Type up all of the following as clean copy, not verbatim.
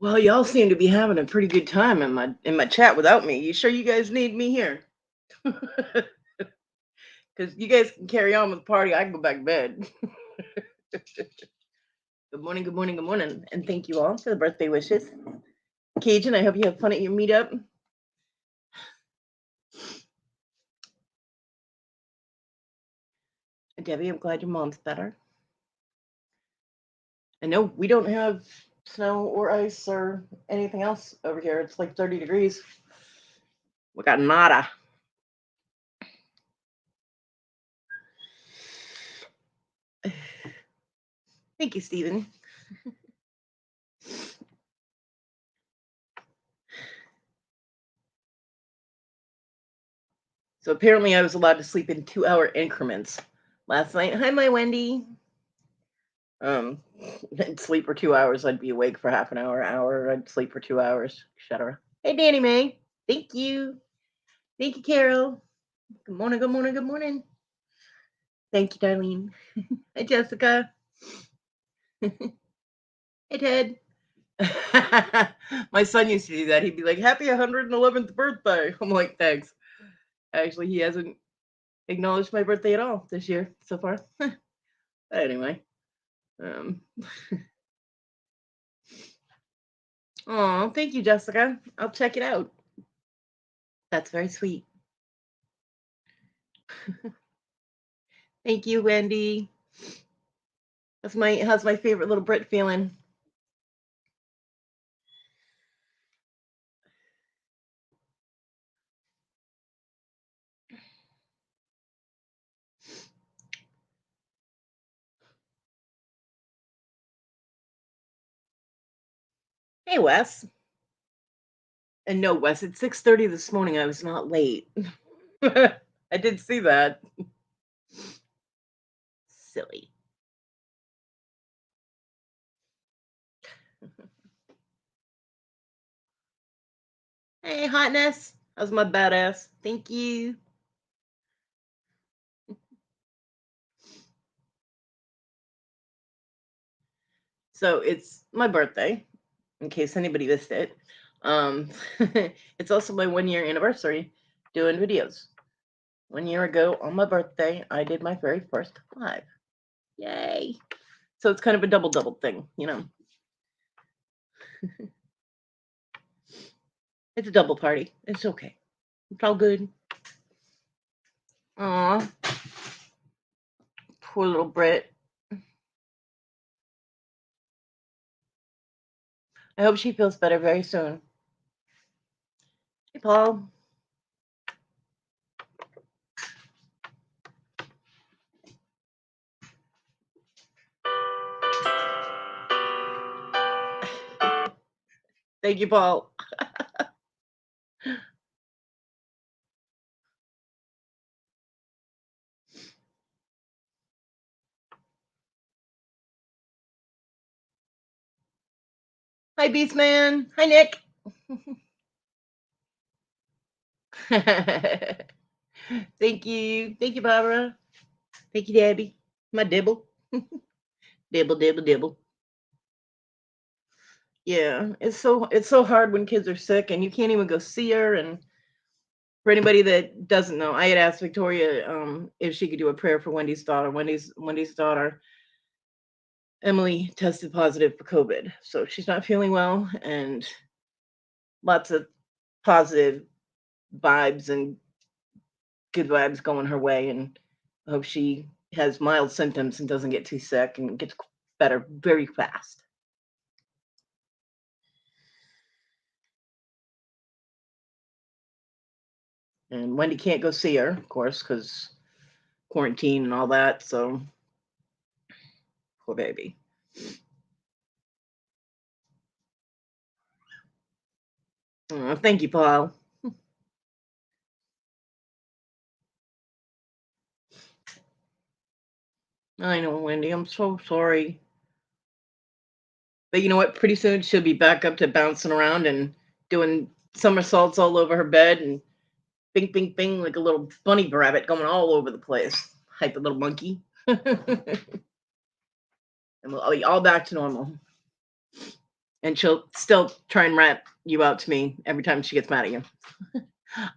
Well, y'all seem to be having a pretty good time in my chat without me. You sure you guys need me here? Because you guys can carry on with the party. I can go back to bed. Good morning, good morning, good morning, and thank you all for the birthday wishes. Cajun, I hope you have fun at your meetup. And Debbie, I'm glad your mom's better. And no, we don't have snow or ice or anything else over here. It's like 30 degrees. We got nada. Thank you, Stephen. So apparently I was allowed to sleep in 2-hour increments last night. Hi, my Wendy. I'd sleep for 2 hours. I'd be awake for half an hour. I'd sleep for 2 hours, etc. Hey, Danny Mae. Thank you. Thank you, Carol. Good morning, good morning, good morning. Thank you, Darlene. Hi, Jessica. Hey, Ted. My son used to do that. He'd be like, happy 111th birthday. I'm like, thanks. Actually, he hasn't acknowledged my birthday at all this year so far. But anyway. Oh, thank you, Jessica. I'll check it out. That's very sweet. Thank you, Wendy. How's my favorite little Brit feeling? Hey, Wes. And no, Wes, it's 6:30 this morning. I was not late. I did see that. Silly. Hey, hotness. How's my badass? Thank you. So it's my birthday, in case anybody missed it. It's also my 1-year anniversary doing videos. 1 year ago on my birthday, I did my very first live. Yay. So it's kind of a double thing, you know. It's a double party. It's okay. It's all good. Aw. Poor little Brit. I hope she feels better very soon. Hey, Paul. Thank you, Paul. Hi, Beastman. Hi, Nick. Thank you. Thank you, Barbara. Thank you, Debbie. My dibble. Dibble. Yeah, it's so hard when kids are sick and you can't even go see her. And for anybody that doesn't know, I had asked Victoria if she could do a prayer for Wendy's daughter. Wendy's daughter, Emily, tested positive for COVID, so she's not feeling well, and lots of positive vibes and good vibes going her way. And I hope she has mild symptoms and doesn't get too sick and gets better very fast. And Wendy can't go see her, of course, because quarantine and all that. So poor baby. Oh, thank you, Paul. I know, Wendy. I'm so sorry. But you know what? Pretty soon she'll be back up to bouncing around and doing somersaults all over her bed and bing, bing, bing, like a little bunny rabbit going all over the place. Hyper little monkey. And I'll be all back to normal. And she'll still try and rat you out to me every time she gets mad at you.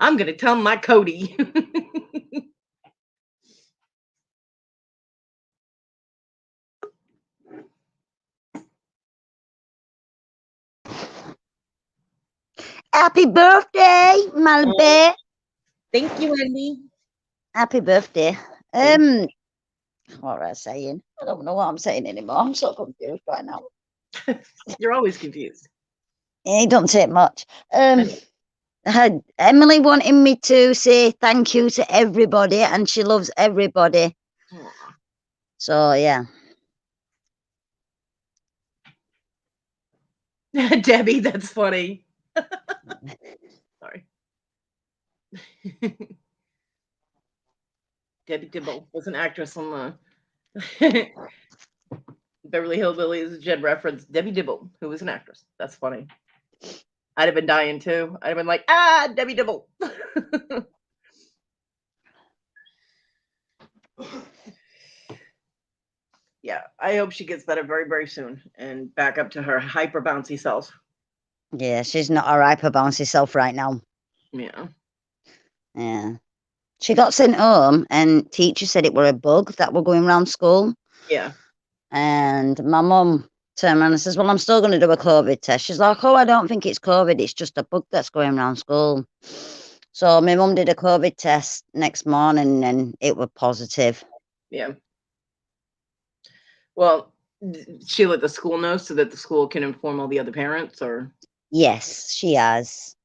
I'm gonna tell my Kodi. Happy birthday, Malby. Thank you, Wendy. Happy birthday. Thank What was I saying? I don't know what I'm saying anymore. I'm so confused right now. You're always confused. It don't take much. Had Emily wanting me to say thank you to everybody, and she loves everybody. Aw. So yeah. Debbie, that's funny. Sorry. Debbie Dibble was an actress on the Beverly Hillbillies. Jed referenced Debbie Dibble, who was an actress. That's funny. I'd have been dying too. I'd have been like, Debbie Dibble. Yeah, I hope she gets better very, very soon and back up to her hyper bouncy self. Yeah, she's not her hyper bouncy self right now. Yeah. Yeah. She got sent home, and teacher said it were a bug that were going around school. Yeah. And my mum turned around and says, well, I'm still going to do a COVID test. She's like, oh, I don't think it's COVID. It's just a bug that's going around school. So my mum did a COVID test next morning, and it was positive. Yeah. Well, she let the school know so that the school can inform all the other parents, or? Yes, she has.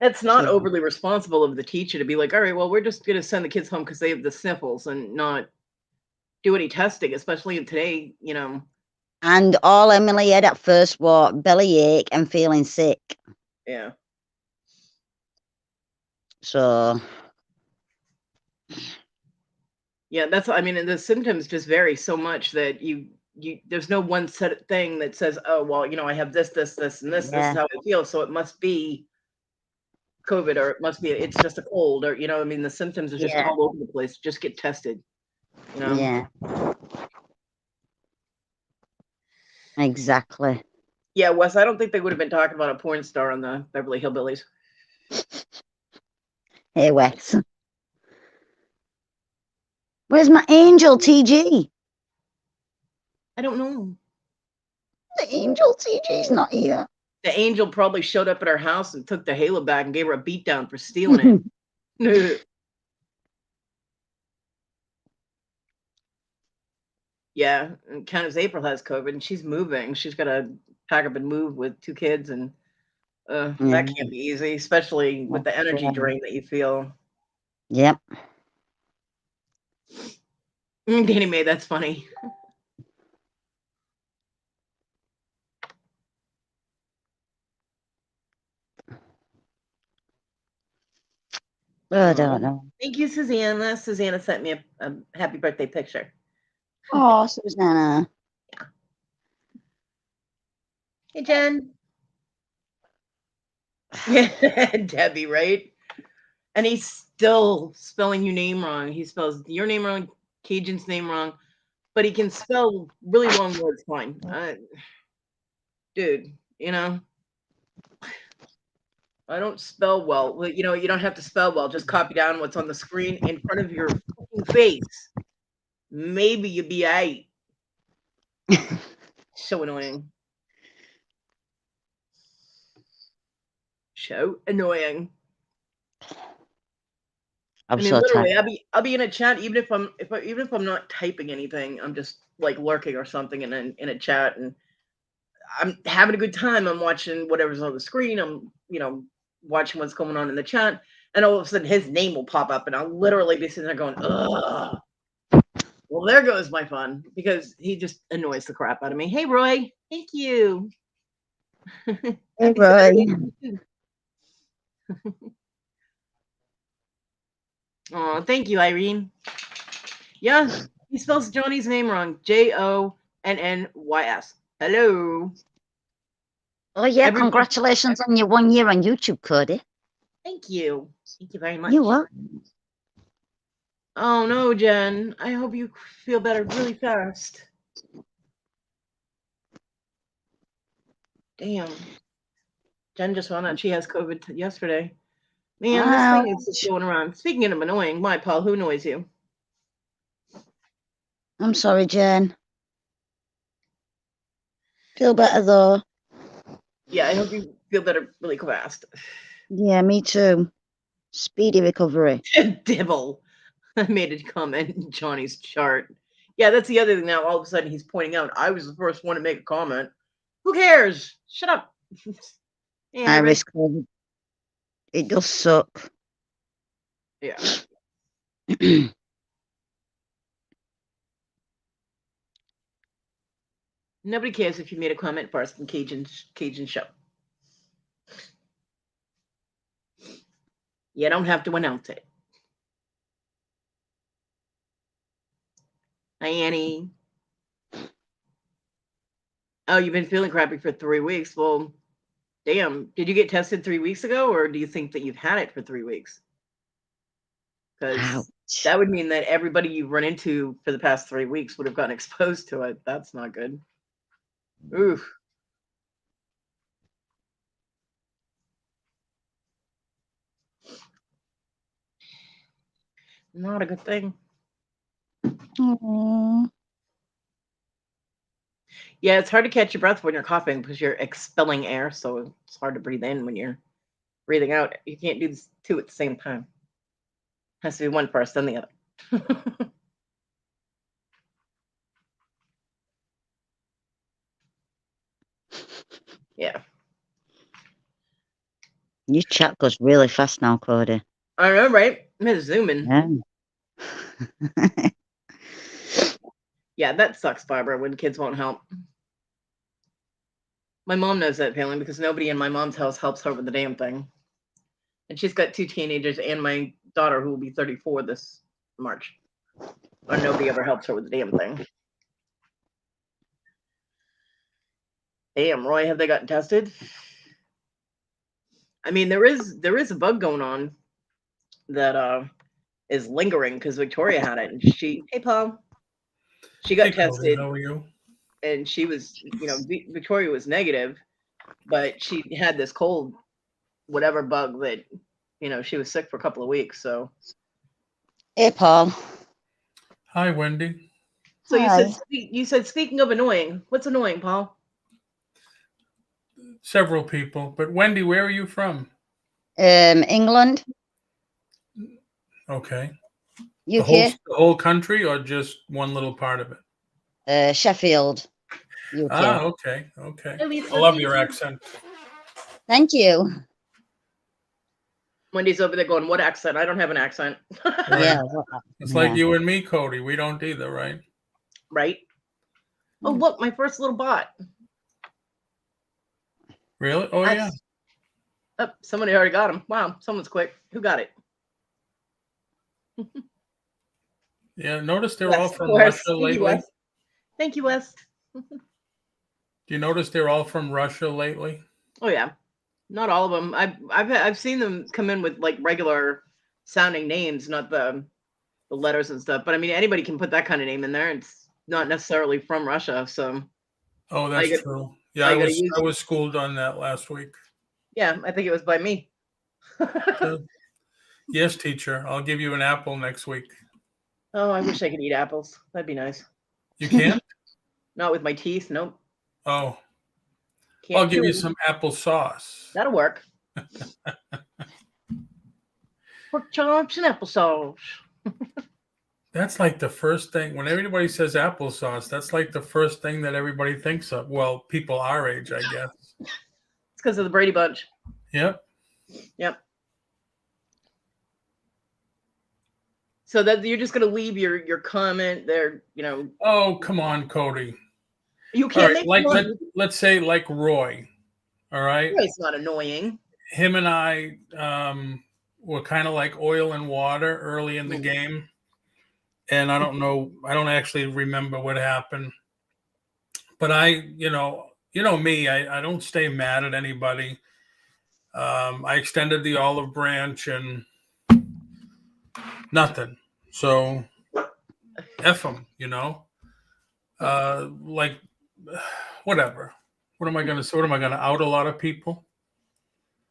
It's not She, overly responsible of the teacher to be like, all right, well, we're just going to send the kids home because they have the sniffles and not do any testing, especially today, and all Emily had at first was belly ache and feeling sick. Yeah. So. Yeah, the symptoms just vary so much that there's no one set thing that says, oh, well, I have this, this, this, and this. This is Yeah. how I feel. So it must be COVID, or it's just a cold, or, the symptoms are just all over the place. Just get tested, Yeah. Exactly. Yeah, Wes, I don't think they would have been talking about a porn star on the Beverly Hillbillies. Hey, Wes. Where's my angel, TG? I don't know. The angel TG's not here. The angel probably showed up at her house and took the halo back and gave her a beatdown for stealing it. Yeah, and Countess April has COVID, and she's moving. She's got to pack up and move with 2 kids, and that can't be easy, especially with the energy drain that you feel. Yep. Danny Mae, that's funny. I don't know. Thank you, Susanna. Susanna sent me a happy birthday picture. Oh, Susanna. Yeah. Hey, Jen. Yeah, Debbie, right? And he's still spelling your name wrong. He spells your name wrong, Cajun's name wrong, but he can spell really long words fine. Dude, I don't spell well. Well, you don't have to spell well. Just copy down what's on the screen in front of your fucking face. Maybe you'll be right. So annoying. So annoying. Literally, I'll be in a chat even if I'm not typing anything. I'm just like lurking or something in a chat, and I'm having a good time. I'm watching whatever's on the screen. I'm watching what's going on in the chat, and all of a sudden his name will pop up, and I'll literally be sitting there going, ugh. Well, there goes my fun, because he just annoys the crap out of me. Hey, Roy. Thank you. Hey, Roy. Oh, thank you, Irene. Yeah, he spells Johnny's name wrong. Jonnys. Hello. Oh, yeah. Congratulations on your 1 year on YouTube, Kodi. Thank you. Thank you very much. You what? Oh, no, Jen. I hope you feel better really fast. Damn. Jen just found out she has COVID yesterday. Man, this thing is just Ouch. going around. Speaking of annoying, why, Paul? Who annoys you? I'm sorry, Jen. Feel better though. Yeah, I hope you feel better really fast. Yeah, me too. Speedy recovery. Dibble. I made a comment in Johnny's chart. Yeah, that's the other thing now. All of a sudden, he's pointing out I was the first one to make a comment. Who cares? Shut up. Hey, I Hybrid. risk COVID. It does suck. Yeah. Nobody cares if you made a comment first in Cajun show. You don't have to announce it. Hi, Annie. Oh, you've been feeling crappy for 3 weeks. Well, damn. Did you get tested 3 weeks ago, or do you think that you've had it for 3 weeks? Because Ouch. that would mean that everybody you've run into for the past 3 weeks would have gotten exposed to it. That's not good. Oof. Not a good thing. Aww. Yeah, it's hard to catch your breath when you're coughing because you're expelling air, so it's hard to breathe in when you're breathing out. You can't do this two at the same time. Has to be one first, then the other. Yeah. Your chat goes really fast now, Kodi. I know, right? I'm gonna zoom in. Yeah. Yeah, that sucks, Barbara, when kids won't help. My mom knows that feeling because nobody in my mom's house helps her with the damn thing. And she's got 2 teenagers and my daughter who will be 34 this March. Or nobody ever helps her with the damn thing. Damn, Roy, have they gotten tested? I mean, there is a bug going on that is lingering because Victoria had it, and hey Paul, she got Hey, Kodi, tested, how are you? and she was, Victoria was negative, but she had this cold, whatever bug that, she was sick for a couple of weeks. So, Hey, Paul. Hi, Wendy. so Hi. you said speaking of annoying, what's annoying, Paul? Several people, but Wendy, where are you from? England, Okay. UK, The whole country or just one little part of it? Sheffield, UK. Ah, okay. Okay. Hey, Lisa, I love thank your you. accent. Thank you. Wendy's over there going, what accent? I don't have an accent. Right. Yeah. It's like you and me, Kodi. We don't either, right? Right? Oh, look, my first little bot. Really? Oh, yeah. Oh, somebody already got him. Wow, someone's quick. Who got it? Yeah. Notice they're Wes, all of from course. Russia Thank you, lately. Wes. Thank you, Wes. Do you notice they're all from Russia lately? Oh yeah, not all of them. I've seen them come in with like regular sounding names, not the letters and stuff. But I mean, anybody can put that kind of name in there. It's not necessarily from Russia. So Oh, I that's got true. Yeah, I got to use. I was schooled on that last week. Yeah, I think it was by me. So, yes, teacher. I'll give you an apple next week. Oh, I wish I could eat apples. That'd be nice. You can't? Not with my teeth. Nope. Oh. Can't I'll give chew you 'em. some applesauce. That'll work. Pork chops and applesauce. That's like the first thing when everybody says applesauce. That's like the first thing that everybody thinks of. Well, people our age, I guess. It's because of the Brady Bunch. Yep. Yep. So that you're just gonna leave your comment there, Oh, come on, Kodi. You All can't right, make let's say like Roy. All right, It's not annoying. him and I were kind of like oil and water early in the game, and I don't know. I don't actually remember what happened, but you know me. I don't stay mad at anybody. I extended the olive branch and nothing. So F them, like whatever. What am I going to say? What am I going to out a lot of people?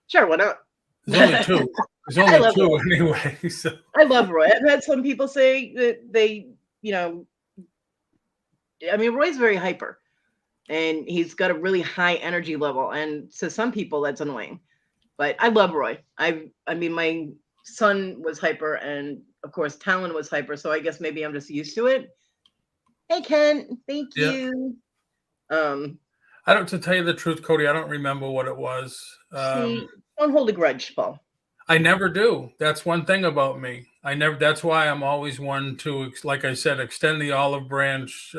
Sure, why not? There's only two. There's I only love two Roy. anyway. So. I love Roy. I've had some people say that they, I mean, Roy's very hyper and he's got a really high energy level. And to some people, that's annoying. But I love Roy. I mean, my son was hyper, and of course, Talon was hyper. So I guess maybe I'm just used to it. Hey, Ken, thank you. I don't. To tell you the truth, Kodi, I don't remember what it was. See, don't hold a grudge, Paul. I never do. That's one thing about me. I never. That's why I'm always one to, like I said, extend the olive branch,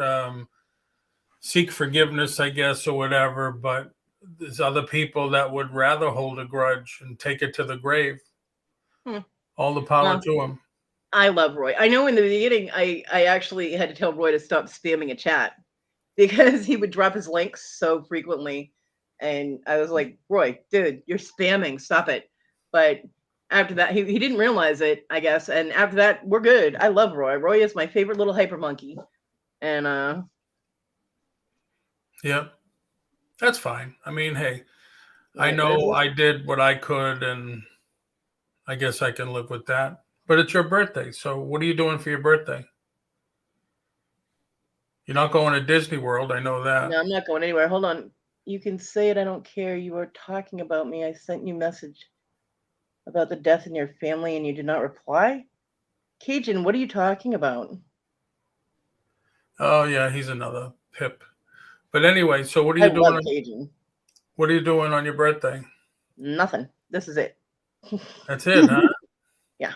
seek forgiveness, I guess, or whatever. But there's other people that would rather hold a grudge and take it to the grave. All the power to them. I love Roy. I know in the beginning, I actually had to tell Roy to stop spamming a chat because he would drop his links so frequently. And I was like, Roy, dude, you're spamming. Stop it. But after that, he didn't realize it, I guess. And after that, we're good. I love Roy. Roy is my favorite little hyper monkey. And yeah, that's fine. I mean, hey, I know I did what I could, and I guess I can live with that. But it's your birthday. So what are you doing for your birthday? You're not going to Disney World. I know that. No, I'm not going anywhere. Hold on. You can say it. I don't care. You were talking about me. I sent you a message about the death in your family and you did not reply. Cajun, what are you talking about? Oh, yeah. He's another pip. But anyway, so what are you doing? Cajun. What are you doing on your birthday? Nothing. This is it. That's it, huh? Yeah.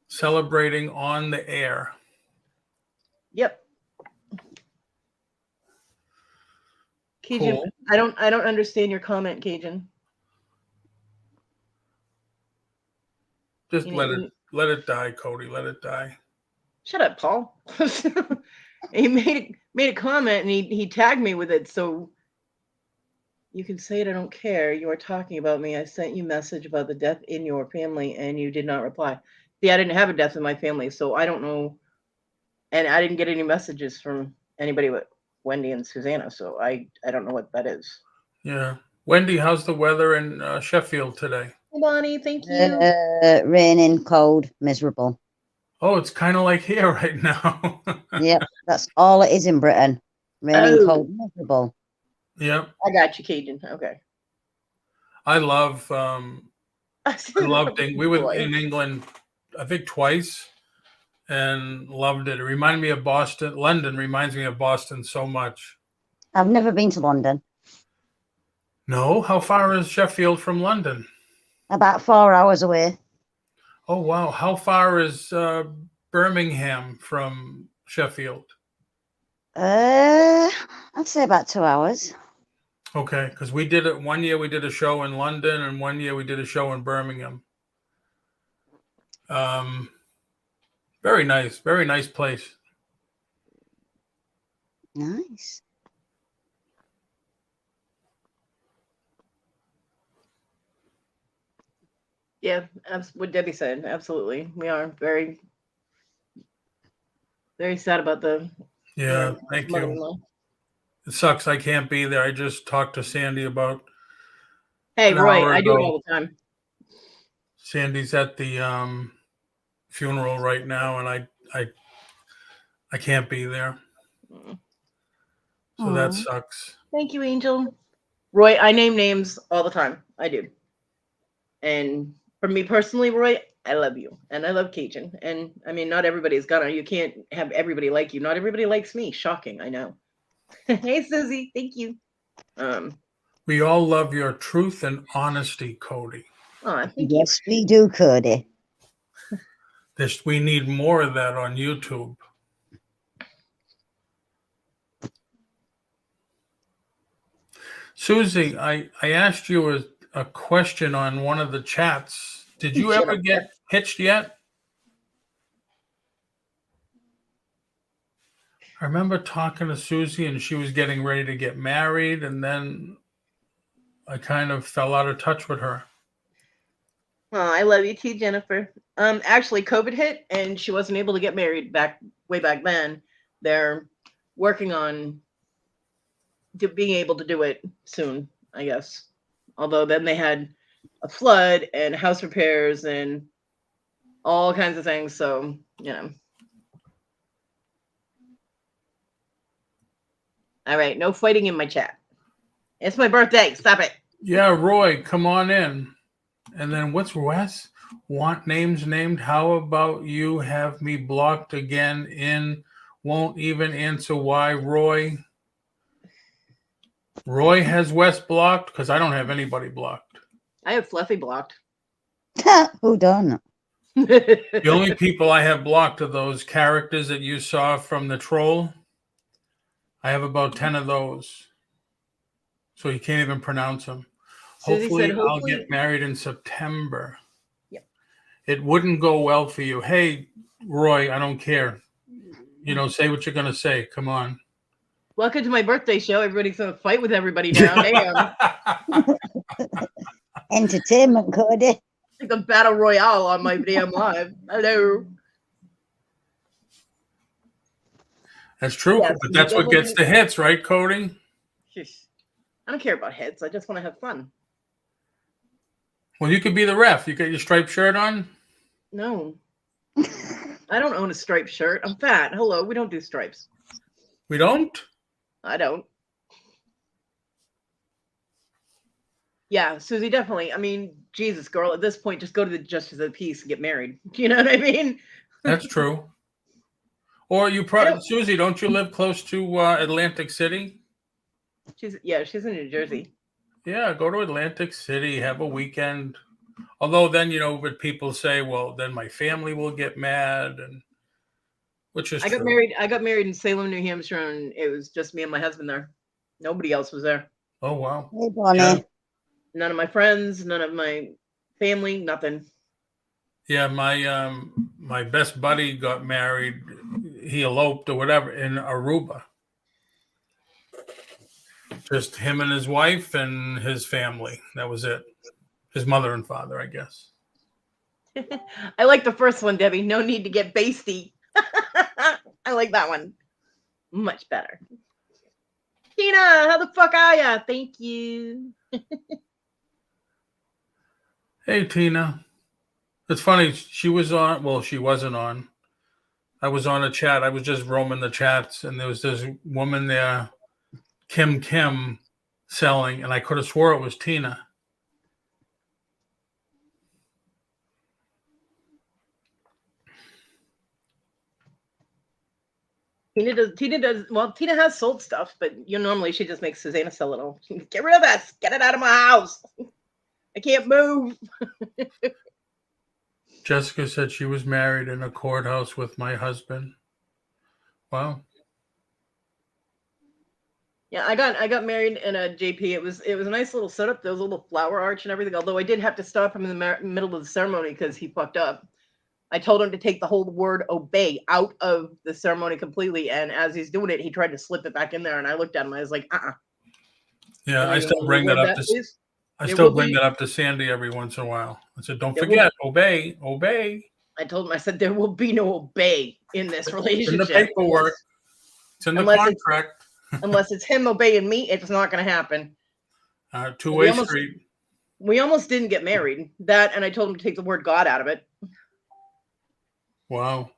Celebrating on the air. Yep. Cajun, Cool. I don't understand your comment, Cajun. Just let it die, Kodi. Let it die. Shut up, Paul. He made a comment and he tagged me with it, so you can say it. I don't care. You are talking about me. I sent you a message about the death in your family and you did not reply. See, I didn't have a death in my family, so I don't know. And I didn't get any messages from anybody but Wendy and Susanna, so I don't know what that is. Yeah. Wendy, how's the weather in Sheffield today? Hey, Bonnie, thank you. Raining, cold, miserable. Oh, it's kind of like here right now. Yep, that's all it is in Britain. Raining, cold, miserable. Yep. I got you, Cajun. Okay. I loved we were in England, I think twice, and loved it. It reminded me of Boston. London reminds me of Boston so much. I've never been to London. No? How far is Sheffield from London? About 4 hours away. Oh, wow. How far is Birmingham from Sheffield? I'd say about 2 hours. Okay, because we did it one year. We did a show in London, and one year we did a show in Birmingham. Very nice place. Nice. Yeah, what Debbie said. Absolutely, we are very, very sad about the. Yeah, thank you. It sucks I can't be there. I just talked to Sandy about. Hey, Roy, I do it all the time. Sandy's at the funeral right now, and I can't be there. So that sucks. Thank you, Angel. Roy, I name names all the time. I do. And for me personally, Roy, I love you. And I love Cajun. And I mean, not everybody's gonna. You can't have everybody like you. Not everybody likes me. Shocking, I know. Hey, Susie. Thank you. We all love your truth and honesty, Kodi. Oh, yes, we do, Kodi. We need more of that on YouTube. Susie, I asked you a question on one of the chats. Did you ever get hitched yet? I remember talking to Susie and she was getting ready to get married, and then I kind of fell out of touch with her. Oh, I love you too, Jennifer. Actually, COVID hit and she wasn't able to get married way back then. They're working on being able to do it soon, I guess. Although then they had a flood and house repairs and all kinds of things. So, you know. All right, no fighting in my chat. It's my birthday. Stop it. Yeah, Roy, come on in. And then what's Wes? Want names named? How about you have me blocked again in won't even answer why, Roy? Roy has Wes blocked because I don't have anybody blocked. I have Fluffy blocked. Who done? The only people I have blocked are those characters that you saw from the troll. I have about 10 of those. So you can't even pronounce them. Hopefully, I'll get married in September. Yep. It wouldn't go well for you. Hey, Roy, I don't care. You know, say what you're going to say. Come on. Welcome to my birthday show. Everybody's going to fight with everybody now. Damn. Entertainment, Kodi. Like a battle royale on my damn live. Hello. That's true, Yes, but that's what gets the hits, right, Kodi? I don't care about hits. I just want to have fun. Well, you could be the ref. You got your striped shirt on? No. I don't own a striped shirt. I'm fat. Hello. We don't do stripes. We don't? I don't. Yeah, Susie, definitely. I mean, Jesus, girl, at this point, just go to the Justice of the Peace and get married. You know what I mean? That's true. Or you Susie, don't you live close to Atlantic City? She's in New Jersey. Yeah, go to Atlantic City, have a weekend. Although then, you know, what people say, well, then my family will get mad, and which is I got married in Salem, New Hampshire, and it was just me and my husband there. Nobody else was there. Oh wow. Hey, Bonnie. Yeah. None of my friends, none of my family, nothing. Yeah, my best buddy got married. He eloped or whatever in Aruba. Just him and his wife and his family. That was it. His mother and father, I guess. I like the first one, Debbie. No need to get basty. I like that one. Much better. Tina, how the fuck are ya? Thank you. Hey, Tina. It's funny. She was on. Well, she wasn't on. I was on a chat. I was just roaming the chats, and there was this woman there, Kim, selling, and I could have swore it was Tina. Tina does well. Tina has sold stuff, but normally she just makes Susanna sell it all. Get rid of this. Get it out of my house. I can't move. Jessica said she was married in a courthouse with my husband. Wow. Yeah, I got married in a JP. It was a nice little setup. There was a little flower arch and everything. Although I did have to stop him in the middle of the ceremony because he fucked up. I told him to take the whole word obey out of the ceremony completely. And as he's doing it, he tried to slip it back in there. And I looked at him. I was like, Yeah, I still bring that up to that up to Sandy every once in a while. I said, don't forget, obey. I told him, I said, there will be no obey in this relationship. In the paperwork. It's in the contract. Unless it's him obeying me, it's not going to happen. Two-way street. We almost didn't get married. That, and I told him to take the word God out of it. Wow.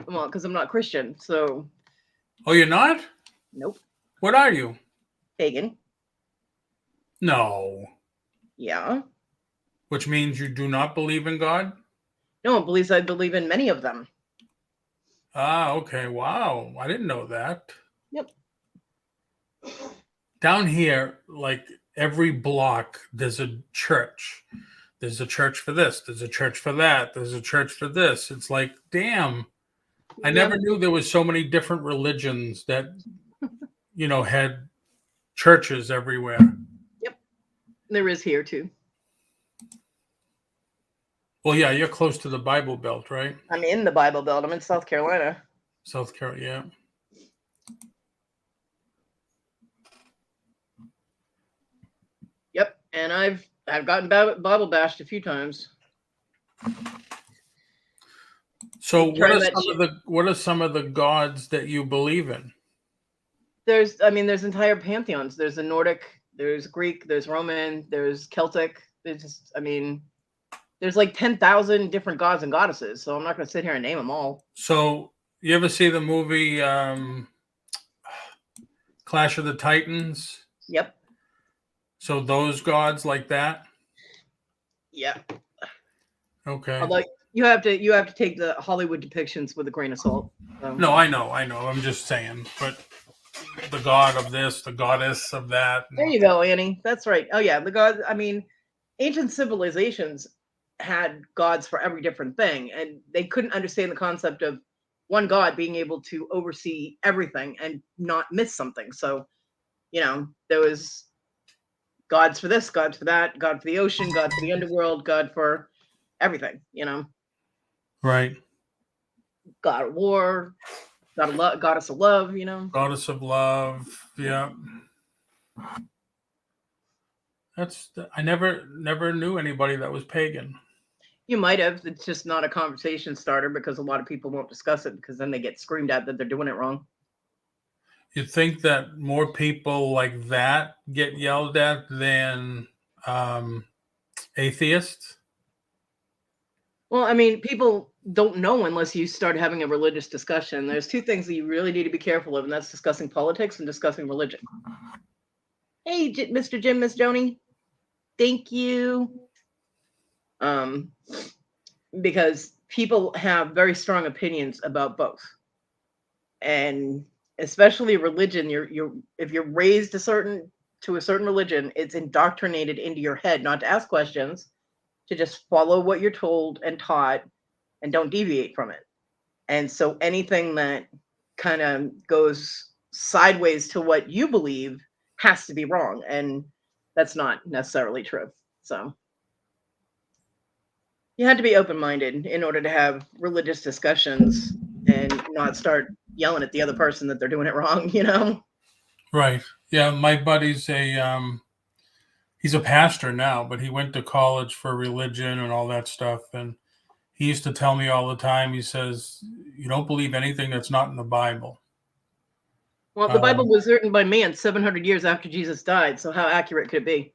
Well, because I'm not Christian, so. Oh, you're not? Nope. What are you? Pagan. No. Yeah. Which means you do not believe in God? No, I believe in many of them. Ah, okay. Wow. I didn't know that. Yep. Down here, like every block, there's a church. There's a church for this. There's a church for that. There's a church for this. It's like, damn. I never knew there was so many different religions that, had churches everywhere. Yep. There is here, too. Well, yeah, you're close to the Bible Belt, right? I'm in the Bible Belt. I'm in South Carolina. South Carolina, yeah. Yep, and I've gotten Bible bashed a few times. So what are some of the gods that you believe in? there's entire pantheons. There's the Nordic, there's Greek, there's Roman, there's Celtic. There's just, there's like 10,000 different gods and goddesses. So I'm not going to sit here and name them all. So you ever see the movie Clash of the Titans? Yep. So those gods like that? Yeah. Okay. Although you have to take the Hollywood depictions with a grain of salt. So. No, I know. I'm just saying. But the god of this, the goddess of that. There you go, Annie. That's right. Oh yeah, the gods. Ancient civilizations had gods for every different thing, and they couldn't understand the concept of one god being able to oversee everything and not miss something. So, there was gods for this, god for that, god for the ocean, god for the underworld, god for everything. Right. God of war, god of love, goddess of love. Goddess of love. Yeah. I never knew anybody that was pagan. You might have. It's just not a conversation starter because a lot of people won't discuss it because then they get screamed at that they're doing it wrong. You'd think that more people like that get yelled at than atheists? Well, people don't know unless you start having a religious discussion. There's two things that you really need to be careful of, and that's discussing politics and discussing religion. Hey, Mr. Jim, Miss Joni. Thank you. Because people have very strong opinions about both. And especially religion, if you're raised to a certain religion, it's indoctrinated into your head not to ask questions, to just follow what you're told and taught and don't deviate from it. And so anything that kind of goes sideways to what you believe has to be wrong, and that's not necessarily true. So you had to be open-minded in order to have religious discussions and not start yelling at the other person that they're doing it wrong, Right. Yeah, my buddy's he's a pastor now, but he went to college for religion and all that stuff. And he used to tell me all the time, he says, you don't believe anything that's not in the Bible. Well, the Bible was written by man 700 years after Jesus died. So how accurate could it be?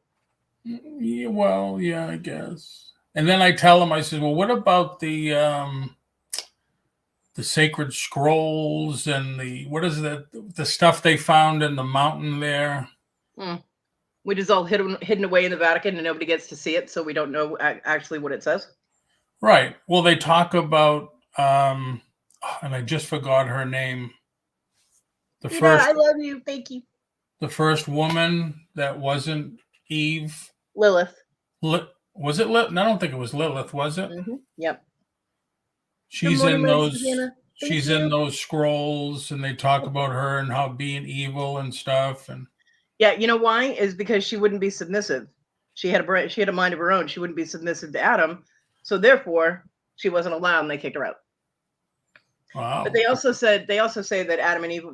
Yeah, well, yeah, I guess. And then I tell him, I said, well, what about the sacred scrolls and the stuff they found in the mountain there? Which is all hidden away in the Vatican and nobody gets to see it, so we don't know actually what it says. Right. Well, they talk about, and I just forgot her name. I love you. Thank you. The first woman that wasn't Eve. Lilith. Was it Lilith? I don't think it was Lilith, was it? Mm-hmm. Yep. She's in those scrolls, and they talk about her and how being evil and stuff. And yeah, you know why? Is because she wouldn't be submissive. She had a mind of her own. She wouldn't be submissive to Adam, so therefore she wasn't allowed, and they kicked her out. Wow. But they also say that Adam and Eve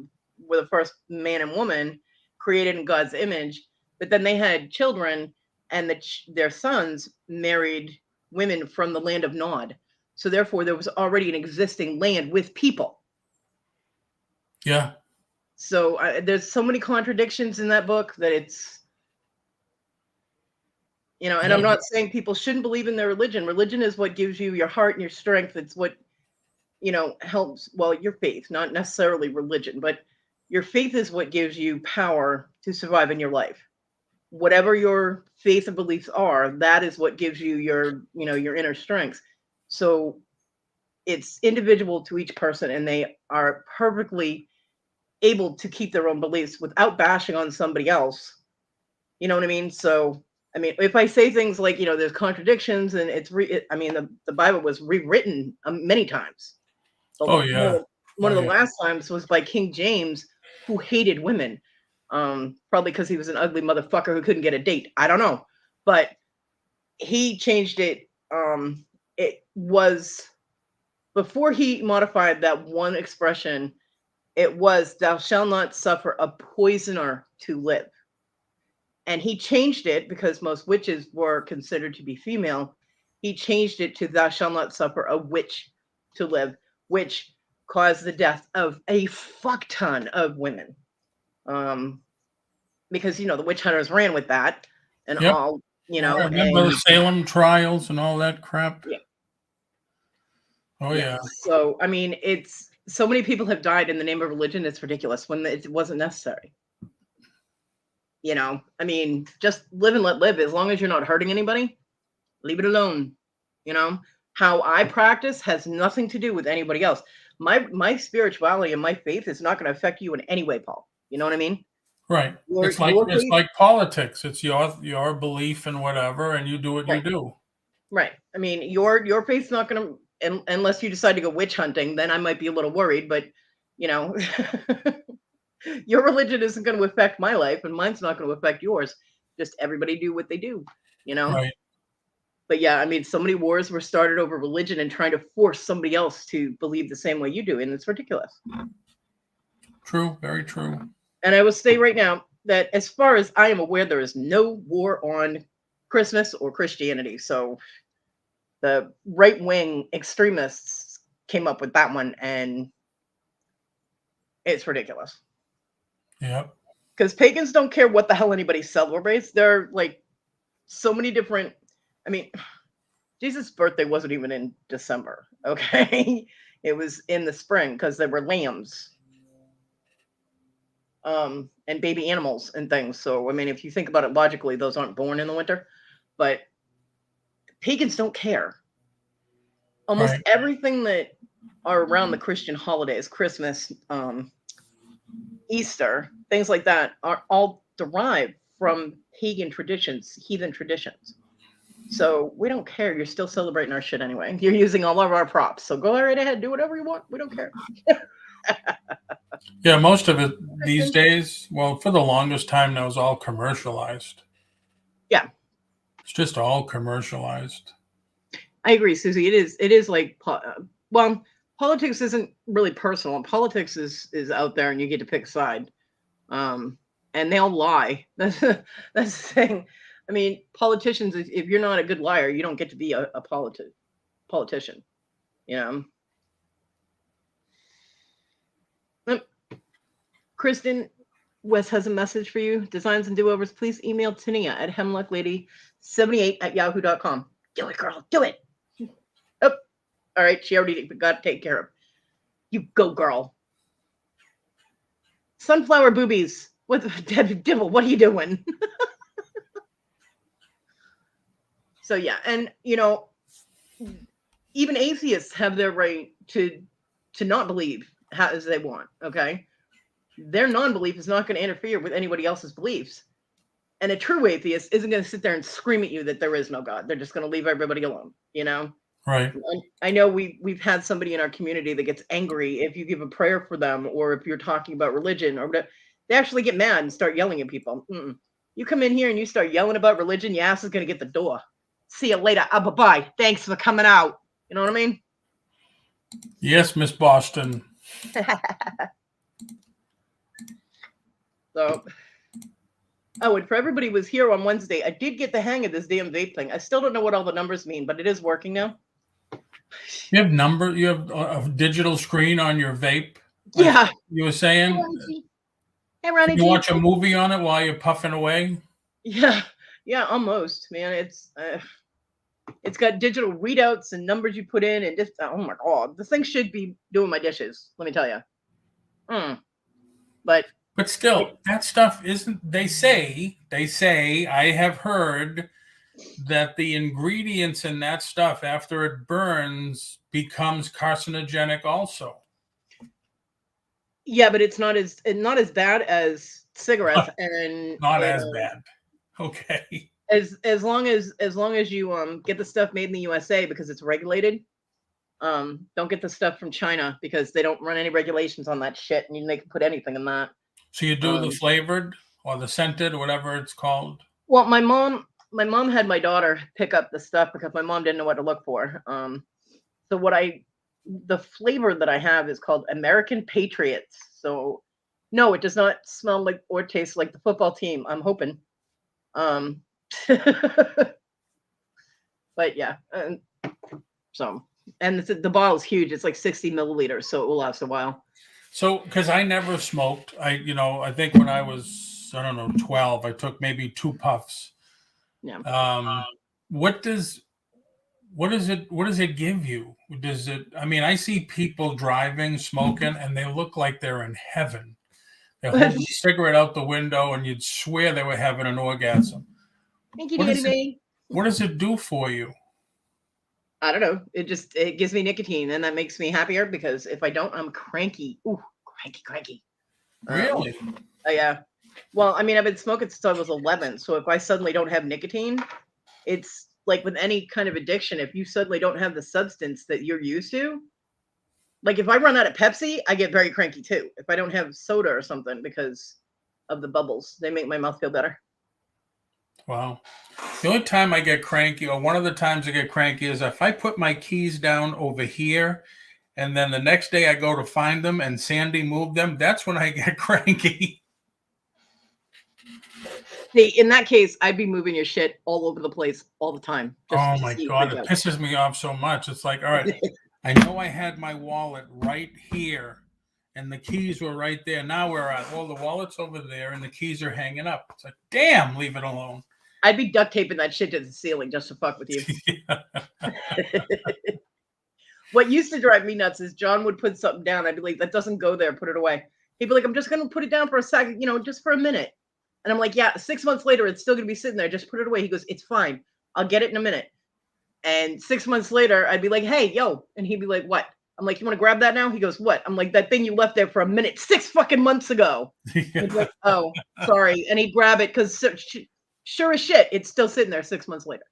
were the first man and woman created in God's image. But then they had children, and their sons married women from the land of Nod. So therefore, there was already an existing land with people. Yeah. So there's so many contradictions in that book that it's, and I'm not saying people shouldn't believe in their religion. Religion is what gives you your heart and your strength. It's what, helps, your faith, not necessarily religion, but your faith is what gives you power to survive in your life. Whatever your faith and beliefs are, that is what gives you your inner strength. So it's individual to each person, and they are perfectly able to keep their own beliefs without bashing on somebody else. You know what I mean? So, if I say things like, there's contradictions, and the Bible was rewritten many times. One of the last times was by King James, who hated women. Probably because he was an ugly motherfucker who couldn't get a date. I don't know. But he changed it. It was before he modified that one expression, it was thou shalt not suffer a poisoner to live. And he changed it because most witches were considered to be female. He changed it to thou shalt not suffer a witch to live, which caused the death of a fuck ton of women. Because the witch hunters ran with that and Yep. all, I remember the Salem trials and all that crap. Yeah. Oh yeah. So I mean, it's so many people have died in the name of religion. It's ridiculous when it wasn't necessary. I mean, just live and let live. As long as you're not hurting anybody, leave it alone. How I practice has nothing to do with anybody else. My spirituality and my faith is not going to affect you in any way, Paul. You know what I mean? Right. It's like politics. It's your belief in whatever, and you do what you do. Right. I mean, your faith's not going to, unless you decide to go witch hunting, then I might be a little worried. But your religion isn't going to affect my life, and mine's not going to affect yours. Just everybody do what they do. Right. But yeah, I mean, so many wars were started over religion and trying to force somebody else to believe the same way you do, and it's ridiculous. True. Very true. And I will say right now that as far as I am aware, there is no war on Christmas or Christianity. So the right-wing extremists came up with that one, and it's ridiculous. Yep. Because pagans don't care what the hell anybody celebrates. There are like so many different, I mean, Jesus' birthday wasn't even in December, okay? It was in the spring because there were lambs and baby animals and things. So, I mean, if you think about it logically, those aren't born in the winter. But pagans don't care. Almost everything that are around the Christian holidays, Christmas, Easter, things like that, are all derived from pagan traditions, heathen traditions. So we don't care. You're still celebrating our shit anyway. You're using all of our props. So go right ahead. Do whatever you want. We don't care. Yeah, most of it these days, well, for the longest time, that was all commercialized. Yeah. It's just all commercialized. I agree, Susie. It is like, well, politics isn't really personal. Politics is out there and you get to pick a side. And they'll lie. That's the thing. I mean, politicians, if you're not a good liar, you don't get to be a politician. Kristen, Wes has a message for you. Designs and do-overs, please email Tania at hemlocklady78@yahoo.com. Do it, girl. Do it. Oh, all right. She already got taken care of. You go, girl. Sunflower boobies. What the devil? What are you doing? So yeah, and even atheists have their right to not believe as they want. Okay, their non-belief is not going to interfere with anybody else's beliefs, and a true atheist isn't going to sit there and scream at you that there is no God. They're just going to leave everybody alone. Right. I know we've had somebody in our community that gets angry if you give a prayer for them, or if you're talking about religion, or whatever. They actually get mad and start yelling at people. You come in here and you start yelling about religion, your ass is going to get the door. See you later. Bye-bye. Thanks for coming out. You know what I mean? Yes, Miss Boston. So, and for everybody who was here on Wednesday, I did get the hang of this damn vape thing. I still don't know what all the numbers mean, but it is working now. You have a digital screen on your vape? Yeah. You were saying? Hey, Ronnie. Can you watch a movie on it while you're puffing away? Yeah, almost, man. It's got digital readouts and numbers you put in, and just oh my god, this thing should be doing my dishes. Let me tell you. But still, that stuff isn't. They say. I have heard that the ingredients in that stuff, after it burns, becomes carcinogenic also. Yeah, but it's not as bad as cigarettes, and not as bad. Okay. As long as you get the stuff made in the USA because it's regulated. Don't get the stuff from China because they don't run any regulations on that shit, and they can put anything in that. So you do the flavored or the scented, whatever it's called. Well, my mom had my daughter pick up the stuff because my mom didn't know what to look for. So the flavor that I have is called American Patriots. So no, it does not smell like or taste like the football team. I'm hoping. But yeah, so and the bottle is huge. It's like 60 milliliters, so it will last a while. So, because I never smoked, I think when I was, I don't know, 12, I took maybe 2 puffs. Yeah. What does it give you? Does it, I mean, I see people driving, smoking, and they look like they're in heaven. They're holding a cigarette out the window, and you'd swear they were having an orgasm. Thank you, What Daddy does it, May. what does it do for you? I don't know. It gives me nicotine, and that makes me happier because if I don't, I'm cranky. Ooh, cranky. Really? Yeah. Well, I mean, I've been smoking since I was 11. So if I suddenly don't have nicotine, it's like with any kind of addiction. If you suddenly don't have the substance that you're used to, like if I run out of Pepsi, I get very cranky too. If I don't have soda or something because of the bubbles, they make my mouth feel better. Wow. The only time I get cranky, or one of the times I get cranky, is if I put my keys down over here, and then the next day I go to find them and Sandy moved them. That's when I get cranky. See, in that case, I'd be moving your shit all over the place all the time. Oh To my see you God, freak it out. pisses me off so much. It's like, all right, I know I had my wallet right here and the keys were right there. Now we're at, well, the wallet's over there and the keys are hanging up. It's like, damn, leave it alone. I'd be duct taping that shit to the ceiling just to fuck with you. What used to drive me nuts is John would put something down. I'd be like, that doesn't go there. Put it away. He'd be like, I'm just going to put it down for a second, just for a minute. And I'm like, yeah, 6 months later, it's still going to be sitting there. Just put it away. He goes, it's fine. I'll get it in a minute. And 6 months later, I'd be like, hey, yo. And he'd be like, what? I'm like, you want to grab that now? He goes, what? I'm like, that thing you left there for a minute 6 fucking months ago. He's like, oh, sorry. And he'd grab it because sure as shit, it's still sitting there 6 months later.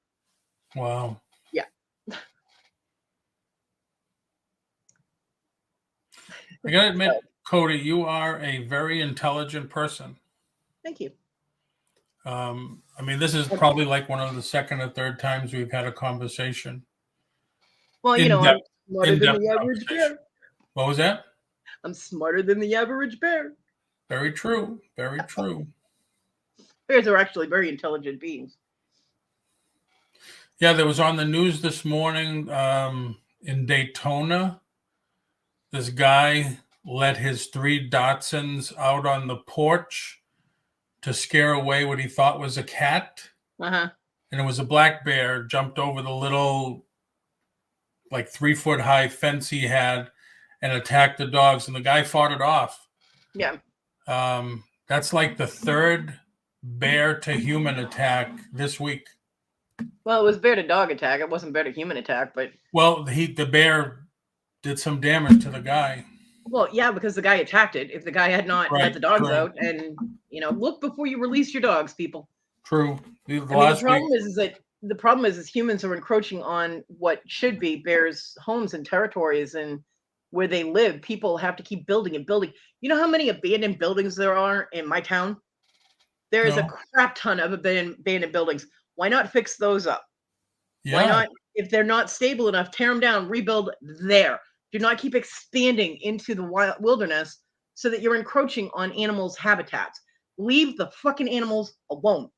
Wow. Yeah. I gotta admit, Kodi, you are a very intelligent person. Thank you. I mean, this is probably like one of the second or third times we've had a conversation. Well, I'm smarter than the average bear. What was that? I'm smarter than the average bear. Very true. Very true. Bears are actually very intelligent beings. Yeah, there was on the news this morning in Daytona. This guy let his 3 Dachshunds out on the porch to scare away what he thought was a cat. Uh-huh. And it was a black bear, jumped over the little, like 3-foot high fence he had and attacked the dogs. And the guy fought it off. Yeah. That's like the 3rd bear to human attack this week. Well, it was bear to dog attack. It wasn't bear to human attack, but. Well, the bear did some damage to the guy. Well, yeah, because the guy attacked it. If the guy had not let the dogs out, and look before you release your dogs, people. True. The problem is humans are encroaching on what should be bears' homes and territories and where they live. People have to keep building and building. You know how many abandoned buildings there are in my town? There is a crap ton of abandoned buildings. Why not fix those up? Yeah. Why not, if they're not stable enough, tear them down, rebuild there. Do not keep expanding into the wilderness so that you're encroaching on animals' habitats. Leave the fucking animals alone.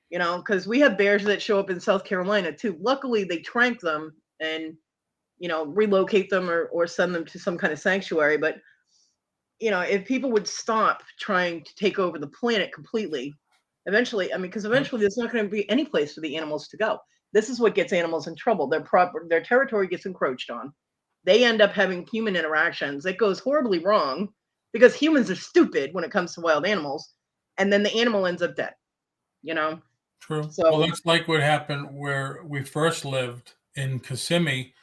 Because we have bears that show up in South Carolina too. Luckily, they trank them and, relocate them or send them to some kind of sanctuary. But, if people would stop trying to take over the planet completely, eventually there's not going to be any place for the animals to go. This is what gets animals in trouble. Their territory gets encroached on. They end up having human interactions. It goes horribly wrong because humans are stupid when it comes to wild animals. And then the animal ends up dead, True. So, well, that's like what happened where we first lived in Kissimmee,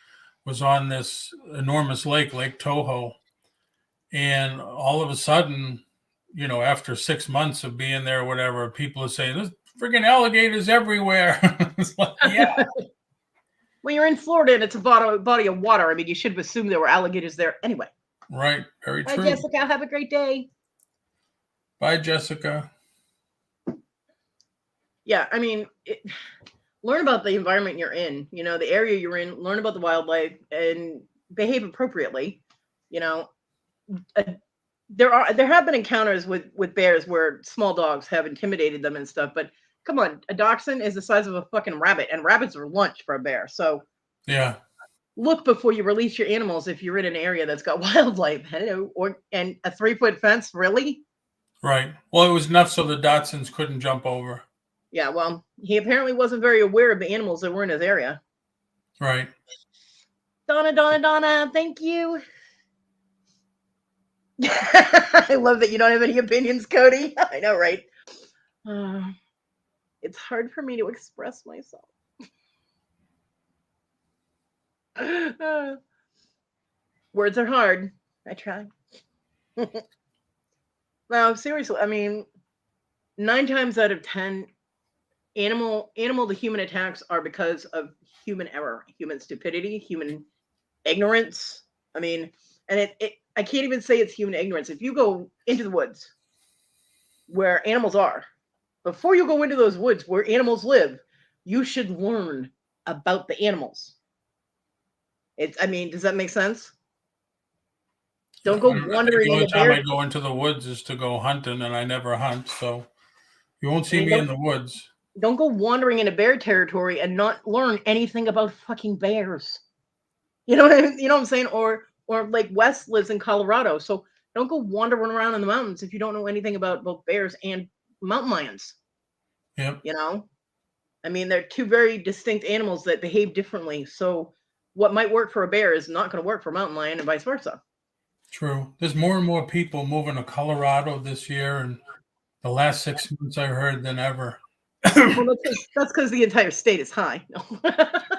was on this enormous lake, Lake Toho. And all of a sudden, after 6 months of being there or whatever, people are saying, there's freaking alligators everywhere. It's like, yeah. Well, you're in Florida and it's a body of water. I mean, you should have assumed there were alligators there anyway. Right. Very true. Bye, Jessica. Have a great day. Bye, Jessica. Yeah, I mean, learn about the environment you're in, the area you're in, learn about the wildlife and behave appropriately. There have been encounters with bears where small dogs have intimidated them and stuff, but come on, a dachshund is the size of a fucking rabbit, and rabbits are lunch for a bear. So yeah, look before you release your animals if you're in an area that's got wildlife. Hello, and a 3-foot fence, really? Right. Well, it was enough so the Dachshunds couldn't jump over. Yeah, well, he apparently wasn't very aware of the animals that were in his area. Right. Donna, thank you. I love that you don't have any opinions, Kodi. I know, right? It's hard for me to express myself. Words are hard. I try. No, seriously, I mean, 9 times out of 10, animal to human attacks are because of human error, human stupidity, human ignorance. I mean, and I can't even say it's human ignorance. If you go into the woods where animals are, before you go into those woods where animals live, you should learn about the animals. I mean, does that make sense? Don't go wandering the only into time I go into the woods is to go hunting, and I never hunt, so you won't see me in the woods. Don't go wandering into bear territory and not learn anything about fucking bears. You know what I mean? You know what I'm saying? Or like Wes lives in Colorado, so don't go wandering around in the mountains if you don't know anything about both bears and mountain lions. Yep. You know, I mean, they're two very distinct animals that behave differently. So what might work for a bear is not going to work for a mountain lion, and vice versa. True. There's more and more people moving to Colorado this year, and the last 6 months I heard than ever. Well, that's because the entire state is high.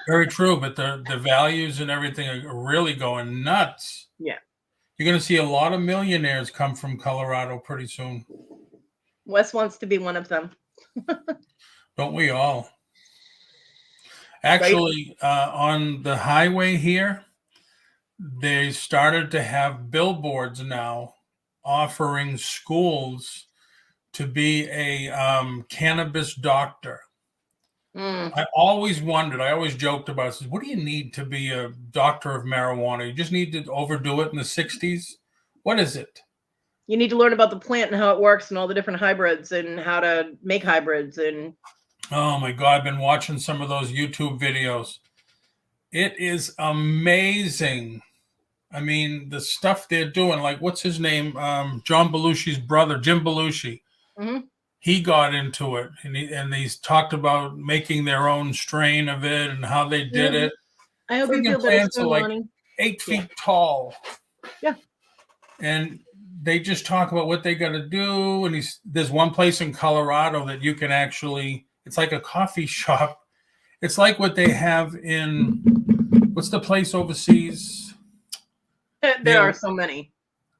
Very true, but the values and everything are really going nuts. Yeah. You're going to see a lot of millionaires come from Colorado pretty soon. Wes wants to be one of them. Don't we all? Actually, on the highway here, they started to have billboards now offering schools to be a cannabis doctor. I always wondered, I always joked about it, says, what do you need to be a doctor of marijuana? You just need to overdo it in the 60s? What is it? You need to learn about the plant and how it works and all the different hybrids and how to make hybrids. And oh my God, I've been watching some of those YouTube videos. It is amazing. I mean, the stuff they're doing, like what's his name? John Belushi's brother, Jim Belushi. Mm-hmm. He got into it, and he's talked about making their own strain of it and how they did it. I hope you feel better. Plants are like 8 feet tall. Yeah. And they just talk about what they got to do. And there's one place in Colorado that you can actually, it's like a coffee shop. It's like what they have in, what's the place overseas? There are so many.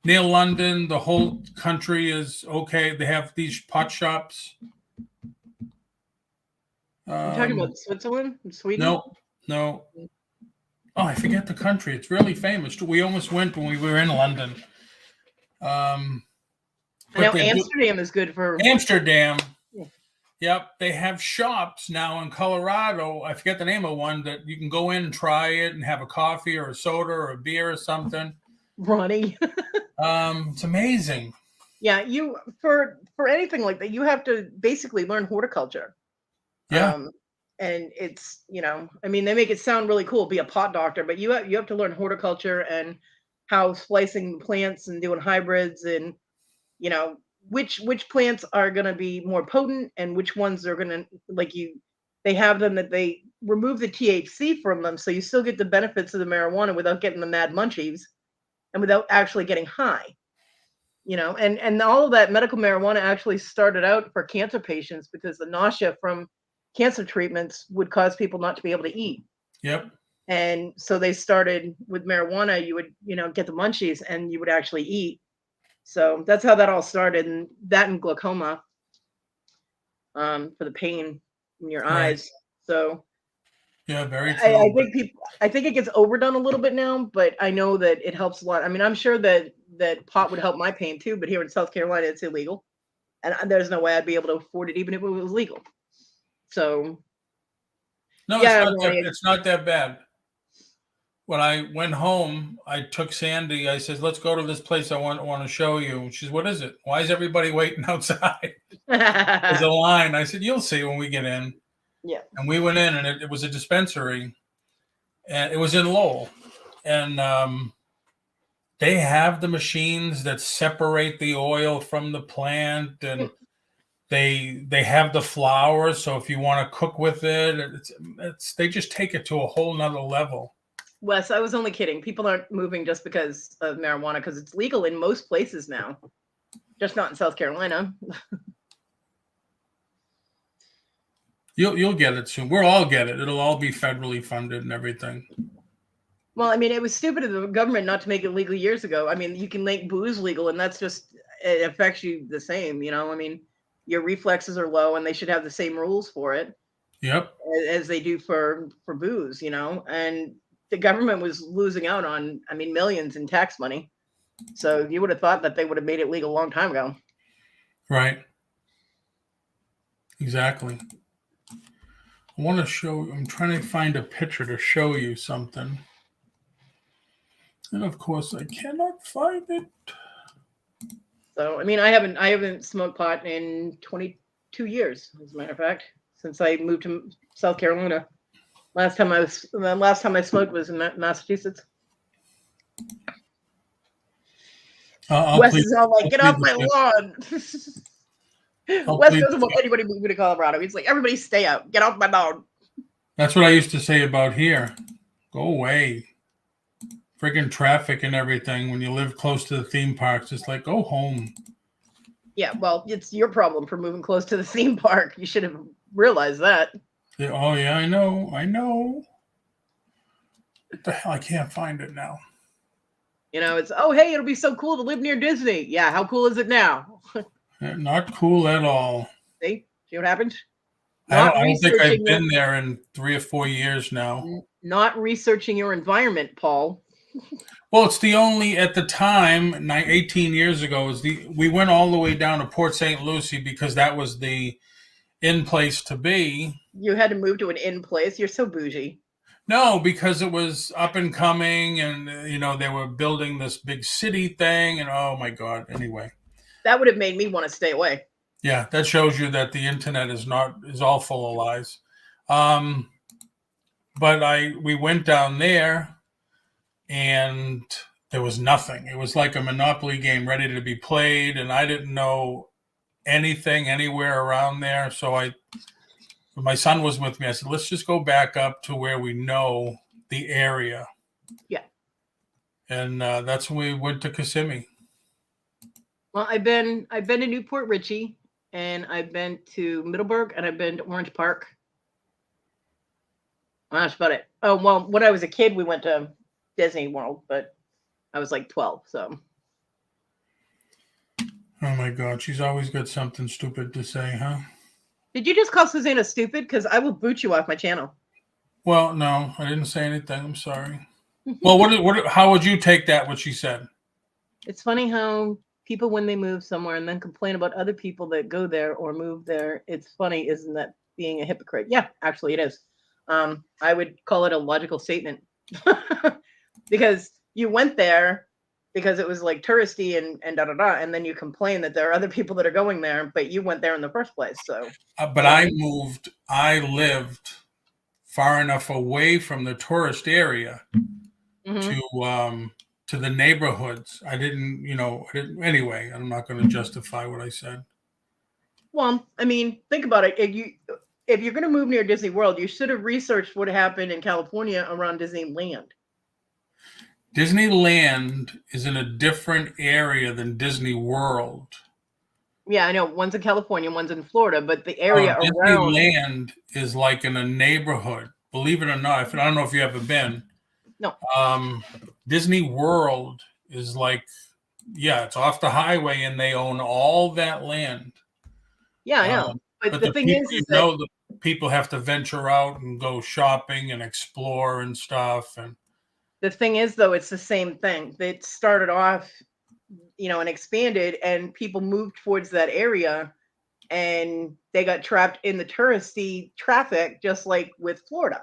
Near London, the whole country is okay. They have these pot shops. You're talking about Switzerland and Sweden? No. Oh, I forget the country. It's really famous. We almost went when we were in London. I know Amsterdam is good for... Amsterdam. Yeah. Yep. They have shops now in Colorado. I forget the name of one that you can go in and try it and have a coffee or a soda or a beer or something. Ronnie. It's amazing. Yeah, you for anything like that, you have to basically learn horticulture. Yeah. And it's, I mean, they make it sound really cool, be a pot doctor, but you have to learn horticulture and how splicing plants and doing hybrids and, which plants are going to be more potent and which ones are going to, they have them that they remove the THC from them. So you still get the benefits of the marijuana without getting the mad munchies and without actually getting high, and all of that medical marijuana actually started out for cancer patients because the nausea from cancer treatments would cause people not to be able to eat. Yep. And so they started with marijuana. You would, get the munchies and you would actually eat. So that's how that all started. And that and glaucoma, for the pain in your eyes. So yeah, very true. I think it gets overdone a little bit now, but I know that it helps a lot. I mean, I'm sure that pot would help my pain too, but here in South Carolina, it's illegal. And there's no way I'd be able to afford it, even if it was legal. So, no, yeah, it's not that bad. When I went home, I took Sandy. I said, let's go to this place I want to show you. She says, what is it? Why is everybody waiting outside? There's a line. I said, you'll see when we get in. Yeah. And we went in, and it was a dispensary. and it was in Lowell, and they have the machines that separate the oil from the plant, and they have the flour. So if you want to cook with it, it's they just take it to a whole nother level. Wes, I was only kidding. People aren't moving just because of marijuana, because it's legal in most places now, just not in South Carolina. You'll get it soon. We'll all get it. It'll all be federally funded and everything. Well, I mean, it was stupid of the government not to make it legal years ago. I mean, you can make booze legal, and that's just, it affects you the same, you know? I mean, your reflexes are low, and they should have the same rules for it. Yep. As they do for booze, you know? And the government was losing out on, I mean, millions in tax money. So you would have thought that they would have made it legal a long time ago. Right. Exactly. I want to show, I'm trying to find a picture to show you something. And of course I cannot find it. So, I mean, I haven't smoked pot in 22 years, as a matter of fact, since I moved to South Carolina. Last time I smoked was in Massachusetts. Wes is all like, "Get off my lawn." Wes doesn't want anybody moving to Colorado. He's like, "Everybody stay out. Get off my lawn." That's what I used to say about here. Go away. Friggin' traffic and everything. When you live close to the theme parks, it's like, go home. Yeah, well, it's your problem for moving close to the theme park. You should have realized that. Yeah, oh, yeah, I know. What the hell? I can't find it now. You know, it's, oh, hey, it'll be so cool to live near Disney. Yeah, how cool is it now? Not cool at all. See what happened? I don't think I've been there in 3 or 4 years now. Not researching your environment, Paul. Well, it's the only, at the time, 18 years ago, we went all the way down to Port St. Lucie because that was the in place to be. You had to move to an in place? You're so bougie. No, because it was up and coming, and they were building this big city thing, and oh my God. Anyway, that would have made me want to stay away. Yeah, that shows you that the internet is all full of lies. But we went down there, and there was nothing. It was like a Monopoly game ready to be played, and I didn't know anything anywhere around there. So my son was with me. I said, let's just go back up to where we know the area. Yeah. And that's when we went to Kissimmee. Well, I've been to Newport Richey, and I've been to Middleburg, and I've been to Orange Park. Well, that's about it. Oh, well, when I was a kid, we went to Disney World, but I was like 12, so. Oh my God, she's always got something stupid to say, huh? Did you just call Susanna stupid? Because I will boot you off my channel. Well, no, I didn't say anything. I'm sorry. Well, how would you take that, what she said? It's funny how people, when they move somewhere and then complain about other people that go there or move there, it's funny, isn't that being a hypocrite? Yeah, actually it is. I would call it a logical statement. Because you went there because it was like touristy and da-da-da, and then you complain that there are other people that are going there, but you went there in the first place. So but I lived far enough away from the tourist area to the neighborhoods. I didn't, anyway, I'm not going to justify what I said. Well, I mean, think about it. If you're going to move near Disney World, you should have researched what happened in California around Disneyland. Disneyland is in a different area than Disney World. Yeah, I know. One's in California, one's in Florida, but the area around Disneyland is like in a neighborhood. Believe it or not, I don't know if you ever been. No. Disney World is like, it's off the highway, and they own all that land. Yeah, I know. But the thing is the people have to venture out and go shopping and explore and stuff. And the thing is, though, it's the same thing. It started off, and expanded, and people moved towards that area, and they got trapped in the touristy traffic, just like with Florida.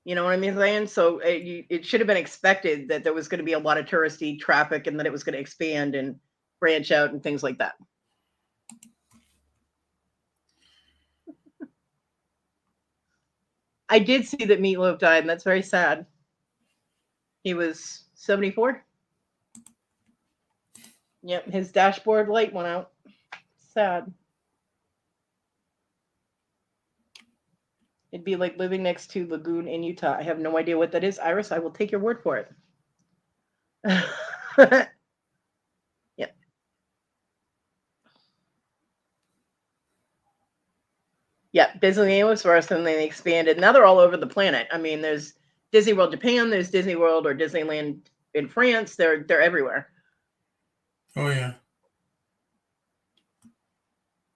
You know what I mean, saying? So it should have been expected that there was going to be a lot of touristy traffic, and that it was going to expand and branch out and things like that. I did see that Meatloaf died, and that's very sad. He was 74. Yep, his dashboard light went out. Sad. It'd be like living next to Lagoon in Utah. I have no idea what that is. Iris, I will take your word for it. Yep. Yeah, Disneyland was first, and then they expanded. Now they're all over the planet. I mean, there's Disney World Japan, there's Disney World or Disneyland in France. They're everywhere. Oh yeah.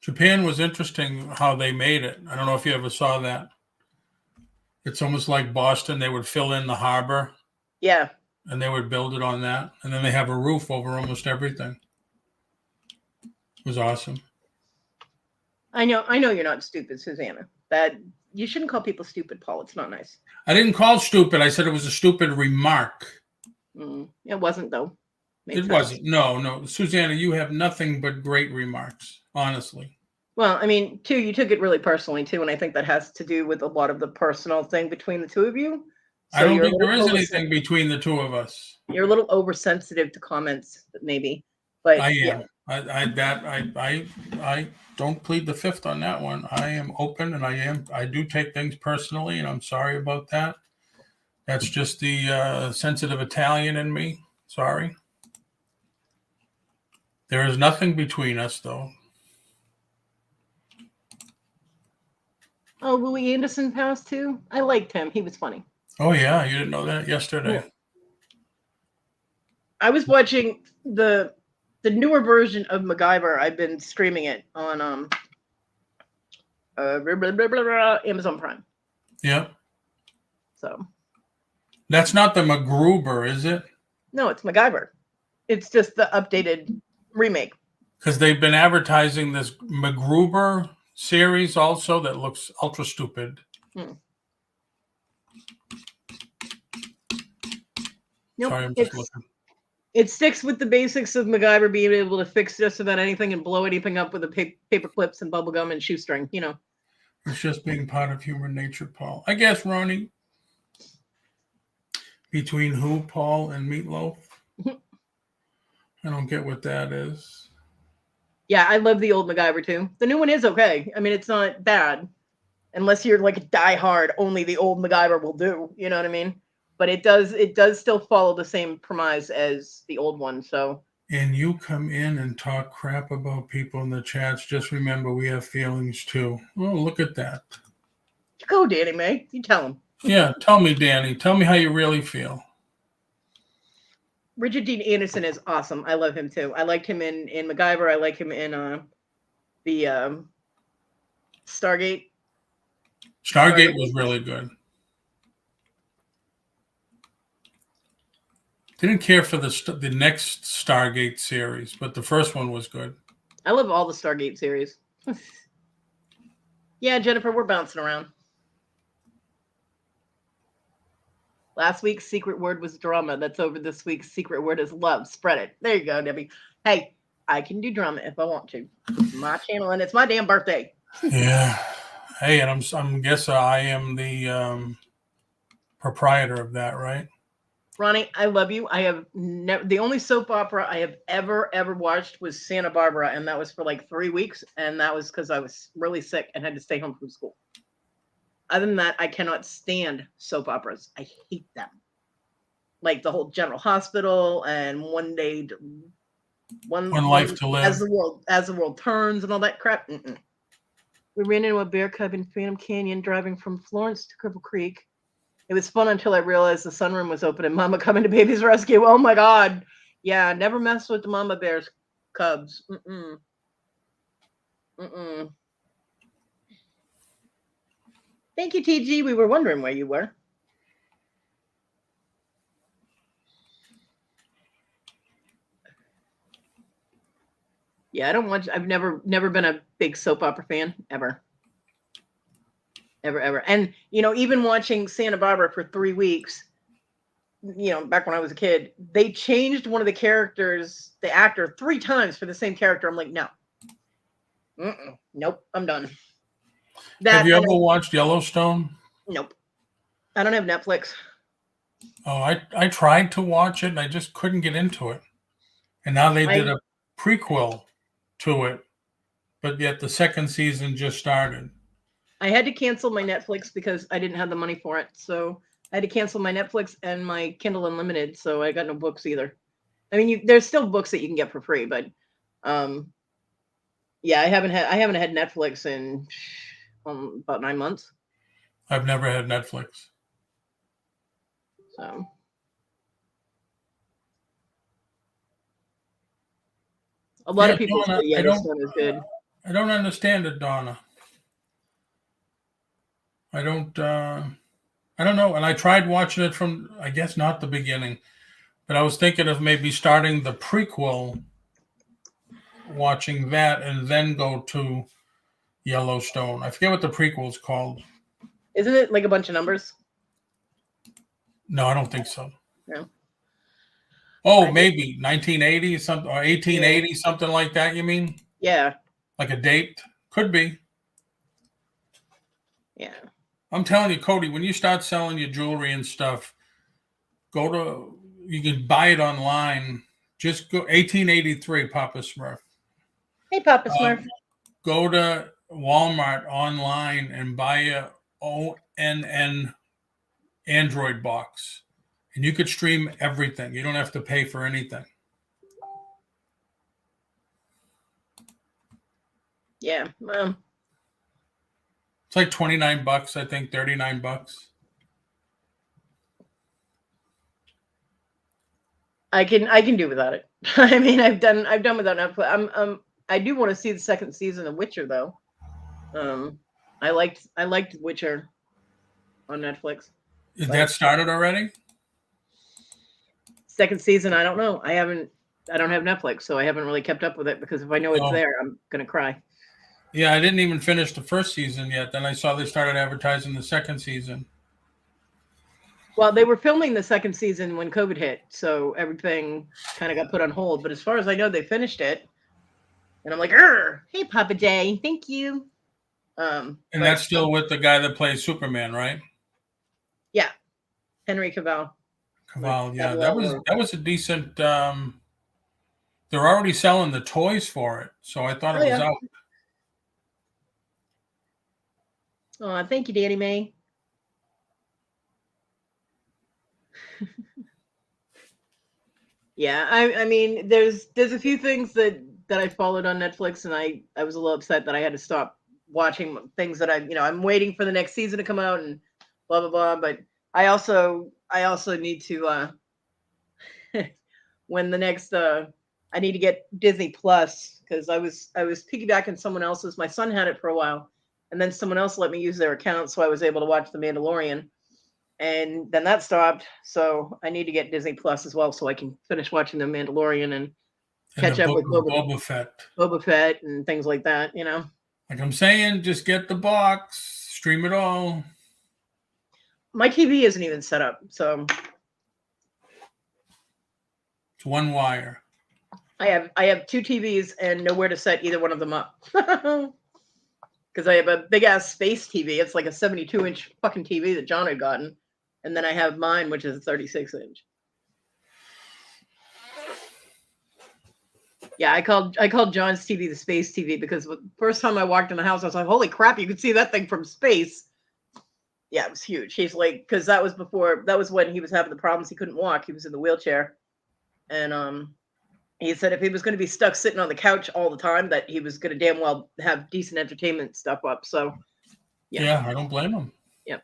Japan was interesting how they made it. I don't know if you ever saw that. It's almost like Boston. They would fill in the harbor. Yeah. And they would build it on that. And then they have a roof over almost everything. It was awesome. I know you're not stupid, Susanna. That you shouldn't call people stupid, Paul. It's not nice. I didn't call stupid. I said it was a stupid remark. It wasn't, though. It wasn't. No. Susanna, you have nothing but great remarks, honestly. Well, I mean, too, you took it really personally, too, and I think that has to do with a lot of the personal thing between the two of you. So I don't think there is anything between the two of us. You're a little oversensitive to comments, maybe. But I am. Yeah. I don't plead the fifth on that one. I am open, and I do take things personally, and I'm sorry about that. That's just the sensitive Italian in me. Sorry. There is nothing between us, though. Oh, Louis Anderson passed too? I liked him. He was funny. Oh, yeah. You didn't know that yesterday. Yeah. I was watching the newer version of MacGyver. I've been streaming it on Amazon Prime. Yeah. So. That's not the MacGruber, is it? No, it's MacGyver. It's just the updated remake. Because they've been advertising this MacGruber series also that looks ultra stupid. Nope, sorry, I'm just looking. It sticks with the basics of MacGyver being able to fix just about anything and blow anything up with a paper clips and bubble gum and shoestring, you know. It's just being part of human nature, Paul. I guess, Ronnie. Between who, Paul and Meatloaf? I don't get what that is. Yeah, I love the old MacGyver too. The new one is okay. I mean, it's not bad. Unless you're like a diehard, only the old MacGyver will do. You know what I mean? But it does still follow the same premise as the old one. So. And you come in and talk crap about people in the chats. Just remember, we have feelings too. Oh, look at that. Go, Danny May. You tell him. Yeah, tell me, Danny. Tell me how you really feel. Richard Dean Anderson is awesome. I love him too. I liked him in MacGyver. I like him in the Stargate. Stargate was really good. Didn't care for the next Stargate series, but the first one was good. I love all the Stargate series. Yeah, Jennifer, we're bouncing around. Last week's secret word was drama. That's over. This week's secret word is love. Spread it. There you go, Debbie. Hey, I can do drama if I want to. It's my channel, and it's my damn birthday. Yeah. Hey, and I'm guessing I am the proprietor of that, right? Ronnie, I love you. I have never. The only soap opera I have ever watched was Santa Barbara, and that was for like 3 weeks, and that was because I was really sick and had to stay home from school. Other than that, I cannot stand soap operas. I hate them. Like the whole General Hospital and One Life to Live. As the world turns and all that crap. We ran into a bear cub in Phantom Canyon driving from Florence to Cripple Creek. It was fun until I realized the sunroom was open and Mama coming to baby's rescue. Oh my God. Yeah, never mess with the mama bear's cubs. Thank you, TG. We were wondering where you were. Yeah, I've never been a big soap opera fan, ever. And, even watching Santa Barbara for 3 weeks, back when I was a kid, they changed one of the characters, the actor, 3 times for the same character. I'm like, no. Nope, I'm done. Have you ever watched Yellowstone? Nope. I don't have Netflix. Oh, I tried to watch it and I just couldn't get into it. And now they did a prequel to it, but yet the second season just started. I had to cancel my Netflix because I didn't have the money for it. So I had to cancel my Netflix and my Kindle Unlimited. So I got no books either. I mean, there's still books that you can get for free, but yeah, I haven't had Netflix in about 9 months. I've never had Netflix. So a lot of people say, yeah, this one is good. I don't understand it, Donna. I don't know. And I tried watching it from, I guess, not the beginning, but I was thinking of maybe starting the prequel, watching that, and then go to Yellowstone. I forget what the prequel's called. Isn't it like a bunch of numbers? No, I don't think so. No. Oh, maybe 1980 something or 1880, something like that. You mean? Yeah. Like a date? Could be. Yeah. I'm telling you, Kodi, when you start selling your jewelry and stuff, you can buy it online. Just go 1883, Papa Smurf. Hey, Papa Smurf. Go to Walmart online and buy a ONN Android box. And you could stream everything. You don't have to pay for anything. Yeah. It's like $29, I think, $39. I can do without it. I mean, I've done without Netflix. I do want to see the second season of Witcher though. I liked Witcher on Netflix. Is that started already? Second season, I don't know. I don't have Netflix, so I haven't really kept up with it because if I know it's there, I'm gonna cry. Yeah, I didn't even finish the first season yet. Then I saw they started advertising the second season. Well, they were filming the second season when COVID hit, so everything kind of got put on hold. But as far as I know, they finished it. And I'm like, hey, Papa J, thank you. And that's still with the guy that plays Superman, right? Yeah, Henry Cavill. Yeah, that was a decent. They're already selling the toys for it, so I thought it was out. Oh, thank you, Danny May. Yeah, I mean, there's a few things that I followed on Netflix, and I was a little upset that I had to stop watching things that I'm waiting for the next season to come out and blah blah blah. But I also need to when the next I need to get Disney Plus because I was piggybacking someone else's. My son had it for a while, and then someone else let me use their account, so I was able to watch The Mandalorian. And then that stopped, so I need to get Disney Plus as well, so I can finish watching The Mandalorian and catch up with Boba Fett and things like that. Like I'm saying, just get the box, stream it all. My TV isn't even set up, so it's one wire. I have two TVs and nowhere to set either one of them up. Because I have a big ass space TV. It's like a 72-inch fucking TV that John had gotten. And then I have mine, which is a 36-inch. Yeah, I called John's TV the space TV because the first time I walked in the house, I was like, holy crap, you could see that thing from space. Yeah, it was huge. He's like, because that was when he was having the problems. He couldn't walk. He was in the wheelchair. And he said if he was going to be stuck sitting on the couch all the time, that he was going to damn well have decent entertainment stuff up. So, yeah, I don't blame him. Yep.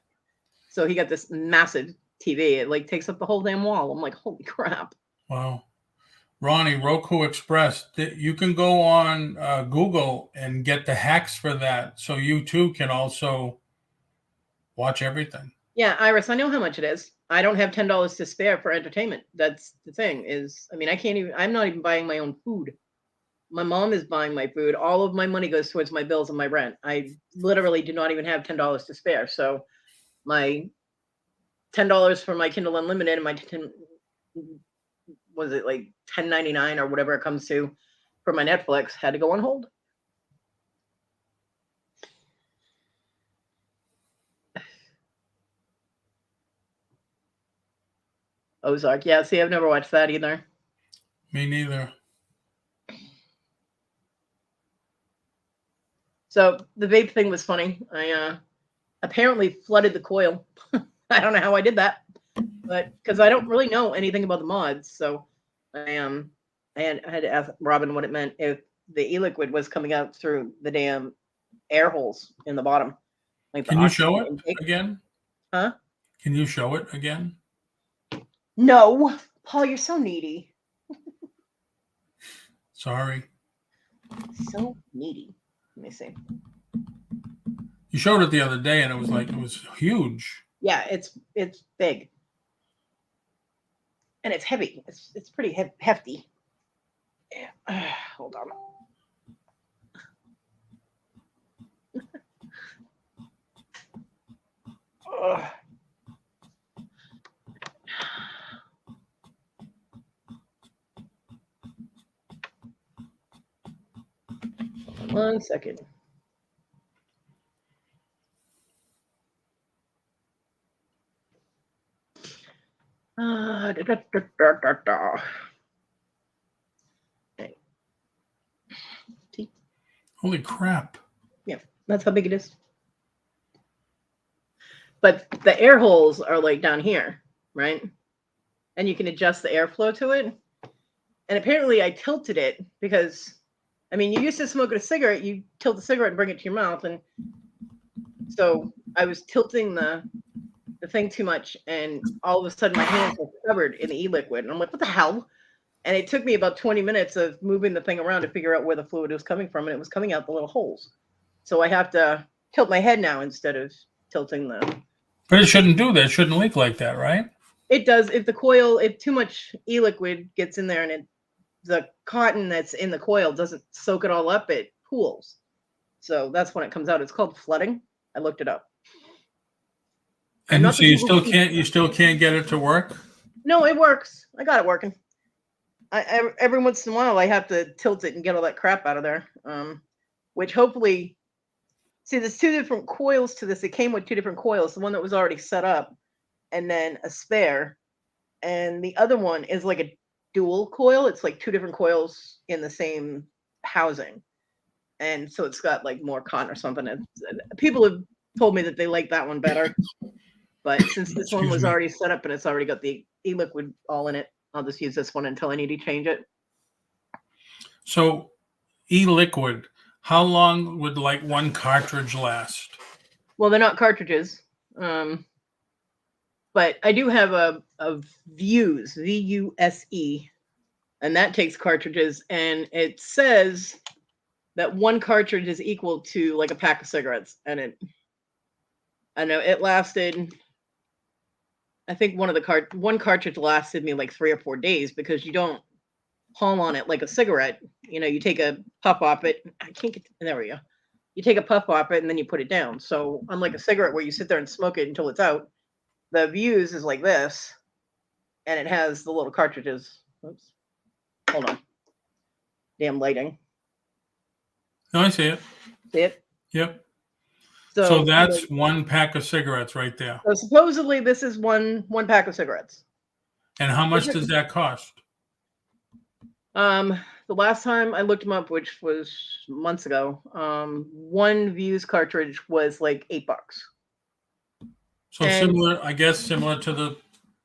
So he got this massive TV. It like takes up the whole damn wall. I'm like, holy crap. Wow. Ronnie, Roku Express, you can go on Google and get the hacks for that. So you too can also watch everything. Yeah, Iris, I know how much it is. I don't have $10 to spare for entertainment. That's the thing I'm not even buying my own food. My mom is buying my food. All of my money goes towards my bills and my rent. I literally do not even have $10 to spare. So my $10 for my Kindle Unlimited and my was it like $10.99 or whatever it comes to for my Netflix had to go on hold. Ozark. Yeah, see, I've never watched that either. Me neither. So the vape thing was funny. I apparently flooded the coil. I don't know how I did that, but because I don't really know anything about the mods, so I had to ask Robin what it meant if the e-liquid was coming out through the damn air holes in the bottom, like the Can you show oxygen it intake. again? Huh? Can you show it again? No, Paul, you're so needy. Sorry. So needy. Let me see. You showed it the other day, and it was huge. Yeah, it's big, and it's heavy. It's pretty hefty. Yeah. Hold on. Ugh. 1 second. Okay. Holy crap. Yeah, that's how big it is. But the air holes are like down here, right? And you can adjust the airflow to it. And apparently I tilted it because, I mean, you used to smoke a cigarette, you tilt the cigarette and bring it to your mouth. And so I was tilting the thing too much, and all of a sudden my hands were covered in the e-liquid. And I'm like, what the hell? And it took me about 20 minutes of moving the thing around to figure out where the fluid was coming from, and it was coming out the little holes. So I have to tilt my head now instead of tilting the... But it shouldn't do that. It shouldn't leak like that, right? It does. If too much e-liquid gets in there and the cotton that's in the coil doesn't soak it all up, it pools. So that's when it comes out. It's called flooding. I looked it up. And so you still can't get it to work? No, it works. I got it working. Every once in a while I have to tilt it and get all that crap out of there. Which hopefully, see, there's 2 different coils to this. It came with 2 different coils. The one that was already set up, and then a spare. And the other one is like a dual coil. It's like 2 different coils in the same housing. And so it's got like more cotton or something. People have told me that they like that one better. But since this one was already set up and it's already got the e-liquid all in it, I'll just use this one until I need to change it. So e-liquid, how long would like one cartridge last? Well, they're not cartridges. But I do have a Vuse, V-U-S-E, and that takes cartridges, and it says that 1 cartridge is equal to like a pack of cigarettes. And I know it lasted, I think one cartridge lasted me like 3 or 4 days, because you don't haul on it like a cigarette. You know, you take a puff off it. I can't get, there we go. You take a puff off it and then you put it down. So unlike a cigarette where you sit there and smoke it until it's out, the Vuse is like this, and it has the little cartridges. Oops. Hold on. Damn lighting. No, I see it. See it? Yep. So So that's 1 pack of cigarettes right there. So supposedly this is one pack of cigarettes. And how much does that cost? The last time I looked them up, which was months ago, 1 Vuse cartridge was like $8. So similar to the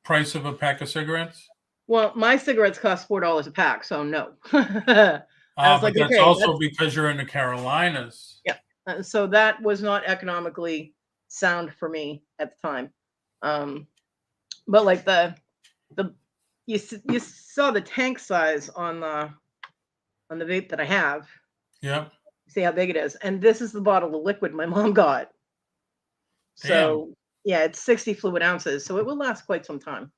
price of a pack of cigarettes? Well, my cigarettes cost $4 a pack, so no. I was But that's also because you're in the Carolinas. Yeah. So that was not economically sound for me at the time. But like you saw the tank size on the vape that I have. Yep. See how big it is. And this is the bottle of liquid my mom got. So yeah, it's 60 fluid ounces, so it will last quite some time.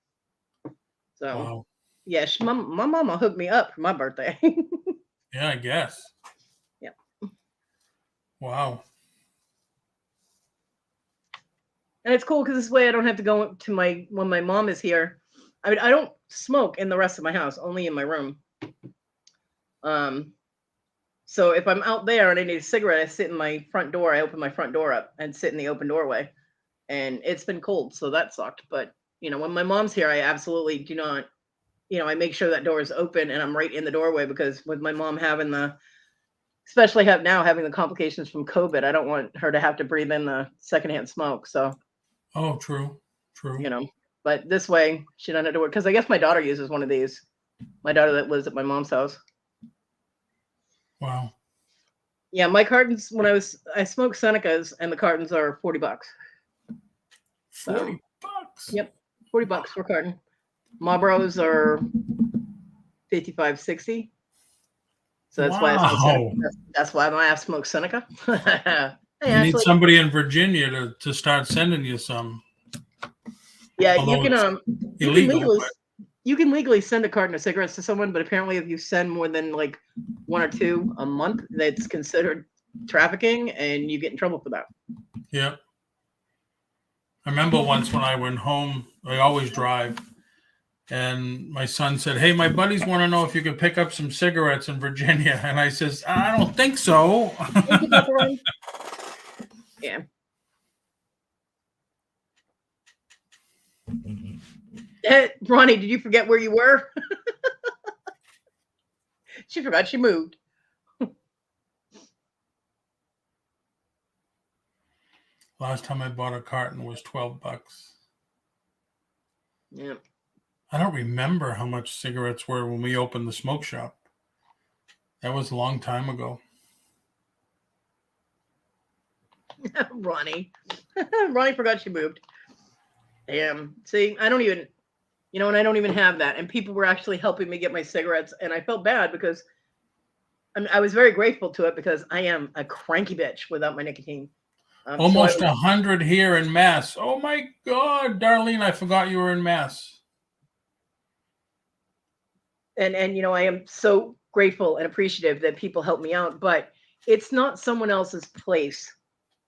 So wow. Yeah, my mama hooked me up for my birthday. Yeah, I guess. Yeah. Wow. And it's cool because this way I don't have to go to when my mom is here. I mean, I don't smoke in the rest of my house, only in my room. So if I'm out there and I need a cigarette, I sit in my front door. I open my front door up and sit in the open doorway. And it's been cold, so that sucked. But when my mom's here, I absolutely do not, I make sure that door is open and I'm right in the doorway, because with my mom having especially now having the complications from COVID, I don't want her to have to breathe in the secondhand smoke. So, Oh, true. but this way she doesn't have to work, because I guess my daughter uses one of these. My daughter that lives at my mom's house. Wow. Yeah, my cartons, I smoke Senecas, and the cartons are $40. $40. Yep, $40 for a carton. Marlboros are 55, 60. So that's why I smoke Seneca. That's why I smoke Seneca. You need somebody in Virginia to start sending you some. Yeah, Although you can legally send a carton of cigarettes to someone, but apparently if you send more than like 1 or 2 a month, that's considered trafficking and you get in trouble for that. Yeah. I remember once when I went home, I always drive, and my son said, "Hey, my buddies want to know if you can pick up some cigarettes in Virginia." And I says, "I don't think so." Yeah. Ronnie, did you forget where you were? She forgot she moved. Last time I bought a carton was $12. Yeah. I don't remember how much cigarettes were when we opened the smoke shop. That was a long time ago. Ronnie. Ronnie forgot she moved. Damn. See, I don't even, and I don't even have that. And people were actually helping me get my cigarettes. And I felt bad because I was very grateful to it, because I am a cranky bitch without my nicotine. Almost 100 here in Mass. Oh my God, Darlene, I forgot you were in Mass. And I am so grateful and appreciative that people help me out, but it's not someone else's place.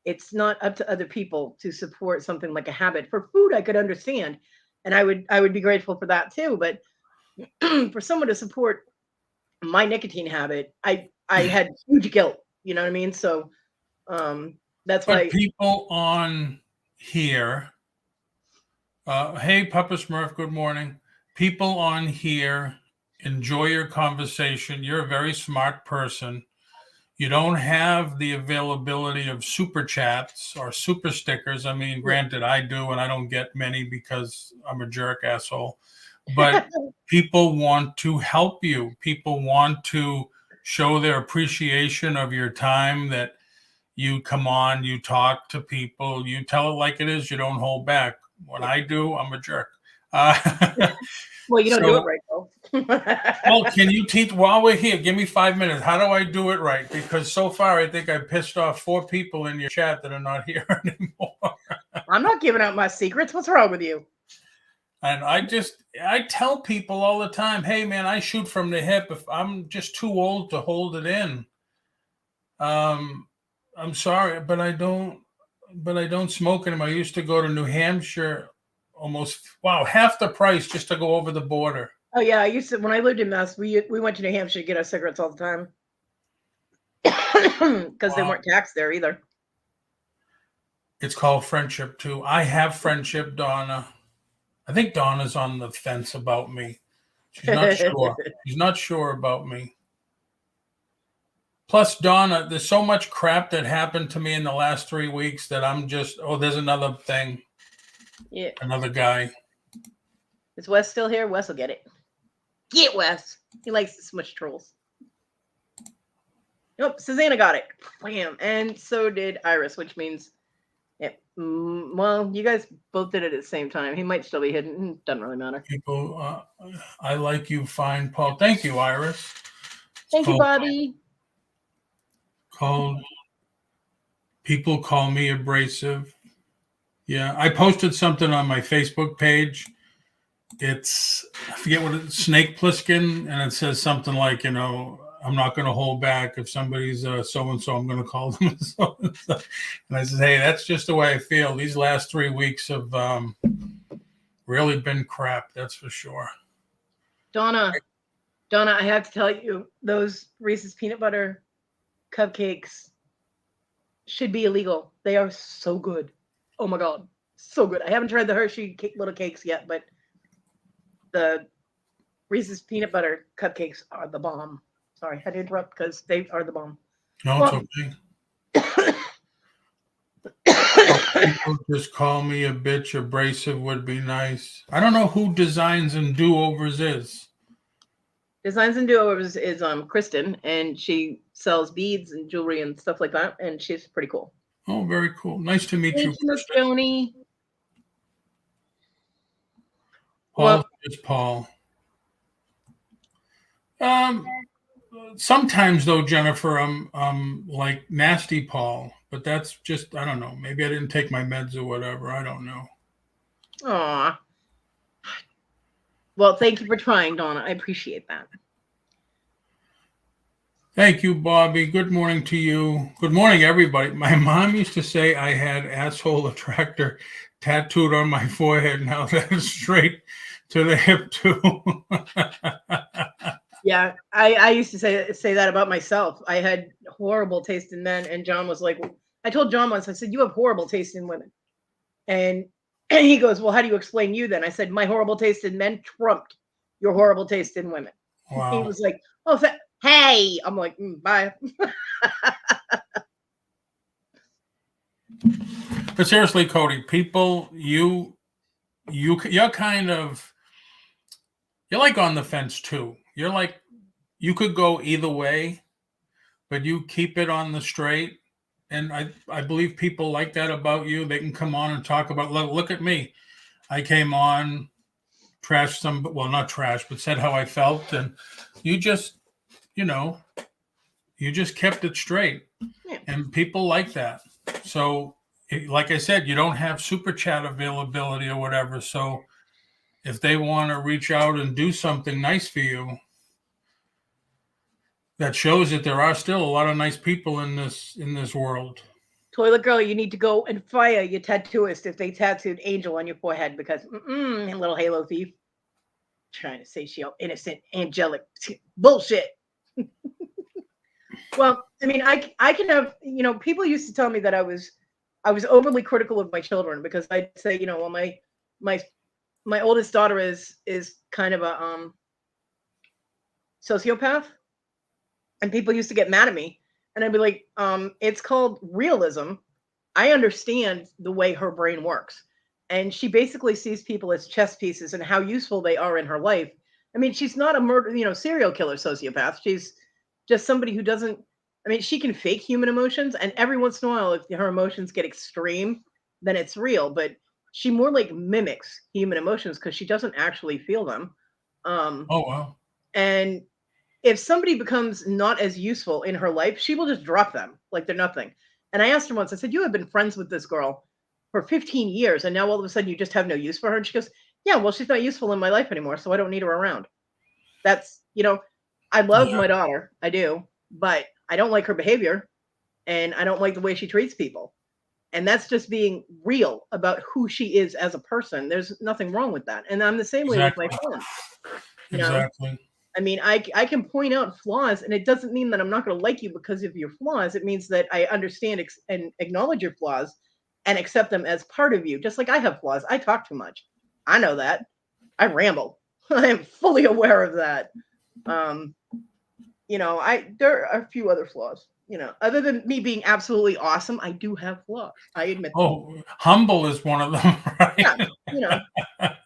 It's not up to other people to support something like a habit. For food, I could understand, and I would be grateful for that too. But for someone to support my nicotine habit, I had huge guilt. You know what I mean? So that's why people on here. Hey, Papa Smurf, good morning. People on here enjoy your conversation. You're a very smart person. You don't have the availability of super chats or super stickers. I mean, granted, I do, and I don't get many because I'm a jerk asshole. But people want to help you. People want to show their appreciation of your time, that you come on, you talk to people, you tell it like it is, you don't hold back. When I do, I'm a jerk. Well, you don't do it right, though. Well, can you teach while we're here? Give me 5 minutes. How do I do it right? Because so far, I think I pissed off 4 people in your chat that are not here anymore. I'm not giving out my secrets. What's wrong with you? And I tell people all the time, hey, man, I shoot from the hip. If I'm just too old to hold it in, I'm sorry, but I don't smoke anymore. I used to go to New Hampshire half the price just to go over the border. Oh yeah, I used to, when I lived in Mass, we went to New Hampshire to get our cigarettes all the time. Because they weren't taxed there either. It's called friendship too. I have friendship, Donna. I think Donna's on the fence about me. She's not sure. She's not sure about me. Plus, Donna, there's so much crap that happened to me in the last 3 weeks that I'm just, there's another thing. Yeah. Another guy. Is Wes still here? Wes will get it. Get Wes. He likes to smush trolls. Nope, Susanna got it. Bam. And so did Iris, which means, well, you guys both did it at the same time. He might still be hidden. Doesn't really matter. People, I like you fine, Paul. Thank you, Iris. Thank you, Bobby. People call me abrasive. Yeah, I posted something on my Facebook page. It's, I forget what it's, Snake Plissken, and it says something like, I'm not going to hold back. If somebody's so-and-so, I'm going to call them so-and-so. And I said, hey, that's just the way I feel. These last 3 weeks have really been crap, that's for sure. Donna, I have to tell you, those Reese's peanut butter cupcakes should be illegal. They are so good. Oh my God. So good. I haven't tried the Hershey little cakes yet, but the Reese's peanut butter cupcakes are the bomb. Sorry, I had to interrupt because they are the bomb. No, Well, it's okay. People just call me a bitch. Abrasive would be nice. I don't know who Designs and Do-Overs is. Designs and Do-Overs is Kristen, and she sells beads and jewelry and stuff like that, and she's pretty cool. Oh, very cool. Nice to meet you, Miss Kristen. Joni. Paul Well, is Paul. Sometimes though, Jennifer, I'm like nasty Paul, but that's just, I don't know. Maybe I didn't take my meds or whatever. I don't know. aw. Well, thank you for trying, Donna. I appreciate that. Thank you, Bobby. Good morning to you. Good morning, everybody. My mom used to say I had asshole attractor tattooed on my forehead. Now that's straight to the hip too. Yeah, I used to say that about myself. I had horrible taste in men, and John was like, I told John once, I said, you have horrible taste in women. And he goes, well, how do you explain you then? I said, my horrible taste in men trumped your horrible taste in women. Wow. He was like, oh, hey. I'm like, bye. But seriously, Kodi, people, you're kind of, you're like on the fence too. You're like, you could go either way, but you keep it on the straight. And I believe people like that about you. They can come on and talk about, look at me. I came on, trashed not trash, but said how I felt. And you just, you just kept it straight. Yeah. And people like that. So, like I said, you don't have super chat availability or whatever. So if they want to reach out and do something nice for you, that shows that there are still a lot of nice people in this world. Toilet girl, you need to go and fire your tattooist if they tattooed angel on your forehead because little Halo thief. Trying to say she all innocent, angelic bullshit. Well, I mean, I can have, people used to tell me that I was overly critical of my children because I'd say, well, my oldest daughter is kind of a sociopath, and people used to get mad at me, and I'd be like, it's called realism. I understand the way her brain works, and she basically sees people as chess pieces and how useful they are in her life. I mean, she's not a serial killer sociopath. She's just somebody who doesn't. I mean, she can fake human emotions, and every once in a while, if her emotions get extreme, then it's real. But she more like mimics human emotions because she doesn't actually feel them. Oh wow! And if somebody becomes not as useful in her life, she will just drop them like they're nothing. And I asked her once, I said, you have been friends with this girl for 15 years, and now all of a sudden you just have no use for her. And she goes, yeah, well, she's not useful in my life anymore, so I don't need her around. That's, I love my daughter. I do. But I don't like her behavior, and I don't like the way she treats people. And that's just being real about who she is as a person. There's nothing wrong with that. And I'm the same way with my friends. Exactly. I mean, I can point out flaws, and it doesn't mean that I'm not going to like you because of your flaws. It means that I understand and acknowledge your flaws and accept them as part of you. Just like I have flaws. I talk too much. I know that. I ramble. I am fully aware of that. There are a few other flaws. Other than me being absolutely awesome, I do have flaws. I admit. Oh, humble is one of them, right? Yeah. You know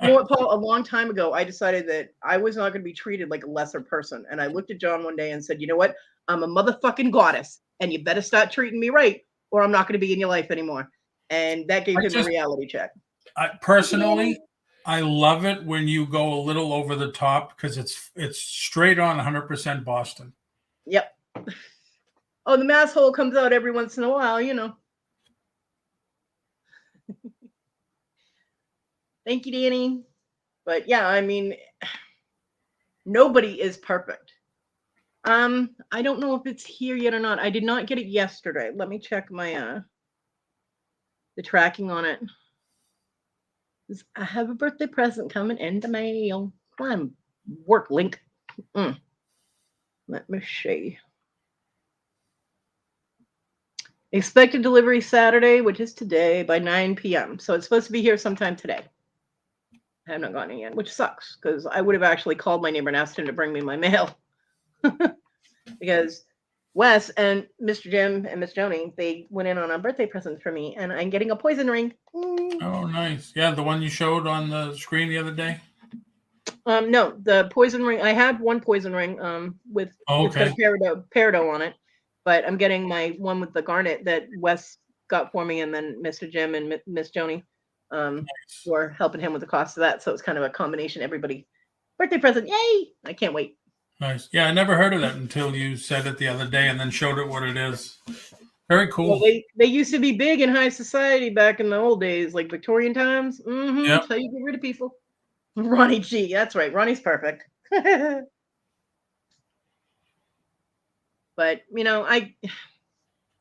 what, Paul? A long time ago, I decided that I was not going to be treated like a lesser person. And I looked at John one day and said, you know what? I'm a motherfucking goddess, and you better start treating me right, or I'm not going to be in your life anymore. And that gave him a reality check. Personally, I love it when you go a little over the top because it's straight on 100% Boston. Yep. Oh, the mass hole comes out every once in a while, Thank you, Danny. But yeah, I mean, nobody is perfect. I don't know if it's here yet or not. I did not get it yesterday. Let me check my the tracking on it. I have a birthday present coming in the mail. Come on, work link. Let me see. Expected delivery Saturday, which is today, by 9 p.m. So it's supposed to be here sometime today. I have not gotten it yet, which sucks because I would have actually called my neighbor and asked him to bring me my mail. Because Wes and Mr. Jim and Miss Joni, they went in on a birthday present for me, and I'm getting a poison ring. Oh, nice. Yeah, the one you showed on the screen the other day. No, the poison ring. I had one poison ring. With it's got Okay. a peridot on it, but I'm getting my one with the garnet that Wes got for me, and then Mr. Jim and Miss Joni, were helping him with the cost of that. So it's kind of a combination. Everybody, birthday present! Yay! I can't wait. Nice. Yeah, I never heard of that until you said it the other day and then showed it what it is. Very cool. Well, they used to be big in high society back in the old days, like Victorian times. Yep. So you get rid of people. Ronnie G, that's right. Ronnie's perfect. But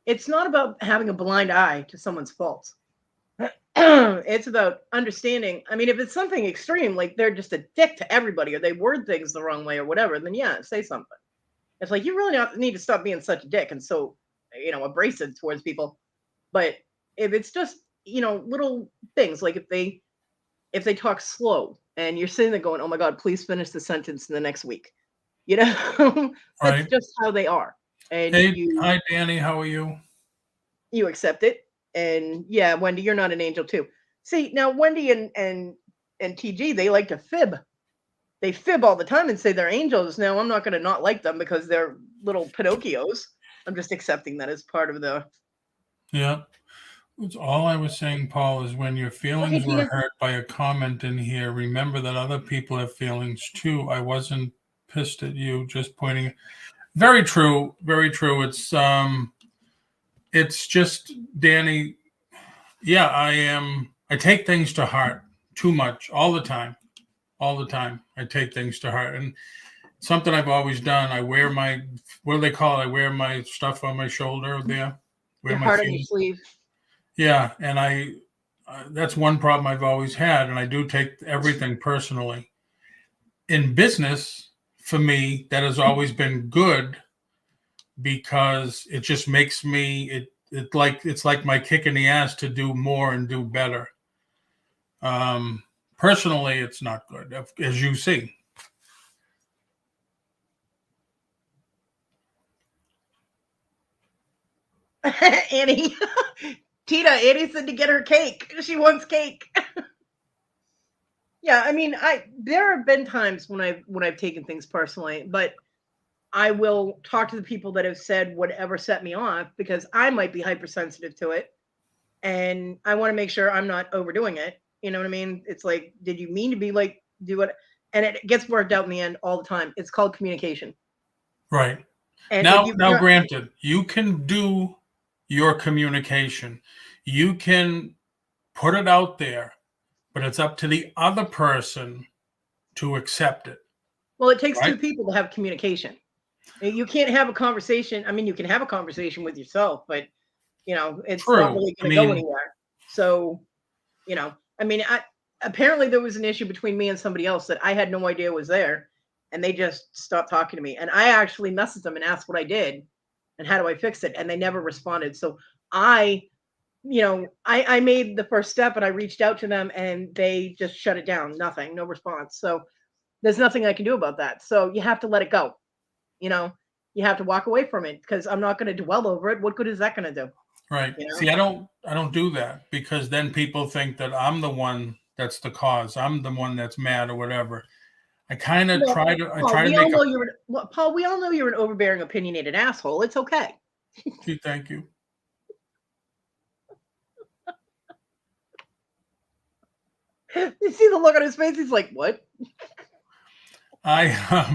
it's not about having a blind eye to someone's faults. It's about understanding. I mean, if it's something extreme, like they're just a dick to everybody, or they word things the wrong way, or whatever, then yeah, say something. It's like you really need to stop being such a dick and so abrasive towards people. But if it's just little things, like if they talk slow and you're sitting there going, oh my God, please finish the sentence in the next week. That's Right. just how they are. And Hey, hi, Danny. How are you? you accept it. And yeah, Wendy, you're not an angel too. See, now Wendy and TG, they like to fib. They fib all the time and say they're angels. Now I'm not going to not like them because they're little Pinocchios. I'm just accepting that as part of the. Yeah. That's all I was saying, Paul, is when your feelings were hurt by a comment in here, remember that other people have feelings too. I wasn't pissed at you, just pointing. Very true. Very true. It's just, Danny. Yeah, I am. I take things to heart too much all the time. All the time. I take things to heart. And something I've always done, I wear my, what do they call it? I wear my stuff on my shoulder there. Your heart on your sleeve. Yeah, and that's one problem I've always had, and I do take everything personally. In business, for me, that has always been good because it just makes me it's like my kick in the ass to do more and do better. Personally, it's not good, as you see. Annie. Annie said to get her cake. She wants cake. Yeah, I mean, there have been times when I've taken things personally, but I will talk to the people that have said whatever set me off because I might be hypersensitive to it, and I want to make sure I'm not overdoing it. You know what I mean? It's like, did you mean to be like do it? And it gets worked out in the end all the time. It's called communication. Right. And now, granted, you can do your communication. You can put it out there, but it's up to the other person to accept it. Well, it takes two people to have communication. You can't have a conversation. I mean, you can have a conversation with yourself, but it's not really going to go anywhere. So, I mean, apparently there was an issue between me and somebody else that I had no idea was there, and they just stopped talking to me. And I actually messaged them and asked what I did and how do I fix it, and they never responded. So I made the first step and I reached out to them and they just shut it down. Nothing, no response. So there's nothing I can do about that. So you have to let it go. You have to walk away from it because I'm not going to dwell over it. What good is that going to do? Right. See, I don't do that because then people think that I'm the one that's the cause. I'm the one that's mad or whatever. I kind of try to make Paul, we all know you're an overbearing, opinionated asshole. It's okay. Gee, thank you. You see the look on his face? He's like, what? I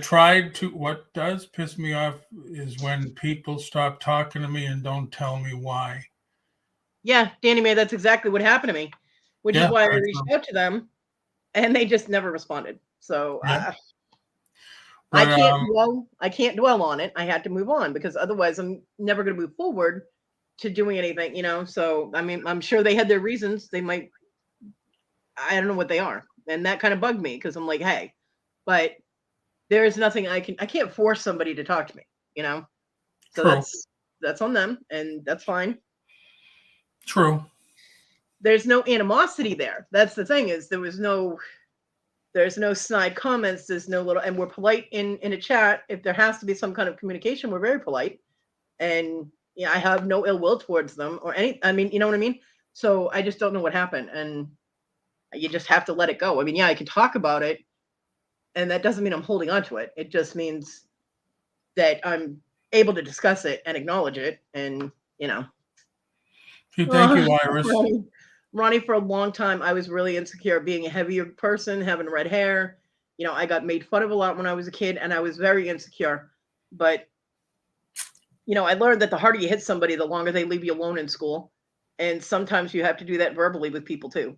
tried to. What does piss me off is when people stop talking to me and don't tell me why. Yeah, Danny Mae, that's exactly what happened to me, which is why I reached out to them, and they just never responded. So I can't dwell on it. I had to move on because otherwise I'm never going to move forward to doing anything. So I mean, I'm sure they had their reasons. They might. I don't know what they are, and that kind of bugged me because I'm like, hey, but there is nothing I can't force somebody to talk to me, So True. that's on them, and that's fine. True. There's no animosity there. That's the thing, is there's no snide comments. There's no little, and we're polite in a chat. If there has to be some kind of communication, we're very polite. And yeah, I have no ill will towards them or any, I mean, you know what I mean? So I just don't know what happened. And you just have to let it go. I mean, yeah, I can talk about it, and that doesn't mean I'm holding on to it. It just means that I'm able to discuss it and acknowledge it. And, you know. Thank you, Iris. Ronnie, for a long time, I was really insecure being a heavier person, having red hair. You know, I got made fun of a lot when I was a kid, and I was very insecure. But, you know, I learned that the harder you hit somebody, the longer they leave you alone in school. And sometimes you have to do that verbally with people too,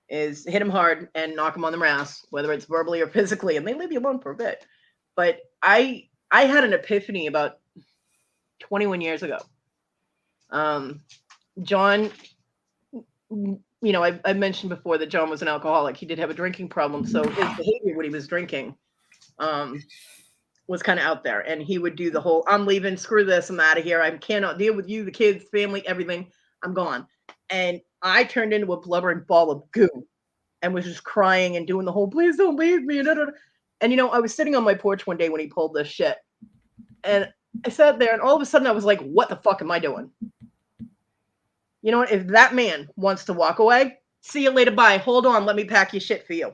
is hit them hard and knock them on their ass, whether it's verbally or physically, and they leave you alone for a bit. But I had an epiphany about 21 years ago. John, you know, I mentioned before that John was an alcoholic. He did have a drinking problem. So his behavior when he was drinking was kind of out there. And he would do the whole, I'm leaving, screw this, I'm out of here. I cannot deal with you, the kids, family, everything. I'm gone. And I turned into a blubbering ball of goo and was just crying and doing the whole, please don't leave me. And, you know, I was sitting on my porch one day when he pulled this shit. And I sat there, and all of a sudden I was like, what the fuck am I doing? You know what? If that man wants to walk away, see you later, bye. Hold on, let me pack your shit for you.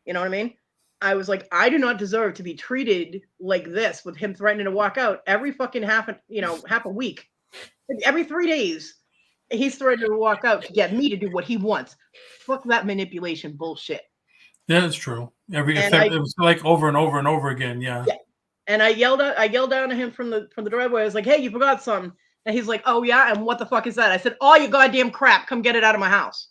You know what I mean? I was like, I do not deserve to be treated like this, with him threatening to walk out every fucking half a week. Every 3 days, he's threatening to walk out to get me to do what he wants. Fuck that manipulation bullshit. Yeah, that's true. It was like over and over and over again. Yeah. And I yelled down at him from the driveway. I was like, hey, you forgot something. And he's like, oh yeah, and what the fuck is that? I said, all your goddamn crap. Come get it out of my house.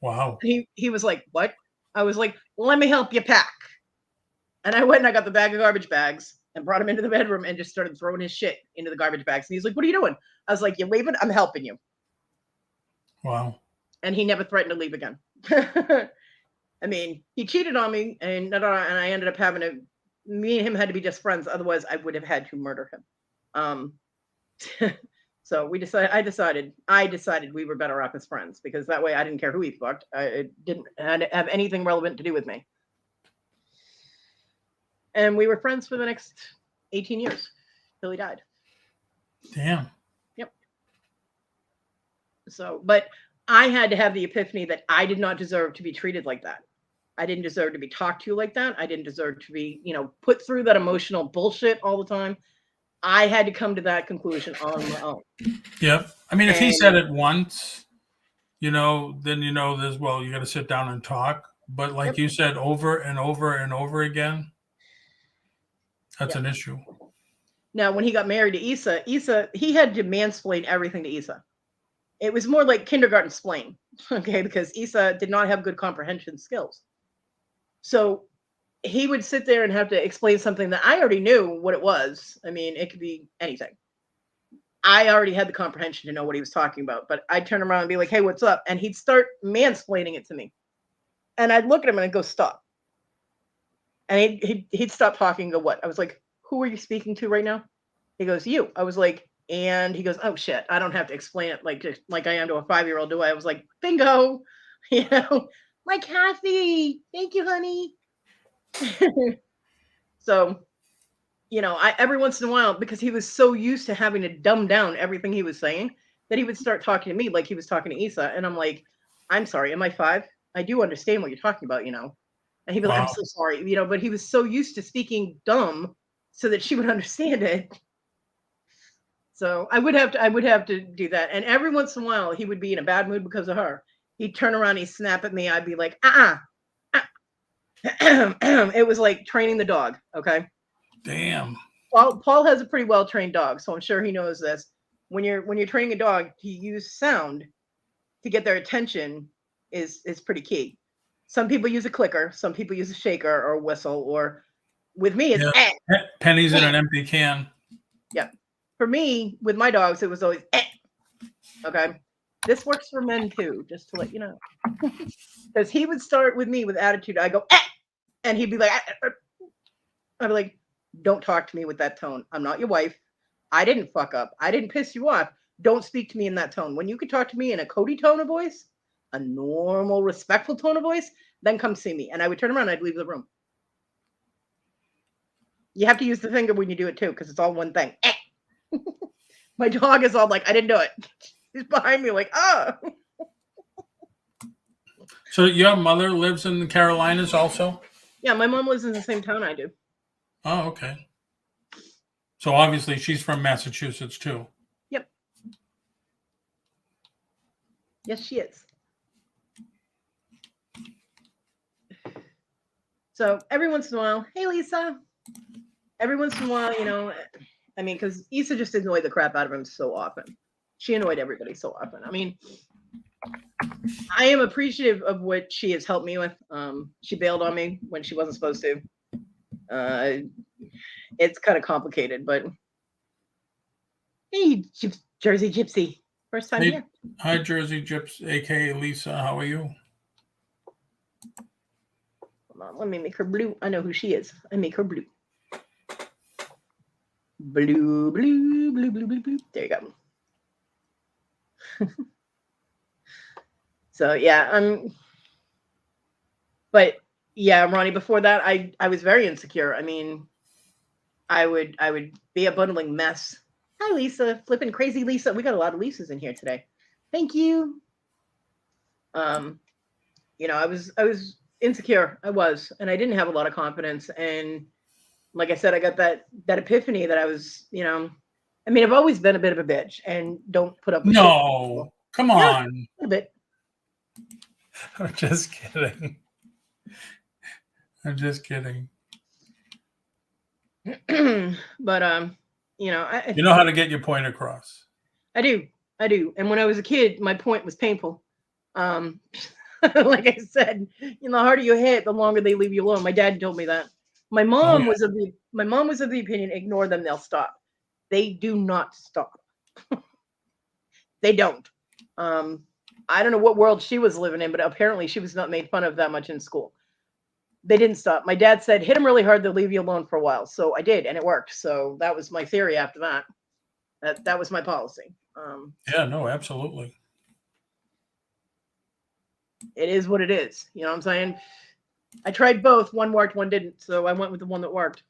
Wow. He was like, what? I was like, let me help you pack. And I went and I got the bag of garbage bags and brought him into the bedroom and just started throwing his shit into the garbage bags. And he's like, what are you doing? I was like, you're leaving? I'm helping you. Wow. And he never threatened to leave again. I mean, he cheated on me, and I ended up having to, me and him had to be just friends. Otherwise, I would have had to murder him. So I decided we were better off as friends, because that way I didn't care who he fucked. It didn't have anything relevant to do with me. And we were friends for the next 18 years till he died. Damn. Yep. So, but I had to have the epiphany that I did not deserve to be treated like that. I didn't deserve to be talked to like that. I didn't deserve to be, put through that emotional bullshit all the time. I had to come to that conclusion on my own. Yep. I mean, if he said it once, then there's, well, you got to sit down and talk. But like you said, over and over and over again, that's an issue. Now, when he got married to Issa, he had to mansplain everything to Issa. It was more like kindergarten splain, okay, because Issa did not have good comprehension skills. So he would sit there and have to explain something that I already knew what it was. I mean, it could be anything. I already had the comprehension to know what he was talking about, but I'd turn around and be like, hey, what's up? And he'd start mansplaining it to me. And I'd look at him and I'd go, stop. And he'd stop talking and go, what? I was like, who are you speaking to right now? He goes, you. I was like, and he goes, oh shit, I don't have to explain it like I am to a 5-year-old, do I? I was like, bingo, like Kathy, thank you, honey. So, every once in a while, because he was so used to having to dumb down everything he was saying, that he would start talking to me like he was talking to Issa. And I'm like, I'm sorry, am I 5? I do understand what you're talking about, And he'd be like, I'm so sorry, but he was so used to speaking dumb so that she would understand it. So I would have to do that. And every once in a while, he would be in a bad mood because of her. He'd turn around, he'd snap at me. I'd be like, It was like training the dog. Okay. Damn. Paul has a pretty well-trained dog, so I'm sure he knows this. When you're training a dog, to use sound to get their attention is pretty key. Some people use a clicker, some people use a shaker or a whistle, or with me, it's pennies in an empty can. Yeah. For me, with my dogs, it was always okay. This works for men too, just to let you know. Because he would start with me with attitude. I go, and he'd be like, I'd be like, don't talk to me with that tone. I'm not your wife. I didn't fuck up. I didn't piss you off. Don't speak to me in that tone. When you could talk to me in a Kodi tone of voice, a normal, respectful tone of voice, then come see me. And I would turn around, I'd leave the room. You have to use the finger when you do it too, because it's all one thing. My dog is all like, I didn't do it. He's behind me like, ah. So your mother lives in the Carolinas also? Yeah, my mom lives in the same town I do. Oh, okay. So obviously she's from Massachusetts too. Yep. Yes, she is. So every once in a while, hey, Lisa. Every once in a while, you know, I mean, because Issa just annoyed the crap out of him so often. She annoyed everybody so often. I mean, I am appreciative of what she has helped me with. She bailed on me when she wasn't supposed to. It's kind of complicated, but hey, Jersey Gypsy, first time here. Hi, Jersey Gypsy, aka Lisa. How are you? Hold on, let me make her blue. I know who she is. I make her blue. Blue, blue, blue, blue, blue, blue. There you go. So yeah, but yeah, Ronnie, before that, I was very insecure. I mean, I would be a bundling mess. Hi, Lisa, flipping crazy Lisa. We got a lot of Lisas in here today. Thank you. You know, I was insecure. I was, and I didn't have a lot of confidence. And like I said, I got that epiphany that I was, you know, I mean, I've always been a bit of a bitch, and don't put up with No, come on. a bit. I'm just kidding. I'm just kidding. But you know, you know how to get your point across. I do. And when I was a kid, my point was painful. Like I said, you know, the harder you hit, the longer they leave you alone. My dad told me that. My mom was of the opinion, ignore them, they'll stop. They do not stop. They don't. I don't know what world she was living in, but apparently she was not made fun of that much in school. They didn't stop. My dad said, hit them really hard, they'll leave you alone for a while. So I did, and it worked. So that was my theory after that. That was my policy. Yeah, no, absolutely. It is what it is. You know what I'm saying? I tried both. One worked, one didn't. So I went with the one that worked.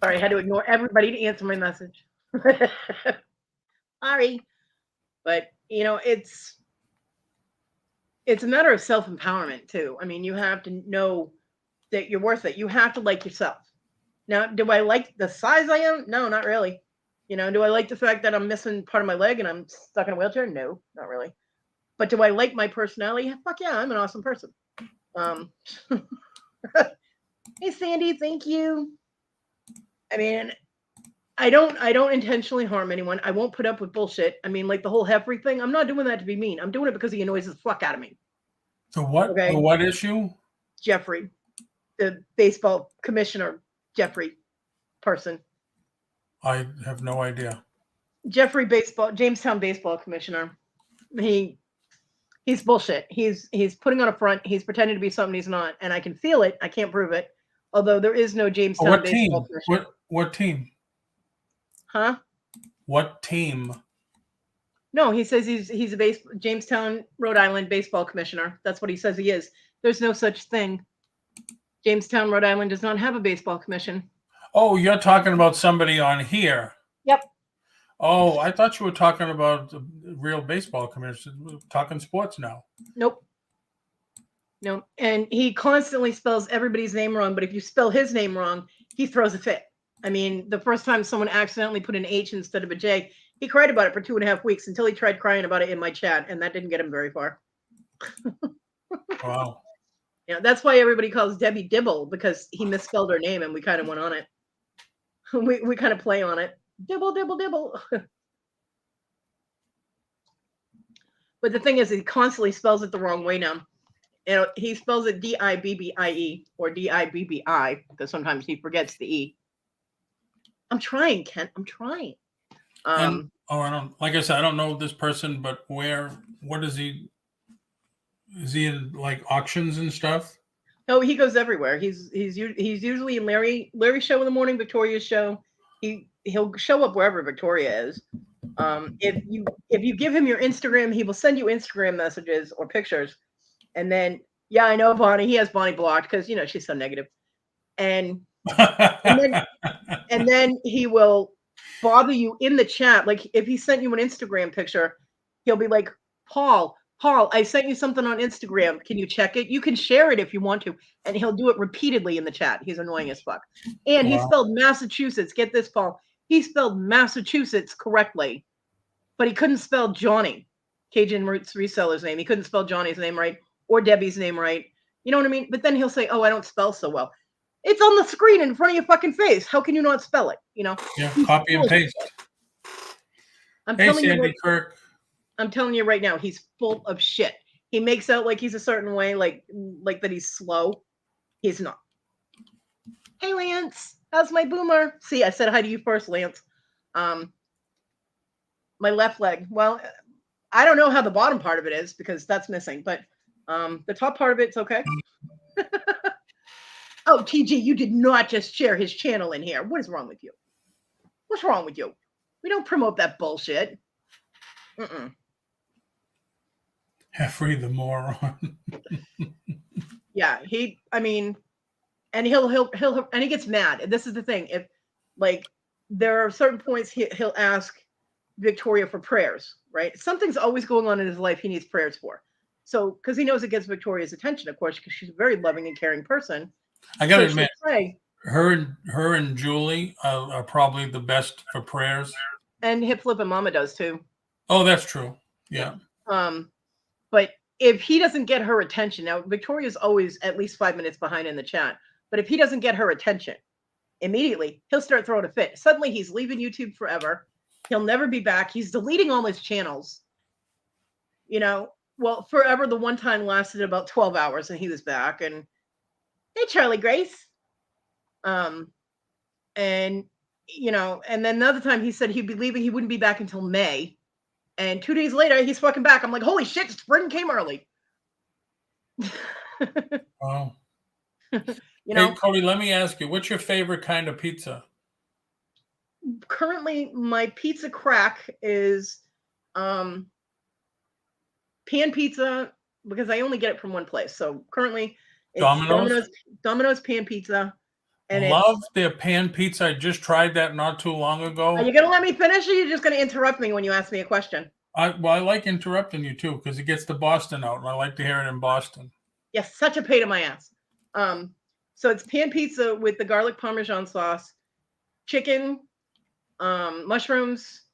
Sorry, I had to ignore everybody to answer my message. Sorry. But, you know, it's a matter of self-empowerment, too. I mean, you have to know that you're worth it. You have to like yourself. Now, do I like the size I am? No, not really. You know, do I like the fact that I'm missing part of my leg and I'm stuck in a wheelchair? No, not really. But do I like my personality? Fuck yeah, I'm an awesome person. Hey, Sandy, thank you. I mean, I don't intentionally harm anyone. I won't put up with bullshit. I mean, like the whole Heffrey thing, I'm not doing that to be mean. I'm doing it because he annoys the fuck out of me. The what? Okay. The what issue? Jeffrey, the baseball commissioner, Jeffrey person. I have no idea. Jeffrey Jamestown baseball commissioner. He's bullshit. He's putting on a front. He's pretending to be something he's not, and I can feel it. I can't prove it. Although there is no Jamestown baseball commissioner. What team? Huh? What team? No, he says he's a Jamestown, Rhode Island baseball commissioner. That's what he says he is. There's no such thing. Jamestown, Rhode Island does not have a baseball commission. Oh, you're talking about somebody on here. Yep. Oh, I thought you were talking about the real baseball commission. We're talking sports now. Nope. No, and he constantly spells everybody's name wrong, but if you spell his name wrong, he throws a fit. I mean, the first time someone accidentally put an H instead of a J, he cried about it for 2.5 weeks until he tried crying about it in my chat, and that didn't get him very far. Wow. Yeah, that's why everybody calls Debbie Dibble, because he misspelled her name and we kind of went on it. We kind of play on it. Dibble, dibble, dibble. But the thing is, he constantly spells it the wrong way now. And he spells it D-I-B-B-I-E or D-I-B-B-I because sometimes he forgets the E. I'm trying, Kent. I'm trying. And I don't, like I said, I don't know this person, but what is he? Is he in like auctions and stuff? No, he goes everywhere. He's usually in Larry's show in the morning, Victoria's show. He'll show up wherever Victoria is. If you give him your Instagram, he will send you Instagram messages or pictures. And then, yeah, I know Bonnie. He has Bonnie blocked because she's so negative. And then he will bother you in the chat. Like if he sent you an Instagram picture, he'll be like, Paul, I sent you something on Instagram. Can you check it? You can share it if you want to. And he'll do it repeatedly in the chat. He's annoying as fuck. And he spelled Massachusetts. Get this, Paul. He spelled Massachusetts correctly, but he couldn't spell Johnny, Cajun Roots reseller's name. He couldn't spell Johnny's name right or Debbie's name right. You know what I mean? But then he'll say, oh, I don't spell so well. It's on the screen in front of your fucking face. How can you not spell it? Yeah, copy and paste. Sandy Kirk. I'm telling you right now, he's full of shit. He makes out like he's a certain way, like that he's slow. He's not. Hey, Lance, how's my boomer? See, I said hi to you first, Lance. My left leg. Well, I don't know how the bottom part of it is because that's missing, but the top part of it's okay. Oh, TG, you did not just share his channel in here. What is wrong with you? What's wrong with you? We don't promote that bullshit. Jeffrey the moron. Yeah, and he'll and he gets mad. And this is the thing. If there are certain points he'll ask Victoria for prayers, right? Something's always going on in his life he needs prayers for. So, because he knows it gets Victoria's attention, of course, because she's a very loving and caring person. I gotta admit, her and Julie are probably the best for prayers. And Hip Flip and Mama does too. Oh, that's true. Yeah. But if he doesn't get her attention, now Victoria's always at least 5 minutes behind in the chat. But if he doesn't get her attention immediately, he'll start throwing a fit. Suddenly he's leaving YouTube forever. He'll never be back. He's deleting all his channels. Well, forever, the one time lasted about 12 hours and he was back. And hey, Charlie Grace. And then the other time he said he'd be leaving, he wouldn't be back until May. And 2 days later, he's fucking back. I'm like, holy shit, spring came early. Wow. Hey, Kodi, let me ask you, what's your favorite kind of pizza? Currently, my pizza crack is pan pizza because I only get it from one place. So currently, it's Domino's pan pizza. And love their pan pizza. I just tried that not too long ago. Are you going to let me finish or are you just going to interrupt me when you ask me a question? I like interrupting you too because it gets the Boston out and I like to hear it in Boston. Yes, such a pain in my ass. So it's pan pizza with the garlic Parmesan sauce, chicken, mushrooms,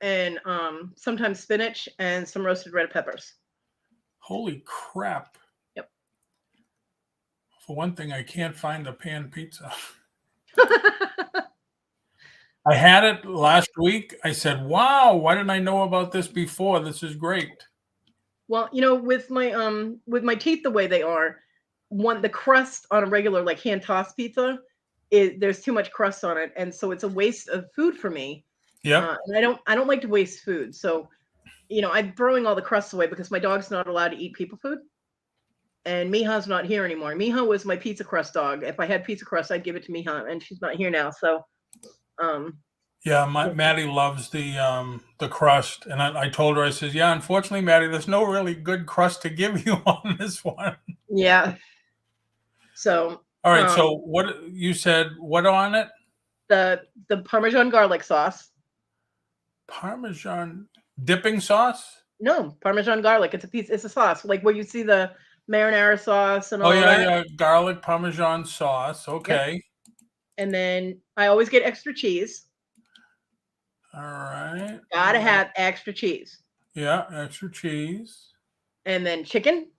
and sometimes spinach and some roasted red peppers. Holy crap. Yep. For one thing, I can't find the pan pizza. I had it last week. I said, wow, why didn't I know about this before? This is great. Well, with my teeth the way they are, the crust on a regular hand tossed pizza there's too much crust on it, and so it's a waste of food for me. Yeah. And I don't like to waste food. So, I'm throwing all the crusts away because my dog's not allowed to eat people food. And Miha's not here anymore. Miha was my pizza crust dog. If I had pizza crust, I'd give it to Miha, and she's not here now. So, yeah, Maddie loves the crust, and I told her, I says, yeah, unfortunately, Maddie, there's no really good crust to give you on this one. Yeah. So. All right. So what you said? What on it? The Parmesan garlic sauce. Parmesan dipping sauce? No, Parmesan garlic. It's a piece. It's a sauce, like where you see the marinara sauce and all that. Yeah, garlic Parmesan sauce. Okay. Yep. And then I always get extra cheese. All right. Gotta have extra cheese. Yeah, extra cheese. And then chicken.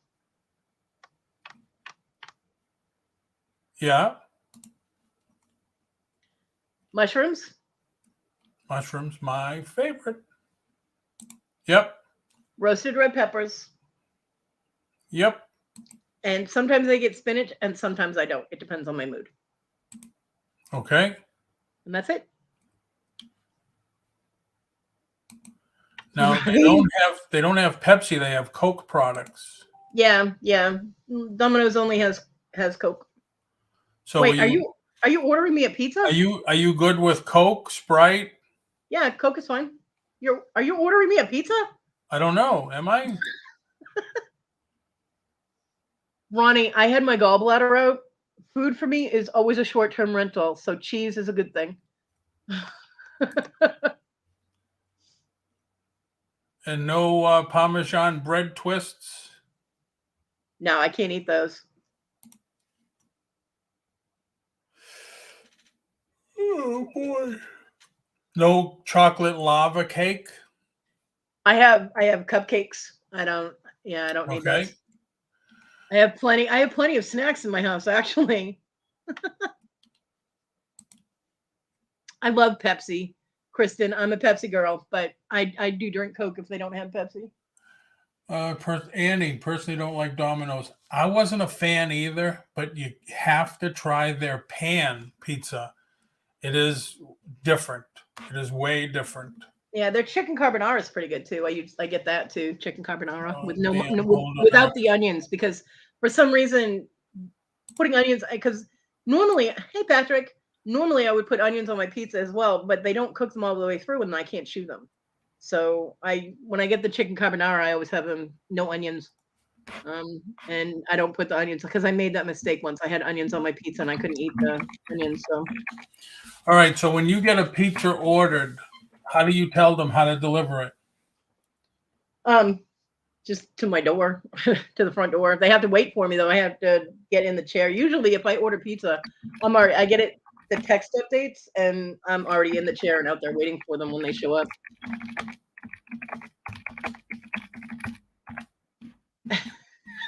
Yeah. Mushrooms. Mushrooms, my favorite. Yep. Roasted red peppers. Yep. And sometimes I get spinach and sometimes I don't. It depends on my mood. Okay. And that's it. Now they don't have Pepsi. They have Coke products. Yeah. Domino's only has Coke. So Wait, are you ordering me a pizza? are you good with Coke, Sprite? Yeah, Coke is fine. Are you ordering me a pizza? I don't know. Am I? Ronnie, I had my gallbladder out. Food for me is always a short-term rental, so cheese is a good thing. And no Parmesan bread twists? No, I can't eat those. Oh boy. No chocolate lava cake? I have cupcakes. I don't need Okay. those. I have plenty of snacks in my house, actually. I love Pepsi. Kristen, I'm a Pepsi girl, but I do drink Coke if they don't have Pepsi. Annie, personally don't like Domino's. I wasn't a fan either, but you have to try their pan pizza. It is different. It is way different. Yeah, their chicken carbonara is pretty good too. I get that too, chicken carbonara with without the onions, because for some reason putting onions, because normally, hey Patrick, normally I would put onions on my pizza as well, but they don't cook them all the way through and I can't chew them. So when I get the chicken carbonara, I always have them no onions. And I don't put the onions because I made that mistake once. I had onions on my pizza and I couldn't eat the onions. So all right, so when you get a pizza ordered, how do you tell them how to deliver it? just to my door, to the front door. They have to wait for me though. I have to get in the chair. Usually if I order pizza, I get it the text updates and I'm already in the chair and out there waiting for them when they show up.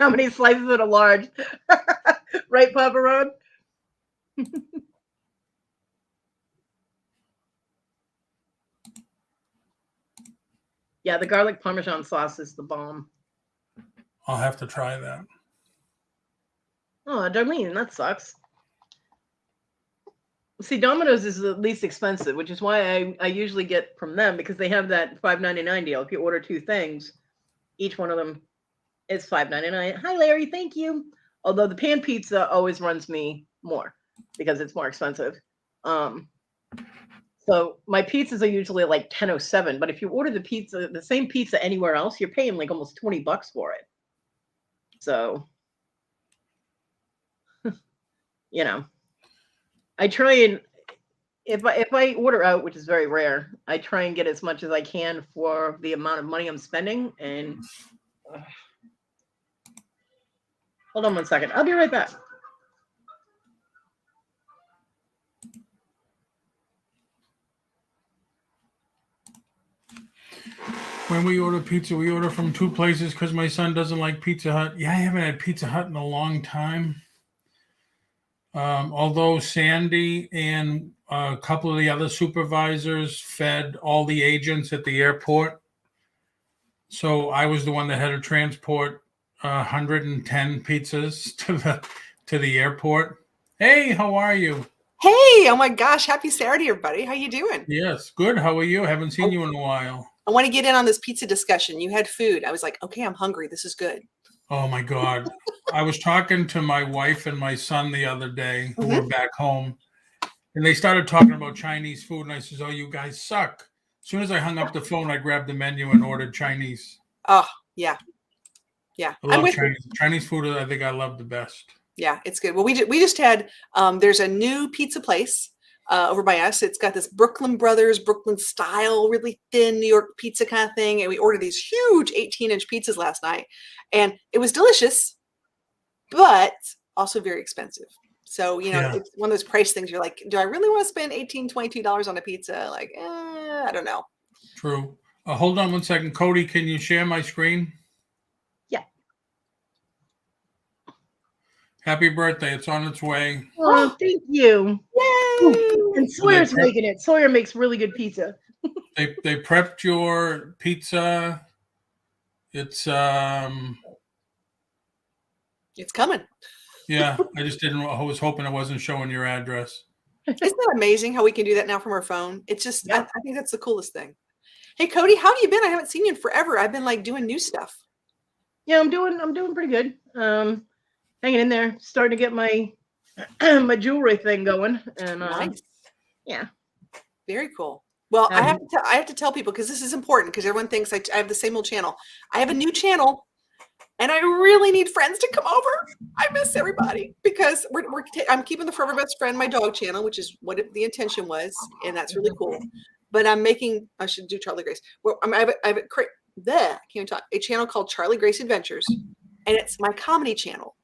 How many slices at a large? Right, Papa Ron? Yeah, the garlic Parmesan sauce is the bomb. I'll have to try that. Oh, Darlene, that sucks. See, Domino's is the least expensive, which is why I usually get from them, because they have that $5.99 deal. If you order 2 things, each one of them is $5.99. Hi, Larry. Thank you. Although the pan pizza always runs me more because it's more expensive. So my pizzas are usually like $10.07, but if you order the same pizza anywhere else, you're paying like almost $20 for it. So, I try and if I order out, which is very rare, I try and get as much as I can for the amount of money I'm spending. And hold on one second. I'll be right back. When we order pizza, we order from 2 places because my son doesn't like Pizza Hut. Yeah, I haven't had Pizza Hut in a long time. Although Sandy and a couple of the other supervisors fed all the agents at the airport. So I was the one that had to transport 110 pizzas to the airport. Hey, how are you? Hey, oh my gosh, happy Saturday, everybody. How you doing? Yes, good. How are you? Haven't seen you in a while. I want to get in on this pizza discussion. You had food. I was like, okay, I'm hungry. This is good. Oh my God. I was talking to my wife and my son the other day who were back home, and they started talking about Chinese food. And I says, oh, you guys suck. As soon as I hung up the phone, I grabbed the menu and ordered Chinese. Oh, yeah. Yeah. I love Chinese food. I think I love the best. Yeah, it's good. Well, we just had, there's a new pizza place over by us. It's got this Brooklyn Brothers, Brooklyn style, really thin New York pizza kind of thing. And we ordered these huge 18-inch pizzas last night. And it was delicious, but also very expensive. So, It's one of those price things. You're like, do I really want to spend $18, $22 on a pizza? Like, I don't know. True. Hold on one second. Kodi, can you share my screen? Yeah. Happy birthday. It's on its way. Oh, thank you. Yay! And Sawyer's making it. Sawyer makes really good pizza. They prepped your pizza. It's coming. Yeah, I just didn't. I was hoping it wasn't showing your address. Isn't that amazing how we can do that now from our phone? It's just, I think that's the coolest thing. Hey, Kodi, how have you been? I haven't seen you in forever. I've been like doing new stuff. Yeah, I'm doing pretty good. Hanging in there, starting to get my my jewelry thing going, and Nice. yeah, Very cool. Well, I Um, have to tell people because this is important because everyone thinks I have the same old channel. I have a new channel, and I really need friends to come over. I miss everybody because I'm keeping the Forever Best Friend my dog channel, which is what the intention was, and that's really cool. But I should do Charlie Grace. Well, I have I can't even talk. A channel called Charlie Grace Adventures, and it's my comedy channel,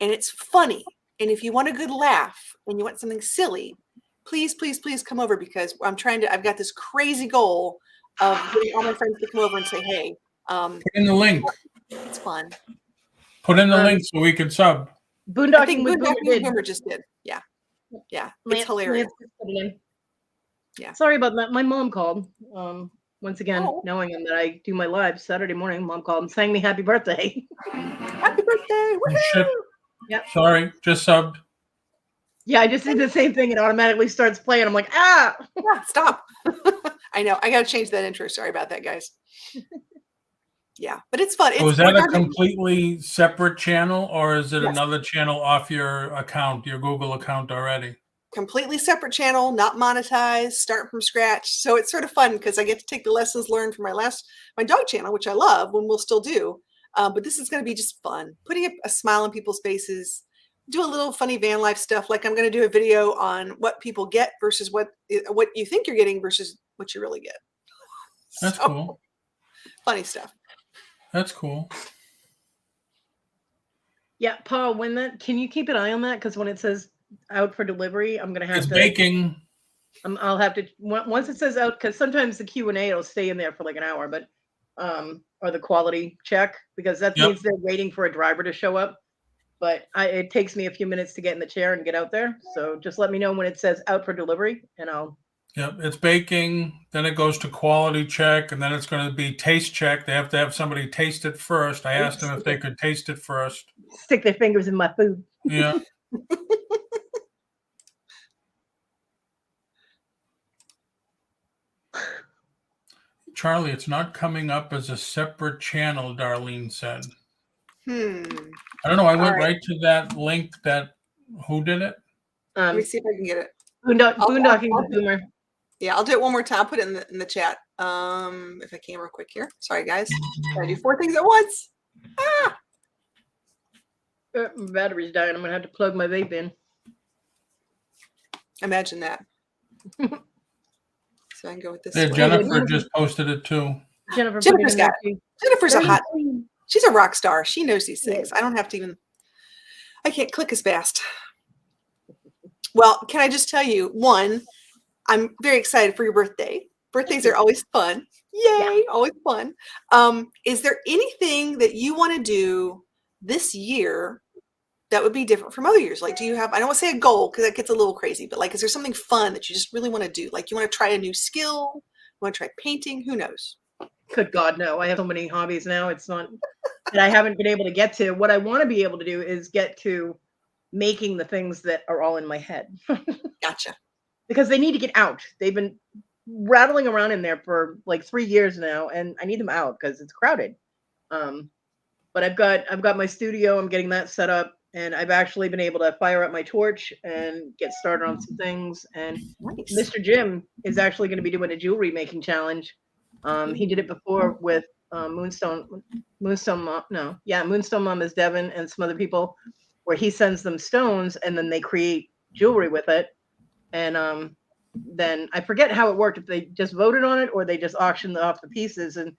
and it's funny. And if you want a good laugh and you want something silly, please, please, please come over because I've got this crazy goal of getting all my friends to come over and say, hey, Put in the link. it's fun. Put in the link so we can sub. I boondocking think with Boomer did. Boomer just did. Yeah. Yeah. Lance- It's hilarious. Lance put it in. Yeah. Sorry about that. My mom called. Once again, Oh. knowing that I do my live Saturday morning, mom called and sang me happy birthday. Happy birthday. Oh, Woohoo! shit. Yep. Sorry, just subbed. Yeah, I just did the same thing. It automatically starts playing. I'm like, ah. Yeah, stop. I know. I got to change that intro. Sorry about that, guys. Yeah, but it's fun. So is that a completely separate channel or is it Yes. another channel off your account, your Google account already? Completely separate channel, not monetized, start from scratch. So it's sort of fun because I get to take the lessons learned from my dog channel, which I love and we'll still do. But this is going to be just fun, putting a smile on people's faces, do a little funny van life stuff. Like I'm going to do a video on what people get versus what you think you're getting versus what you really get. That's cool. Funny stuff. That's cool. Yeah, Paul, can you keep an eye on that? Because when it says out for delivery, I'm gonna have It's to. baking. I'll have to once it says out, because sometimes the Q&A will stay in there for like an hour, but or the quality check, because that means they're waiting for a driver to show up. But it takes me a few minutes to get in the chair and get out there. So just let me know when it says out for delivery, and I'll. Yep, it's baking. Then it goes to quality check, and then it's going to be taste check. They have to have somebody taste it first. I asked them if they could taste it first. Stick their fingers in my food. Yeah. Charlie, it's not coming up as a separate channel, Darlene said. I don't know. I went right to that link who did it? Let me see if I can get it. Boondocking with Boomer. Yeah, I'll do it one more time. I'll put it in the chat. If I can real quick here. Sorry, guys. Gotta do 4 things at once. Ah! My battery's dying. I'm gonna have to plug my vape in. Imagine that. So I can go with this. Yeah, Jennifer just posted it too. Jennifer's a hot. She's a rock star. She knows these things. I don't have to even. I can't click as fast. Well, can I just tell you, one, I'm very excited for your birthday. Birthdays are always fun. Yay, always fun. Is there anything that you want to do this year that would be different from other years? Like, do you have, I don't want to say a goal because that gets a little crazy, but like, is there something fun that you just really want to do? Like you want to try a new skill? You want to try painting? Who knows? Good God, no. I have so many hobbies now. It's not that I haven't been able to get to. What I want to be able to do is get to making the things that are all in my head. Gotcha. Because they need to get out. They've been rattling around in there for like 3 years now, and I need them out because it's crowded. But I've got my studio. I'm getting that set up, and I've actually been able to fire up my torch and get started on some things. And Nice. Mr. Jim is actually going to be doing a jewelry making challenge. He did it before with Moonstone Mom is Devin and some other people, where he sends them stones and then they create jewelry with it. And then I forget how it worked, if they just voted on it or they just auctioned off the pieces and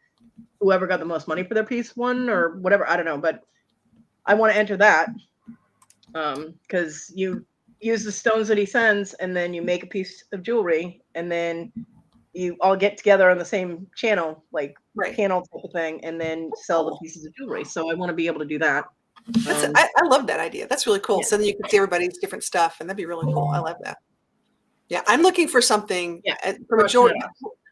whoever got the most money for their piece won or whatever. I don't know, but I want to enter that because you use the stones that he sends and then you make a piece of jewelry and then you all get together on the same channel, like panel type of thing, and then sell the pieces of jewelry. So I want to be able to do that. I love that idea. That's really cool. Yeah. So then you can see everybody's different stuff, and that'd be really cool. I love that. Yeah, I'm looking for something from a jewelry.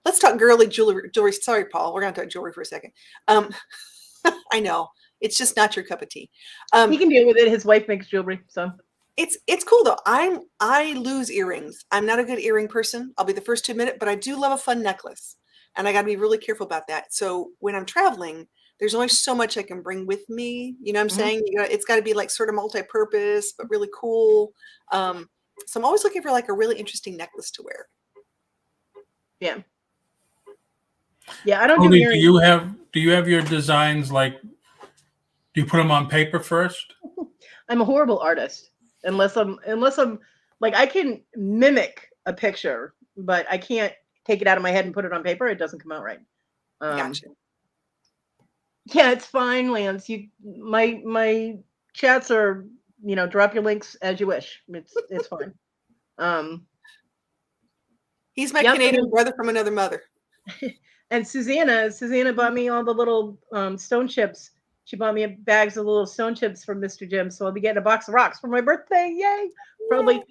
Let's talk girly jewelry. Sorry, Paul. We're going to talk jewelry for a second. I know it's just not your cup of tea. He can deal with it. His wife makes jewelry, so it's cool though. I lose earrings. I'm not a good earring person. I'll be the first to admit it, but I do love a fun necklace. and I got to be really careful about that. So when I'm traveling, there's only so much I can bring with me. You know what I'm saying? It's got to be like sort of multi-purpose, but really cool. So I'm always looking for like a really interesting necklace to wear. Yeah. Yeah, I don't do Kodi, earrings. do you have your designs like? Do you put them on paper first? I'm a horrible artist unless I'm like I can mimic a picture, but I can't take it out of my head and put it on paper. It doesn't come out right. Gotcha. Yeah, it's fine, Lance. My chats are, drop your links as you wish. It's fine. He's my Yep. Canadian brother from another mother. And Susanna bought me all the little stone chips. She bought me bags of little stone chips from Mr. Jim, so I'll be getting a box of rocks for my birthday. Yay! Probably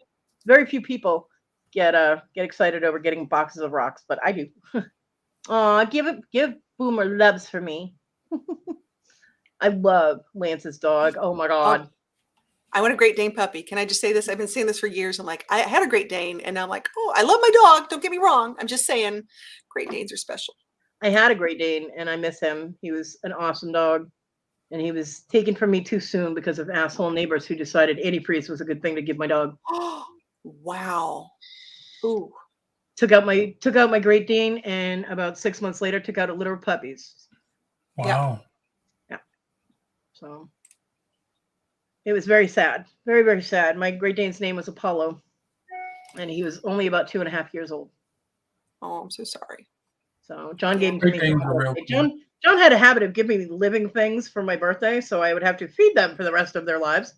very few people get excited over getting boxes of rocks, but I do. Aw, give Boomer loves for me. I love Lance's dog. Oh my god. I want a Great Dane puppy. Can I just say this? I've been saying this for years. I'm like, I had a Great Dane, and now I'm like, oh, I love my dog. Don't get me wrong. I'm just saying, Great Danes are special. I had a Great Dane, and I miss him. He was an awesome dog, and he was taken from me too soon because of asshole neighbors who decided antifreeze was a good thing to give my dog. Wow. Ooh. Took out my Great Dane, and about 6 months later, took out a litter of puppies. Wow. Yeah. So it was very sad, very, very sad. My Great Dane's name was Apollo, and he was only about 2.5 years old. Oh, I'm so sorry. So John gave him to me for my birthday. Cool. John had a habit of giving me living things for my birthday, so I would have to feed them for the rest of their lives.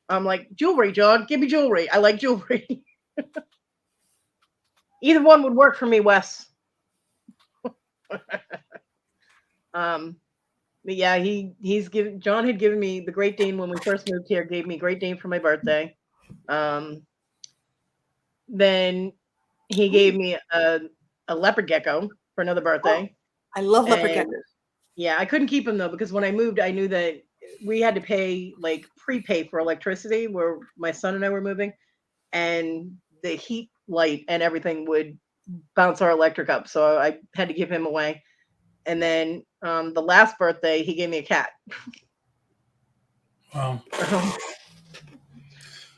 I'm like, jewelry, John, give me jewelry. I like jewelry. Either one would work for me, Wes. But yeah, John had given me the Great Dane when we first moved here, gave me Great Dane for my birthday. Then he gave me a leopard gecko for another birthday. Oh, I love leopard geckos. Yeah, I couldn't keep him though, because when I moved, I knew that we had to pay prepay for electricity where my son and I were moving, and the heat light and everything would bounce our electric up. So I had to give him away. And then the last birthday, he gave me a cat. Wow.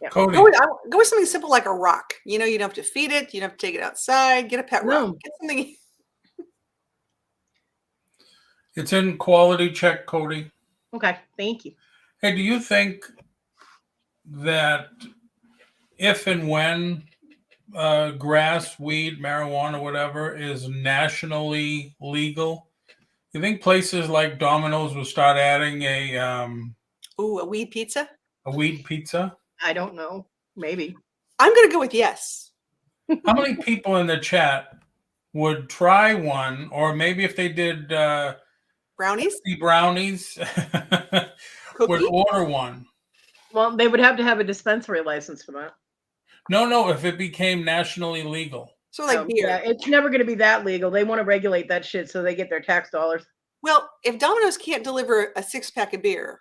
Yeah. Kodi. Go with something simple like a rock. You don't have to feed it. You don't have to take it outside. Get a pet rock. Get something. It's in quality check, Kodi. Okay, thank you. Hey, do you think that if and when grass, weed, marijuana, whatever is nationally legal, you think places like Domino's will start adding a weed pizza? A weed pizza? I don't know. Maybe. I'm going to go with yes. How many people in the chat would try one, or maybe if they did brownies would order one? Well, they would have to have a dispensary license for that. No, if it became nationally legal. So like beer. Yeah, it's never going to be that legal. They want to regulate that shit so they get their tax dollars. Well, if Domino's can't deliver a 6-pack of beer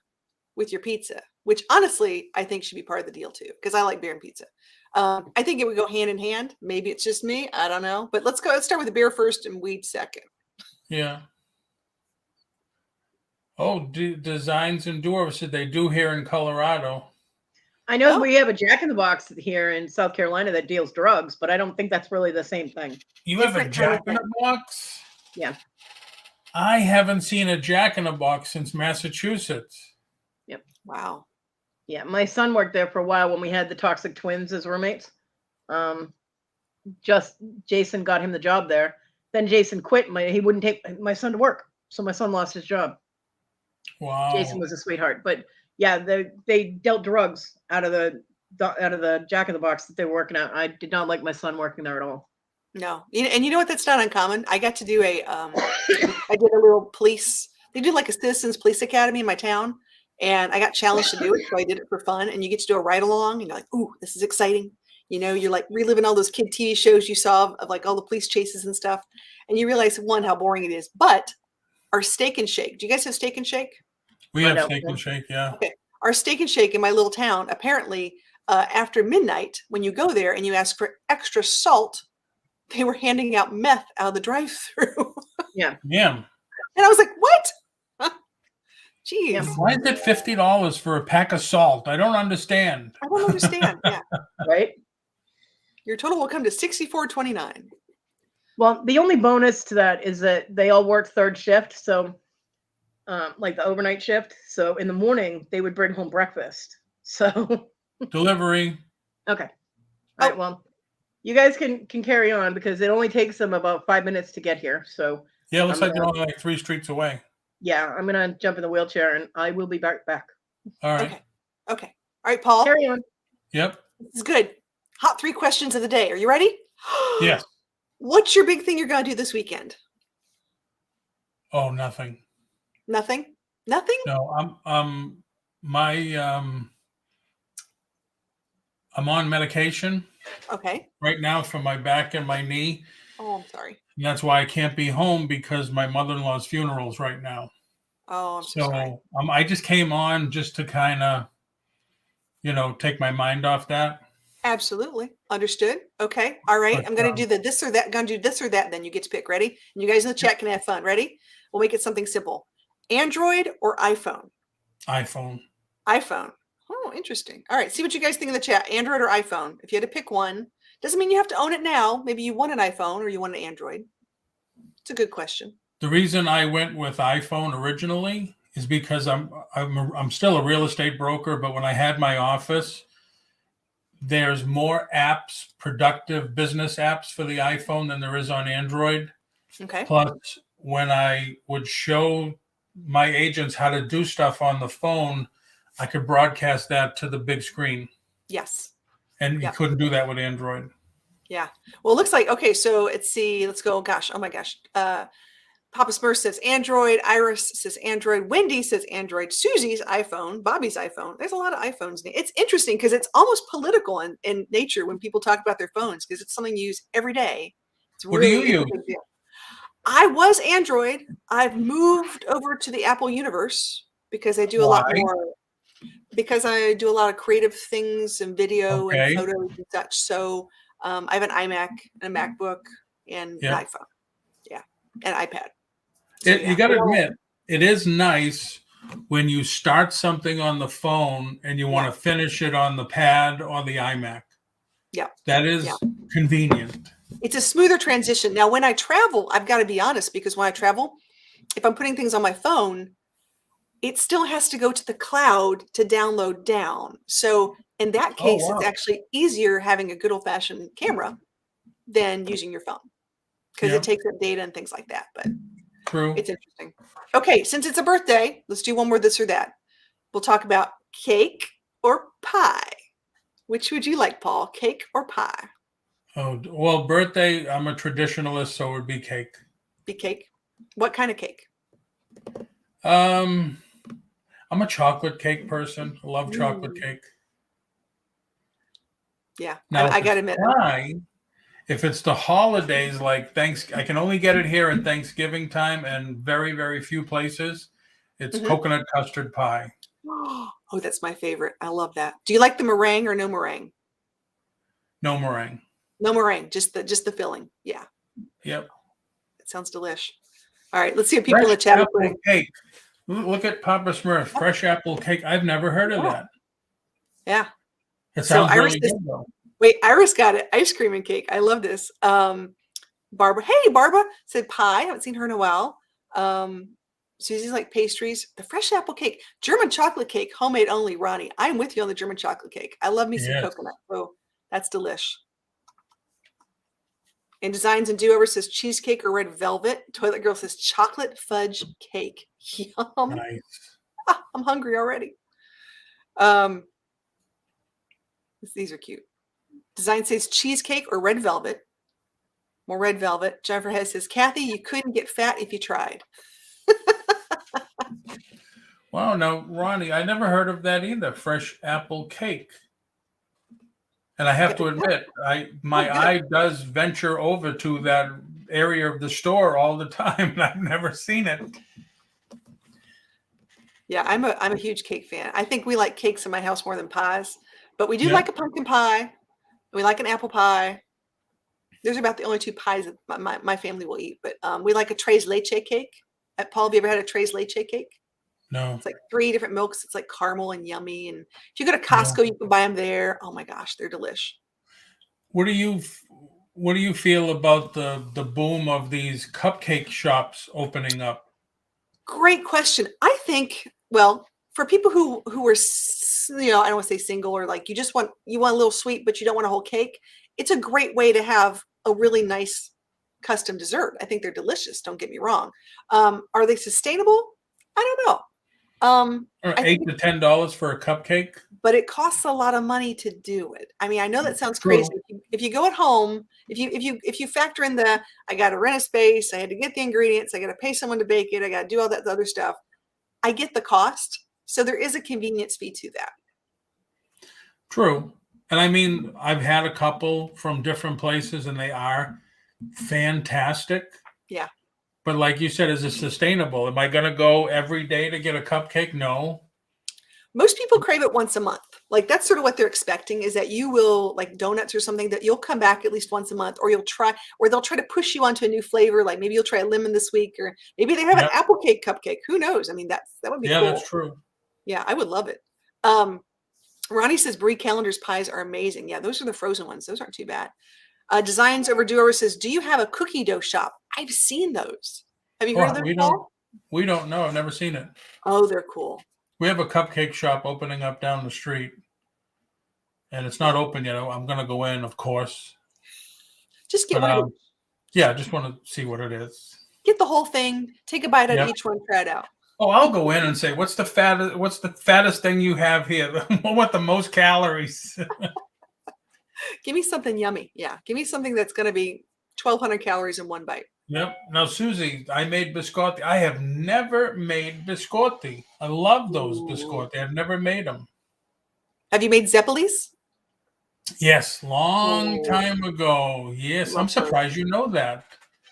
with your pizza, which honestly I think should be part of the deal too, because I like beer and pizza. I think it would go hand in hand. Maybe it's just me. I don't know. But let's start with the beer first and weed second. Yeah. Oh, designs endure. Said they do here in Colorado. I know we have a Jack in the Box here in South Carolina that deals drugs, but I don't think that's really the same thing. You have a Jack in the Box? Yeah. I haven't seen a Jack in the Box since Massachusetts. Yep. Wow. Yeah, my son worked there for a while when we had the toxic twins as roommates. Jason got him the job there. Then Jason quit. He wouldn't take my son to work, so my son lost his job. Wow. Jason was a sweetheart, but yeah, they dealt drugs out of the Jack in the Box that they were working at. I did not like my son working there at all. No, and you know what? That's not uncommon. I got to do I did a little police. They do like a citizens police academy in my town, and I got challenged to do it, so I did it for fun. And you get to do a ride along, and you're like, "Ooh, this is exciting!" You're like reliving all those kid TV shows you saw of like all the police chases and stuff, and you realize one how boring it is. But our Steak and Shake. Do you guys have Steak and Shake? We have Steak and Shake, yeah. Okay. Our Steak and Shake in my little town, apparently, after midnight, when you go there and you ask for extra salt, they were handing out meth out of the drive-through. Yeah. Yeah. And I was like, what? Jeez. Yeah. Why is it $50 for a pack of salt? I don't understand. I don't understand. Yeah. Right. Your total will come to $64.29. Well, the only bonus to that is that they all work third shift. So, like the overnight shift. So in the morning, they would bring home breakfast. So, Delivery. okay. All right. Well, you guys can carry on because it only takes them about 5 minutes to get here. So, Yeah, looks I'm like they're only like 3 streets away. yeah, I'm going to jump in the wheelchair and I will be back. All right. Okay. Okay. All right, Paul. Carry on. Yep. This is good. Hot 3 questions of the day. Are you ready? Yes. What's your big thing you're going to do this weekend? Oh, nothing. Nothing? Nothing? No, I'm on medication Okay. right now for my back and my knee. Oh, I'm sorry. And that's why I can't be home because my mother-in-law's funeral's right now. Oh, I'm so sorry. So I just came on just to kind of, take my mind off that. Absolutely. Understood. Okay. All right. But, I'm going to do the this or that. Going to do this or that. Then you get to pick. Ready? And you guys in the chat can have fun. Ready? We'll make it something simple. Android or iPhone? iPhone. iPhone. Oh, interesting. All right. See what you guys think in the chat. Android or iPhone? If you had to pick one, doesn't mean you have to own it now. Maybe you want an iPhone or you want an Android. It's a good question. The reason I went with iPhone originally is because I'm still a real estate broker, but when I had my office, there's more apps, productive business apps for the iPhone than there is on Android. Okay. Plus, when I would show my agents how to do stuff on the phone, I could broadcast that to the big screen. Yes. And you couldn't do that with Android. Yeah. Well, it looks like, okay, so let's see. Let's go. Gosh. Oh my gosh. Papa Smurf says Android. Iris says Android. Wendy says Android. Susie's iPhone. Bobby's iPhone. There's a lot of iPhones. It's interesting because it's almost political in nature when people talk about their phones because it's something you use every day. It's What do you use? a big deal. I was Android. I've moved over to the Apple universe because I do a lot Why? more. Because I do a lot of creative things and video Okay. and photos and such. So I have an iMac and a MacBook and an iPhone. Yeah. And iPad. So, You got to admit, it is nice when you start something on the phone and you want to finish it on the pad or the iMac. Yeah. That is convenient. It's a smoother transition. Now, when I travel, I've got to be honest, because when I travel, if I'm putting things on my phone, it still has to go to the cloud to download down. So in that case, it's actually easier having a good old fashioned camera than using your phone because it takes up data and things like that. But True. It's interesting. Okay, since it's a birthday, let's do one more this or that. We'll talk about cake or pie. Which would you like, Paul? Cake or pie? Oh, well, birthday, I'm a traditionalist, so it would be cake. Be cake. What kind of cake? I'm a chocolate cake person. I love chocolate cake. Yeah, Now, I got to admit. Pie, if it's the holidays like I can only get it here at Thanksgiving time and very, very few places. It's coconut custard pie. Oh, that's my favorite. I love that. Do you like the meringue or no meringue? No meringue. No meringue, just the filling. Yeah. Yep. It sounds delish. All right, let's see what people in the chat are putting. Cake. Look at Papa Smurf, fresh apple cake. I've never heard of that. Yeah. It sounds Iris really good, though. Wait, Iris got it. Ice cream and cake. I love this. Barbara. Hey, Barbara said pie. I haven't seen her in a while. Susie's like pastries. The fresh apple cake. German chocolate cake. Homemade only, Ronnie. I'm with you on the German chocolate cake. I love me some coconut. Oh, that's delish. And Designs and Do-Over says cheesecake or red velvet. Toilet Girl says chocolate fudge cake. Yum. Nice. I'm hungry already. These are cute. Design says cheesecake or red velvet. More red velvet. Jennifer Hess says, Kathy, you couldn't get fat if you tried. Wow, now, Ronnie, I never heard of that either. Fresh apple cake. And I have to admit, my eye does venture over to that area of the store all the time, and I've never seen it. Yeah, I'm a huge cake fan. I think we like cakes in my house more than pies, but we do like a pumpkin pie. We like an apple pie. There's about the only two pies that my family will eat, but we like a tres leche cake. Paul, have you ever had a tres leche cake? No. It's like 3 different milks. It's like caramel and yummy. And if you go to Yeah. Costco, you can buy them there. Oh my gosh, they're delish. What do you feel about the boom of these cupcake shops opening up? Great question. I think, well, for people who are, I don't want to say single, or like you want a little sweet, but you don't want a whole cake. It's a great way to have a really nice custom dessert. I think they're delicious. Don't get me wrong. Are they sustainable? I don't know. Or I $8 think, to $10 for a cupcake? but it costs a lot of money to do it. I mean, I know that sounds True. crazy. If you go at home, if you factor in I got to rent a space, I had to get the ingredients, I got to pay someone to bake it, I got to do all that other stuff. I get the cost. So there is a convenience fee to that. True. And I mean, I've had a couple from different places and they are fantastic. Yeah. But like you said, is it sustainable? Am I going to go every day to get a cupcake? No. Most people crave it once a month. Like that's sort of what they're expecting, is that you will, like donuts or something, that you'll come back at least once a month, or they'll try to push you onto a new flavor. Like maybe you'll try a lemon this week, or maybe they have an apple cake cupcake. Who knows? I mean, that would be cool. That's true. Yeah, I would love it. Ronnie says Brie Callender's pies are amazing. Yeah, those are the frozen ones. Those aren't too bad. Designs Over Doer says, do you have a cookie dough shop? I've seen those. Have you heard of them? We don't know. I've never seen it. Oh, they're cool. We have a cupcake shop opening up down the street. And it's not open yet. I'm going to go in, of course. Just get one. Yeah, I just want to see what it is. Get the whole thing. Take a bite out of each one. Try it out. Oh, I'll go in and say, what's the fattest thing you have here? What the most calories? Give me something yummy. Yeah. Give me something that's going to be 1,200 calories in one bite. Yep. Now, Susie, I made biscotti. I have never made biscotti. I love those biscotti. I've never made them. Have you made zeppelis? Yes, long time ago. Yes, I'm surprised you know that.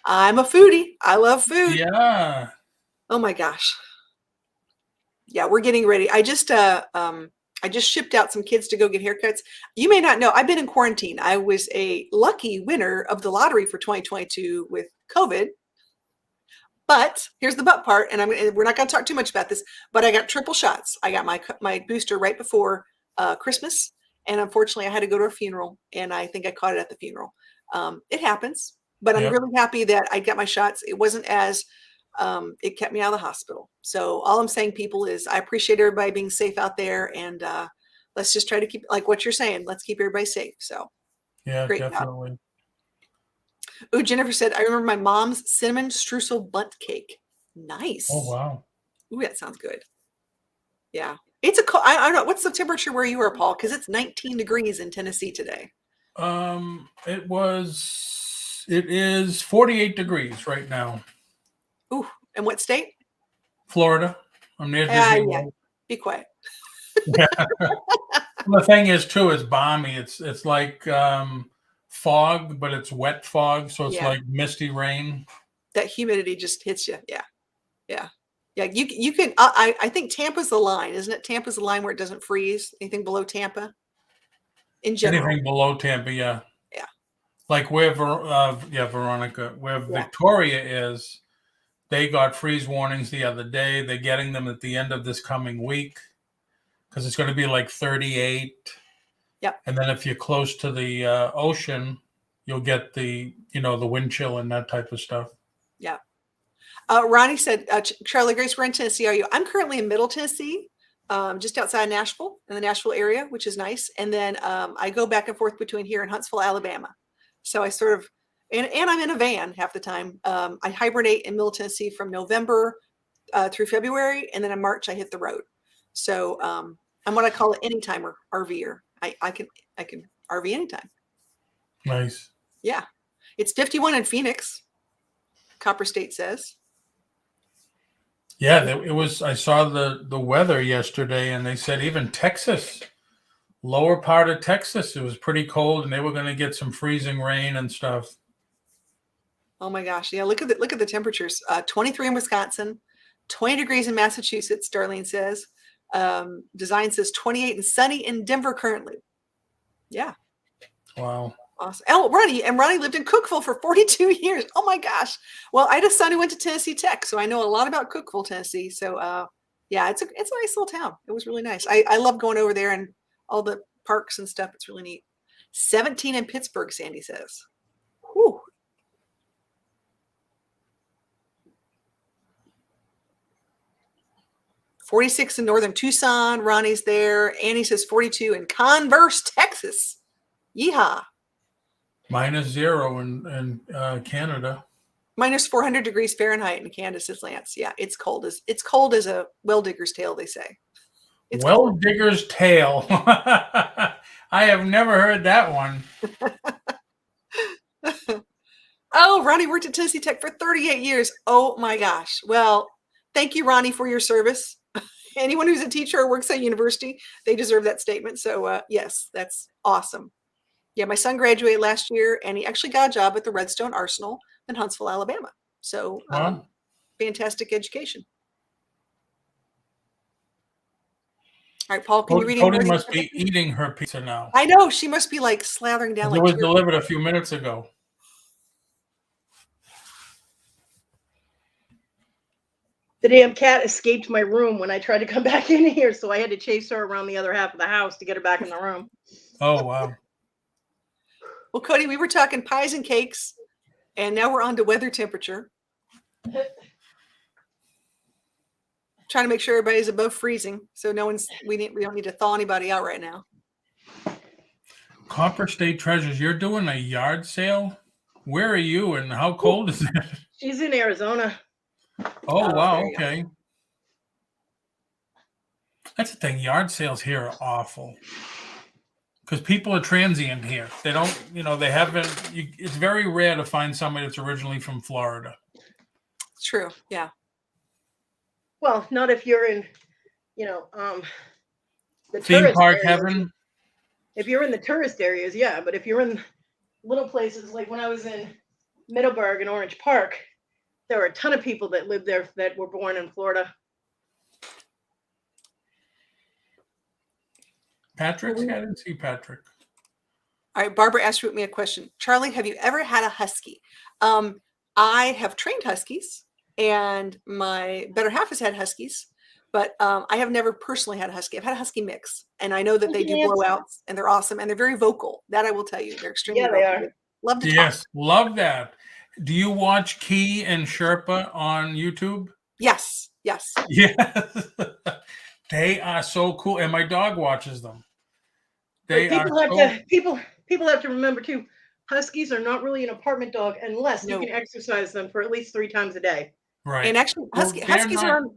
I'm a foodie. I love food. Yeah. Oh my gosh. Yeah, we're getting ready. I just shipped out some kids to go get haircuts. You may not know, I've been in quarantine. I was a lucky winner of the lottery for 2022 with COVID. But here's the but part, and we're not going to talk too much about this, but I got triple shots. I got my booster right before Christmas, and unfortunately I had to go to a funeral, and I think I caught it at the funeral. It happens, but I'm really happy that I got my shots. It wasn't as it kept me out of the hospital. So all I'm saying, people, is I appreciate everybody being safe out there, and let's just try to keep, like what you're saying, let's keep everybody safe. So yeah, great definitely. job. Oh, Jennifer said, I remember my mom's cinnamon streusel bundt cake. Nice. Oh, wow. Ooh, that sounds good. Yeah. It's I don't know. What's the temperature where you are, Paul? Because it's 19 degrees in Tennessee today. It is 48 degrees right now. Ooh, and what state? Florida. I'm near Disney Yeah. World. Be quiet. The thing is, too, it's balmy. It's like fog, but it's wet fog, so it's like misty rain. That humidity just hits you. Yeah. You can. I think Tampa's the line, isn't it? Tampa's the line where it doesn't freeze. Anything below Tampa, in general. Anything below Tampa, yeah. Like where Veronica, where Victoria is, they got freeze warnings the other day. They're getting them at the end of this coming week because it's going to be like 38. Yep. And then if you're close to the ocean, you'll get the wind chill and that type of stuff. Yeah. Ronnie said, Charlie Grace, where in Tennessee are you? I'm currently in Middle Tennessee, just outside Nashville, in the Nashville area, which is nice. And then I go back and forth between here and Huntsville, Alabama. So I sort of, and I'm in a van half the time. I hibernate in Middle Tennessee from November through February. And then in March, I hit the road. So I'm what I call an anytimer RVer. I can RV anytime. Nice. Yeah. It's 51 in Phoenix, Copper State says. Yeah, it was. I saw the weather yesterday, and they said even Texas, lower part of Texas, it was pretty cold, and they were going to get some freezing rain and stuff. Oh my gosh! Yeah, look at the temperatures. 23 in Wisconsin, 20 degrees in Massachusetts. Darlene says. Design says 28 and sunny in Denver currently. Yeah. Wow. Awesome. Oh, Ronnie lived in Cookeville for 42 years. Oh my gosh. Well, I had a son who went to Tennessee Tech, so I know a lot about Cookeville, Tennessee. So yeah, it's a nice little town. It was really nice. I love going over there and all the parks and stuff. It's really neat. 17 in Pittsburgh, Sandy says. Whew. "46 in northern Tucson." Ronnie's there. Annie says 42 in Converse, Texas. Yeehaw. -0 in Canada. Minus 400 degrees Fahrenheit in Canada, says Lance. Yeah, it's cold as a well digger's tail, they say. It's Well cold. digger's tail. I have never heard that one. Oh, Ronnie worked at Tennessee Tech for 38 years. Oh my gosh. Well, thank you, Ronnie, for your service. Anyone who's a teacher or works at a university, they deserve that statement. So yes, that's awesome. Yeah, my son graduated last year, and he actually got a job at the Redstone Arsenal in Huntsville, Alabama. So Wow. fantastic education. All right, Paul, can you read him? Kodi must be eating her pizza now. I know, she must be like slathering down. It was delivered a few minutes ago. The damn cat escaped my room when I tried to come back in here, so I had to chase her around the other half of the house to get her back in the room. Oh, wow. Well, Kodi, we were talking pies and cakes, and now we're on to weather temperature. Trying to make sure everybody's above freezing, so we don't need to thaw anybody out right now. Copper State Treasures, you're doing a yard sale? Where are you, and how cold is it? She's in Arizona. Oh, wow, there you go. okay. That's the thing. Yard sales here are awful. Because people are transient here. They don't, they haven't, it's very rare to find somebody that's originally from Florida. It's true, yeah. Well, not if you're in, the Theme tourist park areas. heaven? If you're in the tourist areas, yeah. But if you're in little places, like when I was in Middleburg and Orange Park, there were a ton of people that lived there that were born in Florida. Patrick? I didn't see Patrick. All right, Barbara asked me a question. Charlie, have you ever had a husky? I have trained huskies, and my better half has had huskies, but I have never personally had a husky. I've had a husky mix, and I know that they do blowouts, and they're awesome, and they're very vocal. That I will tell you. They're extremely vocal. They are. Love to Yes, talk. love that. Do you watch Key and Sherpa on YouTube? Yes. Yes. They are so cool, and my dog watches them. People have to remember too. Huskies are not really an apartment dog unless you can exercise them for at least 3 times a day. Right. And actually, huskies are on.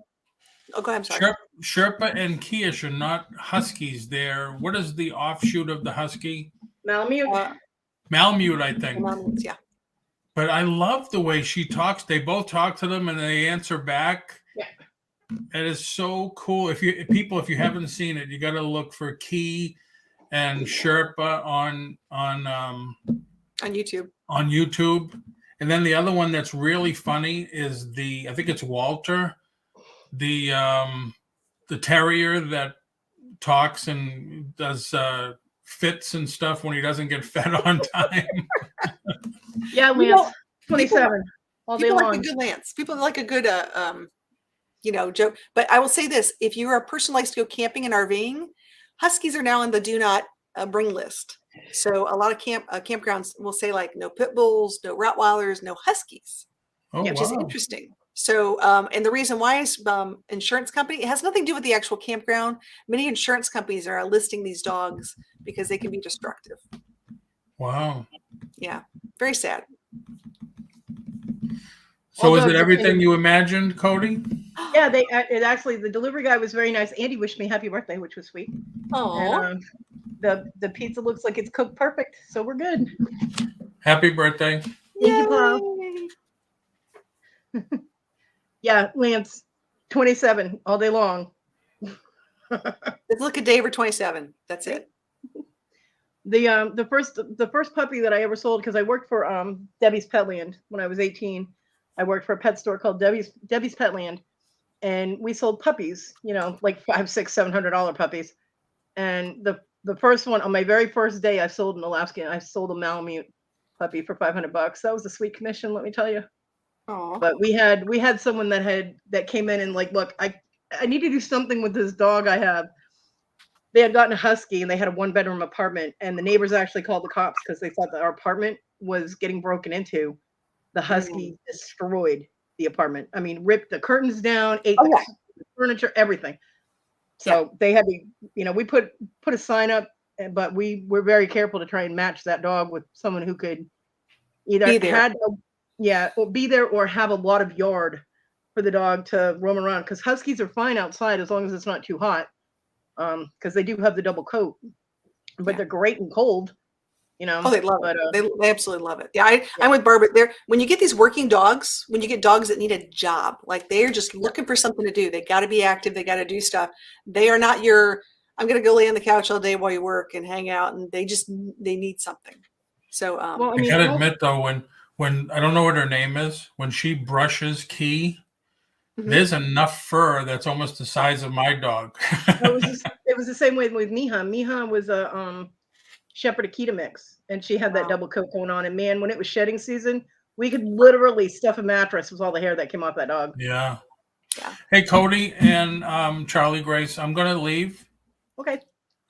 Oh, go ahead. I'm sorry. Sherpa and Kish are not huskies. They're, what is the offshoot of the husky? Malamute. Malamute, I think. Malamutes, yeah. But I love the way she talks. They both talk to them and they answer back. Yeah. It is so cool. If you haven't seen it, you got to look for Key and Sherpa on YouTube. On YouTube. And then the other one that's really funny is I think it's Walter, the terrier that talks and does fits and stuff when he doesn't get fed on time. Yeah, Lance, 27 all day long. People like a good Lance. People like a good joke. But I will say this: if you're a person who likes to go camping and RVing, huskies are now on the do not bring list. So a lot of campgrounds will say like no pit bulls, no Rottweilers, no huskies, which is interesting. So and the reason why is insurance company. It has nothing to do with the actual campground. Many insurance companies are listing these dogs because they can be destructive. Wow. Yeah, very sad. So is it everything you imagined, Kodi? Yeah, the delivery guy was very nice. Andy wished me happy birthday, which was sweet. Oh. The pizza looks like it's cooked perfect, so we're good. Happy birthday. Thank you, Paul. Yeah, Lance, 27 all day long. Let's look at day over 27. That's it. The first puppy that I ever sold, because I worked for Debbie's Petland when I was 18. I worked for a pet store called Debbie's Petland, and we sold puppies, like $500, $600, $700 puppies. And the the first one on my very first day, I sold an Alaskan. I sold a Malamute puppy for $500. That was a sweet commission, let me tell you. Oh, But we had someone that came in and like, look, I need to do something with this dog I have. They had gotten a husky and they had a 1-bedroom apartment, and the neighbors actually called the cops because they thought that our apartment was getting broken into. The husky destroyed the apartment. I mean, ripped the curtains down, ate Oh, yeah. the furniture, everything. So they had to, we put a sign up, but we were very careful to try and match that dog with someone who could either Be there. or be there or have a lot of yard for the dog to roam around. Because huskies are fine outside as long as it's not too hot. Because they do have the double coat, but Yeah. they're great and cold. Oh, they love but, it. They absolutely love it. Yeah, I'm with Barbara there. When you get these working dogs, when you get dogs that need a job, like they're just looking for something to do. They got to be active. They got to do stuff. They are not I'm going to go lay on the couch all day while you work and hang out. And they need something. So, well, I gotta admit though, when I don't know what her name is, when she brushes Key, there's enough fur that's almost the size of my dog. it was the same way with Miha. Miha was a Shepherd Akita mix, and she had that double coat going on. And man, when it was shedding season, we could literally stuff a mattress with all the hair that came off that dog. Yeah. Hey, Kodi and Charlie Grace, I'm gonna leave. Okay.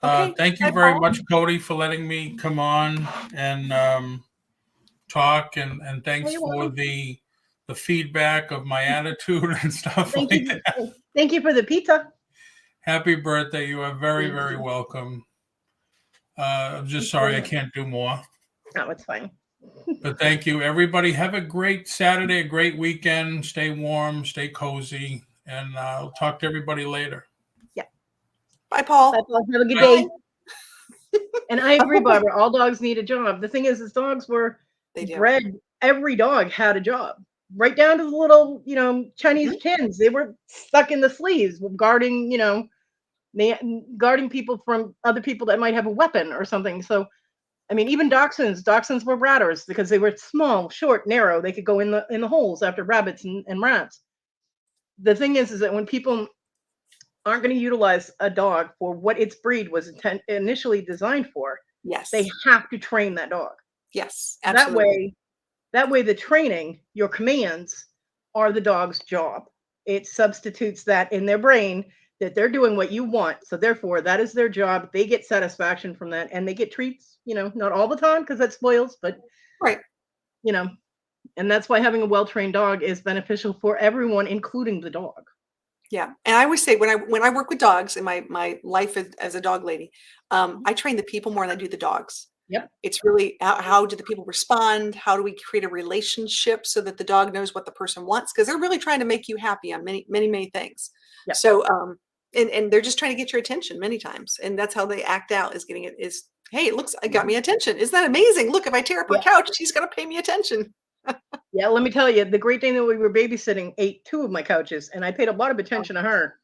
Thank you very much, Kodi, for letting me come on and talk, and thanks for the feedback of my attitude and stuff like that. Thank you for the pizza. Happy birthday. You are very, very welcome. I'm just sorry I can't do more. No, it's fine. But thank you, everybody. Have a great Saturday, a great weekend. Stay warm, stay cozy, and I'll talk to everybody later. Yeah. Bye, Paul. Bye, Paul. Have a good day. And I agree, Barbara. All dogs need a job. The thing is dogs were bred. Every dog had a job, right down to the little, Chinese tins. They were stuck in the sleeves, guarding, guarding people from other people that might have a weapon or something. So, I mean, even dachshunds were ratters because they were small, short, narrow. They could go in the holes after rabbits and rats. The thing is that when people aren't going to utilize a dog for what its breed was initially designed for, they have to train that dog. Yes, absolutely. That way the training, your commands, are the dog's job. It substitutes that in their brain that they're doing what you want. So therefore, that is their job. They get satisfaction from that, and they get treats, not all the time because that spoils, but and that's why having a well-trained dog is beneficial for everyone, including the dog. Yeah. And I always say when I work with dogs in my life as a dog lady, I train the people more than I do the dogs. Yep. It's really how do the people respond? How do we create a relationship so that the dog knows what the person wants? Because they're really trying to make you happy on many, many, many things. Yep. So, and they're just trying to get your attention many times. And that's how they act out hey, it got me attention. Isn't that amazing? Look, if I tear up her couch, she's going to pay me attention. Yeah, let me tell you, the Great Dane that we were babysitting ate 2 of my couches, and I paid a lot of attention to her.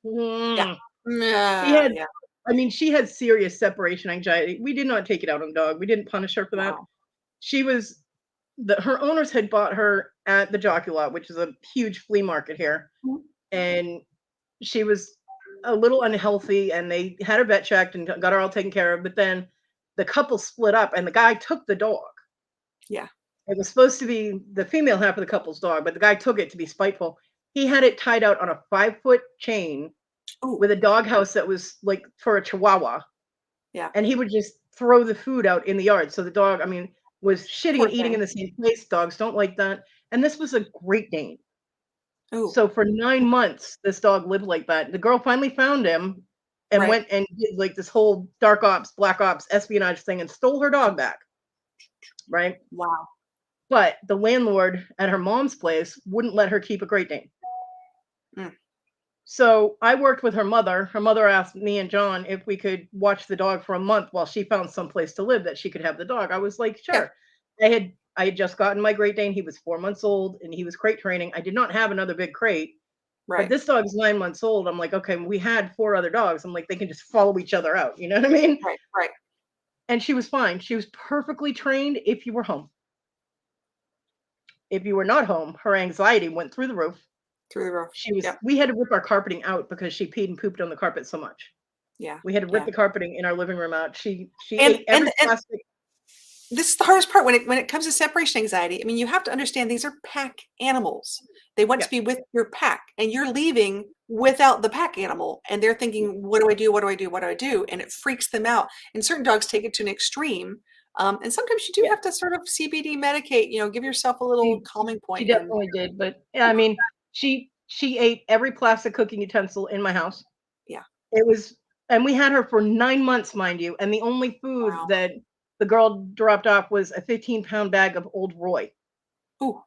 She had serious separation anxiety. We did not take it out on the dog. We didn't punish her for that. She was her owners had bought her at the Jockey Lot, which is a huge flea market here, and she was a little unhealthy, and they had her vet checked and got her all taken care of. But then the couple split up, and the guy took the dog. Yeah. It was supposed to be the female half of the couple's dog, but the guy took it to be spiteful. He had it tied out on a 5-foot chain with a doghouse that was like for a Chihuahua. Yeah. And he would just throw the food out in the yard. So the dog, was shitting and eating in the same place. Dogs don't like that. And this was a Great Dane. So for 9 months, this dog lived like that. The girl finally found him and went and did like this whole dark ops, black ops, espionage thing and stole her dog back. Right? Wow. But the landlord at her mom's place wouldn't let her keep a Great Dane. So I worked with her mother. Her mother asked me and John if we could watch the dog for a month while she found some place to live that she could have the dog. I was like, sure. Yeah. I had just gotten my Great Dane. He was 4 months old and he was crate training. I did not have another big crate. But this dog is 9 months old. I'm like, okay, we had 4 other dogs. I'm like, they can just follow each other out. You know what I mean? Right. And she was fine. She was perfectly trained if you were home. If you were not home, her anxiety went through the roof. Through the roof. We had to rip our carpeting out because she peed and pooped on the carpet so much. Yeah. We had to rip Yeah. the carpeting in our living room out. She And- ate every and- plastic. This is the hardest part when it comes to separation anxiety. I mean, you have to understand these are pack animals. They want Yeah. to be with your pack, and you're leaving without the pack animal, and they're thinking, "What do I do? What do I do? What do I do?" And it freaks them out. And certain dogs take it to an extreme. And sometimes you do Yeah. have to sort of CBD medicate. Give yourself a little calming She point. And definitely did, but yeah, I mean, she ate every plastic cooking utensil in my house. Yeah. It was, and we had her for 9 months, mind you, and the only food Wow. that the girl dropped off was a 15-pound bag of Old Roy. Ooh,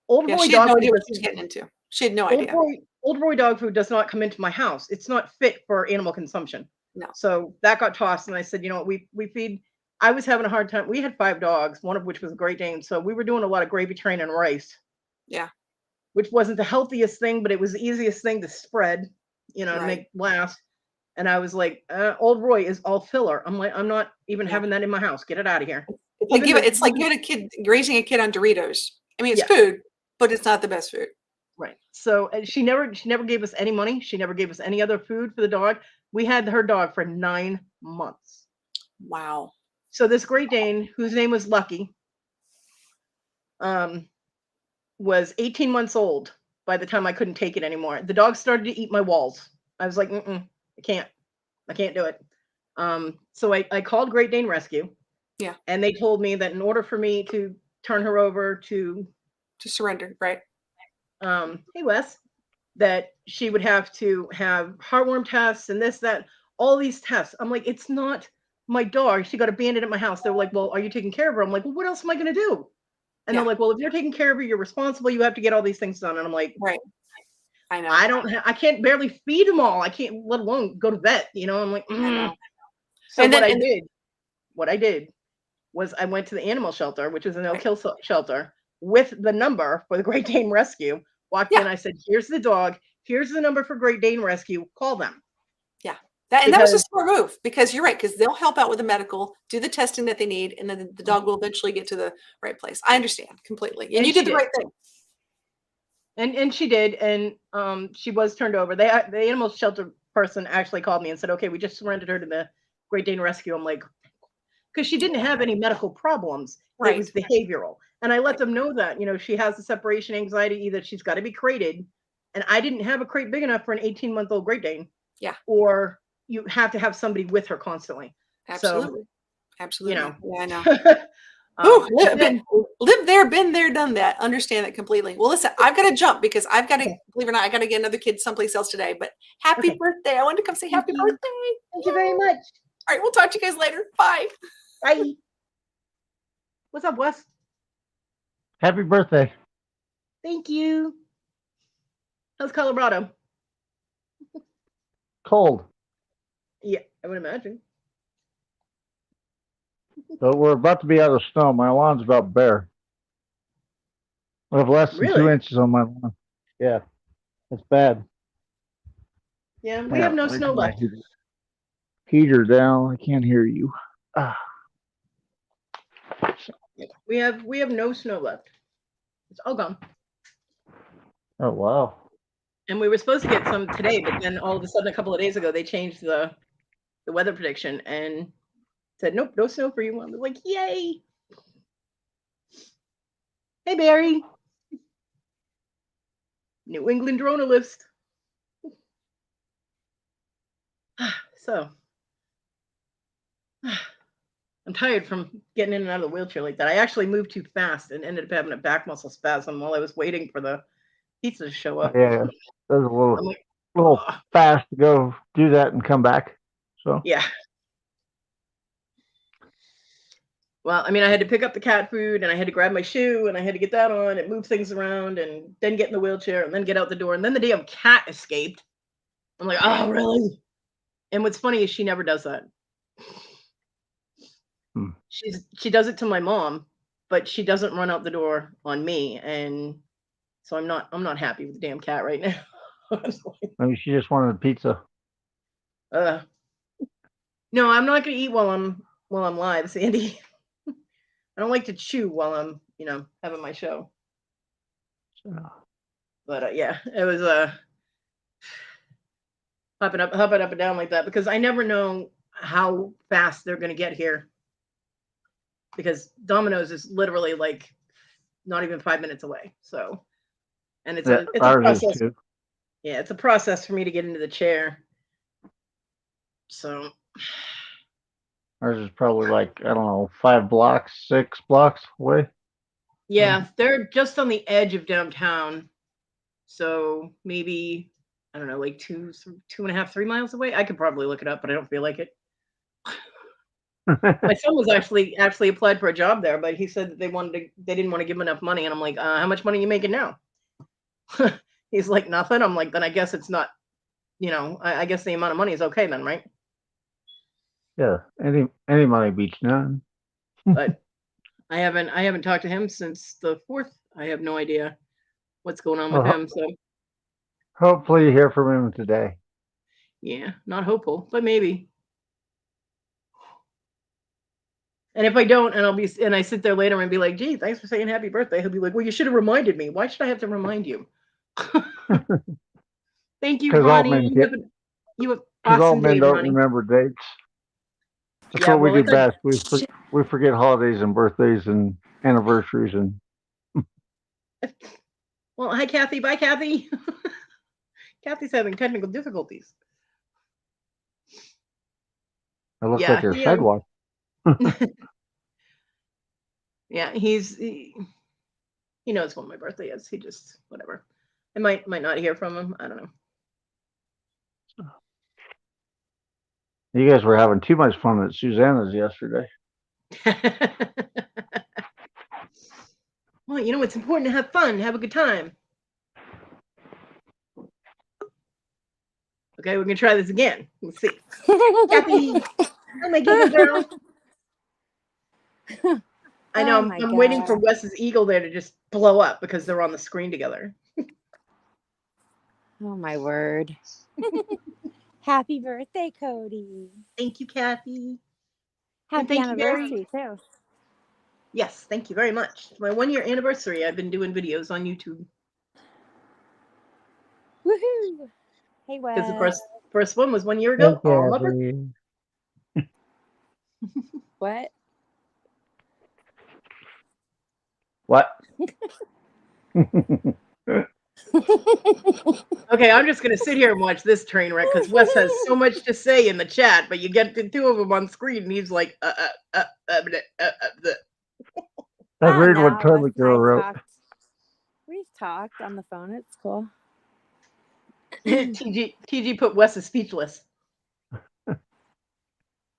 Old yeah, Roy she had dog no food idea what she was doesn't- getting into. She had no Old idea. Roy dog food does not come into my house. It's not fit for animal consumption. No. So that got tossed, and I said, you know what, we feed. I was having a hard time. We had 5 dogs, one of which was a Great Dane, so we were doing a lot of gravy train and rice. Yeah. Which wasn't the healthiest thing, but it was the easiest thing to spread, to Right. make last. And I was like, Old Roy is all filler. I'm like, I'm not even Yeah. having that in my house. Get it out of here. It's like Even it's like giving a kid raising a kid on Doritos. I mean, it's Yeah. food, but it's not the best food. Right. So she never gave us any money. She never gave us any other food for the dog. We had her dog for 9 months. Wow. So this Great Dane, whose name was Lucky, was 18 months old by the time I couldn't take it anymore. The dog started to eat my walls. I was like, I can't do it. So I called Great Dane Rescue. Yeah. And they told me that in order for me to turn her over to surrender, right? Hey Wes, that she would have to have heartworm tests and this, that, all these tests. I'm like, it's not my dog. She got abandoned at my house. They were like, well, are you taking care of her? I'm like, well, what else am I going to do? And they're like, well, if you're taking care of her, you're responsible. You have to get all these things done. And I'm like, right. I know. I can't barely feed them all. I can't, let alone go to vet. I'm like, I know. So what I did was I went to the animal shelter, which is a no-kill shelter, with the number for the Great Dane Rescue. Walked in, I said, here's the dog. Here's the number for Great Dane Rescue. Call them. Yeah. That was a smart move, because you're right, because they'll help out with the medical, do the testing that they need, and then the dog will eventually get to the right place. I understand completely. And you did the right thing. And she did, and she was turned over. The animal shelter person actually called me and said, okay, we just surrendered her to the Great Dane Rescue. I'm like, because she didn't have any medical problems. It was behavioral. And I let them know that, she has the separation anxiety, either she's got to be crated. And I didn't have a crate big enough for an 18-month-old Great Dane. Yeah. Or you have to have somebody with her constantly. Absolutely. So, absolutely. Yeah, I know. Live there, been there, done that. Understand that completely. Well, listen, I've got to jump because I've got to, believe it or not, I got to get another kid someplace else today. But happy birthday. I wanted to come say happy birthday. Thank you very much. All right, we'll talk to you guys later. Bye. Bye. What's up, Wes? Happy birthday. Thank you. How's Colorado? Cold. Yeah, I would imagine. So we're about to be out of snow. My lawn's about bare. I have less than 2 inches on my lawn. Yeah, it's bad. Yeah, we have no snow left. Heater down. I can't hear you. We have no snow left. It's all gone. Oh wow. And we were supposed to get some today, but then all of a sudden, a couple of days ago, they changed the weather prediction and said, nope, no snow for you. I was like, yay. Hey, Barry. New England dronerlist. So, I'm tired from getting in and out of the wheelchair like that. I actually moved too fast and ended up having a back muscle spasm while I was waiting for the pizza to show up. Yeah, that was a little fast to go do that and come back. So yeah. Well, I mean, I had to pick up the cat food and I had to grab my shoe and I had to get that on and move things around and then get in the wheelchair and then get out the door. And then the damn cat escaped. I'm like, oh, really? And what's funny is she never does that. She does it to my mom, but she doesn't run out the door on me. And so I'm not happy with the damn cat right now. Maybe she just wanted a pizza. No, I'm not gonna eat while I'm live, Sandy. I don't like to chew while I'm, having my show. But yeah, it was hopping up and down like that, because I never know how fast they're going to get here. Because Domino's is literally like not even 5 minutes away. So, and it's a ours is process. too. Yeah, it's a process for me to get into the chair. So, Ours is probably like, I don't know, 5 blocks, 6 blocks away. yeah, they're just on the edge of downtown. So maybe, I don't know, like 2.5, 3 miles away. I could probably look it up, but I don't feel like it. My son was actually applied for a job there, but he said that they didn't want to give him enough money. And I'm like, how much money are you making now? He's like, nothing. I'm like, then I guess it's not, I guess the amount of money is okay then, right? Yeah, any money beats none. But I haven't talked to him since the 4th. I have no idea what's going on with him. So Hopefully you hear from him today. yeah, not hopeful, but maybe. And if I don't, and I sit there later and be like, gee, thanks for saying happy birthday, he'll be like, well, you should have reminded me. Why should I have to remind you? Thank you, 'Cause all Ronnie. men You have Because all awesome men day, don't Ronnie. remember dates. That's Yeah, what we well, do best. We forget holidays and birthdays and anniversaries and. Well, hi, Kathy. Bye, Kathy. Kathy's having technical difficulties. It looks Yeah, like your sidewalk. Yeah, he knows when my birthday is. He just whatever. I might not hear from him. I don't know. You guys were having too much fun at Susanna's yesterday. Well, it's important to have fun, have a good time. Okay, we're gonna try this again. Let's see. Kathy, I'm my giggle girl. I know. I'm waiting for Wes's eagle there to just blow up because they're on the screen together. Oh my word. Happy birthday, Kodi. Thank you, Kathy. Happy thank you anniversary, too. Yes, thank you very much. It's my 1-year anniversary. I've been doing videos on YouTube. Woohoo! Hey, Because the Wes. first one was 1 year ago. On my birthday. What? What? Okay, I'm just gonna sit here and watch this train wreck because Wes has so much to say in the chat, but you get the two of them on screen, and he's like, That's weird what Toilet Girl wrote. We've talked on the phone. It's cool. TG put Wes as speechless.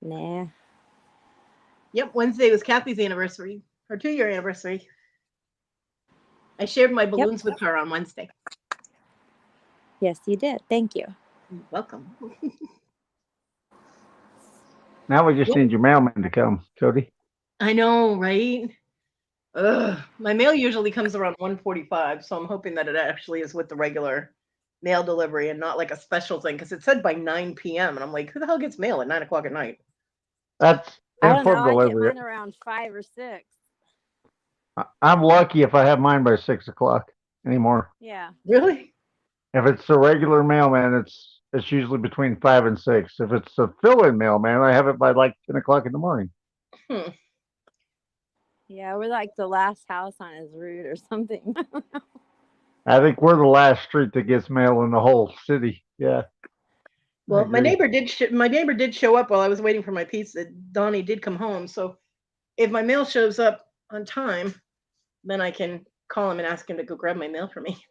Nah. Yep, Wednesday was Kathy's anniversary, her 2-year anniversary. I shared my balloons with her on Wednesday. Yes, you did. Thank you. You're welcome. Now we just need your mailman to come, Kodi. I know, right? Ugh. My mail usually comes around 1:45, so I'm hoping that it actually is with the regular mail delivery and not like a special thing, because it said by 9 p.m. and I'm like, who the hell gets mail at 9 o'clock at night? That's I don't know. delivery. I get mine around 5 or 6. I'm lucky if I have mine by 6 o'clock anymore. Yeah. Really? If it's a regular mailman, it's usually between 5 and 6. If it's a fill-in mailman, I have it by like 10 o'clock in the morning. Yeah, we're like the last house on his route or something. I think we're the last street that gets mail in the whole city. Yeah. Well, my neighbor did show up while I was waiting for my pizza. Donnie did come home, so if my mail shows up on time, then I can call him and ask him to go grab my mail for me.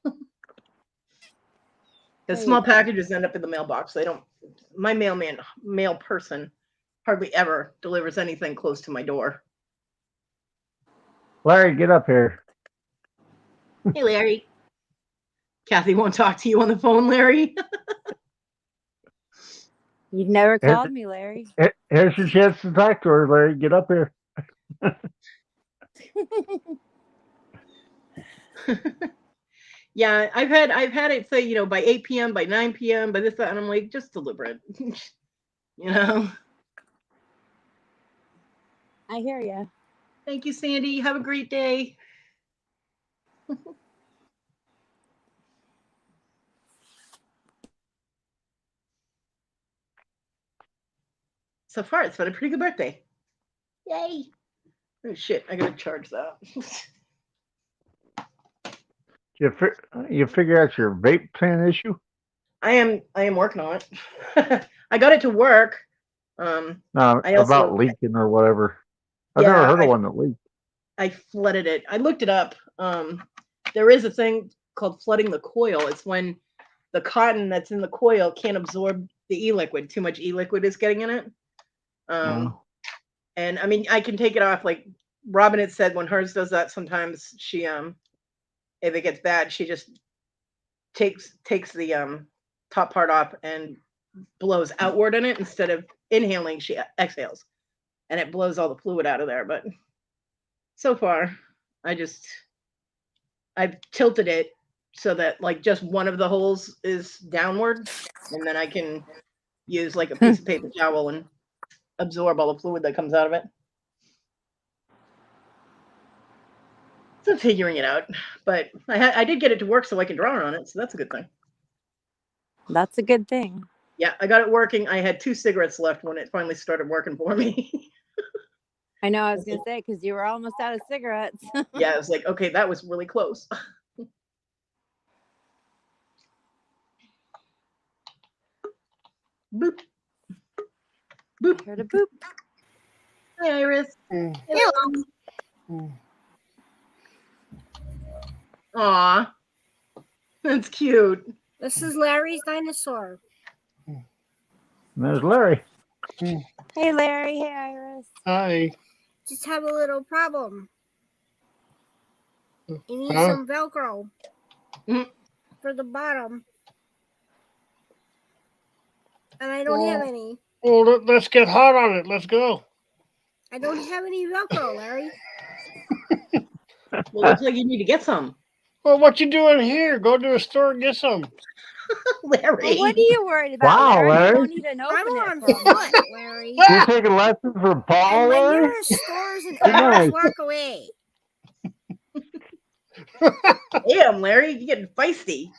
Because small packages end up in the mailbox. My mail person hardly ever delivers anything close to my door. Larry, get up here. Hey, Larry. Kathy won't talk to you on the phone, Larry. You've never called me, Larry. Here's your chance to talk to her, Larry. Get up here. Yeah, I've had it say, by 8 p.m., by 9 p.m., by this, that, and I'm like, just deliver it. I hear you. Thank you, Sandy. Have a great day. so far it's been a pretty good birthday. Yay! Oh shit! I gotta charge that. You figure out your vape pen issue? I am working on it. I got it to work. No, I also about leaking or whatever. I've never heard of one that leaked. I flooded it. I looked it up. There is a thing called flooding the coil. It's when the cotton that's in the coil can't absorb the e-liquid. Too much e-liquid is getting in it. And I mean, I can take it off. Like Robin had said, when hers does that, sometimes she if it gets bad, she just takes the top part off and blows outward in it instead of inhaling. She exhales, and it blows all the fluid out of there. But so far, I've tilted it so that like just one of the holes is downward, and then I can use like a piece of paper towel and absorb all the fluid that comes out of it. So I'm figuring it out, but I did get it to work so I can draw on it, so that's a good thing. That's a good thing. Yeah, I got it working. I had 2 cigarettes left when it finally started working for me. I know, I was going to say, because you were almost out of cigarettes. Yeah, I was like, okay, that was really close. Boop. Boop. I heard a boop. Hi, Iris. Hello. Aw. That's cute. This is Larry's dinosaur. And there's Larry. Hey, Larry. Hey, Iris. Hi. Just have a little problem. You need Huh? some Velcro Mhm. for the bottom. And I don't have any. Well, let's get hot on it. Let's go. I don't have any Velcro, Larry. Well, looks like you need to get some. Well, what you doing here? Go to a store and get some. Larry. Well, what are you worried about, Wow, Larry? Larry. You don't need an I'm open on it from. foot, Larry. You taking lessons from Paul, And my Larry? nearest store is an Good hour's night. walk away. Damn, Larry, you're getting feisty.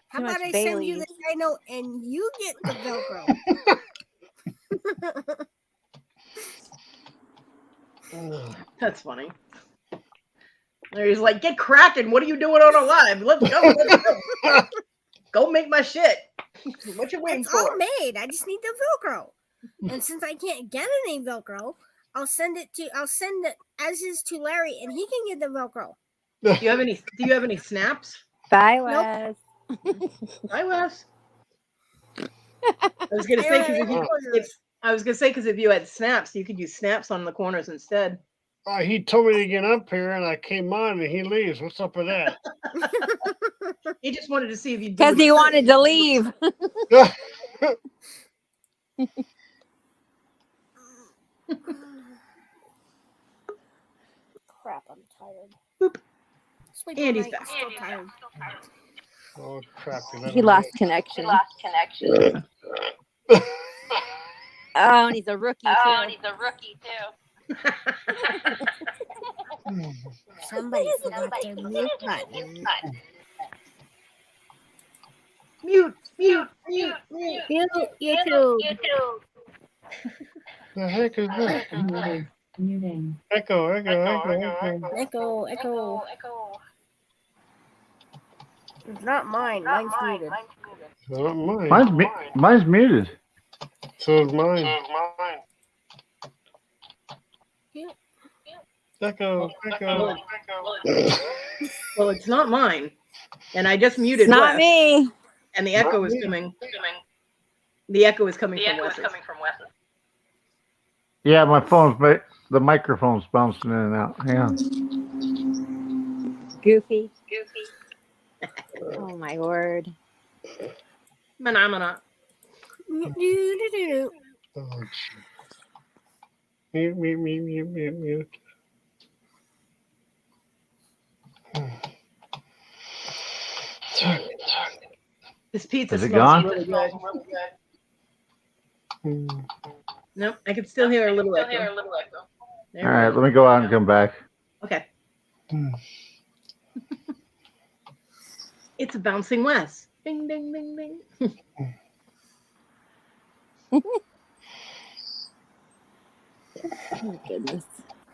How Too about much I send you the Baileys. dino and you get the Velcro? That's funny. Larry's like, get cracking. What are you doing on a live? Let's go. Let's go. Go make my shit. What you waiting It's all for? made. I just need the Velcro. And since I can't get any Velcro, I'll send it as is to Larry, and he can get the Velcro. Do you have any snaps? Bye, Nope. Wes. Hi, Wes. I was gonna say because if you had snaps, you could use snaps on the corners instead. He told me to get up here, and I came on, and he leaves. What's up with that? He just wanted to see if you Because he wanted to leave. Crap, I'm tired. Boop. Sleep all Andy's night, back. still tired. Oh crap! He lost connection. Oh, and he's a rookie, too. Somebody forgot their mute button. Mute. Mute, YouTube. The heck is that? Echo. Echo. It's not mine. Mine's muted. Not mine. Mine's muted. So is mine. Echo. Well, it's not mine, and I just muted. It's not Wes, me. and the echo is coming. The echo is coming from Wes. Yeah, my the microphone's bouncing in and out. Hang on. Goofy. Oh, my word. Phenomena. Do-do-do-do. Oh, shit. Mute. This pizza Is it smells gone? really good. Nope, I can still hear a little echo. There All we right, go. let me go out and come back. Okay. It's a bouncing Wes. Ding, ding, ding, ding. Oh, goodness.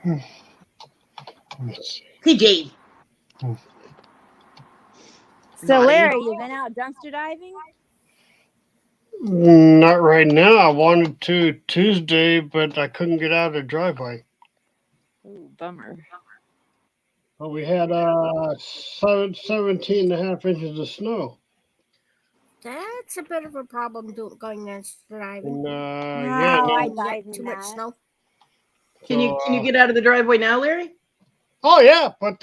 Let's see. TJ. So, Naughty. Larry, you been out dumpster diving? Not right now. I wanted to Tuesday, but I couldn't get out of the driveway. Ooh, bummer. Well, we had 17 and a half inches of snow. That's a bit of a problem going there driving. And I When you dive get in too much that. snow. Can you get out of the driveway now, Larry? Oh yeah, but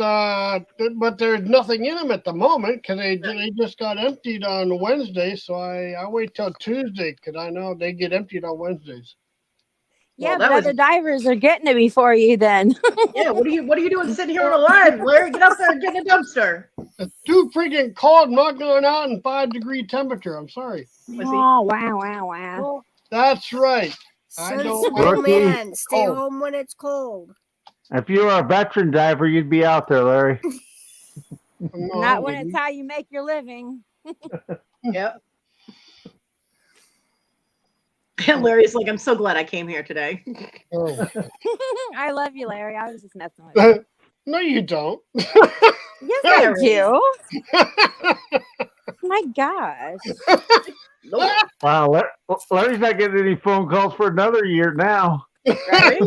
there's nothing in them at the moment because they just got emptied on Wednesday. So I wait till Tuesday because I know they get emptied on Wednesdays. Yeah, Well, but that was- other divers are getting it before you then. Yeah, what are you doing sitting here on a line, Larry? Get out there and get in a dumpster. It's too freaking cold. I'm not going out in 5-degree temperature. I'm sorry. Oh, wow. That's right. I don't Sensible like it. man, stay cold. home when it's cold. If you were a veteran diver, you'd be out there, Larry. No, I Not when wouldn't. it's how you make your living. Yep. And Larry's like, I'm so glad I came here today. Oh. I love you, Larry. I was just messing with you. No, you don't. Yes, I Larry. do. My gosh. Lord, Wow, Larry's not getting any phone calls for another year now. right?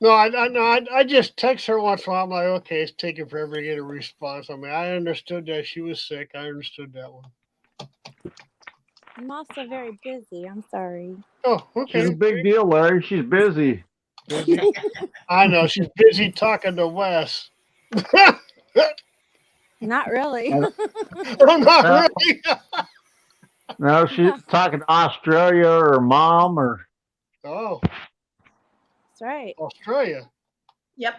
No, I just text her once in a while. I'm like, okay, it's taking forever to get a response. I mean, I understood that she was sick. I understood that one. I'm also very busy. I'm sorry. Oh, She's okay. a big deal, Larry. She's busy. I know she's busy talking to Wes. Not really. Oh, not No. really. No, she's talking to Australia or her mom or Oh, That's right. Australia. Yep.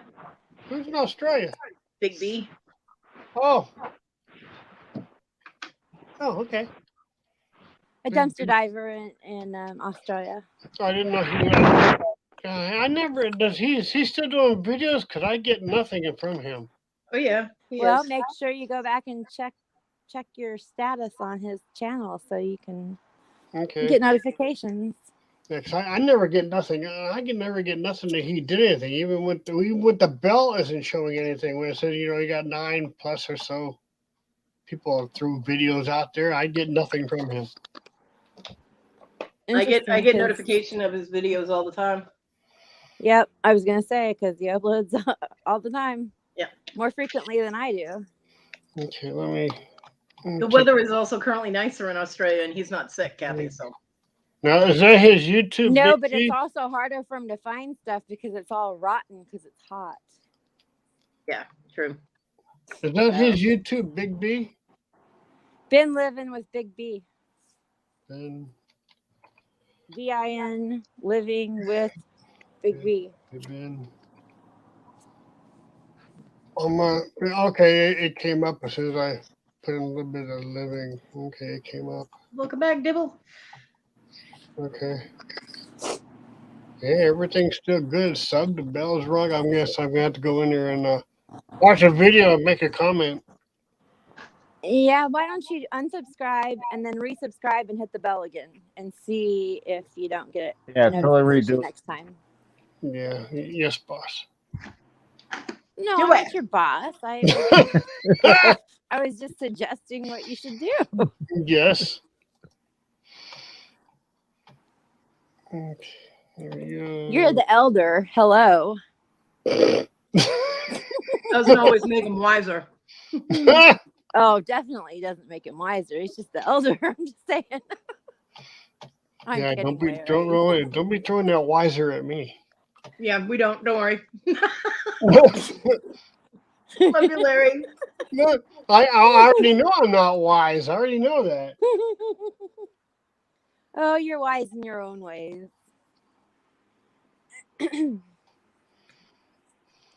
Who's in Australia? Big B. Oh. Oh, okay. A dumpster diver in Australia. I didn't know he was. I never does. He's still doing videos because I get nothing from him. Oh yeah. He Well, is. make sure you go back and check your status on his channel so you can Okay. get notifications. Yeah, 'cause I never get nothing. I can never get nothing that he did anything. Even with the bell isn't showing anything. When it says you got 9+ or so people threw videos out there, I get nothing from him. I get Interesting, 'cause- notification of his videos all the time. Yep, I was gonna say because he uploads all the time. Yeah. More frequently than I do. Okay, let me The check. weather is also currently nicer in Australia, and he's not sick, Kathy. So Now is that his YouTube? No, Big but T? it's also harder for him to find stuff because it's all rotten because it's hot. yeah, true. Is that his YouTube, Big B? Been living with Big B. Then VIN living with Big B. been. Okay, it came up as soon as I put in a little bit of living. Okay, it came up. Welcome back, Dibble. Okay. Yeah, everything's still good. Sub, the bell's rung. I'm gonna have to go in there and watch a video and make a comment. Yeah, why don't you unsubscribe and then resubscribe and hit the bell again and see if you don't get Yeah, a totally notification redo it. next time. Yeah, yes, boss. No, Do I'm it. not your boss. I was just suggesting what you should do. Yes. Okay, there we go. You're the elder. Hello. Doesn't always make him wiser. Oh, definitely doesn't make him wiser. He's just the elder. I'm just saying. I'm Yeah, kidding, don't Larry. be throwing that wiser at me. Yeah, we don't. Don't worry. Love you, Larry. Look, I already know I'm not wise. I already know that. Oh, you're wise in your own ways.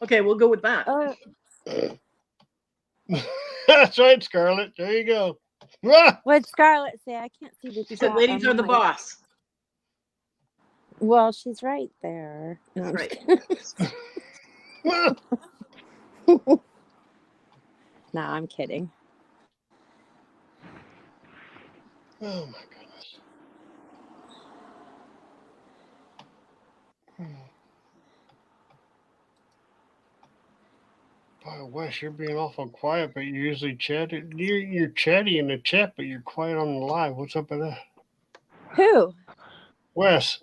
Okay, we'll go with that. Oh, That's right, Scarlett. There you go. what'd Scarlett say? I can't see the She said, chat "Ladies on are the my- boss." Well, she's right there. No, I'm Right. just kidding. No, I'm kidding. Oh my goodness. Boy, Wes, you're being awful quiet, but you're usually chatty. You're chatty in the chat, but you're quiet on the live. What's up with that? Who? Wes,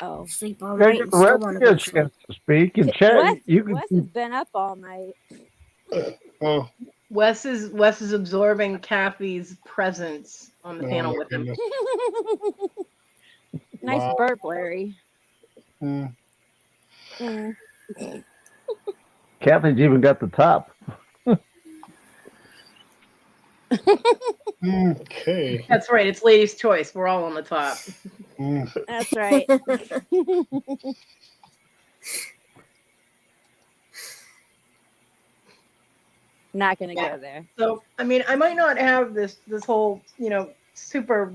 Oh, Sleep all Yeah, night give and the still rest want of to you go a to sleep. chance to speak and chat. Wes, You can Wes has been up all night. oh, Wes is absorbing Kathy's presence on the oh panel my with him. goodness. Nice Wow. burp, Larry. Mm. Mm. Kathy's even got the top. Okay. That's right. It's ladies' choice. We're all on the top. Mm. That's right. Not gonna Yeah. go there. So, I mean, I might not have this whole, super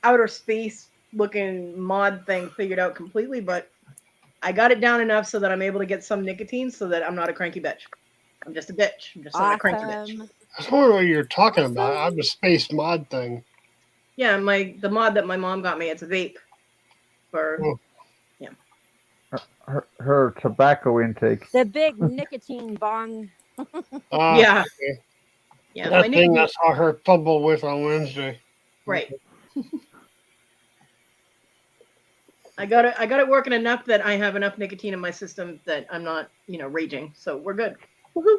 outer space looking mod thing figured out completely, but I got it down enough so that I'm able to get some nicotine so that I'm not a cranky bitch. I'm just a bitch. I'm just not a cranky bitch. Awesome. I was wondering what you're talking about. Awesome. I'm the space mod thing. Yeah, the mod that my mom got me, it's a vape for Oh. Her tobacco intake. The big nicotine bong. yeah. Okay. Yeah, That my thing nicotine, I saw her fumble with on Wednesday. right. I got it working enough that I have enough nicotine in my system that I'm not, raging. So we're good. Woohoo.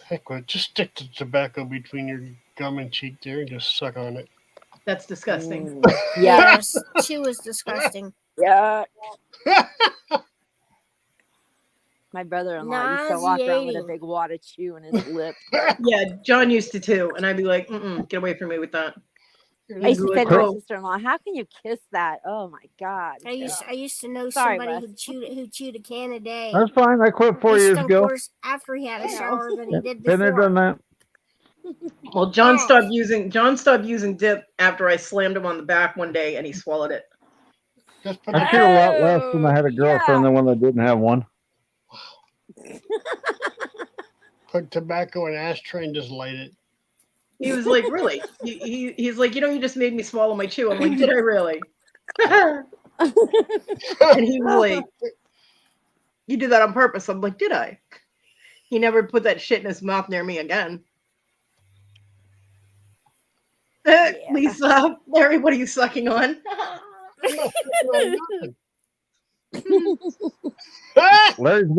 Heck with it. Just stick the tobacco between your gum and cheek there and just suck on it. That's disgusting. Yeah. Yes, she was disgusting. Yeah. My brother-in-law used to walk around with a Nauseating. big wad of chew in his lip. Yeah, John used to too, and I'd be like, get away from me with that. I used to say to my Oh. sister-in-law, "How can you kiss that? Oh my god!" I used to know Sorry, somebody Wes. who chewed a can a day. That's fine. I quit 4 He years stunk ago. worse after he had a shower than he did Been there, done before. that. Well, John Oh. stopped using dip after I slammed him on the back one day and he swallowed it. Just put I the chew a lot less when I had a yeah. girlfriend than when I didn't have one. put tobacco in an ashtray and just light it. He was like, really? He's like, you just made me swallow my chew. I'm like, did I really? And he was like, you did that on purpose. I'm like, did I? He never put that shit in his mouth near me again. Lisa, Larry, what are you sucking on? Larry's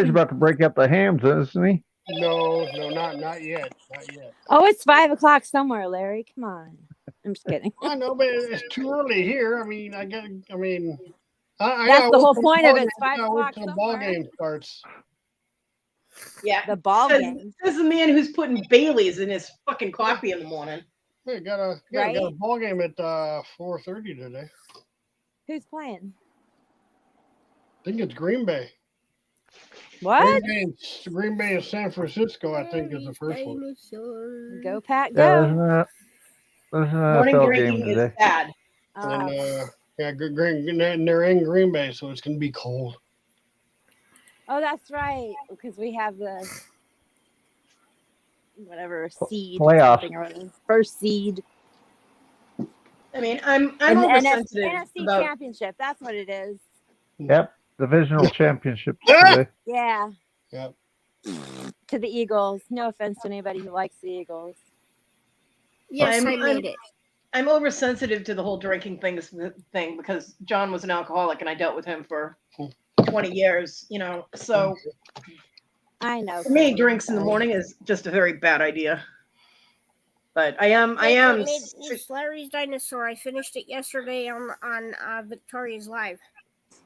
about to break out the hams, isn't he? No, not yet. Not yet. Oh, it's 5:00 somewhere, Larry. Come on. I'm just kidding. I know, but it's too early here. I mean, I That's gotta the wait whole till point of it. ball It's game- I gotta wait 5:00 till the ball somewhere. game starts. Yeah. The ball game. This is the man who's putting Baileys in his fucking coffee in the morning. Hey, got a Right? ball game at 4:30 today. Who's playing? I think it's Green Bay. What? Green Bay and San Francisco, I think, is the first one. Go, Pat, Yeah, go. there's an Morning NFL game drinking is today. bad. And they're in Green Bay, so it's gonna be cold. Oh, that's right. Because we have the whatever seed Playoffs. something or whatever. First seed. I mean, I'm And the oversensitive NFC about. championship. That's what it is. Yep, divisional championship today. Yeah. Yep. To the Eagles. No offense to anybody who likes the Eagles. Yes, I'm- I made it. I'm oversensitive to the whole drinking thing because John was an alcoholic and I dealt with him for 20 years, So I know. for me, Kodi, drinks in the sorry. morning is just a very bad idea. But I am. It's Larry's Dinosaur. I finished it yesterday on Victoria's Live.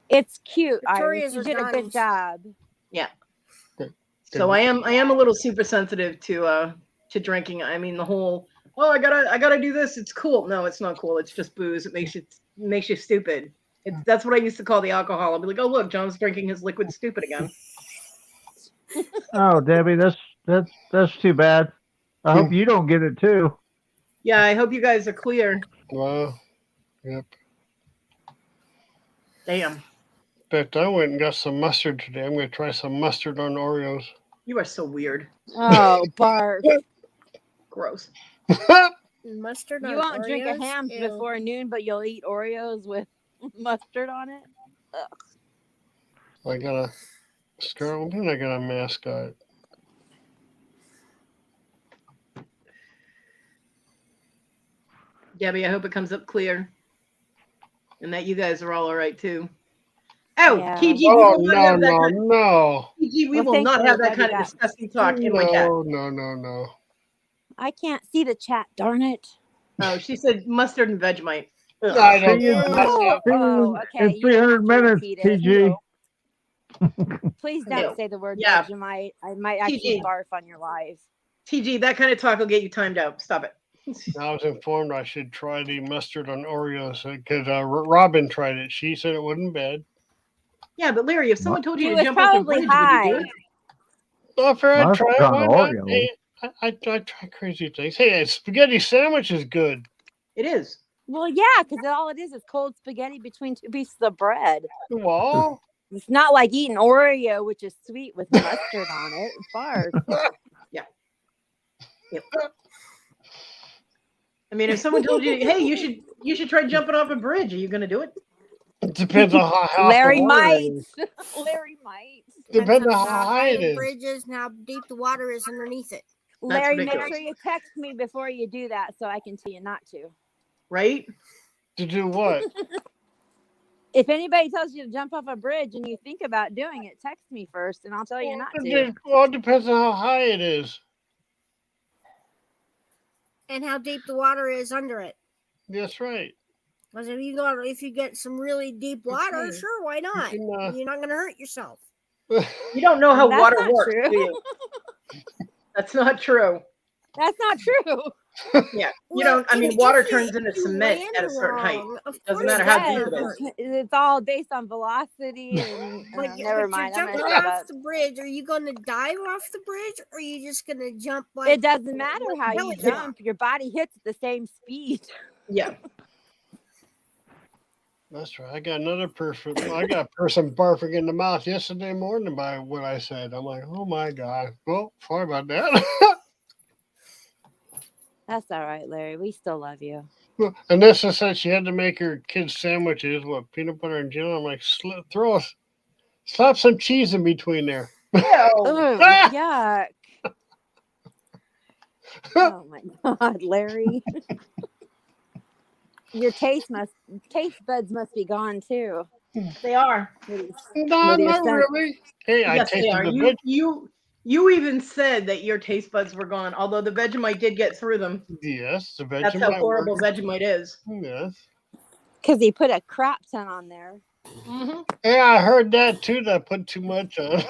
It's cute, Victoria's Iris. You or did a good Donnie's? job. So I am a little super sensitive to drinking. I mean, the whole I gotta do this. It's cool. No, it's not cool. It's just booze. It makes you stupid. That's what I used to call the alcohol. I'd be like, oh look, John's drinking his liquid stupid again. Oh, Debbie, that's too bad. I hope you don't get it too. Yeah, I hope you guys are clear. Well, yep. Damn, In fact, I went and got some mustard today. I'm gonna try some mustard on Oreos. you are so weird. Oh, Bart. Gross. Mustard You on won't drink a Oreos? ham Ew. before noon, but you'll eat Oreos with mustard on it. I got a Scarlet. Then I got a mascot. Gabby, I hope it comes up clear, and that you guys are all right too. Oh, Yeah. TG, we Oh will not no, have that. no, no, TG, we Well, will not thankfully, have that Gabby kind of got- disgusting talk in my chat. no. I can't see the chat. Darn it. Oh, she said mustard and Vegemite. Ugh. I don't. See you, Okay. in You don't 300 have to minutes, repeat it. TG. Please Ew. don't say the word Yeah. Vegemite. I might actually TG. barf on your live. TG, that kind of talk will get you timed out. Stop it. I was informed I should try the mustard on Oreos because Robin tried it. She said it wasn't bad. Yeah, but Larry, if someone told you It to was jump off a probably bridge, would you high. do it? Well, if I'd try it, Mustard why on not? Oreos. Hey, I try crazy things. Hey, a spaghetti sandwich is good. It is. Well, yeah, because all it is cold spaghetti between two pieces of bread. Well, It's not like eating Oreo, which is sweet with mustard on it. Barf. Yep. I mean, if someone told you, hey, you should try jumping off a bridge, are you going to do it? it depends on how Larry the water might. is. Larry might. Depends on how how high it the is. bridge is and how deep the water is underneath it. Larry, make ridiculous. sure you text me before you do that so I can tell you not to. Right? To do what? If anybody tells you to jump off a bridge and you think about doing it, text me first and I'll tell you not to. Well, it depends on how high it is. And how deep the water is under it. That's right. Because if you get some really deep water, Okay. sure, why not? You can, You're not going to hurt yourself. You don't know how That's water not works, true. do you? That's not true. That's not true. Yeah. You Well, don't, I mean, if water you- turns if into you cement land at a certain height. wrong, of Doesn't course matter it's how gonna deep it is. hurt. It's all based on velocity and never mind. You're I'm gonna jumping shut off up. the bridge. Are you going to dive off the bridge, or are you just going to jump like? It doesn't matter how you belly jump. Your body hits at the same speed. Yeah. That's right. I got another person. I got a person barfing in the mouth yesterday morning by what I said. I'm like, oh my god. Well, sorry about that. That's all right, Larry. We still love you. And Nessa said she had to make her kids sandwiches, peanut butter and jam. I'm like, slap some cheese in between there. Ooh, Ah! yuck. Oh my god, Larry. Your taste buds must be gone too. They are. No, With your not son. really. Hey, I Yes, they tasted are. the veg. You even said that your taste buds were gone, although the Vegemite did get through them. Yes, the Vegemite. That's how horrible works. Vegemite is. Yes. Because he put a crap ton on there. Mm-hmm. Yeah, I heard that too. That I put too much on.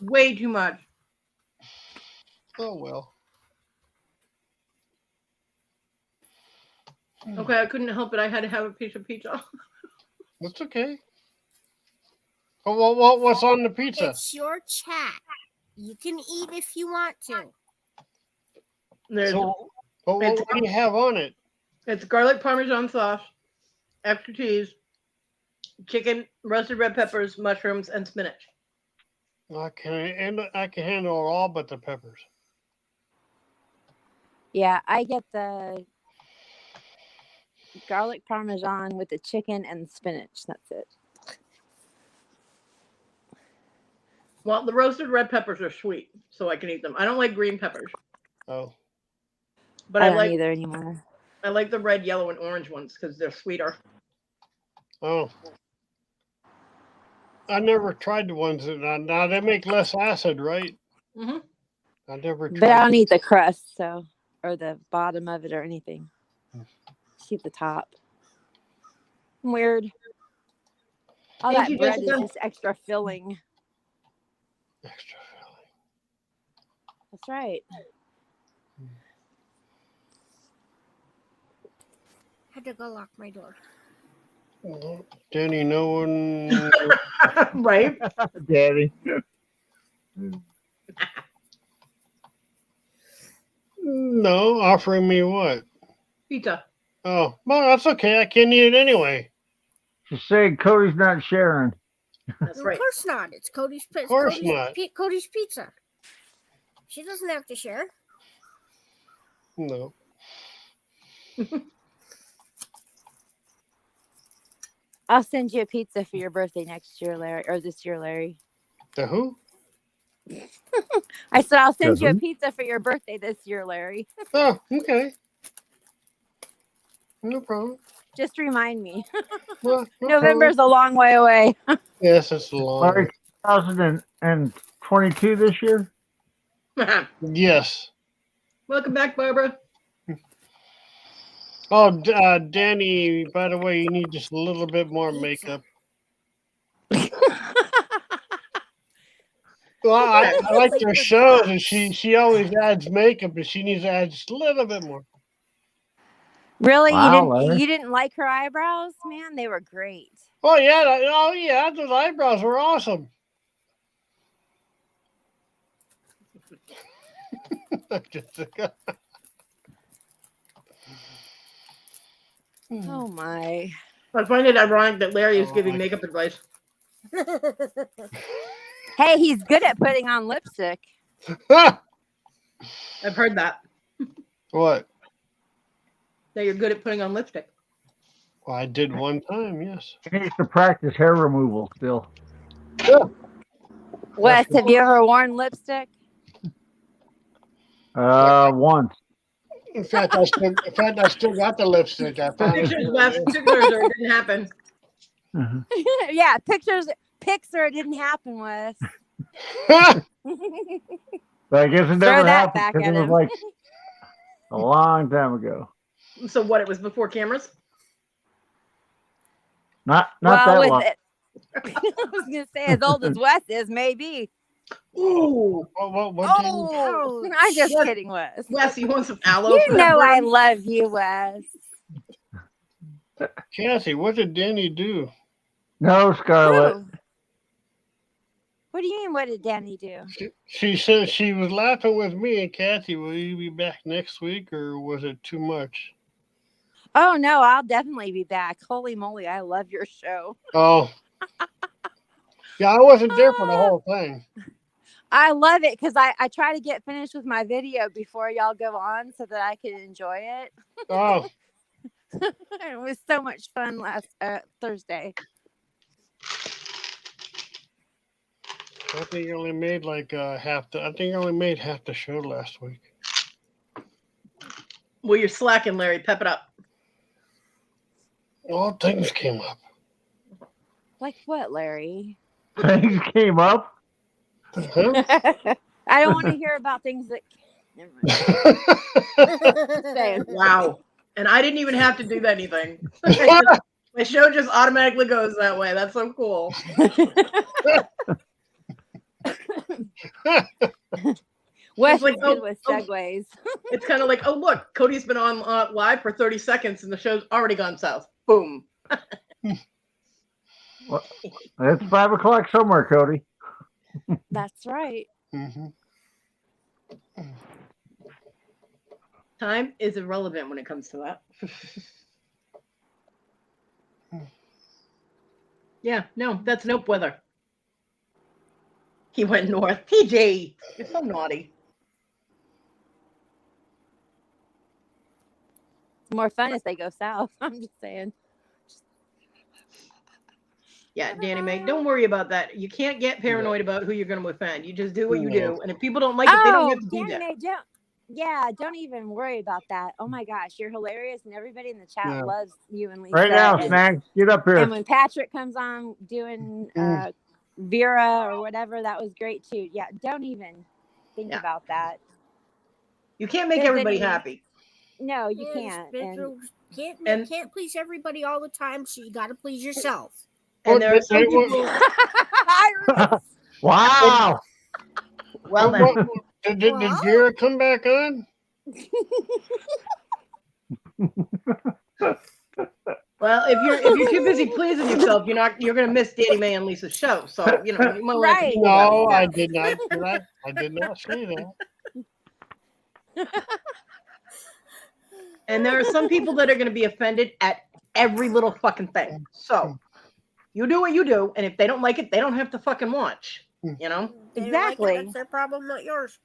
Way too much. Oh well. Okay, I couldn't help it. I had to have a piece of pizza. That's okay. Oh, what's on the pizza? It's your chat. You can eat if you want to. There's So, what do you have on it? it's garlic parmesan sauce, extra cheese, chicken, roasted red peppers, mushrooms, and spinach. I can handle all but the peppers. Yeah, I get the garlic parmesan with the chicken and spinach. That's it. Well, the roasted red peppers are sweet, so I can eat them. I don't like green peppers, Oh, but I I don't like either anymore. I like the red, yellow, and orange ones because they're sweeter. oh. I never tried the ones that now they make less acid, right? Mm-hmm. I never But I tried. don't eat the crust, or the bottom of it or anything. Just eat the top. Weird. All Thank that you, bread is Jessica. just extra filling. Extra filling. That's right. Had to go lock my door. Danny, no one. Right? Daddy. No, offering me what? Pizza. Oh, well, that's okay. I can't eat it anyway. She's saying Cody's not sharing. That's Of right. course not. It's Cody's pizza. Of course not. Cody's pizza. She doesn't have to share. No. I'll send you a pizza for your birthday next year, Larry, or this year, Larry. The who? I said I'll send you a who? pizza for your birthday this year, Larry. Oh, okay. No problem. Just remind me. Well, no November's a long way away. problem. Yes, it's long. Larry, 2022 this year? Yes. Welcome back, Barbara. Oh, Danny, by the way, you need just a little bit more makeup. Well, I like your shows, and she always adds makeup, but she needs to add just a little bit more. Really? Wow, Larry. You didn't like her eyebrows? Man, they were great. Oh yeah, those eyebrows were awesome. Oh my. I find it ironic that Larry is Oh, giving my- makeup advice. Hey, he's good at putting on lipstick. I've heard that What? you're good at putting on lipstick. Well, I did one time, yes. He needs to practice hair removal still. Wes, have you ever worn lipstick? Once. In fact, I still got the lipstick. I found it. Pictures, Wes, pictures, or it didn't happen. Mhm. Yeah, pics or it didn't happen, Wes. But I guess it Throw never that happened back because at it was him. like a long time ago. So what? It was before cameras. Not well, that with long. it, I was gonna say as old as Wes is, maybe. Ooh, What Oh, I'm just Yes. kidding, Wes. Wes, you want some aloe? You for that know I burn? love you, Wes. Kathy, what did Danny do? No, Scarlett. Who? What do you mean? What did Danny do? She said she was laughing with me and Kathy. Will you be back next week, or was it too much? Oh no, I'll definitely be back. Holy moly, I love your show. Oh, yeah, I wasn't there for the whole thing. I love it because I try to get finished with my video before y'all go on so that I can enjoy it. Oh, It was so much fun last Thursday. I think I only made like half the. I think I only made half the show last week. Well, you're slacking, Larry. Pep it up. All things came up. Like what, Larry? Things came up. Huh? I don't want to hear about things that. Never mind. Just saying. Wow. And I didn't even have to do anything. My show just automatically goes that way. That's so cool. Wes It's like, is good oh, with oh. segues. It's kind of like, oh, look, Cody's been on live for 30 seconds and the show's already gone south. Boom. It's 5 o'clock somewhere, Cody. That's right. Mhm. Time is irrelevant when it comes to that. Yeah, no, that's nope weather. He went north. PJ, you're so naughty. More fun if they go south. I'm just saying. Yeah, Danny Mae, don't worry about that. You can't get paranoid about who you're going to offend. You just do what you do. And if people don't like it, they don't have to do Danny that. May, don't even worry about that. Oh my gosh, you're hilarious, and everybody in the chat Yeah. loves you and Lisa. Right now, and, Snacks, get up here. and when Patrick comes on doing Vera or whatever, that was great too. Yeah, don't even think Yeah. about that. You can't make Because everybody then you- happy. No, you Yes, can't. And you can't please everybody all the time, so you got to please yourself. And there are some Hey, what- people. Iris, Wow. Well, then. Did What? Vera come back on? Well, if you're too busy pleasing yourself, you're gonna miss Danny Mae and Lisa's show. So you might want Right. to No, I did not. I did not say that. And there are some people that are gonna be offended at every little fucking thing. So you do what you do, and if they don't like it, they don't have to fucking watch. You know? They don't like it, Exactly. that's their problem, not yours.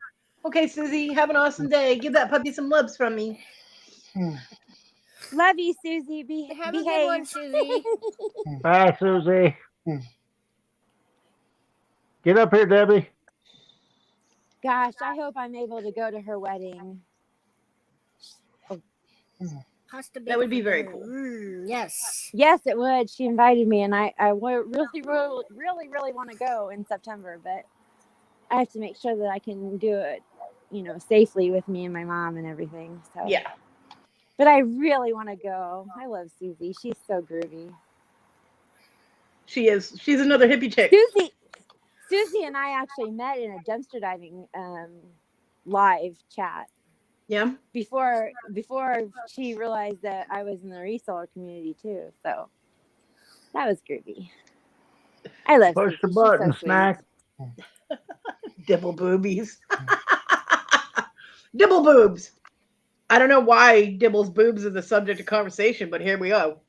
Okay, Susie, have an awesome day. Give that puppy some loves from me. Love you, Susie. Have a good one, Behave. Susie. Bye, Susie. Get up here, Debbie. Gosh, I hope I'm able to go to her wedding. Pasta That would bake be for very dinner. cool. Yes. Yes, it would. She invited me, and I really want to go in September, but I have to make sure that I can do it, safely with me and my mom and everything. So Yeah. But I really want to go. I love Susie. She's so groovy. She is. She's another hippie chick. Susie and I actually met in a dumpster diving live chat. Yeah. Before she realized that I was in the reseller community too. So that was groovy. I love Push Susie. the She's button, so sweet. snack. Dibble boobies. Dibble boobs. I don't know why Dibble's boobs are the subject of conversation, but here we go.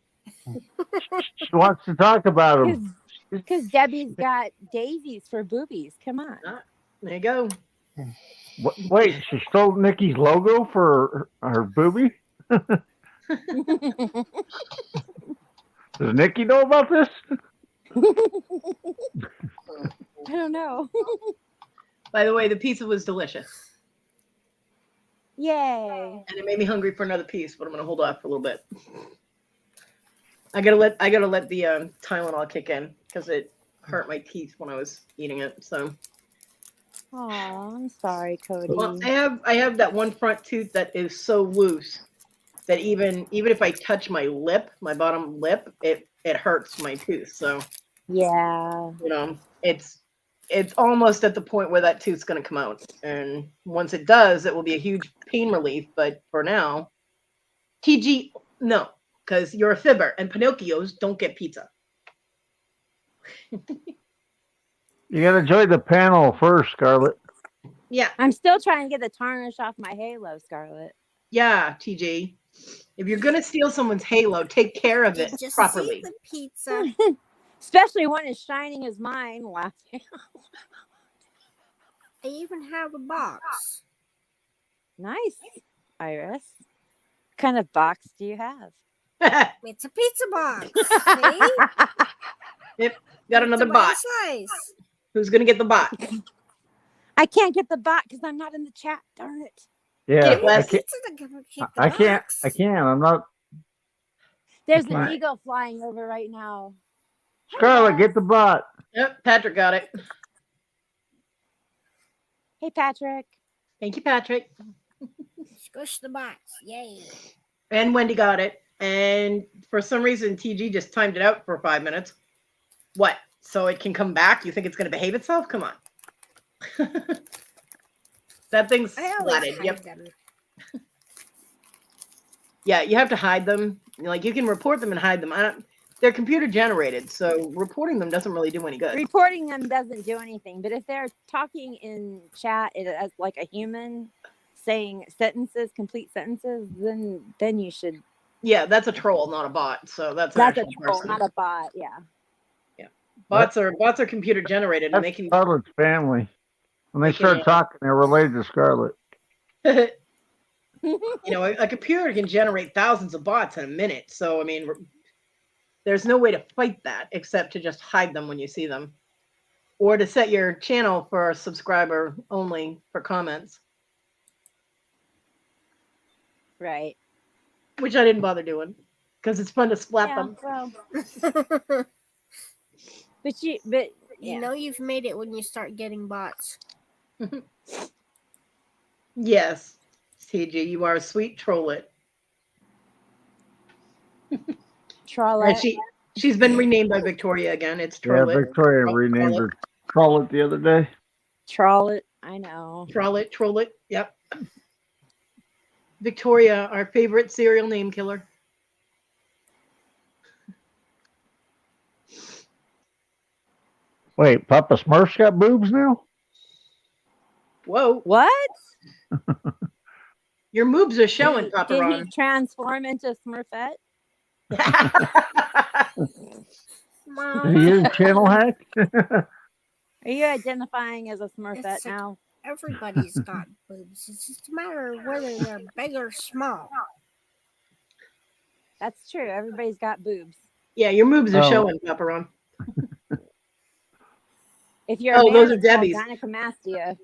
She wants to talk about them. Because Debbie's got daisies for boobies. Come on. There you go. Wait, she stole Nikki's logo for her boobie? Does Nikki know about this? I don't know. By the way, the pizza was delicious. Yay. And it made me hungry for another piece, but I'm gonna hold off for a little bit. I gotta let the Tylenol kick in because it hurt my teeth when I was eating it. So Oh, I'm sorry, Kodi. well, I have that one front tooth that is so loose that even if I touch my lip, my bottom lip, it hurts my tooth. So Yeah. it's almost at the point where that tooth's gonna come out. And once it does, it will be a huge pain relief. But for now, TG, no, because you're a fibber and Pinocchios don't get pizza. You gotta enjoy the panel first, Scarlett. Yeah. I'm still trying to get the tarnish off my halo, Scarlett. Yeah, TG. If you're gonna steal someone's halo, take care of it Just properly. see the pizza. Especially when as shining as mine. Laughing. I even have a box. Nice, Iris. What kind of box do you have? It's a pizza box. See? Yep, got another It's a bot. slice. Who's gonna get the bot? I can't get the bot because I'm not in the chat. Darn it. Yeah, Get it, Pizza to keep the I can't. box. I can't. I'm not. There's an Right. eagle flying over right now. Scarlett, get the bot. Yep, Patrick got it. Hey, Patrick. Thank you, Patrick. Squish the box. Yay. And Wendy got it. And for some reason, TG just timed it out for 5 minutes. What? So it can come back? You think it's gonna behave itself? Come on. That thing's I always slatted. hide Yep. them. Yeah, you have to hide them. Like you can report them and hide them. They're computer generated, so reporting them doesn't really do any good. Reporting them doesn't do anything, but if they're talking in chat as like a human saying sentences, complete sentences, then you should. Yeah, that's a troll, not a bot. So that's an That's a actual troll, person. not a bot. Yeah. Bots are computer generated, and they That's can. Scarlett's family. When they They can, start talking, they're related to Scarlett. A computer can generate thousands of bots in a minute. So I mean, there's no way to fight that except to just hide them when you see them, or to set your channel for subscriber only for comments, Right. which I didn't bother doing because it's fun to splat Yeah. them. Well, but You yeah. know you've made it when you start getting bots. Yes, TG, you are a sweet trollet. Trollette. And she's been renamed by Victoria again. It's Yeah, Trollet. Victoria renamed her Scarlett the other day. Trollette. I know. Trollet. Yep. Victoria, our favorite serial name killer. Wait, Papa Smurf's got boobs now? Whoa, What? your moves are showing, Did Papa he Ron. transform into Smurfette? Did he use channel hack? Are you identifying as a Smurfette It's like- now? Everybody's got boobs. It's just a matter of whether they're big or small. That's true. Everybody's got boobs. Yeah, your moves are Oh. showing, Papa Ron. If you're a Oh, man, those are it's called Debbie's. gynecomastia.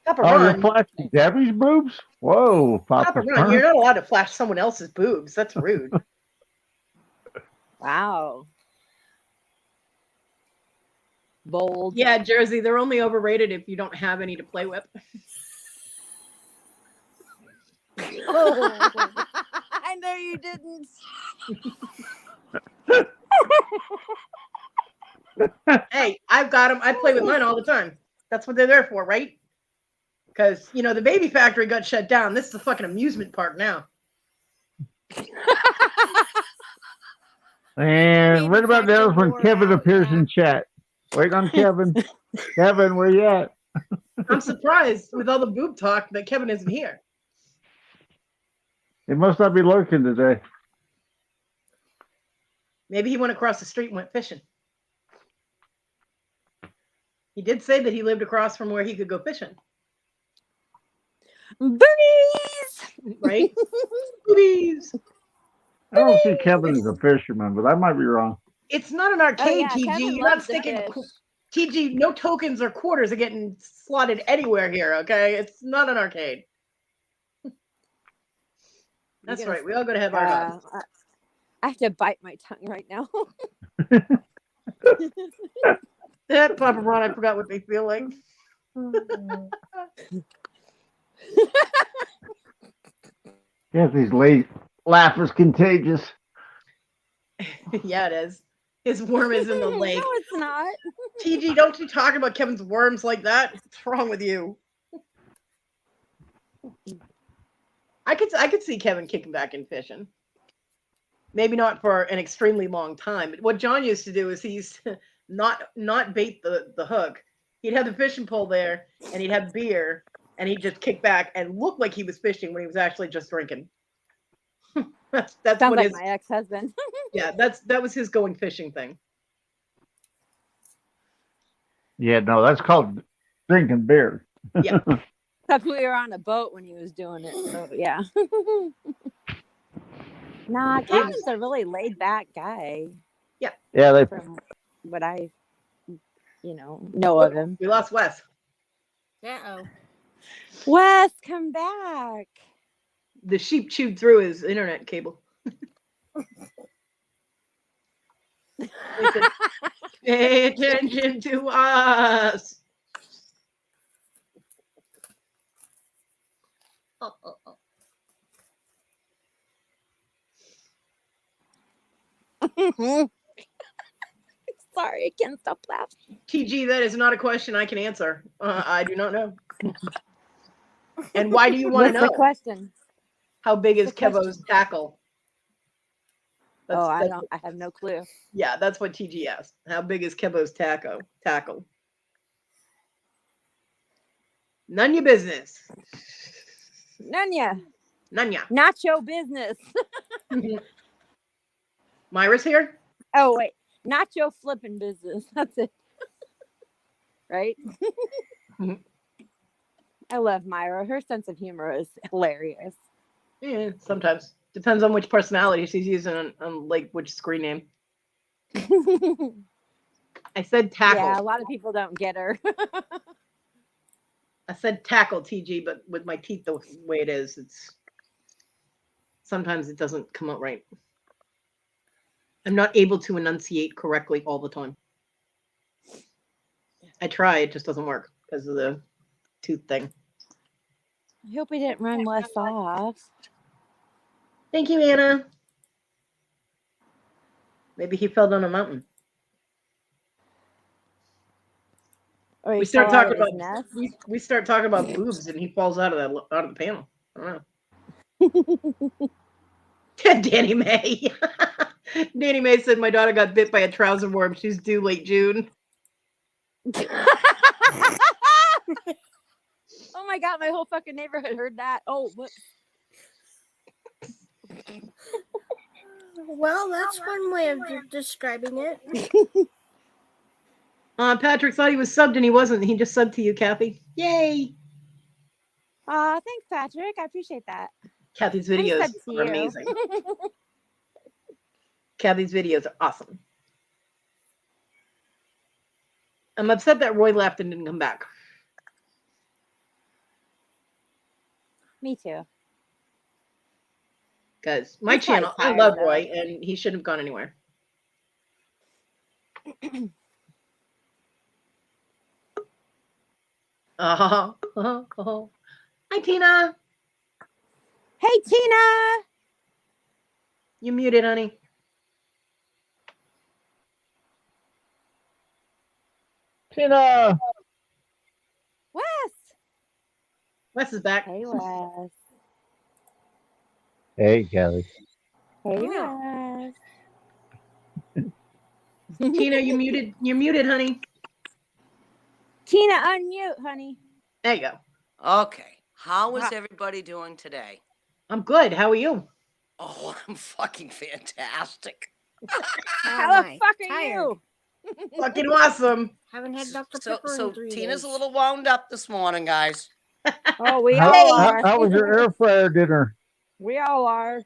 Papa Oh, you're Ron. flashing Debbie's boobs? Whoa, Papa Papa Ron, you're Ron. not allowed to flash someone else's boobs. That's rude. Wow. Bold. Yeah, Jersey, they're only overrated if you don't have any to play with. Oh. I know you didn't. Hey, I've got them. I play with mine all the time. That's what they're there for, right? Because, you know, the baby factory got shut down. This is a fucking amusement park now. And Baby right about now is when factory Kevin wore out, appears yeah. in chat. Wait on Kevin. Kevin, where you at? I'm surprised with all the boob talk that Kevin isn't here. He must not be lurking today. Maybe he went across the street and went fishing. He did say that he lived across from where he could go fishing, Boobies! right? Boobies. I don't see Kevin as a fisherman, but I might be wrong. It's not an arcade, TG. Kevin You're not loves to sticking. fish. TG, no tokens or quarters are getting slotted anywhere here, okay? It's not an arcade. That's gonna- right. We all gotta have our dogs. I have to bite my tongue right now. That Papa Ron, I forgot what they feel like. Yes, these late laugh is contagious. Yeah, it is. His worm is in the lake. No, it's not. TG, don't you talk about Kevin's worms like that. What's wrong with you? I could see Kevin kicking back in fishing. Maybe not for an extremely long time. But what John used to do is he's not bait the hook. He'd have the fishing pole there, and he'd have beer, and he'd just kick back and look like he was fishing when he was actually just drinking. that's Sounds what like his, my ex-husband. yeah, that was his going fishing thing. Yeah, no, that's called drinking beer. Yeah. Except we were on a boat when he was doing it. So yeah. Nah, Kevin's a really laid back guy. Yeah, they From what I, know of him. We lost Wes. Uh-oh. Wes, come back. The sheep chewed through his internet cable. They said, pay attention to us. Sorry, I can't stop laughing. TG, that is not a question I can answer. I do not know. And why do you want to What's know? the question? How big is the question? Kevo's tackle? I have no clue. Yeah, that's what TG asked. How big is Kevo's tackle? None your business. Nanya. Nanya. Not your business. Myra's here? Oh, wait. Not your flipping business. That's it. Right? Mhm. I love Myra. Her sense of humor is hilarious. Yeah, sometimes. Depends on which personality she's using on like which screen name. I said tackle. Yeah, a lot of people don't get her. I said tackle, TG, but with my teeth the way it is, it's sometimes it doesn't come out right. I'm not able to enunciate correctly all the time. I try, it just doesn't work because of the tooth thing. I hope we didn't run Wes off. Thank you, Anna. Maybe he fell down a mountain. Or he We start fell out talking of his about nest. we start talking about boobs and he falls out of the panel. I don't know. Danny May. Danny May said my daughter got bit by a trouser worm. She's due late June. Oh my god, my whole fucking neighborhood heard that. Oh, what? Well, that's one way of describing it. Patrick thought he was subbed and he wasn't. He just subbed to you, Kathy. Yay! Thanks, Patrick. I appreciate that. Kathy's I videos said to are you. amazing. Kathy's videos are awesome. I'm upset that Roy left and didn't come back. Me too. Because my He's probably channel, I tired, love though. Roy, and he shouldn't have gone anywhere. Hi, Tina. Hey, Tina. You muted, honey. Tina. Wes. Wes is back. Hey, Wes. Hey, Kelly. Hey, Yeah. Wes. Tina, you muted. You're muted, honey. Tina, unmute, honey. There you go. Okay. How is everybody doing today? I'm good. How are you? Oh, I'm fucking fantastic. How the my, fuck are tired. you? Fucking awesome. Haven't had Dr. So, Pepper so in 3 Tina's days. a little wound up this morning, guys. Oh, we How, all how, are. how was your air fryer dinner? We all are.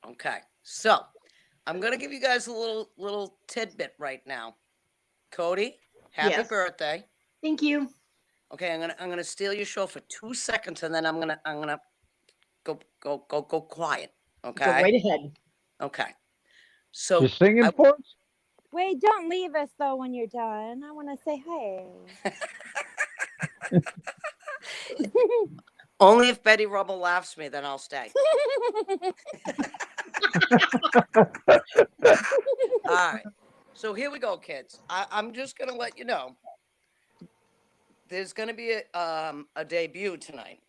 Okay. So, I'm gonna give you guys a little tidbit right now. Kodi, happy Yes. birthday. Thank you. Okay, I'm gonna steal your show for 2 seconds, and then I'm gonna go quiet. Okay. Go right ahead. Okay. So You singing for us? Wait, don't leave us though when you're done. I want to say hey. only if Betty Rubble laughs me, then I'll stay. All right. So here we go, kids. I'm just gonna let you know. There's gonna be a debut tonight.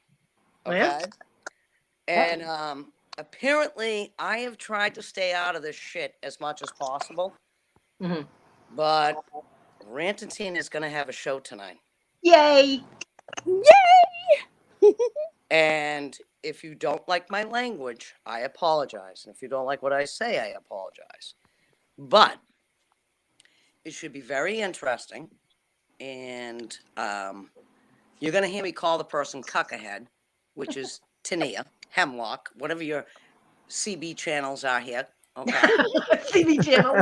Oh, Okay. yeah? And apparently I have tried to stay out of this shit as much as possible. Mhm. But Rant and Tina is gonna have a show tonight. Yay. Yay! And if you don't like my language, I apologize. And if you don't like what I say, I apologize. But it should be very interesting. And you're going to hear me call the person Cuckahead, which is Tania, Hemlock, whatever your CB channels are here. Okay. TV channel.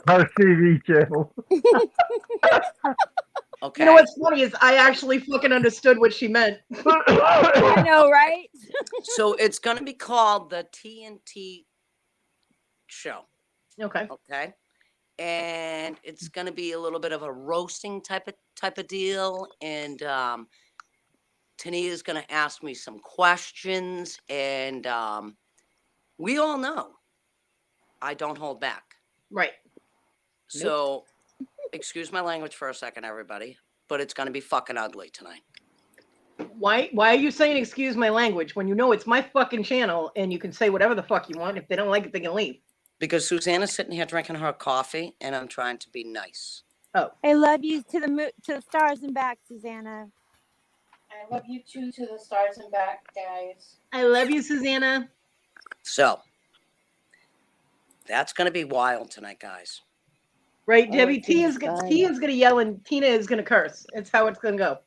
Our TV channel. Okay. You know what's funny is I actually fucking understood what she meant. I know, right? So it's going to be called the TNT show. Okay. Okay. And it's going to be a little bit of a roasting type of deal. And Tania is going to ask me some questions. And we all know I don't hold back. Right. So, excuse my language for a second, everybody, but it's going to be fucking ugly tonight. Why are you saying excuse my language when you know it's my fucking channel and you can say whatever the fuck you want? If they don't like it, they can leave. Because Susanna's sitting here drinking her coffee, and I'm trying to be nice. Oh. I love you to the stars and back, Susanna. I love you too, to the stars and back, guys. I love you, Susanna. So, that's going to be wild tonight, guys. Right, Oh, Debbie? it's Tia's fun. gonna yell and Tina is gonna curse. It's how it's gonna go.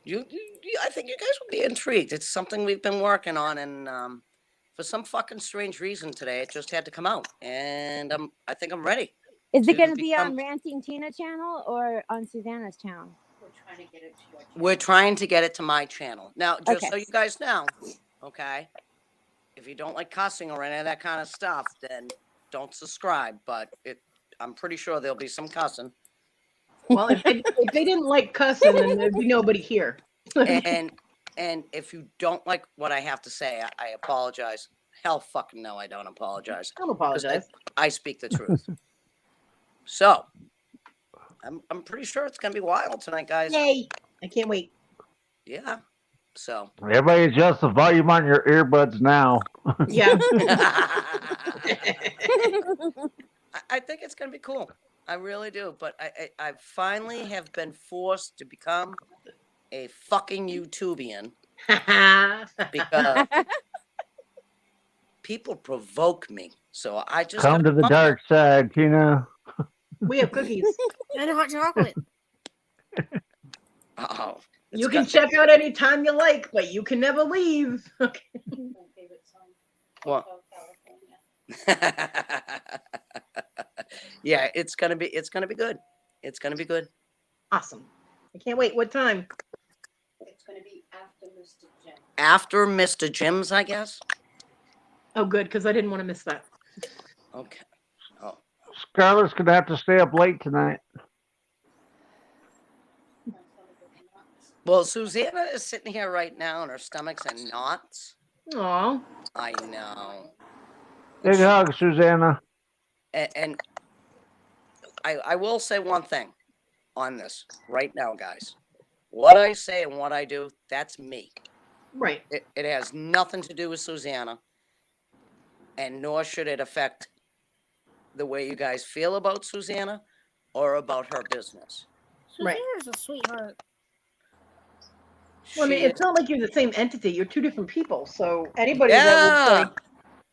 I think you guys will be intrigued. It's something we've been working on, and for some fucking strange reason today, it just had to come out, and I think I'm ready. Is it to going to be on become- Ranting Tina channel or on Susanna's channel? We're trying to get it to your channel. We're trying to get it to my channel. Now, just so Okay. you guys know, okay, if you don't like cussing or any of that kind of stuff, then don't subscribe. But I'm pretty sure there'll be some cussing. Well, if they didn't like cussing, then there'd be nobody here. And if you don't like what I have to say, I apologize. Hell fucking no, I don't apologize. Don't apologize. I speak the truth. So, I'm pretty sure it's gonna be wild tonight, guys. Yay! I can't wait. Yeah. So. Everybody adjust the volume on your earbuds now. Yeah. I think it's gonna be cool. I really do. But I finally have been forced to become a fucking YouTubian because people provoke me. So I just Come to the dark side, Tina. We have cookies. And hot chocolate. Oh, You can check out anytime you like, but you can never leave. Okay. What? Yeah, it's gonna be good. It's gonna be good. Awesome. I can't wait. What time? It's gonna be after Mr. Jim. After Mr. Jim's, I guess. Oh, good, because I didn't want to miss that. Okay. Oh, Scarlett's gonna have to stay up late tonight. well, Susanna is sitting here right now, and her stomach's in knots. Aw. I know. Big hug, Susanna. And I will say one thing on this right now, guys. What I say and what I do, that's me. Right. It has nothing to do with Susanna, and nor should it affect the way you guys feel about Susanna or about her business. Right. Susanna's a sweetheart. Well, I mean, She it's is- not like you're the same entity. You're two different people. So anybody Yeah.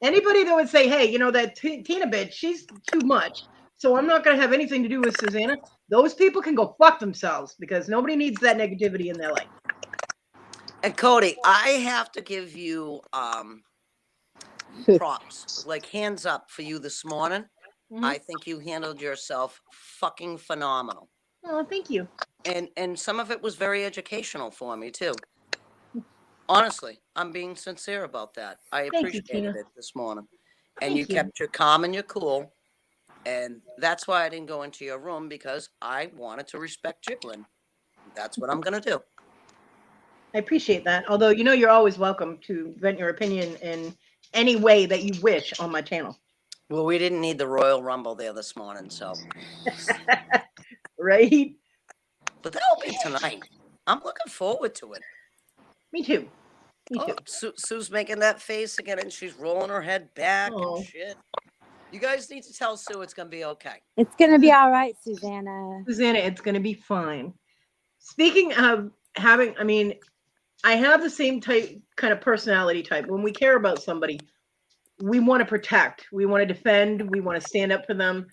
that would say, hey, you know, that Tina bitch, she's too much. So I'm not going to have anything to do with Susanna. Those people can go fuck themselves because nobody needs that negativity in their life. And Kodi, I have to give you props, like hands up for you this morning. Mhm. I think you handled yourself fucking phenomenal. Oh, thank you. And some of it was very educational for me too. Honestly, I'm being sincere about that. I Thank you, appreciated Tina. it this morning. And Thank you kept your calm and your cool. And that's why I didn't go into your room, because I wanted to respect you, and that's what I'm gonna do. I appreciate that. Although, you know, you're always welcome to vent your opinion in any way that you wish on my channel. Well, we didn't need the Royal Rumble there this morning, so. Right? But that'll be tonight. I'm looking forward to it. Me too. Me Oh, too. Sue's making that face again, and she's rolling her head back Oh. and shit. You guys need to tell Sue it's gonna be okay. It's gonna be all right, Susanna. Susanna, it's going to be fine. Speaking of having, I mean, I have the same kind of personality type. When we care about somebody, we want to protect, we want to defend, we want to stand up for them,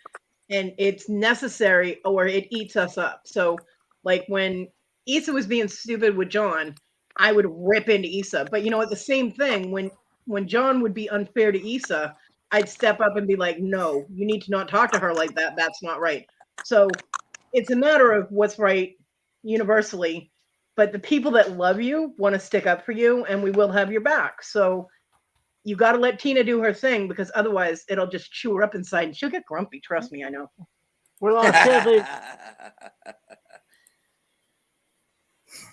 and it's necessary or it eats us up. So, like when Issa was being stupid with John, I would rip into Issa. But you know what? The same thing when John would be unfair to Issa, I'd step up and be like, "No, you need to not talk to her like that. That's not right." So, it's a matter of what's right universally. But the people that love you want to stick up for you, and we will have your back. So you got to let Tina do her thing, because otherwise it'll just chew her up inside and she'll get grumpy. Trust me, I know. Well, Kathy,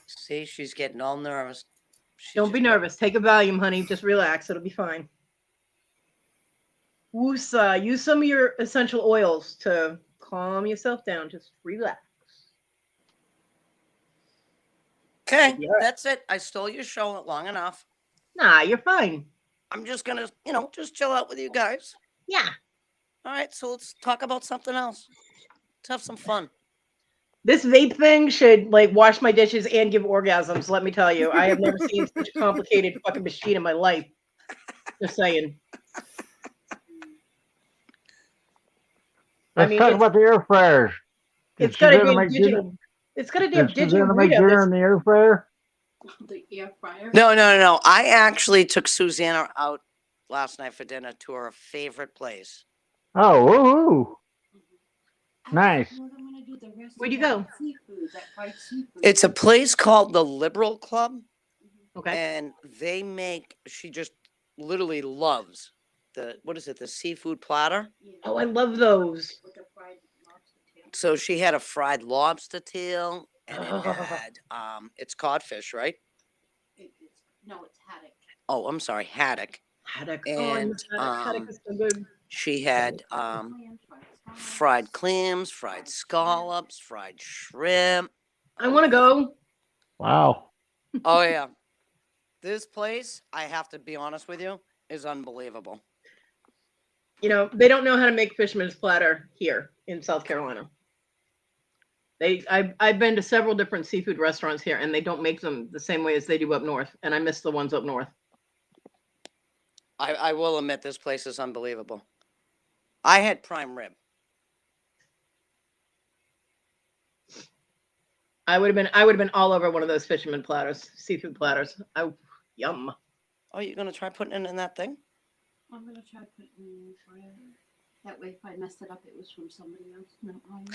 See, she's getting all nervous. Don't be nervous. Take a Valium, honey. Just relax. It'll be fine. Woosa, use some of your essential oils to calm yourself down. Just relax. Okay, Yeah. that's it. I stole your show long enough. Nah, you're fine. I'm just gonna, just chill out with you guys. Yeah. All right, so let's talk about something else. Let's have some fun. This vape thing should like wash my dishes and give orgasms. Let me tell you, I have never seen such a complicated fucking machine in my life. Just saying. let's talk about the air fryers. It's got a damn digital. It's got a damn Did digital Susanna make readout. dinner in the air fryer? The air fryer. No. I actually took Susanna out last night for dinner to her favorite place. Oh, woo-hoo. Nice. Where'd you go? It's a place called the Liberal Club. Okay. And she just literally loves the seafood platter. Oh, I love those. So she had a fried lobster tail, and it had it's codfish, right? No, it's haddock. Oh, I'm sorry, haddock. Haddock. And haddock is so good. she had fried clams, fried scallops, fried shrimp. I want to go. Wow. Oh yeah. This place, I have to be honest with you, is unbelievable. You know, they don't know how to make fisherman's platter here in South Carolina. I've been to several different seafood restaurants here, and they don't make them the same way as they do up north. And I miss the ones up north. I will admit, this place is unbelievable. I had prime rib. I would have been all over one of those fisherman platters, seafood platters. Yum. Oh, you're gonna try putting it in that thing? I'm gonna try putting it in for you. That way, if I messed it up, it was from somebody else, not mine.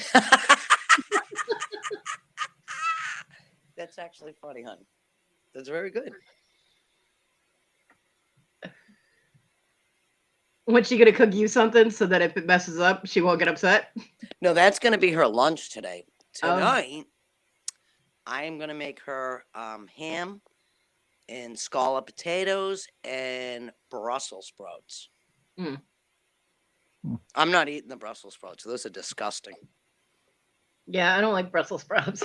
That's actually funny, hon. That's very good. What's she gonna cook you something so that if it messes up, she won't get upset? No, that's going to be her lunch today. Oh. Tonight, I am going to make her ham and scallop potatoes and Brussels sprouts. Mm. I'm not eating the Brussels sprouts. Those are disgusting. Yeah, I don't like Brussels sprouts.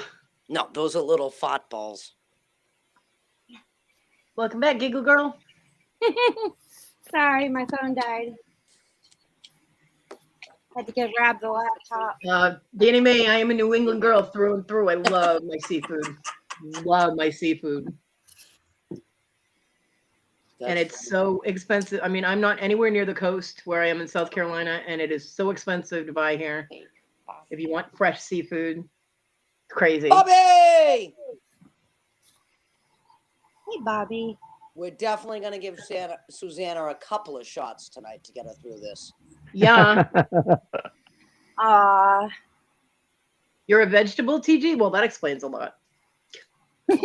No, those are little fat balls. Welcome back, Giggle Girl. Sorry, my phone died. Had to go grab the laptop. Danny Mae, I am a New England girl through and through. I love my seafood. Love my seafood. And it's so expensive. I mean, I'm not anywhere near the coast where I am in South Carolina, and it is so expensive to buy here. If you want fresh seafood, it's crazy. Bobby! Hey, Bobby. We're definitely going to give Susanna a couple of shots tonight to get her through this. Yeah. Aw. You're a vegetable, TG? Well, that explains a lot. That's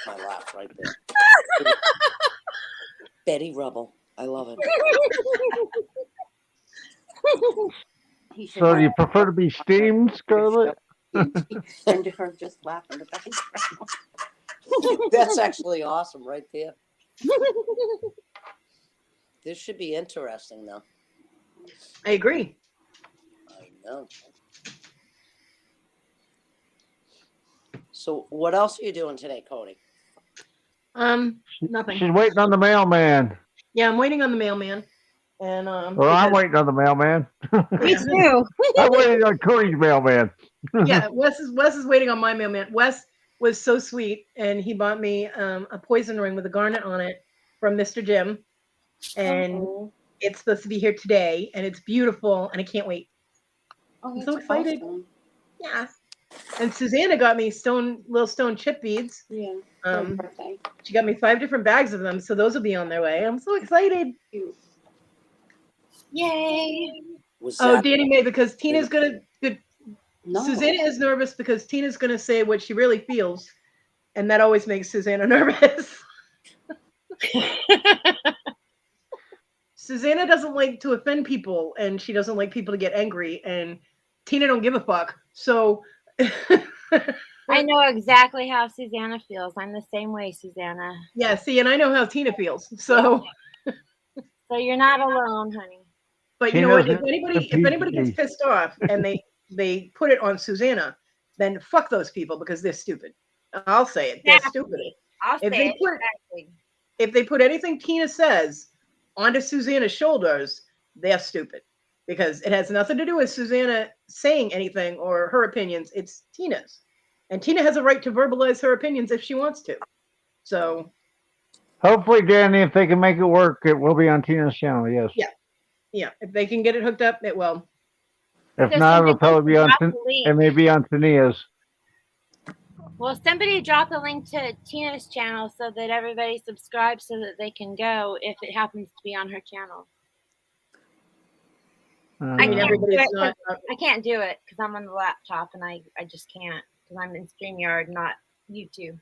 my laugh right there. Betty Rubble. I love it. So do you prefer to be steamed, Scarlett? And her just laughing in the background. That's actually awesome right there. This should be interesting, though. I agree. I know. So what else are you doing today, Kodi? Nothing. She's waiting on the mailman. Yeah, I'm waiting on the mailman. And Well, I'm waiting on the mailman. Me too. I'm waiting on Cody's mailman. Yeah, Wes is waiting on my mailman. Wes was so sweet, and he bought me a poison ring with a garnet on it from Mr. Jim, and it's supposed to be here today, and it's beautiful, and I can't wait. I'm so excited. Awesome. Yeah. And Susanna got me little stone chip beads. Yeah. For her birthday. She got me 5 different bags of them, so those will be on their way. I'm so excited. Yay. Oh, Danny Mae, because Tina's gonna. No. Susanna is nervous because Tina's gonna say what she really feels, and that always makes Susanna nervous. Susanna doesn't like to offend people, and she doesn't like people to get angry, and Tina don't give a fuck. So I know exactly how Susanna feels. I'm the same way, Susanna. yeah, see, and I know how Tina feels. So So you're not alone, honey. but you know what? If anybody gets pissed off and they put it on Susanna, then fuck those people because they're stupid. I'll say it. They're stupid. I'll say it. Exactly. If they put anything Tina says onto Susanna's shoulders, they're stupid because it has nothing to do with Susanna saying anything or her opinions. It's Tina's. And Tina has a right to verbalize her opinions if she wants to. So hopefully, Danny, if they can make it work, it will be on Tina's channel, yes. Yeah. Yeah. If they can get it hooked up, it will. If not, it'll probably be on, it may be on Tania's. Well, somebody drop a link to Tina's channel so that everybody subscribes so that they can go if it happens to be on her channel. I can't do it because I'm on the laptop and I just can't because I'm in StreamYard, not YouTube.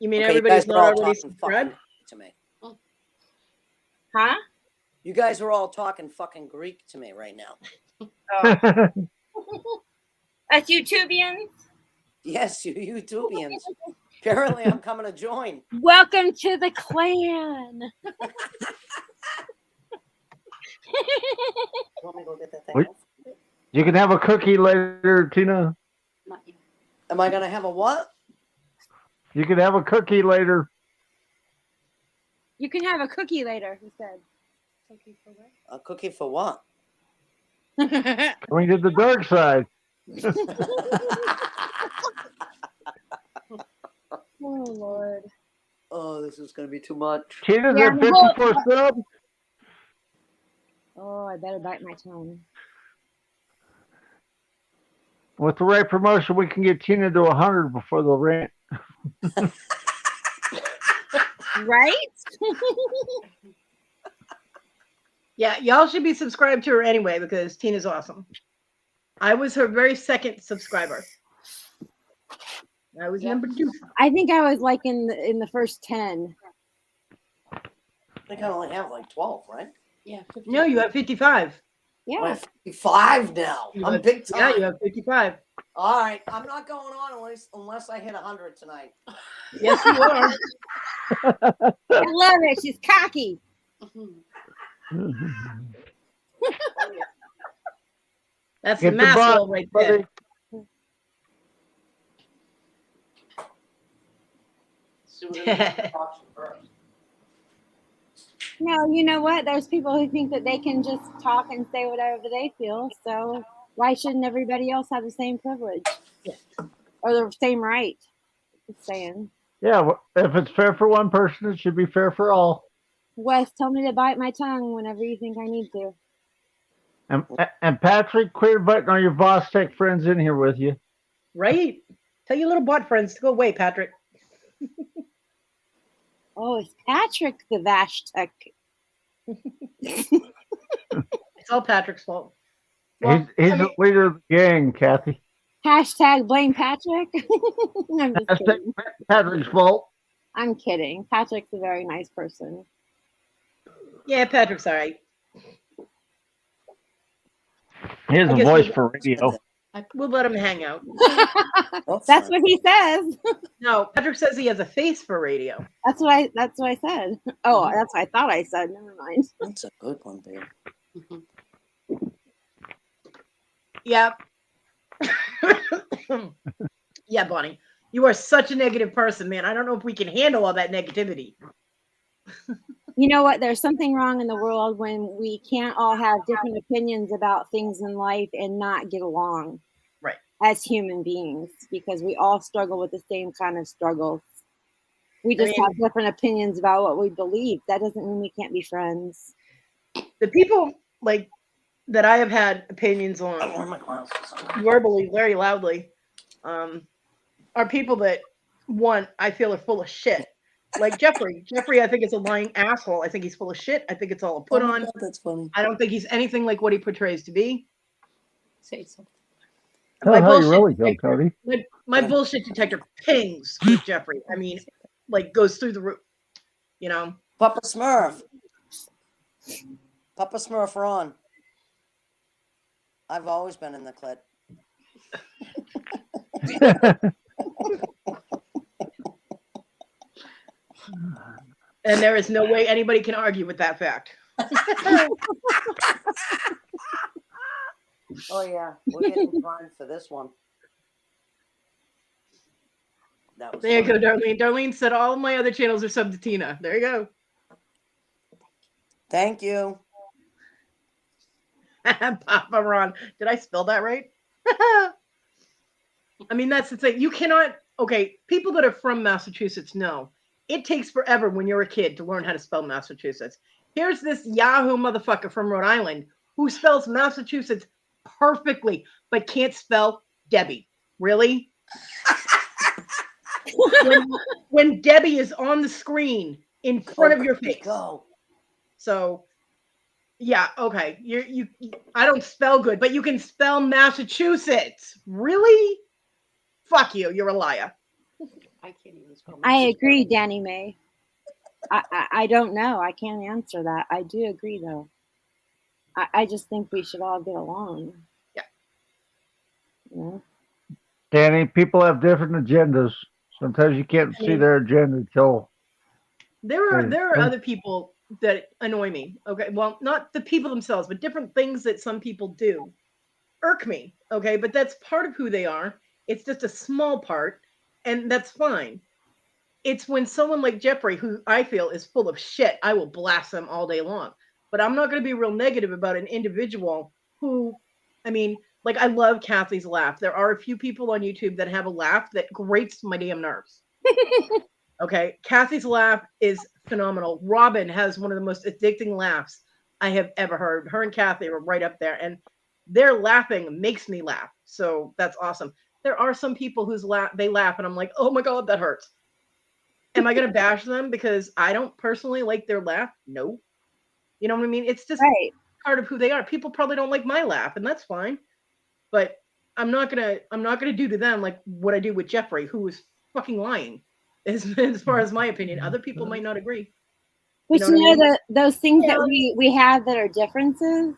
You mean everybody's not already subscribed to me? Huh? You guys are all talking fucking Greek to me right now. Oh. That's YouTubians? Yes, you YouTubians. Apparently, I'm coming to join. Welcome to the clan. Want me to go get that thing? You can have a cookie later, Tina. Am I going to have a what? You can have a cookie later. You can have a cookie later, he said. Cookie for what? A cookie for what? Going to the dark side. Oh, Lord. Oh, this is going to be too much. Tina's at 54 subs. Oh, I better bite my tongue. With the right promotion, we can get Tina to 100 before the rant. Right? Yeah, y'all should be subscribed to her anyway because Tina's awesome. I was her very second subscriber. I was number 2. I think I was like in the first 10. I think I only have like 12, right? Yeah. 50. No, you have 55. I Yeah. have 55 now. You I'm have- big time. Yeah, you have 55. All right, I'm not going on unless I hit 100 tonight. Yes, you are. I love it. She's cocky. That's Get the Maxwell bot, right buddy. there. No, you know what? There's people who think that they can just talk and say whatever they feel. So why shouldn't everybody else have the same privilege or the same right? Just saying. Yeah, if it's fair for one person, it should be fair for all. Wes, tell me to bite my tongue whenever you think I need to. And Patrick, quit inviting all your Vostek friends in here with you. Right? Tell your little bot friends to go away, Patrick. Oh, it's Patrick the Vashtech. It's all Patrick's fault. Well, He's I mean- the leader of the gang, Kathy. Hashtag blame Patrick. I'm just That's kidding. Patrick's fault. I'm kidding. Patrick's a very nice person. Yeah, Patrick's all right. He has I a guess voice we'll- for radio. We'll let him hang out. That's what he says. No, Patrick says he has a face for radio. That's what I said. Oh, that's what I thought I said. Never mind. That's a good one, babe. Yeah. Yeah, Bonnie. You are such a negative person, man. I don't know if we can handle all that negativity. You know what? There's something wrong in the world when we can't all have different opinions about things in life and not get along. Right. As human beings, because we all struggle with the same kind of struggles. We just have different opinions about what we believe. That doesn't mean we can't be friends. The people like that I have had opinions on verbally, very loudly, are people that I feel are full of shit. Like Jeffrey. Jeffrey, I think is a lying asshole. I think he's full of shit. I think it's all a put on. God, that's funny. I don't think he's anything like what he portrays to be. Say something. Tell My how you bullshit really feel, detector- Cody. my bullshit detector pings with Jeffrey. I mean, like goes through the roof. You know. Papa Smurf. Papa Smurf, Ron. I've always been in the clit. And there is no way anybody can argue with that fact. Oh yeah, we're getting fined for this one. That was There you go, funny. Darlene. Darlene said all of my other channels are sub to Tina. There you go. Thank you. Papa Ron. Did I spell that right? I mean, that's the thing. You cannot, okay, people that are from Massachusetts know it takes forever when you're a kid to learn how to spell Massachusetts. Here's this Yahoo motherfucker from Rhode Island who spells Massachusetts perfectly, but can't spell Debbie. Really? when Debbie is on the screen in front of your face. Go. So, yeah, okay. You I don't spell good, but you can spell Massachusetts. Really? Fuck you. You're a liar. I can't even spell. I agree, Danny May. I don't know. I can't answer that. I do agree, though. I just think we should all get along. Yeah. Yeah. Danny, people have different agendas. Sometimes you can't see their agenda till There are other people that annoy me. Okay, well, not the people themselves, but different things that some people do irk me. Okay, but that's part of who they are. It's just a small part, and that's fine. It's when someone like Jeffrey, who I feel is full of shit, I will blast them all day long. But I'm not going to be real negative about an individual who, I mean, like I love Kathy's laugh. There are a few people on YouTube that have a laugh that grates my damn nerves. Okay, Kathy's laugh is phenomenal. Robin has one of the most addicting laughs I have ever heard. Her and Kathy are right up there, and their laughing makes me laugh. So that's awesome. There are some people whose they laugh, and I'm like, oh my god, that hurts. Am I gonna bash them because I don't personally like their laugh? No. You know what I mean? It's just Right. part of who they are. People probably don't like my laugh, and that's fine. But I'm not gonna do to them like what I do with Jeffrey, who is fucking lying. As far as my opinion, other people might not agree. But know what I mean? those things Yeah. that we have that are differences,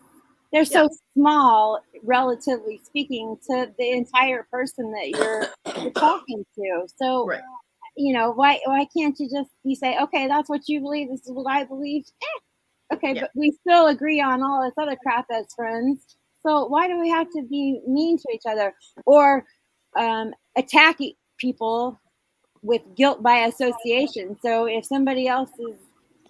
they're so small, relatively speaking, to the entire person that you're talking to. So, Right. you know, why can't you say, okay, that's what you believe, this is what I believe. Okay, Yeah. but we still agree on all this other crap as friends. So why do we have to be mean to each other or attack people with guilt by association? So if somebody else is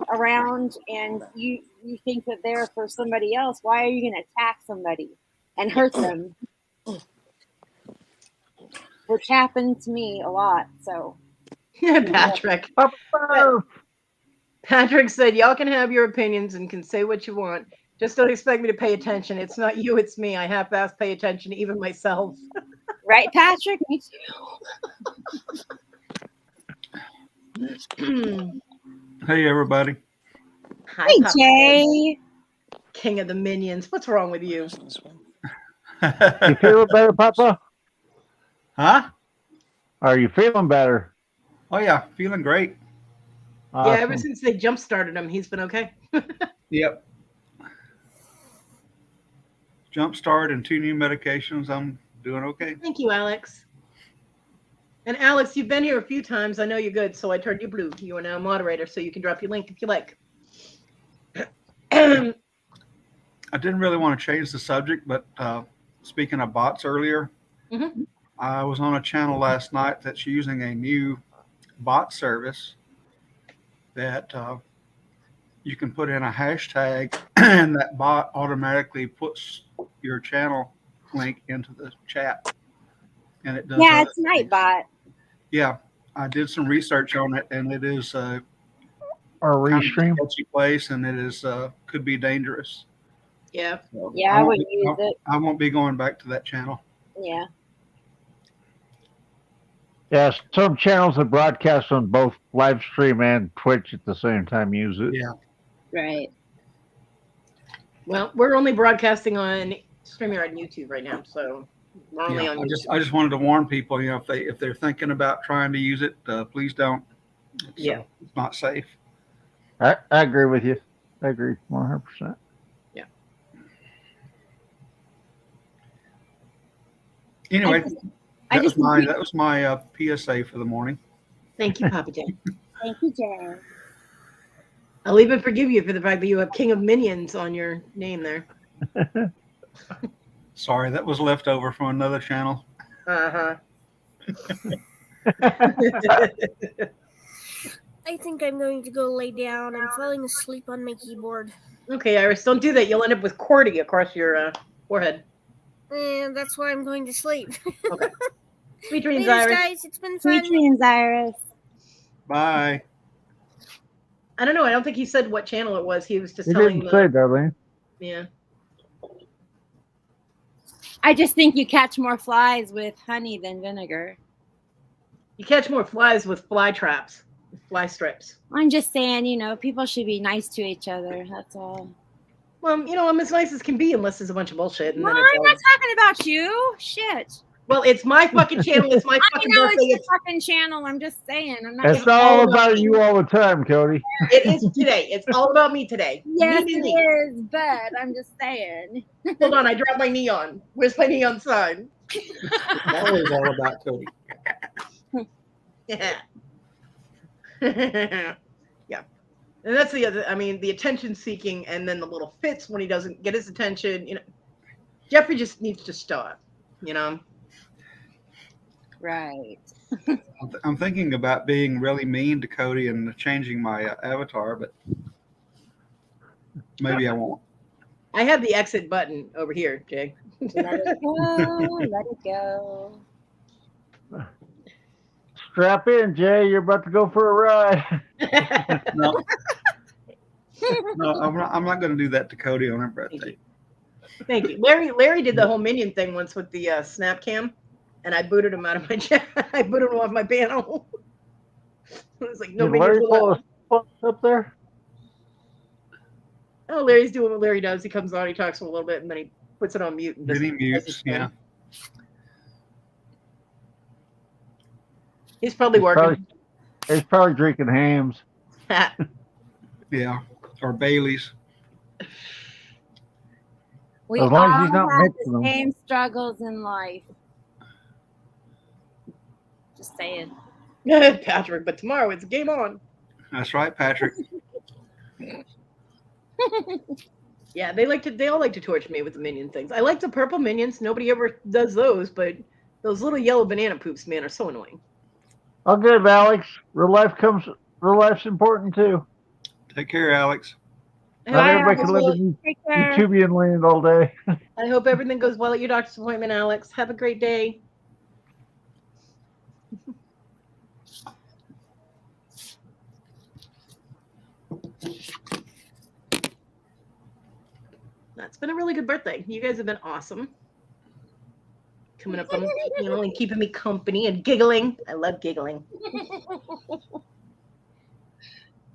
around and you think that they're for somebody else, why are you going to attack somebody and hurt them? Which happened to me a lot. So Patrick. Patrick said, y'all can have your opinions and can say what you want. Just don't expect me to pay attention. It's not you, it's me. I half-ass pay attention to even myself. Right, Patrick? Me too. Hey, everybody. Hi, hey, Papa. Jay. King of the Minions. What's wrong with you? You feeling better, Papa? Huh? Are you feeling better? Oh, yeah. Feeling great. Yeah, ever Awesome. since they jump-started him, he's been okay. Yep. Jump start and 2 new medications. I'm doing okay. Thank you, Alex. And Alex, you've been here a few times. I know you're good, so I turned you blue. You are now a moderator, so you can drop your link if you like. I didn't really want to change the subject, but speaking of bots earlier, I was on a channel last night that's using a new bot service that you can put in a hashtag and that bot automatically puts your channel link into the chat. And it does. Yeah, it's Nightbot. Yeah, I did some research on it, and it is a restream sketchy place, and it is could be dangerous. Yeah. So yeah, I wouldn't use it. I won't be going back to that channel. Yeah. Yeah, some channels that broadcast on both live stream and Twitch at the same time use it. Yeah. Right. Well, we're only broadcasting on StreamYard and YouTube right now, so we're only on YouTube. I just wanted to warn people, you know, if they're thinking about trying to use it, please don't. It's not safe. I agree with you. I agree 100%. Yeah. Anyway, that was my PSA for the morning. Thank you, Papa Jay. Thank you, Jay. I'll even forgive you for the fact that you have King of Minions on your name there. Sorry, that was left over from another channel. Uh-huh. I think I'm going to go lay down. I'm falling asleep on my keyboard. Okay, Iris, don't do that. You'll end up with Kodi across your forehead. And that's why I'm going to sleep. Okay. Sweet dreams, Thanks, Iris. guys. It's been fun. Sweet dreams, Iris. Bye. I don't know. I don't think he said what channel it was. He was just You telling didn't say, Darlene. Yeah. I just think you catch more flies with honey than vinegar. You catch more flies with fly traps, fly strips. I'm just saying, you know, people should be nice to each other. That's all. Well, you know, I'm as nice as can be unless there's a bunch of bullshit. And No, then I'm it's not talking about you. Shit. Well, it's my fucking channel. It's my fucking I know birthday. it's your fucking channel. I'm just saying. I'm not. It's all about you all the time, Kodi. It is today. It's all about me today. Yes, me, it me. is, but I'm just saying. Hold on, I dropped my neon. Where's my neon sign? That was all about Kodi. Yeah. Yeah. And that's the other, I mean, the attention seeking and then the little fits when he doesn't get his attention. You know, Jeffrey just needs to stop, you know? Right. I'm thinking about being really mean to Kodi and changing my avatar, but maybe I won't. I have the exit button over here, Jay. Let it go. Let it go. Strap in, Jay. You're about to go for a ride. No, I'm not going to do that to Kodi on her birthday. Thank you. Larry did the whole minion thing once with the snap cam, and I booted him out of my chat. I booted him off my panel. It was like no Did Larry minions pull allowed. a up there? Oh, Larry's doing what Larry does. He comes on, he talks for a little bit, and then he puts it on mute. And Then he does mutes. his thing. Yeah. He's probably working. He's probably drinking hams. Yeah. Or Bailey's. We As all long as he's not have mixing the them. same struggles in life. Just saying. Patrick, but tomorrow it's game on. That's right, Patrick. Yeah, they all like to torture me with the minion things. I like the purple minions. Nobody ever does those, but those little yellow banana poops, man, are so annoying. I'll give Alex. Real life's important too. Take care, Alex. Not everybody can live in YouTubian land all day. I hope everything goes well at your doctor's appointment, Alex. Have a great day. That's been a really good birthday. You guys have been awesome. Coming up on, and keeping me company and giggling. I love giggling.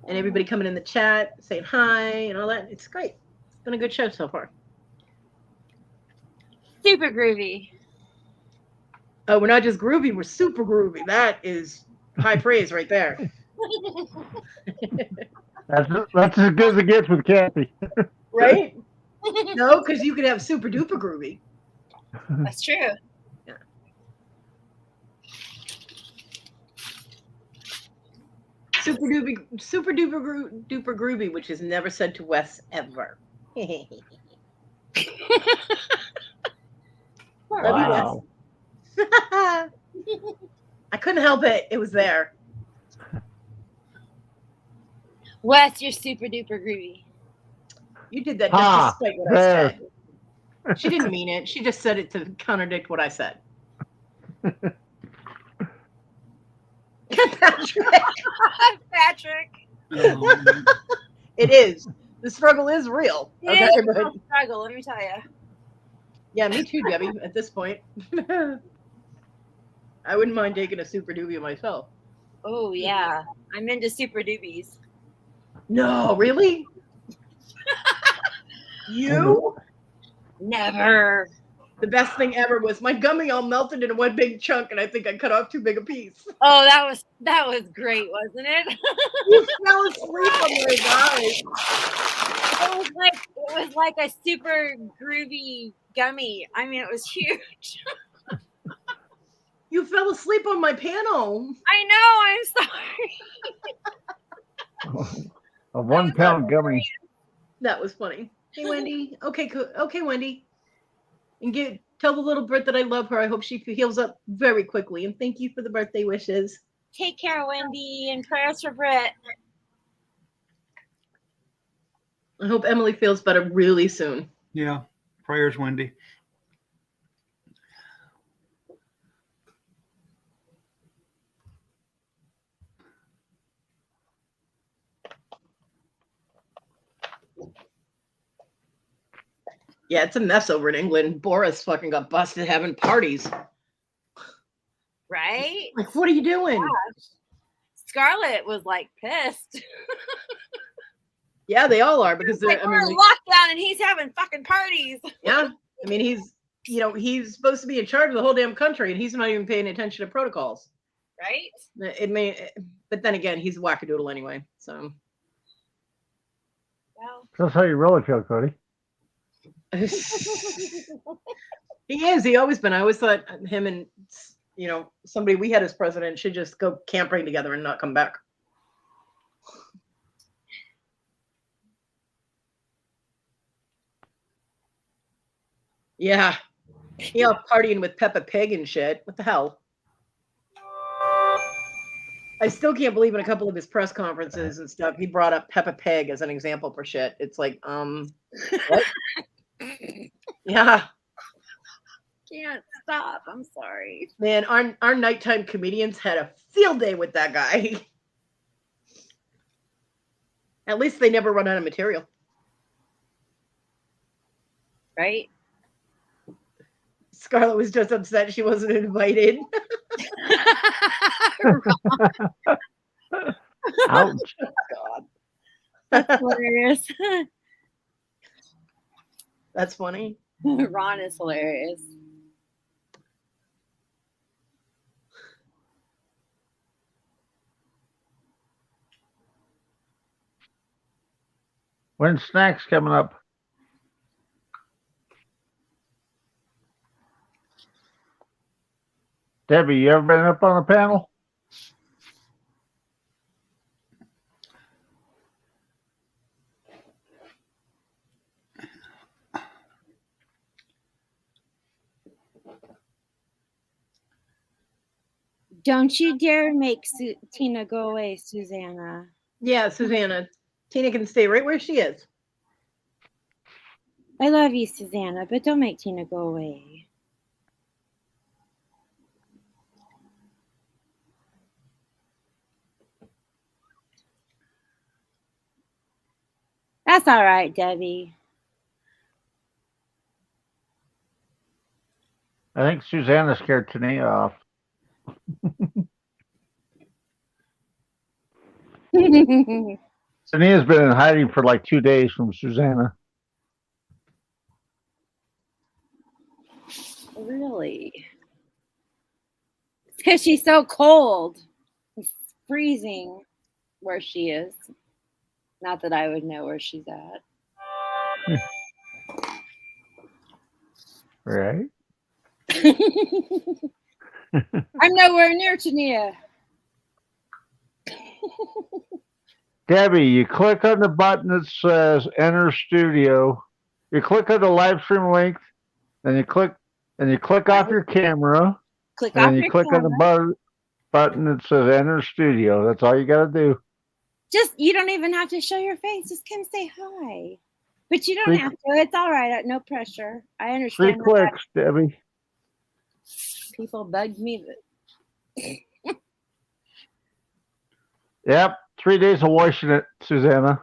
And everybody coming in the chat, saying hi and all that. It's great. It's been a good show so far. Super groovy. Oh, we're not just groovy, we're super groovy. That is high praise right there. That's as good as it gets with Kathy. Right? No, because you could have super duper groovy. That's true. Yeah. Super duper groovy, which is never said to Wes ever. Love Wow. you, Wes. I couldn't help it. It was there. Wes, you're super duper groovy. You did that just Ha, despite what there. I said. She didn't mean it. She just said it to contradict what I said. Patrick. Patrick. It is. The struggle is real. It Okay, is a but real struggle, let me tell you. yeah, me too, Debbie. At this point, I wouldn't mind taking a super doobie myself. Oh yeah, I'm into super doobies. No, really? You? Never. The best thing ever was my gummy all melted in one big chunk, and I think I cut off too big a piece. Oh, that was great, wasn't it? You fell asleep on my guys. It was like a super groovy gummy. I mean, it was huge. You fell asleep on my panel. I know. I'm sorry. A 1 pound gummy. That was funny. Hey, Wendy. Okay, okay, Wendy. And tell the little Brit that I love her. I hope she heals up very quickly. And thank you for the birthday wishes. Take care, Wendy, and prayers for Britt. I hope Emily feels better really soon. Yeah. Prayers, Wendy. Yeah, it's a mess over in England. Boris fucking got busted having parties. Right? Like, what are you doing? Gosh. Scarlett was like pissed. Yeah, they all are because they're. Like, we're in lockdown and he's having fucking parties. Yeah, I mean he's supposed to be in charge of the whole damn country and he's not even paying attention to protocols. Right? But then again, he's a wackadoodle anyway. So. Well. That's how you really feel, Cody. He is. He always been. I always thought him and somebody we had as president should just go camping together and not come back. Yeah, partying with Peppa Pig and shit. What the hell? I still can't believe in a couple of his press conferences and stuff, he brought up Peppa Pig as an example for shit. It's like, what? Yeah. Can't stop. I'm sorry. Man, our nighttime comedians had a field day with that guy. At least they never run out of material. Right? Scarlett was just upset she wasn't invited. Ouch. God. That's hilarious. That's funny. Ron is hilarious. When's snacks coming up? Debbie, you ever been up on a panel? Don't you dare make Tina go away, Susanna. Yeah, Susanna. Tina can stay right where she is. I love you, Susanna, but don't make Tina go away. That's all right, Debbie. I think Susanna scared Tania off. Tania's been in hiding for like 2 days from Susanna. Really? It's because she's so cold. It's freezing where she is. Not that I would know where she's at. Right? I'm nowhere near Tania. Debbie, you click on the button that says enter studio. You click on the live stream link, then you click off your camera, Click and off then you your click on camera. the button that says enter studio. That's all you gotta do. You don't even have to show your face. Just come say hi. But you don't Three- have to. It's all right. No pressure. I 3 understand that clicks, Debbie. people bugged me. Yep, 3 days of washing it, Susanna.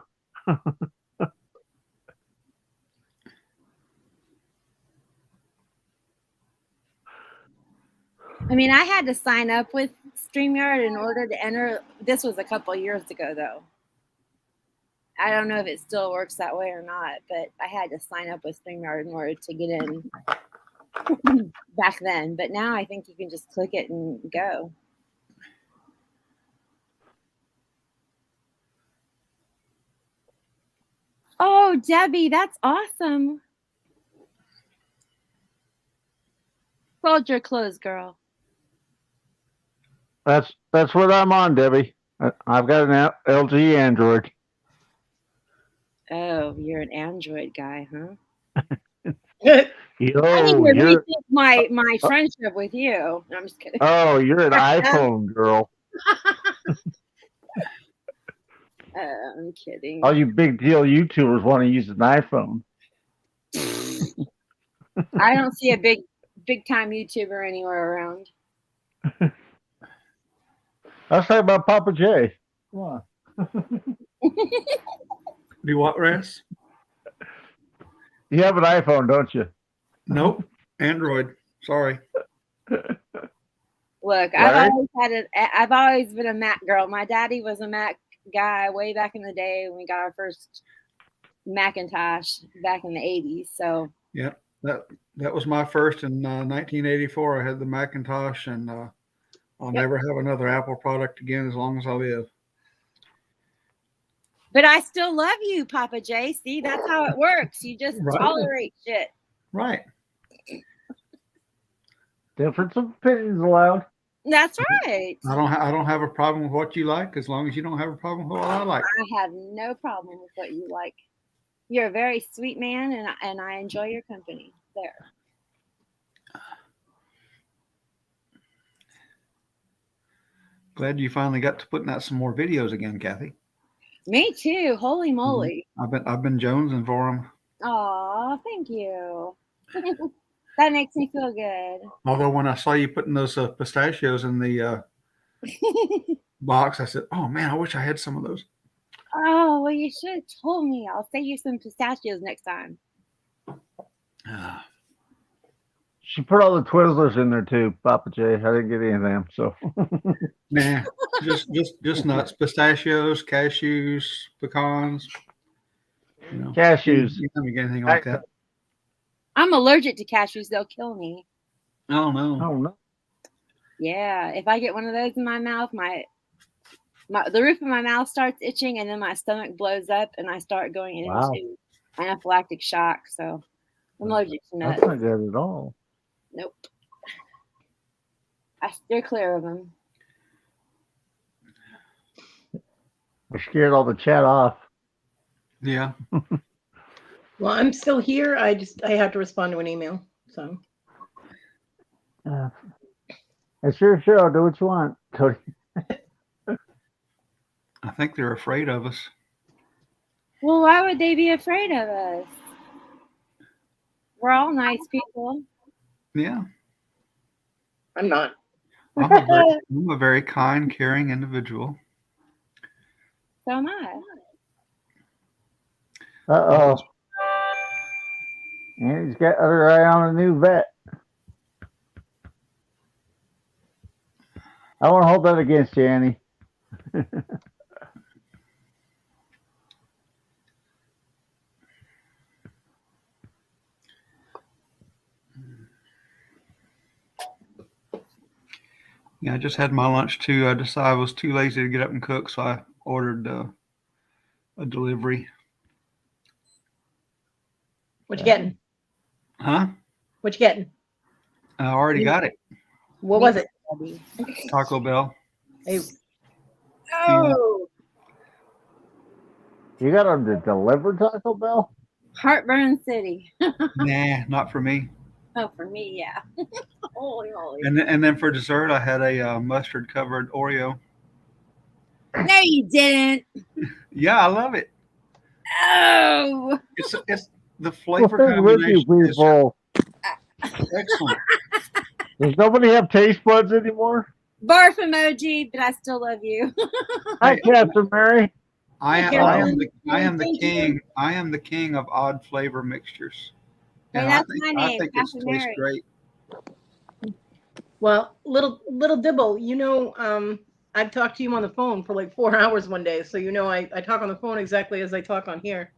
I mean, I had to sign up with StreamYard in order to enter. This was a couple years ago, though. I don't know if it still works that way or not, but I had to sign up with StreamYard in order to get in back then. But now I think you can just click it and go. Oh, Debbie, that's awesome. Fold your clothes, girl. That's what I'm on, Debbie. I've got an LG Android. Oh, you're an Android guy, huh? Yo, I need to you're rethink my friendship with you. No, I'm just kidding. you're an iPhone girl. I'm kidding. All you big deal YouTubers want to use an iPhone. I don't see a big time YouTuber anywhere around. Let's talk about Papa J. Come on. Do what, Ras? You have an iPhone, don't you? Nope. Android. Sorry. Look, Larry? I've always been a Mac girl. My daddy was a Mac guy way back in the day when we got our first Macintosh back in the 80s. So Yeah, that was my first in 1984. I had the Macintosh, and I'll never have another Apple product again as long as I live. but I still love you, Papa J. See, that's how it works. You just Right. tolerate shit. Right. Difference of opinions allowed. That's right. I don't have a problem with what you like as long as you don't have a problem with what I like. I have no problem with what you like. You're a very sweet man, and I enjoy your company. There. Glad you finally got to putting out some more videos again, Kathy. Me too. Holy moly. I've been jonesing for them. Aw, thank you. That makes me feel good. Although when I saw you putting those pistachios in the box, I said, "Oh man, I wish I had some of those." Oh, well, you should have told me. I'll save you some pistachios next time. She put all the Twizzlers in there too, Papa J. I didn't get any of them, so. Nah, just nuts, pistachios, cashews, pecans. You know, Cashews. You don't get anything like that. I'm allergic to cashews. They'll kill me. Oh no. Oh no. Yeah, if I get one of those in my mouth, the roof of my mouth starts itching, and then my stomach blows up, and I start going Wow. into anaphylactic shock. So I'm allergic to nuts. That's not good at all. Nope. I steer clear of them. I scared all the chat off. Yeah. Well, I'm still here. I have to respond to an email. So It's your show. Do what you want, Cody. I think they're afraid of us. Well, why would they be afraid of us? We're all nice people. Yeah. I'm not. I'm a very kind, caring individual. So am I. Uh-oh. And he's got other eye on a new vet. I won't hold that against you, Annie. Yeah, I just had my lunch too. I decided I was too lazy to get up and cook, so I ordered a delivery. What you getting? Huh? What you getting? I already got it. What was it? Taco Bell. Hey, Oh, You got him to deliver Taco Bell? Heartburn City. Nah, not for me. Oh, for me, yeah. Holy moly. And then for dessert, I had a mustard covered Oreo. No, you didn't. Yeah, I love it. Oh. It's the flavor What's with you combination is people? excellent. Does nobody have taste buds anymore? Barf emoji, but I still love you. Hi, Captain Mary. I Hey, am the Thank you. king. I am the king of odd flavor mixtures. Hey, And that's my I name, think it Captain tastes Mary. great. well, little Dibble, I've talked to you on the phone for like 4 hours one day, so I talk on the phone exactly as I talk on here.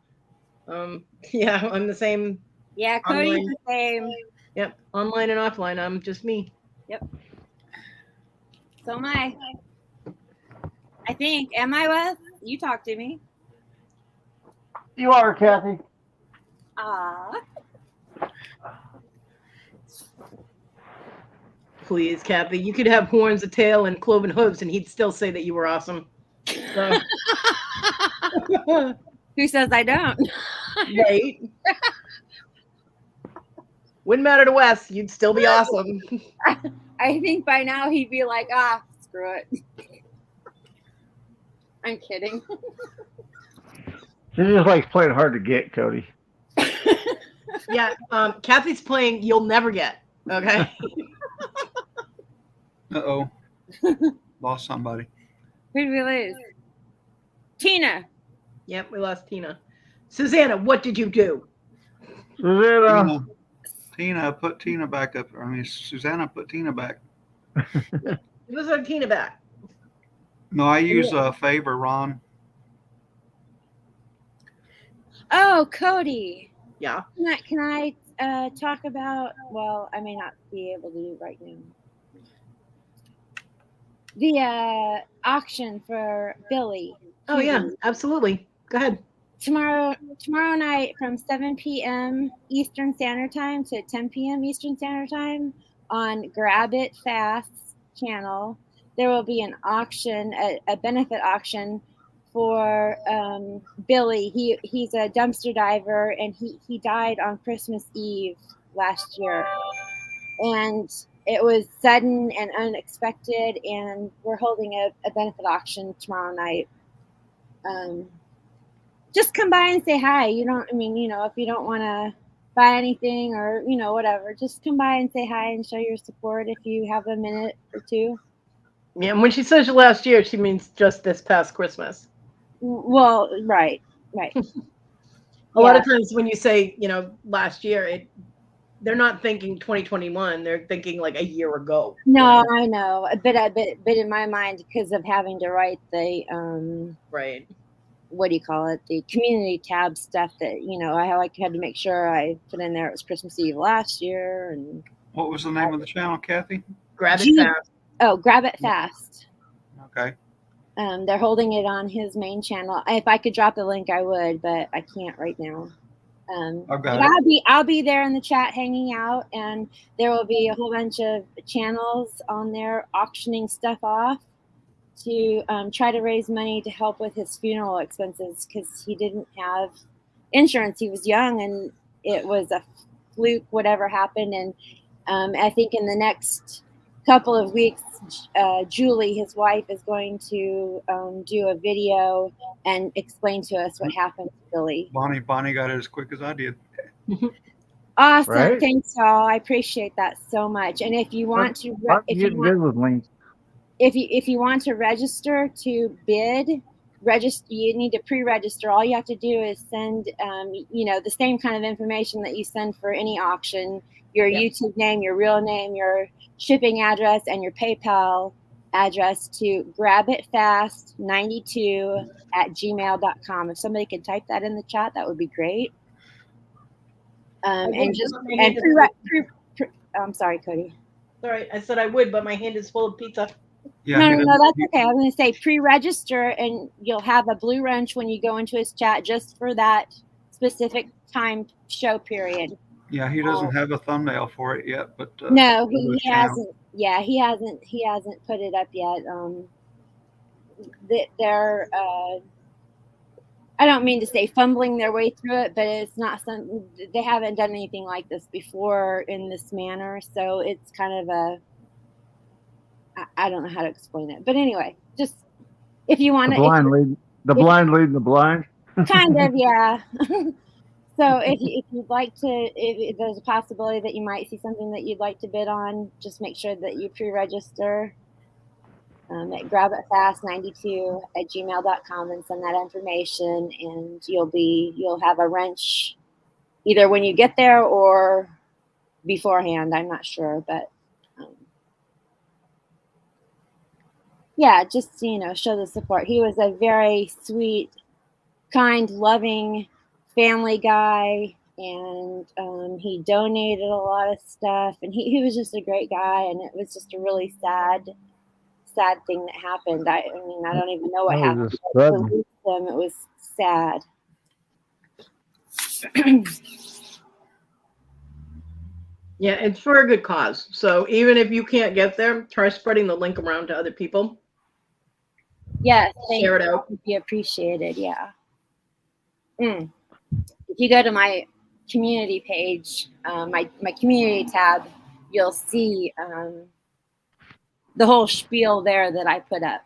Yeah, I'm the same. Yeah, Cody's Online. the same. Yep, online and offline. I'm just me. Yep. So am I. I think. Am I, Wes? You talk to me. You are, Kathy. Aw. Please, Kathy, you could have horns, a tail, and cloven hooves, and he'd still say that you were awesome. So. Who says I don't? Right. Wouldn't matter to Wes. You'd still be awesome. I think by now he'd be like, screw it. I'm kidding. She just likes playing hard to get, Cody. Yeah, Kathy's playing You'll Never Get. Okay. Uh-oh. Lost somebody. Who did we lose? Tina. Yep, we lost Tina. Susanna, what did you do? Susanna. Tina, put Tina back up. I mean, Susanna, put Tina back. It was our Tina back. No, I use favor, Ron. Oh, Cody. Yeah. Can I talk about? Well, I may not be able to do it right now. The auction for Billy. Oh yeah, absolutely. Go ahead. Tomorrow night from 7 p.m. Eastern Standard Time to 10 p.m. Eastern Standard Time on Grab It Fast's channel, there will be an auction, a benefit auction for Billy. He's a dumpster diver, and he died on Christmas Eve last year. And it was sudden and unexpected, and we're holding a benefit auction tomorrow night. Just come by and say hi. If you don't want to buy anything or, whatever, just come by and say hi and show your support if you have a minute or two. Yeah, and when she says last year, she means just this past Christmas. Well, right. A lot of times when you say, last year, they're not thinking 2021. They're thinking like a year ago. No, I know. But in my mind, because of having to write the right. what do you call it? The community tab stuff that, you know, I like had to make sure I put in there. It was Christmas Eve last year. And What was the name of the channel, Kathy? Grab it G- fast. oh, Grab It Fast. Okay. They're holding it on his main channel. If I could drop the link, I would, but I can't right now. I've But got it. I'll be there in the chat hanging out, and there will be a whole bunch of channels on there auctioning stuff off to try to raise money to help with his funeral expenses, because he didn't have insurance. He was young, and it was a fluke, whatever happened. And I think in the next couple of weeks, Julie, his wife, is going to do a video and explain to us what happened to Billy. Bonnie got it as quick as I did. Awesome. Right. Thanks, y'all. I appreciate that so much. And if you want to, I'm getting good with links. if you want to register to bid, register. You need to pre-register. All you have to do is send, you know, the same kind of information that you send for any auction: your YouTube name, your real name, your shipping address, and your PayPal address to grabitfast92@gmail.com. If somebody could type that in the chat, that would be great. And just and I'm sorry, Cody. Sorry, I said I would, but my hand is full of pizza. Yeah, No, that's okay. I was going to say pre-register, and you'll have a blue wrench when you go into his chat just for that specific time show period. Yeah, he doesn't have a thumbnail for it yet, but no, he hasn't. Yeah, he hasn't put it up yet. They're I don't mean to say fumbling their way through it, but it's not something, they haven't done anything like this before in this manner. So it's kind of I don't know how to explain it, but anyway, just if you want the blind leading the blind. Kind of, yeah. So if you'd like to, if there's a possibility that you might see something that you'd like to bid on, just make sure that you pre-register at grabitfast92@gmail.com and send that information, and you'll have a wrench either when you get there or beforehand. I'm not sure, but yeah, just, you know, show the support. He was a very sweet, kind, loving family guy, and he donated a lot of stuff, and he was just a great guy, and it was just a really sad thing that happened. I mean, I don't even know what happened. To lose them, it was sad. Yeah, it's for a good cause. So even if you can't get there, try spreading the link around to other people. Yes, share it out. Would be appreciated. Yeah. If you go to my community page, my community tab, you'll see the whole spiel there that I put up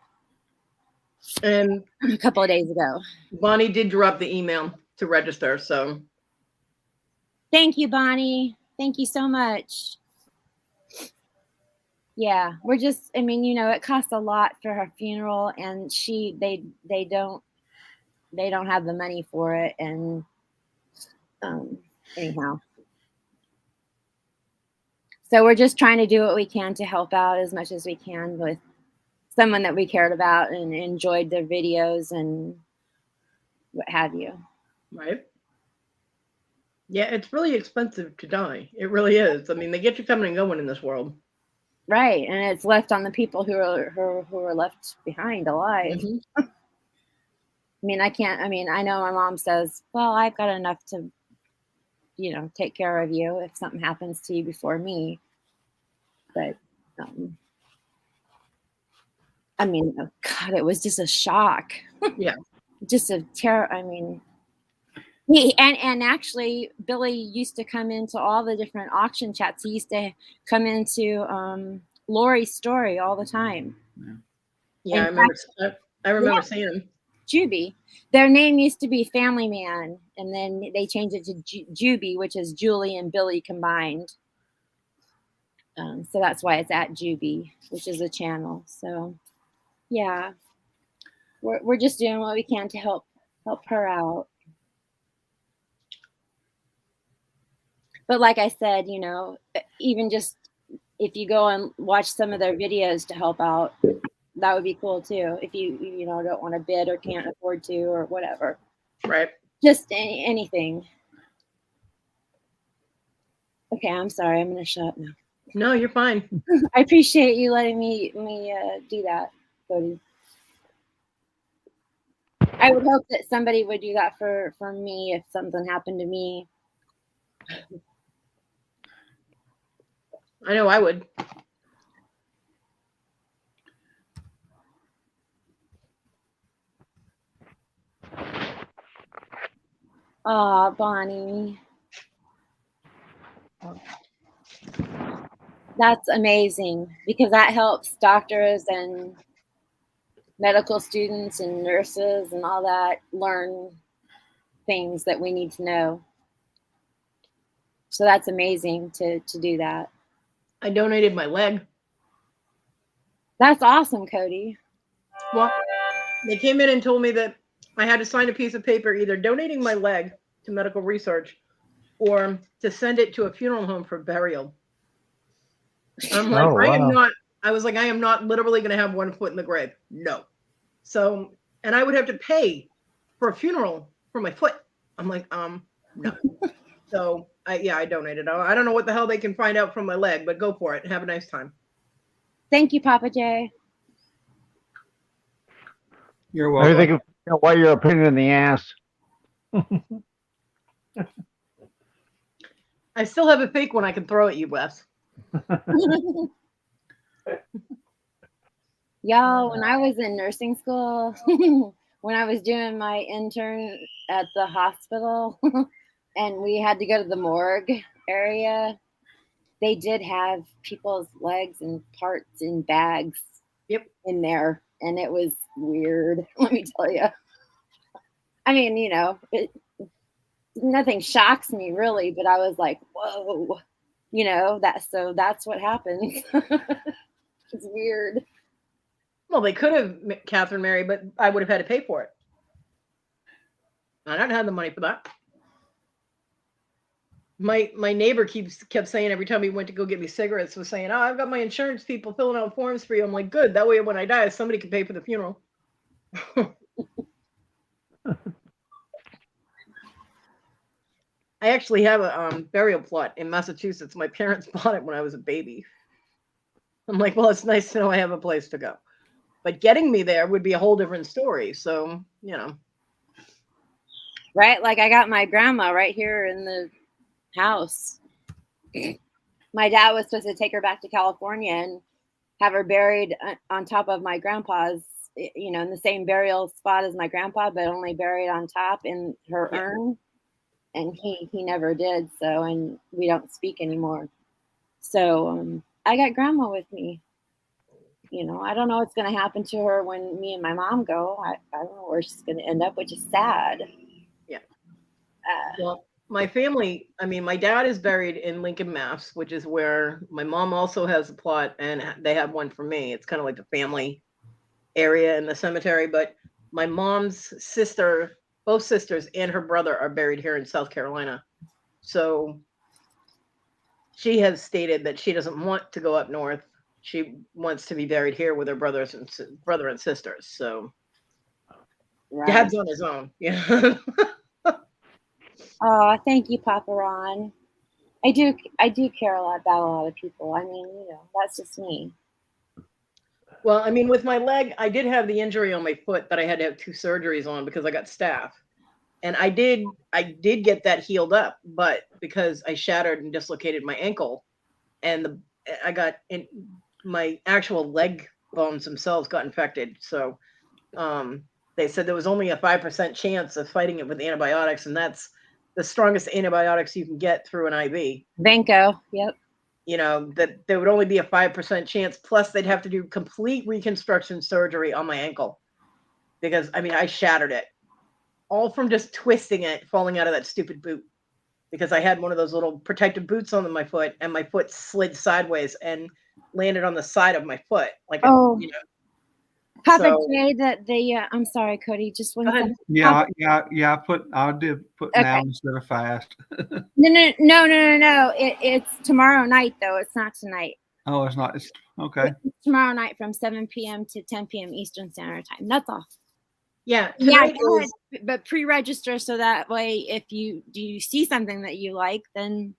and a couple of days ago. Bonnie did drop the email to register, so thank you, Bonnie. Thank you so much. Yeah, we're just, I mean, you know, it costs a lot for her funeral, and they don't have the money for it, and anyhow. So we're just trying to do what we can to help out as much as we can with someone that we cared about and enjoyed their videos and what have you. Right. Yeah, it's really expensive to die. It really is. I mean, they get you coming and going in this world. Right, and it's left on the people who are left behind alive. Mm-hmm. I mean, I know my mom says, well, I've got enough to, you know, take care of you if something happens to you before me. But, I mean, oh God, it was just a shock. Yeah. Just a terror. I mean, and actually, Billy used to come into all the different auction chats. He used to come into Lori's story all the time. Yeah, I remember seeing him. Juby. Their name used to be Family Man, and then they changed it to Juby, which is Julie and Billy combined. So that's why it's at Juby, which is a channel. So, yeah, we're just doing what we can to help her out. But like I said, you know, even just if you go and watch some of their videos to help out, that would be cool too. If you don't want to bid or can't afford to or whatever. Right. Just anything. Okay, I'm sorry. I'm gonna shut up now. No, you're fine. I appreciate you letting me do that, Kodi. I would hope that somebody would do that for me if something happened to me. I know I would. Aw, Bonnie. That's amazing because that helps doctors and medical students and nurses and all that learn things that we need to know. So that's amazing to do that. I donated my leg. That's awesome, Kodi. Well, they came in and told me that I had to sign a piece of paper either donating my leg to medical research or to send it to a funeral home for burial. I'm like, Oh, I am wow. not, I was like, I am not literally going to have one foot in the grave. No. So, and I would have to pay for a funeral for my foot. I'm like, no. So I donated. I don't know what the hell they can find out from my leg, but go for it. Have a nice time. Thank you, Papa J. You're I welcome. think why you're a pain in the ass. I still have a fake one I can throw at you, Wes. Y'all, when I was in nursing school, when I was doing my intern at the hospital and we had to go to the morgue area, they did have people's legs and parts in bags in there. And it was weird, let me tell you. I mean, nothing shocks me really, but I was like, whoa, that's what happens. It's weird. Well, they could have, Catherine Mary, but I would have had to pay for it. I don't have the money for that. My neighbor kept saying every time he went to go get me cigarettes was saying, "Oh, I've got my insurance people filling out forms for you." I'm like, good. That way, when I die, somebody can pay for the funeral. I actually have a burial plot in Massachusetts. My parents bought it when I was a baby. I'm like, well, it's nice to know I have a place to go. But getting me there would be a whole different story. So, Right? Like I got my grandma right here in the house. My dad was supposed to take her back to California and have her buried on top of my grandpa's, in the same burial spot as my grandpa, but only buried on top in her urn. And he never did. So, and we don't speak anymore. So I got grandma with me. I don't know what's going to happen to her when me and my mom go. I don't know where she's going to end up, which is sad. Yeah. Well, my family, my dad is buried in Lincoln, Mass, which is where my mom also has a plot, and they have one for me. It's kind of like the family area in the cemetery. But my mom's sister, both sisters and her brother are buried here in South Carolina. So she has stated that she doesn't want to go up north. She wants to be buried here with her brother and sisters. So Dad's on his own. Yeah. Oh, thank you, Papa Ron. I do care a lot about a lot of people. That's just me. Well, with my leg, I did have the injury on my foot that I had to have 2 surgeries on because I got staph. And I did get that healed up, but because I shattered and dislocated my ankle, and my actual leg bones themselves got infected. So they said there was only a 5% chance of fighting it with antibiotics, and that's the strongest antibiotics you can get through an IV. Vanco, yep. That there would only be a 5% chance. Plus, they'd have to do complete reconstruction surgery on my ankle because I shattered it. All from just twisting it, falling out of that stupid boot, because I had one of those little protective boots on my foot, and my foot slid sideways and landed on the side of my foot, like Papa J, I'm sorry, Kodi, just one second. Yeah. I did put now instead of fast. No. It's tomorrow night though. It's not tonight. Oh, it's not. It's okay. It's tomorrow night from 7 p.m. to 10 p.m. Eastern Standard Time. That's all. Yeah, Yeah, tonight go is ahead, but pre-register so that way if you see something that you like, then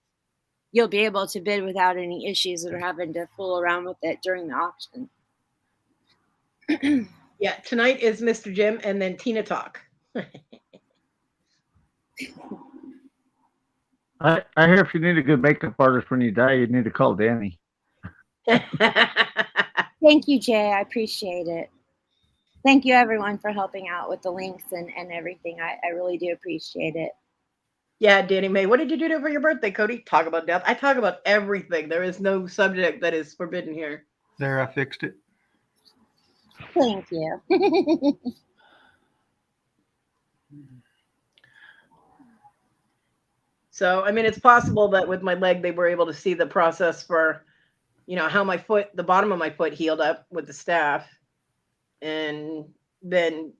you'll be able to bid without any issues or having to fool around with it during the auction. yeah, tonight is Mr. Jim and then Tina Talk. I hear if you need a good makeup artist when you die, you need to call Danny. Thank you, Jay. I appreciate it. Thank you, everyone, for helping out with the links and everything. I really do appreciate it. Yeah, Danny May, what did you do for your birthday, Cody? Talk about death. I talk about everything. There is no subject that is forbidden here. There, I fixed it. Thank you. So, I mean, it's possible that with my leg, they were able to see the process for, how my foot, the bottom of my foot healed up with the staff. And then,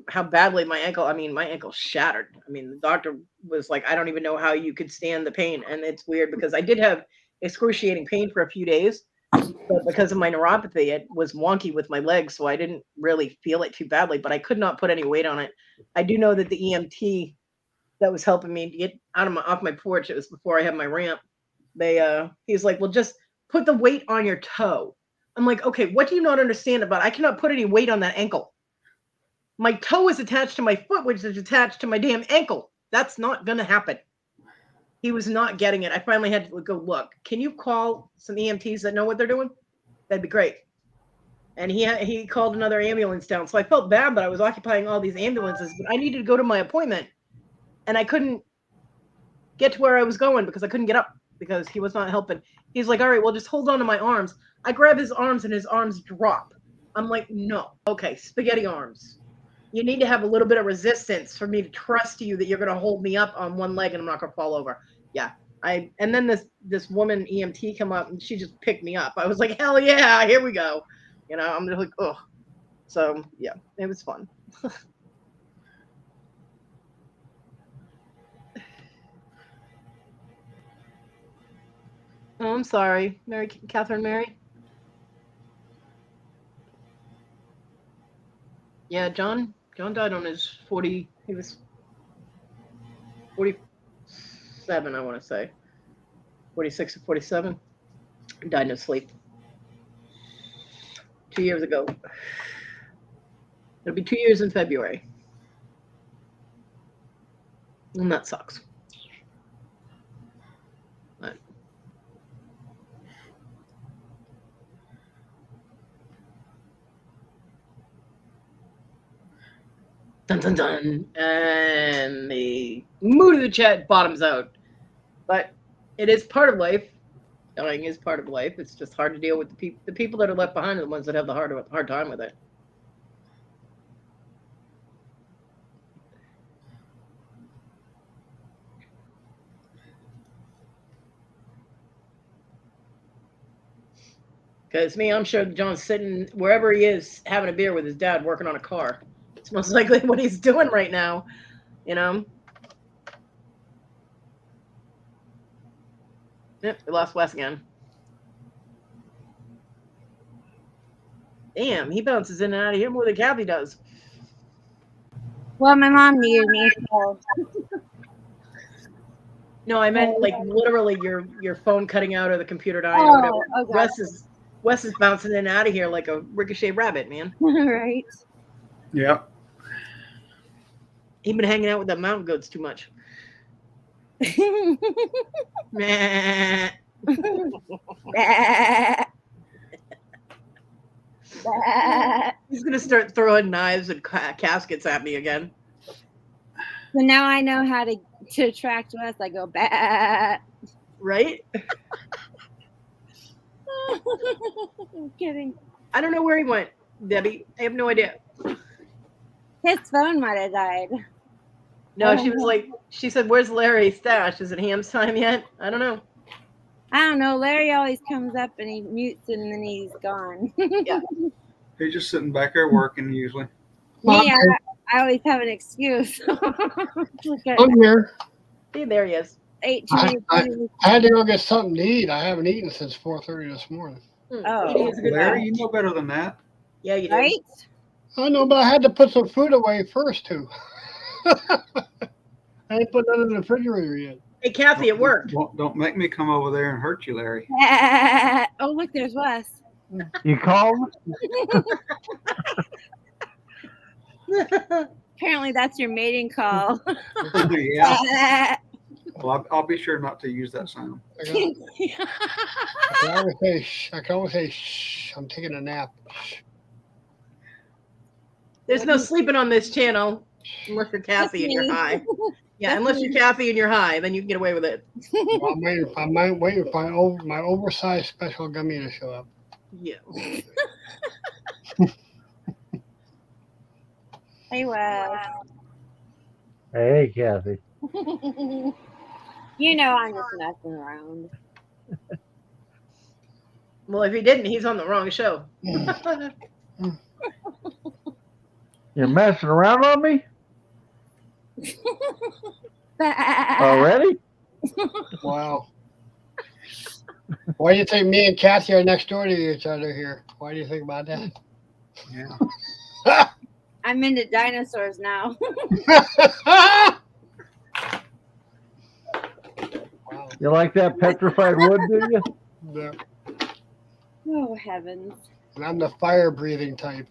how badly my ankle shattered. I mean, the doctor was like, I don't even know how you could stand the pain. And it's weird because I did have excruciating pain for a few days, but because of my neuropathy, it was wonky with my legs. So I didn't really feel it too badly, but I could not put any weight on it. I do know that the EMT that was helping me to get off my porch, it was before I had my ramp. He's like, well, just put the weight on your toe. I'm like, okay, what do you not understand about? I cannot put any weight on that ankle. My toe is attached to my foot, which is attached to my damn ankle. That's not going to happen. He was not getting it. I finally had to go, look, can you call some EMTs that know what they're doing? That'd be great. And he called another ambulance down. So I felt bad, but I was occupying all these ambulances. But I needed to go to my appointment. And I couldn't get to where I was going because I couldn't get up because he was not helping. He's like, all right, well, just hold on to my arms. I grab his arms and his arms drop. I'm like, no. Okay, spaghetti arms. You need to have a little bit of resistance for me to trust you that you're going to hold me up on one leg and I'm not going to fall over. Yeah. And then this woman EMT come up and she just picked me up. I was like, hell yeah, here we go. I'm just like, oh. So yeah, it was fun. Oh, I'm sorry, Catherine Mary. Yeah, John died on his 40. He was 47, I want to say. 46 or 47. He died in his sleep 2 years ago. It'll be 2 years in February. And that sucks. But dun dun dun. And the mood of the chat bottoms out. But it is part of life. Dying is part of life. It's just hard to deal with the people that are left behind are the ones that have the hard time with it. Because I'm sure John's sitting wherever he is having a beer with his dad working on a car. It's most likely what he's doing right now, Yep, we lost Wes again. Damn, he bounces in and out of here more than Kathy does. Well, my mom needed me, so. No, I meant like literally your phone cutting out or the computer dying or whatever. Okay. Wes is bouncing in and out of here like a ricochet rabbit, man. Right. Yeah. He's been hanging out with the mountain goats too much. Meh. He's gonna start throwing knives and caskets at me again. So now I know how to attract Wes. I go bat. Right? I'm kidding. I don't know where he went, Debbie. I have no idea. His phone might have died. No, she said, where's Larry's stash? Is it Ham's time yet? I don't know. I don't know. Larry always comes up and he mutes and then he's gone. Yeah. He's just sitting back there working usually. Me, I always have an excuse. I'm here. See, there he is. I had to go get something to eat. I haven't eaten since 4:30 this morning. Oh, Eating is a good Larry, thing. you know better than that. Yeah, you do. right? I know, but I had to put some food away first too. I ain't put none in the refrigerator yet. Hey, Kathy, it worked. Don't make me come over there and hurt you, Larry. Oh, look, there's Wes. You called? Apparently, that's your mating call. Yeah. Well, I'll be sure not to use that sound. I can always say shh. I can always say shh. I'm taking a nap. There's no sleeping on this channel unless you're Kathy and you're high. Yeah, unless you're Kathy and you're high, then you can get away with it. Well, I'm waiting for my oversized special gummy to show up. Yeah. Hey, Wes. Hey, Kathy. You know I'm just messing around. Well, if he didn't, he's on the wrong show. You're messing around on me already? Wow. Why do you think me and Kathy are next door to each other here? Why do you think about that? Yeah. I'm into dinosaurs now. Wow. You like that petrified wood, do you? Yeah. Oh, heavens. And I'm the fire breathing type.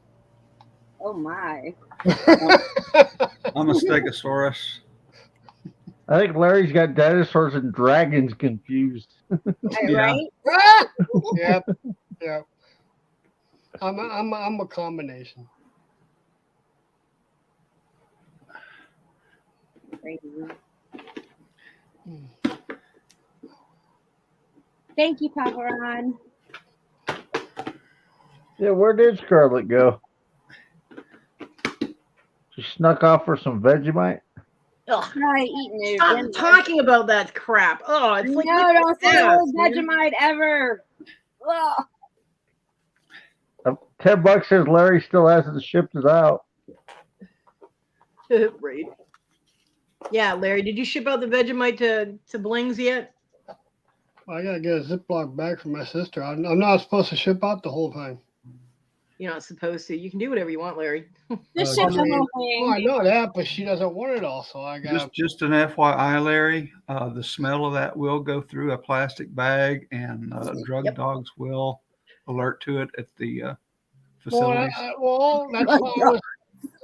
Oh, my. I'm a Stegosaurus. I think Larry's got dinosaurs and dragons confused. Right? Yep. Yep. I'm a combination. Crazy. Thank you, Papa Ron. Yeah, where did Scarlett go? She snuck off for some Vegemite? Ugh. Try eating it. Stop again. talking about that crap. Oh, it's like No, don't say the ass, word man. Vegemite ever. Ugh. $10 says Larry still hasn't shipped it out. Right. Yeah, Larry, did you ship out the Vegemite to Bling's yet? I gotta get a Ziploc bag for my sister. I'm not supposed to ship out the whole time. You're not supposed to. You can do whatever you want, Larry. Just ship the whole thing. Oh, I know that, but she doesn't want it all, so I got. Just an FYI, Larry, the smell of that will go through a plastic bag, and drug dogs will alert to it at the facilities. Well, that's why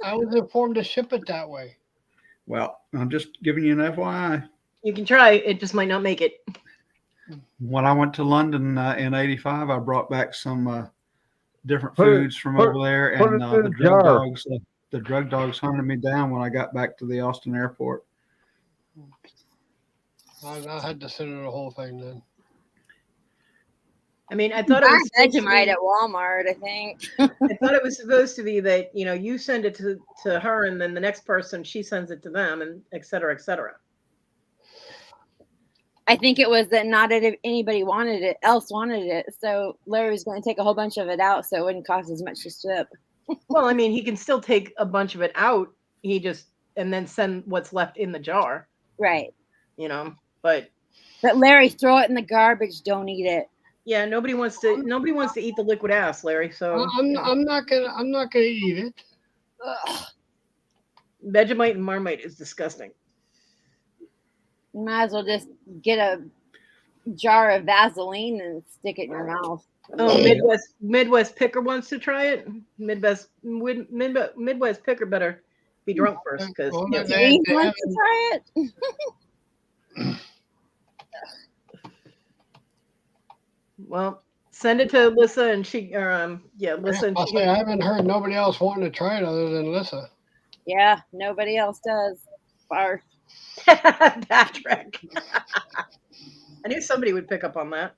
I was informed to ship it that way. Well, I'm just giving you an FYI. You can try. It just might not make it. When I went to London in '85, I brought back some different foods from over there, and the drug dogs hunted me down when I got back to the Austin airport. I had to send her the whole thing then. I mean, I thought it was Vegemite at Walmart, I think. I thought it was supposed to be that, you know, you send it to her and then the next person, she sends it to them, and et cetera, et cetera. I think it was that not anybody wanted it. So Larry was going to take a whole bunch of it out so it wouldn't cost as much to ship. Well, I mean, he can still take a bunch of it out. And then send what's left in the jar. Right. You know, but Larry, throw it in the garbage. Don't eat it. Yeah, nobody wants to eat the liquid ass, Larry. So I'm not gonna eat it. Ugh. Vegemite and Marmite is disgusting. You might as well just get a jar of Vaseline and stick it in your mouth. Oh, Midwest Picker wants to try it. Midwest Picker better be drunk first because he wants to try it. Well, send it to Lissa and Lissa. And I haven't heard nobody else wanting to try it other than Lissa. Yeah, nobody else does. Barf. Patrick. I knew somebody would pick up on that.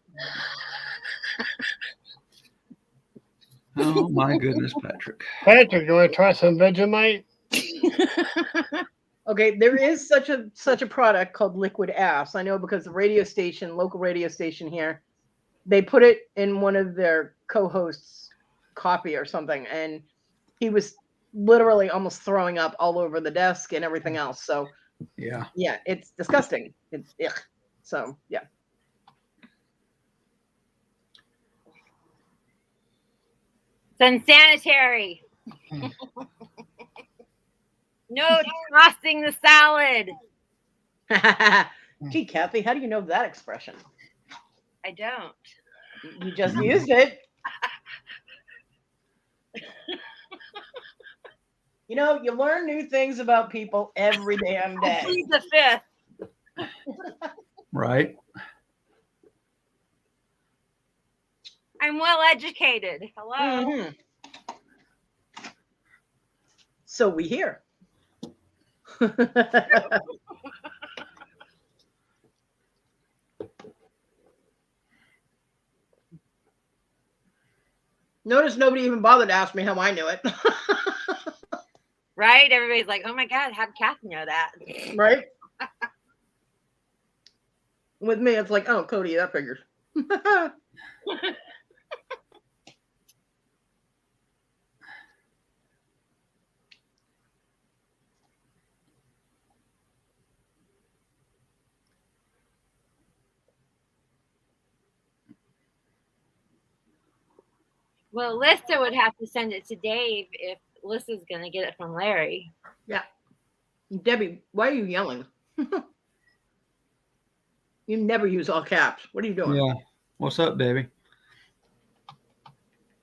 Oh my goodness, Patrick. Patrick, you want to try some Vegemite? Okay, there is such a product called liquid ass. I know because the local radio station here, they put it in one of their co-hosts' copy or something, and he was literally almost throwing up all over the desk and everything else. So yeah, it's disgusting. It's ugh. So yeah. It's unsanitary. No tossing the salad. Gee, Kathy, how do you know that expression? I don't. You just used it. You know, you learn new things about people every damn day. Plead the fifth. Right. I'm well educated. Hello. Mhm. So we hear. Notice nobody even bothered to ask me how I knew it. Right? Everybody's like, oh my God, how did Kathy know that? Right? With me, it's like, oh, Kodi, that figures. Well, Lissa would have to send it to Dave if Lissa's going to get it from Larry. Yeah. Debbie, why are you yelling? You never use all caps. What are you doing? Yeah. What's up, Debbie?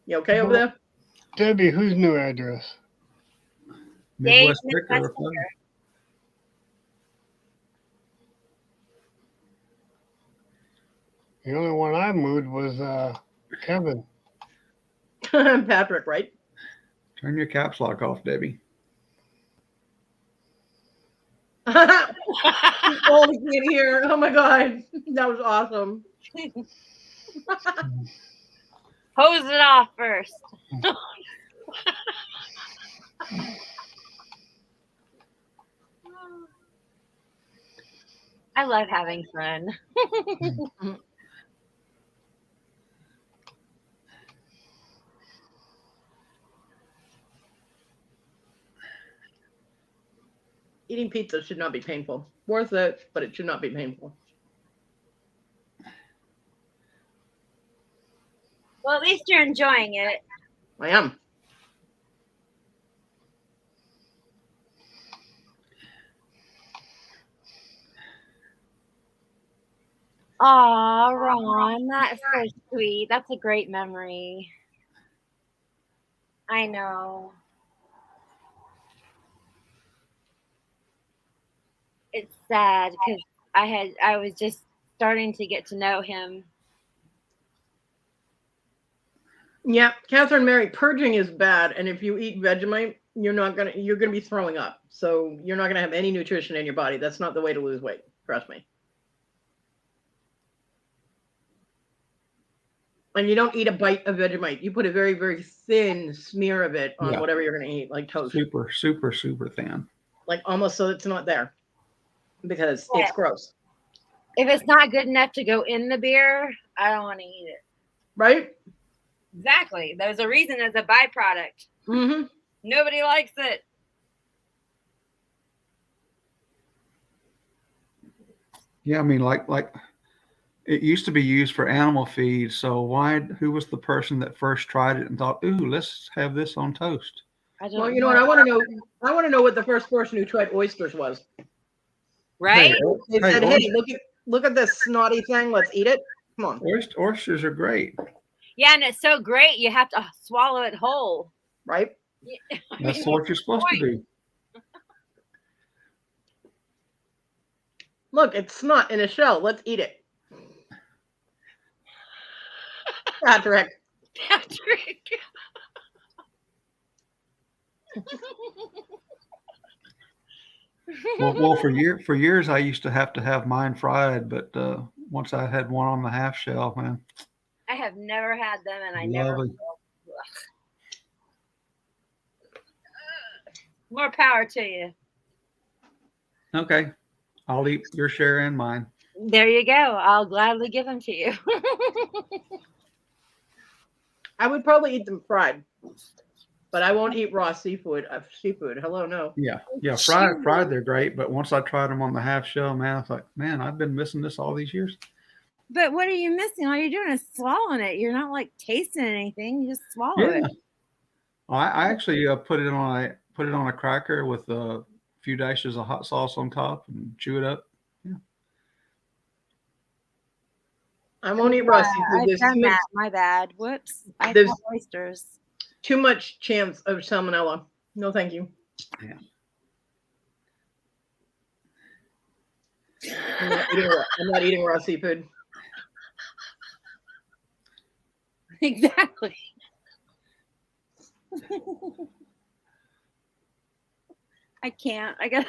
You okay over there? Debbie, whose new address? Midwest Dave, Picker. Midwest Picker. The only one I moved was Kevin. Patrick, right? Turn your caps lock off, Debbie. Oh, we can't hear. Oh my God. That was awesome. Hose it off first. I love having fun. Eating pizza should not be painful. Worth it, but it should not be painful. Well, at least you're enjoying it. I am. Aw, Ron, that's so sweet. That's a great memory. I know. It's sad because I was just starting to get to know him. Yeah, Catherine Mary, purging is bad, and if you eat Vegemite, you're gonna be throwing up. So you're not gonna have any nutrition in your body. That's not the way to lose weight. Trust me. And you don't eat a bite of Vegemite. You put a very, very thin smear of it on whatever you're gonna eat, like toast. Super, super, super thin. Like almost so it's not there. Because it's gross. If it's not good enough to go in the beer, I don't want to eat it. Right? Exactly. There's a reason it's a byproduct. Mm-hmm. Nobody likes it. Yeah, I mean, like it used to be used for animal feed. So who was the person that first tried it and thought, ooh, let's have this on toast? Well, you know what? I want to know what the first person who tried oysters was. Right? They said, hey, look at this snotty thing. Let's eat it. Come on. Oysters are great. Yeah, and it's so great you have to swallow it whole. Right? That's what you're supposed to do. Look, it's snot in a shell. Let's eat it. Patrick. Well, for years I used to have mine fried, but once I had one on the half shell, man. I have never had them, and I Lovely. never will. More power to you. Okay, I'll eat your share and mine. There you go. I'll gladly give them to you. I would probably eat them fried, but I won't eat raw seafood. Hello, no. Yeah, fried they're great, but once I tried them on the half shell, man, I thought, man, I've been missing this all these years. But what are you missing? All you're doing is swallowing it. You're not like tasting anything. You just swallow it. I actually put it on a cracker with a few dashes of hot sauce on top and chew it up. Yeah. I won't eat raw seafood. I've There's done too much, that. My bad. Whoops. I There's- have oysters. too much chance of salmonella. No, thank you. Yeah. I'm not eating raw seafood. Exactly. I can't. I got.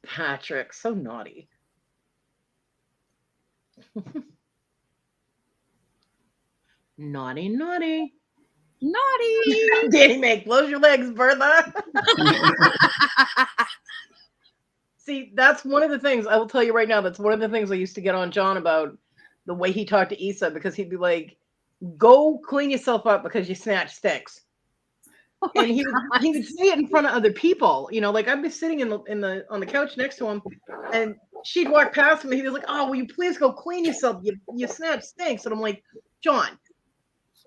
Patrick, so naughty. Naughty, naughty. Naughty. Danny May, close your legs, Bertha. See, that's one of the things I will tell you right now. That's one of the things I used to get on John about the way he talked to Issa, because he'd be like, "Go clean yourself up because you snatch sticks." Oh And he would say it in front of other people. You know, like I'd be sitting on the couch next to him, and she'd walk past him, and he'd be like, "Oh, will you please go clean yourself? You snatch stinks." And I'm like, "John,"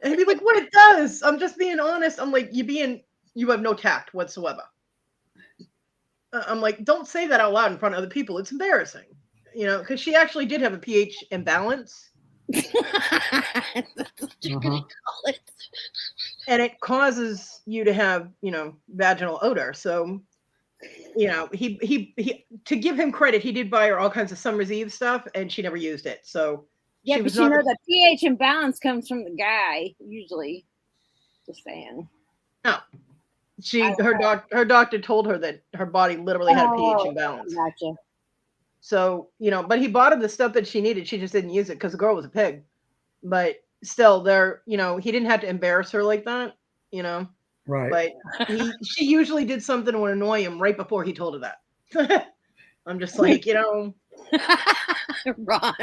and he'd be like, "What it does? I'm just being honest." I'm like, you have no tact whatsoever. I'm like, don't say that out loud in front of other people. It's embarrassing, you know, because she actually did have a pH imbalance. That's what you're gonna call it. And it causes you to have, you know, vaginal odor. So, you know, he to give him credit, he did buy her all kinds of Summer's Eve stuff, and she never used it. So Yeah, she but was you not know the pH imbalance comes from the guy usually. Just saying. no. Her doctor told her that her body literally had a pH imbalance. Gotcha. So, you know, but he bought her the stuff that she needed. She just didn't use it because the girl was a pig. But still, you know, he didn't have to embarrass her like that, you know. Right. But she usually did something to annoy him right before he told her that. I'm just like, you know. Ron.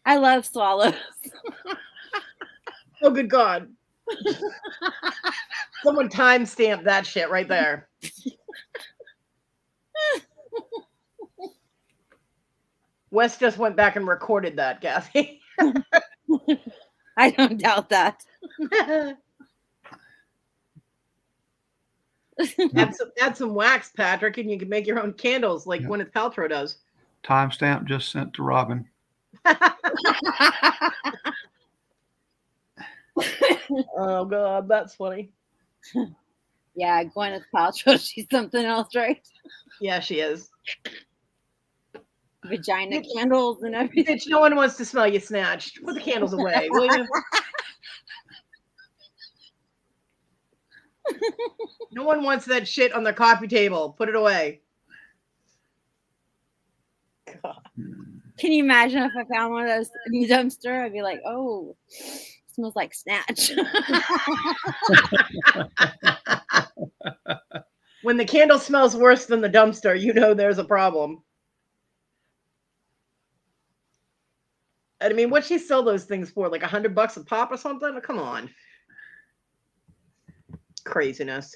I love swallows. Oh, good God. Someone timestamp that shit right there. Wes just went back and recorded that, Kathy. I don't doubt that. Add some wax, Patrick, and you can make your own candles like Gwyneth Paltrow does. Timestamp just sent to Robin. Oh God, that's funny. Yeah, Gwyneth Paltrow, she's something else, right? Yeah, she is. Vagina candles and everything. Bitch, no one wants to smell you snatched. Put the candles away, will you? No one wants that shit on their coffee table. Put it away. God. Can you imagine if I found one of those in the dumpster? I'd be like, oh, smells like snatch. When the candle smells worse than the dumpster, you know there's a problem. I mean, what'd she sell those things for? Like $100 a pop or something? Come on. Craziness.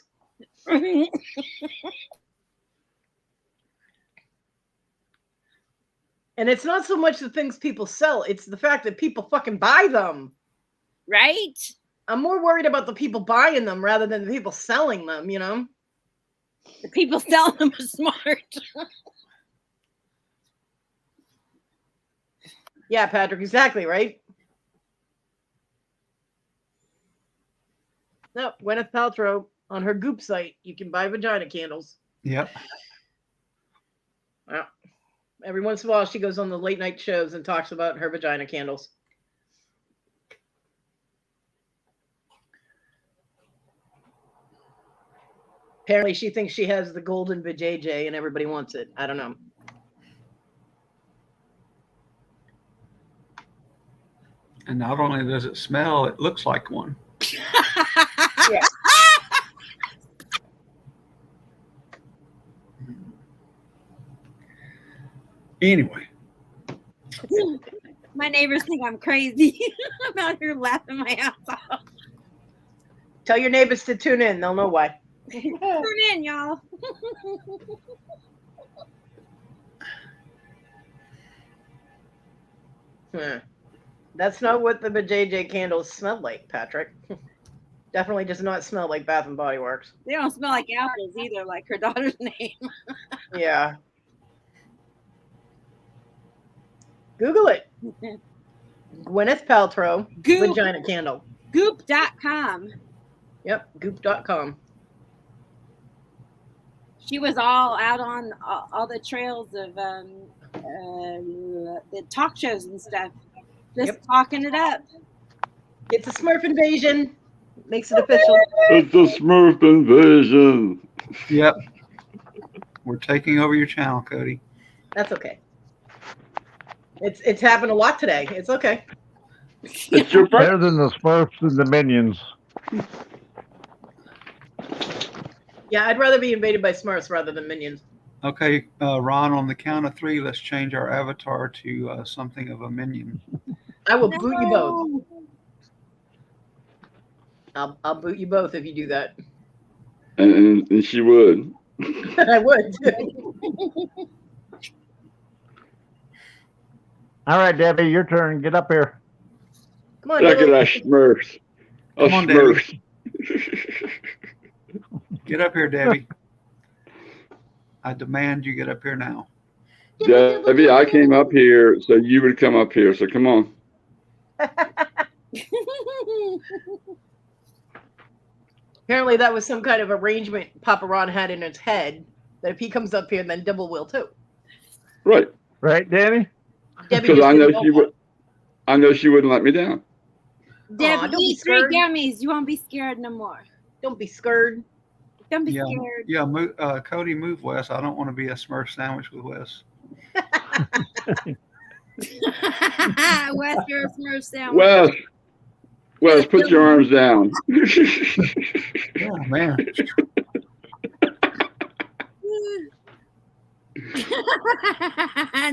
And it's not so much the things people sell, it's the fact that people fucking buy them. Right? I'm more worried about the people buying them rather than the people selling them, you know? The people selling them are smart. Yeah, Patrick, exactly, right? No, Gwyneth Paltrow on her Goop site, you can buy vagina candles. Yep. Well, every once in a while, she goes on the late night shows and talks about her vagina candles. Apparently, she thinks she has the golden vajayjay and everybody wants it. I don't know. And not only does it smell, it looks like one. Yeah. Anyway. My neighbors think I'm crazy. I'm out here laughing my ass off. Tell your neighbors to tune in. They'll know why. Tune in, y'all. That's not what the JJ candles smell like, Patrick. Definitely does not smell like Bath and Body Works. They don't smell like apples either, like her daughter's name. Yeah. Google it. Gwyneth Paltrow Goop. vagina candle. Goop.com. Yep, goop.com. She was all out on all the trails of the talk shows and stuff, just talking it up. It's a Smurf invasion. Makes it official. It's a Smurf invasion. Yep. We're taking over your channel, Kodi. That's okay. It's happened a lot today. It's okay. It's your Better than the Smurfs and the Minions. Yeah, I'd rather be invaded by Smurfs rather than Minions. Okay, Ron, on the count of 3, let's change our avatar to something of a minion. I will boot you both. I'll boot you both if you do that. And she would. I would. All right, Debbie, your turn. Get up here. Come on, Look at Debbie. that Smurfs. Come on, Smurfs. Get up here, Debbie. I demand you get up here now. Debbie, I came up here so you would come up here. So come on. Apparently that was some kind of arrangement Papa Ron had in his head that if he comes up here, then Dibble will too. Right. Right, Danny? Debbie Because just I know didn't she would. I know she wouldn't let me down. Deb, don't be eat 3 scared. gummies. You won't be scared no more. Don't be scared. Don't be Yeah, scared. yeah. Kodi, move Wes. I don't want to be a Smurf sandwich with Wes. Wes, you're a Smurf sandwich. Wes, put your arms down. Yeah, man.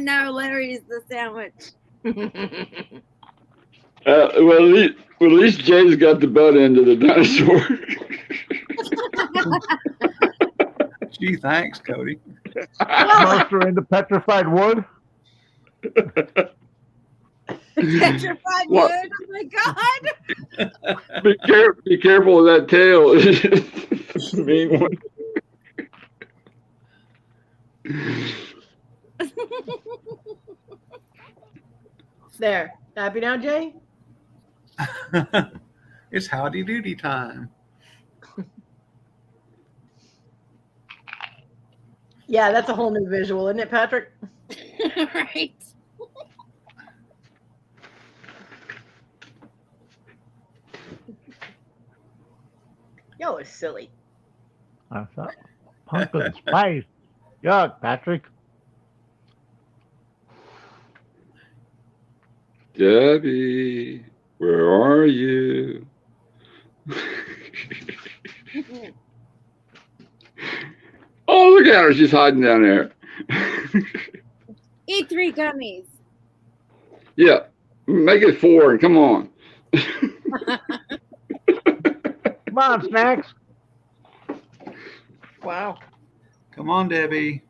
No, Larry's the sandwich. Well, at least Jay's got the butt end of the dinosaur. Gee, thanks, Kodi. Smurfs are into petrified wood. Petrified What? wood. Oh my God. Be careful of that tail. It's a mean one. There. Happy now, Jay? It's howdy doody time. Yeah, that's a whole new visual, isn't it, Patrick? Right. Y'all are silly. I thought pumpkin spice. Yuck, Patrick. Debbie, where are you? Oh, look at her. She's hiding down there. Eat 3 gummies. Yeah. Make it 4 and come on. Come on, snacks. Wow. Come on, Debbie.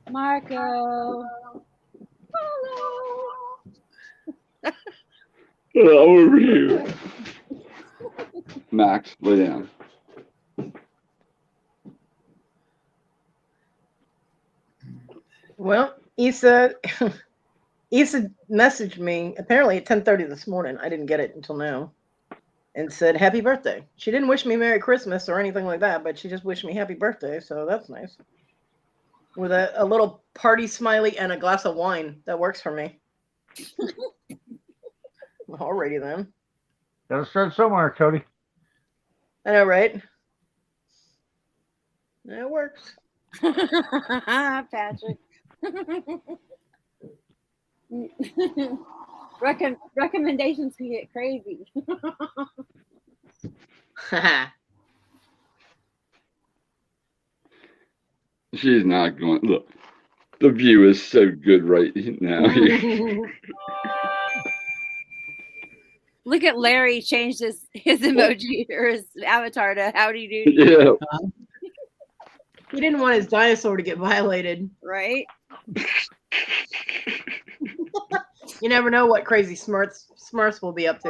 Marco. Over here. Max, lay down. Well, Issa messaged me apparently at 10:30 this morning. I didn't get it until now. And said happy birthday. She didn't wish me Merry Christmas or anything like that, but she just wished me happy birthday, so that's nice. With a little party smiley and a glass of wine. That works for me. Alrighty then. Gotta start somewhere, Kodi. I know, right? It works. Patrick. Recommendations can get crazy. She's not going. Look, the view is so good right now. Look at Larry changed his emoji or his avatar to howdy doody. Yeah. He didn't want his dinosaur to get violated. Right? You never know what crazy Smurfs will be up to.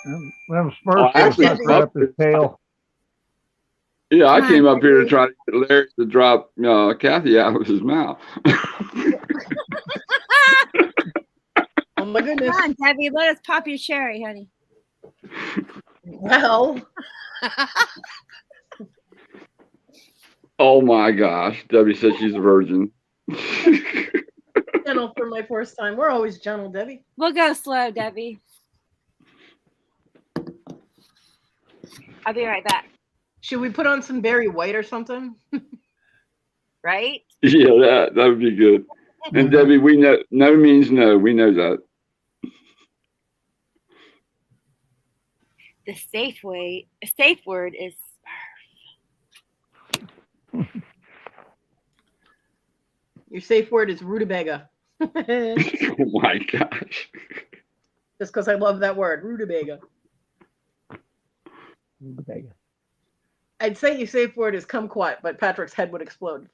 Them Oh, Smurfs actually, will suck right up his tail. Yeah, I Come came on, up here to Debbie. try to get Larry to drop Kathy out of his mouth. Oh my goodness. Come on, Debbie, let us pop your cherry, honey. Well, Oh my gosh. Debbie said she's a virgin. gentle for my first time. We're always gentle, Debbie. We'll go slow, Debbie. I'll be right back. Should we put on some Barry White or something? Right? Yeah, that would be good. And Debbie, we know no means no. We know that. The safe word is Your safe word is rutabaga. Oh my gosh. Just because I love that word, rutabaga. I'd say your safe word is kumquat, but Patrick's head would explode.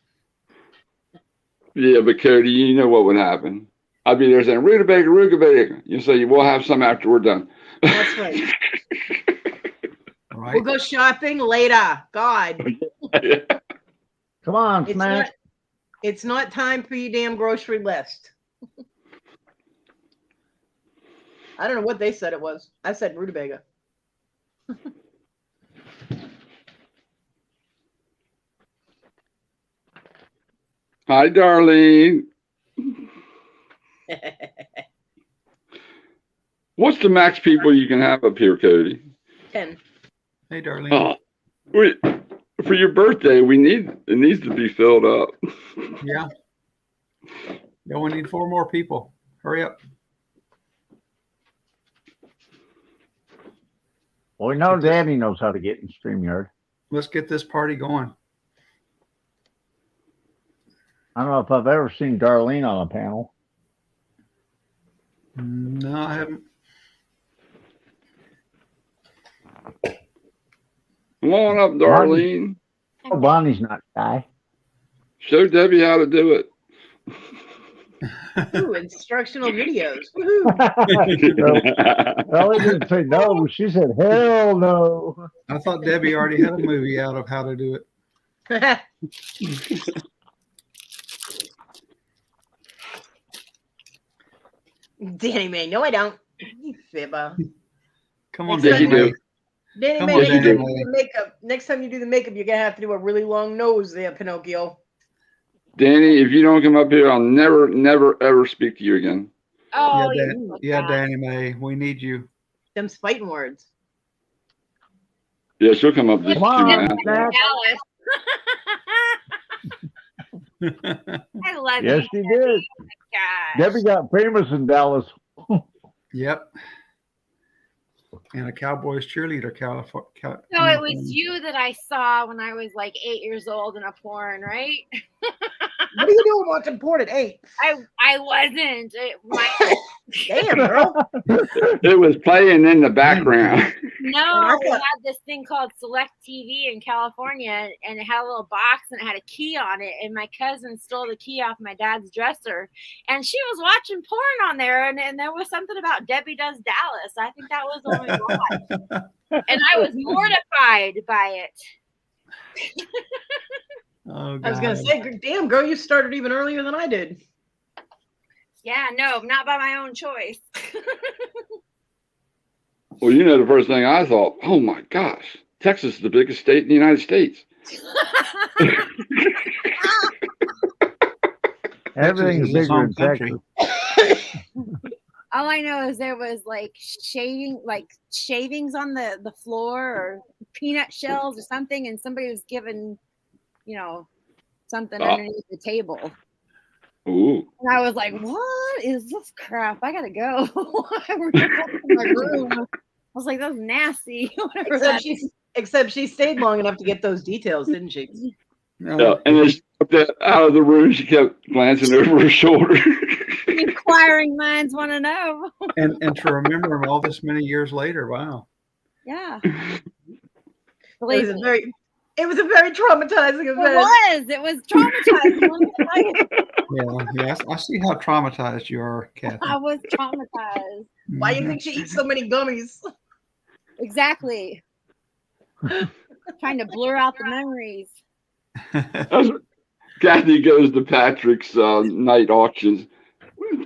Yeah, but Cody, you know what would happen. I'd be there saying, rutabaga, rutabaga. You say, we'll have some after we're done. That's right. Right. We'll go shopping later. God. Come on, It's Smash. it's not time for your damn grocery list. I don't know what they said it was. I said rutabaga. Hi, Darlene. What's the max people you can have up here, Cody? 10. Hey, Darlene. Oh, wait. For your birthday, it needs to be filled up. Yeah. Yeah, we need 4 more people. Hurry up. Well, we know Daddy knows how to get in StreamYard. Let's get this party going. I don't know if I've ever seen Darlene on a panel. No, I haven't. Come on up, Darlene. Oh, Bonnie's not shy. Show Debbie how to do it. Ooh, instructional videos. Woohoo. Ellie didn't say no. She said, hell no. I thought Debbie already had a movie out of how to do it. Danny May. No, I don't. You fibber. Come on, Yes, you Debbie. do. Danny Come May, on, next time Danny you do the makeup, you're gonna have to do a really long nose there, Pinocchio. Danny, if you don't come up here, I'll never, ever speak to you again. oh, Yeah, Danny May, we need you. Them's fighting words. Yeah, she'll come up just Come to my on, house. Smash. I love Yes, you. she did. Gosh. Debbie got famous in Dallas. Yep. And a Cowboys cheerleader. So it was you that I saw when I was like 8 years old in a porn, right? What are you doing watching porn at 8? I wasn't. Damn, girl. It was playing in the background. No, we had this thing called Select TV in California, and it had a little box and it had a key on it. And my cousin stole the key off my dad's dresser, and she was watching porn on there. And there was something about Debbie Does Dallas. I think that was the one we watched. And I was mortified by it. Oh, I was gonna say, damn, girl, you started even earlier than I did. Yeah, no, not by my own choice. Well, you know, the first thing I thought, oh my gosh, Texas is the biggest state in the United States. Everything's Texas is its bigger own in country. Texas. All I know is there was like shavings on the floor or peanut shells or something, and somebody was given, something underneath the table. Ooh. And I was like, what is this crap? I gotta go. I ran back to my room. I was like, that's nasty. Except she stayed long enough to get those details, didn't she? Yeah, and as she stepped out of the room, she kept glancing over her shoulder. Being Inquiring minds want to know. And to remember them all this many years later. Wow. Yeah. It Believe was a me. very traumatizing event. It was traumatizing. Let me tell you. Yeah. I see how traumatized you are, Kathy. I was traumatized. Why do you think she eats so many gummies? Exactly. Trying to blur out the memories. Kathy goes to Patrick's night auctions.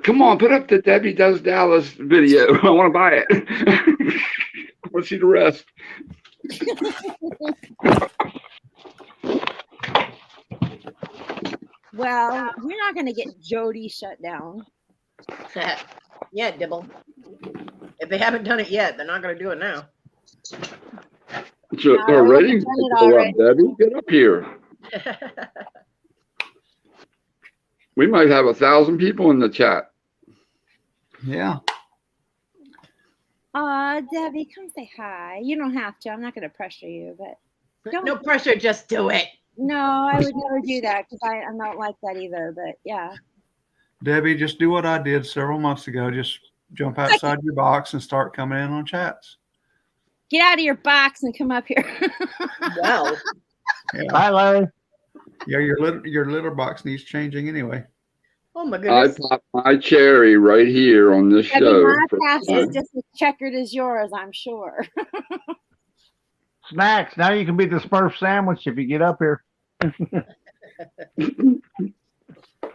Come on, put up the Debbie Does Dallas video. I want to buy it. I want to see the rest. Well, you're not going to get Jody shut down. Yeah, Dibble. If they haven't done it yet, they're not going to do it now. So her ratings go up, Debbie. Get up here. We might have 1,000 people in the chat. Yeah. Debbie, come say hi. You don't have to. I'm not going to pressure you, but don't. No pressure, just do it. No, I would never do that because I'm not like that either. But yeah. Debbie, just do what I did several months ago. Just jump outside your box and start coming in on chats. Get out of your box and come up here. Wow. Yeah. Hi, Larry. Yeah, your litter box needs changing anyway. Oh my I goodness. popped my cherry right here on this Debbie, show. my past is just as checkered as yours, I'm sure. Snacks. Now you can be the Smurf sandwich if you get up here.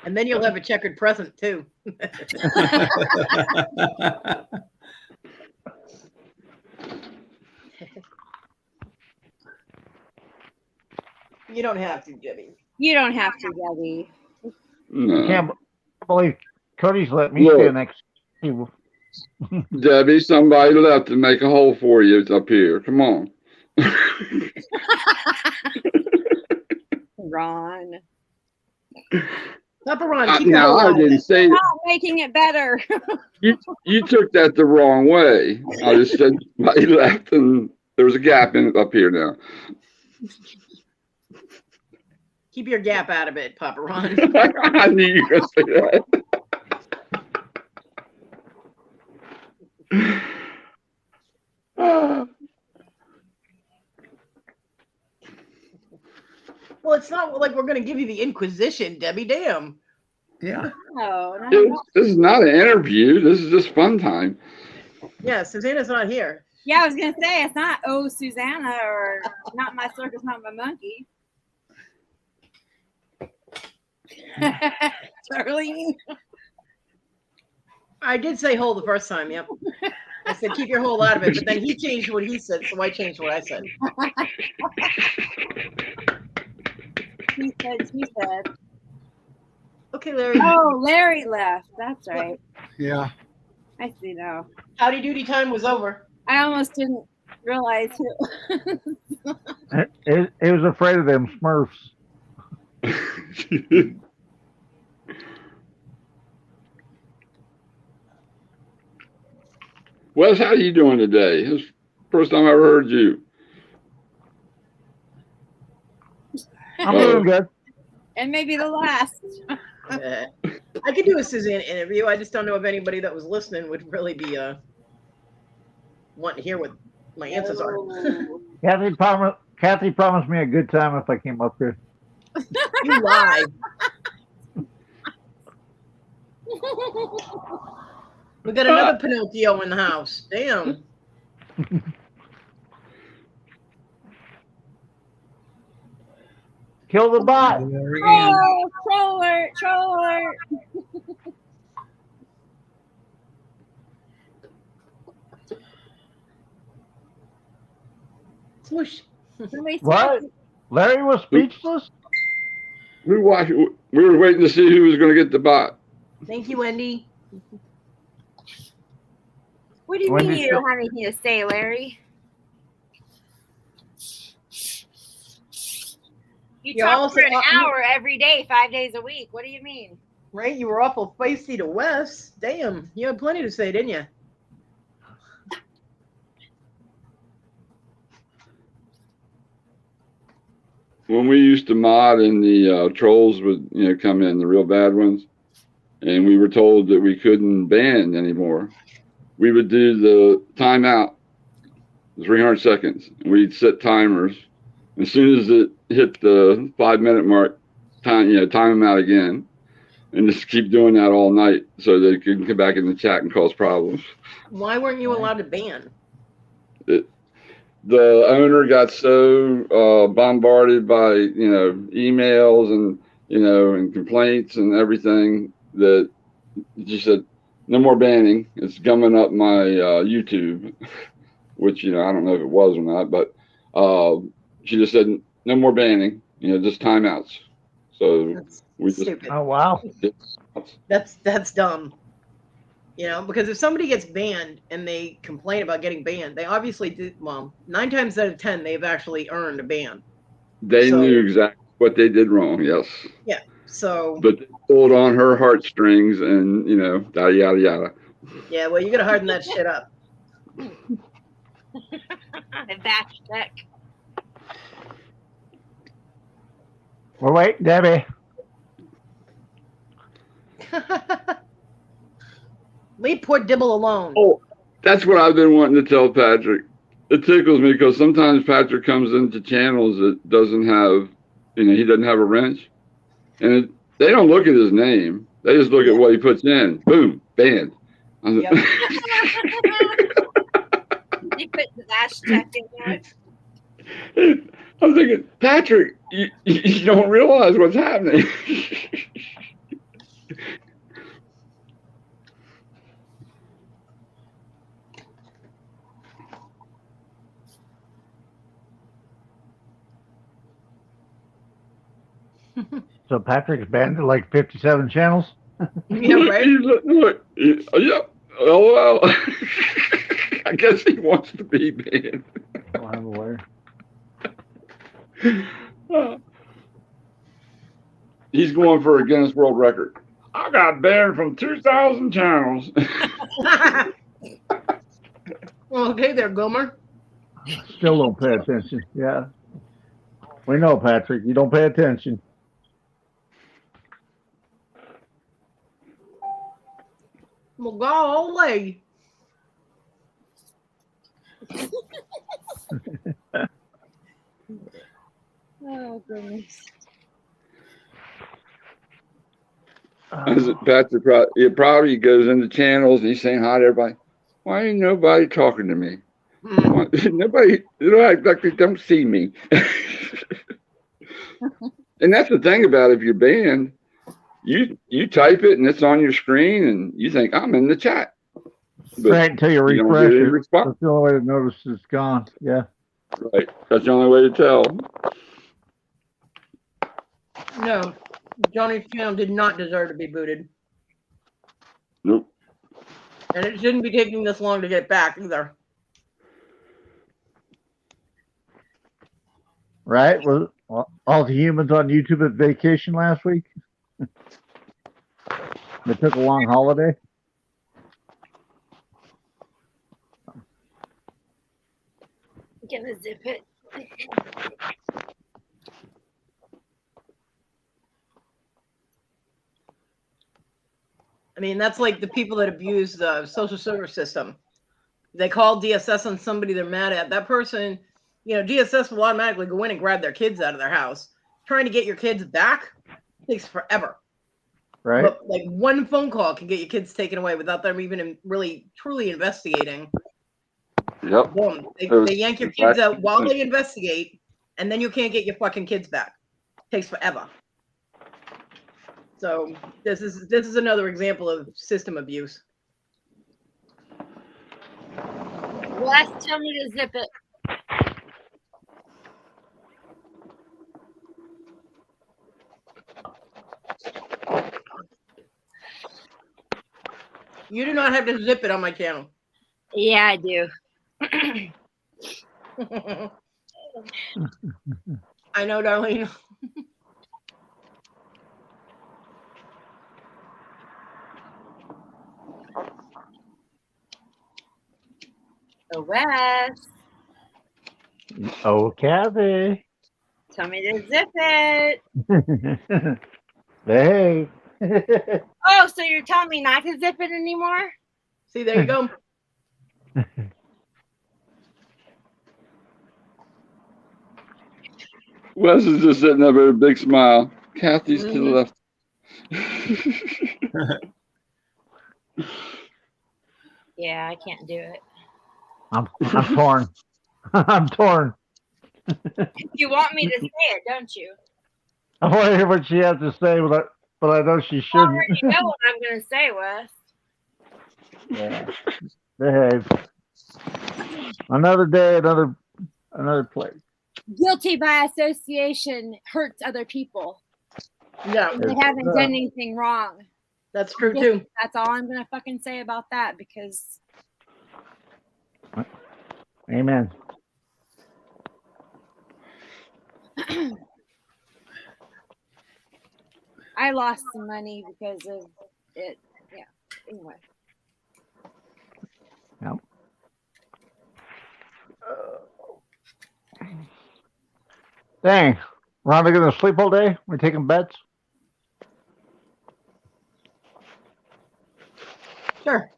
And then you'll have a checkered present too. You don't have to, Debbie. You don't have to, Debbie. No. Can't believe Cody's let me Look. stand next to you. Debbie, somebody left to make a hole for you up here. Come on. Ron. Papa Ron, keep Now, I your didn't say Not making it better. you took that the wrong way. I just said somebody left and there was a gap in it up here now. keep your gap out of it, Papa Ron. I knew you were going to say that. Well, it's not like we're going to give you the Inquisition, Debbie. Damn. Yeah. No, This is not an interview. This is just fun time. Yeah, Susanna's not here. Yeah, I was gonna say it's not Susanna or not my circus, not my monkey. Darlene. I did say hole the first time, yep. I said keep your hole out of it, but then he changed what he said, so I changed what I said. She said. Okay, Larry. Oh, Larry left. That's right. Yeah. I see now. Howdy doody time was over. I almost didn't realize who. It was afraid of them Smurfs. Wes, how are you doing today? It's the first time I ever heard you. I'm doing good. And maybe the last. I could do a Susanna interview. I just don't know if anybody that was listening would really be wanting to hear what my answers are. Kathy promised me a good time if I came up here. You lie. We got another Pinocchio in the house. Damn. Kill the bot. Oh, troll alert. Swoosh. What? Larry was speechless? We were waiting to see who was going to get the bot. Thank you, Wendy. What do you mean you don't have anything to say, Larry? You You're talk also for an hour every day, 5 days a week. What do you mean? Right? You were awful feisty to Wes. Damn. You had plenty to say, didn't you? When we used to mod and the trolls would, come in, the real bad ones, and we were told that we couldn't ban anymore, we would do the timeout, 300 seconds. We'd set timers. As soon as it hit the 5-minute mark, time them out again, and just keep doing that all night so they can come back in the chat and cause problems. Why weren't you allowed to ban? The owner got so bombarded by emails and and complaints and everything that she said no more banning. It's gumming up my YouTube, which I don't know if it was or not, but she just said no more banning. Just timeouts. So we just Stupid. Oh wow. That's dumb. Because if somebody gets banned and they complain about getting banned, they obviously did. Well, 9 times out of 10, they've actually earned a ban. They knew exactly what they did wrong. Yes. Yeah. So. But they pulled on her heartstrings and yada yada yada. Yeah. Well, you gotta harden that shit up. Bash check. Well, wait, Debbie. Leave poor Dibble alone. Oh, that's what I've been wanting to tell Patrick. It tickles me because sometimes Patrick comes into channels that doesn't have, he doesn't have a wrench. And they don't look at his name. They just look at what he puts in. Boom, banned. Yep. You put the dash check in there. I'm thinking, Patrick, you don't realize what's happening. So Patrick's banned to like 57 channels. Yeah, right. Look, yep. Oh well. I guess he wants to be banned. Oh, I'm aware. He's going for a Guinness World Record. I got banned from 2,000 channels. Well, okay there, Gomer. Still don't pay attention. Yeah. We know, Patrick. You don't pay attention. Well, go all way. Oh goodness. Patrick probably goes into channels and he's saying hi to everybody. Why ain't nobody talking to me? Nobody, act like they don't see me. And that's the thing about if you're banned, you type it and it's on your screen and you think I'm in the chat. But right until you don't refresh get any it. response. That's the only way to notice it's gone. Yeah. Right. That's the only way to tell. No, Johnny's channel did not deserve to be booted. Nope. And it shouldn't be taking this long to get back either. Right? Was all the humans on YouTube at vacation last week? They took a long holiday. Gonna zip it. I mean, that's like the people that abuse the social service system. They call DSS on somebody they're mad at. That person, DSS will automatically go in and grab their kids out of their house. Trying to get your kids back takes forever. Right. But like one phone call can get your kids taken away without them even really truly investigating. Yep. Boom. They yank your kids out while they investigate, and then you can't get your fucking kids back. Takes forever. So this is another example of system abuse. Wes, tell me to zip it. You do not have to zip it on my channel. Yeah, I do. I know, Darlene. So Wes, Oh, Kathy. tell me to zip it. Hey. Oh, so you're telling me not to zip it anymore? See, there you go. Wes is just sitting there with a big smile. Kathy's to the left. Yeah, I can't do it. I'm torn. I'm torn. You want me to say it, don't you? I want to hear what she has to say, but I know she I shouldn't. already know what I'm going to say, Wes. Yeah. Behave. Another day, another place. Guilty by association hurts other people. Yeah. They haven't done anything wrong. That's true too. That's all I'm going to fucking say about that because. Amen. I lost some money because of it. Yeah. Anyway. Yep. Dang. Rhonda gonna sleep all day? We taking bets? Sure.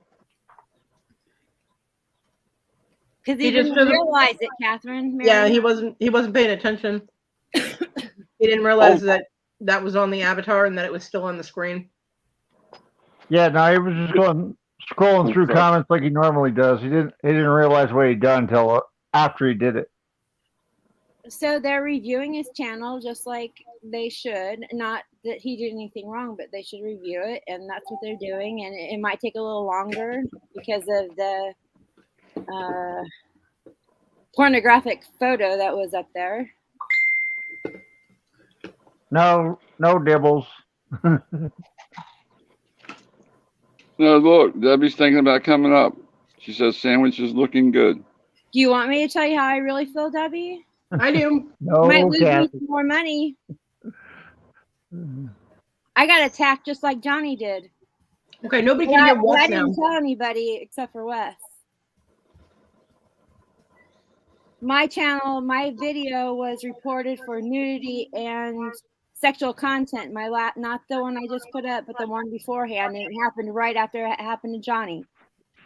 Because He he just didn't doesn't- realize it, Catherine. Yeah, Mary. he wasn't paying attention. He didn't realize that was on the avatar and that it was still on the screen. Yeah, no, he was just scrolling through comments like he normally does. He didn't realize what he'd done until after he did it. So they're reviewing his channel just like they should. Not that he did anything wrong, but they should review it, and that's what they're doing. And it might take a little longer because of the pornographic photo that was up there. No dibbles. No, look, Debbie's thinking about coming up. She says sandwich is looking good. Do you want me to tell you how I really feel, Debbie? I do. No, Might lose me Kathy. some more money. I got attacked just like Johnny did. Okay, nobody But can hear I Wes now. didn't tell anybody except for Wes. My channel, my video was reported for nudity and sexual content. Not the one I just put up, but the one beforehand. And it happened right after it happened to Johnny.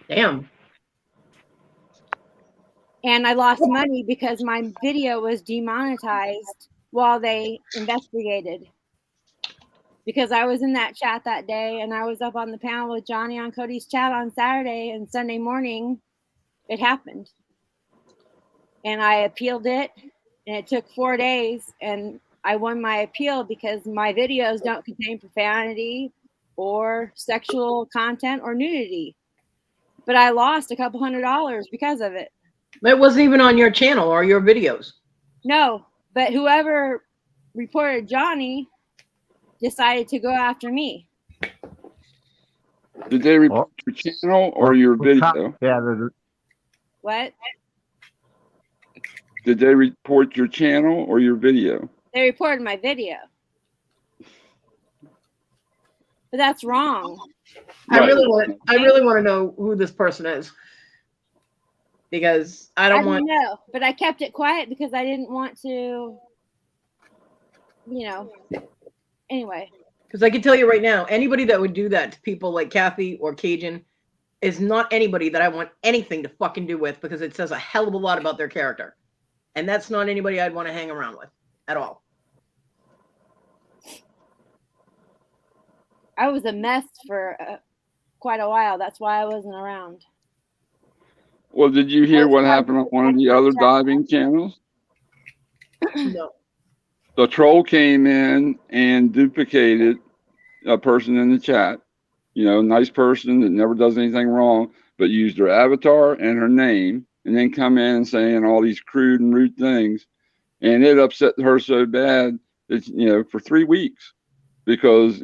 Damn. And I lost money because my video was demonetized while they investigated. Because I was in that chat that day and I was up on the panel with Johnny on Kodi's chat on Saturday, and Sunday morning it happened. And I appealed it, and it took 4 days, and I won my appeal because my videos don't contain profanity or sexual content or nudity. But I lost a couple $100 because of it. It wasn't even on your channel or your videos. No, but whoever reported Johnny decided to go after me. Did they report your channel or your video? Yeah. What? Did they report your channel or your video? They reported my video. But that's wrong. I really want to know who this person is. Because I don't want. know, but I kept it quiet because I didn't want to, anyway. Because I can tell you right now, anybody that would do that to people like Kathy or Cajun is not anybody that I want anything to fucking do with, because it says a hell of a lot about their character. And that's not anybody I'd want to hang around with at all. I was a mess for quite a while. That's why I wasn't around. Well, did you hear what happened on one of the other diving channels? No. The troll came in and duplicated a person in the chat. Nice person that never does anything wrong, but used her avatar and her name, and then come in saying all these crude and rude things. And it upset her so bad that, for 3 weeks, because,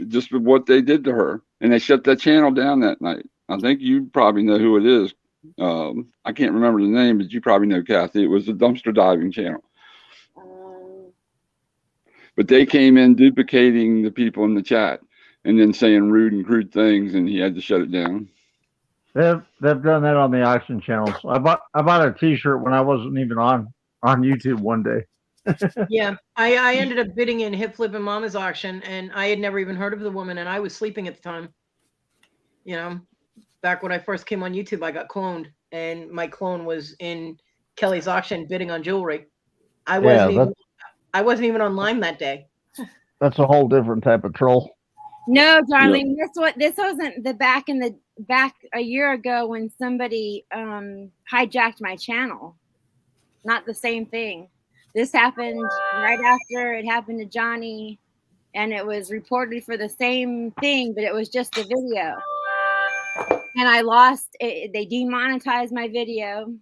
just what they did to her. And they shut that channel down that night. I think you probably know who it is. I can't remember the name, but you probably know, Kathy. It was the dumpster diving channel. But they came in duplicating the people in the chat and then saying rude and crude things, and he had to shut it down. They've done that on the auction channels. I bought a T-shirt when I wasn't even on YouTube one day. Yeah, I ended up bidding in Hip Flip and Mama's auction, and I had never even heard of the woman, and I was sleeping at the time. You know, back when I first came on YouTube, I got cloned, and my clone was in Kelly's auction bidding on jewelry. I wasn't even online that day. That's a whole different type of troll. No, darling, this wasn't the back a year ago when somebody hijacked my channel. Not the same thing. This happened right after it happened to Johnny, and it was reported for the same thing, but it was just a video. And I lost it. They demonetized my video,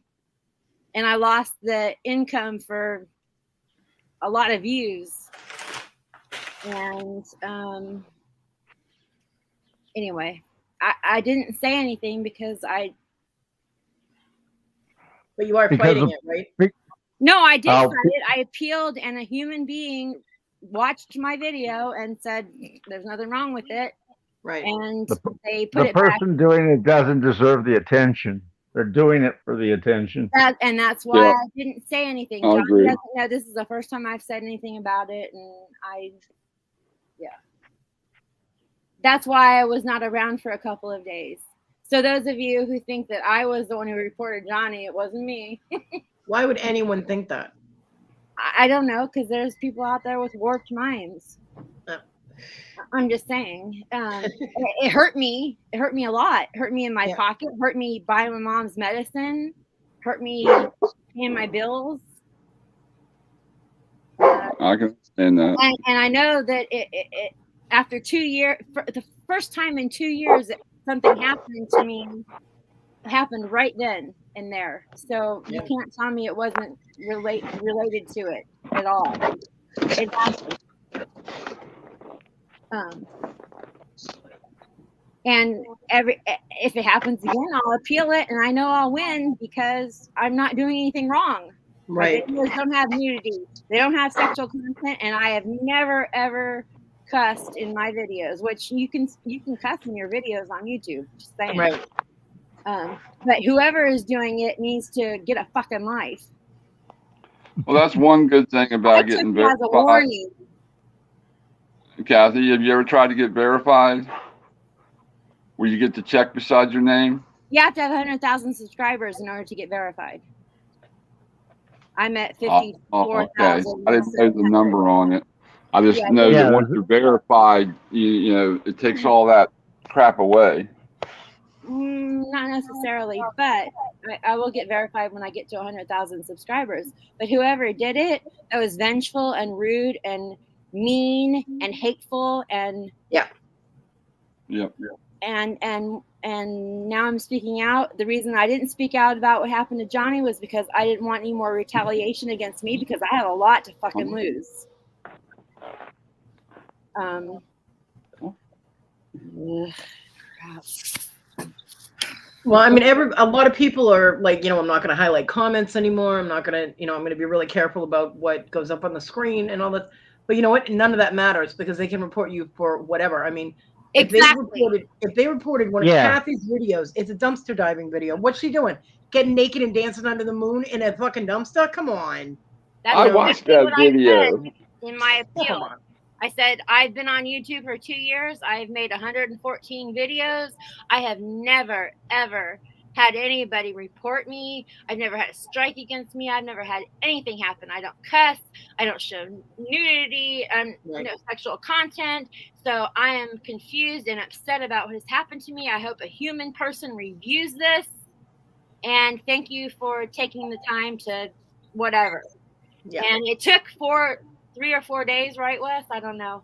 and I lost the income for a lot of views. And anyway, I didn't say anything because But you are fighting it, right? No, I did fight it. I appealed, and a human being watched my video and said there's nothing wrong with it. Right. And they put it The back. person doing it doesn't deserve the attention. They're doing it for the attention. And that's why I didn't say anything. I John agree. doesn't know this is the first time I've said anything about it, and that's why I was not around for a couple of days. So those of you who think that I was the one who reported Johnny, it wasn't me. Why would anyone think that? I don't know, because there's people out there with warped minds. I'm just saying. It hurt me. It hurt me a lot. It hurt me in my pocket. It hurt me buying my mom's medicine. It hurt me paying my bills. I can understand that. And I know that it after 2 years, for the first time in 2 years, something happened to me. It happened right then and there. So you can't tell me it wasn't related to it at all. It happened. And if it happens again, I'll appeal it, and I know I'll win because I'm not doing anything wrong. Right. My videos don't have nudity. They don't have sexual content, and I have never ever cussed in my videos, which you can cuss in your videos on YouTube. Just saying. Right. But whoever is doing it needs to get a fucking life. Well, that's one good thing about getting As a verified. warning. Kathy, have you ever tried to get verified? Where you get the check beside your name? You have to have 100,000 subscribers in order to get verified. I'm at Okay. 54,000. I didn't know the number on it. I just know that once you're verified, you know, it takes all that crap away. Not necessarily, but I will get verified when I get to 100,000 subscribers. But whoever did it, that was vengeful and rude and mean and hateful and and now I'm speaking out. The reason I didn't speak out about what happened to Johnny was because I didn't want any more retaliation against me because I have a lot to fucking lose. Well, I mean, a lot of people are like, you know, I'm not going to highlight comments anymore. I'm not going to, you know, I'm going to be really careful about what goes up on the screen and all that. But you know what? None of that matters because they can report you for whatever. I mean, if they reported one of Kathy's videos, it's a dumpster diving video. What's she doing? Getting naked and dancing under the moon in a fucking dumpster? Come on. I watched that video. In my appeal, I said, I've been on YouTube for 2 years. I've made 114 videos. I have never, ever had anybody report me. I've never had a strike against me. I've never had anything happen. I don't cuss. I don't show nudity, no sexual content. So I am confused and upset about what has happened to me. I hope a human person reviews this. And thank you for taking the time to whatever. Yeah. And it took 3 or 4 days, right, Wes? I don't know.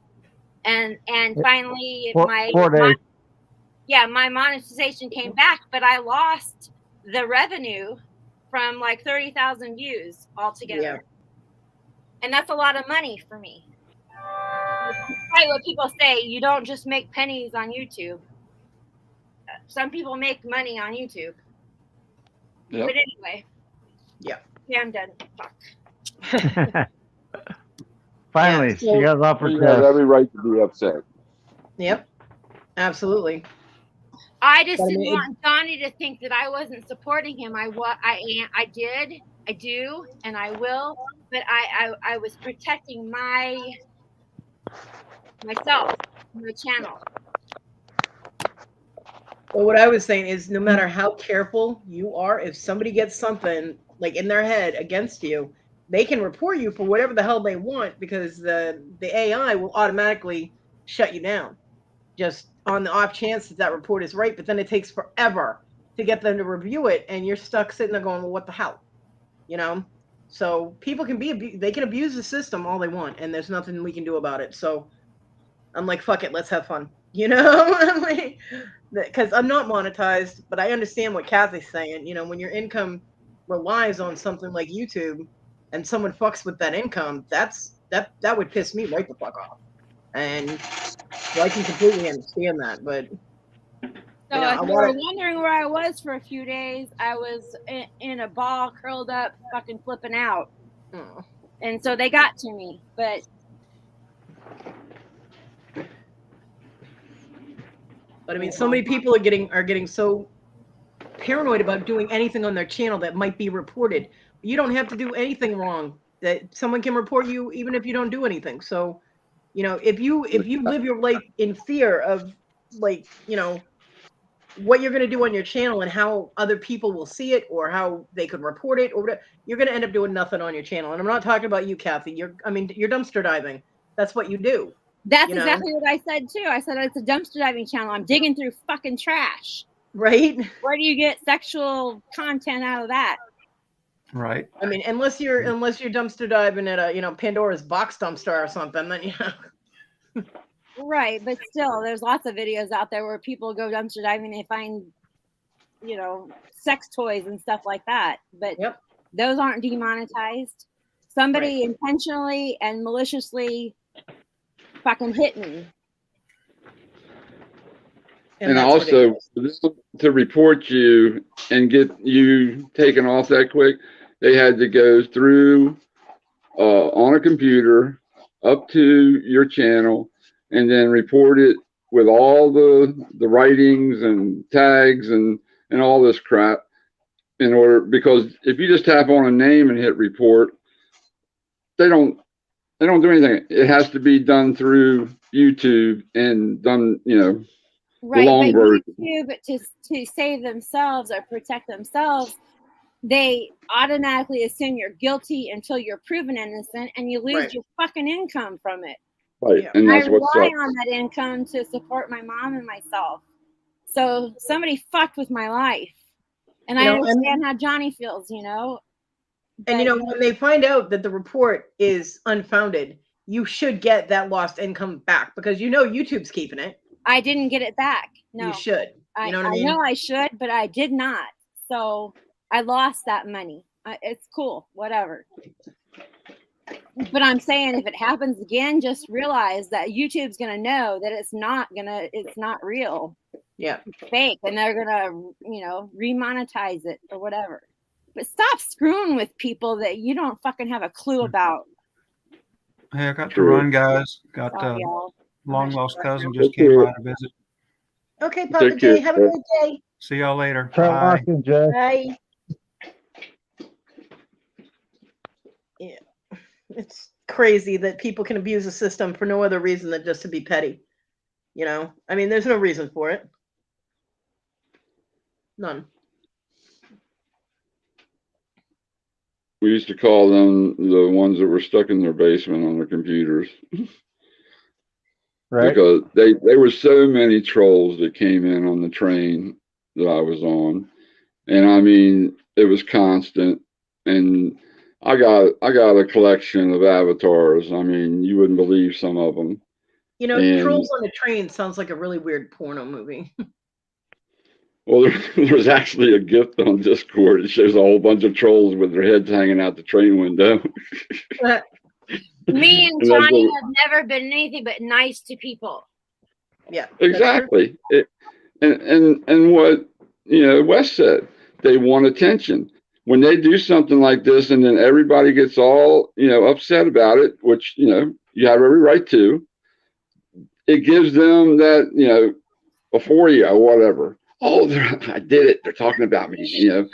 And finally, 4 days. My monetization came back, but I lost the revenue from like 30,000 views altogether. Yeah. And that's a lot of money for me. Right, what people say, you don't just make pennies on YouTube. Some people make money on YouTube. Yep. But anyway. Yeah, I'm done. Fuck. Finally, she has offered. You have every right to be upset. Yep, absolutely. I just didn't want Donnie to think that I wasn't supporting him. I did, I do, and I will, but I was protecting myself, my channel. Well, what I was saying is no matter how careful you are, if somebody gets something like in their head against you, they can report you for whatever the hell they want because the AI will automatically shut you down just on the off chance that that report is right. But then it takes forever to get them to review it, and you're stuck sitting there going, well, what the hell? You know? So people can they can abuse the system all they want, and there's nothing we can do about it. So I'm like, fuck it, let's have fun. You know? Because I'm not monetized, but I understand what Kathy's saying. You know, when your income relies on something like YouTube and someone fucks with that income, that would piss me right the fuck off. And so I can completely understand that. But So you know, if you were wondering where I was for a few days, I was in a ball, curled up, fucking flipping out. Oh. And so they got to me, but I mean, so many people are getting so paranoid about doing anything on their channel that might be reported. You don't have to do anything wrong that someone can report you even if you don't do anything. So, you know, if you live your life in fear of, like, you know, what you're going to do on your channel and how other people will see it or how they could report it or whatever, you're going to end up doing nothing on your channel. And I'm not talking about you, Kathy. You're dumpster diving. That's what you do. that's you know? exactly what I said too. I said it's a dumpster diving channel. I'm digging through fucking trash. Right? Where do you get sexual content out of that? Right. I mean, unless you're dumpster diving at a, you know, Pandora's box dumpster or something, then you know. Right, but still, there's lots of videos out there where people go dumpster diving and they find, you know, sex toys and stuff like that. But those aren't demonetized. Somebody intentionally and maliciously fucking hit me. And also, to report you and get you taken off that quick, they had to go through on a computer up to your channel and then report it with all the writings and tags and all this crap in order, because if you just tap on a name and hit report, they don't do anything. It has to be done through YouTube and done, you know, right, the long version. YouTube, to save themselves or protect themselves, they automatically assume you're guilty until you're proven innocent, and you lose your fucking income from it. Right, and that's I what's rely up. on that income to support my mom and myself. So somebody fucked with my life, and I understand how Johnny feels, you know. And you know, when they find out that the report is unfounded, you should get that lost income back because you know YouTube's keeping it. I didn't get it back. No, you should. You know what I mean? I know I should, but I did not. So I lost that money. It's cool, whatever. But I'm saying if it happens again, just realize that YouTube's gonna know that it's not real. Yeah. It's fake, and they're gonna, you know, remonetize it or whatever. But stop screwing with people that you don't fucking have a clue about. Hey, I got to run, guys. Got long lost cousin just came by to visit. Okay, Papa J, have a great day. See y'all later. Bye. Bye. Yeah, it's crazy that people can abuse the system for no other reason than just to be petty. You know, I mean, there's no reason for it. None. We used to call them the ones that were stuck in their basement on their computers. Right. Because there were so many trolls that came in on the train that I was on. And I mean, it was constant. And I got a collection of avatars. I mean, you wouldn't believe some of them. You know, Trolls on the Train sounds like a really weird porno movie. Well, there's actually a gift on Discord. It shows a whole bunch of trolls with their heads hanging out the train window. Me and Johnny have never been anything but nice to people. Yeah. Exactly. And what, you know, Wes said, they want attention. When they do something like this and then everybody gets all, you know, upset about it, which, you know, you have every right to, it gives them that, you know, euphoria or whatever. oh, I did it. They're talking about me. You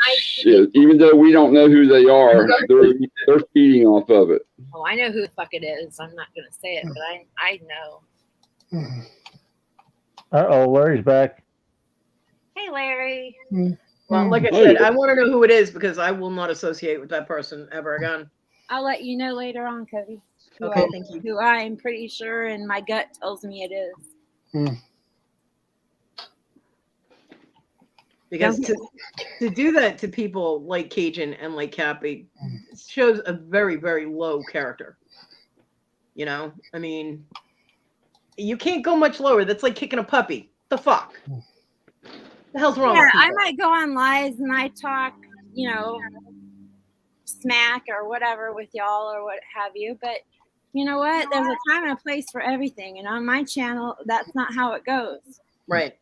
know, even though we don't know who they are, they're feeding off of it. Oh, I know who the fuck it is. I'm not going to say it, but I know. Uh-oh, Larry's back. Hey, Larry. Well, like I said, I want to know who it is because I will not associate with that person ever again. I'll let you know later on, Cody. Okay, thank you. Who I am pretty sure, and my gut tells me it is. Because to do that to people like Cajun and like Cappy shows a very, very low character. You know, I mean, you can't go much lower. That's like kicking a puppy. The fuck? The hell's wrong? Yeah, with people? I might go on lives and I talk, you know, smack or whatever with y'all or what have you. But you know what? There's a time and a place for everything. And on my channel, that's not how it goes. Right.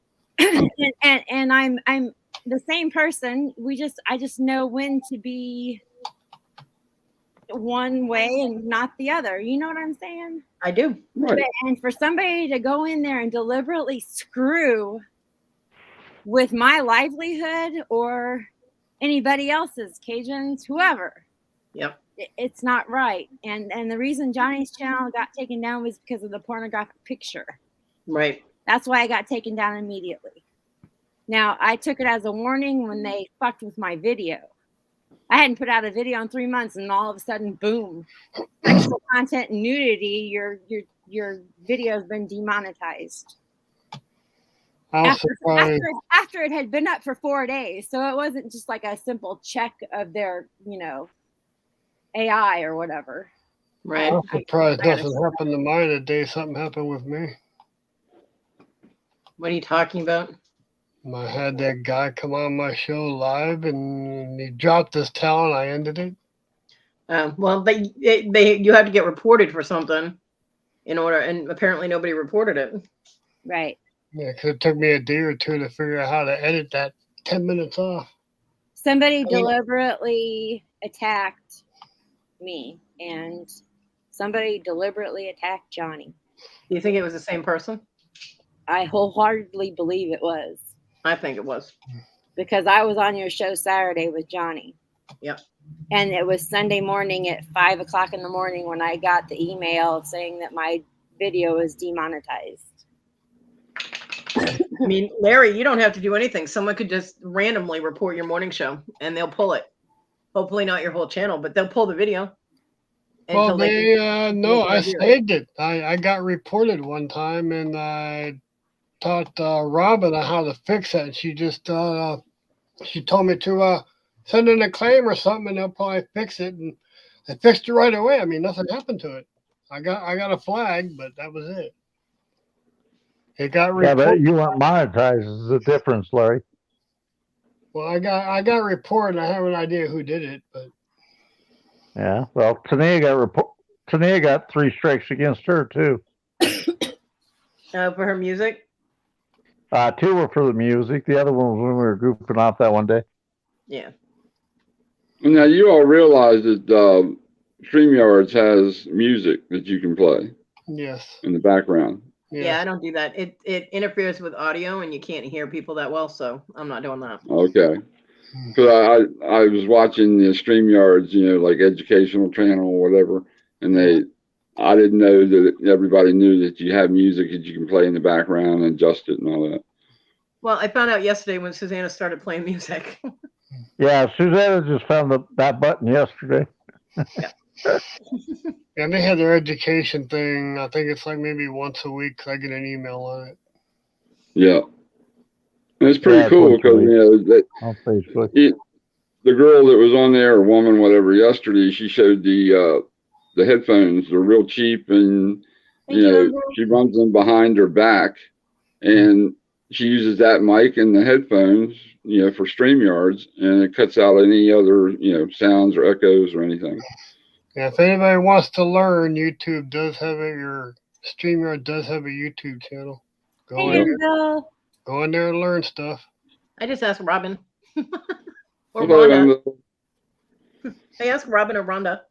and I'm the same person. I just know when to be one way and not the other. You know what I'm saying? I do. Right. And for somebody to go in there and deliberately screw with my livelihood or anybody else's, Cajuns, whoever. Yep. It's not right. And the reason Johnny's channel got taken down was because of the pornographic picture. Right. That's why I got taken down immediately. Now, I took it as a warning when they fucked with my video. I hadn't put out a video in 3 months, and all of a sudden, boom, sexual content and nudity, your video has been demonetized. After it had been up for 4 days. So it wasn't just like a simple check of their, you know, AI or whatever. Right. I'm surprised nothing happened to mine the day something happened with me. What are you talking about? I had that guy come on my show live, and he dropped his talent. I ended it. Well, you have to get reported for something in order, and apparently nobody reported it. Right. Yeah, because it took me a day or two to figure out how to edit that 10 minutes off. Somebody deliberately attacked me, and somebody deliberately attacked Johnny. Do you think it was the same person? I wholeheartedly believe it was. I think it was. Because I was on your show Saturday with Johnny. Yep. And it was Sunday morning at 5 o'clock in the morning when I got the email saying that my video is demonetized. I mean, Larry, you don't have to do anything. Someone could just randomly report your morning show and they'll pull it. Hopefully not your whole channel, but they'll pull the video. Well, I saved it. I got reported one time, and I taught Robin how to fix it. She just she told me to send in a claim or something, and they'll probably fix it. And I fixed it right away. I mean, nothing happened to it. I got a flag, but that was it. It got reported. Yeah, but you weren't monetized. Is the difference, Larry? Well, I got reported. I have an idea who did it, but yeah. Well, Tania got 3 strikes against her too. For her music. 2 were for the music. The other one was when we were goofing off that one day. Yeah. Now you all realize that StreamYards has music that you can play. Yes. In the background. Yeah, I don't do that. It interferes with audio, and you can't hear people that well, so I'm not doing that. Okay. Because I was watching the StreamYards, you know, like educational channel or whatever, and I didn't know that everybody knew that you have music that you can play in the background and adjust it and all that. Well, I found out yesterday when Susanna started playing music. Yeah, Susanna just found that button yesterday. Yeah. Yeah, they have their education thing. I think it's like maybe once a week. I get an email on it. Yeah. And it's pretty cool because, you know, on Facebook. The girl that was on there, or woman, whatever, yesterday, she showed the headphones. They're real cheap, and you know, she runs them behind her back, and she uses that mic and the headphones, you know, for StreamYards, and it cuts out any other, you know, sounds or echoes or anything. Yeah, if anybody wants to learn, YouTube does have your StreamYard does have a YouTube channel. Go in there and learn stuff. I just asked Robin. Or Hello, Rhonda. I asked Robin or Rhonda.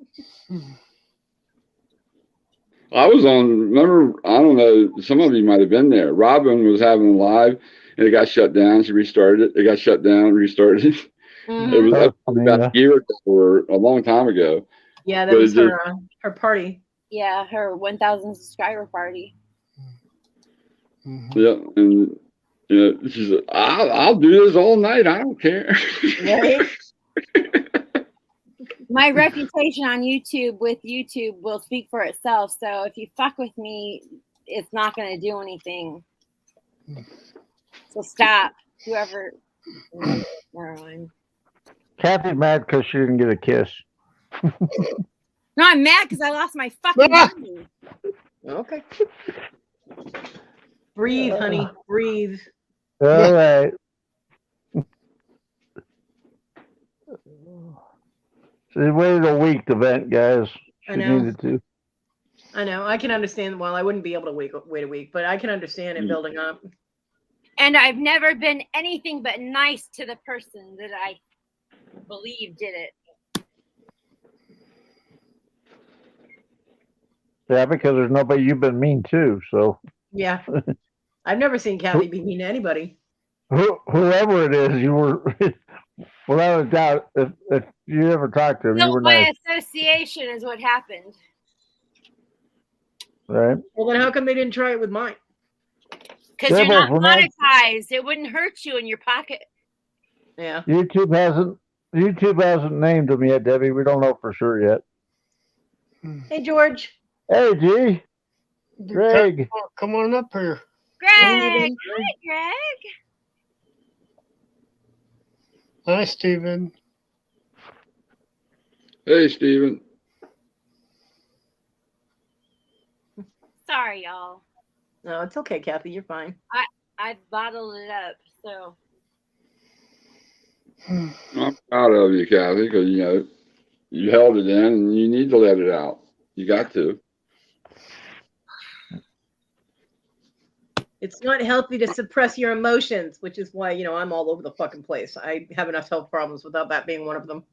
I was on, remember, I don't know, some of you might have been there. Robin was having live, and it got shut down. She restarted it. It got shut down, restarted it. Mhm. It was Oh, about yeah. a year ago or a long time ago. Yeah, that But was it just, her party. Yeah, her 1,000 subscriber party. yeah, and she said, I'll do this all night. I don't care. Right? My reputation on YouTube with YouTube will speak for itself. So if you fuck with me, it's not going to do anything. So stop, whoever. Never mind. Kathy's mad because she didn't get a kiss. No, I'm mad because I lost my fucking money. Okay. Breathe, honey. Breathe. All right. She waited a week to vent, guys. She I know. needed to. I know. I can understand. Well, I wouldn't be able to wait a week, but I can understand it building up. And I've never been anything but nice to the person that I believe did it. Yeah, because there's nobody you've been mean to. So Yeah. I've never seen Kathy be mean to anybody. whoever it is, you were, without a doubt, if you ever talked to him, you were By nice, association is what happened. right? Well, then how come they didn't try it with mine? Because you're not Devils, we're not- monetized. It wouldn't hurt you in your pocket. Yeah. YouTube hasn't named him yet, Debbie. We don't know for sure yet. Hey, George. Hey, G. Greg. Come on up here. Greg. Hi, Greg. Hi, Stephen. Hey, Steven. Sorry, y'all. No, it's okay, Kathy. You're fine. I bottled it up, so. I'm proud of you, Kathy, because you held it in, and you need to let it out. You got to. It's not healthy to suppress your emotions, which is why, I'm all over the fucking place. I have enough health problems without that being one of them.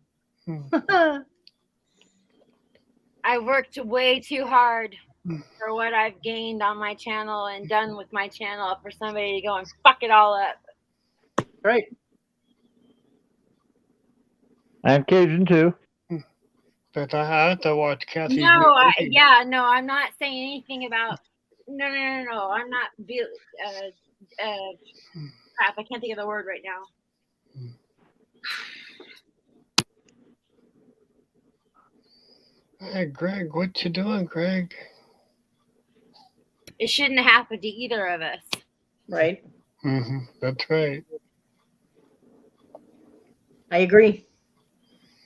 I worked way too hard for what I've gained on my channel and done with my channel for somebody to go and fuck it all up. Right. And Cajun too. But I have to watch Kathy. No, I'm not saying anything about. No. I'm not. Crap, I can't think of the word right now. Hey, Greg, what you doing, Greg? It shouldn't have happened to either of us. Right. That's right. I agree.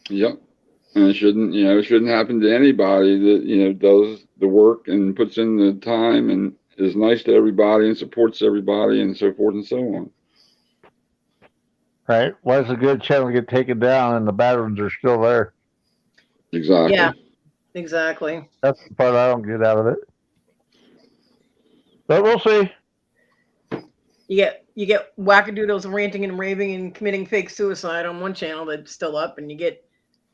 Yep. And it shouldn't happen to anybody that, does the work and puts in the time and is nice to everybody and supports everybody and so forth and so on. Right. Why does a good channel get taken down and the bad ones are still there? Exactly. Yeah, exactly. That's the part I don't get out of it. But we'll see. You get wackadoodles ranting and raving and committing fake suicide on one channel that's still up, and you get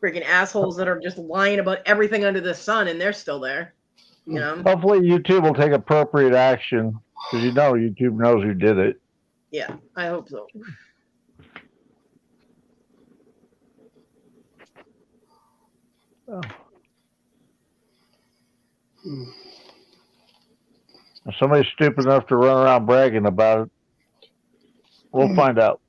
freaking assholes that are just lying about everything under the sun, and they're still there. Hopefully YouTube will take appropriate action, because YouTube knows who did it. Yeah, I hope so. Oh. If somebody's stupid enough to run around bragging about it, we'll find out.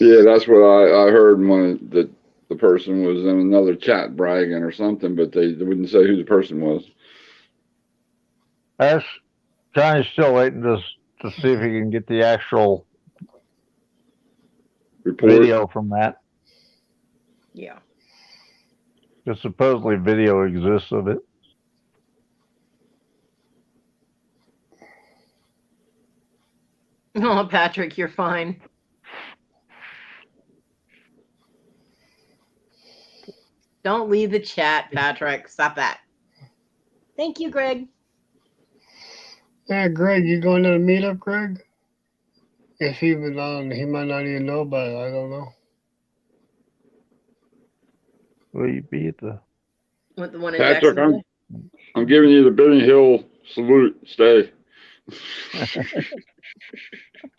Yeah, that's what I heard when the person was in another chat bragging or something, but they wouldn't say who the person was. Johnny's still waiting to see if he can get the actual video from that. Yeah. Because supposedly video exists of it. Oh, Patrick, you're fine. Don't leave the chat, Patrick. Stop that. Thank you, Greg. Yeah, Greg, you going to the meetup, Greg? If he was on, he might not even know about it. I don't know. Will you be at the... With the one in Patrick, Jacksonville? I'm giving you the Benny Hill salute. Stay.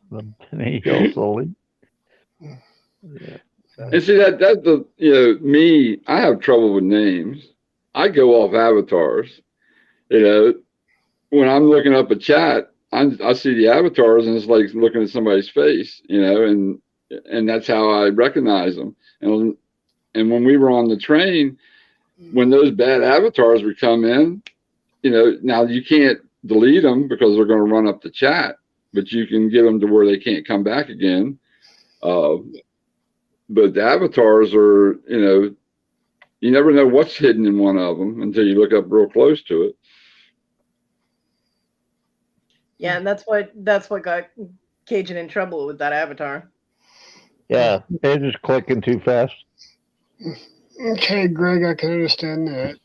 The Benny Hill Sully. Yeah. And see that's the me. I have trouble with names. I go off avatars. When I'm looking up a chat, I see the avatars and it's like looking at somebody's face. And that's how I recognize them. And when we were on the train, when those bad avatars would come in, now you can't delete them because they're going to run up the chat, but you can get them to where they can't come back again. But the avatars are, you never know what's hidden in one of them until you look up real close to it. Yeah, and that's what got Cajun in trouble with that avatar. Yeah, they're just clicking too fast. Okay, Greg, I can understand that.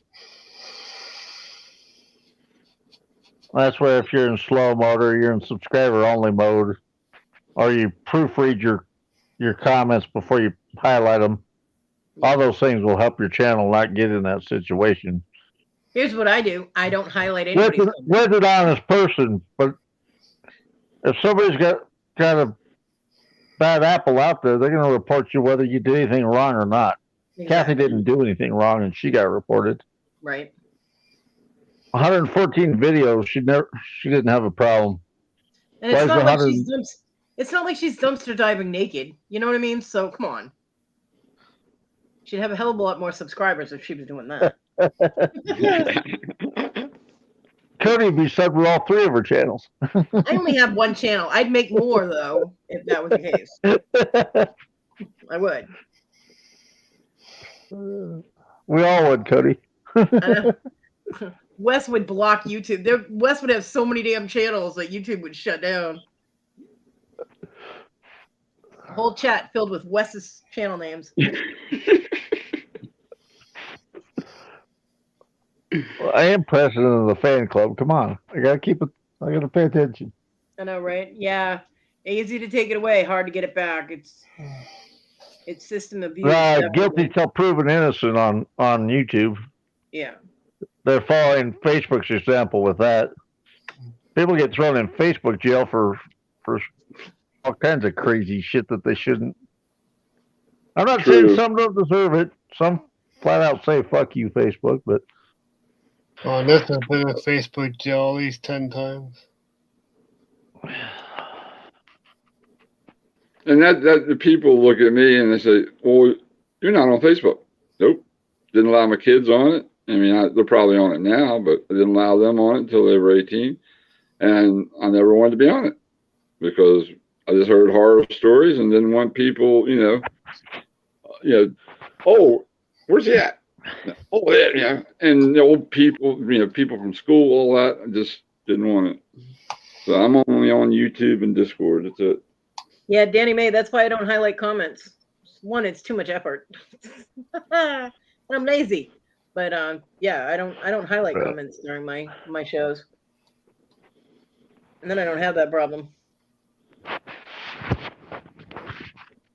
That's where if you're in slow mode or you're in subscriber only mode, or you proofread your comments before you highlight them, all those things will help your channel not get in that situation. Here's what I do. I don't highlight anybody's comments. With an honest person, but if somebody's got a bad apple out there, they're going to report you whether you did anything wrong or not. Exactly. Kathy didn't do anything wrong, and she got reported. Right. 114 videos. She didn't have a problem. And it's not like she's dumpster diving naked. You know what I mean? So come on. She'd have a hell of a lot more subscribers if she was doing that. Kodi would be subbed with all 3 of her channels. I only have one channel. I'd make more though if that was the case. I would. We all would, Kodi. Wes would block YouTube. Wes would have so many damn channels that YouTube would shut down. A whole chat filled with Wes's channel names. Well, I am president of the fan club. Come on, I gotta keep it. I gotta pay attention. I know, right? Yeah, easy to take it away, hard to get it back. It's system abuse. Guilty till proven innocent on YouTube. Yeah. They're following Facebook's example with that. People get thrown in Facebook jail for all kinds of crazy shit that they shouldn't. I'm not saying some don't deserve it. Some flat out say "fuck you, Facebook," but. Oh, this has been a Facebook jail at least 10 times. And that the people look at me and they say, "Well, you're not on Facebook." Nope, didn't allow my kids on it. I mean, they're probably on it now, but I didn't allow them on it until they were 18, and I never wanted to be on it because I just heard horror stories and didn't want people, oh, where's he at? Oh, yeah, and old people, people from school, all that. I just didn't want it. So I'm only on YouTube and Discord. That's it. Yeah, Danny Mae, that's why I don't highlight comments. One, it's too much effort. And I'm lazy. But yeah, I don't highlight comments during my shows. And then I don't have that problem.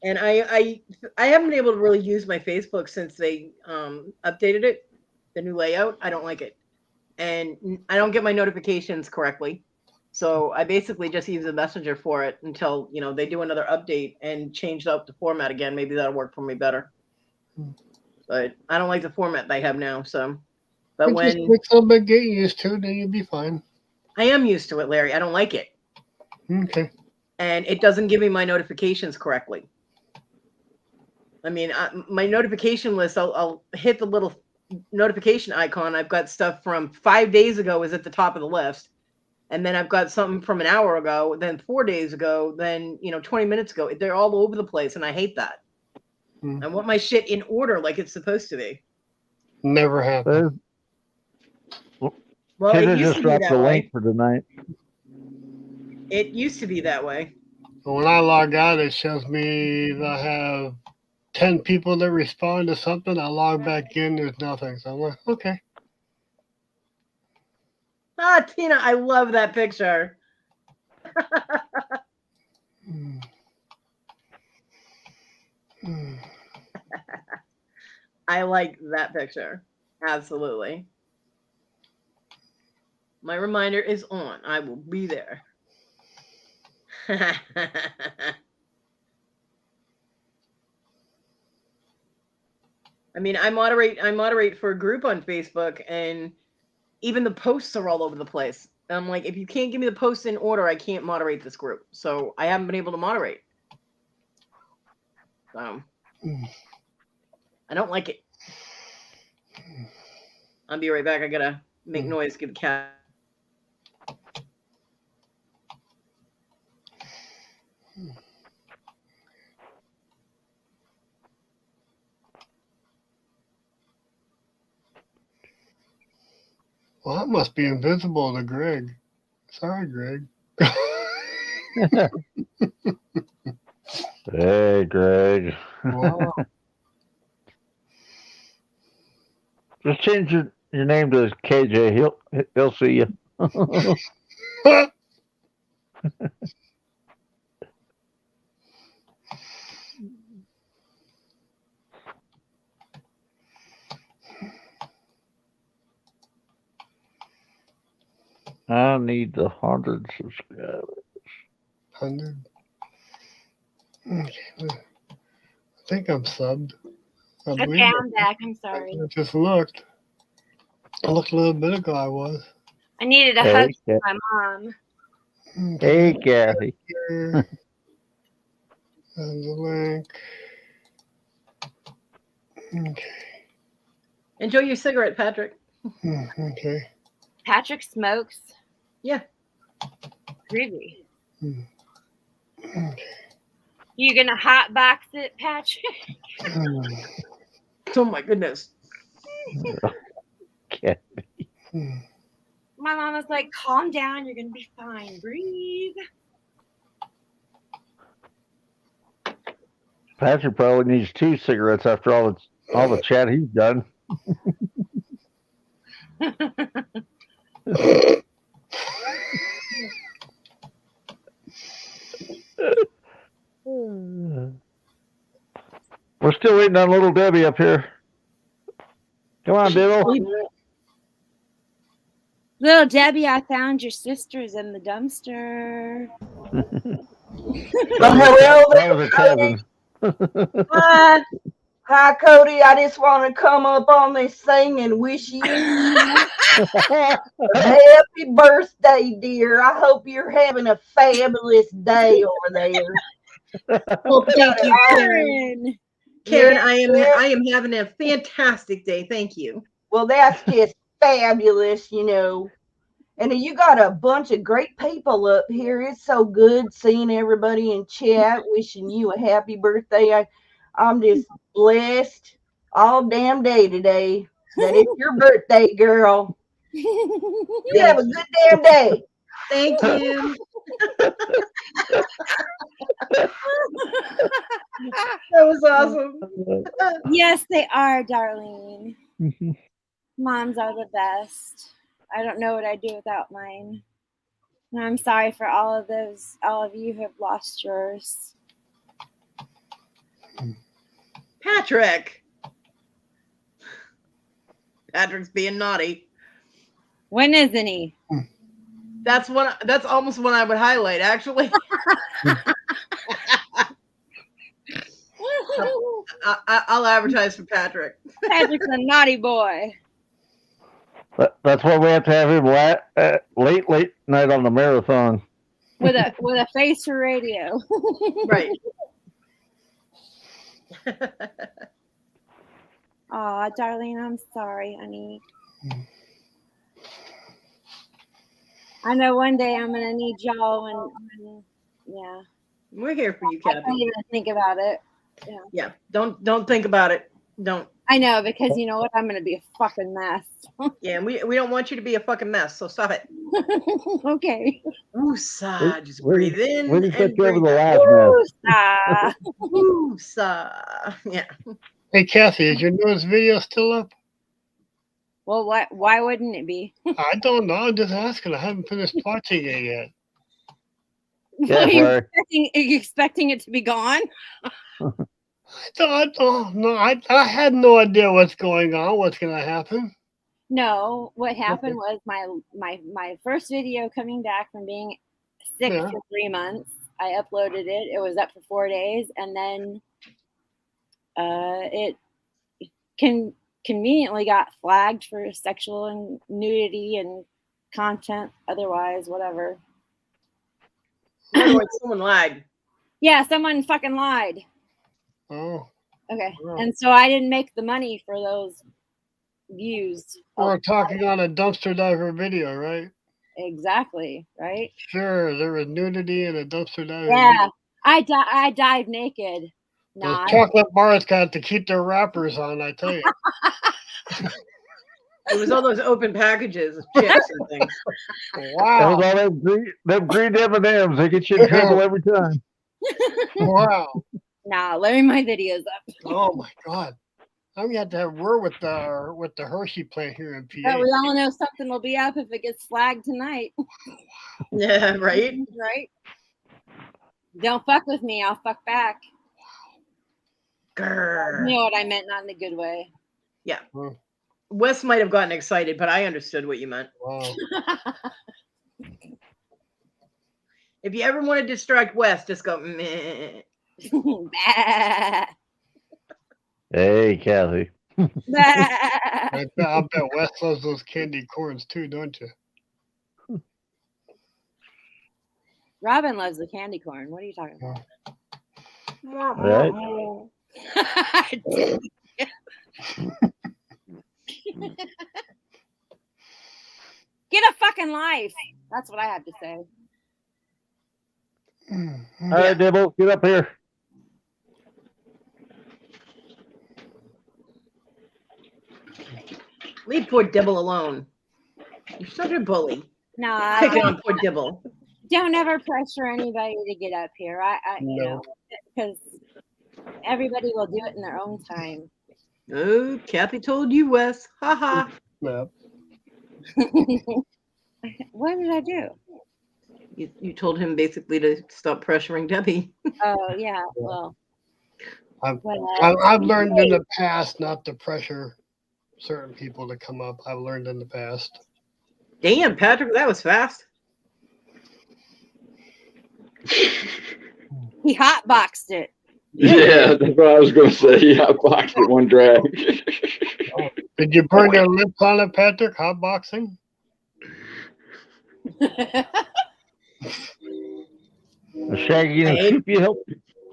And I haven't been able to really use my Facebook since they updated it, the new layout. I don't like it. And I don't get my notifications correctly. So I basically just use a messenger for it until, they do another update and change up the format again. Maybe that'll work for me better. But I don't like the format they have now. So, but when just get used to it, then you'll be fine. I am used to it, Larry. I don't like it. Okay. And it doesn't give me my notifications correctly. I mean, my notification list, I'll hit the little notification icon. I've got stuff from 5 days ago is at the top of the list. And then I've got something from an hour ago, then 4 days ago, then, 20 minutes ago. They're all over the place, and I hate that. I want my shit in order like it's supposed to be. Never happened. Well, it used just to be dropped that the way. link for tonight. It used to be that way. When I log out, it shows me if I have 10 people that respond to something. I log back in, there's nothing. So I'm like, okay. Ah, Tina, I love that picture. I like that picture. Absolutely. My reminder is on. I will be there. I mean, I moderate for a group on Facebook, and even the posts are all over the place. I'm like, if you can't give me the posts in order, I can't moderate this group. So I haven't been able to moderate. I don't like it. I'll be right back. I gotta make noise, give the cat. Well, that must be invisible to Greg. Sorry, Greg. Hey, Greg. Wow. Just change your name to KJ. He'll see you. I need the 100 subscribers. 100. Okay. I think I'm subbed. I Okay, believe I'm back. I'm sorry. I just looked. I looked a little bit ago. I was. I needed a Hey, hug from Kat- my mom. Hey, Kathy. Here. And the link. Okay. Enjoy your cigarette, Patrick. Okay. Patrick smokes. Yeah. Groovy. Okay. You gonna hot box it, Patrick? Oh my goodness. Kathy. My mom was like, calm down, you're gonna be fine. Breathe. Patrick probably needs 2 cigarettes after all the chat he's done. We're still waiting on little Debbie up here. Come on, Diddle. Little Debbie, I found your sisters in the dumpster. Hello That was a cousin. Hi, hi, Cody. I just want to come up on this thing and wish you a happy birthday, dear. I hope you're having a fabulous day over there. Well, thank you, Karen. Karen. Karen, Yes, I am having a fantastic day. Thank you. well, that's just fabulous, you know. And you got a bunch of great people up here. It's so good seeing everybody in chat, wishing you a happy birthday. I'm just blessed all damn day today that it's your birthday, girl. You have a good damn day. Thank you. That was awesome. Yes, they are, Darlene. Moms are the best. I don't know what I'd do without mine. And I'm sorry for all of you who have lost yours. Patrick. Patrick's being naughty. When isn't he? That's almost one I would highlight, actually. I'll advertise for Patrick. Patrick's a naughty boy. That's why we have to have him late night on the marathon. With a face for radio. Right. Aw, Darlene, I'm sorry, honey. I know one day I'm gonna need y'all and yeah. We're here for you, I Kathy. can't even think about it. Yeah. Yeah. Don't think about it. Don't. I know, because you know what? I'm gonna be a fucking mess. Yeah, and we don't want you to be a fucking mess, so stop it. Okay. Woosah. Just breathe in We just and took over breathe the out. last mess. Woosah. Yeah. Hey, Kathy, is your newest video still up? Well, why wouldn't it be? I don't know. I'm just asking. I haven't finished watching it yet. Are you expecting it to be gone? I don't know. I had no idea what's going on, what's going to happen. No, what happened was my first video coming back from being sick Yeah. for 3 months. I uploaded it. It was up for 4 days, and then it conveniently got flagged for sexual and nudity and content. Otherwise, whatever. In other words, someone lied. Yeah, someone fucking lied. Oh. Okay, Wow. and so I didn't make the money for those views. We're talking on a dumpster diver video, right? Exactly, right? Sure, there was nudity in a dumpster diver. Yeah, I dive naked. Those No, chocolate bars got to keep their wrappers on, I tell you. It was all those open packages of chips and things. Wow. That was all them green M&Ms. They get you in trouble every time. Wow. nah, let me my videos up. Oh my God. I'm gonna have to have a word with the Hershey plant here in PA. But we all know something will be up if it gets flagged tonight. Yeah, right? Right? Don't fuck with me, I'll fuck back. Grr. You know what I meant, not in a good way. Yeah. Wes might have gotten excited, but I understood what you meant. Wow. If you ever want to distract Wes, just go meh. Hey, Kathy. I bet Wes loves those candy corns too, don't you? Robin loves the candy corn. What are you talking about? Right. Get a fucking life. That's what I have to say. All right, Dibble, get up here. Leave poor Dibble alone. You're such a bully. No, Picking on poor Dibble. don't ever pressure anybody to get up here. You know, because everybody will do it in their own time. Oh, Kathy told you, Wes. Ha ha. Yep. What did I do? You told him basically to stop pressuring Debbie. Oh yeah, well. I've learned in the past not to pressure certain people to come up. I've learned in the past. Damn, Patrick, that was fast. He hotboxed it. Yeah, that's what I was going to say. I boxed it one drag. Did you burn your lips on it, Patrick? Hotboxing? Shaggy and Scoopy help.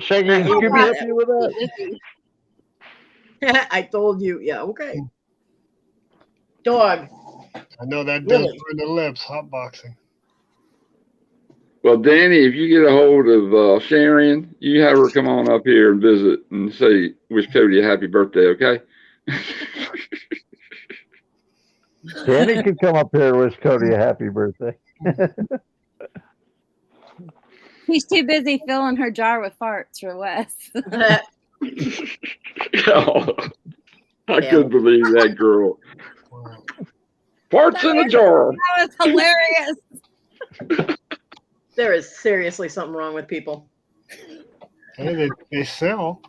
Shaggy and Scoopy help you with that. I told you. Yeah, okay. Dog. I know that Really? does burn the lips, hotboxing. Well, Danny, if you get a hold of Sharon, you have her come on up here and visit and say, wish Kodi a happy birthday, okay? Danny could come up here and wish Kodi a happy birthday. He's too busy filling her jar with farts for Wes. Oh, I couldn't believe that girl. Farts in a jar. That was hilarious. There is seriously something wrong with people. Hey, they sell.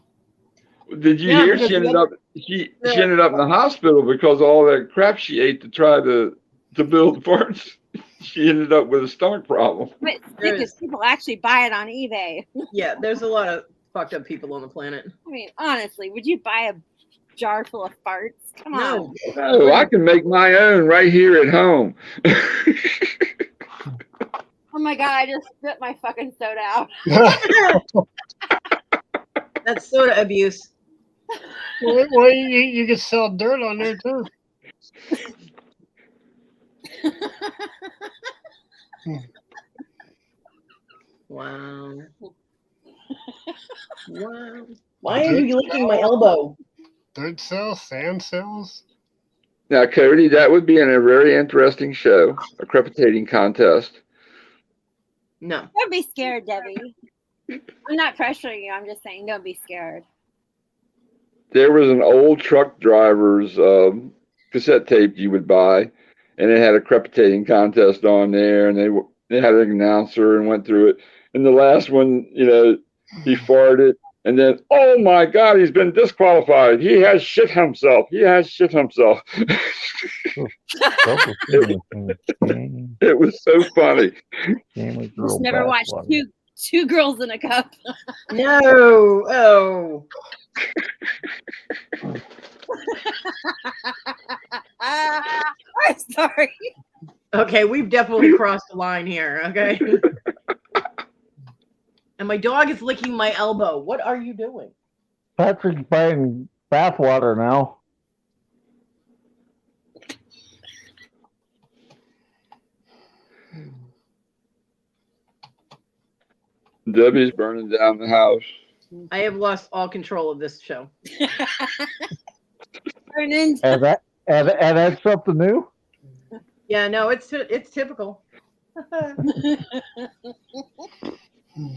Did you Yeah, hear because she ended up she ended up in the hospital because of all that crap she ate to try to build farts. She ended up with a stomach problem. But because people actually buy it on eBay. Yeah, there's a lot of fucked up people on the planet. I mean, honestly, would you buy a jar full of farts? Come on. No, I can make my own right here at home. Oh my god, I just spit my fucking soda out. That's soda abuse. Well, you can sell dirt on there too. Wow. Wow. Why are you licking my elbow? Dirt cells, sand cells. Now, Kodi, that would be in a very interesting show, a crepitating contest. No. Don't be scared, Debbie. I'm not pressuring you. I'm just saying, don't be scared. There was an old truck driver's cassette tape you would buy, and it had a crepitating contest on there, and they had an announcer and went through it. And the last one, you know, he farted, And then, oh my God, he's been disqualified. He has shit himself. He has shit himself. It was so funny. Just never watched two girls in a cup. No. Oh. I'm sorry. Okay, we've definitely crossed the line here. Okay. And my dog is licking my elbow. What are you doing? Patrick's buying bathwater now. Debbie's burning down the house. I have lost all control of this show. And that's something new? Yeah, no, it's typical.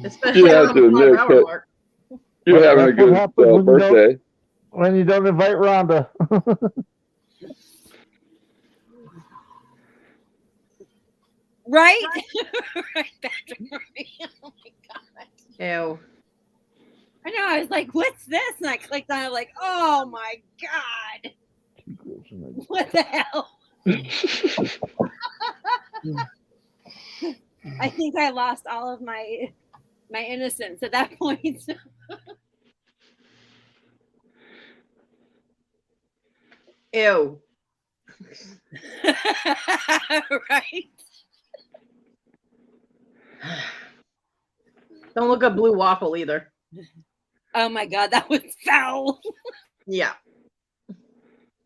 Especially You have to admit that you're having a good birthday. When you don't invite Rhonda. Right? Right, Patrick. Oh my God. Ew. I know. I was like, what's this? And I clicked on it, like, oh my God. What the hell? I think I lost all of my innocence at that point. Ew. Right? Don't look up blue waffle either. Oh my God, that was foul. Yeah.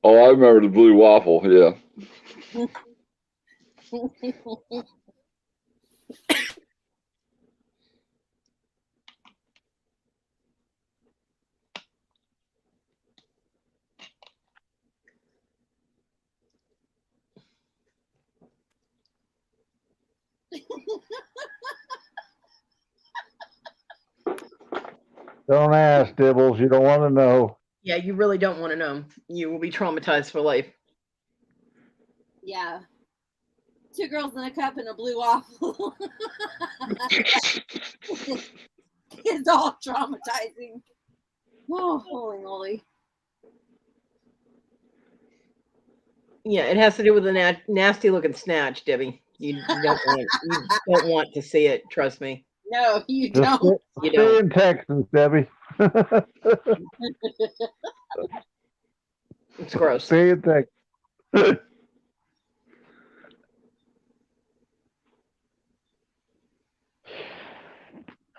Oh, I remember the blue waffle. Yeah. Don't ask, Dibbles. You don't want to know. Yeah, you really don't want to know. You will be traumatized for life. Yeah. 2 girls in a cup and a blue waffle. It's all traumatizing. Oh, holy moly. Yeah, it has to do with a nasty looking snatch, Debbie. You don't want to see it. Trust me. No, you Just don't. stay in Texas, Debbie. It's gross. Stay in Texas.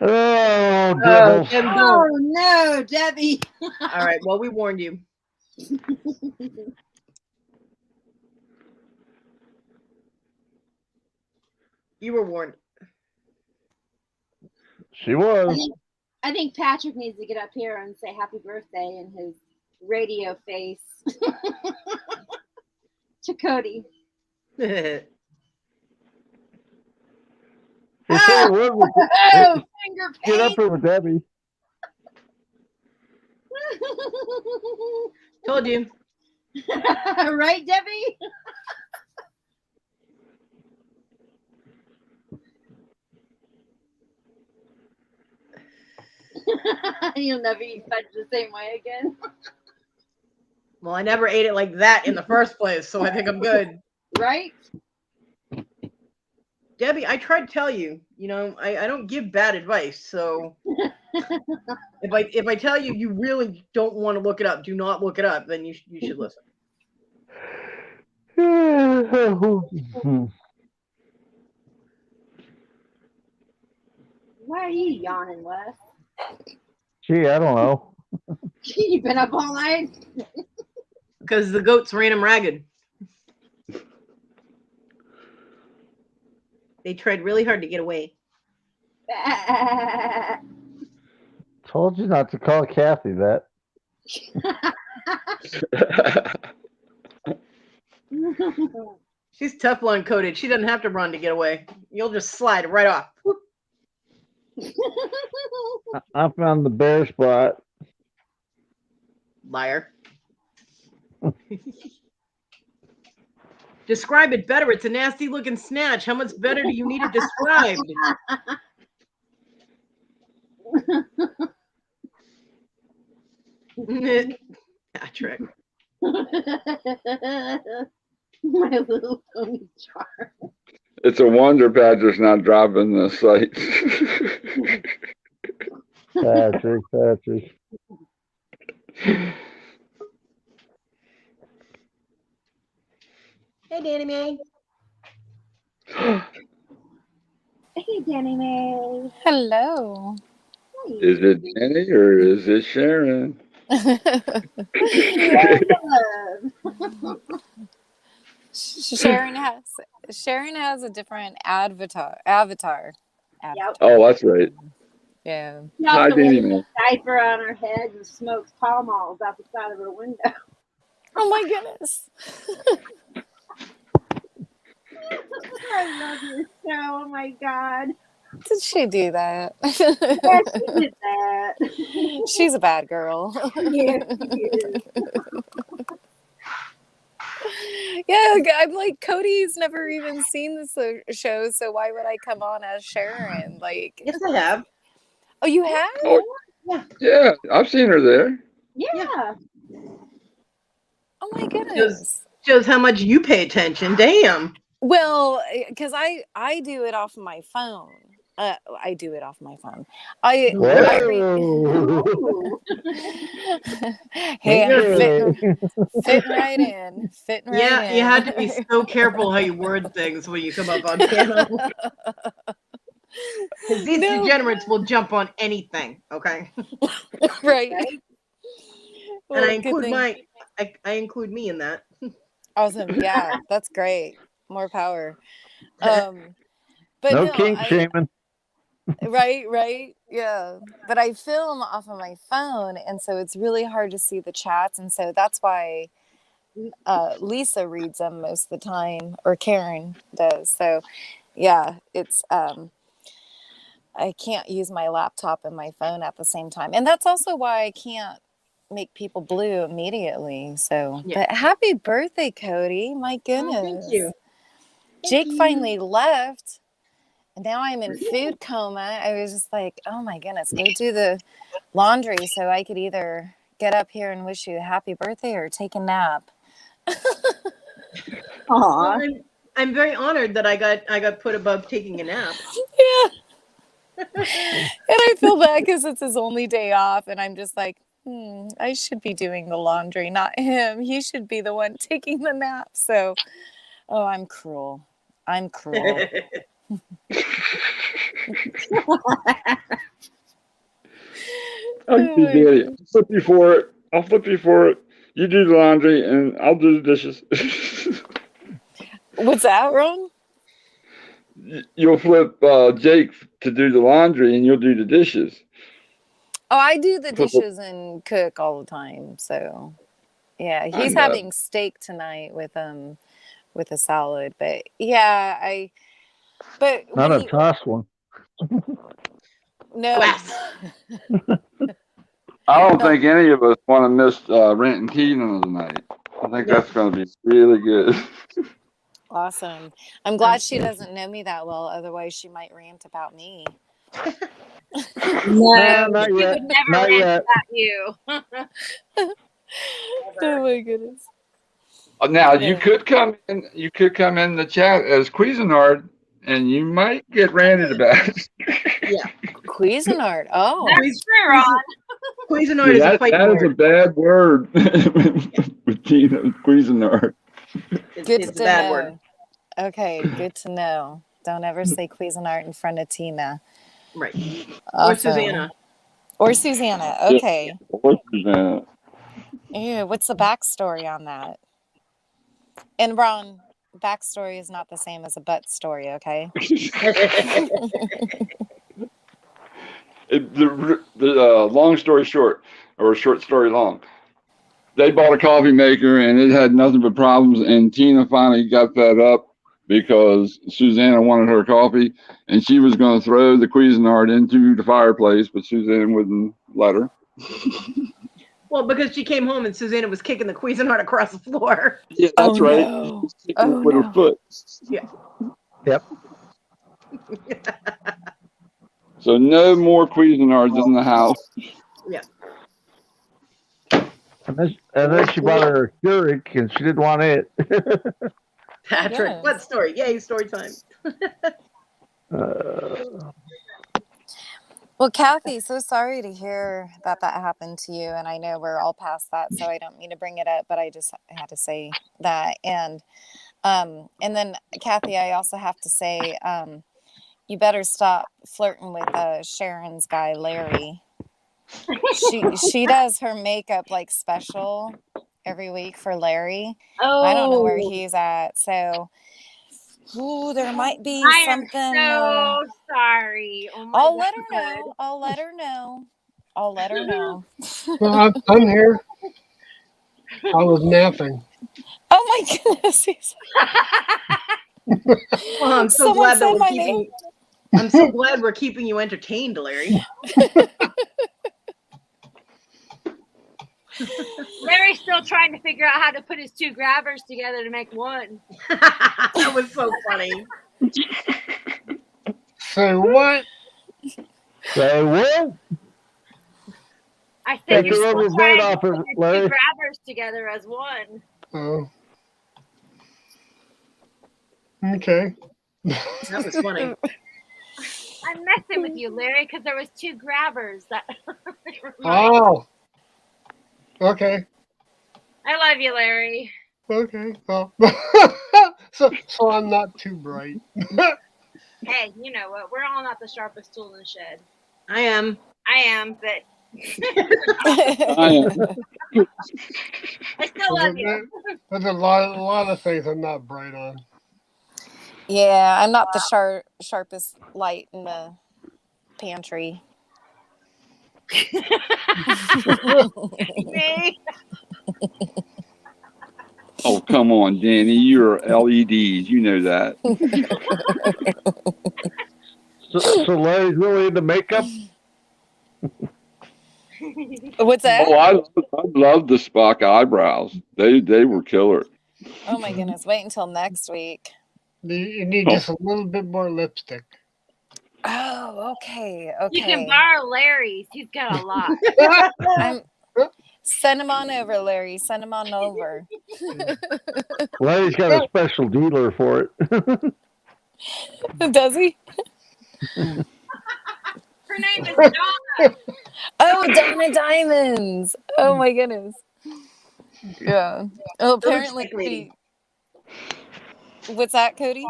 Oh, Dibbles. Debbie, Oh don't. no, Debbie. All right. Well, we warned you. You were warned. She was. I think Patrick needs to get up here and say happy birthday in his radio face to Kodi. Finger Get up here with Debbie. Told you. Right, Debbie? You'll never eat fudge the same way again. Well, I never ate it like that in the first place, so I think I'm good. Right? Debbie, I tried to tell you, I don't give bad advice. So if I tell you you really don't want to look it up, do not look it up, then you should listen. Why are you yawning, Wes? Gee, I don't know. You've been up all night? Because the goats ran him ragged. They tried really hard to get away. Told you not to call Kathy that. She's Teflon coated. She doesn't have to run to get away. You'll just slide right off. I found the bare spot. Liar. Describe it better. It's a nasty looking snatch. How much better do you need it described? Patrick. My little pony jar. It's a wonder Patrick's not dropping the site. Patrick. Hey, Danny Mae. Hey, Danny Mae. Hello. Is it Jenny or is it Sharon? Sharon has a different avatar. Yep. Oh, that's right. Yeah. She Hi, also Danny wears Man. a diaper on her head and smokes Pall Malls out the side of her window. Oh my goodness. I love your show. Oh my god. Did she do that? Yes, she did that. She's a bad girl. Yes, she is. Yeah, I'm like, Cody's never even seen this show, so why would I come on as Sharon? Like, Yes, I have. oh, you have? Oh, yeah, I've seen her there. Yeah. Oh my goodness. Shows how much you pay attention. Damn. Well, because I do it off my phone. I do it off my phone. I hey, I'm fitting right in. Fitting right in. You had to be so careful how you word things when you come up on panel. Because these degenerates will jump on anything, okay? Right. And I include me in that. Awesome. Yeah, that's great. More power. But no kink shaming. Right. Yeah. But I film off of my phone, and so it's really hard to see the chats. And so that's why Lisa reads them most of the time, or Karen does. So yeah, it's I can't use my laptop and my phone at the same time. And that's also why I can't make people blue immediately. So but happy birthday, Kodi. My goodness. Oh, thank you. Jake finally left. And now I'm in food coma. I was just like, oh my goodness, go do the laundry so I could either get up here and wish you a happy birthday or take a nap. Well, I'm very honored that I got put above taking a nap. Yeah. And I feel bad because it's his only day off, and I'm just like, I should be doing the laundry, not him. He should be the one taking the nap. So, I'm cruel. I'm cruel. I'll flip you for it. You do the laundry and I'll do the dishes. What's that, Ron? You'll flip Jake to do the laundry and you'll do the dishes. Oh, I do the dishes and cook all the time. So, yeah, he's having steak tonight with a salad. But yeah, not a tossed one. No. I don't think any of us want to miss Rent and Keaton tonight. I think that's going to be really good. Awesome. I'm glad she doesn't know me that well. Otherwise, she might rant about me. No, not She yet. would never Not rant yet. about you. Oh my goodness. Now you could come in. You could come in the chat as Cuisinart, and you might get ranted about. Yeah, Cuisinart. Oh, that's true, Ron. Cuisinart is a fight that word. is a bad word with Tina. Cuisinart. It's a bad word. Okay, good to know. Don't ever say Cuisinart in front of Tina. Right. Awesome. Or Susanna. Or Susanna. Okay. Yeah, or Susanna. Ew, what's the backstory on that? And Ron, backstory is not the same as a butt story, okay? The long story short, or short story long, they bought a coffee maker and it had nothing but problems. And Tina finally got fed up because Susanna wanted her coffee, and she was going to throw the Cuisinart into the fireplace, but Susanna wouldn't let her. Well, because she came home and Susanna was kicking the Cuisinart across the floor. Yeah, that's right. No. With her foot. Yeah. Yep. So no more Cuisinarts in the house. Yeah. And then she bought her a Keurig, and she didn't want it. Patrick, Yes. what story? Yay, story time. Well, Kathy, so sorry to hear that happened to you. And I know we're all past that, so I don't mean to bring it up, but I just had to say that. And then Kathy, I also have to say, you better stop flirting with Sharon's guy, Larry. She does her makeup like special every week for Larry. I don't know where Oh, he's at. So there might be I am something. so sorry. Oh my I'll let her God. know. I'll let her know. I'll let her know. Well, I'm here. I was napping. Oh my goodness. Well, I'm so Someone glad that said we're my keeping. name. I'm so glad we're keeping you entertained, Larry. Larry's still trying to figure out how to put his two grabbers together to make one. That was so funny. Say what? Say what? I said Take you're your still rubber trying band to off put it, your two Larry. grabbers together as one. Oh. Okay. That was funny. I'm messing with you, Larry, because there was two grabbers. That Oh. Okay. I love you, Larry. Okay. Oh. So I'm not too bright. Hey, you know what? We're all not the sharpest tool in the shed. I am. I am, but I am. I still love you. There's a lot of things I'm not bright on. Yeah, I'm not the sharpest light in the pantry. Me? Oh, come on, Danny. You're LEDs. You know that. So Larry's really into makeup? What's that? Oh, I love the Spock eyebrows. They were killer. Oh my goodness! Wait until next week. You need just a little bit more lipstick. Oh, okay. You can Okay. borrow Larry's. He's got a lot. Send him on over, Larry. Send him on over. Larry's got a special dealer for it. Does he? Her name is Donna. Oh, Donna Diamonds. Oh my goodness. Yeah. Oh, The apparently. lipstick lady. What's that, Cody?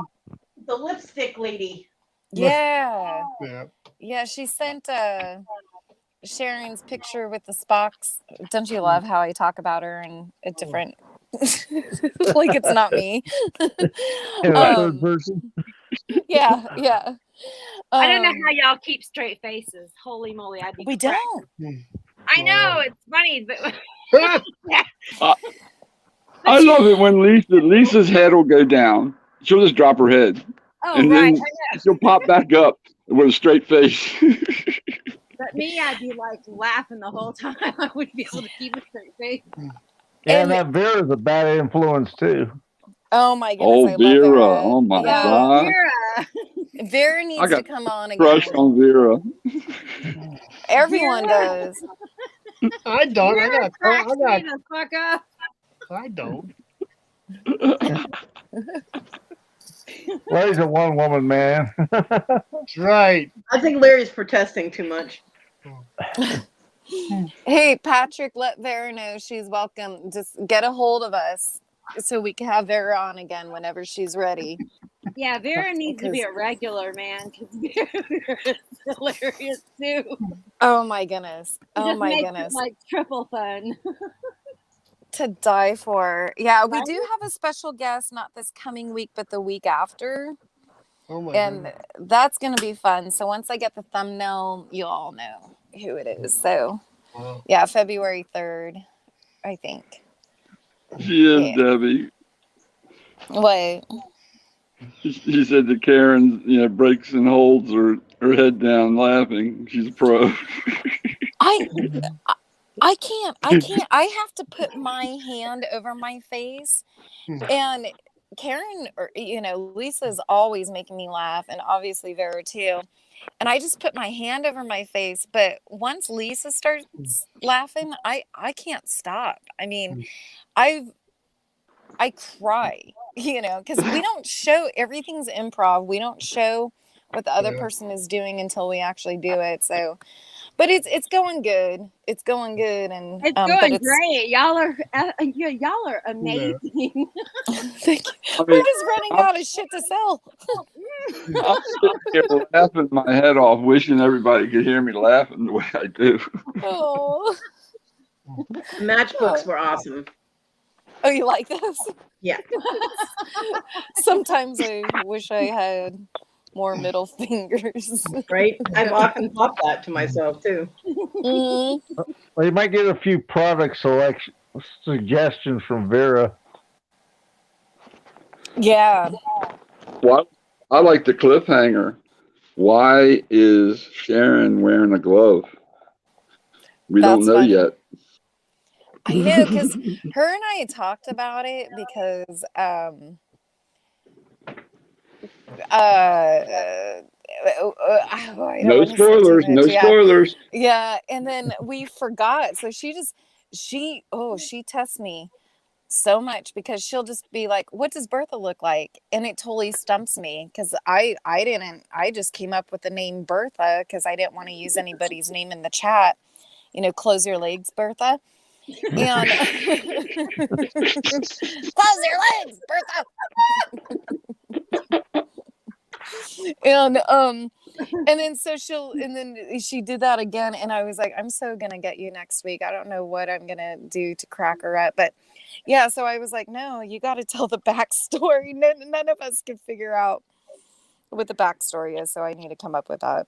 The lipstick lady. Yeah. Yeah. Yeah, she sent Sharon's picture with the Spocks. Don't you love how I talk about her in a different like it's not me. Third person. Yeah, yeah. I don't know how y'all keep straight faces. Holy moly, I'd be We cracked. don't. I know, it's funny, but I love it when Lisa's head will go down. She'll just drop her head. oh And right, then she'll pop back up with a straight face. but me, I'd be like laughing the whole time. I wouldn't be able to keep a straight face. Yeah, and that Vera's a bad influence too. Oh my goodness, Oh, I love Vera. Vera. Oh, my Yeah. God. Vera I needs got to come on crush again. on Vera. Everyone Vera. does. I don't. Vera cracks me the fuck up. I don't. Larry's a one-woman man. That's right. I think Larry's protesting too much. Hey, Patrick, let Vera know she's welcome. Just get a hold of us so we can have Vera on again whenever she's ready. Yeah, Vera needs to be a regular, man, because Vera is hilarious too. Oh my goodness. It Oh just my makes goodness. it like triple fun. To die for. Yeah, we do have a special guest, not this coming week, but the week after. Oh my And that's going to be fun. So once I get the thumbnail, you'll all know who it is. So, yeah, February 3rd, I think. She is, Debbie. What? She said that Karen, breaks and holds her head down laughing. She's a pro. I can't. I have to put my hand over my face. And Karen, or Lisa's always making me laugh, and obviously Vera too. And I just put my hand over my face, but once Lisa starts laughing, I can't stop. I mean, I cry, because we don't show, everything's improv. We don't show what the other person is doing until we actually do it. So, but it's going good. It's going good, and It's going great. Y'all are amazing. Thank you. I We're mean, just running out of shit to sell. I'm sitting here laughing my head off, wishing everybody could hear me laughing the way I do. Oh. Matchbooks were awesome. Oh, you like those? Yeah. Sometimes I wish I had more middle fingers. Right? I've often thought that to myself too. Mhm. Well, you might get a few product suggestions from Vera. Yeah. Well, I like the cliffhanger. Why is Sharon wearing a glove? We don't That's know funny. yet. I know, because her and I talked about it because I don't No want to say too spoilers. much. No Yeah. spoilers. Yeah. And then we forgot. So she tests me so much because she'll just be like, what does Bertha look like? And it totally stumps me because I just came up with the name Bertha because I didn't want to use anybody's name in the chat. Close your legs, Bertha. And close your legs, Bertha. And then she did that again, and I was like, I'm so gonna get you next week. I don't know what I'm gonna do to crack her up, but yeah. So I was like, no, you got to tell the backstory. None of us can figure out what the backstory is, so I need to come up with that.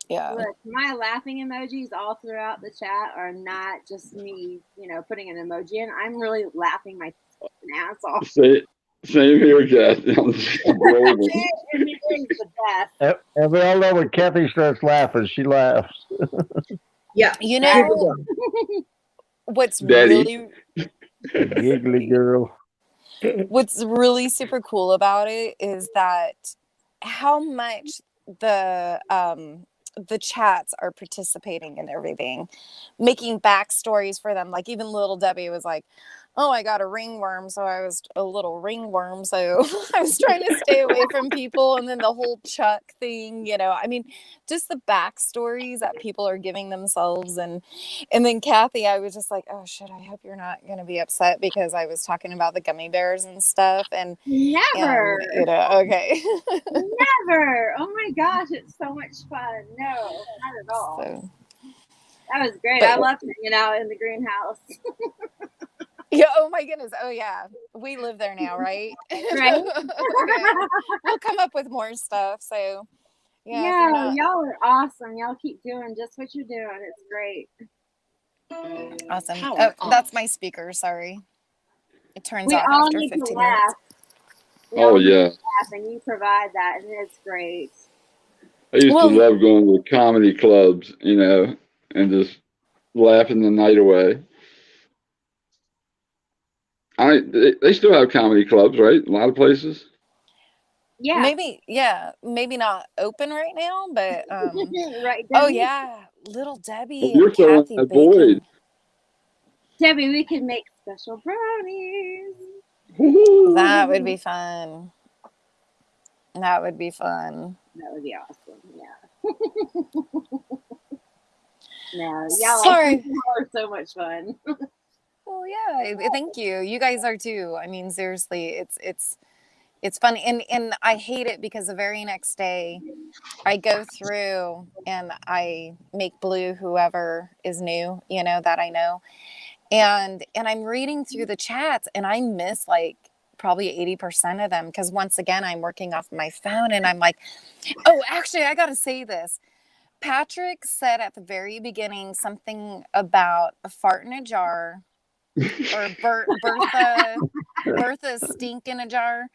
Yeah. Look, my laughing emojis all throughout the chat are not just me, putting an emoji in. I'm really laughing my ass off. Same here, Kathy. I'm rolling. It is the best. And we all know when Kathy starts laughing, she laughs. Yeah. What's Daddy. really Giggly girl. What's really super cool about it is that how much the chats are participating in everything, making backstories for them. Like even little Debbie was like, oh, I got a ringworm, so I was a little ringworm, so I was trying to stay away from people. And then the whole Chuck thing, I mean, just the backstories that people are giving themselves. And then Kathy, I was just like, oh shit, I hope you're not going to be upset because I was talking about the gummy bears and stuff. And Never. Okay. Never. Oh my gosh, it's so much fun. No, not at all. So, that was great. but, I loved hanging out in the greenhouse. Yeah. Oh my goodness. Oh yeah. We live there now, right? Right. We'll come up with more stuff. So yeah, y'all are awesome. Y'all keep doing just what you're doing. It's great. Awesome. Oh, that's my speaker. Sorry. It turns off all after need 15 to minutes. laugh. Oh yeah. Laugh, and you provide that, and it's great. I used to love going to comedy clubs, and just laughing the night away. They still have comedy clubs, right? A lot of places. Yeah. Maybe not open right now, but right. Oh yeah, little Debbie Well, you're and filling Kathy that baking. void. Debbie, we could make special brownies. That would be fun. That would be fun. That would be awesome. Yeah. No, y'all Sorry. are so much fun. Well, yeah, thank you. You guys are too. I mean, seriously, it's fun, and I hate it because the very next day I go through and I make blue whoever is new, that I know, and I'm reading through the chats and I miss like probably 80% of them because once again I'm working off my phone and I'm like, oh, actually I gotta say this. Patrick said at the very beginning something about a fart in a jar. Or Bertha's stink in a jar.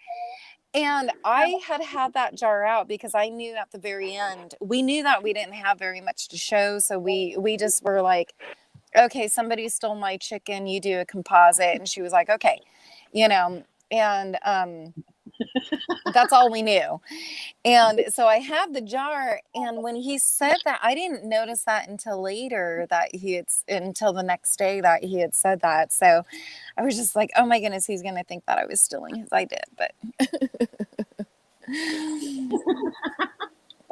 And I had that jar out because I knew at the very end, we knew that we didn't have very much to show. So we just were like, okay, somebody stole my chicken, you do a composite. And she was like, okay, And that's all we knew. And so I had the jar, and when he said that, I didn't notice that until later, that until the next day that he had said that. So I was just like, oh my goodness, he's gonna think that I was stealing his. I did, but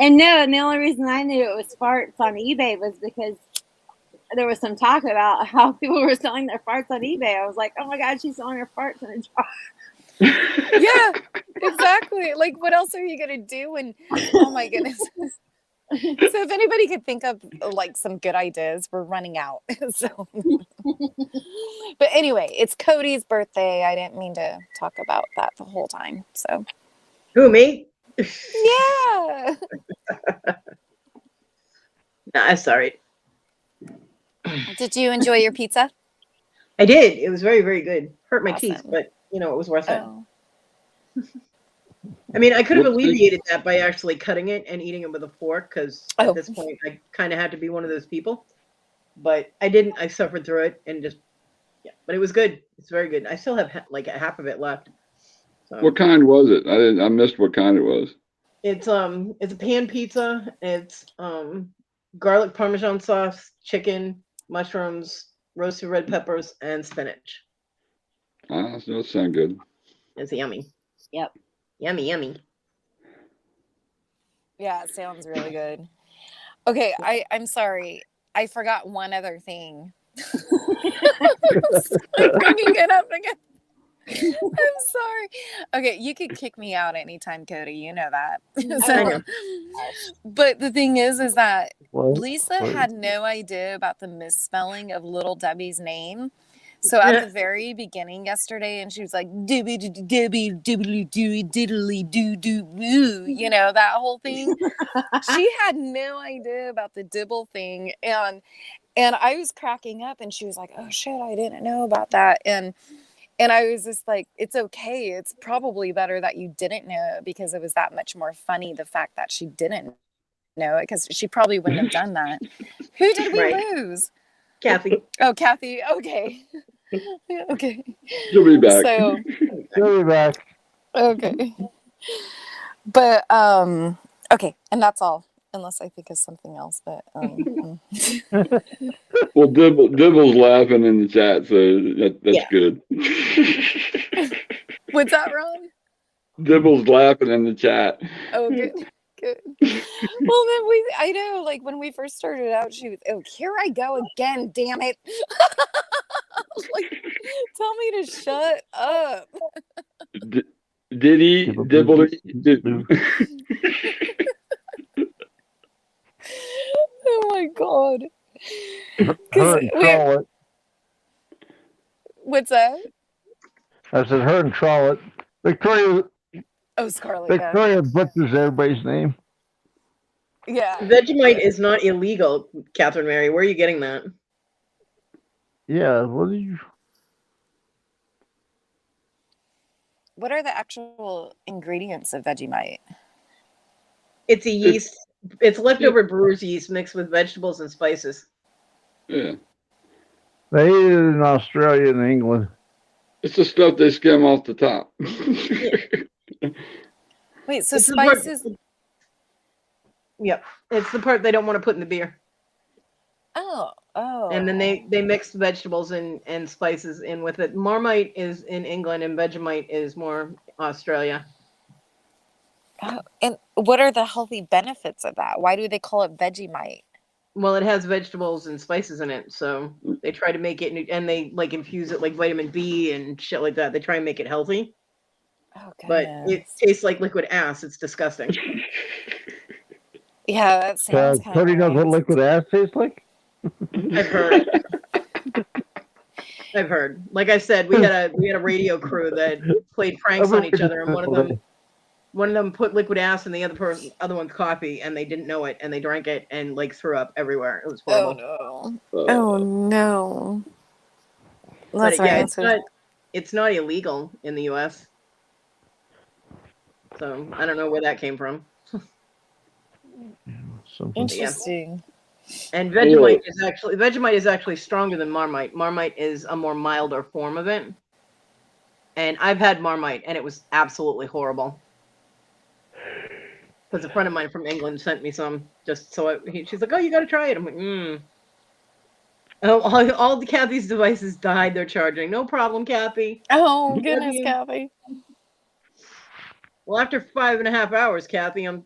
And the only reason I knew it was farts on eBay was because there was some talk about how people were selling their farts on eBay. I was like, oh my God, she's selling her farts in a jar. yeah, exactly. Like, what else are you gonna do? And oh my goodness. So if anybody could think of like some good ideas, we're running out. So, but anyway, it's Cody's birthday. I didn't mean to talk about that the whole time. So Who, me? yeah. Nah, sorry. Did you enjoy your pizza? I did. It was very, very good. Hurt my teeth, Awesome. but you know, it was worth it. Oh. I mean, I could have What- alleviated that by actually cutting it and eating it with a fork, because Oh. at this point I kind of had to be one of those people. But I didn't. I suffered through it and just, yeah. But it was good. It's very good. I still have like a half of it left. So What kind was it? I missed what kind it was. it's a pan pizza. It's garlic parmesan sauce, chicken, mushrooms, roasted red peppers, and spinach. Ah, that sounds good. It's yummy. Yep. Yummy, yummy. Yeah, it sounds really good. Okay, I'm sorry. I forgot one other thing. I'm bringing it up again. I'm sorry. Okay, you could kick me out anytime, Cody. You know that. I know. But the thing is that What? Lisa What? had no idea about the misspelling of Little Debbie's name. So at the very beginning yesterday, and she was like, Debbie, Debbie, dibbly doo, diddly doo doo woo, you know, that whole thing. She had no idea about the dibble thing. And I was cracking up, and she was like, oh shit, I didn't know about that. And I was just like, it's okay. It's probably better that you didn't know it, because it was that much more funny, the fact that she didn't know it, because she probably wouldn't have done that. Who did we Right. lose? Kathy. Oh, Kathy. Okay. Okay. She'll be back. So, She'll be back. okay. But, okay. And that's all, unless I think of something else, but, Well, Dibble's laughing in the chat, so that's Yeah. good. what's that, Ron? Dibble's laughing in the chat. Oh, good. Good. Well, then I know, like when we first started out, she was, oh, here I go again, damn it. Like, tell me to shut up. Did he? Dibble? Oh my God. Her and Trollet. What's that? I said her and Trollet. Victoria. Oh, Scarlett. Yeah. Victoria butchers everybody's name. Yeah. Vegemite is not illegal, Catherine Mary. Where are you getting that? Yeah. What did you? What are the actual ingredients of Vegemite? It's a yeast. It's leftover brewer's yeast mixed with vegetables and spices. Yeah. They eat it in Australia and England. It's the stuff they skim off the top. Wait, so It's the part- spices? Yep. It's the part they don't want to put in the beer. Oh. And then they mix vegetables and spices in with it. Marmite is in England and Vegemite is more Australia. Oh, and what are the healthy benefits of that? Why do they call it Vegemite? Well, it has vegetables and spices in it, so they try to make it, and they like infuse it like vitamin B and shit like that. They try and make it healthy, Oh, but goodness. it tastes like liquid ass. It's disgusting. Yeah, that sounds kind Cody of knows what liquid ass tastes like. I've heard. I've heard. Like I said, we had a radio crew that played pranks on each other, and one of them put liquid ass in the other one's coffee, and they didn't know it, and they drank it and like threw up everywhere. It was horrible. Oh no! Oh no! But That's yeah, right. it's not illegal in the U.S. So I don't know where that came from. Interesting. And Vegemite is actually stronger than Marmite. Marmite is a more milder form of it, And I've had Marmite, and it was absolutely horrible. Because a friend of mine from England sent me some, just so she's like, "Oh, you got to try it." I'm like, Oh, all the Kathy's devices died. They're charging. No problem, Kathy. Oh Love goodness, you. Kathy. Well, after 5.5 hours, Kathy, I'm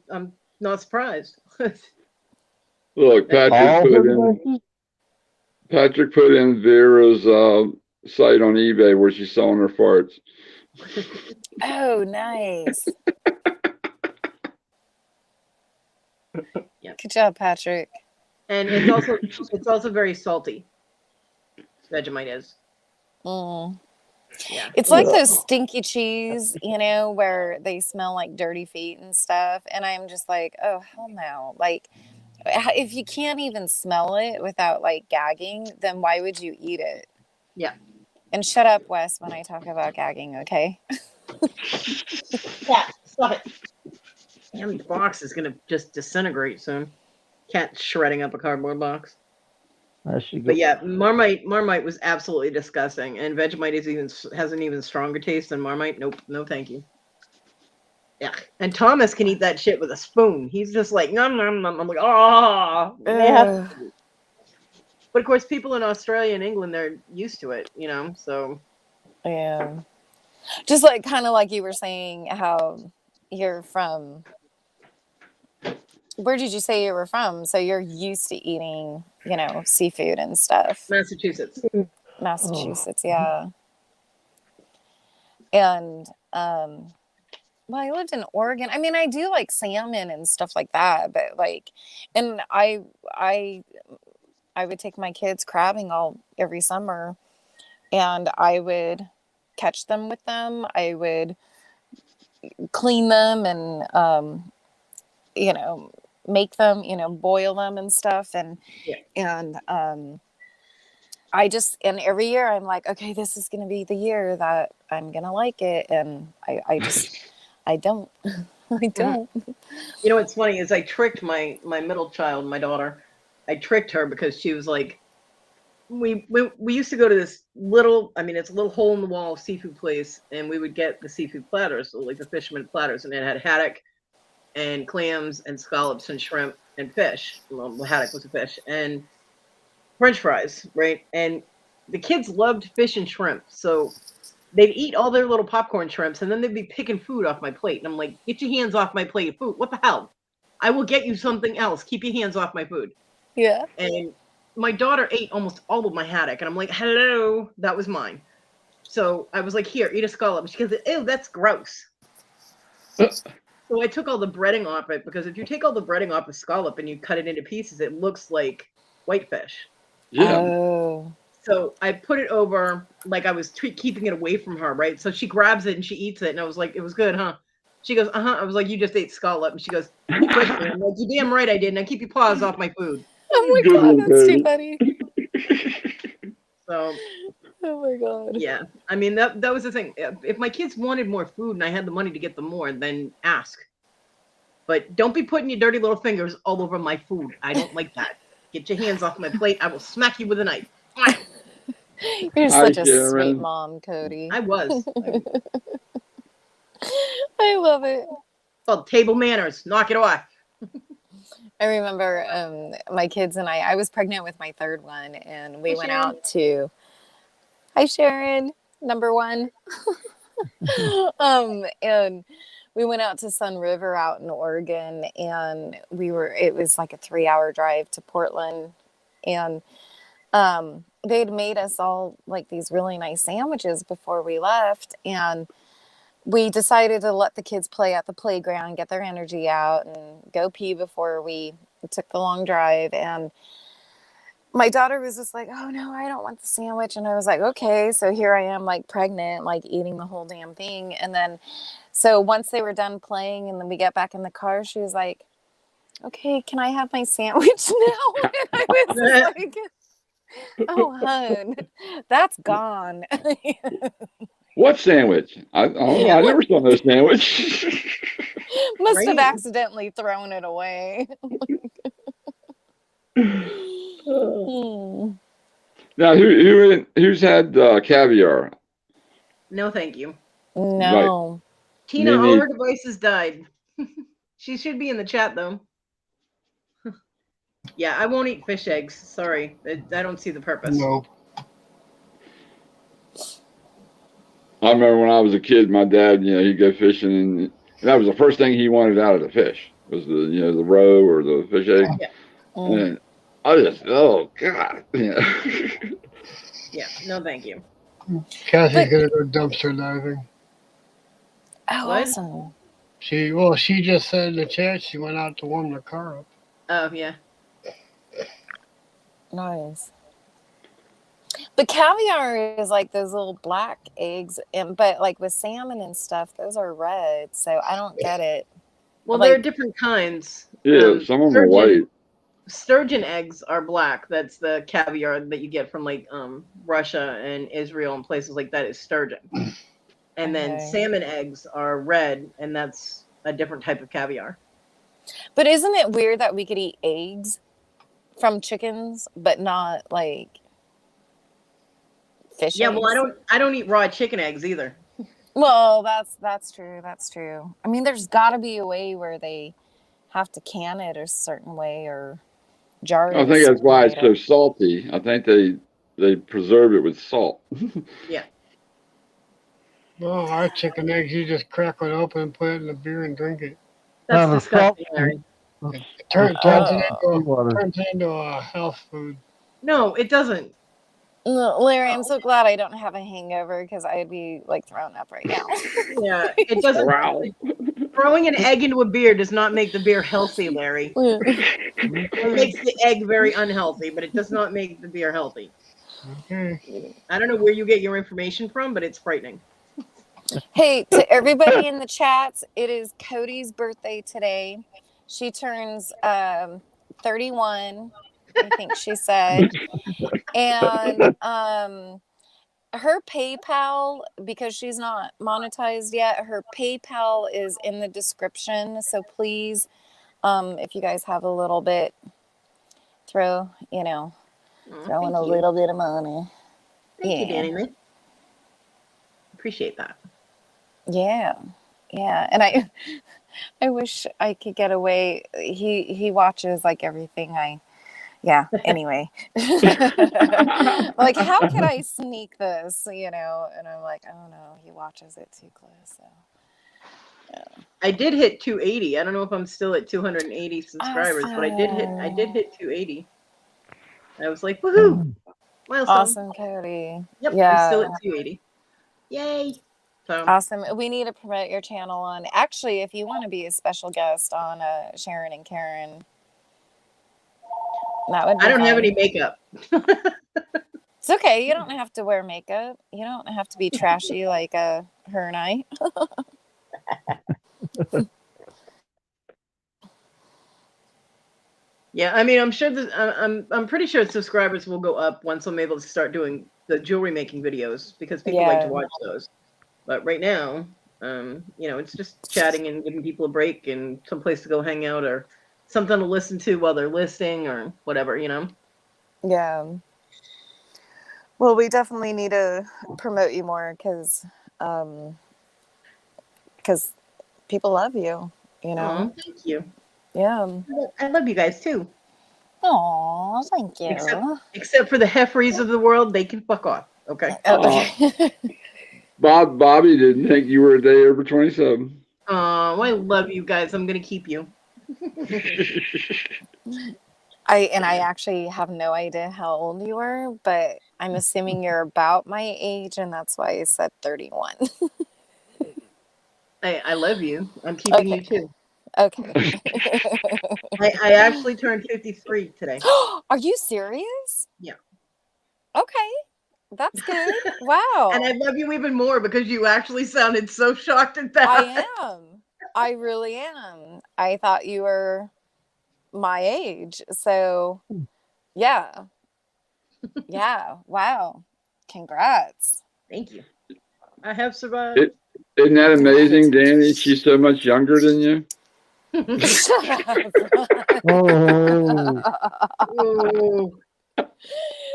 not surprised. Look, Patrick put in Vera's site on eBay where she's selling her farts. Oh, nice. Yep. Good job, Patrick. And it's also very salty. Vegemite is. Mm. Yeah. It's like those stinky cheese, you know, where they smell like dirty feet and stuff. And I'm just like, oh, hell no. Like, if you can't even smell it without like gagging, then why would you eat it? Yeah. And shut up, Wes, when I talk about gagging, okay? Yeah, stop it. Damn, the box is going to just disintegrate soon. Cat shredding up a cardboard box. But yeah, Marmite was absolutely disgusting, and Vegemite has an even stronger taste than Marmite. Nope, no, thank you. Yeah, and Thomas can eat that shit with a spoon. He's just like nom nom nom. I'm like, oh, yeah. But of course, people in Australia and England, they're used to it, you know. So yeah, just like kind of like you were saying how you're from. Where did you say you were from? So you're used to eating, you know, seafood and stuff. Massachusetts. Massachusetts, yeah. And well, I lived in Oregon. I mean, I do like salmon and stuff like that, but like, and I would take my kids crabbing every summer, and I would catch them with them. I would clean them and you know, make them, you know, boil them and stuff, and and every year I'm like, okay, this is going to be the year that I'm going to like it, and I don't. I don't. You know what's funny is I tricked my middle child, my daughter. I tricked her because she was like, we used to go to this little, I mean, it's a little hole in the wall seafood place, and we would get the seafood platters, so like the fisherman platters, and it had haddock and clams and scallops and shrimp and fish. Well, the haddock was a fish, and French fries, right? And the kids loved fish and shrimp, so they'd eat all their little popcorn shrimps, and then they'd be picking food off my plate. And I'm like, get your hands off my plate of food. What the hell? I will get you something else. Keep your hands off my food. Yeah. And my daughter ate almost all of my haddock, and I'm like, hello, that was mine. So I was like, here, eat a scallop. She goes, ew, that's gross. So I took all the breading off it, because if you take all the breading off a scallop and you cut it into pieces, it looks like whitefish. Yeah. Oh. So I put it over, like I was keeping it away from her, right? So she grabs it and she eats it, and I was like, it was good, huh? She goes, uh-huh. I was like, you just ate scallop. And she goes, quit. I'm like, you damn right I did. Now keep your paws off my food. Oh my God, that's too funny. So, oh my God. Yeah. I mean, that was the thing. If my kids wanted more food and I had the money to get them more, then ask. But don't be putting your dirty little fingers all over my food. I don't like that. Get your hands off my plate. I will smack you with a knife. You're such a sweet mom, Kodi. I was. I love it. It's called table manners. Knock it off. I remember my kids and I was pregnant with my third one, and we went out to, hi Sharon, number one. And we went out to Sun River out in Oregon, and it was like a 3-hour drive to Portland, and they'd made us all like these really nice sandwiches before we left, and we decided to let the kids play at the playground, get their energy out, and go pee before we took the long drive. And my daughter was just like, oh no, I don't want the sandwich. And I was like, okay. So here I am, like pregnant, like eating the whole damn thing. And then, so once they were done playing and then we got back in the car, she was like, okay, can I have my sandwich now? And I was just like, oh, hun, that's gone. What sandwich? I never saw no sandwich. Must have accidentally thrown it away. Now, who's had caviar? No, thank you. No. Tina, You all her need- devices died. She should be in the chat though. Yeah, I won't eat fish eggs. Sorry, I don't see the purpose. No. I remember when I was a kid, my dad, he'd go fishing, and that was the first thing he wanted out of the fish was the roe or the fish egg. Yeah. And I just, oh God, Yeah, no, thank you. Kathy's gonna go dumpster diving. Oh, What? awesome. She just said in the chat she went out to warm the car up. Oh yeah. Nice. But caviar is like those little black eggs, but like with salmon and stuff, those are red. So I don't get it. Well, Like- there are different kinds. yeah, some of them are white. Sturgeon eggs are black. That's the caviar that you get from like Russia and Israel and places like that is sturgeon. And then Okay. salmon eggs are red, and that's a different type of caviar. But isn't it weird that we could eat eggs from chickens, but not like fish Yeah, eggs? well, I don't eat raw chicken eggs either. Well, that's true. That's true. I mean, there's got to be a way where they have to can it a certain way or jar it. I think that's why it's so salty. I think they preserve it with salt. Yeah. No, our chicken eggs, you just crack it open, put it in the beer, and drink it. That's the disgusting, salt- Larry. Turns Water. it into a health food. No, it doesn't. No, Larry, I'm so glad I don't have a hangover because I'd be like thrown up right now. Yeah, it doesn't. Wow. Throwing an egg into a beer does not make the beer healthy, Larry. It makes the egg very unhealthy, but it does not make the beer healthy. Okay. I don't know where you get your information from, but it's frightening. Hey, to everybody in the chats, it is Kodi's birthday today. She turns 31, I think she said. And her PayPal, because she's not monetized yet, her PayPal is in the description. So please, if you guys have a little bit, throw in a little bit of money. Thank you, Danny. Man. Appreciate that. Yeah. And I wish I could get away. He watches like everything anyway. Like, how could I sneak this, And I'm like, oh no, he watches it too close. So yeah. I did hit 280. I don't know if I'm still at 280 subscribers, but I did hit 280. I was like, woohoo! Milestone. Awesome, Kodi. Yep, Yeah. I'm still at 280. Yay! So Awesome. We need to promote your channel on. Actually, if you want to be a special guest on Sharon and Karen, that would be I don't have fun. any makeup. It's okay. You don't have to wear makeup. You don't have to be trashy like her and I. Yeah, I mean, I'm sure that I'm pretty sure subscribers will go up once I'm able to start doing the jewelry making videos because people like to watch those. But right now, it's just chatting and giving people a break and someplace to go hang out or something to listen to while they're listing or whatever, Yeah. Well, we definitely need to promote you more because people love you, Aw, thank you. Yeah. I love you guys too. Aw, thank you. Except for the Heffreys of the world, they can fuck off. Okay. Bobby didn't think you were a day over 27. Oh, I love you guys. I'm gonna keep you. I actually have no idea how old you were, but I'm assuming you're about my age, and that's why I said 31. I love you. I'm keeping you too. Okay. I actually turned 53 today. Are you serious? Yeah. Okay. That's good. Wow. And I love you even more because you actually sounded so shocked at that. I am. I really am. I thought you were my age. So, yeah. Yeah. Wow. Congrats. Thank you. I have survived. Isn't that amazing, Danny? She's so much younger than you. Oh.